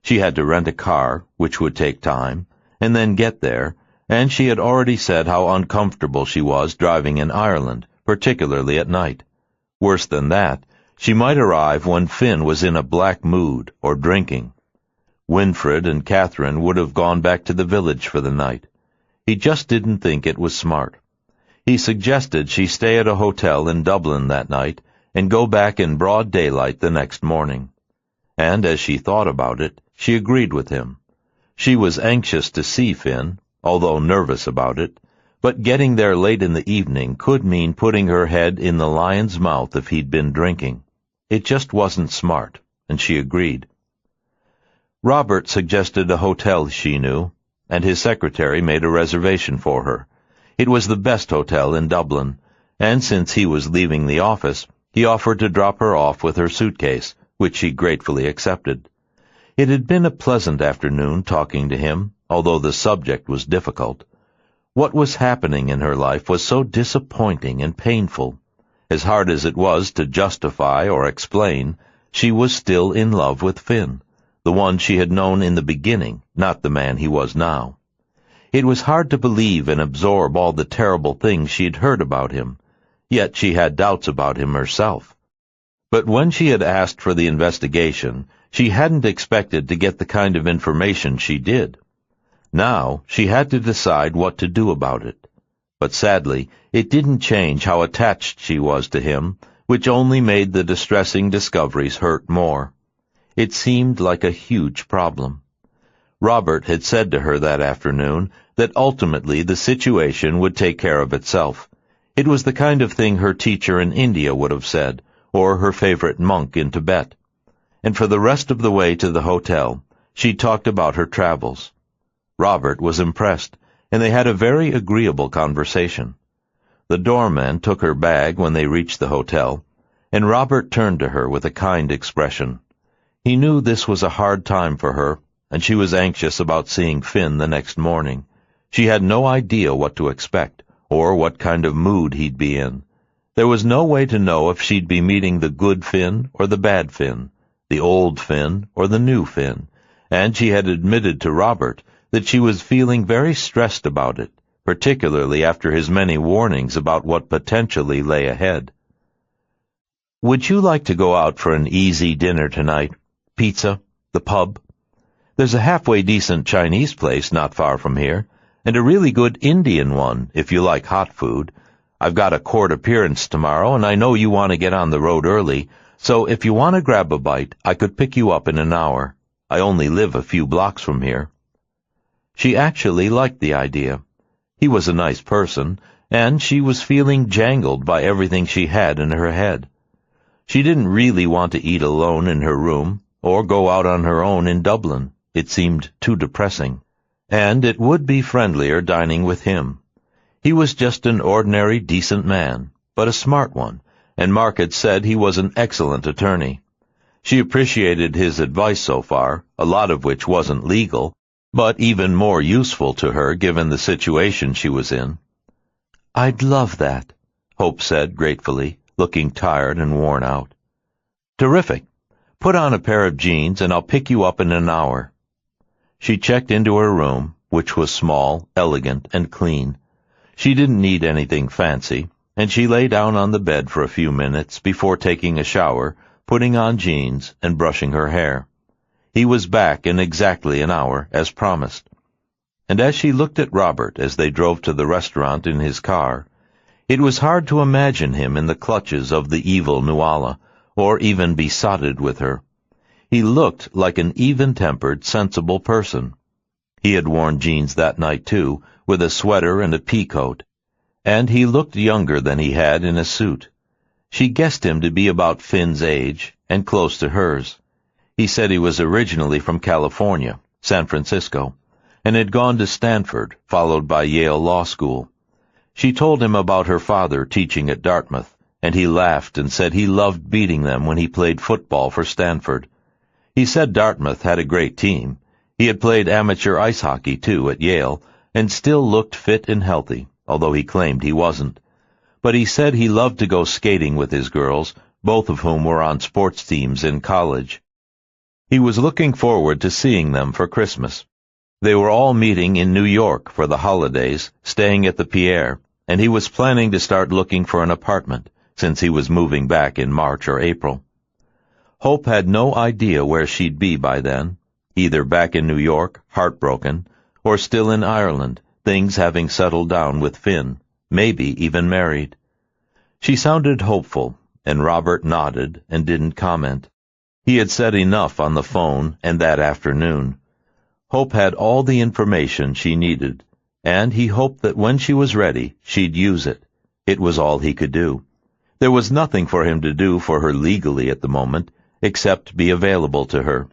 She had to rent a car, which would take time, and then get there, and she had already said how uncomfortable she was driving in Ireland, particularly at night. Worse than that, she might arrive when Finn was in a black mood or drinking. Winfred and Catherine would have gone back to the village for the night. He just didn't think it was smart. He suggested she stay at a hotel in Dublin that night and go back in broad daylight the next morning. And as she thought about it, she agreed with him. She was anxious to see Finn, although nervous about it, but getting there late in the evening could mean putting her head in the lion's mouth if he'd been drinking. It just wasn't smart, and she agreed. Robert suggested a hotel she knew, and his secretary made a reservation for her. It was the best hotel in Dublin, and since he was leaving the office, he offered to drop her off with her suitcase, which she gratefully accepted. It had been a pleasant afternoon talking to him, although the subject was difficult. What was happening in her life was so disappointing and painful. As hard as it was to justify or explain, she was still in love with Finn, the one she had known in the beginning, not the man he was now. It was hard to believe and absorb all the terrible things she'd heard about him, yet she had doubts about him herself. But when she had asked for the investigation, she hadn't expected to get the kind of information she did. Now she had to decide what to do about it. But sadly, it didn't change how attached she was to him, which only made the distressing discoveries hurt more. It seemed like a huge problem. Robert had said to her that afternoon that ultimately the situation would take care of itself. It was the kind of thing her teacher in India would have said, or her favorite monk in Tibet. And for the rest of the way to the hotel, she talked about her travels. Robert was impressed, and they had a very agreeable conversation. The doorman took her bag when they reached the hotel, and Robert turned to her with a kind expression. He knew this was a hard time for her, and she was anxious about seeing Finn the next morning. She had no idea what to expect, or what kind of mood he'd be in. There was no way to know if she'd be meeting the good Finn or the bad Finn, the old Finn or the new Finn, and she had admitted to Robert that she was feeling very stressed about it, particularly after his many warnings about what potentially lay ahead. "Would you like to go out for an easy dinner tonight? Pizza? The pub? There's a halfway decent Chinese place not far from here, and a really good Indian one if you like hot food. I've got a court appearance tomorrow, and I know you want to get on the road early, so if you want to grab a bite, I could pick you up in an hour. I only live a few blocks from here." She actually liked the idea. He was a nice person, and she was feeling jangled by everything she had in her head. She didn't really want to eat alone in her room, or go out on her own in Dublin. It seemed too depressing. And it would be friendlier dining with him. He was just an ordinary, decent man, but a smart one, and Mark had said he was an excellent attorney. She appreciated his advice so far, a lot of which wasn't legal, but even more useful to her given the situation she was in. "I'd love that," Hope said gratefully, looking tired and worn out. "Terrific. Put on a pair of jeans and I'll pick you up in an hour." She checked into her room, which was small, elegant, and clean. She didn't need anything fancy, and she lay down on the bed for a few minutes before taking a shower, putting on jeans, and brushing her hair. He was back in exactly an hour, as promised. And as she looked at Robert as they drove to the restaurant in his car, it was hard to imagine him in the clutches of the evil Nuala, or even besotted with her. He looked like an even-tempered, sensible person. He had worn jeans that night, too, with a sweater and a pea-coat, and he looked younger than he had in a suit. She guessed him to be about Finn's age, and close to hers. He said he was originally from California, San Francisco, and had gone to Stanford, followed by Yale Law School. She told him about her father teaching at Dartmouth, and he laughed and said he loved beating them when he played football for Stanford. He said Dartmouth had a great team. He had played amateur ice hockey, too, at Yale, and still looked fit and healthy, although he claimed he wasn't. But he said he loved to go skating with his girls, both of whom were on sports teams in college. He was looking forward to seeing them for Christmas. They were all meeting in New York for the holidays, staying at the Pierre, and he was planning to start looking for an apartment, since he was moving back in March or April. Hope had no idea where she'd be by then, either back in New York, heartbroken, or still in Ireland, things having settled down with Finn, maybe even married. She sounded hopeful, and Robert nodded and didn't comment. He had said enough on the phone and that afternoon. Hope had all the information she needed, and he hoped that when she was ready, she'd use it. It was all he could do. There was nothing for him to do for her legally at the moment, except be available to her.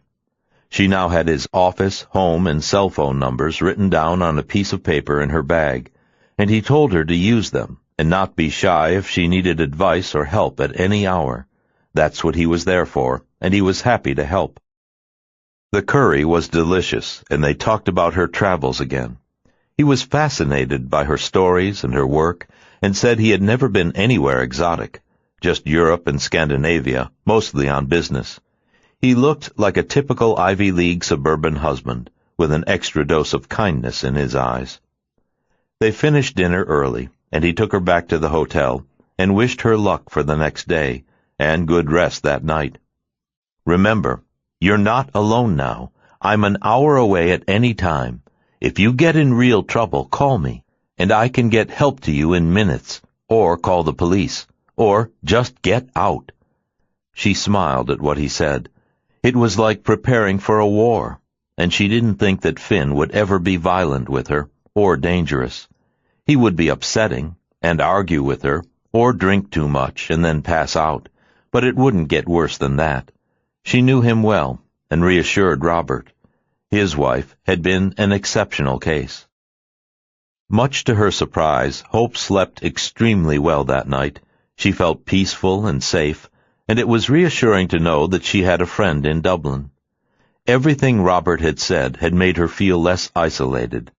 She now had his office, home, and cell phone numbers written down on a piece of paper in her bag, and he told her to use them and not be shy if she needed advice or help at any hour. That's what he was there for, and he was happy to help. The curry was delicious, and they talked about her travels again. He was fascinated by her stories and her work, and said he had never been anywhere exotic, just Europe and Scandinavia, mostly on business. He looked like a typical Ivy League suburban husband, with an extra dose of kindness in his eyes. They finished dinner early, and he took her back to the hotel, and wished her luck for the next day, and good rest that night. "Remember, you're not alone now. I'm an hour away at any time. If you get in real trouble, call me, and I can get help to you in minutes, or call the police, or just get out." She smiled at what he said. It was like preparing for a war, and she didn't think that Finn would ever be violent with her, or dangerous. He would be upsetting, and argue with her, or drink too much and then pass out, but it wouldn't get worse than that. She knew him well, and reassured Robert. His wife had been an exceptional case. Much to her surprise, Hope slept extremely well that night. She felt peaceful and safe, and it was reassuring to know that she had a friend in Dublin. Everything Robert had said had made her feel less isolated,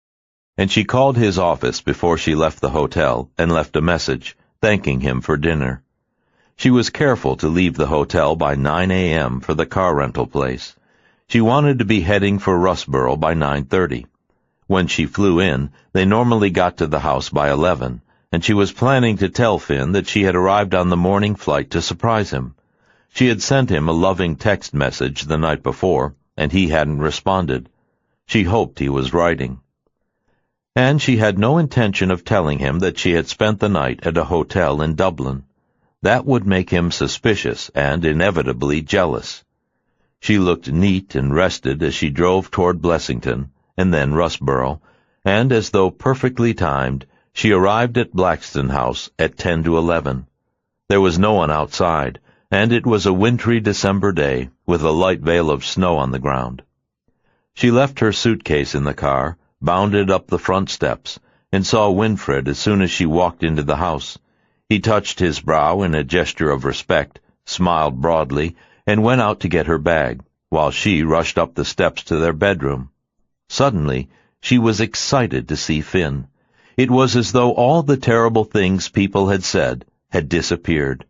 and she called his office before she left the hotel and left a message, thanking him for dinner. She was careful to leave the hotel by 9 a.m. for the car rental place. She wanted to be heading for Russborough by 9:30. When she flew in, they normally got to the house by 11, and she was planning to tell Finn that she had arrived on the morning flight to surprise him. She had sent him a loving text message the night before, and he hadn't responded. She hoped he was writing. And she had no intention of telling him that she had spent the night at a hotel in Dublin. That would make him suspicious and inevitably jealous. She looked neat and rested as she drove toward Blessington, and then Russborough, and as though perfectly timed, She arrived at Blackstone House at 10 to 11. There was no one outside, and it was a wintry December day with a light veil of snow on the ground. She left her suitcase in the car, bounded up the front steps, and saw Winfred as soon as she walked into the house. He touched his brow in a gesture of respect, smiled broadly, and went out to get her bag, while she rushed up the steps to their bedroom. Suddenly, she was excited to see Finn. It was as though all the terrible things people had said had disappeared.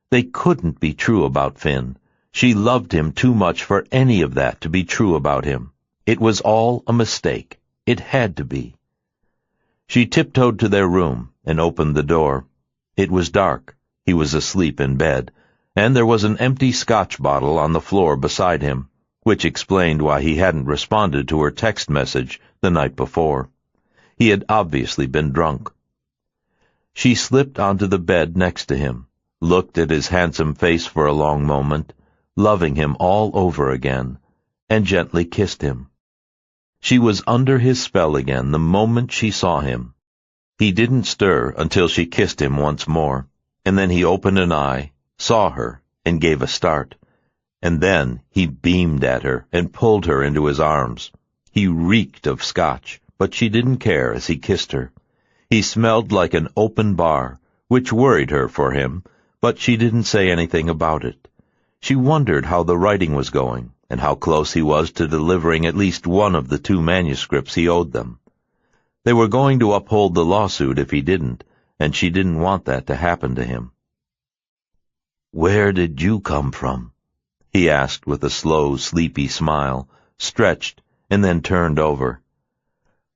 They couldn't be true about Finn. She loved him too much for any of that to be true about him. It was all a mistake. It had to be. She tiptoed to their room and opened the door. It was dark. He was asleep in bed, and there was an empty Scotch bottle on the floor beside him, which explained why he hadn't responded to her text message the night before. He had obviously been drunk. She slipped onto the bed next to him, looked at his handsome face for a long moment, loving him all over again, and gently kissed him. She was under his spell again the moment she saw him. He didn't stir until she kissed him once more, and then he opened an eye, saw her, and gave a start. And then he beamed at her and pulled her into his arms. He reeked of Scotch, but she didn't care as he kissed her. He smelled like an open bar, which worried her for him, but she didn't say anything about it. She wondered how the writing was going, and how close he was to delivering at least one of the 2 manuscripts he owed them. They were going to uphold the lawsuit if he didn't, and she didn't want that to happen to him. "Where did you come from?" he asked with a slow, sleepy smile, stretched, and then turned over.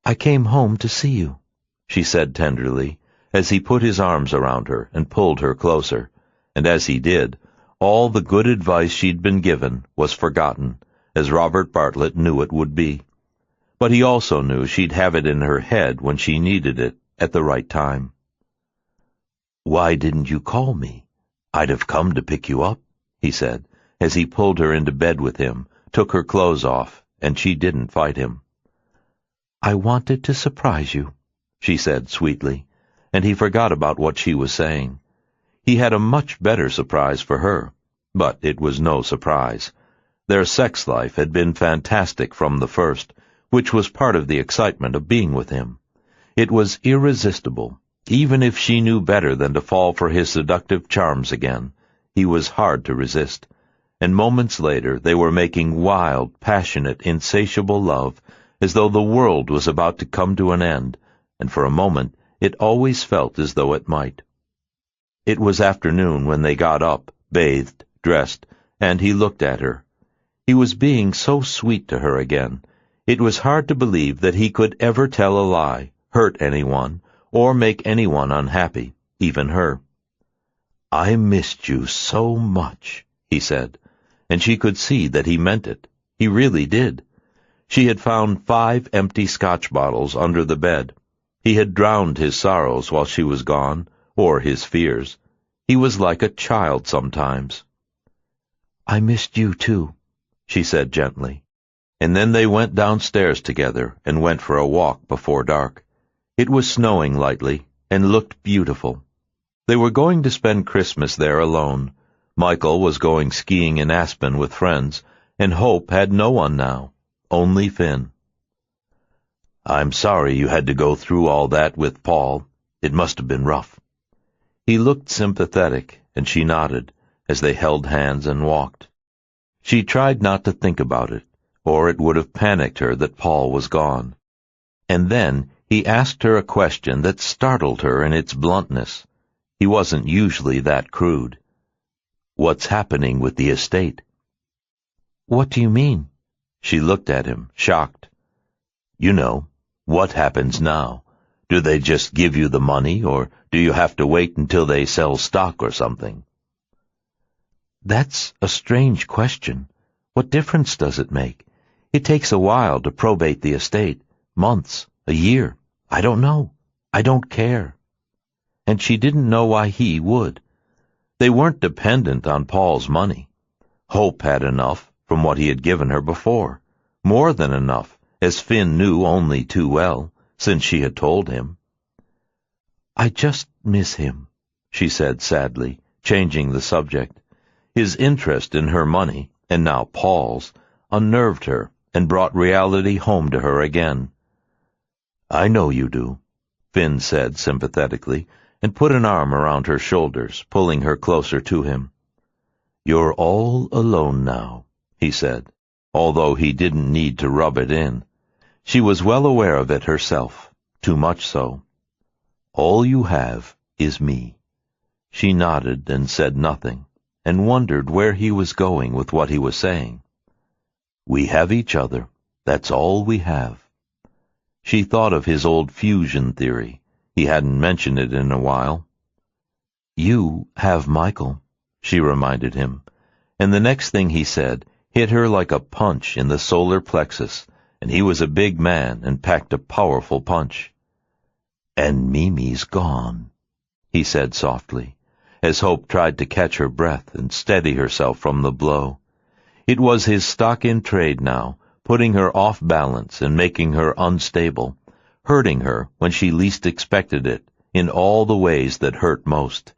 "I came home to see you," she said tenderly, as he put his arms around her and pulled her closer, and as he did, all the good advice she'd been given was forgotten, as Robert Bartlett knew it would be. But he also knew she'd have it in her head when she needed it at the right time. "Why didn't you call me? I'd have come to pick you up," he said, as he pulled her into bed with him, took her clothes off, and she didn't fight him. "I wanted to surprise you," she said sweetly, and he forgot about what she was saying. He had a much better surprise for her, but it was no surprise. Their sex life had been fantastic from the first, which was part of the excitement of being with him. It was irresistible, even if she knew better than to fall for his seductive charms again. He was hard to resist, and moments later they were making wild, passionate, insatiable love, as though the world was about to come to an end, and for a moment it always felt as though it might. It was afternoon when they got up, bathed, dressed, and he looked at her. He was being so sweet to her again. It was hard to believe that he could ever tell a lie, hurt anyone, or make anyone unhappy, even her. "I missed you so much," he said, and she could see that he meant it. He really did. She had found 5 empty Scotch bottles under the bed. He had drowned his sorrows while she was gone, or his fears. He was like a child sometimes. "I missed you too," she said gently. And then they went downstairs together and went for a walk before dark. It was snowing lightly and looked beautiful. They were going to spend Christmas there alone. Michael was going skiing in Aspen with friends, and Hope had no one now, only Finn. "I'm sorry you had to go through all that with Paul. It must have been rough." He looked sympathetic, and she nodded as they held hands and walked. She tried not to think about it, or it would have panicked her that Paul was gone. And then he asked her a question that startled her in its bluntness. He wasn't usually that crude. "What's happening with the estate?" "What do you mean?" She looked at him, shocked. "You know, what happens now? Do they just give you the money, or do you have to wait until they sell stock or something?" "That's a strange question. What difference does it make? It takes a while to probate the estate. Months, a year. I don't know. I don't care." And she didn't know why he would. They weren't dependent on Paul's money. Hope had enough from what he had given her before. More than enough, as Finn knew only too well, since she had told him. I just miss him, she said sadly, changing the subject. His interest in her money, and now Paul's, unnerved her and brought reality home to her again. I know you do, Finn said sympathetically, and put an arm around her shoulders, pulling her closer to him. You're all alone now, he said, although he didn't need to rub it in. She was well aware of it herself, too much so. All you have is me. She nodded and said nothing, and wondered where he was going with what he was saying. We have each other. That's all we have. She thought of his old fusion theory. He hadn't mentioned it in a while. You have Michael, she reminded him, and the next thing he said hit her like a punch in the solar plexus, and he was a big man and packed a powerful punch. And Mimi's gone, he said softly, as Hope tried to catch her breath and steady herself from the blow. It was his stock in trade now, putting her off balance and making her unstable, hurting her when she least expected it, in all the ways that hurt most.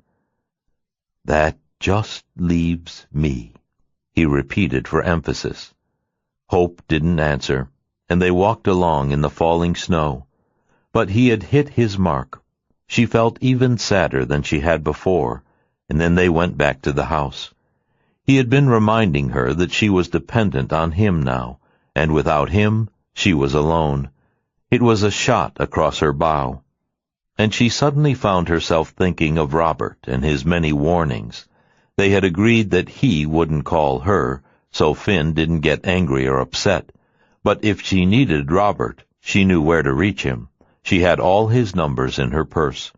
That just leaves me, he repeated for emphasis. Hope didn't answer, and they walked along in the falling snow. But he had hit his mark. She felt even sadder than she had before, and then they went back to the house. He had been reminding her that she was dependent on him now, and without him she was alone. It was a shot across her bow. And she suddenly found herself thinking of Robert and his many warnings. They had agreed that he wouldn't call her, so Finn didn't get angry or upset. But if she needed Robert, she knew where to reach him. She had all his numbers in her purse.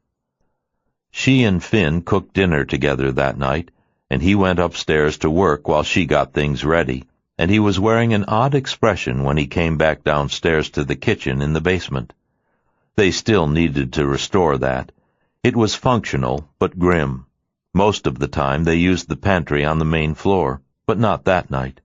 She and Finn cooked dinner together that night, and he went upstairs to work while she got things ready, and he was wearing an odd expression when he came back downstairs to the kitchen in the basement. They still needed to restore that. It was functional, but grim. Most of the time they used the pantry on the main floor, but not that night.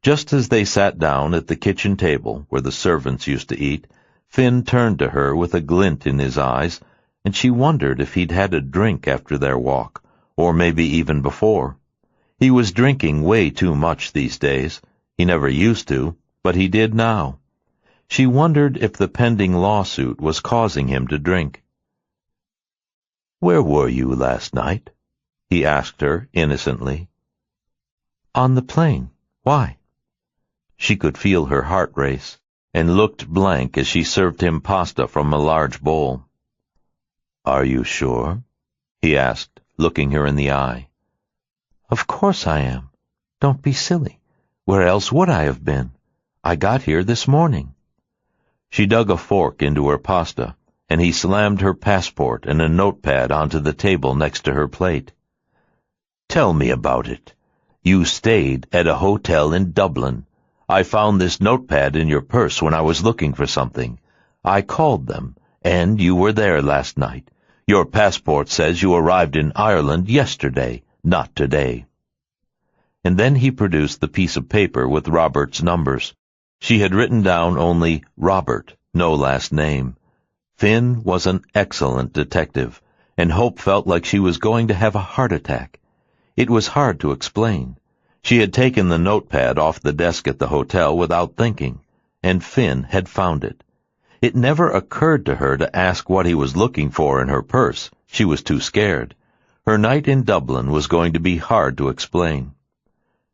Just as they sat down at the kitchen table where the servants used to eat, Finn turned to her with a glint in his eyes, and she wondered if he'd had a drink after their walk, or maybe even before. He was drinking way too much these days. He never used to, but he did now. She wondered if the pending lawsuit was causing him to drink. "Where were you last night?" he asked her innocently. "On the plane. Why?" She could feel her heart race, and looked blank as she served him pasta from a large bowl. "Are you sure?" he asked, looking her in the eye. "Of course I am. Don't be silly. Where else would I have been? I got here this morning." She dug a fork into her pasta, and he slammed her passport and a notepad onto the table next to her plate. "Tell me about it. You stayed at a hotel in Dublin. I found this notepad in your purse when I was looking for something. I called them, and you were there last night. Your passport says you arrived in Ireland yesterday, not today." And then he produced the piece of paper with Robert's numbers. She had written down only Robert, no last name. Finn was an excellent detective, and Hope felt like she was going to have a heart attack. It was hard to explain. She had taken the notepad off the desk at the hotel without thinking, and Finn had found it. It never occurred to her to ask what he was looking for in her purse. She was too scared. Her night in Dublin was going to be hard to explain.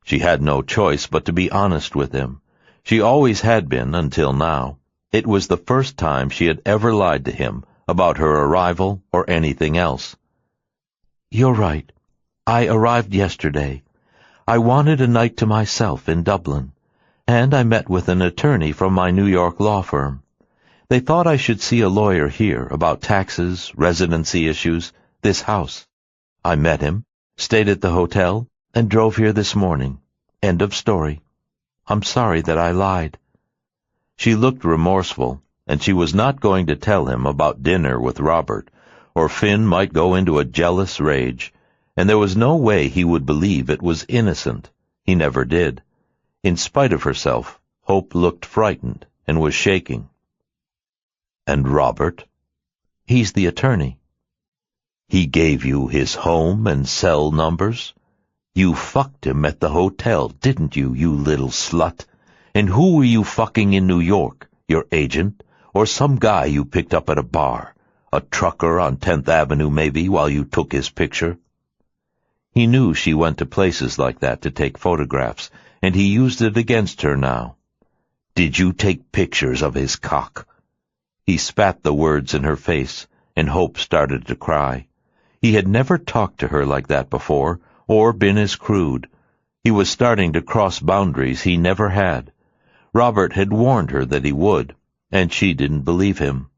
She had no choice but to be honest with him. She always had been until now. It was the first time she had ever lied to him about her arrival or anything else. "You're right. I arrived yesterday. I wanted a night to myself in Dublin, and I met with an attorney from my New York law firm. They thought I should see a lawyer here about taxes, residency issues, this house. I met him, stayed at the hotel, and drove here this morning. End of story. I'm sorry that I lied." She looked remorseful, and she was not going to tell him about dinner with Robert, or Finn might go into a jealous rage, and there was no way he would believe it was innocent. He never did. In spite of herself, Hope looked frightened and was shaking. "And Robert?" He's the attorney." "He gave you his home and cell numbers? You fucked him at the hotel, didn't you, you little slut? And who were you fucking in New York? Your agent? Or some guy you picked up at a bar? A trucker on 10th Avenue, maybe, while you took his picture?" He knew she went to places like that to take photographs, and he used it against her now. "Did you take pictures of his cock?" He spat the words in her face, and Hope started to cry. He had never talked to her like that before, or been as crude. He was starting to cross boundaries he never had. Robert had warned her that he would, and she didn't believe him.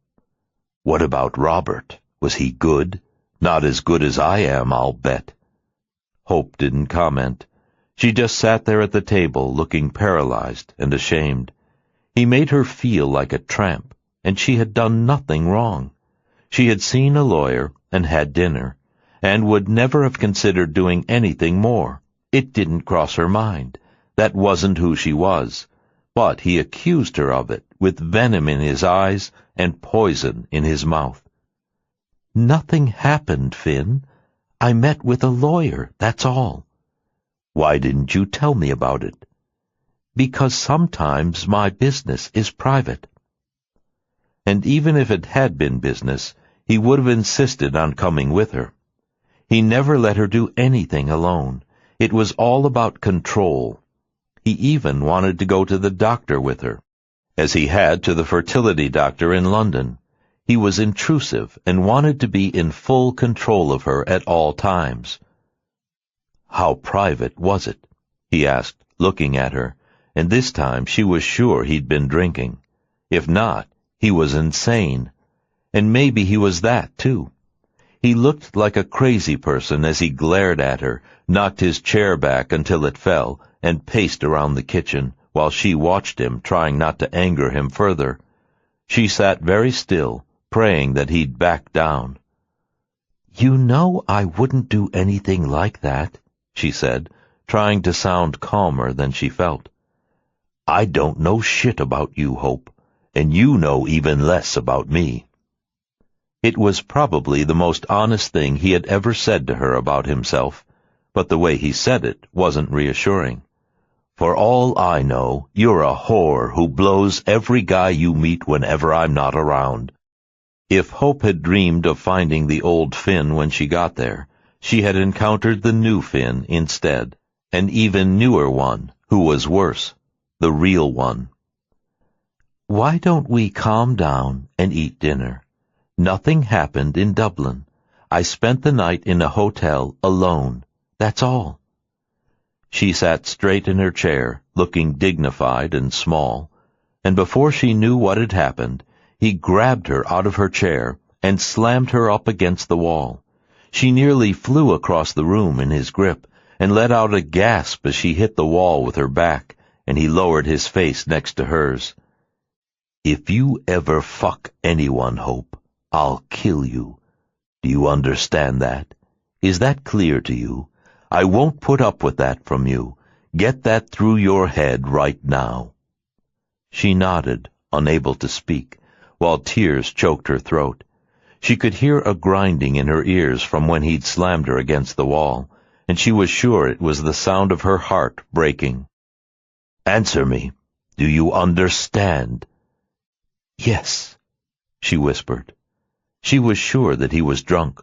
"What about Robert? Was he good? Not as good as I am, I'll bet." Hope didn't comment. She just sat there at the table, looking paralyzed and ashamed. He made her feel like a tramp, and she had done nothing wrong. She had seen a lawyer and had dinner, and would never have considered doing anything more. It didn't cross her mind. That wasn't who she was. But he accused her of it, with venom in his eyes and poison in his mouth. "Nothing happened, Finn. I met with a lawyer, that's all." "Why didn't you tell me about it?" "Because sometimes my business is private." And even if it had been business, he would have insisted on coming with her. He never let her do anything alone. It was all about control. He even wanted to go to the doctor with her, as he had to the fertility doctor in London. He was intrusive and wanted to be in full control of her at all times. "How private was it?" he asked, looking at her, and this time she was sure he'd been drinking. If not, he was insane. And maybe he was that, too. He looked like a crazy person as he glared at her, knocked his chair back until it fell, and paced around the kitchen, while she watched him, trying not to anger him further. She sat very still, praying that he'd back down. "You know I wouldn't do anything like that," she said, trying to sound calmer than she felt. "I don't know shit about you, Hope, and you know even less about me." It was probably the most honest thing he had ever said to her about himself, but the way he said it wasn't reassuring. "For all I know, you're a whore who blows every guy you meet whenever I'm not around." If Hope had dreamed of finding the old Finn when she got there, she had encountered the new Finn instead, an even newer one, who was worse, the real one. "Why don't we calm down and eat dinner? Nothing happened in Dublin. I spent the night in a hotel alone. That's all." She sat straight in her chair, looking dignified and small, and before she knew what had happened, he grabbed her out of her chair and slammed her up against the wall. She nearly flew across the room in his grip and let out a gasp as she hit the wall with her back, and he lowered his face next to hers. "If you ever fuck anyone, Hope, I'll kill you. Do you understand that? Is that clear to you? I won't put up with that from you. Get that through your head right now." She nodded, unable to speak, while tears choked her throat. She could hear a grinding in her ears from when he'd slammed her against the wall, and she was sure it was the sound of her heart breaking. "Answer me. Do you understand?" "Yes," she whispered. She was sure that he was drunk.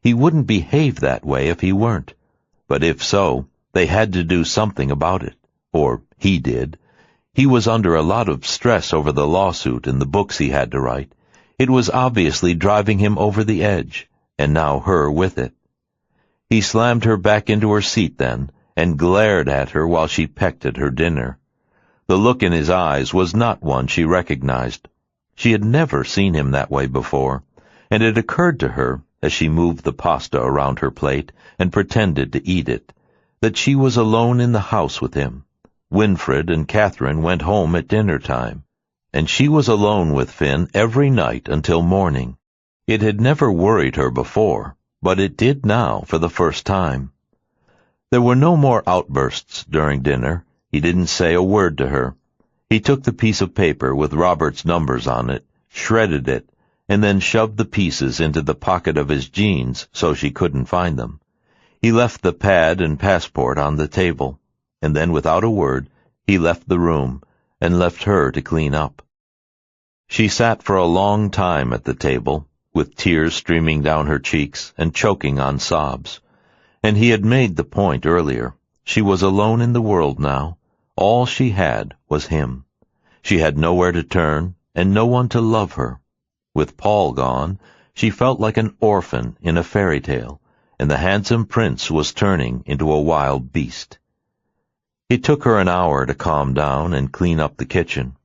He wouldn't behave that way if he weren't. But if so, they had to do something about it. Or he did. He was under a lot of stress over the lawsuit and the books he had to write. It was obviously driving him over the edge, and now her with it. He slammed her back into her seat then, and glared at her while she pecked at her dinner. The look in his eyes was not one she recognized. She had never seen him that way before, and it occurred to her, as she moved the pasta around her plate and pretended to eat it, that she was alone in the house with him. Winfred and Catherine went home at dinner time, and she was alone with Finn every night until morning. It had never worried her before, but it did now for the first time. There were no more outbursts during dinner. He didn't say a word to her. He took the piece of paper with Robert's numbers on it, shredded it, and then shoved the pieces into the pocket of his jeans so she couldn't find them. He left the pad and passport on the table, and then without a word, he left the room and left her to clean up. She sat for a long time at the table, with tears streaming down her cheeks and choking on sobs. And he had made the point earlier. She was alone in the world now. All she had was him. She had nowhere to turn and no one to love her. With Paul gone, she felt like an orphan in a fairy tale, and the handsome prince was turning into a wild beast. It took her an hour to calm down and clean up the kitchen.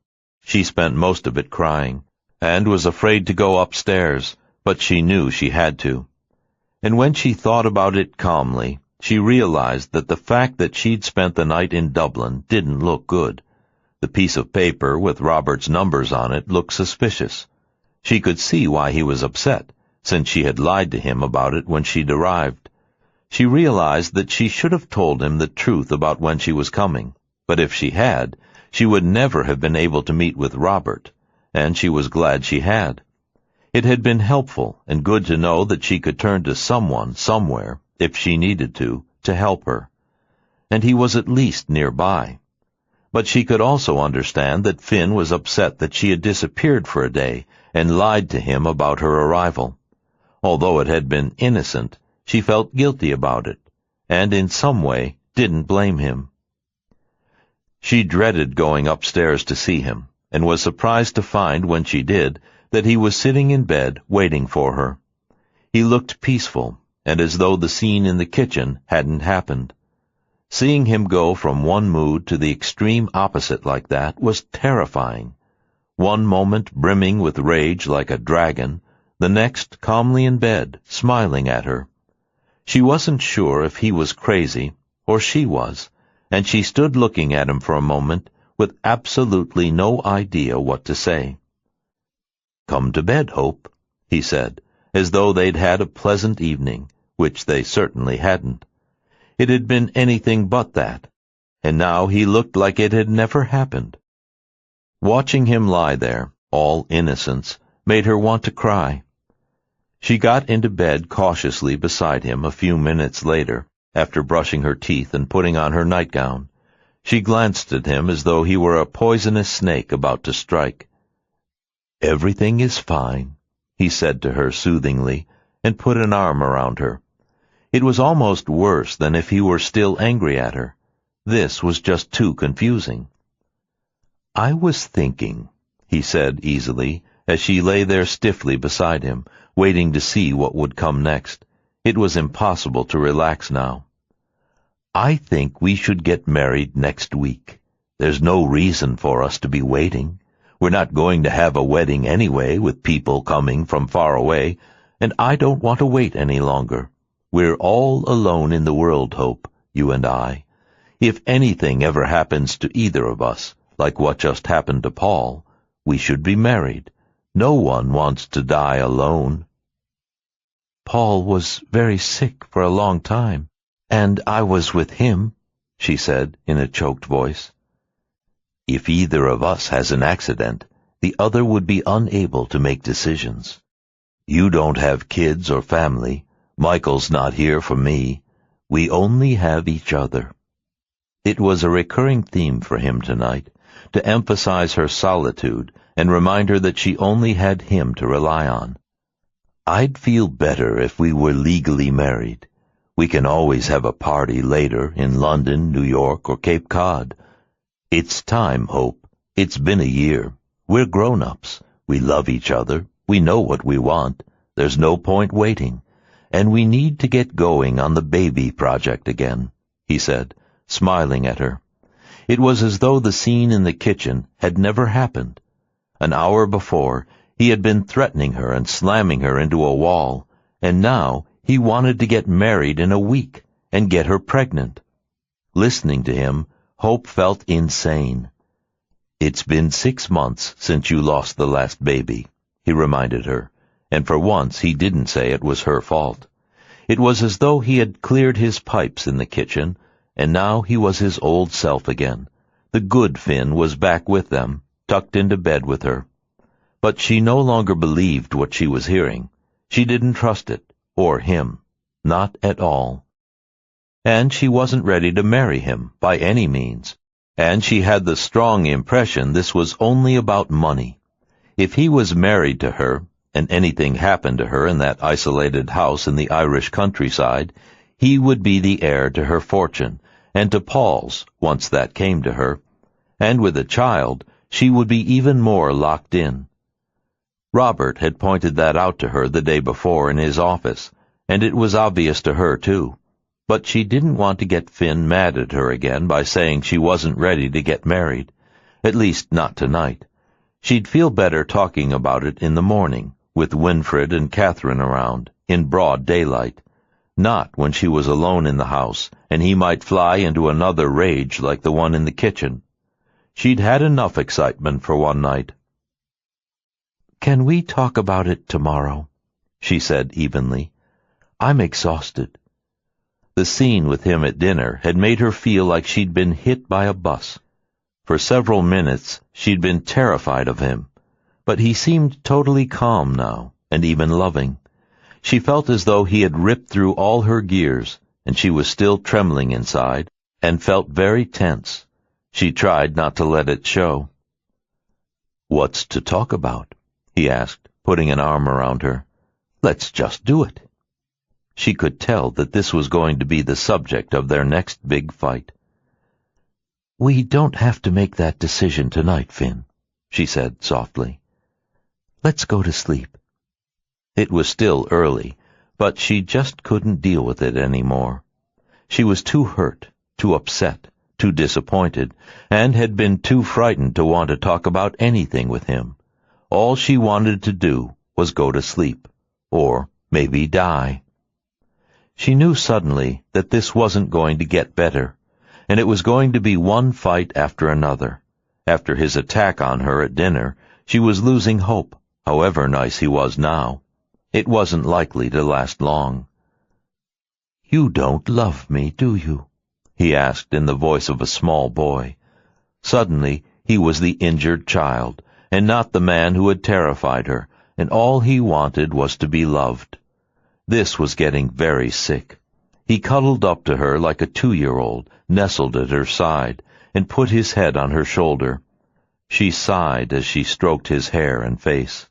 She spent most of it crying, and was afraid to go upstairs, but she knew she had to. And when she thought about it calmly, she realized that the fact that she'd spent the night in Dublin didn't look good. The piece of paper with Robert's numbers on it looked suspicious. She could see why he was upset, since she had lied to him about it when she'd arrived. She realized that she should have told him the truth about when she was coming, but if she had, she would never have been able to meet with Robert, and she was glad she had. It had been helpful and good to know that she could turn to someone, somewhere, if she needed to help her. And he was at least nearby. But she could also understand that Finn was upset that she had disappeared for a day and lied to him about her arrival. Although it had been innocent, she felt guilty about it, and in some way didn't blame him. She dreaded going upstairs to see him, and was surprised to find, when she did, that he was sitting in bed waiting for her. He looked peaceful, and as though the scene in the kitchen hadn't happened. Seeing him go from one mood to the extreme opposite like that was terrifying. One moment brimming with rage like a dragon, the next calmly in bed, smiling at her. She wasn't sure if he was crazy or she was, and she stood looking at him for a moment with absolutely no idea what to say. "Come to bed, Hope," he said, as though they'd had a pleasant evening, which they certainly hadn't. It had been anything but that, and now he looked like it had never happened. Watching him lie there, all innocence, made her want to cry. She got into bed cautiously beside him a few minutes later, after brushing her teeth and putting on her nightgown. She glanced at him as though he were a poisonous snake about to strike. "Everything is fine," he said to her soothingly, and put an arm around her. It was almost worse than if he were still angry at her. This was just too confusing. "I was thinking," he said easily, as she lay there stiffly beside him, waiting to see what would come next. It was impossible to relax now. "I think we should get married next week. There's no reason for us to be waiting. We're not going to have a wedding anyway, with people coming from far away, and I don't want to wait any longer. We're all alone in the world, Hope, you and I. If anything ever happens to either of us, like what just happened to Paul, we should be married. No one wants to die alone." "Paul was very sick for a long time, and I was with him," she said in a choked voice. "If either of us has an accident, the other would be unable to make decisions. You don't have kids or family. Michael's not here for me. We only have each other." It was a recurring theme for him tonight, to emphasize her solitude and remind her that she only had him to rely on. "I'd feel better if we were legally married. We can always have a party later in London, New York, or Cape Cod. It's time, Hope. It's been a year. We're grown-ups. We love each other. We know what we want. There's no point waiting. And we need to get going on the baby project again," he said, smiling at her. It was as though the scene in the kitchen had never happened. An hour before, he had been threatening her and slamming her into a wall, and now he wanted to get married in a week and get her pregnant. Listening to him, Hope felt insane. "It's been 6 months since you lost the last baby," he reminded her, and for once he didn't say it was her fault. It was as though he had cleared his pipes in the kitchen, and now he was his old self again. The good Finn was back with them, tucked into bed with her. But she no longer believed what she was hearing. She didn't trust it, or him. Not at all. And she wasn't ready to marry him, by any means. And she had the strong impression this was only about money. If he was married to her, and anything happened to her in that isolated house in the Irish countryside, he would be the heir to her fortune, and to Paul's, once that came to her. And with a child, she would be even more locked in. Robert had pointed that out to her the day before in his office, and it was obvious to her, too. But she didn't want to get Finn mad at her again by saying she wasn't ready to get married. At least not tonight. She'd feel better talking about it in the morning, with Winfred and Catherine around, in broad daylight. Not when she was alone in the house, and he might fly into another rage like the one in the kitchen. She'd had enough excitement for one night. "Can we talk about it tomorrow?" she said evenly. "I'm exhausted." The scene with him at dinner had made her feel like she'd been hit by a bus. For several minutes she'd been terrified of him, but he seemed totally calm now, and even loving. She felt as though he had ripped through all her gears, and she was still trembling inside, and felt very tense. She tried not to let it show. "What's to talk about?" he asked, putting an arm around her. "Let's just do it." She could tell that this was going to be the subject of their next big fight. "We don't have to make that decision tonight, Finn," she said softly. "Let's go to sleep." It was still early, but she just couldn't deal with it any more. She was too hurt, too upset, too disappointed, and had been too frightened to want to talk about anything with him. All she wanted to do was go to sleep, or maybe die. She knew suddenly that this wasn't going to get better, and it was going to be one fight after another. After his attack on her at dinner, she was losing hope, however nice he was now. It wasn't likely to last long. "You don't love me, do you?" he asked in the voice of a small boy. Suddenly he was the injured child, and not the man who had terrified her, and all he wanted was to be loved. This was getting very sick. He cuddled up to her like a 2-year-old, nestled at her side, and put his head on her shoulder. She sighed as she stroked his hair and face.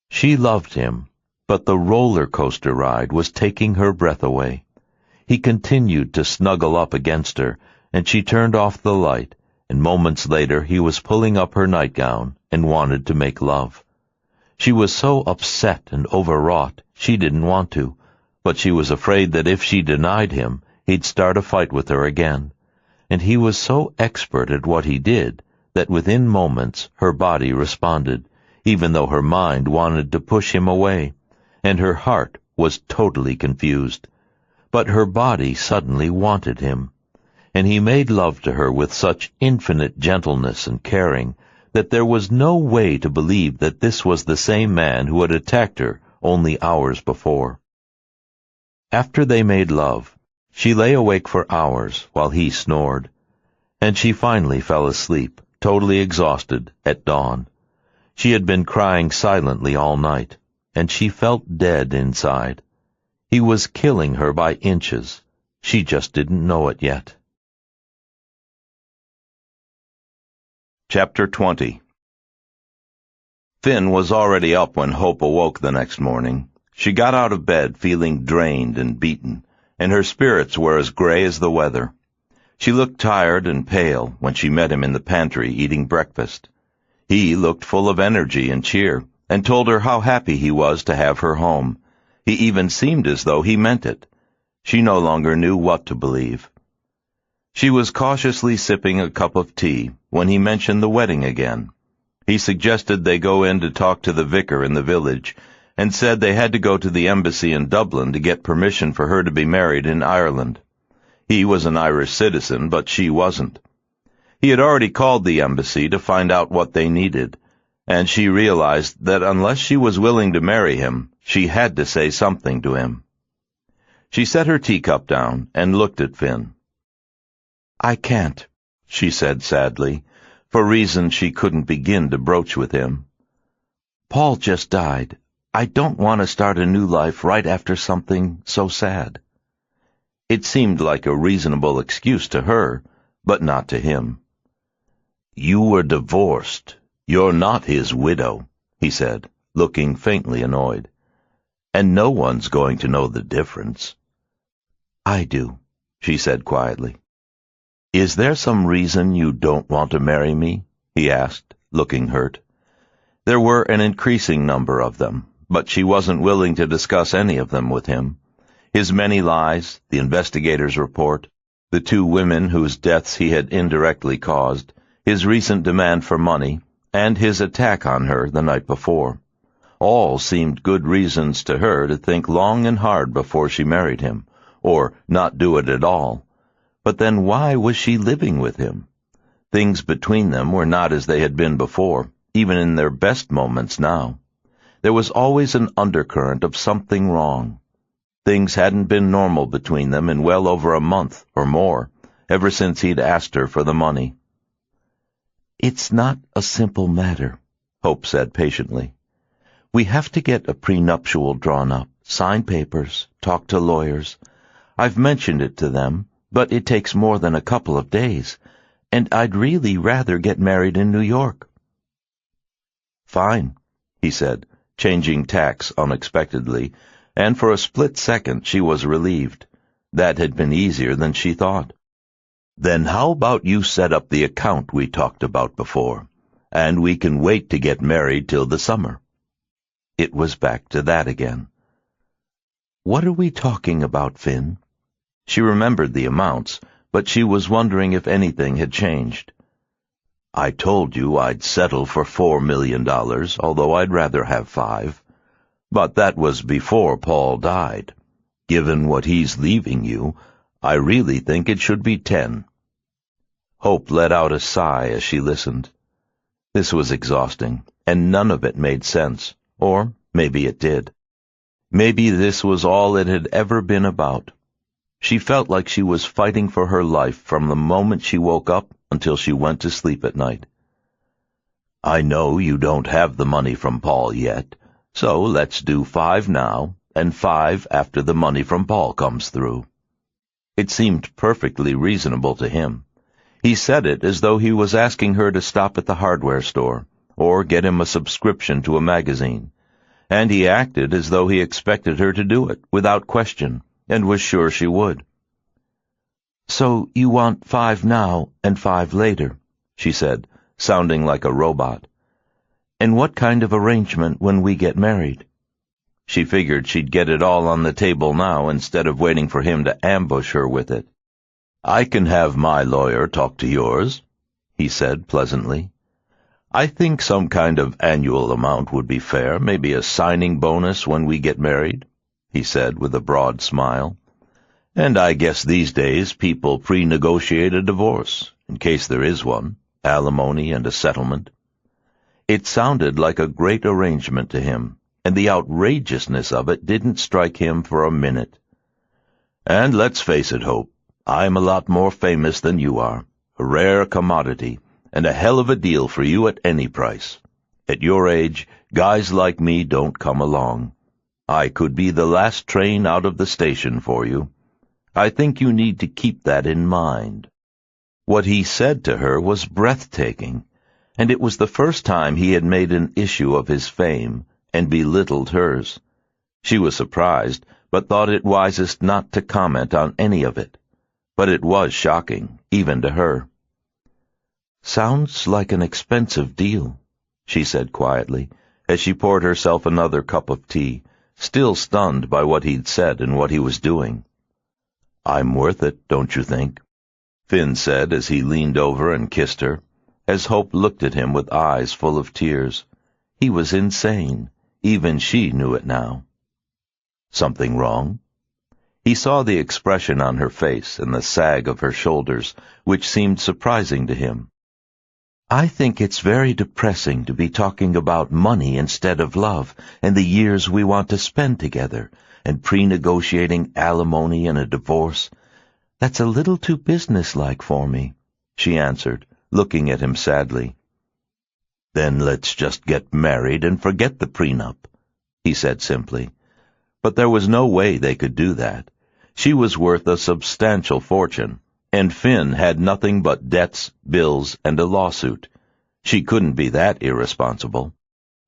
She loved him, but the roller coaster ride was taking her breath away. He continued to snuggle up against her, and she turned off the light, and moments later he was pulling up her nightgown and wanted to make love. She was so upset and overwrought she didn't want to, but she was afraid that if she denied him, he'd start a fight with her again. And he was so expert at what he did that within moments her body responded, even though her mind wanted to push him away, and her heart was totally confused. But her body suddenly wanted him, and he made love to her with such infinite gentleness and caring that there was no way to believe that this was the same man who had attacked her only hours before. After they made love, she lay awake for hours while he snored, and she finally fell asleep, totally exhausted, at dawn. She had been crying silently all night, and she felt dead inside. He was killing her by inches. She just didn't know it yet. Chapter 20. Finn was already up when Hope awoke the next morning. She got out of bed feeling drained and beaten, and her spirits were as gray as the weather. She looked tired and pale when she met him in the pantry eating breakfast. He looked full of energy and cheer, and told her how happy he was to have her home. He even seemed as though he meant it. She no longer knew what to believe. She was cautiously sipping a cup of tea when he mentioned the wedding again. He suggested they go in to talk to the vicar in the village, and said they had to go to the embassy in Dublin to get permission for her to be married in Ireland. He was an Irish citizen, but she wasn't. He had already called the embassy to find out what they needed, and she realized that unless she was willing to marry him, she had to say something to him. She set her teacup down and looked at Finn. "I can't," she said sadly, for reasons she couldn't begin to broach with him. Paul just died. I don't want to start a new life right after something so sad. It seemed like a reasonable excuse to her, but not to him. You were divorced. You're not his widow, he said, looking faintly annoyed. And no one's going to know the difference. I do, she said quietly. Is there some reason you don't want to marry me? He asked, looking hurt. There were an increasing number of them, but she wasn't willing to discuss any of them with him. His many lies, the investigator's report, the 2 women whose deaths he had indirectly caused, his recent demand for money, and his attack on her the night before. All seemed good reasons to her to think long and hard before she married him, or not do it at all. But then why was she living with him? Things between them were not as they had been before, even in their best moments now. There was always an undercurrent of something wrong. Things hadn't been normal between them in well over a month or more, ever since he'd asked her for the money. It's not a simple matter, Hope said patiently. We have to get a prenuptial drawn up, sign papers, talk to lawyers. I've mentioned it to them, but it takes more than a couple of days, and I'd really rather get married in New York. Fine, he said, changing tacks unexpectedly, and for a split second she was relieved. That had been easier than she thought. Then how about you set up the account we talked about before, and we can wait to get married till the summer? It was back to that again. What are we talking about, Finn? She remembered the amounts, but she was wondering if anything had changed. I told you I'd settle for $4 million, although I'd rather have 5. But that was before Paul died. Given what he's leaving you, I really think it should be 10. Hope let out a sigh as she listened. This was exhausting, and none of it made sense. Or maybe it did. Maybe this was all it had ever been about. She felt like she was fighting for her life from the moment she woke up until she went to sleep at night. I know you don't have the money from Paul yet, so let's do 5 now, and 5 after the money from Paul comes through. It seemed perfectly reasonable to him. He said it as though he was asking her to stop at the hardware store, or get him a subscription to a magazine, and he acted as though he expected her to do it without question, and was sure she would. So you want 5 now and 5 later, she said, sounding like a robot. And what kind of arrangement when we get married? She figured she'd get it all on the table now instead of waiting for him to ambush her with it. I can have my lawyer talk to yours, he said pleasantly. I think some kind of annual amount would be fair, maybe a signing bonus when we get married, he said with a broad smile. And I guess these days people pre-negotiate a divorce, in case there is one, alimony and a settlement. It sounded like a great arrangement to him, and the outrageousness of it didn't strike him for a minute. And let's face it, Hope, I'm a lot more famous than you are, a rare commodity, and a hell of a deal for you at any price. At your age, guys like me don't come along. I could be the last train out of the station for you. I think you need to keep that in mind. What he said to her was breathtaking, and it was the first time he had made an issue of his fame and belittled hers. She was surprised, but thought it wisest not to comment on any of it. But it was shocking, even to her. Sounds like an expensive deal, she said quietly, as she poured herself another cup of tea, still stunned by what he'd said and what he was doing. I'm worth it, don't you think? Finn said as he leaned over and kissed her, as Hope looked at him with eyes full of tears. He was insane. Even she knew it now. Something wrong? He saw the expression on her face and the sag of her shoulders, which seemed surprising to him. I think it's very depressing to be talking about money instead of love and the years we want to spend together, and pre-negotiating alimony and a divorce. That's a little too businesslike for me, she answered, looking at him sadly. "Then let's just get married and forget the prenup," he said simply. But there was no way they could do that. She was worth a substantial fortune, and Finn had nothing but debts, bills, and a lawsuit. She couldn't be that irresponsible.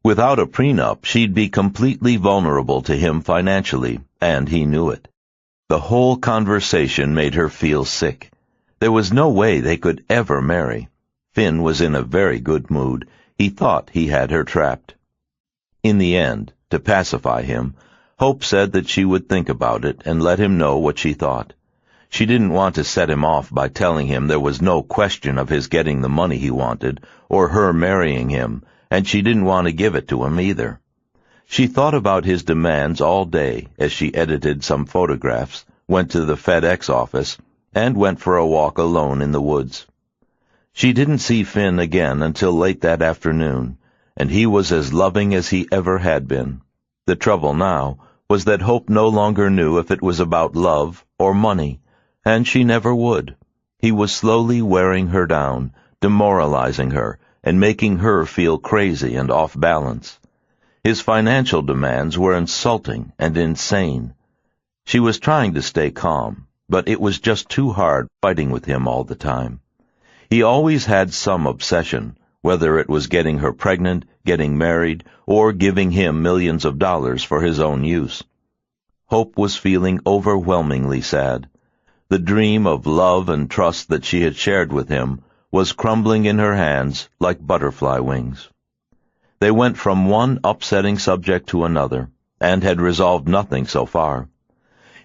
Without a prenup, she'd be completely vulnerable to him financially, and he knew it. The whole conversation made her feel sick. There was no way they could ever marry. Finn was in a very good mood. He thought he had her trapped. In the end, to pacify him, Hope said that she would think about it and let him know what she thought. She didn't want to set him off by telling him there was no question of his getting the money he wanted, or her marrying him, and she didn't want to give it to him either. She thought about his demands all day as she edited some photographs, went to the FedEx office, and went for a walk alone in the woods. She didn't see Finn again until late that afternoon, and he was as loving as he ever had been. The trouble now was that Hope no longer knew if it was about love or money, and she never would. He was slowly wearing her down, demoralizing her, and making her feel crazy and off balance. His financial demands were insulting and insane. She was trying to stay calm, but it was just too hard fighting with him all the time. He always had some obsession, whether it was getting her pregnant, getting married, or giving him millions of dollars for his own use. Hope was feeling overwhelmingly sad. The dream of love and trust that she had shared with him was crumbling in her hands like butterfly wings. They went from one upsetting subject to another, and had resolved nothing so far.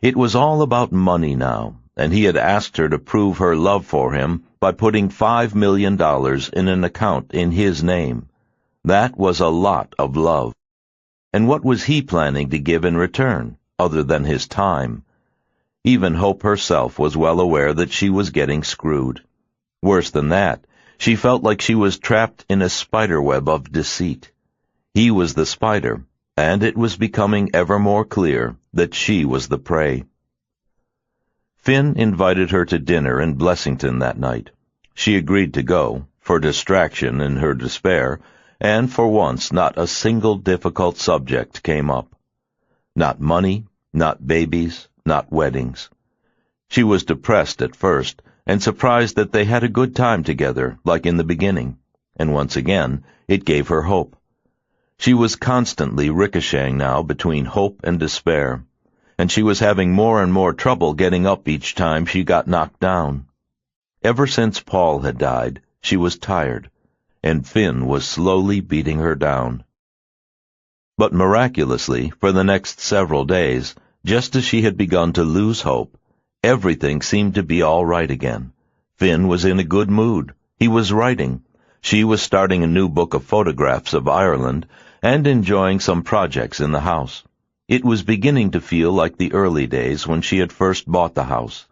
It was all about money now, and he had asked her to prove her love for him by putting $5 million in an account in his name. That was a lot of love. And what was he planning to give in return, other than his time? Even Hope herself was well aware that she was getting screwed. Worse than that, she felt like she was trapped in a spiderweb of deceit. He was the spider, and it was becoming ever more clear that she was the prey. Finn invited her to dinner in Blessington that night. She agreed to go, for distraction in her despair, and for once not a single difficult subject came up. Not money, not babies, not weddings. She was depressed at first, and surprised that they had a good time together, like in the beginning, and once again it gave her hope. She was constantly ricocheting now between hope and despair, and she was having more and more trouble getting up each time she got knocked down. Ever since Paul had died, she was tired, and Finn was slowly beating her down. But miraculously, for the next several days, just as she had begun to lose hope, everything seemed to be all right again. Finn was in a good mood. He was writing. She was starting a new book of photographs of Ireland and enjoying some projects in the house. It was beginning to feel like the early days when she had first bought the house,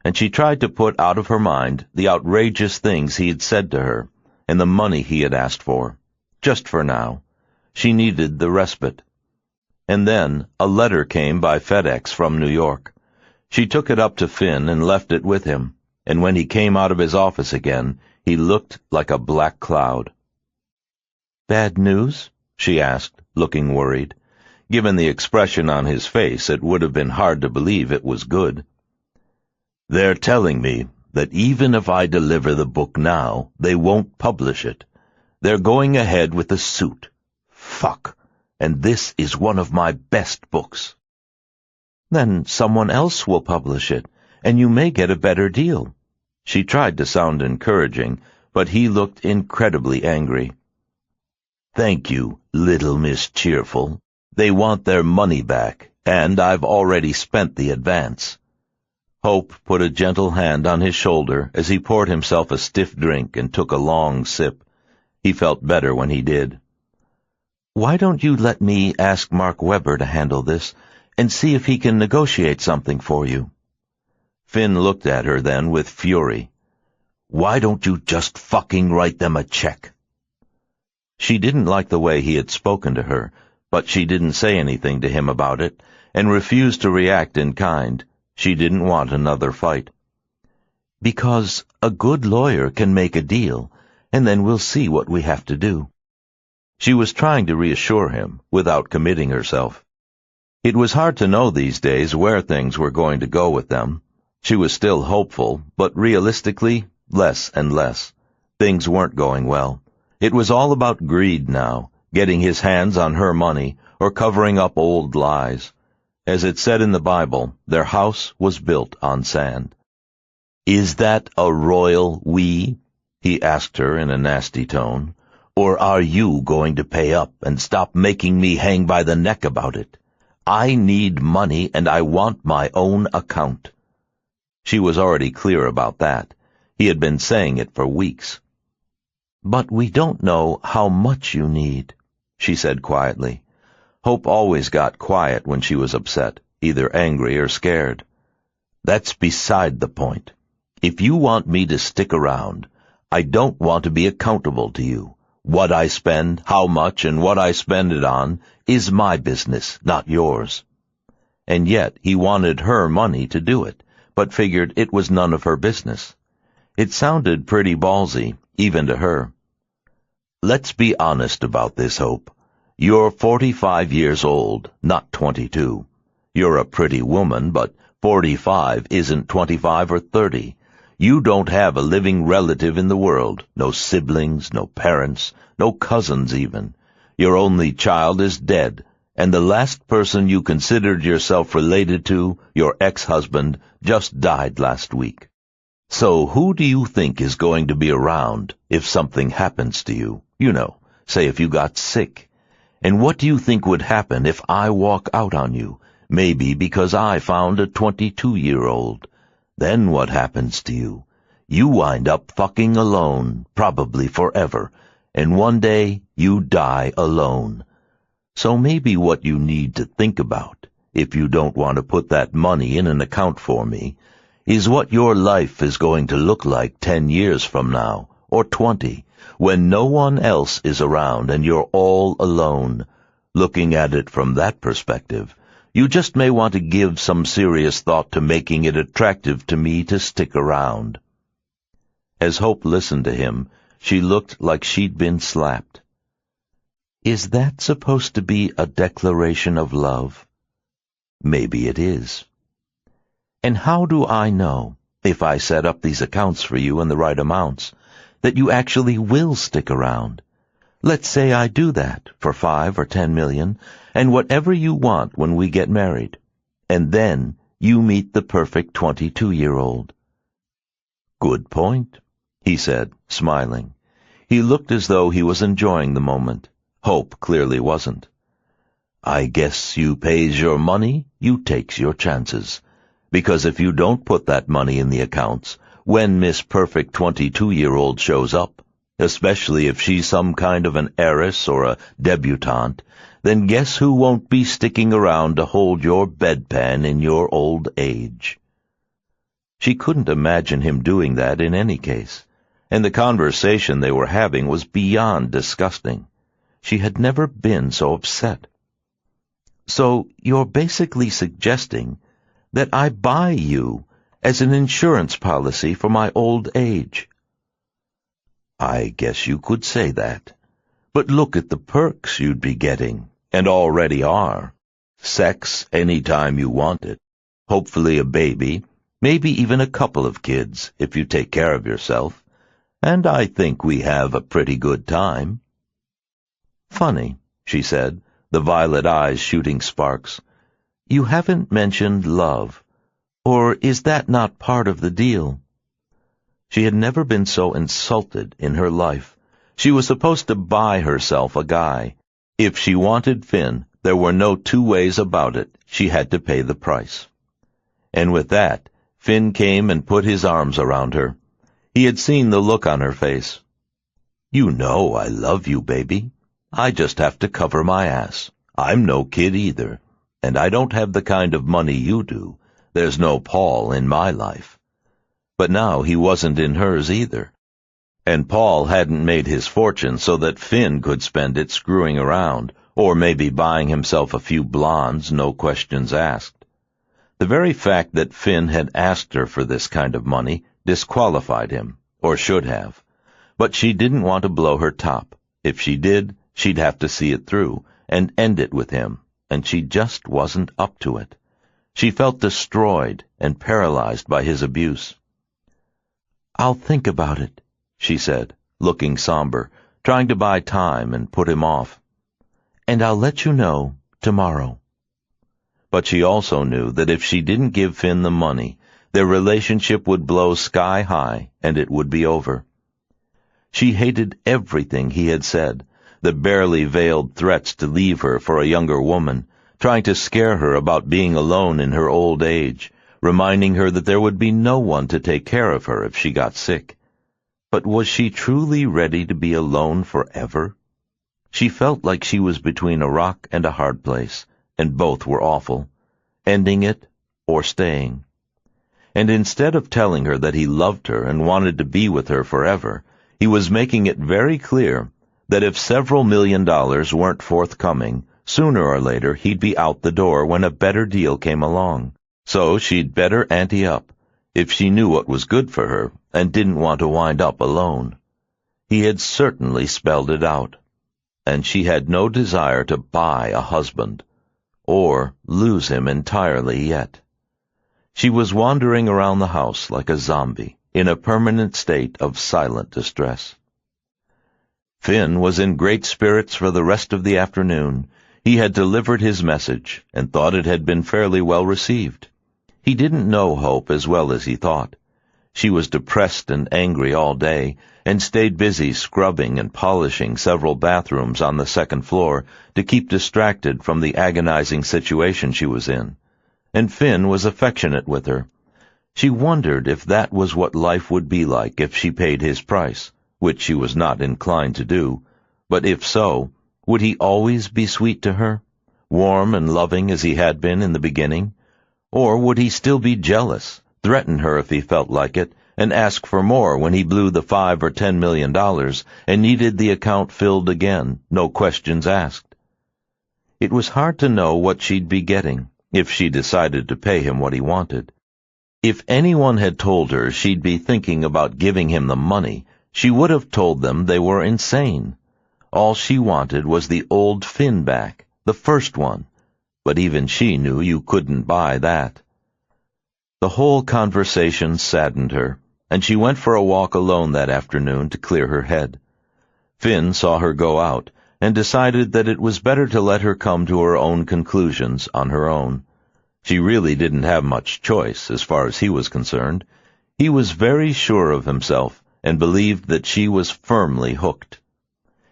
and she tried to put out of her mind the outrageous things he had said to her and the money he had asked for. Just for now. She needed the respite. And then a letter came by FedEx from New York. She took it up to Finn and left it with him, and when he came out of his office again, he looked like a black cloud. "Bad news?" she asked, looking worried. Given the expression on his face, it would have been hard to believe it was good. "They're telling me that even if I deliver the book now, they won't publish it. They're going ahead with the suit. Fuck. And this is one of my best books." "Then someone else will publish it, and you may get a better deal." She tried to sound encouraging, but he looked incredibly angry. "Thank you, little Miss Cheerful. They want their money back, and I've already spent the advance." Hope put a gentle hand on his shoulder as he poured himself a stiff drink and took a long sip. He felt better when he did. "Why don't you let me ask Mark Webber to handle this and see if he can negotiate something for you?" Finn looked at her then with fury. "Why don't you just fucking write them a check?" She didn't like the way he had spoken to her, but she didn't say anything to him about it, and refused to react in kind. She didn't want another fight. "Because a good lawyer can make a deal, and then we'll see what we have to do." She was trying to reassure him without committing herself. It was hard to know these days where things were going to go with them. She was still hopeful, but realistically, less and less. Things weren't going well. It was all about greed now, getting his hands on her money or covering up old lies. As it said in the Bible, their house was built on sand. "Is that a royal we?" he asked her in a nasty tone. "Or are you going to pay up and stop making me hang by the neck about it? I need money and I want my own account." She was already clear about that. He had been saying it for weeks. "But we don't know how much you need," she said quietly. Hope always got quiet when she was upset, either angry or scared. "That's beside the point. If you want me to stick around, I don't want to be accountable to you. What I spend, how much, and what I spend it on is my business, not yours." And yet he wanted her money to do it, but figured it was none of her business. It sounded pretty ballsy, even to her. "Let's be honest about this, Hope. You're 45 years old, not 22. You're a pretty woman, but 45 isn't 25 or 30. You don't have a living relative in the world, no siblings, no parents, no cousins even. Your only child is dead, and the last person you considered yourself related to, your ex-husband, just died last week. So who do you think is going to be around if something happens to you? You know, say if you got sick. And what do you think would happen if I walk out on you, maybe because I found a 22-year-old? Then what happens to you? You wind up fucking alone, probably forever, and one day you die alone. So maybe what you need to think about, if you don't want to put that money in an account for me, is what your life is going to look like 10 years from now, or 20, when no one else is around and you're all alone. Looking at it from that perspective, you just may want to give some serious thought to making it attractive to me to stick around." As Hope listened to him, she looked like she'd been slapped. "Is that supposed to be a declaration of love?" "Maybe it is." "And how do I know, if I set up these accounts for you in the right amounts, that you actually will stick around? Let's say I do that for 5 or 10 million, and whatever you want when we get married, and then you meet the perfect 22-year-old. "Good point," he said, smiling. He looked as though he was enjoying the moment. Hope clearly wasn't. "I guess you pays your money, you takes your chances. Because if you don't put that money in the accounts, when Miss Perfect 22-year-old shows up, especially if she's some kind of an heiress or a debutante, then guess who won't be sticking around to hold your bedpan in your old age?" She couldn't imagine him doing that in any case, and the conversation they were having was beyond disgusting. She had never been so upset. "So you're basically suggesting that I buy you as an insurance policy for my old age?" "I guess you could say that. But look at the perks you'd be getting, and already are. Sex any time you want it. Hopefully a baby, maybe even a couple of kids if you take care of yourself. And I think we have a pretty good time." "Funny," she said, the violet eyes shooting sparks. "You haven't mentioned love. Or is that not part of the deal?" She had never been so insulted in her life. She was supposed to buy herself a guy. If she wanted Finn, there were no two ways about it. She had to pay the price. And with that, Finn came and put his arms around her. He had seen the look on her face. "You know I love you, baby. I just have to cover my ass. I'm no kid either, and I don't have the kind of money you do. There's no Paul in my life." But now he wasn't in hers either. And Paul hadn't made his fortune so that Finn could spend it screwing around, or maybe buying himself a few blondes, no questions asked. The very fact that Finn had asked her for this kind of money disqualified him, or should have. But she didn't want to blow her top. If she did, She'd have to see it through and end it with him, and she just wasn't up to it. She felt destroyed and paralyzed by his abuse. "I'll think about it," she said, looking somber, trying to buy time and put him off. "And I'll let you know tomorrow." But she also knew that if she didn't give Finn the money, their relationship would blow sky high and it would be over. She hated everything he had said, the barely veiled threats to leave her for a younger woman, trying to scare her about being alone in her old age, reminding her that there would be no one to take care of her if she got sick. But was she truly ready to be alone forever? She felt like she was between a rock and a hard place, and both were awful, ending it or staying. And instead of telling her that he loved her and wanted to be with her forever, he was making it very clear that if several $1 million weren't forthcoming, sooner or later he'd be out the door when a better deal came along. So she'd better ante up, if she knew what was good for her and didn't want to wind up alone. He had certainly spelled it out, and she had no desire to buy a husband, or lose him entirely yet. She was wandering around the house like a zombie, in a permanent state of silent distress. Finn was in great spirits for the rest of the afternoon. He had delivered his message and thought it had been fairly well received. He didn't know Hope as well as he thought. She was depressed and angry all day, and stayed busy scrubbing and polishing several bathrooms on the second floor to keep distracted from the agonizing situation she was in. And Finn was affectionate with her. She wondered if that was what life would be like if she paid his price, which she was not inclined to do, but if so, would he always be sweet to her, warm and loving as he had been in the beginning? Or would he still be jealous, threaten her if he felt like it, and ask for more when he blew the $5 or $10 million and needed the account filled again, no questions asked? It was hard to know what she'd be getting if she decided to pay him what he wanted. If anyone had told her she'd be thinking about giving him the money, she would have told them they were insane. All she wanted was the old Finn back, the first one, but even she knew you couldn't buy that. The whole conversation saddened her, and she went for a walk alone that afternoon to clear her head. Finn saw her go out, and decided that it was better to let her come to her own conclusions on her own. She really didn't have much choice, as far as he was concerned. He was very sure of himself, and believed that she was firmly hooked.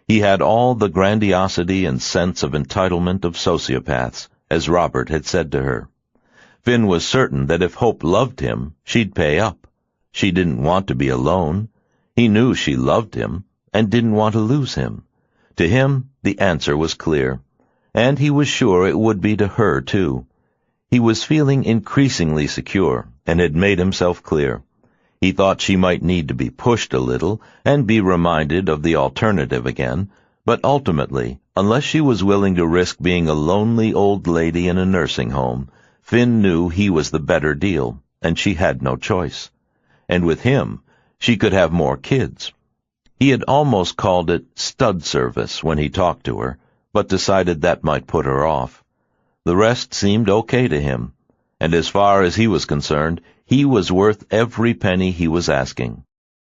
He had all the grandiosity and sense of entitlement of sociopaths, as Robert had said to her. Finn was certain that if Hope loved him, she'd pay up. She didn't want to be alone. He knew she loved him, and didn't want to lose him. To him, the answer was clear, and he was sure it would be to her, too. He was feeling increasingly secure, and had made himself clear. He thought she might need to be pushed a little and be reminded of the alternative again, but ultimately, unless she was willing to risk being a lonely old lady in a nursing home, Finn knew he was the better deal, and she had no choice. And with him, she could have more kids. He had almost called it stud service when he talked to her, but decided that might put her off. The rest seemed okay to him, and as far as he was concerned, he was worth every penny he was asking.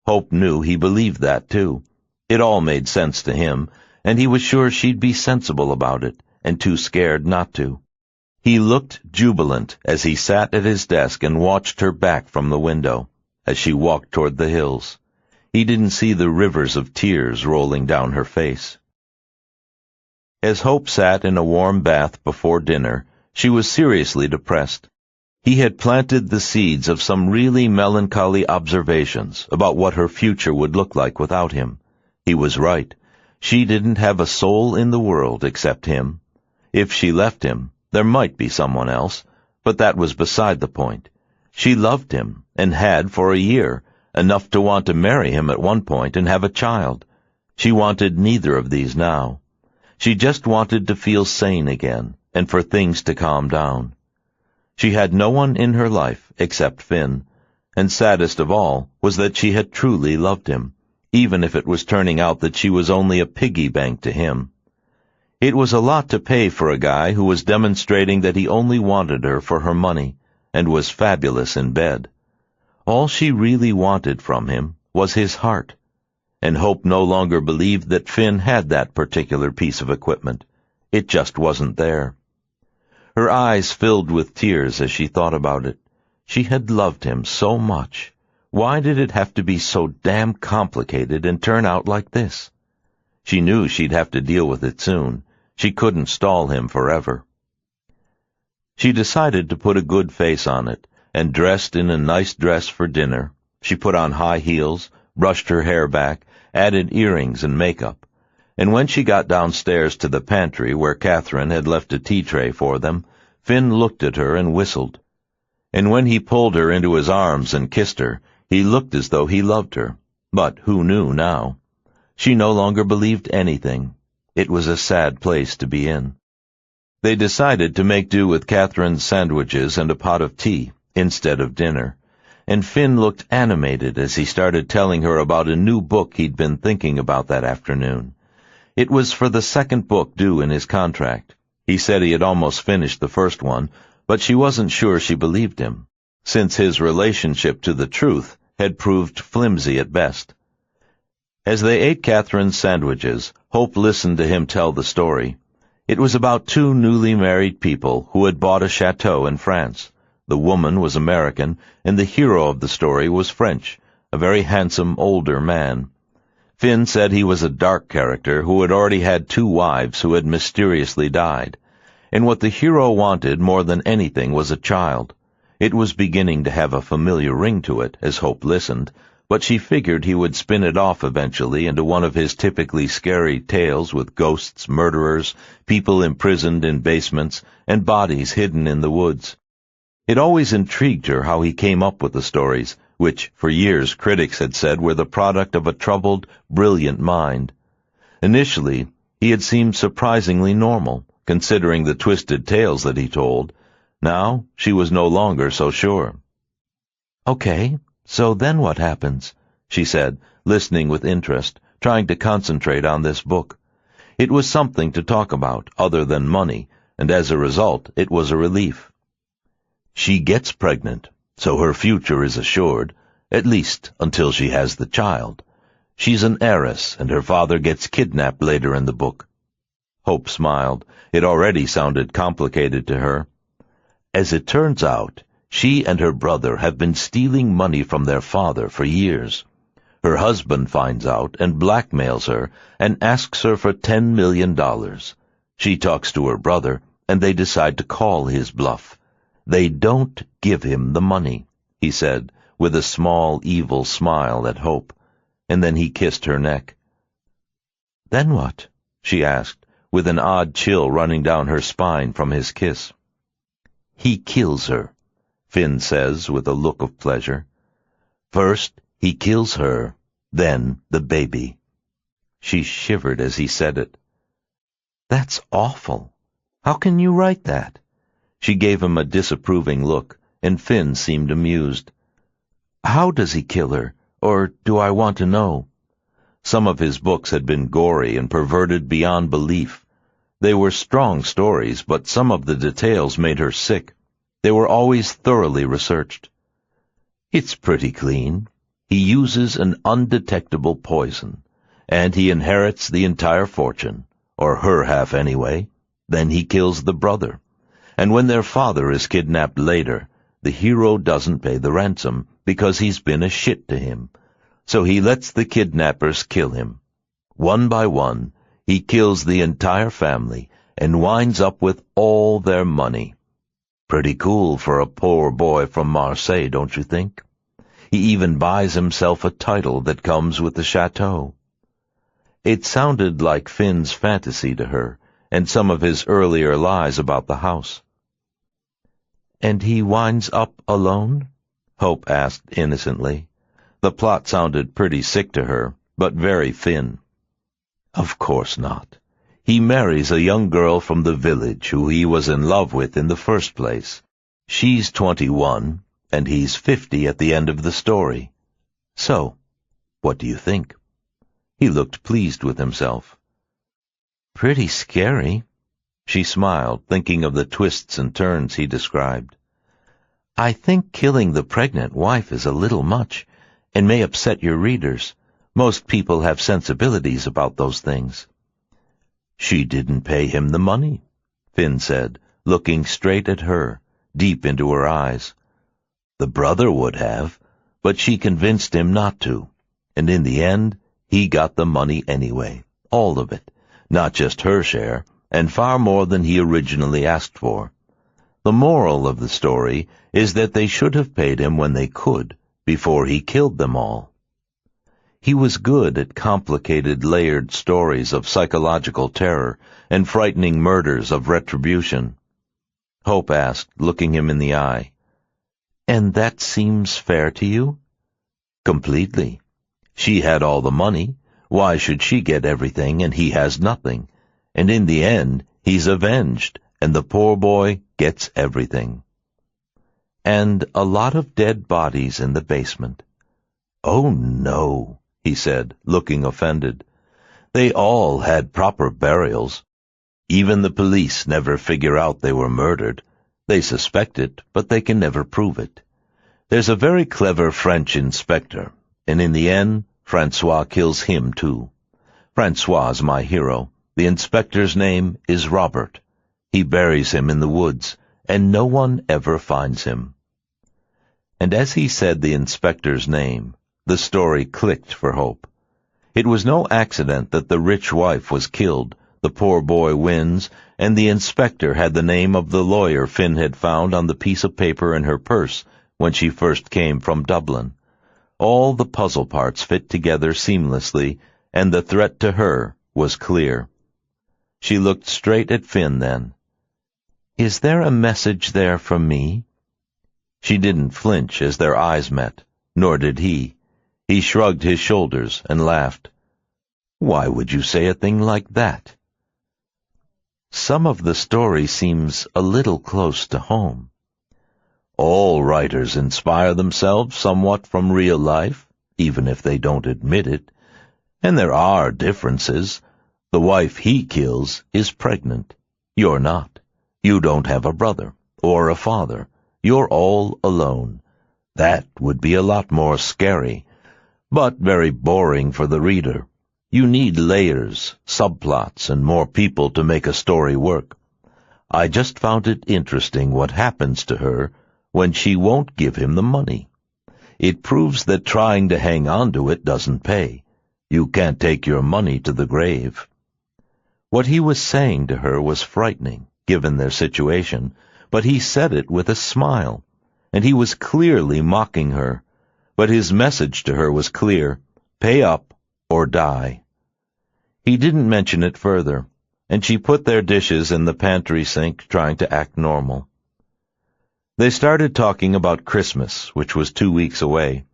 Hope knew he believed that, too. It all made sense to him, and he was sure she'd be sensible about it, and too scared not to. He looked jubilant as he sat at his desk and watched her back from the window, as she walked toward the hills. He didn't see the rivers of tears rolling down her face. As Hope sat in a warm bath before dinner, she was seriously depressed. He had planted the seeds of some really melancholy observations about what her future would look like without him. He was right. She didn't have a soul in the world except him. If she left him, there might be someone else, but that was beside the point. She loved him, and had for a year, enough to want to marry him at one point and have a child. She wanted neither of these now. She just wanted to feel sane again, and for things to calm down. She had no one in her life except Finn, and saddest of all was that she had truly loved him, even if it was turning out that she was only a piggy bank to him. It was a lot to pay for a guy who was demonstrating that he only wanted her for her money and was fabulous in bed. All she really wanted from him was his heart, and Hope no longer believed that Finn had that particular piece of equipment. It just wasn't there. Her eyes filled with tears as she thought about it. She had loved him so much. Why did it have to be so damn complicated and turn out like this? She knew she'd have to deal with it soon. She couldn't stall him forever. She decided to put a good face on it, and dressed in a nice dress for dinner. She put on high heels, brushed her hair back, added earrings and makeup. And when she got downstairs to the pantry where Catherine had left a tea tray for them, Finn looked at her and whistled. And when he pulled her into his arms and kissed her, he looked as though he loved her. But who knew now? She no longer believed anything. It was a sad place to be in. They decided to make do with Catherine's sandwiches and a pot of tea instead of dinner, and Finn looked animated as he started telling her about a new book he'd been thinking about that afternoon. It was for the second book due in his contract. He said he had almost finished the first one, but she wasn't sure she believed him, since his relationship to the truth had proved flimsy at best. As they ate Catherine's sandwiches, Hope listened to him tell the story. It was about two newly married people who had bought a chateau in France. The woman was American, and the hero of the story was French, a very handsome older man. Finn said he was a dark character who had already had two wives who had mysteriously died, and what the hero wanted more than anything was a child. It was beginning to have a familiar ring to it as Hope listened, but she figured he would spin it off eventually into one of his typically scary tales with ghosts, murderers, people imprisoned in basements, and bodies hidden in the woods. It always intrigued her how he came up with the stories, which for years critics had said were the product of a troubled, brilliant mind. Initially, he had seemed surprisingly normal, considering the twisted tales that he told. Now, she was no longer so sure. "Okay, so then what happens?" she said, listening with interest, trying to concentrate on this book. It was something to talk about, other than money, and as a result, it was a relief. "She gets pregnant, so her future is assured, at least until she has the child. She's an heiress, and her father gets kidnapped later in the book." Hope smiled. It already sounded complicated to her. "As it turns out, she and her brother have been stealing money from their father for years. Her husband finds out and blackmails her and asks her for $10 million. She talks to her brother, and they decide to call his bluff. They don't give him the money," he said, with a small, evil smile at Hope, and then he kissed her neck. "Then what?" she asked, with an odd chill running down her spine from his kiss. "He kills her," Finn says with a look of pleasure. "First, he kills her, then the baby." She shivered as he said it. "That's awful. How can you write that?" She gave him a disapproving look, and Finn seemed amused. "How does he kill her, or do I want to know?" Some of his books had been gory and perverted beyond belief. They were strong stories, but some of the details made her sick. They were always thoroughly researched. "It's pretty clean. He uses an undetectable poison, and he inherits the entire fortune, or her half anyway. Then he kills the brother. And when their father is kidnapped later, the hero doesn't pay the ransom because he's been a shit to him. So he lets the kidnappers kill him. One by one, he kills the entire family and winds up with all their money. Pretty cool for a poor boy from Marseille, don't you think? He even buys himself a title that comes with the chateau." It sounded like Finn's fantasy to her, and some of his earlier lies about the house. "And he winds up alone?" Hope asked innocently. The plot sounded pretty sick to her, but very Finn. "Of course not. He marries a young girl from the village who he was in love with in the first place. She's 21, and he's 50 at the end of the story. So, what do you think?" He looked pleased with himself. Pretty scary. She smiled, thinking of the twists and turns he described. I think killing the pregnant wife is a little much, and may upset your readers. Most people have sensibilities about those things. She didn't pay him the money, Finn said, looking straight at her, deep into her eyes. The brother would have, but she convinced him not to, and in the end, he got the money anyway, all of it, not just her share, and far more than he originally asked for. The moral of the story is that they should have paid him when they could, before he killed them all. He was good at complicated, layered stories of psychological terror and frightening murders of retribution. Hope asked, looking him in the eye, And that seems fair to you? Completely. She had all the money. Why should she get everything and he has nothing? And in the end, he's avenged, and the poor boy gets everything. And a lot of dead bodies in the basement. Oh, no, he said, looking offended. They all had proper burials. Even the police never figure out they were murdered. They suspect it, but they can never prove it. There's a very clever French inspector, and in the end, Francois kills him too. Francois is my hero. The inspector's name is Robert. He buries him in the woods, and no one ever finds him. And as he said the inspector's name, the story clicked for Hope. It was no accident that the rich wife was killed, the poor boy wins, and the inspector had the name of the lawyer Finn had found on the piece of paper in her purse when she first came from Dublin. All the puzzle parts fit together seamlessly, and the threat to her was clear. She looked straight at Finn then. Is there a message there from me? She didn't flinch as their eyes met, nor did he. He shrugged his shoulders and laughed. Why would you say a thing like that? Some of the story seems a little close to home. All writers inspire themselves somewhat from real life, even if they don't admit it. And there are differences. The wife he kills is pregnant. You're not. You don't have a brother or a father. You're all alone. That would be a lot more scary, but very boring for the reader. You need layers, subplots, and more people to make a story work. I just found it interesting what happens to her when she won't give him the money. It proves that trying to hang on to it doesn't pay. You can't take your money to the grave. What he was saying to her was frightening, given their situation, but he said it with a smile, and he was clearly mocking her. But his message to her was clear: pay up or die. He didn't mention it further, and she put their dishes in the pantry sink, trying to act normal. They started talking about Christmas, which was 2 weeks away.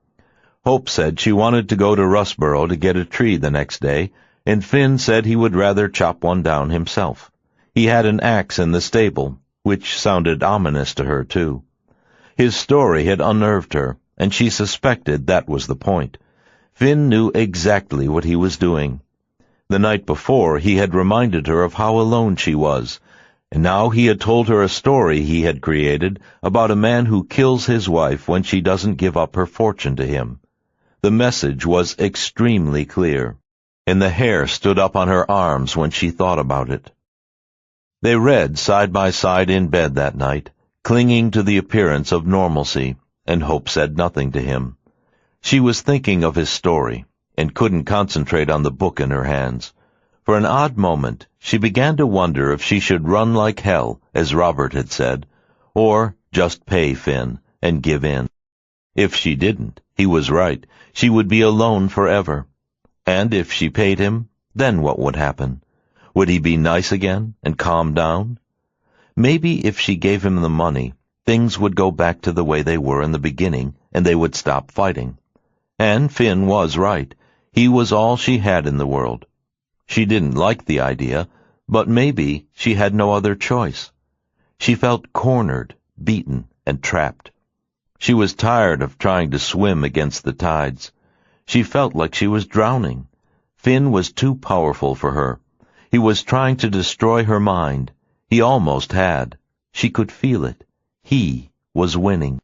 Hope said she wanted to go to Rusborough to get a tree the next day, and Finn said he would rather chop one down himself. He had an axe in the stable, which sounded ominous to her, too. His story had unnerved her, and she suspected that was the point. Finn knew exactly what he was doing. The night before, he had reminded her of how alone she was, and now he had told her a story he had created about a man who kills his wife when she doesn't give up her fortune to him. The message was extremely clear, and the hair stood up on her arms when she thought about it. They read side by side in bed that night, clinging to the appearance of normalcy, and Hope said nothing to him. She was thinking of his story, and couldn't concentrate on the book in her hands. For an odd moment, she began to wonder if she should run like hell, as Robert had said, or just pay Finn and give in. If she didn't, he was right, she would be alone forever. And if she paid him, then what would happen? Would he be nice again and calm down? Maybe if she gave him the money, things would go back to the way they were in the beginning, and they would stop fighting. And Finn was right. He was all she had in the world. She didn't like the idea, but maybe she had no other choice. She felt cornered, beaten, and trapped. She was tired of trying to swim against the tides. She felt like she was drowning. Finn was too powerful for her. He was trying to destroy her mind. He almost had. She could feel it. He was winning.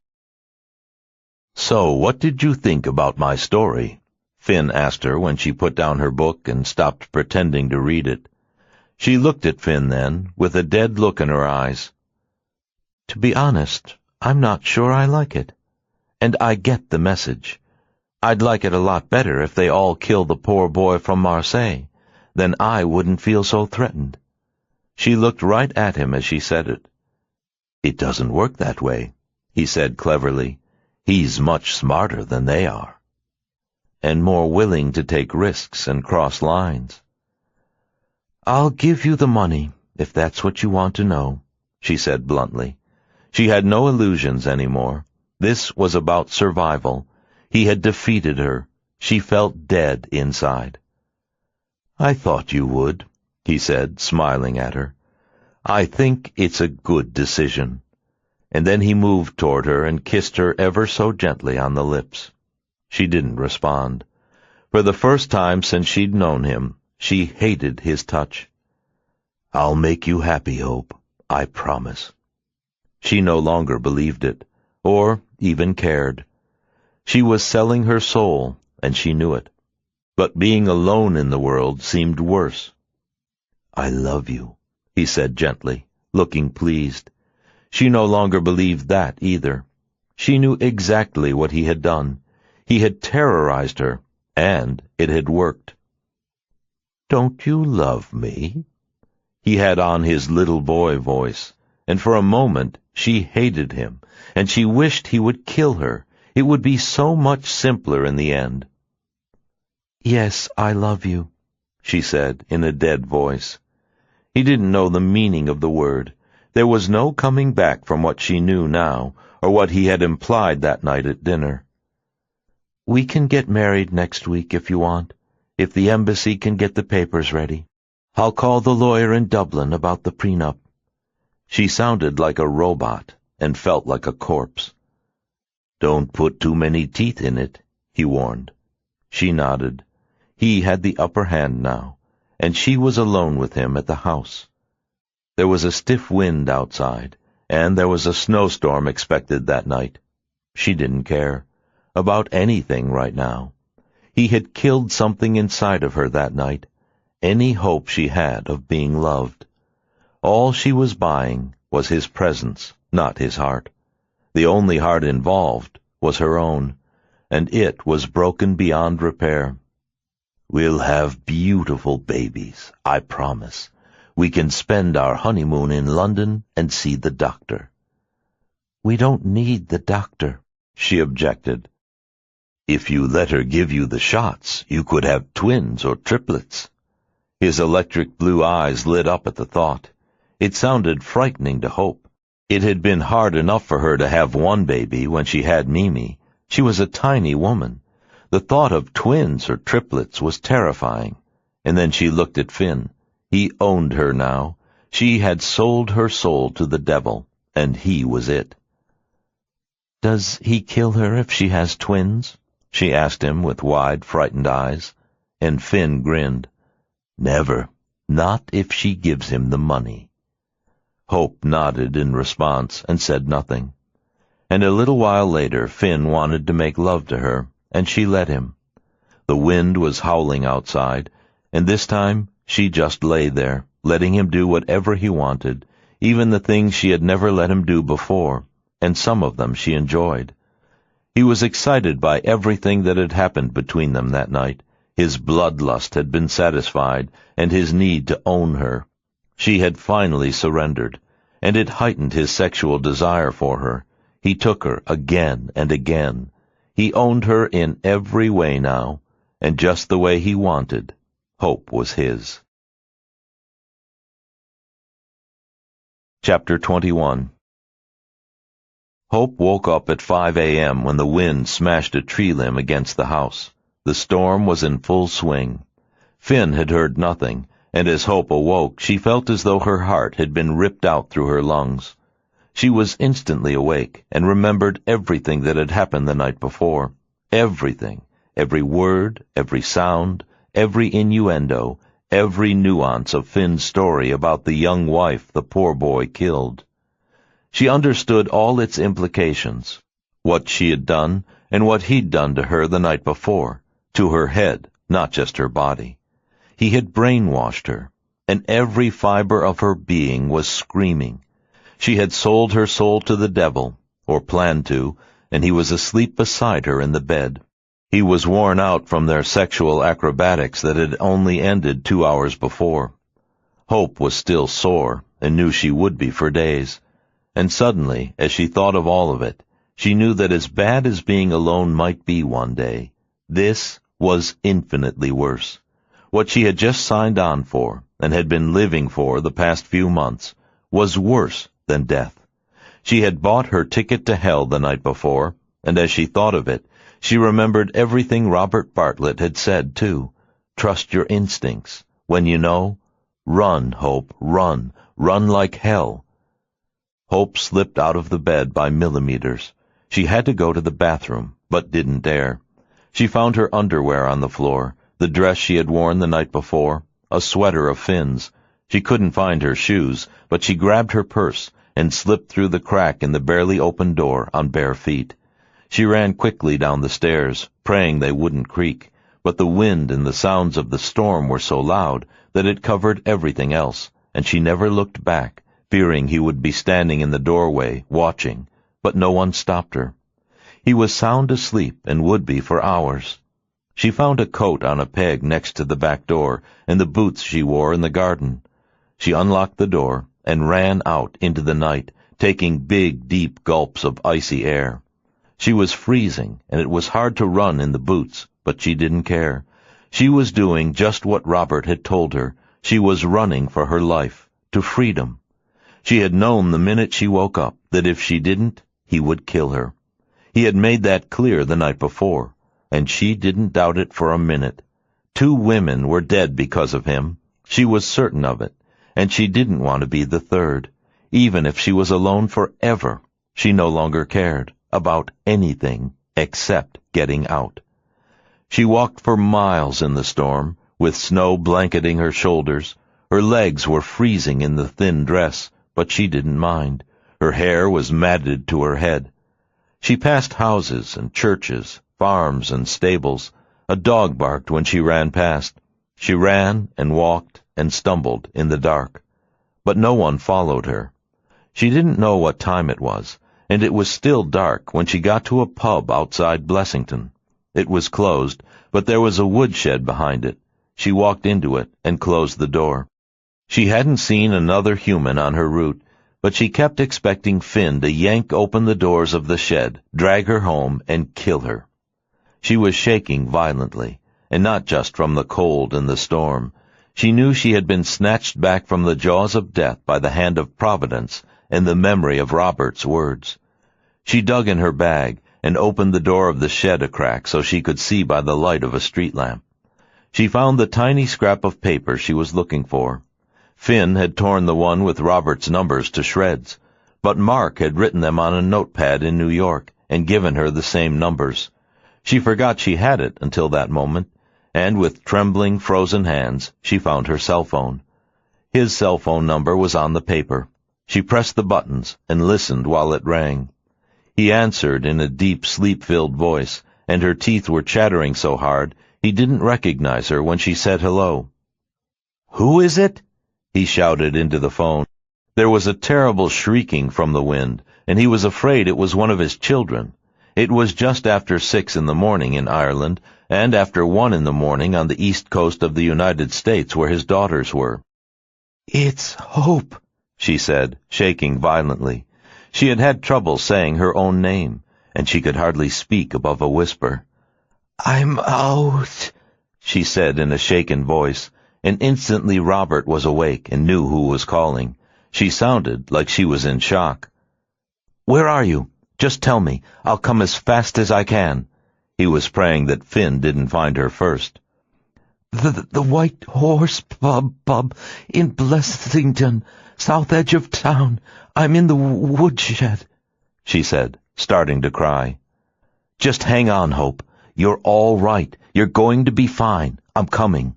"So, what did you think about my story?" Finn asked her when she put down her book and stopped pretending to read it. She looked at Finn then, with a dead look in her eyes. "To be honest, I'm not sure I like it. And I get the message. I'd like it a lot better if they all killed the poor boy from Marseille. Then I wouldn't feel so threatened." She looked right at him as she said it. "It doesn't work that way," he said cleverly. "He's much smarter than they are." And more willing to take risks and cross lines. "I'll give you the money, if that's what you want to know," she said bluntly. She had no illusions anymore. This was about survival. He had defeated her. She felt dead inside. "I thought you would," he said, smiling at her. "I think it's a good decision." And then he moved toward her and kissed her ever so gently on the lips. She didn't respond. For the first time since she'd known him, she hated his touch. "I'll make you happy, Hope. I promise." She no longer believed it, or even cared. She was selling her soul, and she knew it. But being alone in the world seemed worse. "I love you," he said gently, looking pleased. She no longer believed that either. She knew exactly what he had done. He had terrorized her, and it had worked. "Don't you love me?" He had on his little boy voice, and for a moment she hated him, and she wished he would kill her. It would be so much simpler in the end. "Yes, I love you," she said in a dead voice. He didn't know the meaning of the word. There was no coming back from what she knew now, or what he had implied that night at dinner. "We can get married next week if you want, if the embassy can get the papers ready. I'll call the lawyer in Dublin about the prenup." She sounded like a robot and felt like a corpse. "Don't put too many teeth in it," he warned. She nodded. He had the upper hand now, and she was alone with him at the house. There was a stiff wind outside, and there was a snowstorm expected that night. She didn't care about anything right now. He had killed something inside of her that night, any hope she had of being loved. All she was buying was his presence, not his heart. The only heart involved was her own, and it was broken beyond repair. "We'll have beautiful babies, I promise. We can spend our honeymoon in London and see the doctor." "We don't need the doctor," she objected. "If you let her give you the shots, you could have twins or triplets." His electric blue eyes lit up at the thought. It sounded frightening to Hope. It had been hard enough for her to have one baby when she had Mimi. She was a tiny woman. The thought of twins or triplets was terrifying. And then she looked at Finn. He owned her now. She had sold her soul to the devil, and he was it. "Does he kill her if she has twins?" she asked him with wide, frightened eyes. And Finn grinned. "Never. Not if she gives him the money." Hope nodded in response and said nothing. And a little while later Finn wanted to make love to her, and she let him. The wind was howling outside, and this time she just lay there, letting him do whatever he wanted, even the things she had never let him do before, and some of them she enjoyed. He was excited by everything that had happened between them that night. His bloodlust had been satisfied, and his need to own her. She had finally surrendered, and it heightened his sexual desire for her. He took her again and again. He owned her in every way now, and just the way he wanted. Hope was his. Chapter 21. Hope woke up at 5 a.m. when the wind smashed a tree limb against the house. The storm was in full swing. Finn had heard nothing, and as Hope awoke, she felt as though her heart had been ripped out through her lungs. She was instantly awake and remembered everything that had happened the night before. Everything, every word, every sound, every innuendo, every nuance of Finn's story about the young wife the poor boy killed. She understood all its implications, what she had done and what he'd done to her the night before, to her head, not just her body. He had brainwashed her, and every fiber of her being was screaming. She had sold her soul to the devil, or planned to, and he was asleep beside her in the bed. He was worn out from their sexual acrobatics that had only ended 2 hours before. Hope was still sore, and knew she would be for days. And suddenly, as she thought of all of it, she knew that as bad as being alone might be one day, this was infinitely worse. What she had just signed on for, and had been living for the past few months, was worse than death. She had bought her ticket to hell the night before, and as she thought of it, she remembered everything Robert Bartlett had said, too. Trust your instincts. When you know, run, Hope, run. Run like hell. Hope slipped out of the bed by millimeters. She had to go to the bathroom, but didn't dare. She found her underwear on the floor, the dress she had worn the night before, a sweater of Finn's. She couldn't find her shoes, but she grabbed her purse and slipped through the crack in the barely open door on bare feet. She ran quickly down the stairs, praying they wouldn't creak, but the wind and the sounds of the storm were so loud that it covered everything else, and she never looked back, fearing he would be standing in the doorway, watching, but no one stopped her. He was sound asleep and would be for hours. She found a coat on a peg next to the back door and the boots she wore in the garden. She unlocked the door and ran out into the night, taking big, deep gulps of icy air. She was freezing, and it was hard to run in the boots, but she didn't care. She was doing just what Robert had told her. She was running for her life, to freedom. She had known the minute she woke up that if she didn't, he would kill her. He had made that clear the night before, and she didn't doubt it for a minute. 2 women were dead because of him. She was certain of it, and she didn't want to be the third. Even if she was alone forever, she no longer cared about anything except getting out. She walked for miles in the storm, with snow blanketing her shoulders. Her legs were freezing in the thin dress, but she didn't mind. Her hair was matted to her head. She passed houses and churches, farms and stables. A dog barked when she ran past. She ran and walked and stumbled in the dark. But no one followed her. She didn't know what time it was, and it was still dark when she got to a pub outside Blessington. It was closed, but there was a woodshed behind it. She walked into it and closed the door. She hadn't seen another human on her route, but she kept expecting Finn to yank open the doors of the shed, drag her home, and kill her. She was shaking violently, and not just from the cold and the storm. She knew she had been snatched back from the jaws of death by the hand of Providence and the memory of Robert's words. She dug in her bag and opened the door of the shed a crack so she could see by the light of a street lamp. She found the tiny scrap of paper she was looking for. Finn had torn the one with Robert's numbers to shreds, but Mark had written them on a notepad in New York and given her the same numbers. She forgot she had it until that moment, and with trembling, frozen hands, she found her cell phone. His cell phone number was on the paper. She pressed the buttons and listened while it rang. He answered in a deep, sleep-filled voice, and her teeth were chattering so hard he didn't recognize her when she said hello. "Who is it?" he shouted into the phone. There was a terrible shrieking from the wind, and he was afraid it was one of his children. It was just after 6 in the morning in Ireland, and after 1 in the morning on the east coast of the United States where his daughters were. "It's Hope," she said, shaking violently. She had had trouble saying her own name, and she could hardly speak above a whisper. "I'm out," she said in a shaken voice, and instantly Robert was awake and knew who was calling. She sounded like she was in shock. "Where are you? Just tell me. I'll come as fast as I can." He was praying that Finn didn't find her first. The White Horse pub in Blessington, south edge of town. I'm in the woodshed," she said, starting to cry. "Just hang on, Hope. You're all right. You're going to be fine. I'm coming."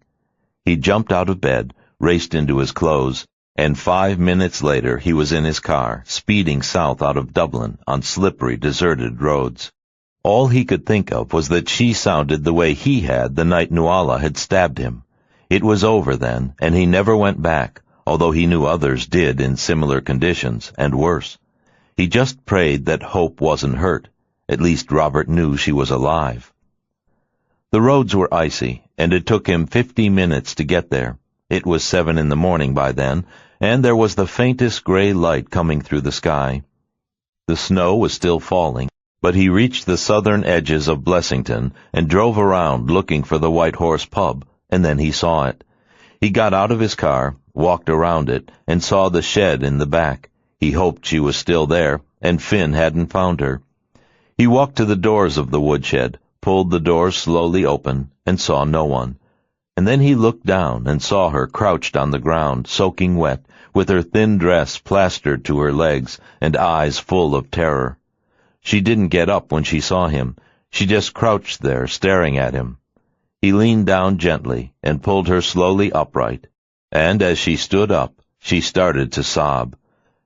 He jumped out of bed, raced into his clothes, and 5 minutes later he was in his car, speeding south out of Dublin on slippery, deserted roads. All he could think of was that she sounded the way he had the night Nuala had stabbed him. It was over then, and he never went back, although he knew others did in similar conditions, and worse. He just prayed that Hope wasn't hurt. At least Robert knew she was alive. The roads were icy, and it took him 50 minutes to get there. It was 7 in the morning by then, and there was the faintest gray light coming through the sky. The snow was still falling, but he reached the southern edges of Blessington and drove around looking for the White Horse pub, and then he saw it. He got out of his car, walked around it, and saw the shed in the back. He hoped she was still there, and Finn hadn't found her. He walked to the doors of the woodshed, pulled the doors slowly open, and saw no one. And then he looked down and saw her crouched on the ground, soaking wet, with her thin dress plastered to her legs and eyes full of terror. She didn't get up when she saw him. She just crouched there, staring at him. He leaned down gently and pulled her slowly upright, and as she stood up, she started to sob.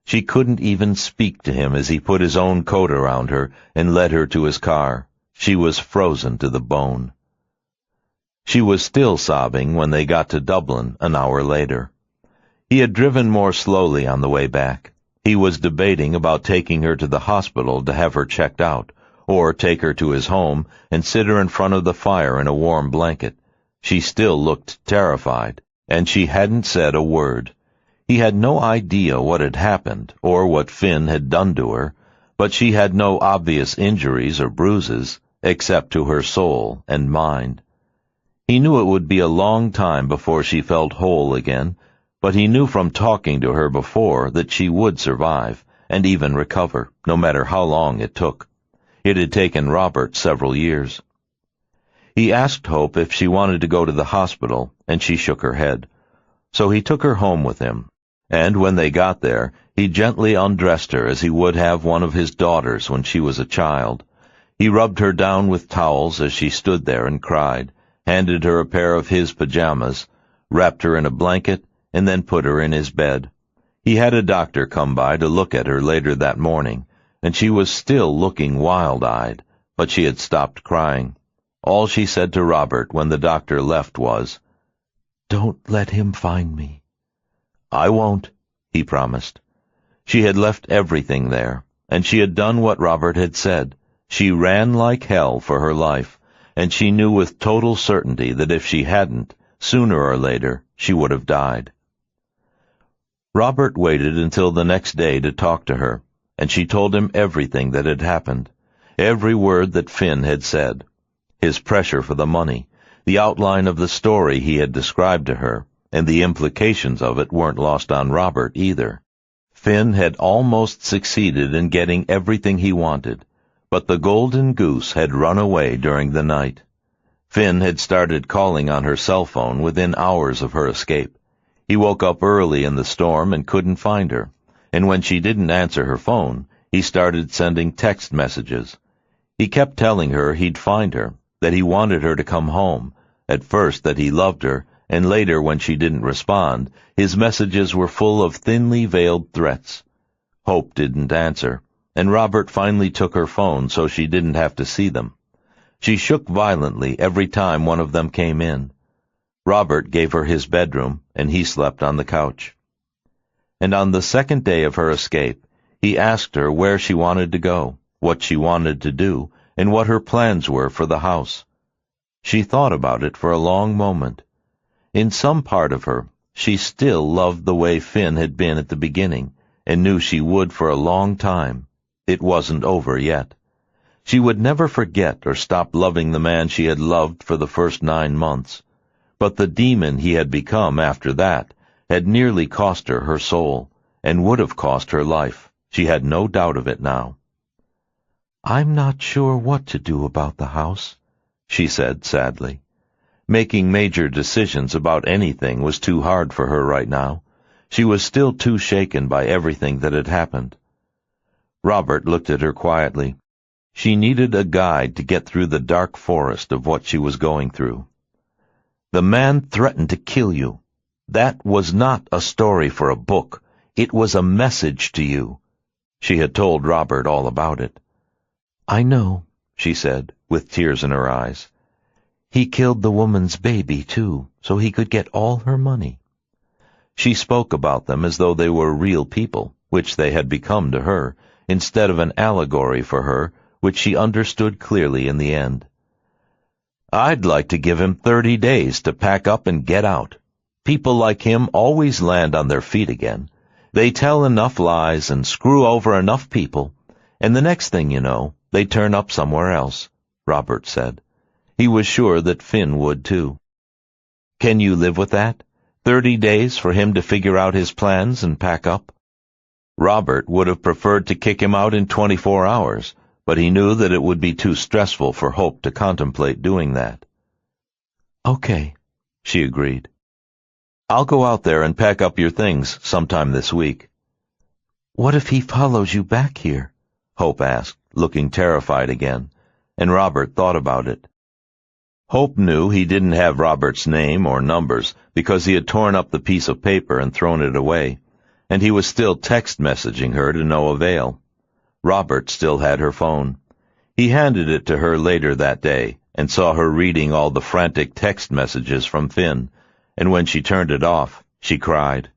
She couldn't even speak to him as he put his own coat around her and led her to his car. She was frozen to the bone. She was still sobbing when they got to Dublin an hour later. He had driven more slowly on the way back. He was debating about taking her to the hospital to have her checked out, or take her to his home and sit her in front of the fire in a warm blanket. She still looked terrified, and she hadn't said a word. He had no idea what had happened or what Finn had done to her, but she had no obvious injuries or bruises, except to her soul and mind. He knew it would be a long time before she felt whole again, but he knew from talking to her before that she would survive, and even recover, no matter how long it took. It had taken Robert several years. He asked Hope if she wanted to go to the hospital, and she shook her head. So he took her home with him, and when they got there, he gently undressed her as he would have one of his daughters when she was a child. He rubbed her down with towels as she stood there and cried, handed her a pair of his pajamas, wrapped her in a blanket, and then put her in his bed. He had a doctor come by to look at her later that morning, and she was still looking wild-eyed, but she had stopped crying. All she said to Robert when the doctor left was, "Don't let him find me." "I won't," he promised. She had left everything there, and she had done what Robert had said. She ran like hell for her life, and she knew with total certainty that if she hadn't, sooner or later, she would have died. Robert waited until the next day to talk to her, and she told him everything that had happened, every word that Finn had said. His pressure for the money, the outline of the story he had described to her, and the implications of it weren't lost on Robert either. Finn had almost succeeded in getting everything he wanted, but the golden goose had run away during the night. Finn had started calling on her cell phone within hours of her escape. He woke up early in the storm and couldn't find her, and when she didn't answer her phone, he started sending text messages. He kept telling her he'd find her, that he wanted her to come home, at first that he loved her, and later when she didn't respond, his messages were full of thinly veiled threats. Hope didn't answer, and Robert finally took her phone so she didn't have to see them. She shook violently every time one of them came in. Robert gave her his bedroom, and he slept on the couch. And on the second day of her escape, he asked her where she wanted to go, what she wanted to do, and what her plans were for the house. She thought about it for a long moment. In some part of her, she still loved the way Finn had been at the beginning, and knew she would for a long time. It wasn't over yet. She would never forget or stop loving the man she had loved for the first 9 months. But the demon he had become after that had nearly cost her her soul, and would have cost her life. She had no doubt of it now. "I'm not sure what to do about the house," she said sadly. Making major decisions about anything was too hard for her right now. She was still too shaken by everything that had happened. Robert looked at her quietly. She needed a guide to get through the dark forest of what she was going through. The man threatened to kill you. That was not a story for a book. It was a message to you." She had told Robert all about it. "I know," she said, with tears in her eyes. "He killed the woman's baby, too, so he could get all her money." She spoke about them as though they were real people, which they had become to her, instead of an allegory for her, which she understood clearly in the end. "I'd like to give him 30 days to pack up and get out. People like him always land on their feet again. They tell enough lies and screw over enough people, and the next thing you know, they turn up somewhere else," Robert said. He was sure that Finn would too. "Can you live with that? 30 days for him to figure out his plans and pack up?" Robert would have preferred to kick him out in 24 hours, but he knew that it would be too stressful for Hope to contemplate doing that. "Okay," she agreed. "I'll go out there and pack up your things sometime this week." "What if he follows you back here?" Hope asked, looking terrified again, and Robert thought about it. Hope knew he didn't have Robert's name or numbers because he had torn up the piece of paper and thrown it away, and he was still text messaging her to no avail. Robert still had her phone. He handed it to her later that day and saw her reading all the frantic text messages from Finn, and when she turned it off, she cried.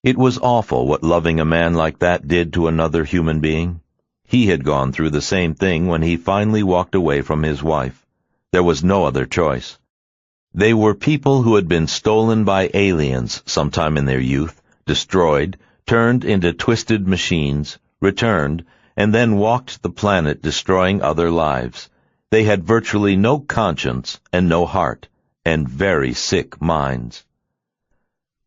It was awful what loving a man like that did to another human being. He had gone through the same thing when he finally walked away from his wife. There was no other choice. They were people who had been stolen by aliens sometime in their youth, destroyed, turned into twisted machines, returned, and then walked the planet destroying other lives. They had virtually no conscience and no heart, and very sick minds.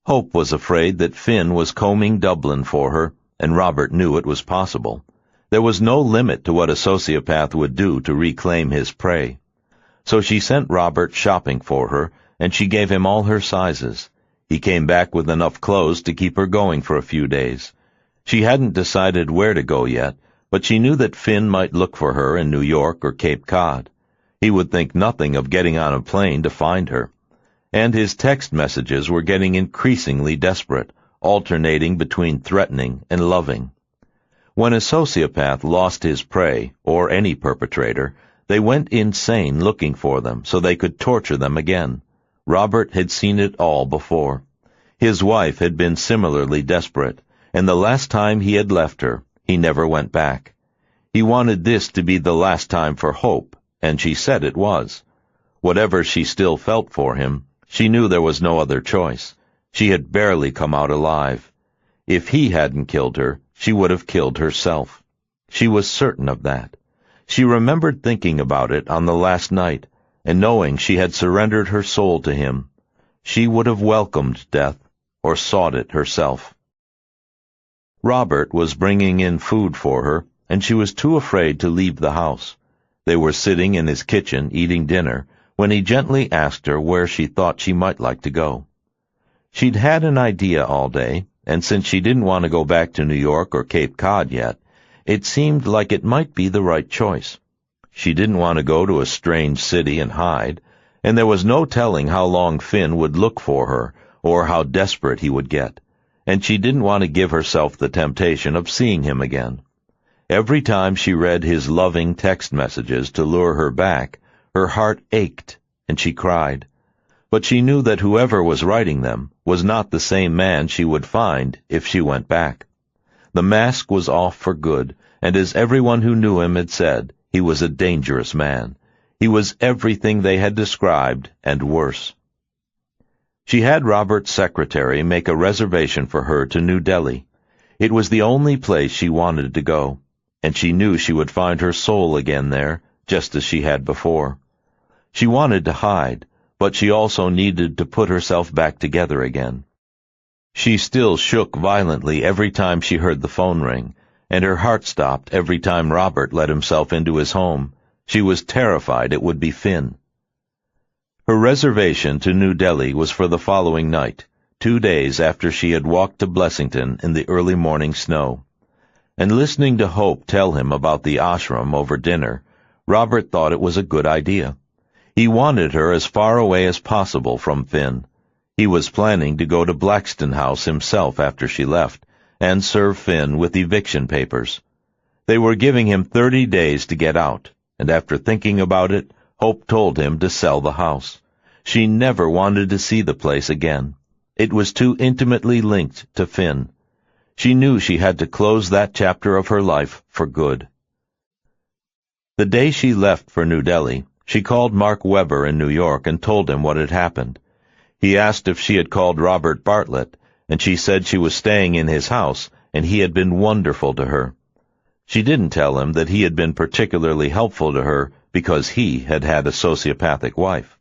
Hope was afraid that Finn was combing Dublin for her, and Robert knew it was possible. There was no limit to what a sociopath would do to reclaim his prey. So she sent Robert shopping for her, and she gave him all her sizes. He came back with enough clothes to keep her going for a few days. She hadn't decided where to go yet, but she knew that Finn might look for her in New York or Cape Cod. He would think nothing of getting on a plane to find her. And his text messages were getting increasingly desperate, alternating between threatening and loving. When a sociopath lost his prey, or any perpetrator, they went insane looking for them so they could torture them again. Robert had seen it all before. His wife had been similarly desperate, and the last time he had left her, he never went back. He wanted this to be the last time for Hope, and she said it was. Whatever she still felt for him, she knew there was no other choice. She had barely come out alive. If he hadn't killed her, she would have killed herself. She was certain of that. She remembered thinking about it on the last night, and knowing she had surrendered her soul to him. She would have welcomed death, or sought it herself. Robert was bringing in food for her, and she was too afraid to leave the house. They were sitting in his kitchen eating dinner, when he gently asked her where she thought she might like to go. She'd had an idea all day, and since she didn't want to go back to New York or Cape Cod yet, it seemed like it might be the right choice. She didn't want to go to a strange city and hide, and there was no telling how long Finn would look for her, or how desperate he would get, and she didn't want to give herself the temptation of seeing him again. Every time she read his loving text messages to lure her back, her heart ached, and she cried. But she knew that whoever was writing them was not the same man she would find if she went back. The mask was off for good, and as everyone who knew him had said, he was a dangerous man. He was everything they had described, and worse. She had Robert's secretary make a reservation for her to New Delhi. It was the only place she wanted to go, and she knew she would find her soul again there, just as she had before. She wanted to hide, but she also needed to put herself back together again. She still shook violently every time she heard the phone ring, and her heart stopped every time Robert let himself into his home. She was terrified it would be Finn. Her reservation to New Delhi was for the following night, 2 days after she had walked to Blessington in the early morning snow. And listening to Hope tell him about the ashram over dinner, Robert thought it was a good idea. He wanted her as far away as possible from Finn. He was planning to go to Blackston House himself after she left, and serve Finn with eviction papers. They were giving him 30 days to get out, and after thinking about it, Hope told him to sell the house. She never wanted to see the place again. It was too intimately linked to Finn. She knew she had to close that chapter of her life for good. The day she left for New Delhi, she called Mark Webber in New York and told him what had happened. He asked if she had called Robert Bartlett, and she said she was staying in his house, and he had been wonderful to her. She didn't tell him that he had been particularly helpful to her because he had had a sociopathic wife.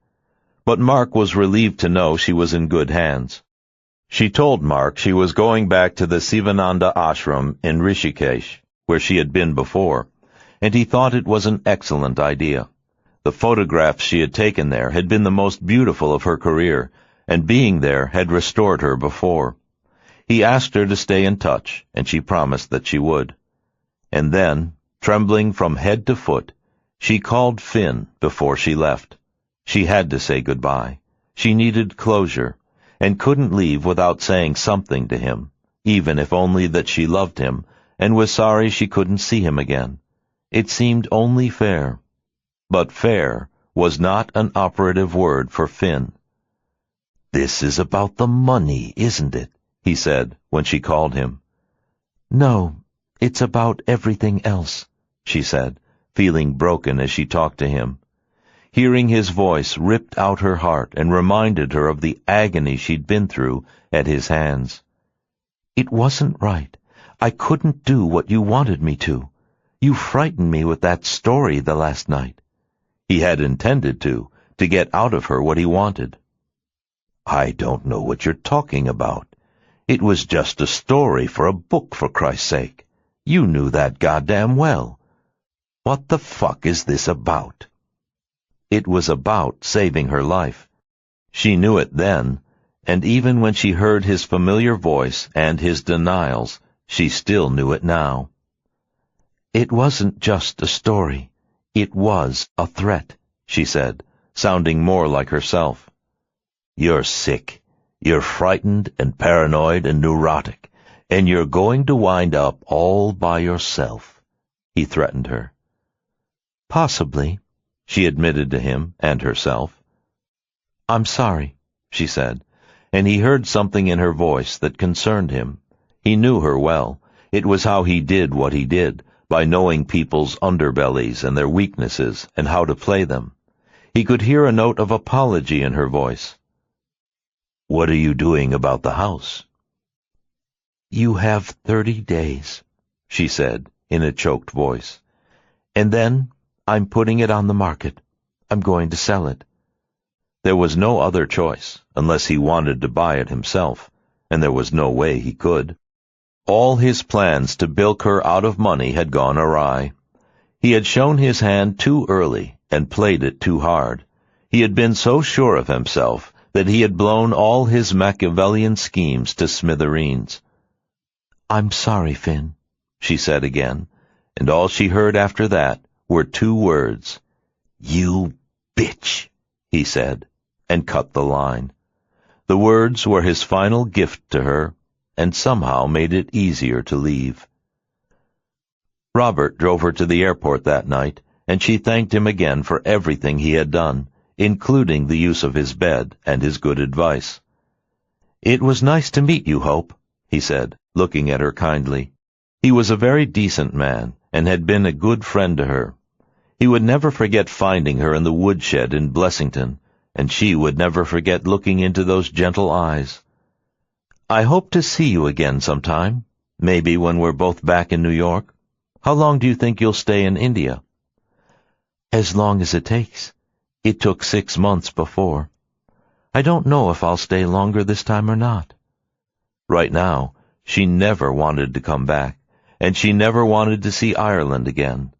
But Mark was relieved to know she was in good hands. She told Mark she was going back to the Sivananda ashram in Rishikesh, where she had been before, and he thought it was an excellent idea. The photographs she had taken there had been the most beautiful of her career, and being there had restored her before. He asked her to stay in touch, and she promised that she would. And then, trembling from head to foot, she called Finn before she left. She had to say goodbye. She needed closure, and couldn't leave without saying something to him, even if only that she loved him, and was sorry she couldn't see him again. It seemed only fair. But fair was not an operative word for Finn. "This is about the money, isn't it?" he said when she called him. "No, it's about everything else," she said, feeling broken as she talked to him. Hearing his voice ripped out her heart and reminded her of the agony she'd been through at his hands. "It wasn't right. I couldn't do what you wanted me to. You frightened me with that story the last night." He had intended to get out of her what he wanted. "I don't know what you're talking about. It was just a story for a book, for Christ's sake. You knew that goddamn well. What the fuck is this about?" It was about saving her life. She knew it then, and even when she heard his familiar voice and his denials, she still knew it now. "It wasn't just a story. It was a threat," she said, sounding more like herself. "You're sick. You're frightened and paranoid and neurotic, and you're going to wind up all by yourself," he threatened her. "Possibly," she admitted to him and herself. "I'm sorry," she said, and he heard something in her voice that concerned him. He knew her well. It was how he did what he did, by knowing people's underbellies and their weaknesses and how to play them. He could hear a note of apology in her voice. "What are you doing about the house?" "You have 30 days, she said in a choked voice. "And then I'm putting it on the market. I'm going to sell it." There was no other choice, unless he wanted to buy it himself, and there was no way he could. All his plans to bilk her out of money had gone awry. He had shown his hand too early and played it too hard. He had been so sure of himself that he had blown all his Machiavellian schemes to smithereens. "I'm sorry, Finn," she said again, and all she heard after that were 2 words. "You bitch," he said, and cut the line. The words were his final gift to her, and somehow made it easier to leave. Robert drove her to the airport that night, and she thanked him again for everything he had done, including the use of his bed and his good advice. "It was nice to meet you, Hope," he said, looking at her kindly. He was a very decent man, and had been a good friend to her. He would never forget finding her in the woodshed in Blessington, and she would never forget looking into those gentle eyes. "I hope to see you again sometime, maybe when we're both back in New York. How long do you think you'll stay in India?" "As long as it takes. It took 6 months before. I don't know if I'll stay longer this time or not." Right now, she never wanted to come back, and she never wanted to see Ireland again.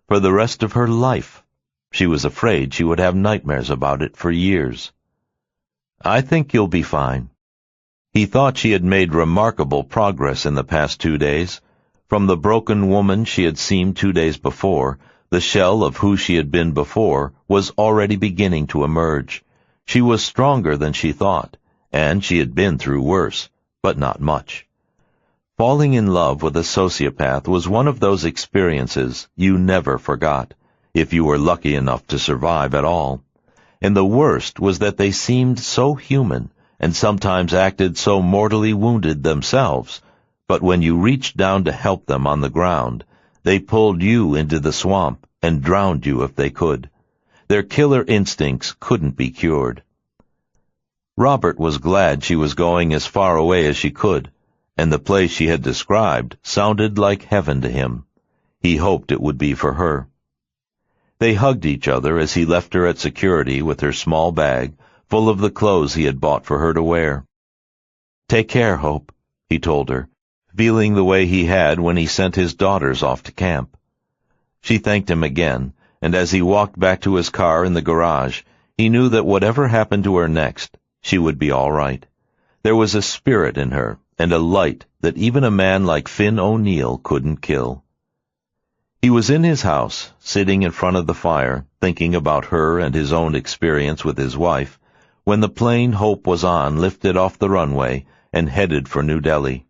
For the rest of her life, she was afraid she would have nightmares about it for years. "I think you'll be fine." He thought she had made remarkable progress in the past 2 days. From the broken woman she had seemed 2 days before, The shell of who she had been before was already beginning to emerge. She was stronger than she thought, and she had been through worse, but not much. Falling in love with a sociopath was one of those experiences you never forgot, if you were lucky enough to survive at all. And the worst was that they seemed so human, and sometimes acted so mortally wounded themselves, but when you reached down to help them on the ground, they pulled you into the swamp and drowned you if they could. Their killer instincts couldn't be cured. Robert was glad she was going as far away as she could, and the place she had described sounded like heaven to him. He hoped it would be for her. They hugged each other as he left her at security with her small bag, full of the clothes he had bought for her to wear. "Take care, Hope," he told her, feeling the way he had when he sent his daughters off to camp. She thanked him again, and as he walked back to his car in the garage, he knew that whatever happened to her next, she would be all right. There was a spirit in her, and a light that even a man like Finn O'Neill couldn't kill. He was in his house, sitting in front of the fire, thinking about her and his own experience with his wife, when the plane Hope was on lifted off the runway and headed for New Delhi.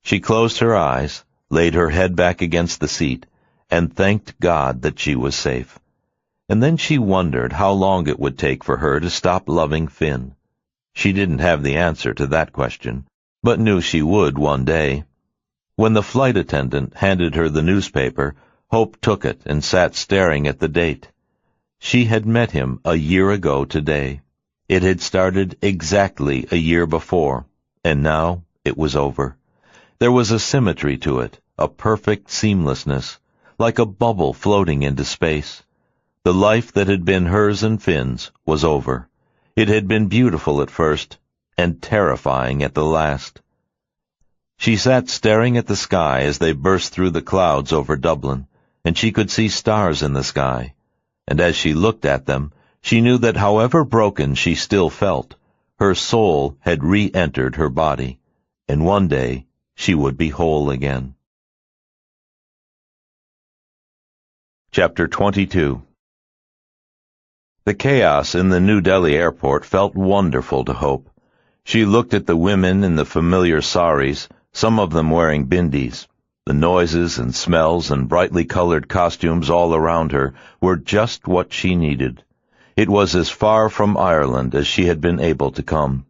She closed her eyes, laid her head back against the seat, and thanked God that she was safe. And then she wondered how long it would take for her to stop loving Finn. She didn't have the answer to that question, but knew she would one day. When the flight attendant handed her the newspaper, Hope took it and sat staring at the date. She had met him a year ago today. It had started exactly a year before, and now it was over. There was a symmetry to it, a perfect seamlessness, like a bubble floating into space. The life that had been hers and Finn's was over. It had been beautiful at first, and terrifying at the last. She sat staring at the sky as they burst through the clouds over Dublin, and she could see stars in the sky. And as she looked at them, she knew that however broken she still felt, her soul had re-entered her body, and one day she would be whole again. Chapter 22. The chaos in the New Delhi airport felt wonderful to Hope. She looked at the women in the familiar saris, some of them wearing bindis. The noises and smells and brightly colored costumes all around her were just what she needed. It was as far from Ireland as she had been able to come.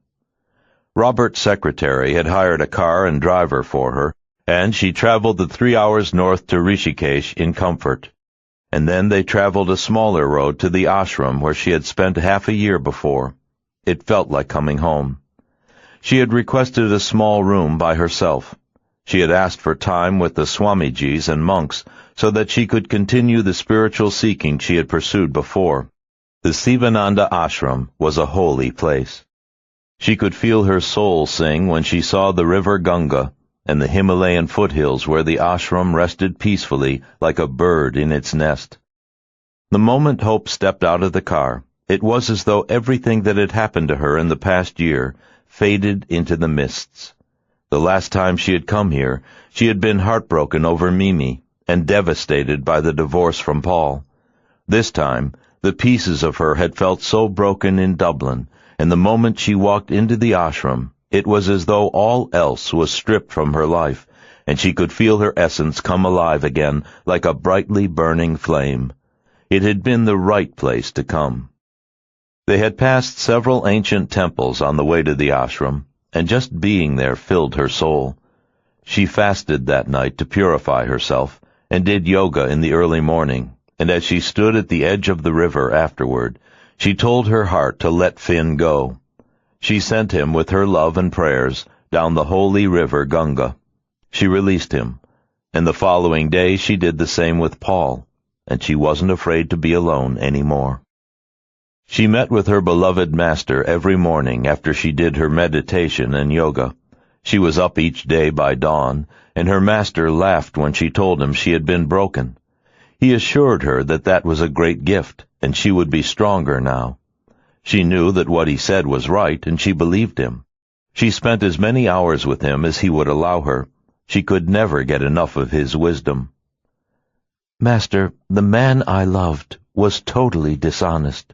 Robert's secretary had hired a car and driver for her, and she traveled the 3 hours north to Rishikesh in comfort. And then they traveled a smaller road to the ashram where she had spent half a year before. It felt like coming home. She had requested a small room by herself. She had asked for time with the Swamijis and monks so that she could continue the spiritual seeking she had pursued before. The Sivananda ashram was a holy place. She could feel her soul sing when she saw the river Ganga and the Himalayan foothills where the ashram rested peacefully like a bird in its nest. The moment Hope stepped out of the car, it was as though everything that had happened to her in the past year faded into the mists. The last time she had come here, she had been heartbroken over Mimi and devastated by the divorce from Paul. This time, the pieces of her had felt so broken in Dublin, and the moment she walked into the ashram, it was as though all else was stripped from her life, and she could feel her essence come alive again like a brightly burning flame. It had been the right place to come. They had passed several ancient temples on the way to the ashram, and just being there filled her soul. She fasted that night to purify herself, and did yoga in the early morning, and as she stood at the edge of the river afterward, she told her heart to let Finn go. She sent him with her love and prayers down the holy river Ganga. She released him, and the following day she did the same with Paul, and she wasn't afraid to be alone any more. She met with her beloved master every morning after she did her meditation and yoga. She was up each day by dawn, and her master laughed when she told him she had been broken. He assured her that that was a great gift, and she would be stronger now. She knew that what he said was right, and she believed him. She spent as many hours with him as he would allow her. She could never get enough of his wisdom. "Master, the man I loved was totally dishonest,"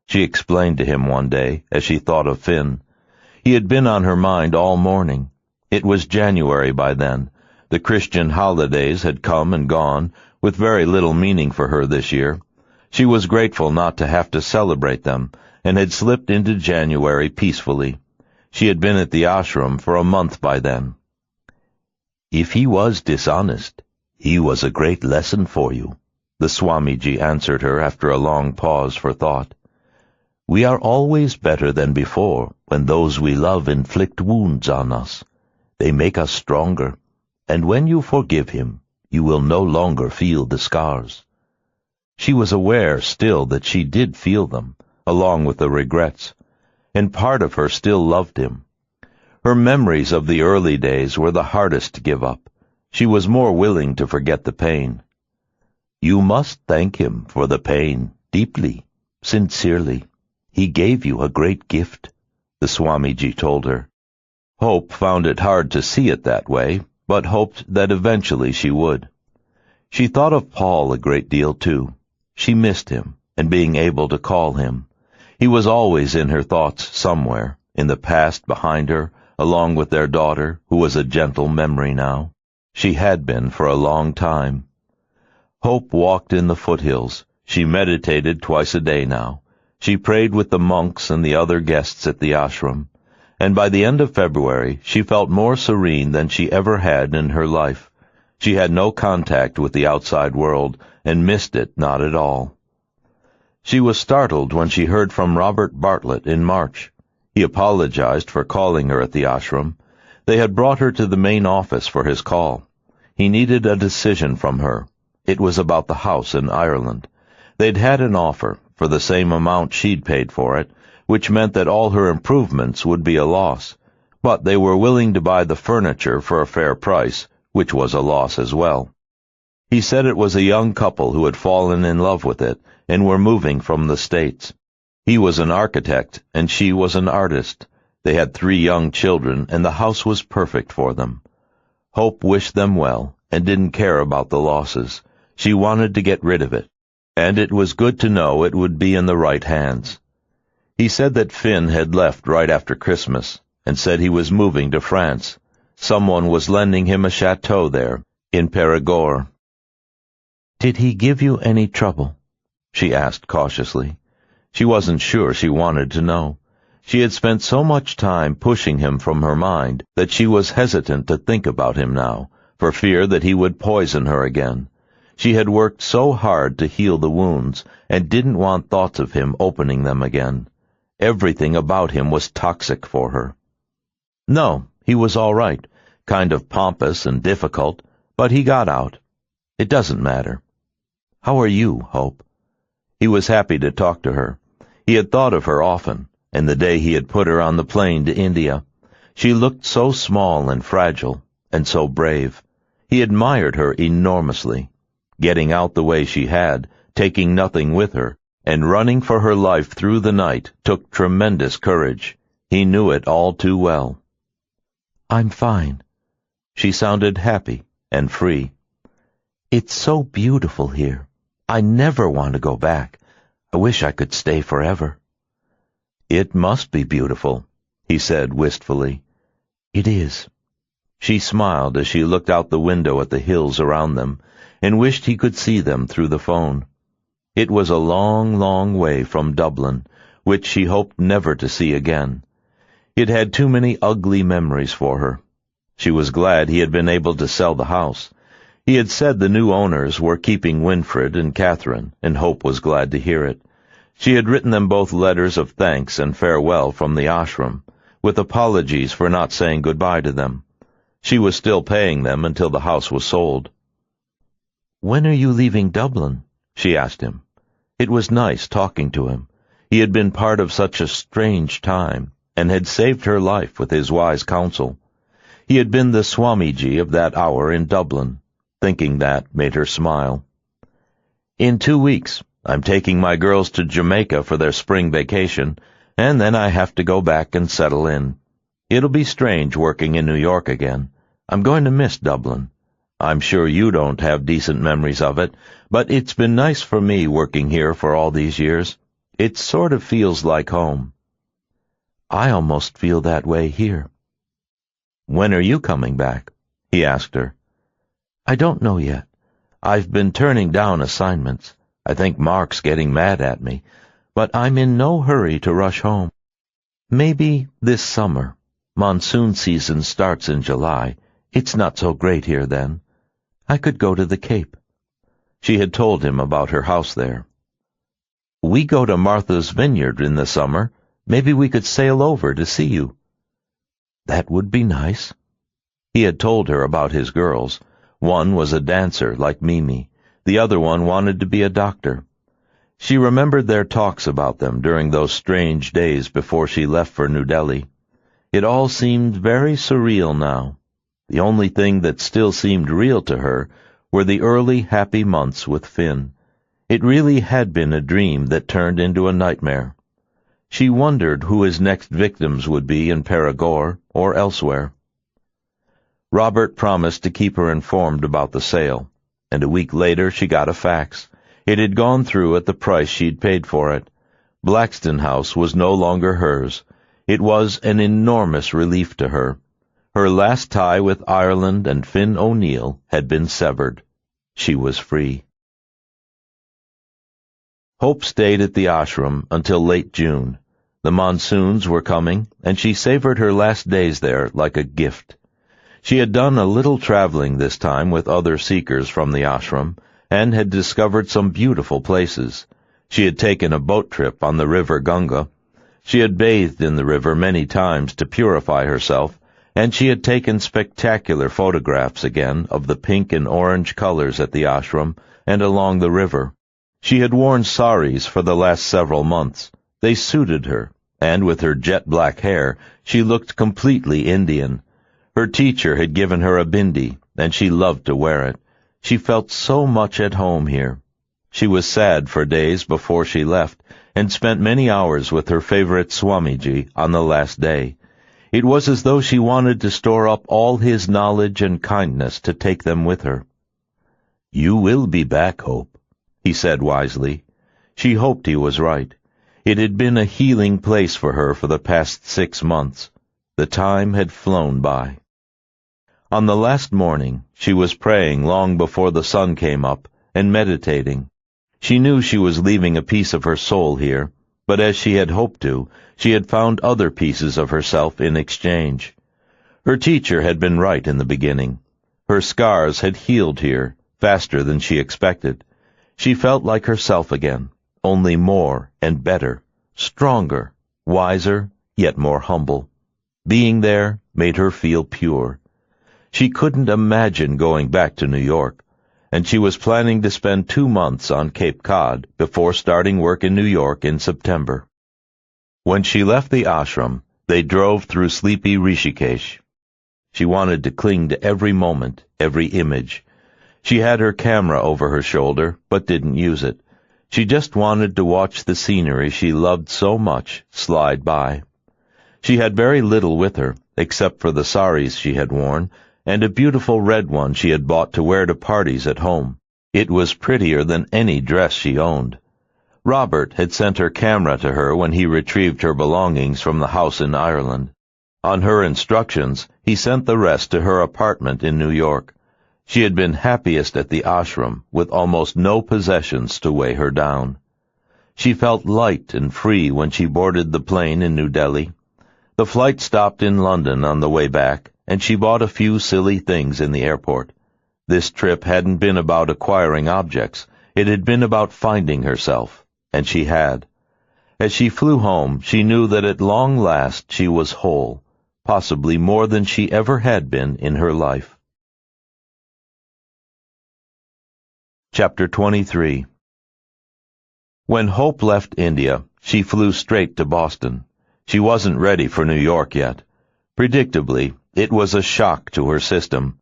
she explained to him one day as she thought of Finn. He had been on her mind all morning. It was January by then. The Christian holidays had come and gone, with very little meaning for her this year. She was grateful not to have to celebrate them, and had slipped into January peacefully. She had been at the ashram for a month by then. "If he was dishonest, he was a great lesson for you," the Swamiji answered her after a long pause for thought. "We are always better than before when those we love inflict wounds on us. They make us stronger, and when you forgive him, you will no longer feel the scars." She was aware still that she did feel them, along with the regrets, and part of her still loved him. Her memories of the early days were the hardest to give up. She was more willing to forget the pain. "You must thank him for the pain, deeply, sincerely. He gave you a great gift," the Swamiji told her. Hope found it hard to see it that way, but hoped that eventually she would. She thought of Paul a great deal, too. She missed him, and being able to call him. He was always in her thoughts somewhere, in the past behind her, along with their daughter, who was a gentle memory now. She had been for a long time. Hope walked in the foothills. She meditated twice a day now. She prayed with the monks and the other guests at the ashram, and by the end of February she felt more serene than she ever had in her life. She had no contact with the outside world, and missed it not at all. She was startled when she heard from Robert Bartlett in March. He apologized for calling her at the ashram. They had brought her to the main office for his call. He needed a decision from her. It was about the house in Ireland. They'd had an offer, for the same amount she'd paid for it, which meant that all her improvements would be a loss. But they were willing to buy the furniture for a fair price, which was a loss as well. He said it was a young couple who had fallen in love with it and were moving from the States. He was an architect, and she was an artist. They had 3 young children, and the house was perfect for them. Hope wished them well, and didn't care about the losses. She wanted to get rid of it, and it was good to know it would be in the right hands. He said that Finn had left right after Christmas, and said he was moving to France. Someone was lending him a chateau there, in Périgord. "Did he give you any trouble?" she asked cautiously. She wasn't sure she wanted to know. She had spent so much time pushing him from her mind that she was hesitant to think about him now, for fear that he would poison her again. She had worked so hard to heal the wounds, and didn't want thoughts of him opening them again. Everything about him was toxic for her. No, he was all right, kind of pompous and difficult, but he got out. It doesn't matter. "How are you, Hope?" He was happy to talk to her. He had thought of her often, and the day he had put her on the plane to India. She looked so small and fragile, and so brave. He admired her enormously. Getting out the way she had, taking nothing with her, and running for her life through the night took tremendous courage. He knew it all too well. "I'm fine." She sounded happy and free. "It's so beautiful here. I never want to go back. I wish I could stay forever." "It must be beautiful," he said wistfully. "It is." She smiled as she looked out the window at the hills around them, and wished he could see them through the phone. It was a long, long way from Dublin, which she hoped never to see again. It had too many ugly memories for her. She was glad he had been able to sell the house. He had said the new owners were keeping Winfred and Catherine, and Hope was glad to hear it. She had written them both letters of thanks and farewell from the ashram, with apologies for not saying goodbye to them. She was still paying them until the house was sold. "When are you leaving Dublin?" she asked him. It was nice talking to him. He had been part of such a strange time, and had saved her life with his wise counsel. He had been the Swamiji of that hour in Dublin. Thinking that made her smile. "In 2 weeks, I'm taking my girls to Jamaica for their spring vacation, and then I have to go back and settle in. It'll be strange working in New York again. I'm going to miss Dublin. I'm sure you don't have decent memories of it, but it's been nice for me working here for all these years. It sort of feels like home." "I almost feel that way here." "When are you coming back?" he asked her. "I don't know yet. I've been turning down assignments. I think Mark's getting mad at me, but I'm in no hurry to rush home. Maybe this summer. Monsoon season starts in July. It's not so great here then. I could go to the Cape." She had told him about her house there. "We go to Martha's Vineyard in the summer. Maybe we could sail over to see you." "That would be nice." He had told her about his girls. One was a dancer, like Mimi. The other one wanted to be a doctor. She remembered their talks about them during those strange days before she left for New Delhi. It all seemed very surreal now. The only thing that still seemed real to her were the early happy months with Finn. It really had been a dream that turned into a nightmare. She wondered who his next victims would be in Perigord or elsewhere. Robert promised to keep her informed about the sale, and a week later she got a fax. It had gone through at the price she'd paid for it. Blackstone House was no longer hers. It was an enormous relief to her. Her last tie with Ireland and Finn O'Neill had been severed. She was free. Hope stayed at the ashram until late June. The monsoons were coming, and she savored her last days there like a gift. She had done a little traveling this time with other seekers from the ashram, and had discovered some beautiful places. She had taken a boat trip on the river Gunga. She had bathed in the river many times to purify herself, and she had taken spectacular photographs again of the pink and orange colors at the ashram and along the river. She had worn saris for the last several months. They suited her, and with her jet-black hair, she looked completely Indian. Her teacher had given her a bindi, and she loved to wear it. She felt so much at home here. She was sad for days before she left, and spent many hours with her favorite Swamiji on the last day. It was as though she wanted to store up all his knowledge and kindness to take them with her. "You will be back, Hope," he said wisely. She hoped he was right. It had been a healing place for her for the past 6 months. The time had flown by. On the last morning, she was praying long before the sun came up, and meditating. She knew she was leaving a piece of her soul here, but as she had hoped to, she had found other pieces of herself in exchange. Her teacher had been right in the beginning. Her scars had healed here, faster than she expected. She felt like herself again, only more and better, stronger, wiser, yet more humble. Being there made her feel pure. She couldn't imagine going back to New York, and she was planning to spend 2 months on Cape Cod before starting work in New York in September. When she left the ashram, they drove through sleepy Rishikesh. She wanted to cling to every moment, every image. She had her camera over her shoulder, but didn't use it. She just wanted to watch the scenery she loved so much slide by. She had very little with her, except for the saris she had worn, and a beautiful red one she had bought to wear to parties at home. It was prettier than any dress she owned. Robert had sent her camera to her when he retrieved her belongings from the house in Ireland. On her instructions, he sent the rest to her apartment in New York. She had been happiest at the ashram, with almost no possessions to weigh her down. She felt light and free when she boarded the plane in New Delhi. The flight stopped in London on the way back, and she bought a few silly things in the airport. This trip hadn't been about acquiring objects. It had been about finding herself, and she had. As she flew home, she knew that at long last she was whole, possibly more than she ever had been in her life. Chapter 23. When Hope left India, she flew straight to Boston. She wasn't ready for New York yet. Predictably, it was a shock to her system.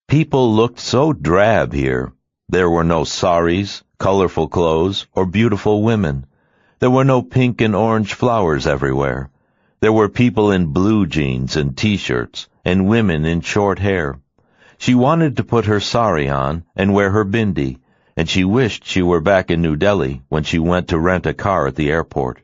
People looked so drab here. There were no saris, colorful clothes, or beautiful women. There were no pink and orange flowers everywhere. There were people in blue jeans and T-shirts, and women in short hair. She wanted to put her sari on and wear her bindi, and she wished she were back in New Delhi when she went to rent a car at the airport.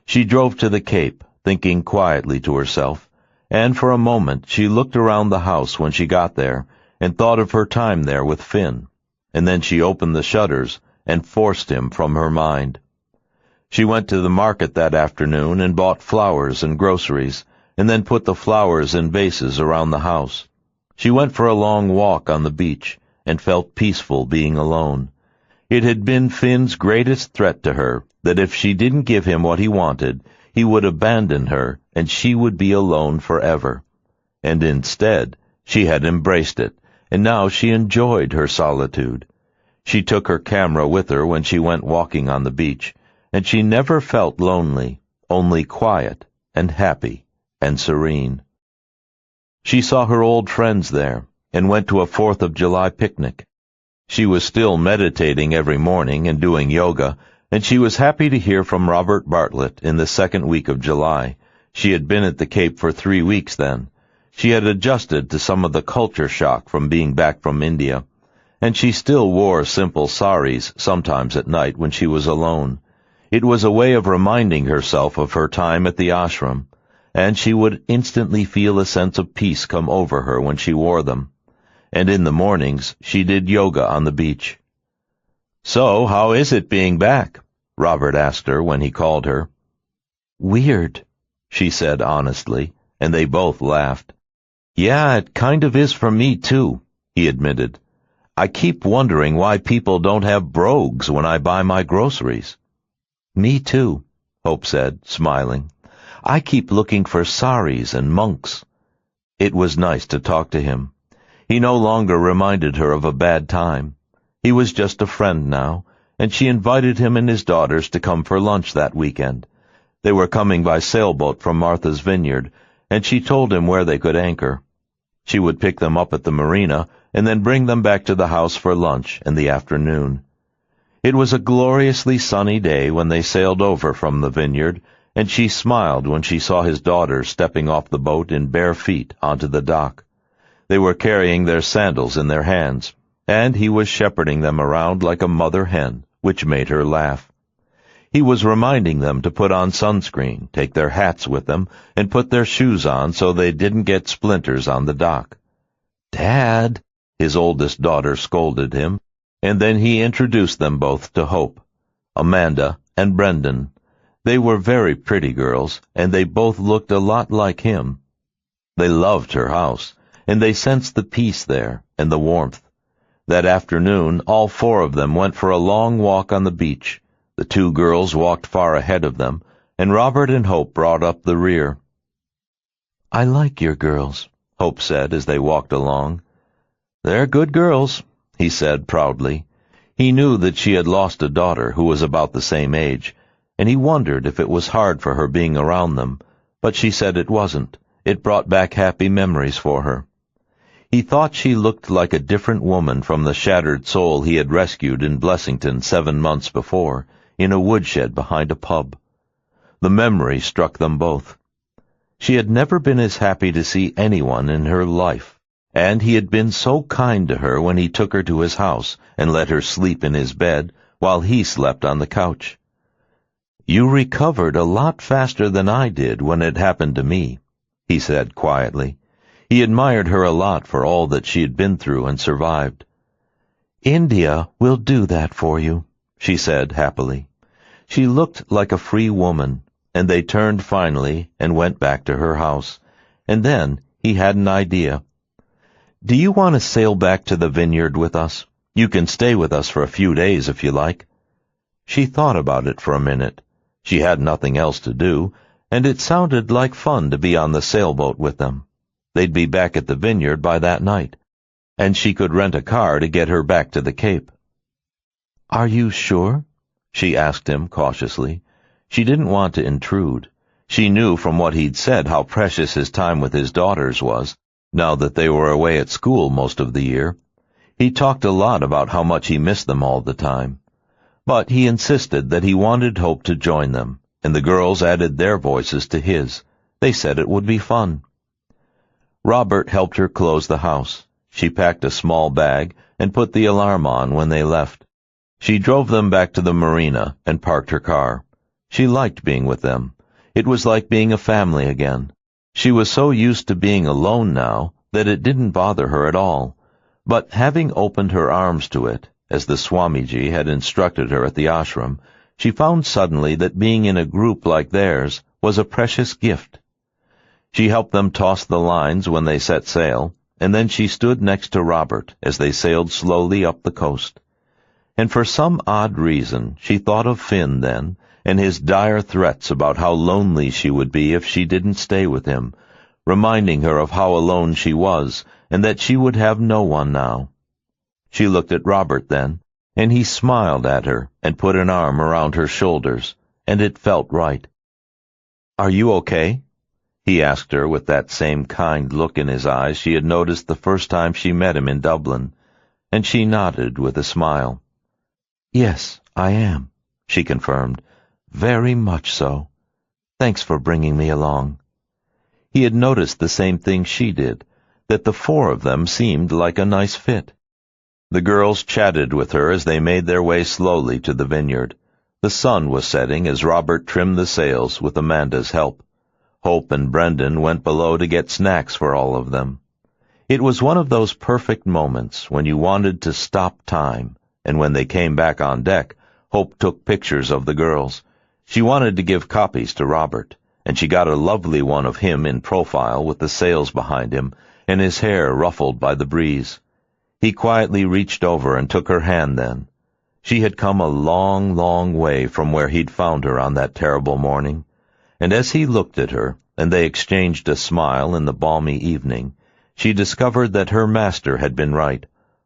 She drove to the Cape, thinking quietly to herself, and for a moment she looked around the house when she got there and thought of her time there with Finn, and then she opened the shutters and forced him from her mind. She went to the market that afternoon and bought flowers and groceries, and then put the flowers in vases around the house. She went for a long walk on the beach and felt peaceful being alone. It had been Finn's greatest threat to her that if she didn't give him what he wanted, he would abandon her and she would be alone forever. And instead, she had embraced it, and now she enjoyed her solitude. She took her camera with her when she went walking on the beach, and she never felt lonely, only quiet and happy and serene. She saw her old friends there and went to a 4th of July picnic. She was still meditating every morning and doing yoga, and she was happy to hear from Robert Bartlett in the second week of July. She had been at the Cape for 3 weeks then. She had adjusted to some of the culture shock from being back from India, and she still wore simple saris sometimes at night when she was alone. It was a way of reminding herself of her time at the ashram, and she would instantly feel a sense of peace come over her when she wore them. And in the mornings she did yoga on the beach. "So, how is it being back?" Robert asked her when he called her. "Weird," she said honestly, and they both laughed. "Yeah, it kind of is for me too," he admitted. "I keep wondering why people don't have brogues when I buy my groceries." "Me too," Hope said, smiling. "I keep looking for saris and monks." It was nice to talk to him. He no longer reminded her of a bad time. He was just a friend now, and she invited him and his daughters to come for lunch that weekend. They were coming by sailboat from Martha's Vineyard, and she told him where they could anchor. She would pick them up at the marina and then bring them back to the house for lunch in the afternoon. It was a gloriously sunny day when they sailed over from the vineyard, and she smiled when she saw his daughters stepping off the boat in bare feet onto the dock. They were carrying their sandals in their hands, and he was shepherding them around like a mother hen, which made her laugh. He was reminding them to put on sunscreen, take their hats with them, and put their shoes on so they didn't get splinters on the dock. "Dad," his oldest daughter scolded him, and then he introduced them both to Hope, Amanda and Brendan. They were very pretty girls, and they both looked a lot like him. They loved her house, and they sensed the peace there and the warmth. That afternoon, all 4 of them went for a long walk on the beach. The 2 girls walked far ahead of them, and Robert and Hope brought up the rear. "I like your girls," Hope said as they walked along. "They're good girls," he said proudly. He knew that she had lost a daughter who was about the same age, and he wondered if it was hard for her being around them, but she said it wasn't. It brought back happy memories for her. He thought she looked like a different woman from the shattered soul he had rescued in Blessington 7 months before, in a woodshed behind a pub. The memory struck them both. She had never been as happy to see anyone in her life, and he had been so kind to her when he took her to his house and let her sleep in his bed while he slept on the couch. "You recovered a lot faster than I did when it happened to me," he said quietly. He admired her a lot for all that she had been through and survived. "India will do that for you," she said happily. She looked like a free woman, and they turned finally and went back to her house. And then he had an idea. "Do you want to sail back to the vineyard with us? You can stay with us for a few days if you like." She thought about it for a minute. She had nothing else to do, and it sounded like fun to be on the sailboat with them. They'd be back at the vineyard by that night, and she could rent a car to get her back to the Cape. "Are you sure?" she asked him cautiously. She didn't want to intrude. She knew from what he'd said how precious his time with his daughters was, now that they were away at school most of the year. He talked a lot about how much he missed them all the time. But he insisted that he wanted Hope to join them, and the girls added their voices to his. They said it would be fun. Robert helped her close the house. She packed a small bag and put the alarm on when they left. She drove them back to the marina and parked her car. She liked being with them. It was like being a family again. She was so used to being alone now that it didn't bother her at all. But having opened her arms to it, as the Swamiji had instructed her at the ashram, she found suddenly that being in a group like theirs was a precious gift. She helped them toss the lines when they set sail, and then she stood next to Robert as they sailed slowly up the coast. And for some odd reason she thought of Finn then, and his dire threats about how lonely she would be if she didn't stay with him, reminding her of how alone she was, and that she would have no one now. She looked at Robert then, and he smiled at her and put an arm around her shoulders, and it felt right. "Are you okay?" he asked her with that same kind look in his eyes she had noticed the first time she met him in Dublin, and she nodded with a smile. "Yes, I am," she confirmed. "Very much so. Thanks for bringing me along." He had noticed the same thing she did, that the four of them seemed like a nice fit. The girls chatted with her as they made their way slowly to the vineyard. The sun was setting as Robert trimmed the sails with Amanda's help. Hope and Brendan went below to get snacks for all of them. It was one of those perfect moments when you wanted to stop time, and when they came back on deck, Hope took pictures of the girls. She wanted to give copies to Robert, and she got a lovely one of him in profile with the sails behind him and his hair ruffled by the breeze. He quietly reached over and took her hand then. She had come a long, long way from where he'd found her on that terrible morning, and as he looked at her, and they exchanged a smile in the balmy evening, she discovered that her master had been right.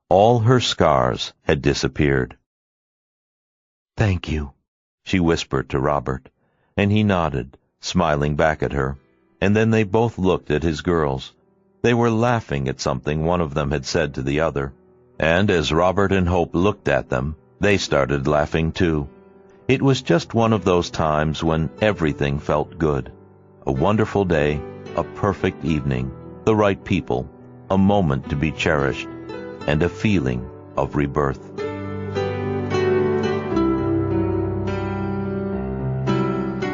All her scars had disappeared. "Thank you," she whispered to Robert, and he nodded, smiling back at her, and then they both looked at his girls. They were laughing at something one of them had said to the other, and as Robert and Hope looked at them, they started laughing too. It was just one of those times when everything felt good. A wonderful day, a perfect evening, the right people, a moment to be cherished, and a feeling of rebirth.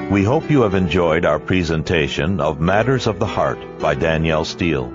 We hope you have enjoyed our presentation of Matters of the Heart by Danielle Steel.